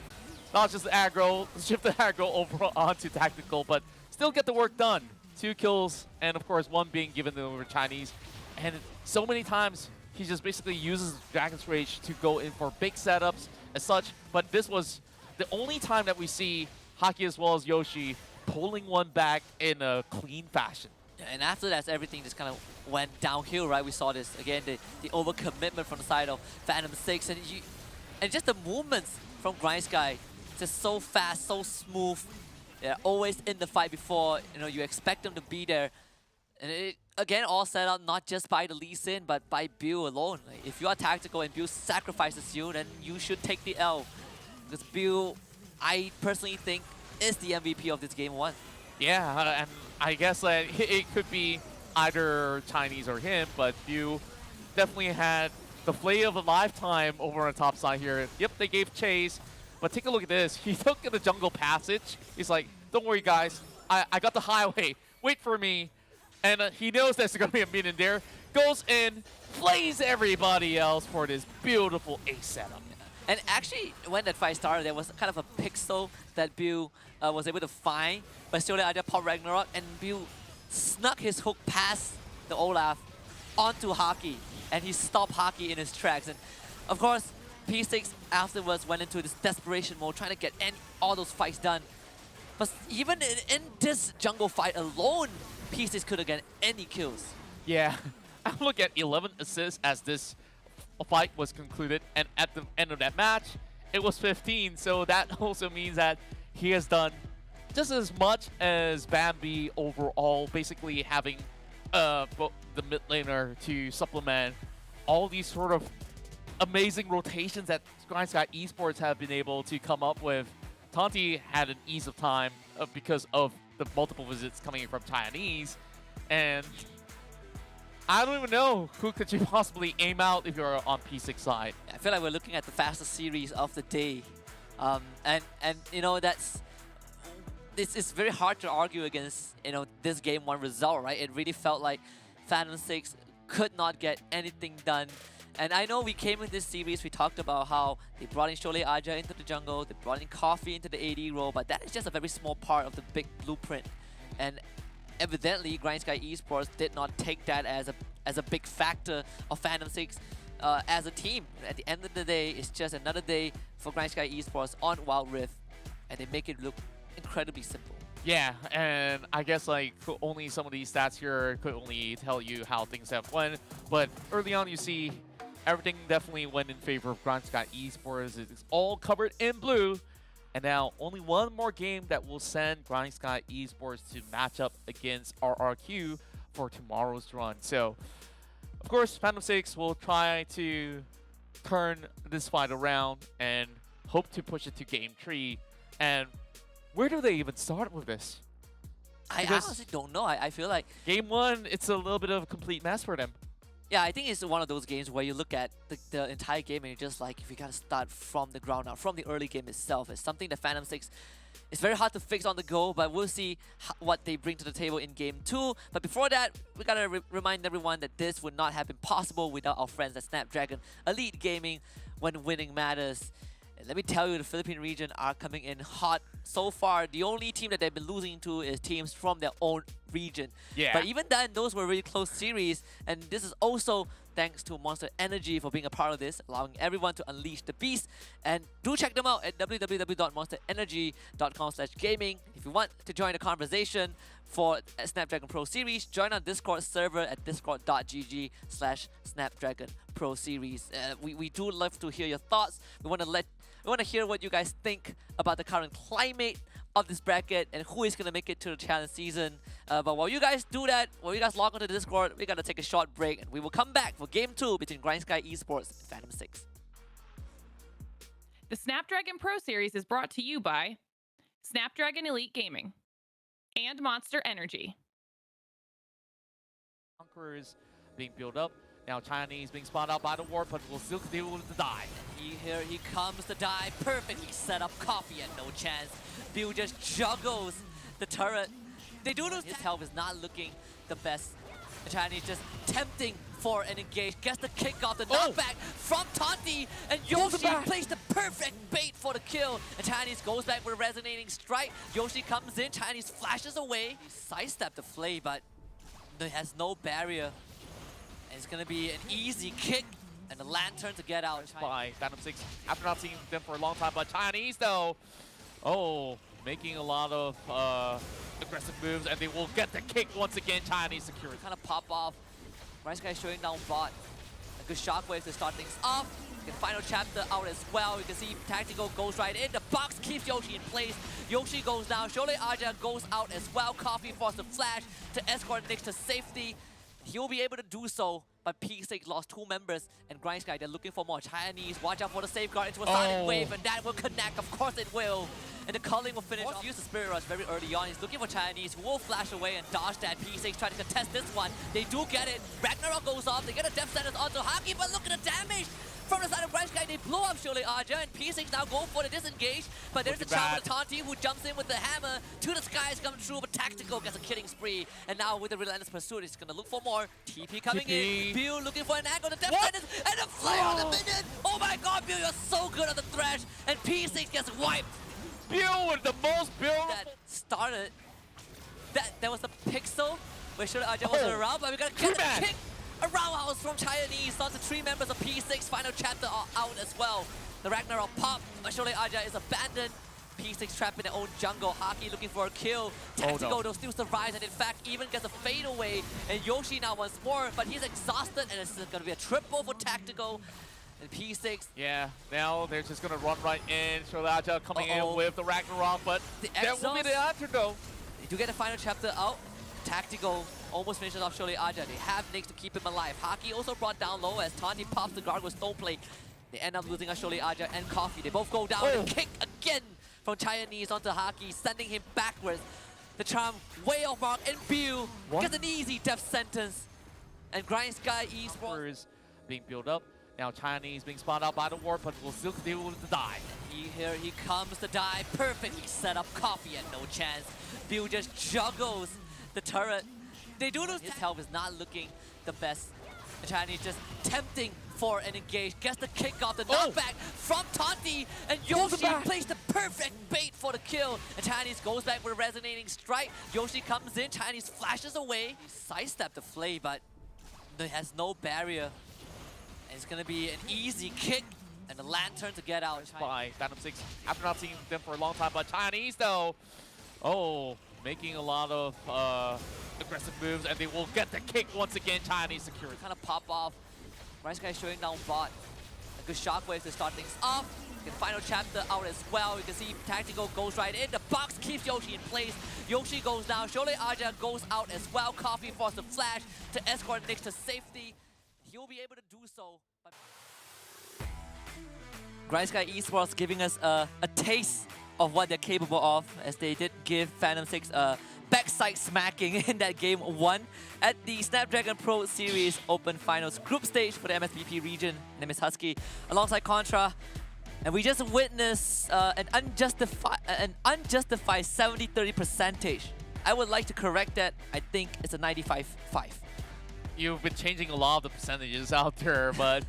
not just the aggro, shift the aggro over onto tactical, but still get the work done. 2 kills, and of course 1 being given over Chinese. And so many times, he just basically uses Dragon's Rage to go in for big setups as such, but this was the only time that we see Haki as well as Yoshi pulling one back in a clean fashion. And after that, everything just kind of went downhill, right? We saw this, again, the overcommitment from the side of Phantom 6, and just the movements from Grind Sky, just so fast, so smooth. They're always in the fight before, you expect them to be there. And it, again, all set up not just by the Lee Sin, but by Bill alone. Like, if you are tactical and Bill sacrifices you, then you should take the L. Because Bill, I personally think, is the MVP of this game one. Yeah, and I guess that it could be either Chinese or him, but Bill definitely had the play of a lifetime over on the top side here. Yep, they gave chase, but take a look at this. He took the jungle passage. He's like, don't worry, guys. I got the highway. Wait for me. And he knows there's going to be a minion there. Goes in, plays everybody else for this beautiful ace setup. And actually, when that fight started, there was kind of a pixel that Bill was able to find. But still, they either popped Ragnarok, and Bill snuck his hook past the Olaf onto Haki. And he stopped Haki in his tracks. And of course, P6 afterwards went into this desperation mode, trying to get all those fights done. But even in this jungle fight alone, P6 couldn't get any kills. Yeah, I look at 11 assists as this fight was concluded, and at the end of that match, it was 15. So that also means that he has done just as much as Bambi overall, basically having the mid laner to supplement all these sort of amazing rotations that Sky Esports have been able to come up with. Tanti had an ease of time because of the multiple visits coming from Chinese, and I don't even know who could you possibly aim out if you're on P6 side. I feel like we're looking at the fastest series of the day, and you know it's very hard to argue against this game one result, right? It really felt like Phantom 6 could not get anything done. And I know we came in this series, we talked about how they brought in Shole Aja into the jungle, they brought in Coffee into the AD role, but that is just a very small part of the big blueprint. And evidently, Sky Esports did not take that as a big factor of Phantom 6 as a team. At the end of the day, it's just another day for Sky Esports on WildRift, and they make it look incredibly simple. Yeah, and I guess like only some of these stats here could only tell you how things have went, but early on you see everything definitely went in favor of Sky Esports. It's all covered in blue. And now only one more game that will send Sky Esports to match up against RRQ for tomorrow's run. So, of course, Phantom 6 will try to turn this fight around and hope to push it to Game 3. And where do they even start with this? I honestly don't know. I feel like Game 1, it's a little bit of a complete mess for them. yeah, I think it's one of those games where you look at the entire game and you're just like, if you gotta start from the ground up, from the early game itself, it's something that Phantom 6 is very hard to fix on the go, but we'll see what they bring to the table in Game 2. But before that, we gotta remind everyone that this would not have been possible without our friends at Snapdragon Elite Gaming when winning matters. And let me tell you, the Philippine region are coming in hot. So far, the only team that they've been losing to is teams from their own region. Yeah. But even then, those were really close series, and this is also thanks to Monster Energy for being a part of this, allowing everyone to unleash the beast. And do check them out at www.monsterenergy.com/gaming. If you want to join the conversation for Snapdragon Pro Series, join our Discord server at discord.gg/Snapdragon Pro Series. We do love to hear your thoughts. We want to hear what you guys think about the current climate of this bracket and who is going to make it to the challenge season. But while you guys do that, while you guys log onto the Discord, we're going to take a short break and we will come back for Game 2 between Sky Esports and Phantom 6. The Snapdragon Pro Series is brought to you by Snapdragon Elite Gaming and Monster Energy. Conquerors being built up. Now Chinese being spotted out by the warp, but will still deal with the dive. Here he comes, the dive, perfectly set up. Coffee and no chance. Bill just juggles the turret. They do lose. His health is not looking the best. The Chinese just tempting for an engage. Gets the kick off, the knockback from Tanti. And Yoshi plays the perfect bait for the kill. And Chinese goes back with a resonating strike. Yoshi comes in, Chinese flashes away. He sidestepped the flay, but it has no barrier. And it's gonna be an easy kick. And the lantern to get out. By Phantom 6 after not seeing them for a long time, but Chinese though, making a lot of aggressive moves, and they will get the kick once again. Chinese security. Kind of pop off. Sky showing down bot. A good shockwave to start things off. The final chapter out as well. You can see Tactical goes right in. The box keeps Yoshi in place. Yoshi goes down. Shole Aja goes out as well. Coffee forced the flash to escort Nyx to safety. He'll be able to do so, but P6 lost 2 members, and Sky, they're looking for more Chinese. Watch out for the safeguard into a sonic wave, and that will connect. Of course it will. And the culling will finish off. Use the Spirit Rush very early on. He's looking for Chinese, who will flash away and dodge that. P6 trying to contest this one. They do get it. Ragnarok goes off. They get a Death Sentence onto Haki, but look at the damage! From the side of Sky, they blow up Shole Aja, and P6 now go for the disengage. But there's a chance for the Tanti, who jumps in with the hammer. To the skies come true, but Tactical gets a killing spree. And now with the Relentless Pursuit, he's gonna look for more. TP coming in. Bill looking for an angle. The Death Sentence, and a flare on the minute! Oh my god, Bill, you're so good on the Thresh! And P6 gets wiped. Bill with the most build That started. There was a pixel where Shole Aja wasn't around, but we got to get a kick. A roundhouse from Chinese onto 3 members of P6. Final chapter are out as well. The Ragnarok pop, but Shole Aja is abandoned. P6 trapped in their own jungle. Haki looking for a kill. Tactical though still survives, and in fact even gets a fade away. And Yoshi now once more, but he's exhausted, and it's going to be a triple for Tactical. And P6, Yeah, now they're just gonna run right in. Sholaja coming Uh-oh. in with the Ragnarok, but The that will be Exos. the answer though. they do get the final chapter out. Tactical almost finishes off Sholi Aja. They have Nyx to keep him alive. Haki also brought down low as Taunty pops the guard with Stoneplate. They end up losing a Sholi Aja and Coffee. They both go down and kick again from Chinese onto Haki, sending him backwards. The charm way off mark and Bill gets an easy death sentence. And Grind Sky Esports Is being built up. Now Chinese being spawned out by the warp, but will still deal with the dive. Here he comes to die. Perfectly set up. Coffee and no chance. Bill just juggles the turret. They do lose. His health is not looking the best. The Chinese just tempting for an engage. Gets the kick off, the knockback from Taunty. And Yoshi plays the perfect bait for the kill. And Chinese goes back with a resonating strike. Yoshi comes in. Chinese flashes away. He sidestepped the flay, but it has no barrier. And it's going to be an easy kick. And the lantern to get out. By Phantom 6 after not seeing them for a long time, but Chinese though, making a lot of aggressive moves, and they will get the kick once again. Chinese security. Kind of pop off. Rice Guy showing down bot. A good shockwave to start things off. The final chapter out as well. You can see Tactical goes right in. The box keeps Yoshi in place. Yoshi goes down. Shole Aja goes out as well. Coffee forces the flash to escort Nyx to safety. He'll be able to do so. Grind Sky Esports giving us a taste of what they're capable of, as they did give Phantom 6 a backside smacking in that game 1 at the Snapdragon Pro Series Open Finals group stage for the MSPB region. My name is Husky, alongside Contra. And we just witnessed an unjustified 70-30 percentage. I would like to correct that. I think it's a 95-5. You've been changing a lot of the percentages out there, but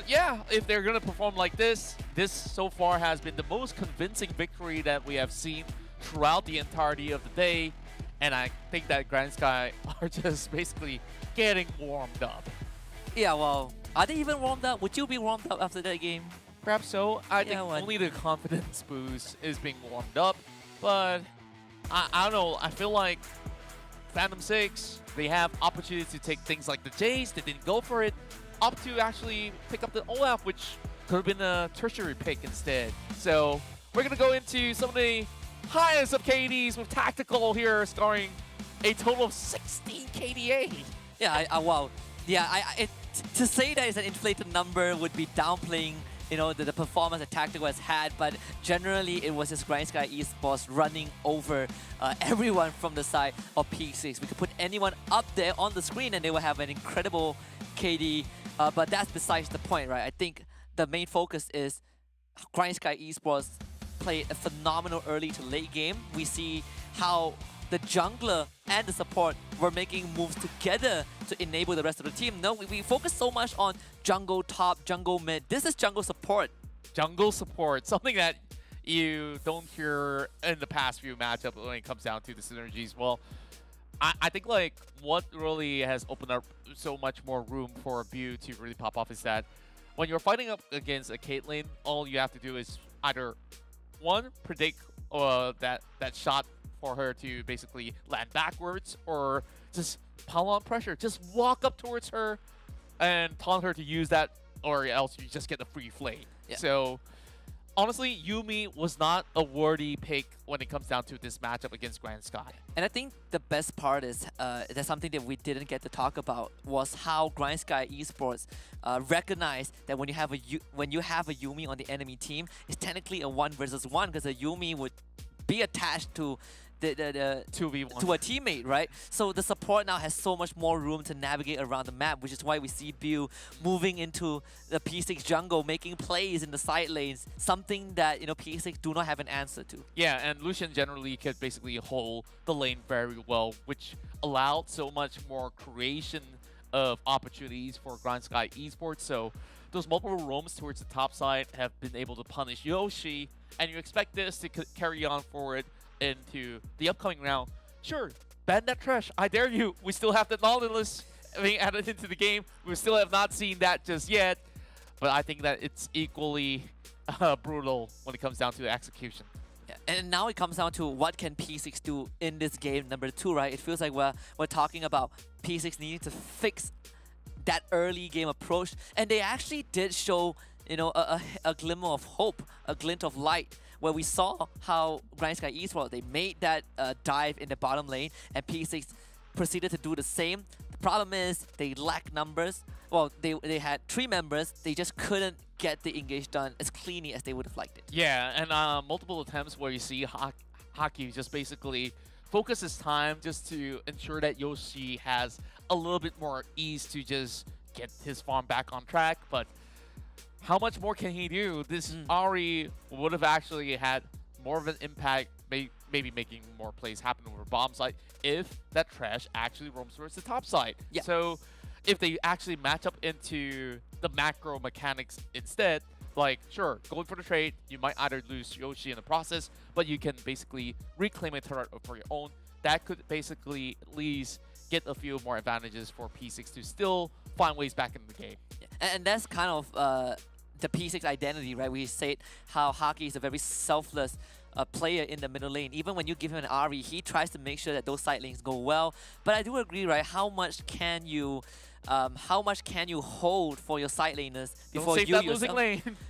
yeah, if they're gonna perform like this so far has been the most convincing victory that we have seen throughout the entirety of the day, and I think that Grand Sky are just basically getting warmed up. Yeah, well, are they even warmed up? Would you be warmed up after that game? Perhaps so. I think well, only the confidence boost is being warmed up, but I don't know. I feel like Phantom 6, they have opportunities to take things like the Jays. They didn't go for it. Up to actually pick up the Olaf, which could have been a tertiary pick instead. So we're going to go into some of the highest of KDs with Tactical here, scoring a total of 16 KDA. Yeah, wow. Yeah, to say that it's an inflated number would be downplaying, you know, the performance that Tactical has had, but generally it was just Grind Sky Esports running over everyone from the side of P6. We could put anyone up there on the screen and they will have an incredible KD, but that's besides the point, right? I think the main focus is Grind Sky Esports played a phenomenal early to late game. We see how the jungler and the support were making moves together to enable the rest of the team. No, we focus so much on jungle top, jungle mid. This is jungle support. Jungle support, something that you don't hear in the past few matchups when it comes down to the synergies. Well, I think like what really has opened up so much more room for View to really pop off is that when you're fighting up against a Caitlyn, all you have to do is either one, predict that shot for her to basically land backwards, or just pile on pressure. Just walk up towards her and taunt her to use that, or else you just get the free flame. Yeah. So honestly, Yuumi was not a worthy pick when it comes down to this matchup against Grand Sky. And I think the best part is that's something that we didn't get to talk about, was how Grind Sky Esports recognized that when you have a Yuumi on the enemy team, it's technically a 1 versus 1, because a Yuumi would be attached to the 2v1 to a teammate, right? So the support now has so much more room to navigate around the map, which is why we see Bill moving into the P6 jungle, making plays in the side lanes, something that, you know, P6 do not have an answer to. Yeah, and Lucian generally could basically hold the lane very well, which allowed so much more creation of opportunities for Grand Sky Esports. So those multiple roams towards the top side have been able to punish Yoshi, and you expect this to carry on forward into the upcoming round. Sure, ban that trash, I dare you. We still have the Nautilus being added into the game. We still have not seen that just yet, but I think that it's equally brutal when it comes down to the execution. Yeah. And now it comes down to what can P6 do in this game number 2, right? It feels like we're talking about P6 needing to fix that early game approach, and they actually did show, you know, a glimmer of hope, a glint of light, where we saw how Grind Sky Esports, they made that dive in the bottom lane, and P6 proceeded to do the same. The problem is they lack numbers. Well, they had 3 members, they just couldn't get the engage done as cleanly as they would have liked it. Yeah, and multiple attempts where you see Hockey just basically focus his time just to ensure that Yoshi has a little bit more ease to just get his farm back on track, but how much more can he do? This Ari would have actually had more of an impact, maybe making more plays happen over bomb side if that trash actually roams towards the top side. Yeah. So if they actually match up into the macro mechanics instead, like, sure, going for the trade, you might either lose Yoshi in the process, but you can basically reclaim a turret for your own. That could basically at least get a few more advantages for P6 to still find ways back in the game. Yeah. And that's kind of the P6 identity, right? We said how Hockey is a very selfless player in the middle lane. Even when you give him an RE, he tries to make sure that those side lanes go well. But I do agree, right? How much can you hold for your side laners before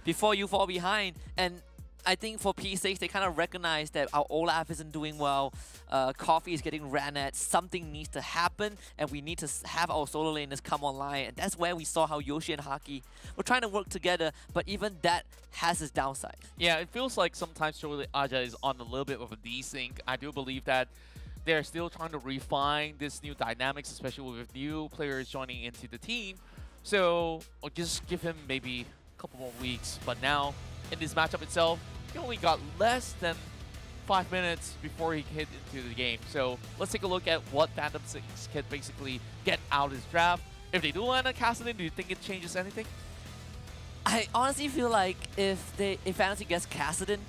before you fall behind? And I think for P6, they kind of recognize that our Olaf isn't doing well, Coffee is getting ran at, something needs to happen, and we need to have our solo laners come online. And that's where we saw how Yoshi and Hockey were trying to work together, but even that has its downside. Yeah, it feels like sometimes Shoei Aja is on a little bit of a desync. I do believe that they're still trying to refine this new dynamics, especially with new players joining into the team. So I'll just give him maybe a couple more weeks, but now in this matchup itself, he only got less than 5 minutes before he hit into the game. So let's take a look at what Phantom 6 can basically get out of this draft. If they do land on Kassadin, do you think it changes anything? I honestly feel like if Phantom 6 gets Kassadin,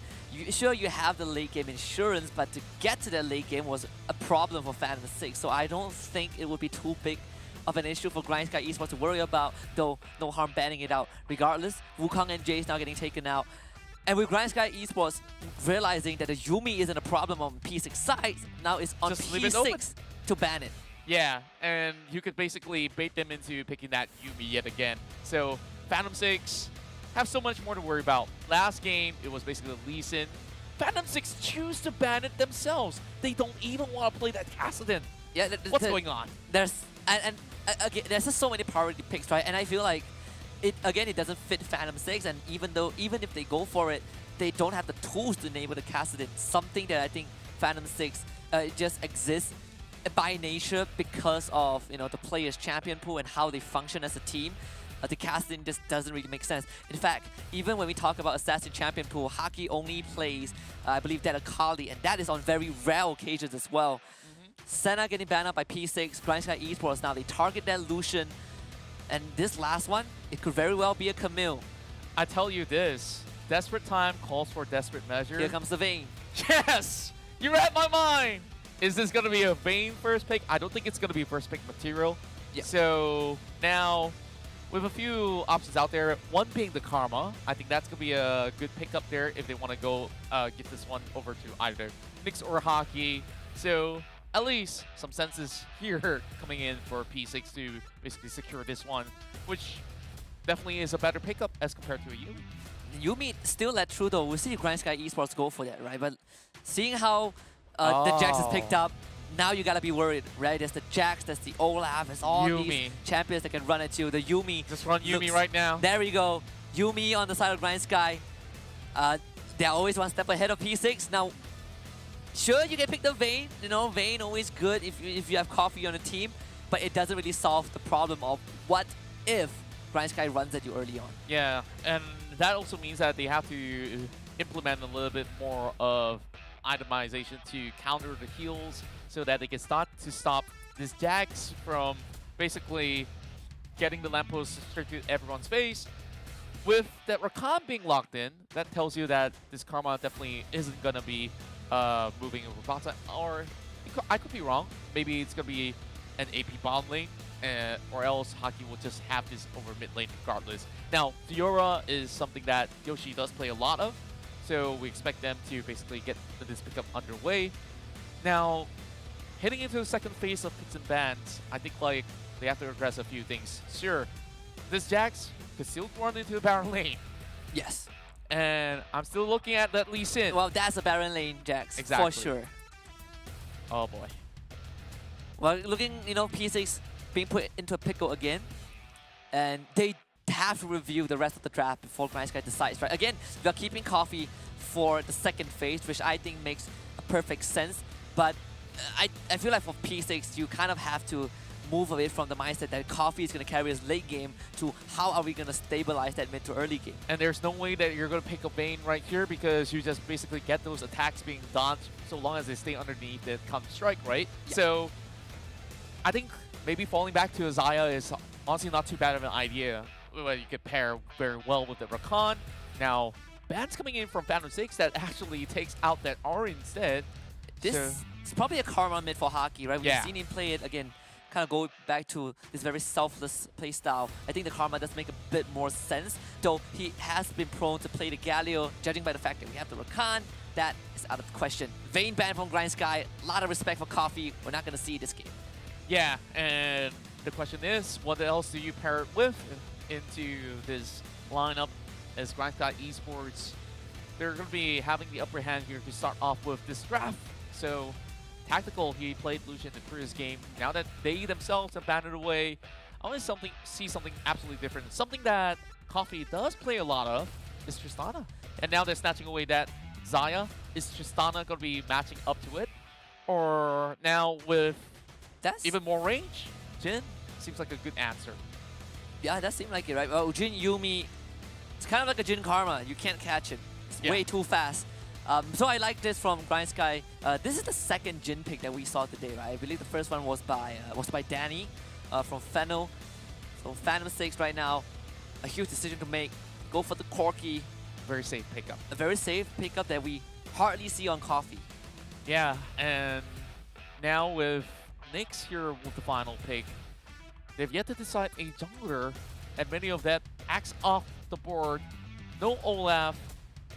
sure you have the late game insurance, but to get to that late game was a problem for Phantom 6. So I don't think it would be too big of an issue for Grind Sky Esports to worry about, though no harm banning it out. Regardless, Wukong and Jace now getting taken out. And with Grind Sky Esports realizing that the Yuumi isn't a problem on P6 side, now it's on Just leave it open. P6 to ban it. Yeah, and you could basically bait them into picking that Yuumi yet again. So Phantom 6 have so much more to worry about. Last game, it was basically Lee Sin. Phantom 6 choose to ban it themselves. They don't even want to play that Kassadin. Yeah, What's going on? There's again, there's just so many priority picks, right? And I feel like it doesn't fit Phantom 6, and even if they go for it, they don't have the tools to enable the Kassadin. Something that I think Phantom 6 just exists by nature because of, you know, the players' champion pool and how they function as a team. The Kassadin just doesn't really make sense. In fact, even when we talk about Assassin champion pool, Hockey only plays, I believe, that Akali, and that is on very rare occasions as well. Senna getting banned out by P6, Grind Sky Esports now, they target that Lucian. And this last one, it could very well be a Camille. I tell you this, desperate time calls for desperate measure. Here comes the Vayne. Yes! You read my mind! Is this going to be a Vayne first pick? I don't think it's going to be first pick material. Yeah. So now, with a few options out there, one being the Karma. I think that's going to be a good pickup there if they want to go get this one over to either Nyx or Hockey. So at least some senses here coming in for P6 to basically secure this one, which definitely is a better pickup as compared to a Yuumi. Yuumi still let through though. We'll see Grind Sky Esports go for that, right? But seeing how the Jax is picked up, now you gotta be worried, right? There's the Jax, there's the Olaf, there's all these champions that can run at you. The Yuumi. Just run Yuumi right now. There we go. Yuumi on the side of Grind Sky. They're always one step ahead of P6. Now, sure, you can pick the Vayne. You know, Vayne always good if you have Coffee on the team, but it doesn't really solve the problem of what if Grind Sky runs at you early on. Yeah, and that also means that they have to implement a little bit more of itemization to counter the heals so that they can start to stop this Jax from basically getting the lamppost straight to everyone's face. With that Rakan being locked in, that tells you that this Karma definitely isn't going to be moving over bot side, or I could be wrong. Maybe it's going to be an AP bottom lane, or else Hockey will just have this over mid lane regardless. Now, Fiora is something that Yoshi does play a lot of, so we expect them to basically get this pickup underway. Now, heading into the second phase of picks and bans, I think like they have to address a few things. Sure, this Jax could still run into the Baron lane. Yes. And I'm still looking at that Lee Sin. Well, that's a Baron lane, Jax. Exactly. For sure. Oh boy. Well, looking, P6 being put into a pickle again. And they have to review the rest of the draft before GrindSky decides, right? Again, we are keeping Coffee for the second phase, which I think makes a perfect sense. But I feel like for P6, you kind of have to move away from the mindset that Coffee is going to carry his late game to how are we going to stabilize that mid to early game. And there's no way that you're going to pick a Vayne right here because you just basically get those attacks being dodged so long as they stay underneath the counter-strike, right? Yeah. So I think maybe falling back to Azaya is honestly not too bad of an idea. You could pair very well with the Rakan. Now, Ban's coming in from Phantom 6 that actually takes out that R instead. This So- is probably a karma mid for Haki, right? We've Yeah. seen him play it again, kind of go back to this very selfless play style. I think the karma does make a bit more sense, though he has been prone to play the Galio, judging by the fact that we have the Rakan. That is out of the question. Vayne ban from GrindSky, a lot of respect for Coffee. We're not going to see this game. Yeah, and the question is, what else do you pair it with into this lineup as GrindSky Esports? They're going to be having the upper hand here to start off with this draft. So, Tactical, he played Lucian in the previous game. Now that they themselves have banded away, I want to see something absolutely different. Something that Coffee does play a lot of is Tristana. And now they're snatching away that Xayah. Is Tristana going to be matching up to it? Or now with That's even more range, Jin seems like a good answer. Yeah, that seemed like it, right? Well, Jin Yumi, it's kind of like a Jin Karma. You can't catch it. It's Yeah. way too fast. So I like this from GrindSky. This is the second Jin pick that we saw today, right? I believe the first one was by Danny from Fennel. So Phantom 6 right now, a huge decision to make. Go for the Corki, Very safe pickup. a very safe pickup that we hardly see on Coffee. Yeah, and now with Nyx here with the final pick, they've yet to decide a jungler, and many of that acts off the board. No Olaf,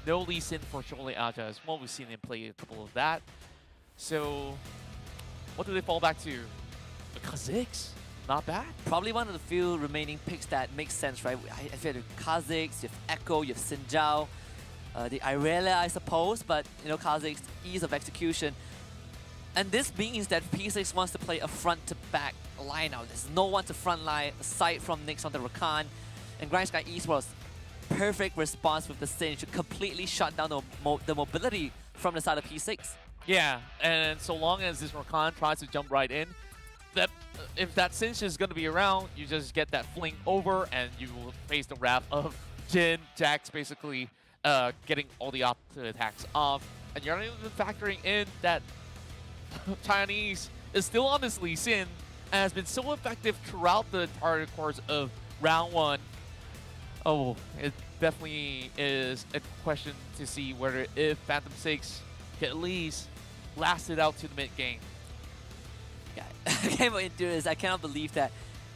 no Lee Sin for Shole Aja as well. We've seen him play a couple of that. So, what do they fall back to? The Kha'Zix? Not bad. Probably one of the few remaining picks that makes sense, right? I feel the Kha'Zix, you have Echo, you have Xin Zhao, the Irelia, I suppose, but Kha'Zix, ease of execution. And this means that P6 wants to play a front-to-back lineup. There's no one to front line aside from Nyx on the Rakan. And GrindSky Esports, perfect response with the Sin to completely shut down the mobility from the side of P6. Yeah, and so long as this Rakan tries to jump right in, that if that Cinch is going to be around, you just get that fling over and you will face the wrath of Jin, Jax basically getting all the opposite attacks off. And you're not even factoring in that Chinese is still on this Lee Sin and has been so effective throughout the entire course of round 1. Oh, it definitely is a question to see whether if Phantom 6 can at least last it out to the mid game. Yeah, Game of Endurance, I cannot believe that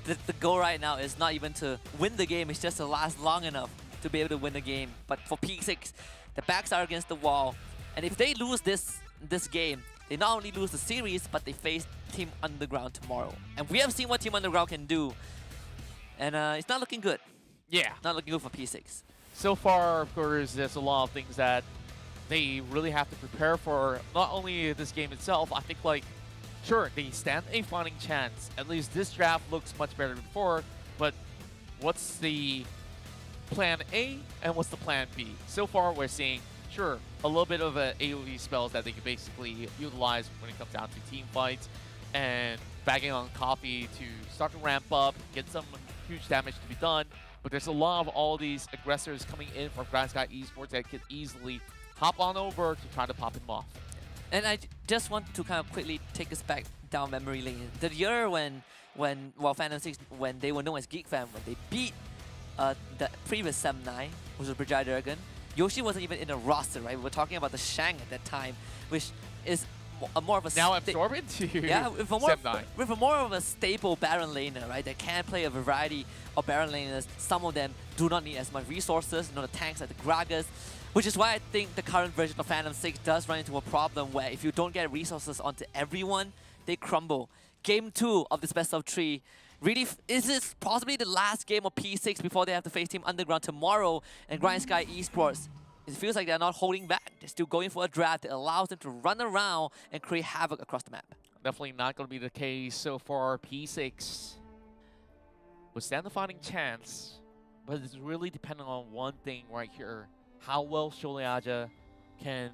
the goal right now is not even to win the game, it's just to last long enough to be able to win the game. But for P6, the backs are against the wall. And if they lose this game, they not only lose the series, but they face Team Underground tomorrow. And we have seen what Team Underground can do. And it's not looking good. Yeah. Not looking good for P6. So far, of course, there's a lot of things that they really have to prepare for. Not only this game itself, I think, like, sure, they stand a fighting chance. At least this draft looks much better than before. But what's the plan A and what's the plan B? So far, we're seeing, sure, a little bit of AoE spells that they can basically utilize when it comes down to team fights, and bagging on Coffee to start to ramp up, get some huge damage to be done. But there's a lot of all these aggressors coming in from GrindSky Esports that could easily hop on over to try to pop him off. And I just want to kind of quickly take us back down memory lane. The year when Phantom 6, when they were known as Geek Fam, when they beat the previous 7-9, which was Bridget Dragon, Yoshi wasn't even in the roster, right? We were talking about the Shang at that time, which is more of a Now absorb into yeah, with a more of a stable Baron laner, right? That can play a variety of Baron laners. Some of them do not need as much resources, the tanks like the Gragas, which is why I think the current version of Phantom 6 does run into a problem where if you don't get resources onto everyone, they crumble. Game 2 of this best of 3, Really, is this possibly the last game of P6 before they have to face Team Underground tomorrow and Grind Sky Esports? It feels like they're not holding back. They're still going for a draft that allows them to run around and create havoc across the map. Definitely not going to be the case so far. P6 would stand a fighting chance, but it's really dependent on one thing right here. How well Sholeaja can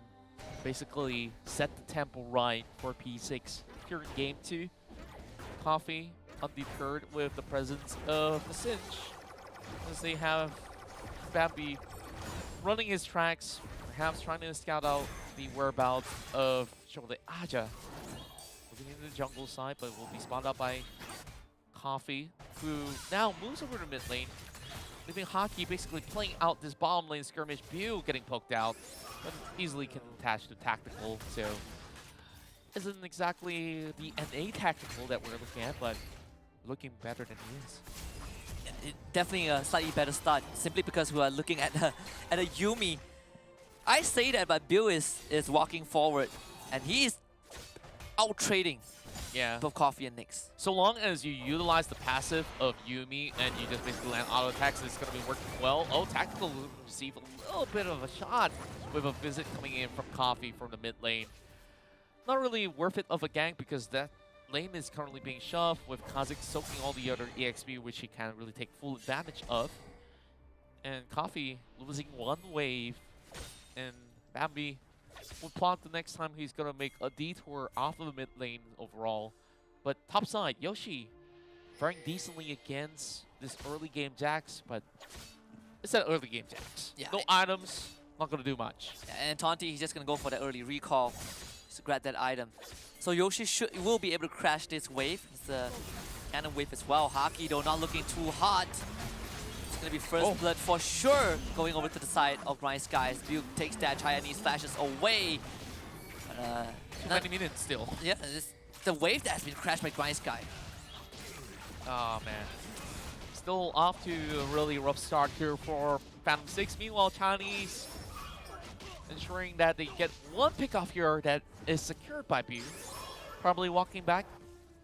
basically set the tempo right for P6 here in Game 2. Coffee undeterred with the presence of the Cinch, as they have Bambi running his tracks, perhaps trying to scout out the whereabouts of Sholeaja. Moving into the jungle side, but will be spotted out by Coffee, who now moves over to mid lane, leaving Hockey basically playing out this bottom lane skirmish. Bew getting poked out, but easily can attach to tactical, so isn't exactly the NA tactical that we're looking at, but looking better than he is. Definitely a slightly better start, simply because we are looking at a Yuumi. I say that, but Bill is walking forward, and he is out trading both Coffee and Nyx. So long as you utilize the passive of Yuumi and you just basically land auto attacks, it's going to be working well. Oh, tactical will receive a little bit of a shot with a visit coming in from Coffee from the mid lane. Not really worth it of a gank because that lane is currently being shoved with Kha'Zix soaking all the other EXP, which he can't really take full advantage of. And Coffee losing one wave, and Bambi will plot the next time he's going to make a detour off of the mid lane overall. But top side, Yoshi faring decently against this early game Jax, but it's an early game Jax. Yeah, no items, not going to do much. And Taunty, he's just going to go for the early recall to grab that item. So Yoshi will be able to crash this wave. It's a cannon wave as well. Haki, though, not looking too hot. It's going to be first blood for sure going over to the side of Grind Skies. Duke takes that, Chinese flashes away. Too many minutes still. Yeah, the wave that's been crashed by Grind Sky. Oh, man. Still off to a really rough start here for Phantom 6. Meanwhile, Chinese ensuring that they get one pick off here that is secured by Bew. Probably walking back,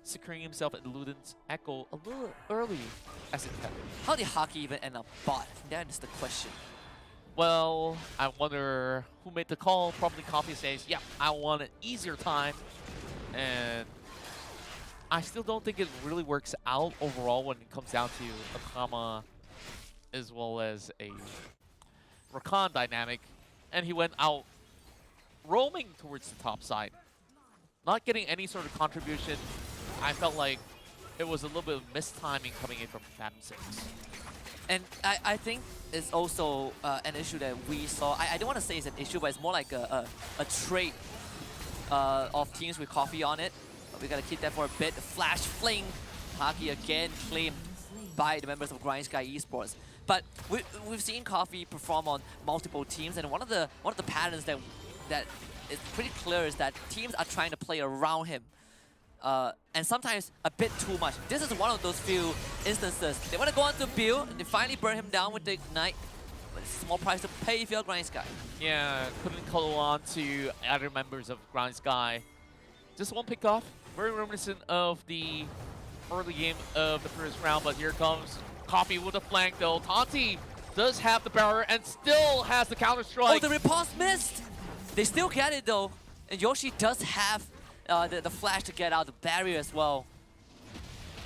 securing himself at Luden's Echo a little early as intended. How did Haki even end up bot? That is the question. Well, I wonder who made the call. Probably Coffee says, yeah, I want an easier time. And I still don't think it really works out overall when it comes down to Akama as well as a Rakan dynamic. And he went out roaming towards the top side. Not getting any sort of contribution. I felt like it was a little bit of mistiming coming in from Phantom 6. And I think it's also an issue that we saw. I don't want to say it's an issue, but it's more like a trait of teams with Coffee on it. But we got to keep that for a bit. Flash Fling. Haki again claimed by the members of Grind Sky Esports. But we've seen Coffee perform on multiple teams, and one of the patterns that is pretty clear is that teams are trying to play around him, and sometimes a bit too much. This is one of those few instances. They want to go on to Bill, and they finally burn him down with the Ignite, but it's a small price to pay if you're Grind Sky. Yeah, couldn't call on to other members of Grind Sky. Just one pick off, very reminiscent of the early game of the first round, but here comes Coffee with a flank though. Taunty does have the barrier and still has the counter strike. Oh, the riposte missed! They still get it though. And Yoshi does have the flash to get out the barrier as well.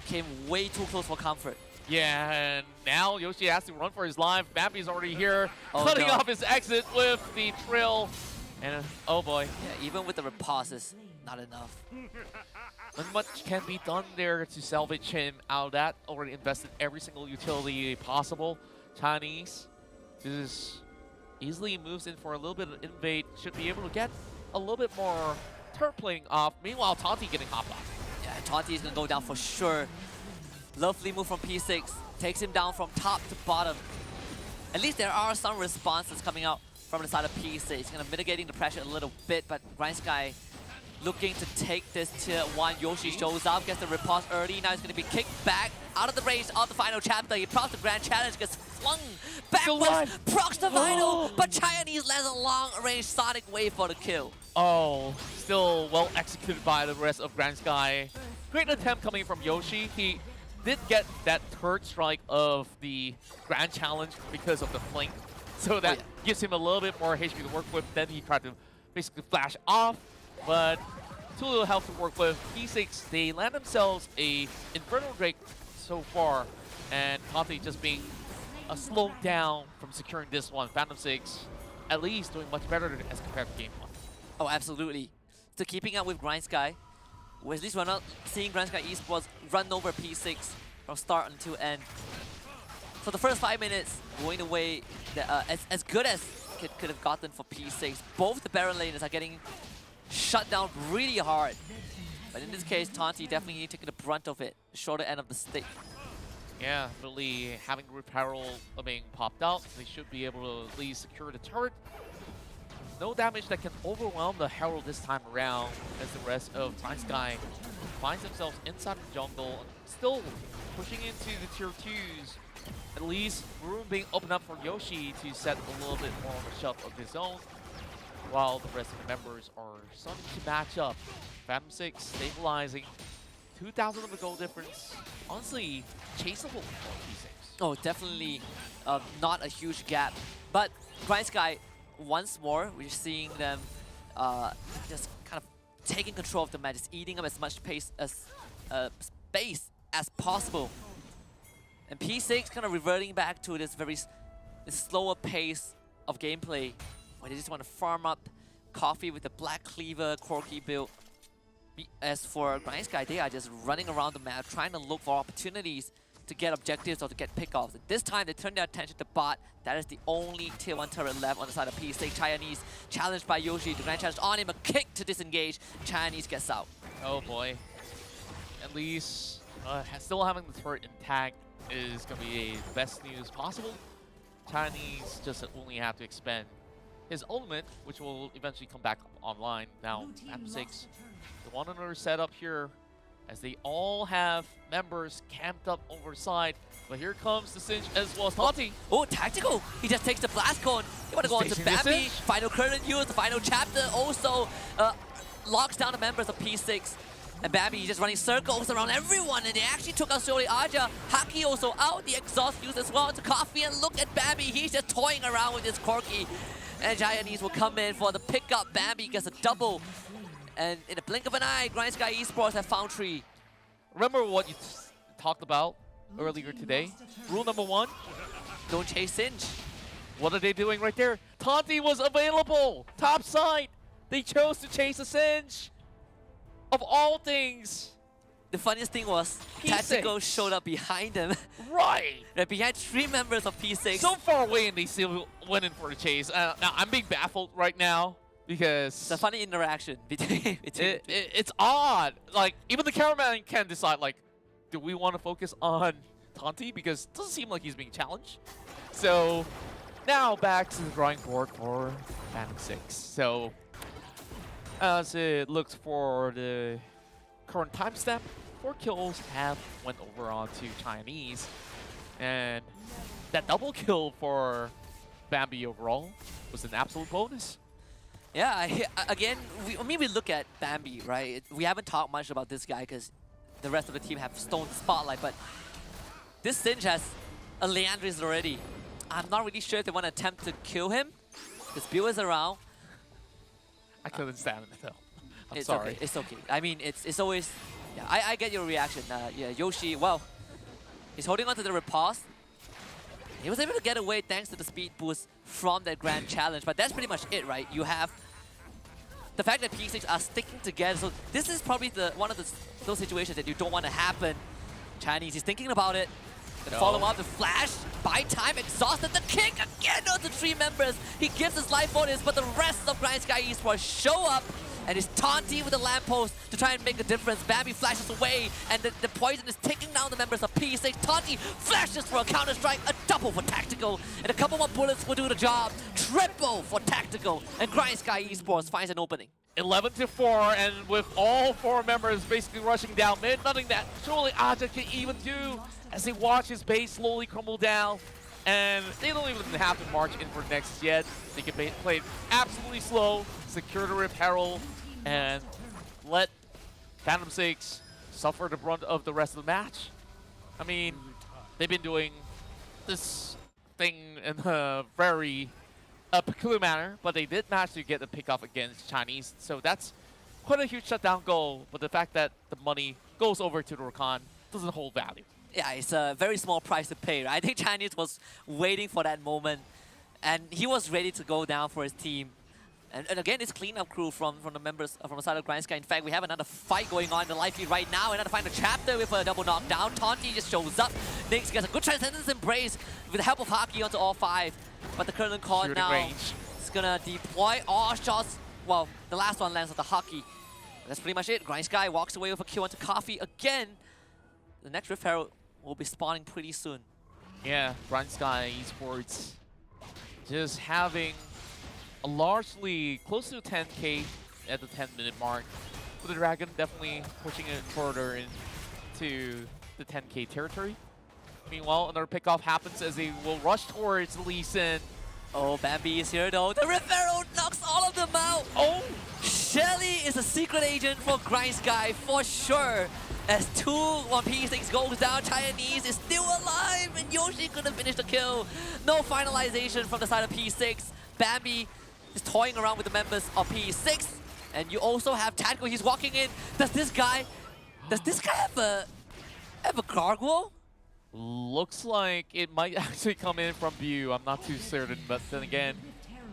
Came way too close for comfort. Yeah, and now Yoshi has to run for his life. Bambi's already here, Oh, cutting no. off his exit with the trill. And oh boy. Yeah, even with the riposte, it's not enough. Not much can be done there to salvage him out of that. Already invested every single utility possible. Chinese just easily moves in for a little bit of invade. Should be able to get a little bit more turret playing off. Meanwhile, Taunty getting hopped off. Yeah, Taunty is going to go down for sure. Lovely move from P6. Takes him down from top to bottom. At least there are some responses coming out from the side of P6. He's going to mitigating the pressure a little bit, but Grind Sky looking to take this tier 1. Yoshi shows up, gets the riposte early. Now he's going to be kicked back out of the range of the final chapter. He procs the grand challenge, gets flung backwards, procs the final, but Chinese lands a long-range Sonic Wave for the kill. Oh, still well executed by the rest of Grand Sky. Great attempt coming from Yoshi. He did get that third strike of the Grand Challenge because of the flank. So that gives him a little bit more HP to work with. Then he tried to basically flash off, but too little health to work with. P6, they land themselves a Infernal Drake so far, and Conte just being slowed down from securing this one. Phantom 6 at least doing much better as compared to game 1. Oh, absolutely. So keeping up with Grindsky, at least we're not seeing Grindsky Esports run over P6 from start until end. So the first 5 minutes going the way that, as good as could have gotten for P6. Both the Baron laners are getting shut down really hard. But in this case, Tanti definitely taking the brunt of it, the shorter end of the stick. Yeah, really having Rip Herald being popped out, they should be able to at least secure the turret. No damage that can overwhelm the Herald this time around, as the rest of Grindsky finds themselves inside the jungle, still pushing into the tier 2s. At least room being opened up for Yoshi to set a little bit more of a shelf of his own, while the rest of the members are starting to match up. Phantom 6 stabilizing, 2,000 of a goal difference. Honestly, chaseable for P6. Oh, definitely not a huge gap. But Grindsky, once more, we're seeing them just kind of taking control of the match, just eating up as much space as possible. And P6 kind of reverting back to this this slower pace of gameplay, where they just want to farm up Coffee with the Black Cleaver Corki build. As for Grindsky, they are just running around the map, trying to look for opportunities to get objectives or to get pickoffs. This time, they turn their attention to bot. That is the only tier 1 turret left on the side of P6. Chinese challenged by Yoshi. The Grand Challenge on him, a kick to disengage. Chinese gets out. Oh boy. At least still having the turret intact is going to be the best news possible. Chinese just only have to expend his ultimate, which will eventually come back online. Now, Phantom 6, the one another setup here, as they all have members camped up over side. But here comes the Singe as well as Tati. Oh, tactical! He just takes the blast cone. They want to go on to Bambi. Final current use, the final chapter also locks down the members of P6. And Bambi just running circles around everyone, and they actually took out Shori Aja. Haki also out, the exhaust use as well to Coffee, and look at Bambi, he's just toying around with his Corki. And Gianese will come in for the pickup. Bambi gets a double. And in a blink of an eye, Grindsky Esports have found 3. Remember what you talked about earlier today? Rule number 1, don't chase Singe. What are they doing right there? Tanti was available, top side. They chose to chase a Singe. Of all things. The funniest thing was, Tactical showed up behind them. Right. They're behind 3 members of P6. So far away, and they still went in for the chase. Now, I'm being baffled right now, because it's a funny interaction between it's odd. Like, even the cameraman can decide, like, do we want to focus on Tanti? Because it doesn't seem like he's being challenged. So, now back to the drawing board for Phantom 6. So, as it looks for the current timestamp, 4 kills have went over onto Chinese. And that double kill for Bambi overall was an absolute bonus. Yeah, again, we look at Bambi, right? We haven't talked much about this guy because the rest of the team have stolen the spotlight, but this Singe has a Leandris already. I'm not really sure if they want to attempt to kill him. His build is around. I couldn't stand it though. I'm it's sorry. Okay, it's okay. I mean, it's always... Yeah, I get your reaction. Yeah, Yoshi, well, he's holding on to the riposte. He was able to get away thanks to the speed boost from that Grand Challenge, but that's pretty much it, right? You have the fact that P6 are sticking together, so this is probably one of those situations that you don't want to happen. Chinese, he's thinking about it. The follow-up, the flash, buy time, exhausted, the kick again on the 3 members. He gives his life bonus, but the rest of Grindsky Esports show up, and it's Tanti with the lamppost to try and make a difference. Bambi flashes away, and the poison is taking down the members of P6. Tanti flashes for a counter-strike, a double for Tactical, and a couple more bullets will do the job. Triple for Tactical, and Grindsky Esports finds an opening. 11-4, and with all 4 members basically rushing down mid, nothing that surely Aja can even do as they watch his base slowly crumble down. And they don't even have to march in for next yet. They can play it absolutely slow, secure the Rip Herald, and let Phantom 6 suffer the brunt of the rest of the match. I mean, they've been doing this thing in a very peculiar manner, but they did manage to get a pick off against Chinese. So that's quite a huge shutdown goal, but the fact that the money goes over to the Rakan doesn't hold value. Yeah, it's a very small price to pay, right? I think Chinese was waiting for that moment, and he was ready to go down for his team. And again, it's cleanup crew from the members from the side of Grindsky. In fact, we have another fight going on in the live feed right now. Another final chapter with a double knockdown. Taunty just shows up. Nyx gets a good Transcendence Embrace with the help of Haki onto all 5. But the current card now is gonna deploy all shots. Well, the last one lands on the Haki. That's pretty much it. Grindsky walks away with a kill onto Coffee again. The next Rift Herald will be spawning pretty soon. Yeah, Grindsky Esports just having a largely close to 10k at the 10-minute mark. With the Dragon definitely pushing it further into the 10k territory. Meanwhile, another pickoff happens as they will rush towards Lee Sin. Oh, Bambi is here though. The Rift Herald knocks all of them out. Oh! Shelly is a secret agent for Grindsky for sure. As 2 on P6 goes down, Chinese is still alive, and Yoshi couldn't finish the kill. No finalization from the side of P6. Bambi is toying around with the members of P6, and you also have Tactical. He's walking in. Does this guy have a gargoyle? Looks like it might actually come in from view. I'm not too certain, but then again,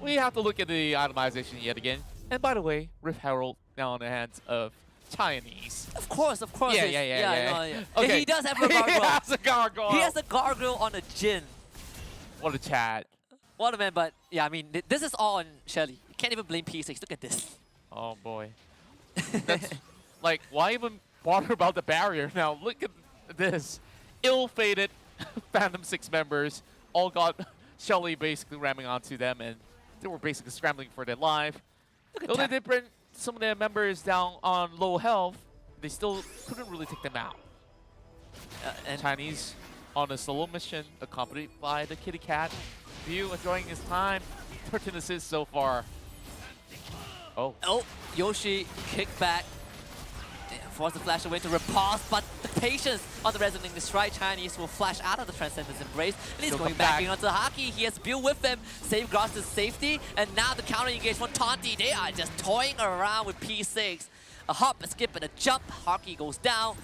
we have to look at the itemization yet again. And by the way, Rift Herald now in the hands of Chinese. Of course. Yeah. No. Okay. He does have a gargoyle. He has a gargoyle. He has a gargoyle on a Jhin. What a chat. What a man, but yeah, I mean, this is all on Shelly. You can't even blame P6. Look at this. Oh boy. That's like, why even bother about the barrier now? Look at this. Ill-fated Phantom 6 members all got Shelly basically ramming onto them, and they were basically scrambling for their life. Though they did bring some of their members down on low health, they still couldn't really take them out. And Chinese on a solo mission, accompanied by the kitty cat. View enjoying his time. 13 assists so far. Oh, Yoshi kick back. Force the flash away to repulse, but the patience on the Resonating Strike. Chinese will flash out of the Transcendence Embrace, and he's going back in onto Haki. He has Bill with him, safeguards his safety, and now the counter engage from Taunty. They are just toying around with P6. A hop, a skip, and a jump. Haki goes down,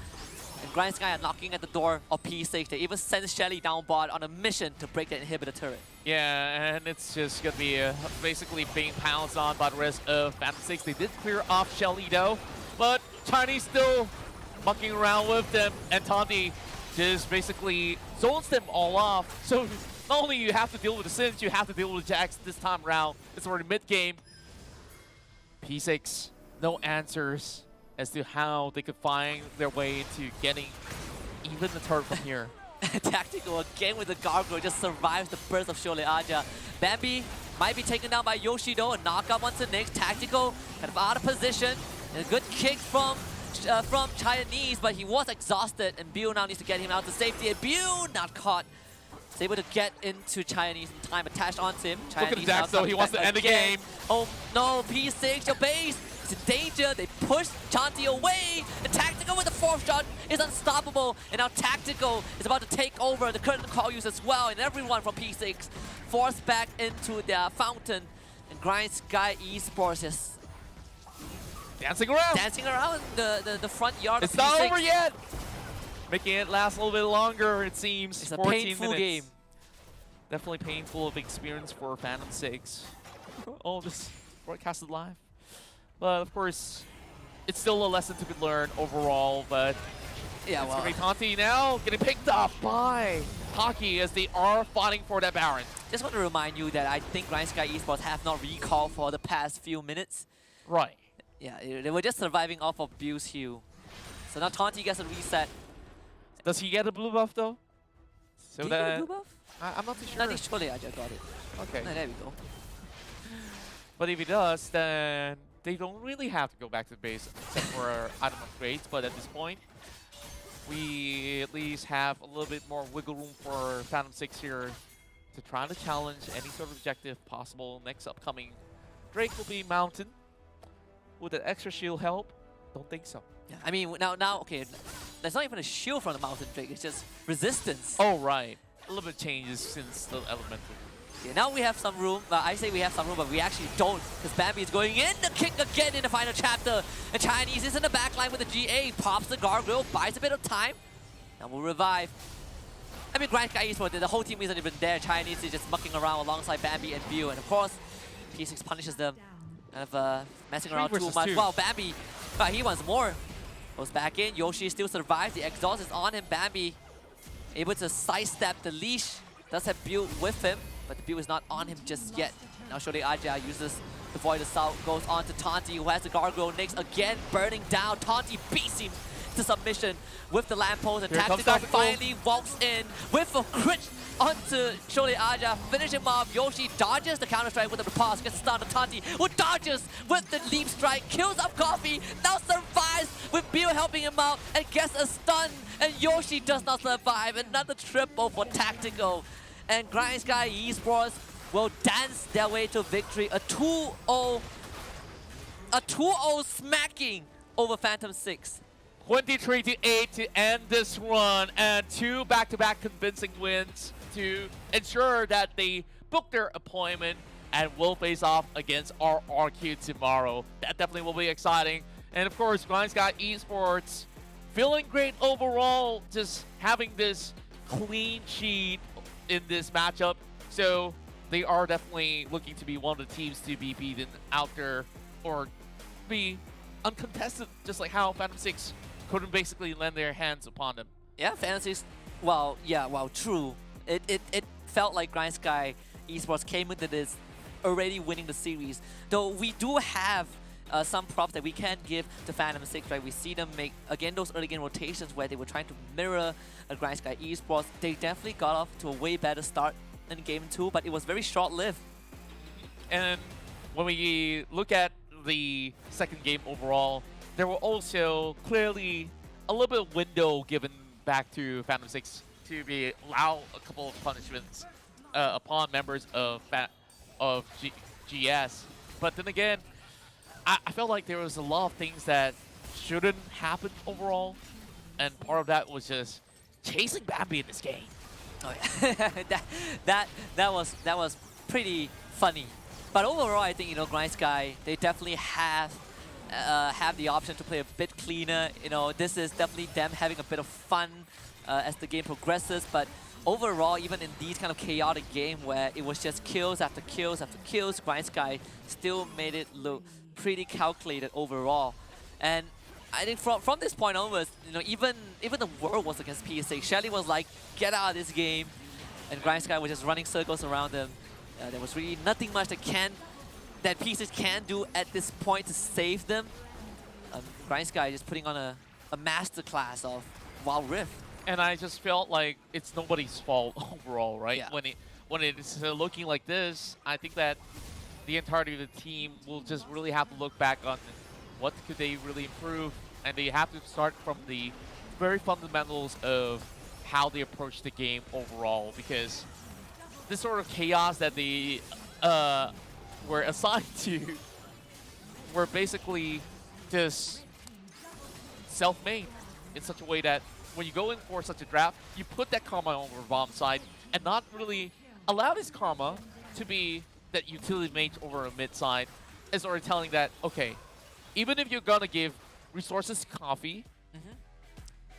and Grindsky are knocking at the door of P6. They even send Shelly down bot on a mission to break the inhibitor turret. yeah, and it's just gonna be basically being pounced on by the rest of Phantom 6. They did clear off Shelly though, but Chinese still mucking around with them, and Taunty just basically zones them all off. So not only you have to deal with the Sins, you have to deal with the Jax this time around. It's already mid-game. P6, no answers as to how they could find their way into getting even the turret from here. Tactical again with the gargoyle, just survives the burst of Shole Aja. Bambi might be taken down by Yoshi though, a knockup onto Nyx. Tactical kind of out of position. And a good kick from Chinese, but he was exhausted, and Bill now needs to get him out to safety, and Bill not caught. He's able to get into Chinese in time, attached onto him. Look at Jax though, he wants to end the game. Oh no, P6, your base is in danger. They push Chanti away, and Tactical with the 4th shot is unstoppable, and now Tactical is about to take over the current call use as well, and everyone from P6 forced back into their fountain, and Grindsky Esports is dancing around the front yard it's of P6. not over yet. Making it last a little bit longer, it seems. It's a 14 painful minutes. game. Definitely painful of experience for Phantom 6. Oh, this broadcasted live. But of course, it's still a lesson to be learned overall. But yeah, it's well, gonna be Taunty now getting picked up by Haki as they are fighting for that Baron. just want to remind you that I think Grindsky Esports have not recalled for the past few minutes. Right. Yeah, they were just surviving off of Bill's heal. So now Taunty gets a reset. Does he get a blue buff though? So Did he get a blue buff? I'm not too sure. No, I think Shole Aja got it. Okay. No, there we go. But if he does, then they don't really have to go back to the base except for item upgrades. But at this point, we at least have a little bit more wiggle room for Phantom 6 here to try to challenge any sort of objective possible. Next upcoming Drake will be Mountain. Would that extra shield help? Don't think so. Yeah, I mean, now, okay. There's not even a shield from the Mountain Drake. It's just resistance. Oh, right. A little bit changes since the elemental. Okay, now we have some room. I say we have some room, but we actually don't, because Bambi is going in the kick again in the final chapter. And Chinese is in the backline with the GA, pops the gargoyle, buys a bit of time, and will revive. I mean, Grand Sky Esports, the whole team isn't even there. Chinese is just mucking around alongside Bambi and View, and of course, P6 punishes them, kind of messing around too much. Wow, Bambi, he wants more. Goes back in, Yoshi still survives, the exhaust is on him. Bambi able to sidestep the leash, does have build with him, but the build is not on him just yet. Now Shode Aja uses the Void Assault, goes on to Taunty, who has the Gargoyle next, again burning down. Taunty beats him to submission with the lamppost, and Tactical finally walks in with a crit onto Shode Aja, finish him off. Yoshi dodges the counter strike with the pass, gets a stun on Taunty, who dodges with the leap strike, kills up Coffee, now survives with Bill helping him out and gets a stun, and Yoshi does not survive. Another triple for Tactical, and Grind Sky Esports will dance their way to victory. A 2-0 smacking over Phantom 6. 23-8 to end this run, and 2 back-to-back convincing wins to ensure that they book their appointment and will face off against RRQ tomorrow. That definitely will be exciting. And of course, Grind Sky Esports feeling great overall, just having this clean sheet in this matchup. So they are definitely looking to be one of the teams to be beaten out there or be uncontested, just like how Phantom 6 couldn't basically lend their hands upon them. Yeah, Phantom 6, well, true. It felt like Grind Sky Esports came into this already winning the series. Though we do have some props that we can give to Phantom 6, right? We see them make, again, those early game rotations where they were trying to mirror a Grind Sky Esports. They definitely got off to a way better start in Game 2, but it was very short-lived. And when we look at the second game overall, there were also clearly a little bit of window given back to Phantom 6 to be allow a couple of punishments upon members of GS. But then again, I felt like there was a lot of things that shouldn't happen overall, and part of that was just chasing Bambi in this game. Oh, yeah. that was pretty funny. But overall, I think, Grind Sky, they definitely have the option to play a bit cleaner. This is definitely them having a bit of fun as the game progresses. But overall, even in these kind of chaotic game where it was just kills after kills after kills, Grind Sky still made it look pretty calculated overall. And I think from this point onwards, even the world was against PSA. Shelly was like, get out of this game, and Grind Sky was just running circles around them. There was really nothing much that PSA can do at this point to save them. Grind Sky just putting on a masterclass of WildRift. And I just felt like it's nobody's fault overall, right? Yeah. When it's looking like this, I think that the entirety of the team will just really have to look back on what could they really improve, and they have to start from the very fundamentals of how they approach the game overall, because this sort of chaos that they were assigned to were basically just self-made in such a way that when you go in for such a draft, you put that karma on the bomb side and not really allow this karma to be that utility mate over a mid side, is sort of telling that, okay, even if you're gonna give resources to Coffee,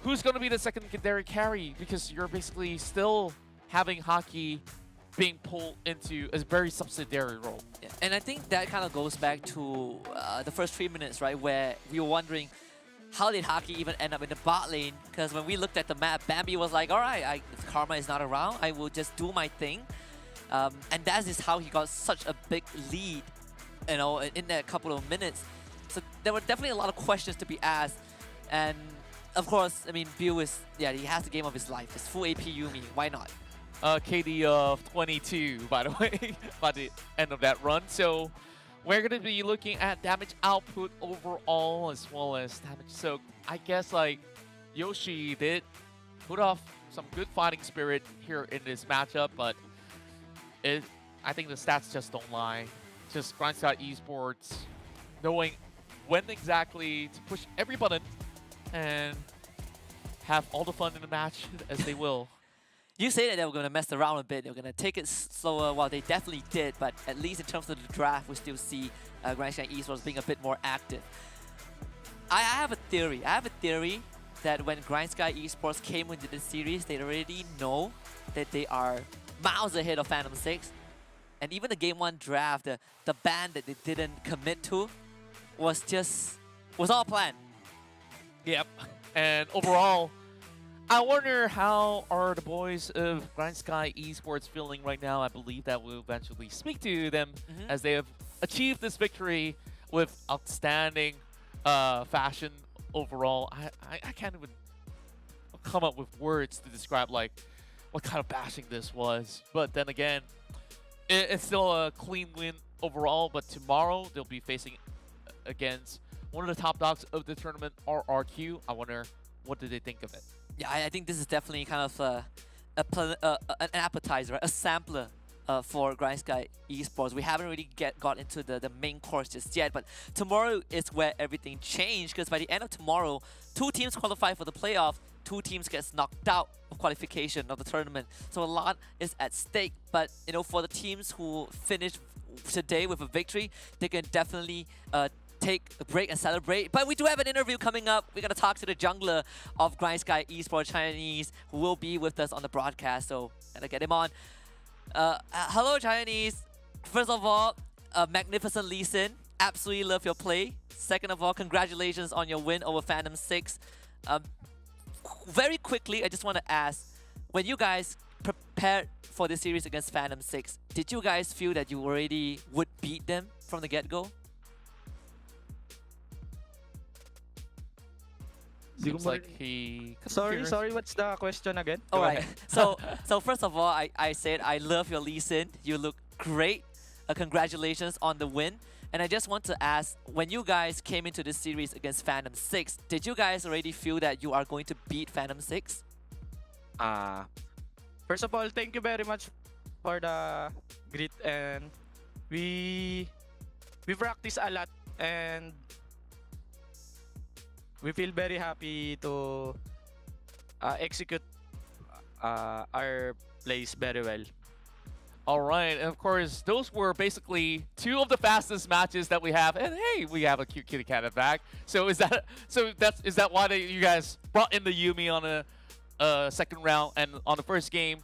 who's gonna be the secondary carry? Because you're basically still having Haki being pulled into a very subsidiary role. Yeah. And I think that kind of goes back to the first 3 minutes, right, where we were wondering how did Haki even end up in the bot lane? Because when we looked at the map, Bambi was like, all right, if Karma is not around, I will just do my thing. And that is how he got such a big lead, in that couple of minutes. So there were definitely a lot of questions to be asked. And of course, I mean, Bill is, he has the game of his life. It's full AP Yumi, why not? KD of 22, by the way, by the end of that run. So we're going to be looking at damage output overall as well as damage soak. I guess like Yoshi did put off some good fighting spirit here in this matchup, but I think the stats just don't lie. Just Grind Sky Esports knowing when exactly to push every button and have all the fun in the match as they will. You say that they were going to mess around a bit, they were going to take it slower. Well, they definitely did, but at least in terms of the draft, we still see Grand Sky Esports being a bit more active. I have a theory. I have a theory that when Grand Sky Esports came into the series, they already know that they are miles ahead of Phantom 6. And even the Game 1 draft, the ban that they didn't commit to was all planned. Yep. And overall, I wonder how are the boys of Grand Sky Esports feeling right now. I believe that we'll eventually speak to them as they have achieved this victory with outstanding fashion overall. I can't even come up with words to describe like what kind of bashing this was. But then again, it's still a clean win overall. But tomorrow they'll be facing against one of the top dogs of the tournament, RRQ. I wonder what did they think of it. Yeah, I think this is definitely kind of an appetizer, right? A sampler for Grand Sky Esports. We haven't really got into the main course just yet, but tomorrow is where everything changed, because by the end of tomorrow, 2 teams qualify for the playoff, 2 teams gets knocked out of qualification of the tournament. So a lot is at stake, but you know, for the teams who finished today with a victory, they can definitely take a break and celebrate. But we do have an interview coming up. We're going to talk to the jungler of Grand Sky Esports Chinese, who will be with us on the broadcast, so gotta get him on. Hello Chinese. First of all, magnificent Lee Sin. Absolutely love your play. Second of all, congratulations on your win over Phantom 6. Very quickly, I just want to ask, when you guys prepared for this series against Phantom 6, did you guys feel that you already would beat them from the get-go? Seems like he... Sorry, what's the question again? All right. So first of all, I said I love your Lee Sin. You look great. Congratulations on the win. And I just want to ask, when you guys came into this series against Phantom 6, did you guys already feel that you are going to beat Phantom 6? First of all, thank you very much for the greet, and we practice a lot, and we feel very happy to execute our plays very well. All right, and of course, those were basically 2 of the fastest matches that we have. And hey, we have a cute kitty cat at back. So is that why you guys brought in the Yuumi on a second round? And on the first game,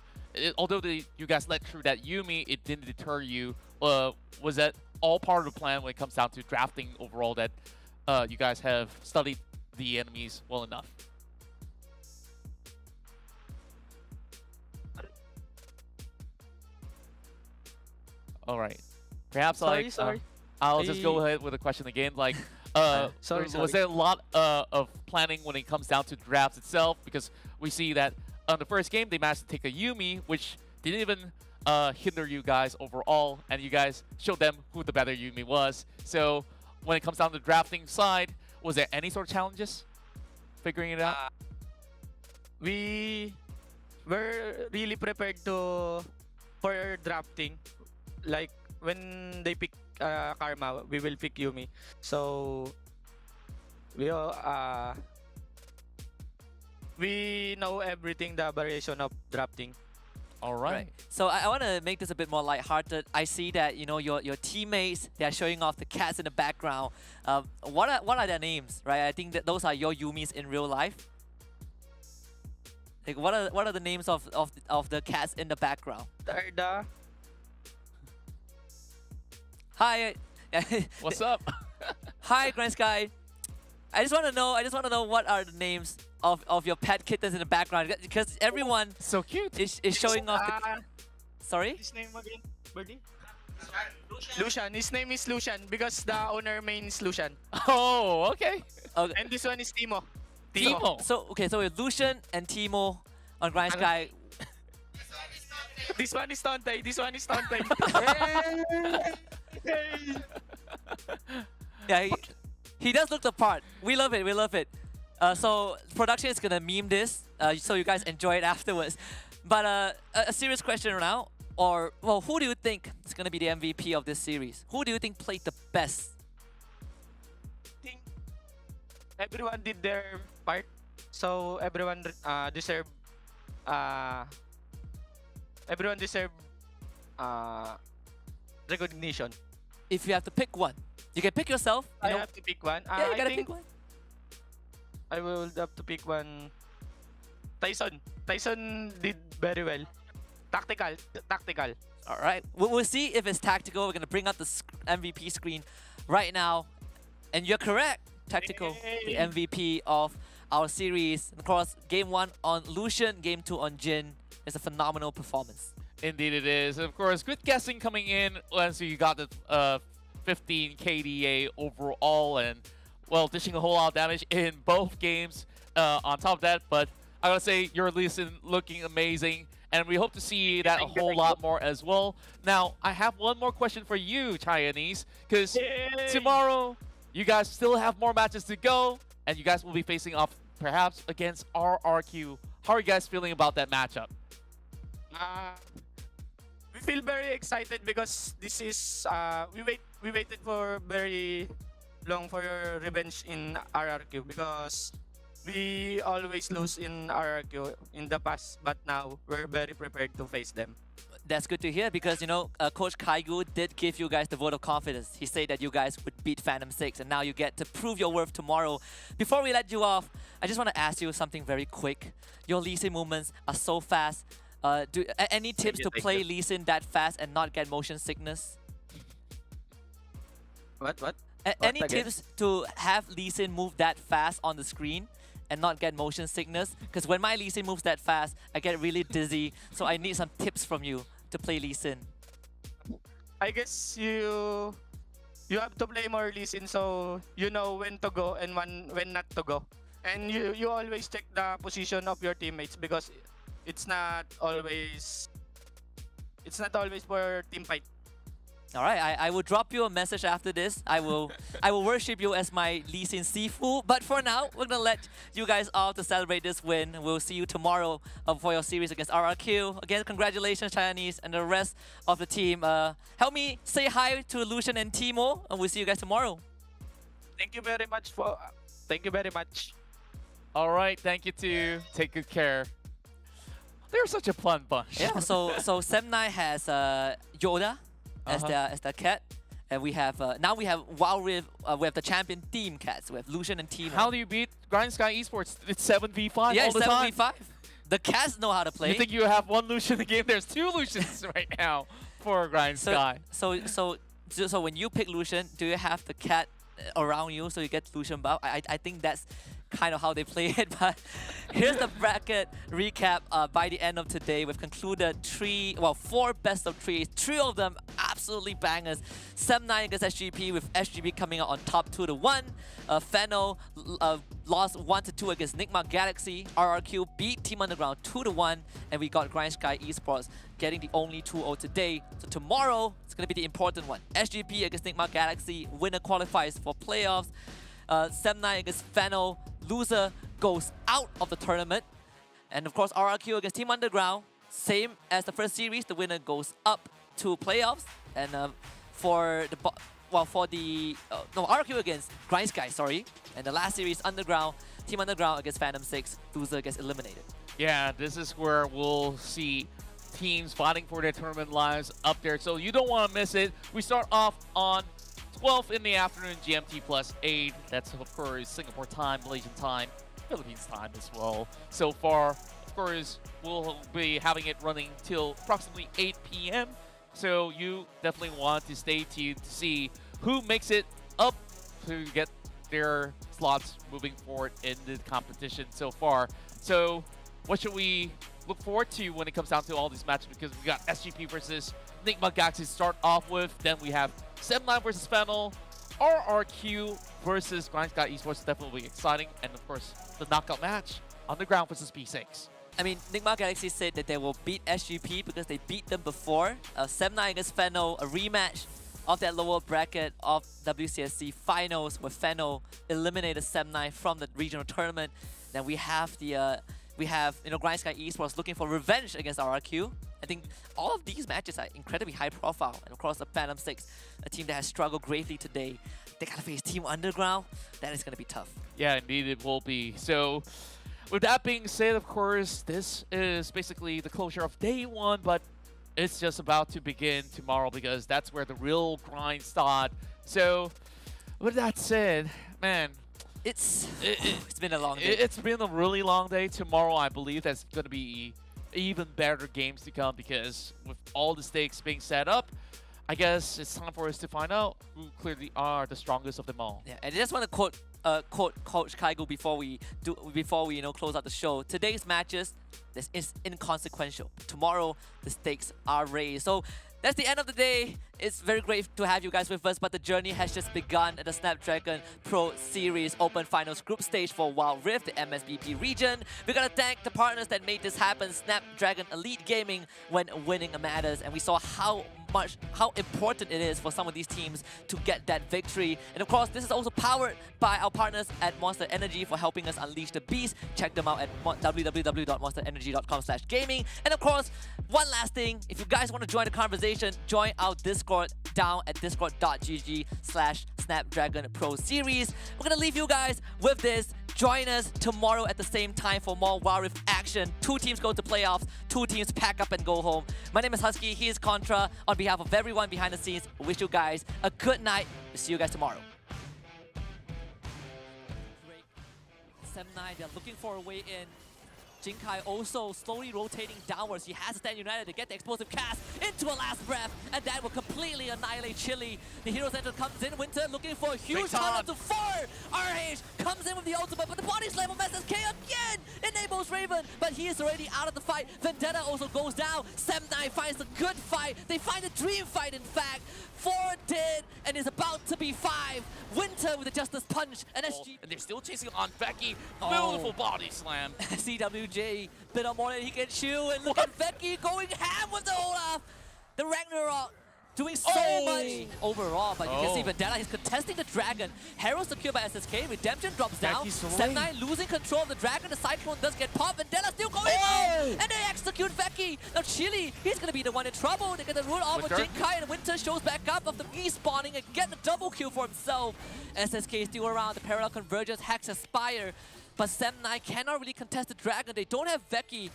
although you guys let through that Yuumi, it didn't deter you. Was that all part of the plan when it comes down to drafting overall, that you guys have studied the enemies well enough? All right. Perhaps sorry. I'll just go ahead with a question again. Like, sorry. Was there a lot of planning when it comes down to drafts itself? Because we see that on the first game they managed to take a Yuumi, which didn't even hinder you guys overall, and you guys showed them who the better Yuumi was. So when it comes down to the drafting side, was there any sort of challenges figuring it out? We were really prepared for drafting. Like when they pick Karma, we will pick Yuumi. So we know everything, the variation of drafting. All right. So I want to make this a bit more lighthearted. I see that your teammates, they are showing off the cats in the background. What are their names, right? I think that those are your Yuumis in real life. Like what are the names of the cats in the background? Tarda. Hi. What's up? Hi, Grand Sky. I just want to know what are the names of your pet kittens in the background, because everyone so cute is showing off the... Sorry? His name again, Birdie? Lucian. His name is Lucian because the owner main is Lucian. Oh, okay. And this one is Timo. Timo. So with Lucian and Timo on Grand Sky. This one is Tonte. This one is Tonte. Yeah, he does look the part. We love it. We love it. So production is gonna meme this, so you guys enjoy it afterwards. But a serious question now, who do you think is gonna be the MVP of this series? Who do you think played the best? I think everyone did their part. So deserve uh, everyone deserve uh, recognition. If you have to pick one, you can pick yourself. I have to pick one. Yeah, you I gotta think pick one. I will have to pick one. Tyson. Tyson did very well. Tactical. Tactical. All right, we'll see if it's tactical. We're gonna bring up the MVP screen right now, and you're correct. Tactical, the MVP of our series. And of course, game 1 on Lucian, game 2 on Jin. It's a phenomenal performance. Indeed it is. Of course, good guessing coming in once you got the 15 KDA overall, and well, dishing a whole lot of damage in both games on top of that. But I gotta say, your Leeson looking amazing, and we hope to see that a whole lot more as well. Now, I have one more question for you, Chinese, because tomorrow you guys still have more matches to go, and you guys will be facing off perhaps against RRQ. How are you guys feeling about that matchup? We feel very excited because this is we waited for very long for your revenge in RRQ because we always lose in RRQ in the past, but now we're very prepared to face them. That's good to hear because, you know, Coach Kaigu did give you guys the vote of confidence. He said that you guys would beat Phantom 6, and now you get to prove your worth tomorrow. Before we let you off, I just want to ask you something very quick. Your Lee Sin movements are so fast. Any tips to play Lee Sin that fast and not get motion sickness? What? Any tips to have Lee Sin move that fast on the screen and not get motion sickness? Because when my Lee Sin moves that fast, I get really dizzy. So I need some tips from you to play Lee Sin. I guess you have to play more Lee Sin so you know when to go and when not to go. And you always check the position of your teammates because it's not always for team fight. All right, I will drop you a message after this. I will worship you as my Lee Sin Sifu. But for now, we're gonna let you guys off to celebrate this win. We'll see you tomorrow for your series against RRQ. Again, congratulations, Chinese, and the rest of the team. Help me say hi to Lucian and Timo, and we'll see you guys tomorrow. Thank you very much for. Thank you very much. All right, thank you too. Take good care. They're such a fun bunch. Yeah. So Semnai has Yoda as the cat, and we have now we have WildRift. We have the champion team cats. We have Lucian and Timo. How do you beat Grind Sky Esports? It's 7v5 yeah, all the time. 7v5. The cats know how to play. You think you have one Lucian in the game? There's 2 Lucians right now for Grind Sky. So when you pick Lucian, do you have the cat around you so you get Lucian buff? I think that's kind of how they play it. But here's the bracket recap. By the end of today, we've concluded 4 best of 3. 3 of them absolutely bangers. Sem9 against SGP, with SGP coming out on top 2-1. Feno lost 1-2 against Nigma Galaxy. RRQ beat Team Underground 2-1, and we got Grind Sky Esports getting the only 2-0 today. So tomorrow, it's going to be the important one. SGP against Nigma Galaxy, winner qualifies for playoffs. Sem9 against Feno, loser goes out of the tournament. And of course, RRQ against Team Underground, same as the first series, the winner goes up to playoffs. And for the RRQ against Grind Sky, sorry. And the last series, Underground, Team Underground against Phantom 6, loser gets eliminated. Yeah, this is where we'll see teams fighting for their tournament lives up there. So you don't want to miss it. We start off on 12th in the afternoon, GMT +8. That's, of course, Singapore time, Malaysian time, Philippines time as well. So far, of course, we'll be having it running till approximately 8 p.m. So you definitely want to stay tuned to see who makes it up to get their slots moving forward in the competition so far. So what should we look forward to when it comes down to all these matches? Because we got SGP versus Nigma Galaxy to start off with. Then we have Sem9 versus Fennel, RRQ versus Grind Sky Esports, definitely exciting. And of course, the knockout match, Underground versus P6. I mean, Nigma Galaxy said that they will beat SGP because they beat them before. Sem9 against Fennel, a rematch of that lower bracket of WCSC finals where Fennel eliminated Sem9 from the regional tournament. Then we have Grind Sky Esports looking for revenge against RRQ. I think all of these matches are incredibly high profile. And of course, the Phantom 6, a team that has struggled greatly today, they gotta face Team Underground. That is gonna be tough. Yeah, indeed it will be. So with that being said, of course, this is basically the closure of day one, but it's just about to begin tomorrow because that's where the real grind starts. So, with that said, man, It's been a long day. it's been a really long day. Tomorrow, I believe there's going to be even better games to come because with all the stakes being set up, I guess it's time for us to find out who clearly are the strongest of them all. Yeah, and I just want to quote Coach Kaigo before we close out the show. Today's matches, this is inconsequential. Tomorrow, the stakes are raised. So that's the end of the day. It's very great to have you guys with us, but the journey has just begun at the Snapdragon Pro Series Open Finals Group Stage for WildRift, the MSPB region. We're gonna thank the partners that made this happen, Snapdragon Elite Gaming, when winning matters, and we saw how important it is for some of these teams to get that victory. And of course, this is also powered by our partners at Monster Energy for helping us unleash the beast. Check them out at www.monsterenergy.com/gaming. And of course, one last thing, if you guys want to join the conversation, join our Discord down at discord.gg/Snapdragon Pro Series. We're gonna leave you guys with this. Join us tomorrow at the same time for more WildRift action. 2 teams go to playoffs, 2 teams pack up and go home. My name is Husky, he is Contra. On behalf of everyone behind the scenes, I wish you guys a good night. We'll see you guys tomorrow. Sem9, they're looking for a way in. Jinkai also slowly rotating downwards. He has to stand united to get the explosive cast into a last breath, and that will completely annihilate Chili. The Hero Center comes in, Winter looking for a huge ton up to 4. RH comes in with the ultimate, but the body slam of SSK again enables Raven, but he is already out of the fight. Vendetta also goes down. Sem9 finds a good fight. They find a dream fight, in fact. 4 dead, and is about to be 5. Winter with the Justice Punch, and SG. And they're still chasing on Becky. Beautiful body slam. CWJ, bit of more than he can chew, and look at Becky going ham with the Olaf. The Ragnarok doing so much overall, but you can see Vendetta, he's contesting the Dragon. Herald secured by SSK, Redemption drops down. Sem9 losing control of the Dragon, the Cyclone does get popped, Vendetta still going on, and they execute Veki. Now Chili, he's gonna be the one in trouble. They get the rule off of Jinkai, and Winter shows back up after respawning and getting a double kill for himself. SSK is still around, the parallel convergence hacks Aspire, but Sem9 cannot really contest the Dragon. They don't have Veki.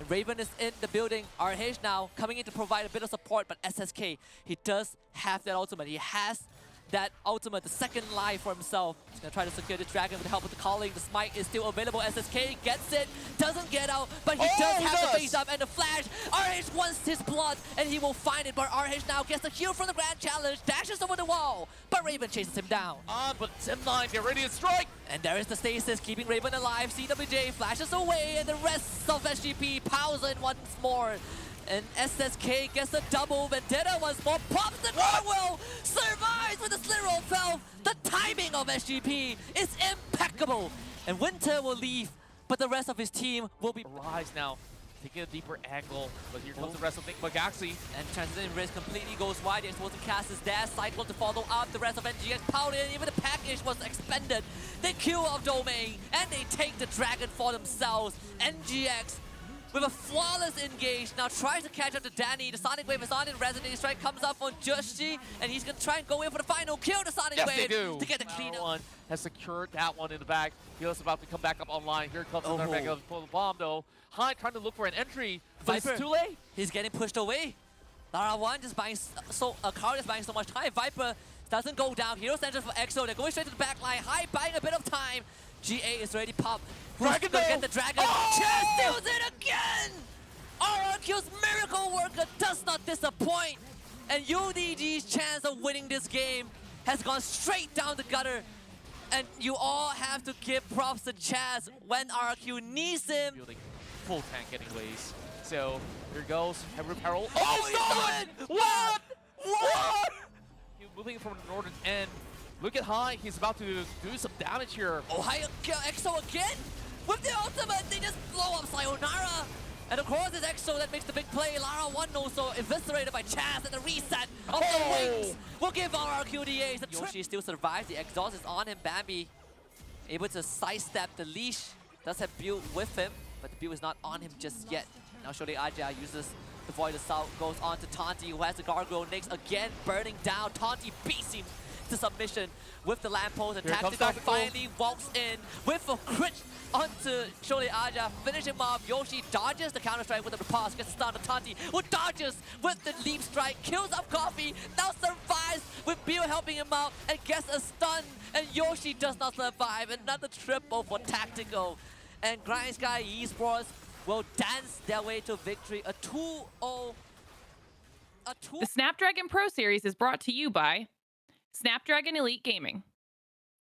Raven is in the building. RH now coming in to provide a bit of support, but SSK, he does have that ultimate. He has that ultimate, the second life for himself. He's gonna try to secure the Dragon with the help of the calling. The smite is still available. SSK gets it, doesn't get out, but he does have the face up and the flash. RH wants his blood, and he will find it, but RH now gets the heal from the Grand Challenge, dashes over the wall, but Raven chases him down. But Sem9, get ready to strike! And there is the stasis, keeping Raven alive. CWJ flashes away, and the rest of SGP pows in once more. And SSK gets a double. Vendetta once more pops the Gargoyle, survives with the slit roll fell. The timing of SGP is impeccable. And Winter will leave, but the rest of his team will be Rise now, taking a deeper angle, but here comes the rest of Magaxi. And Transition Risk completely goes wide. The explosive cast is there. Cyclone to follow up. The rest of NGX powered in. Even the package was expended. They kill off Domain, and they take the Dragon for themselves. NGX with a flawless engage, now tries to catch up to Danny. The Sonic Wave is on in Resonating Strike, comes up on Joshi, and he's gonna try and go in for the final kill. The Sonic Wave to get the clean up. One has secured that one in the back. He's about to come back up online. Here comes another back up for the bomb though. High trying to look for an entry, but Viper, it's too late. He's getting pushed away. Lara1 just buying Kari is buying so much time. Viper doesn't go down. Hero Center for EXO. They're going straight to the back line. High buying a bit of time. GA is ready popped. Dragon gonna get the Dragon. Chess steals it again! RRQ's Miracle Worker does not disappoint. And UDG's chance of winning this game has gone straight down the gutter. And you all have to give props to Chaz when RRQ needs him. Building full tank anyways. So here goes Henry Peril. What? He's moving from the northern end. Look at High, he's about to do some damage here. Oh, High EXO again? With the ultimate, they just blow up Sayonara. And of course, it's EXO that makes the big play. Lara1 also eviscerated by Chaz, and the reset of the wings will give RRQ the ace. Yoshi still survives. The exhaust is on him. Bambi able to sidestep the leash. Does have build with him, but the build is not on him just yet. Now Shode Ajay uses the Void Assault, goes on to Taunty, who has the Gargoyle next again, burning down. Taunty beats him to submission with the lamppost, and Here comes Tactical Tactical. finally walks in with a crit onto Shole Aja, finish him off. Yoshi dodges the counter strike with the pass, gets a stun. Tanti who dodges with the leap strike, kills up Coffee, now survives with Bill helping him out and gets a stun, and Yoshi does not survive. Another triple for Tactical, and Grind Sky Esports will dance their way to victory. A 2-0. The Snapdragon Pro Series is brought to you by Snapdragon Elite Gaming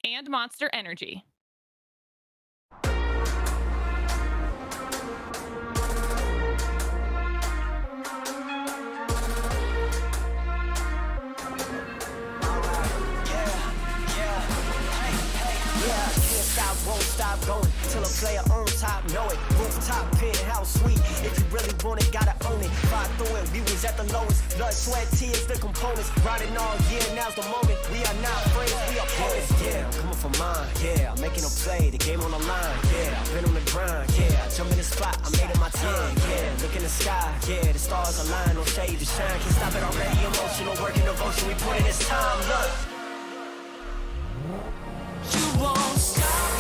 and Monster Energy. Won't stop going till a player on top know it. Rooftop, penthouse, suite. If you really want it, gotta own it. Fight through it, we was at the lowest. Blood, sweat, tears, the components. Riding all year, now's the moment. We are not friends, we are opponents. Yeah, I'm coming for mine. Yeah, I'm making a play, the game on the line. Yeah, I've been on the grind. Yeah, I jump in the spot, I made it my time. Yeah, look in the sky. Yeah, the stars align, no shade to shine. Can't stop it already. Emotional work and devotion, we put in this time. Look, you won't stop.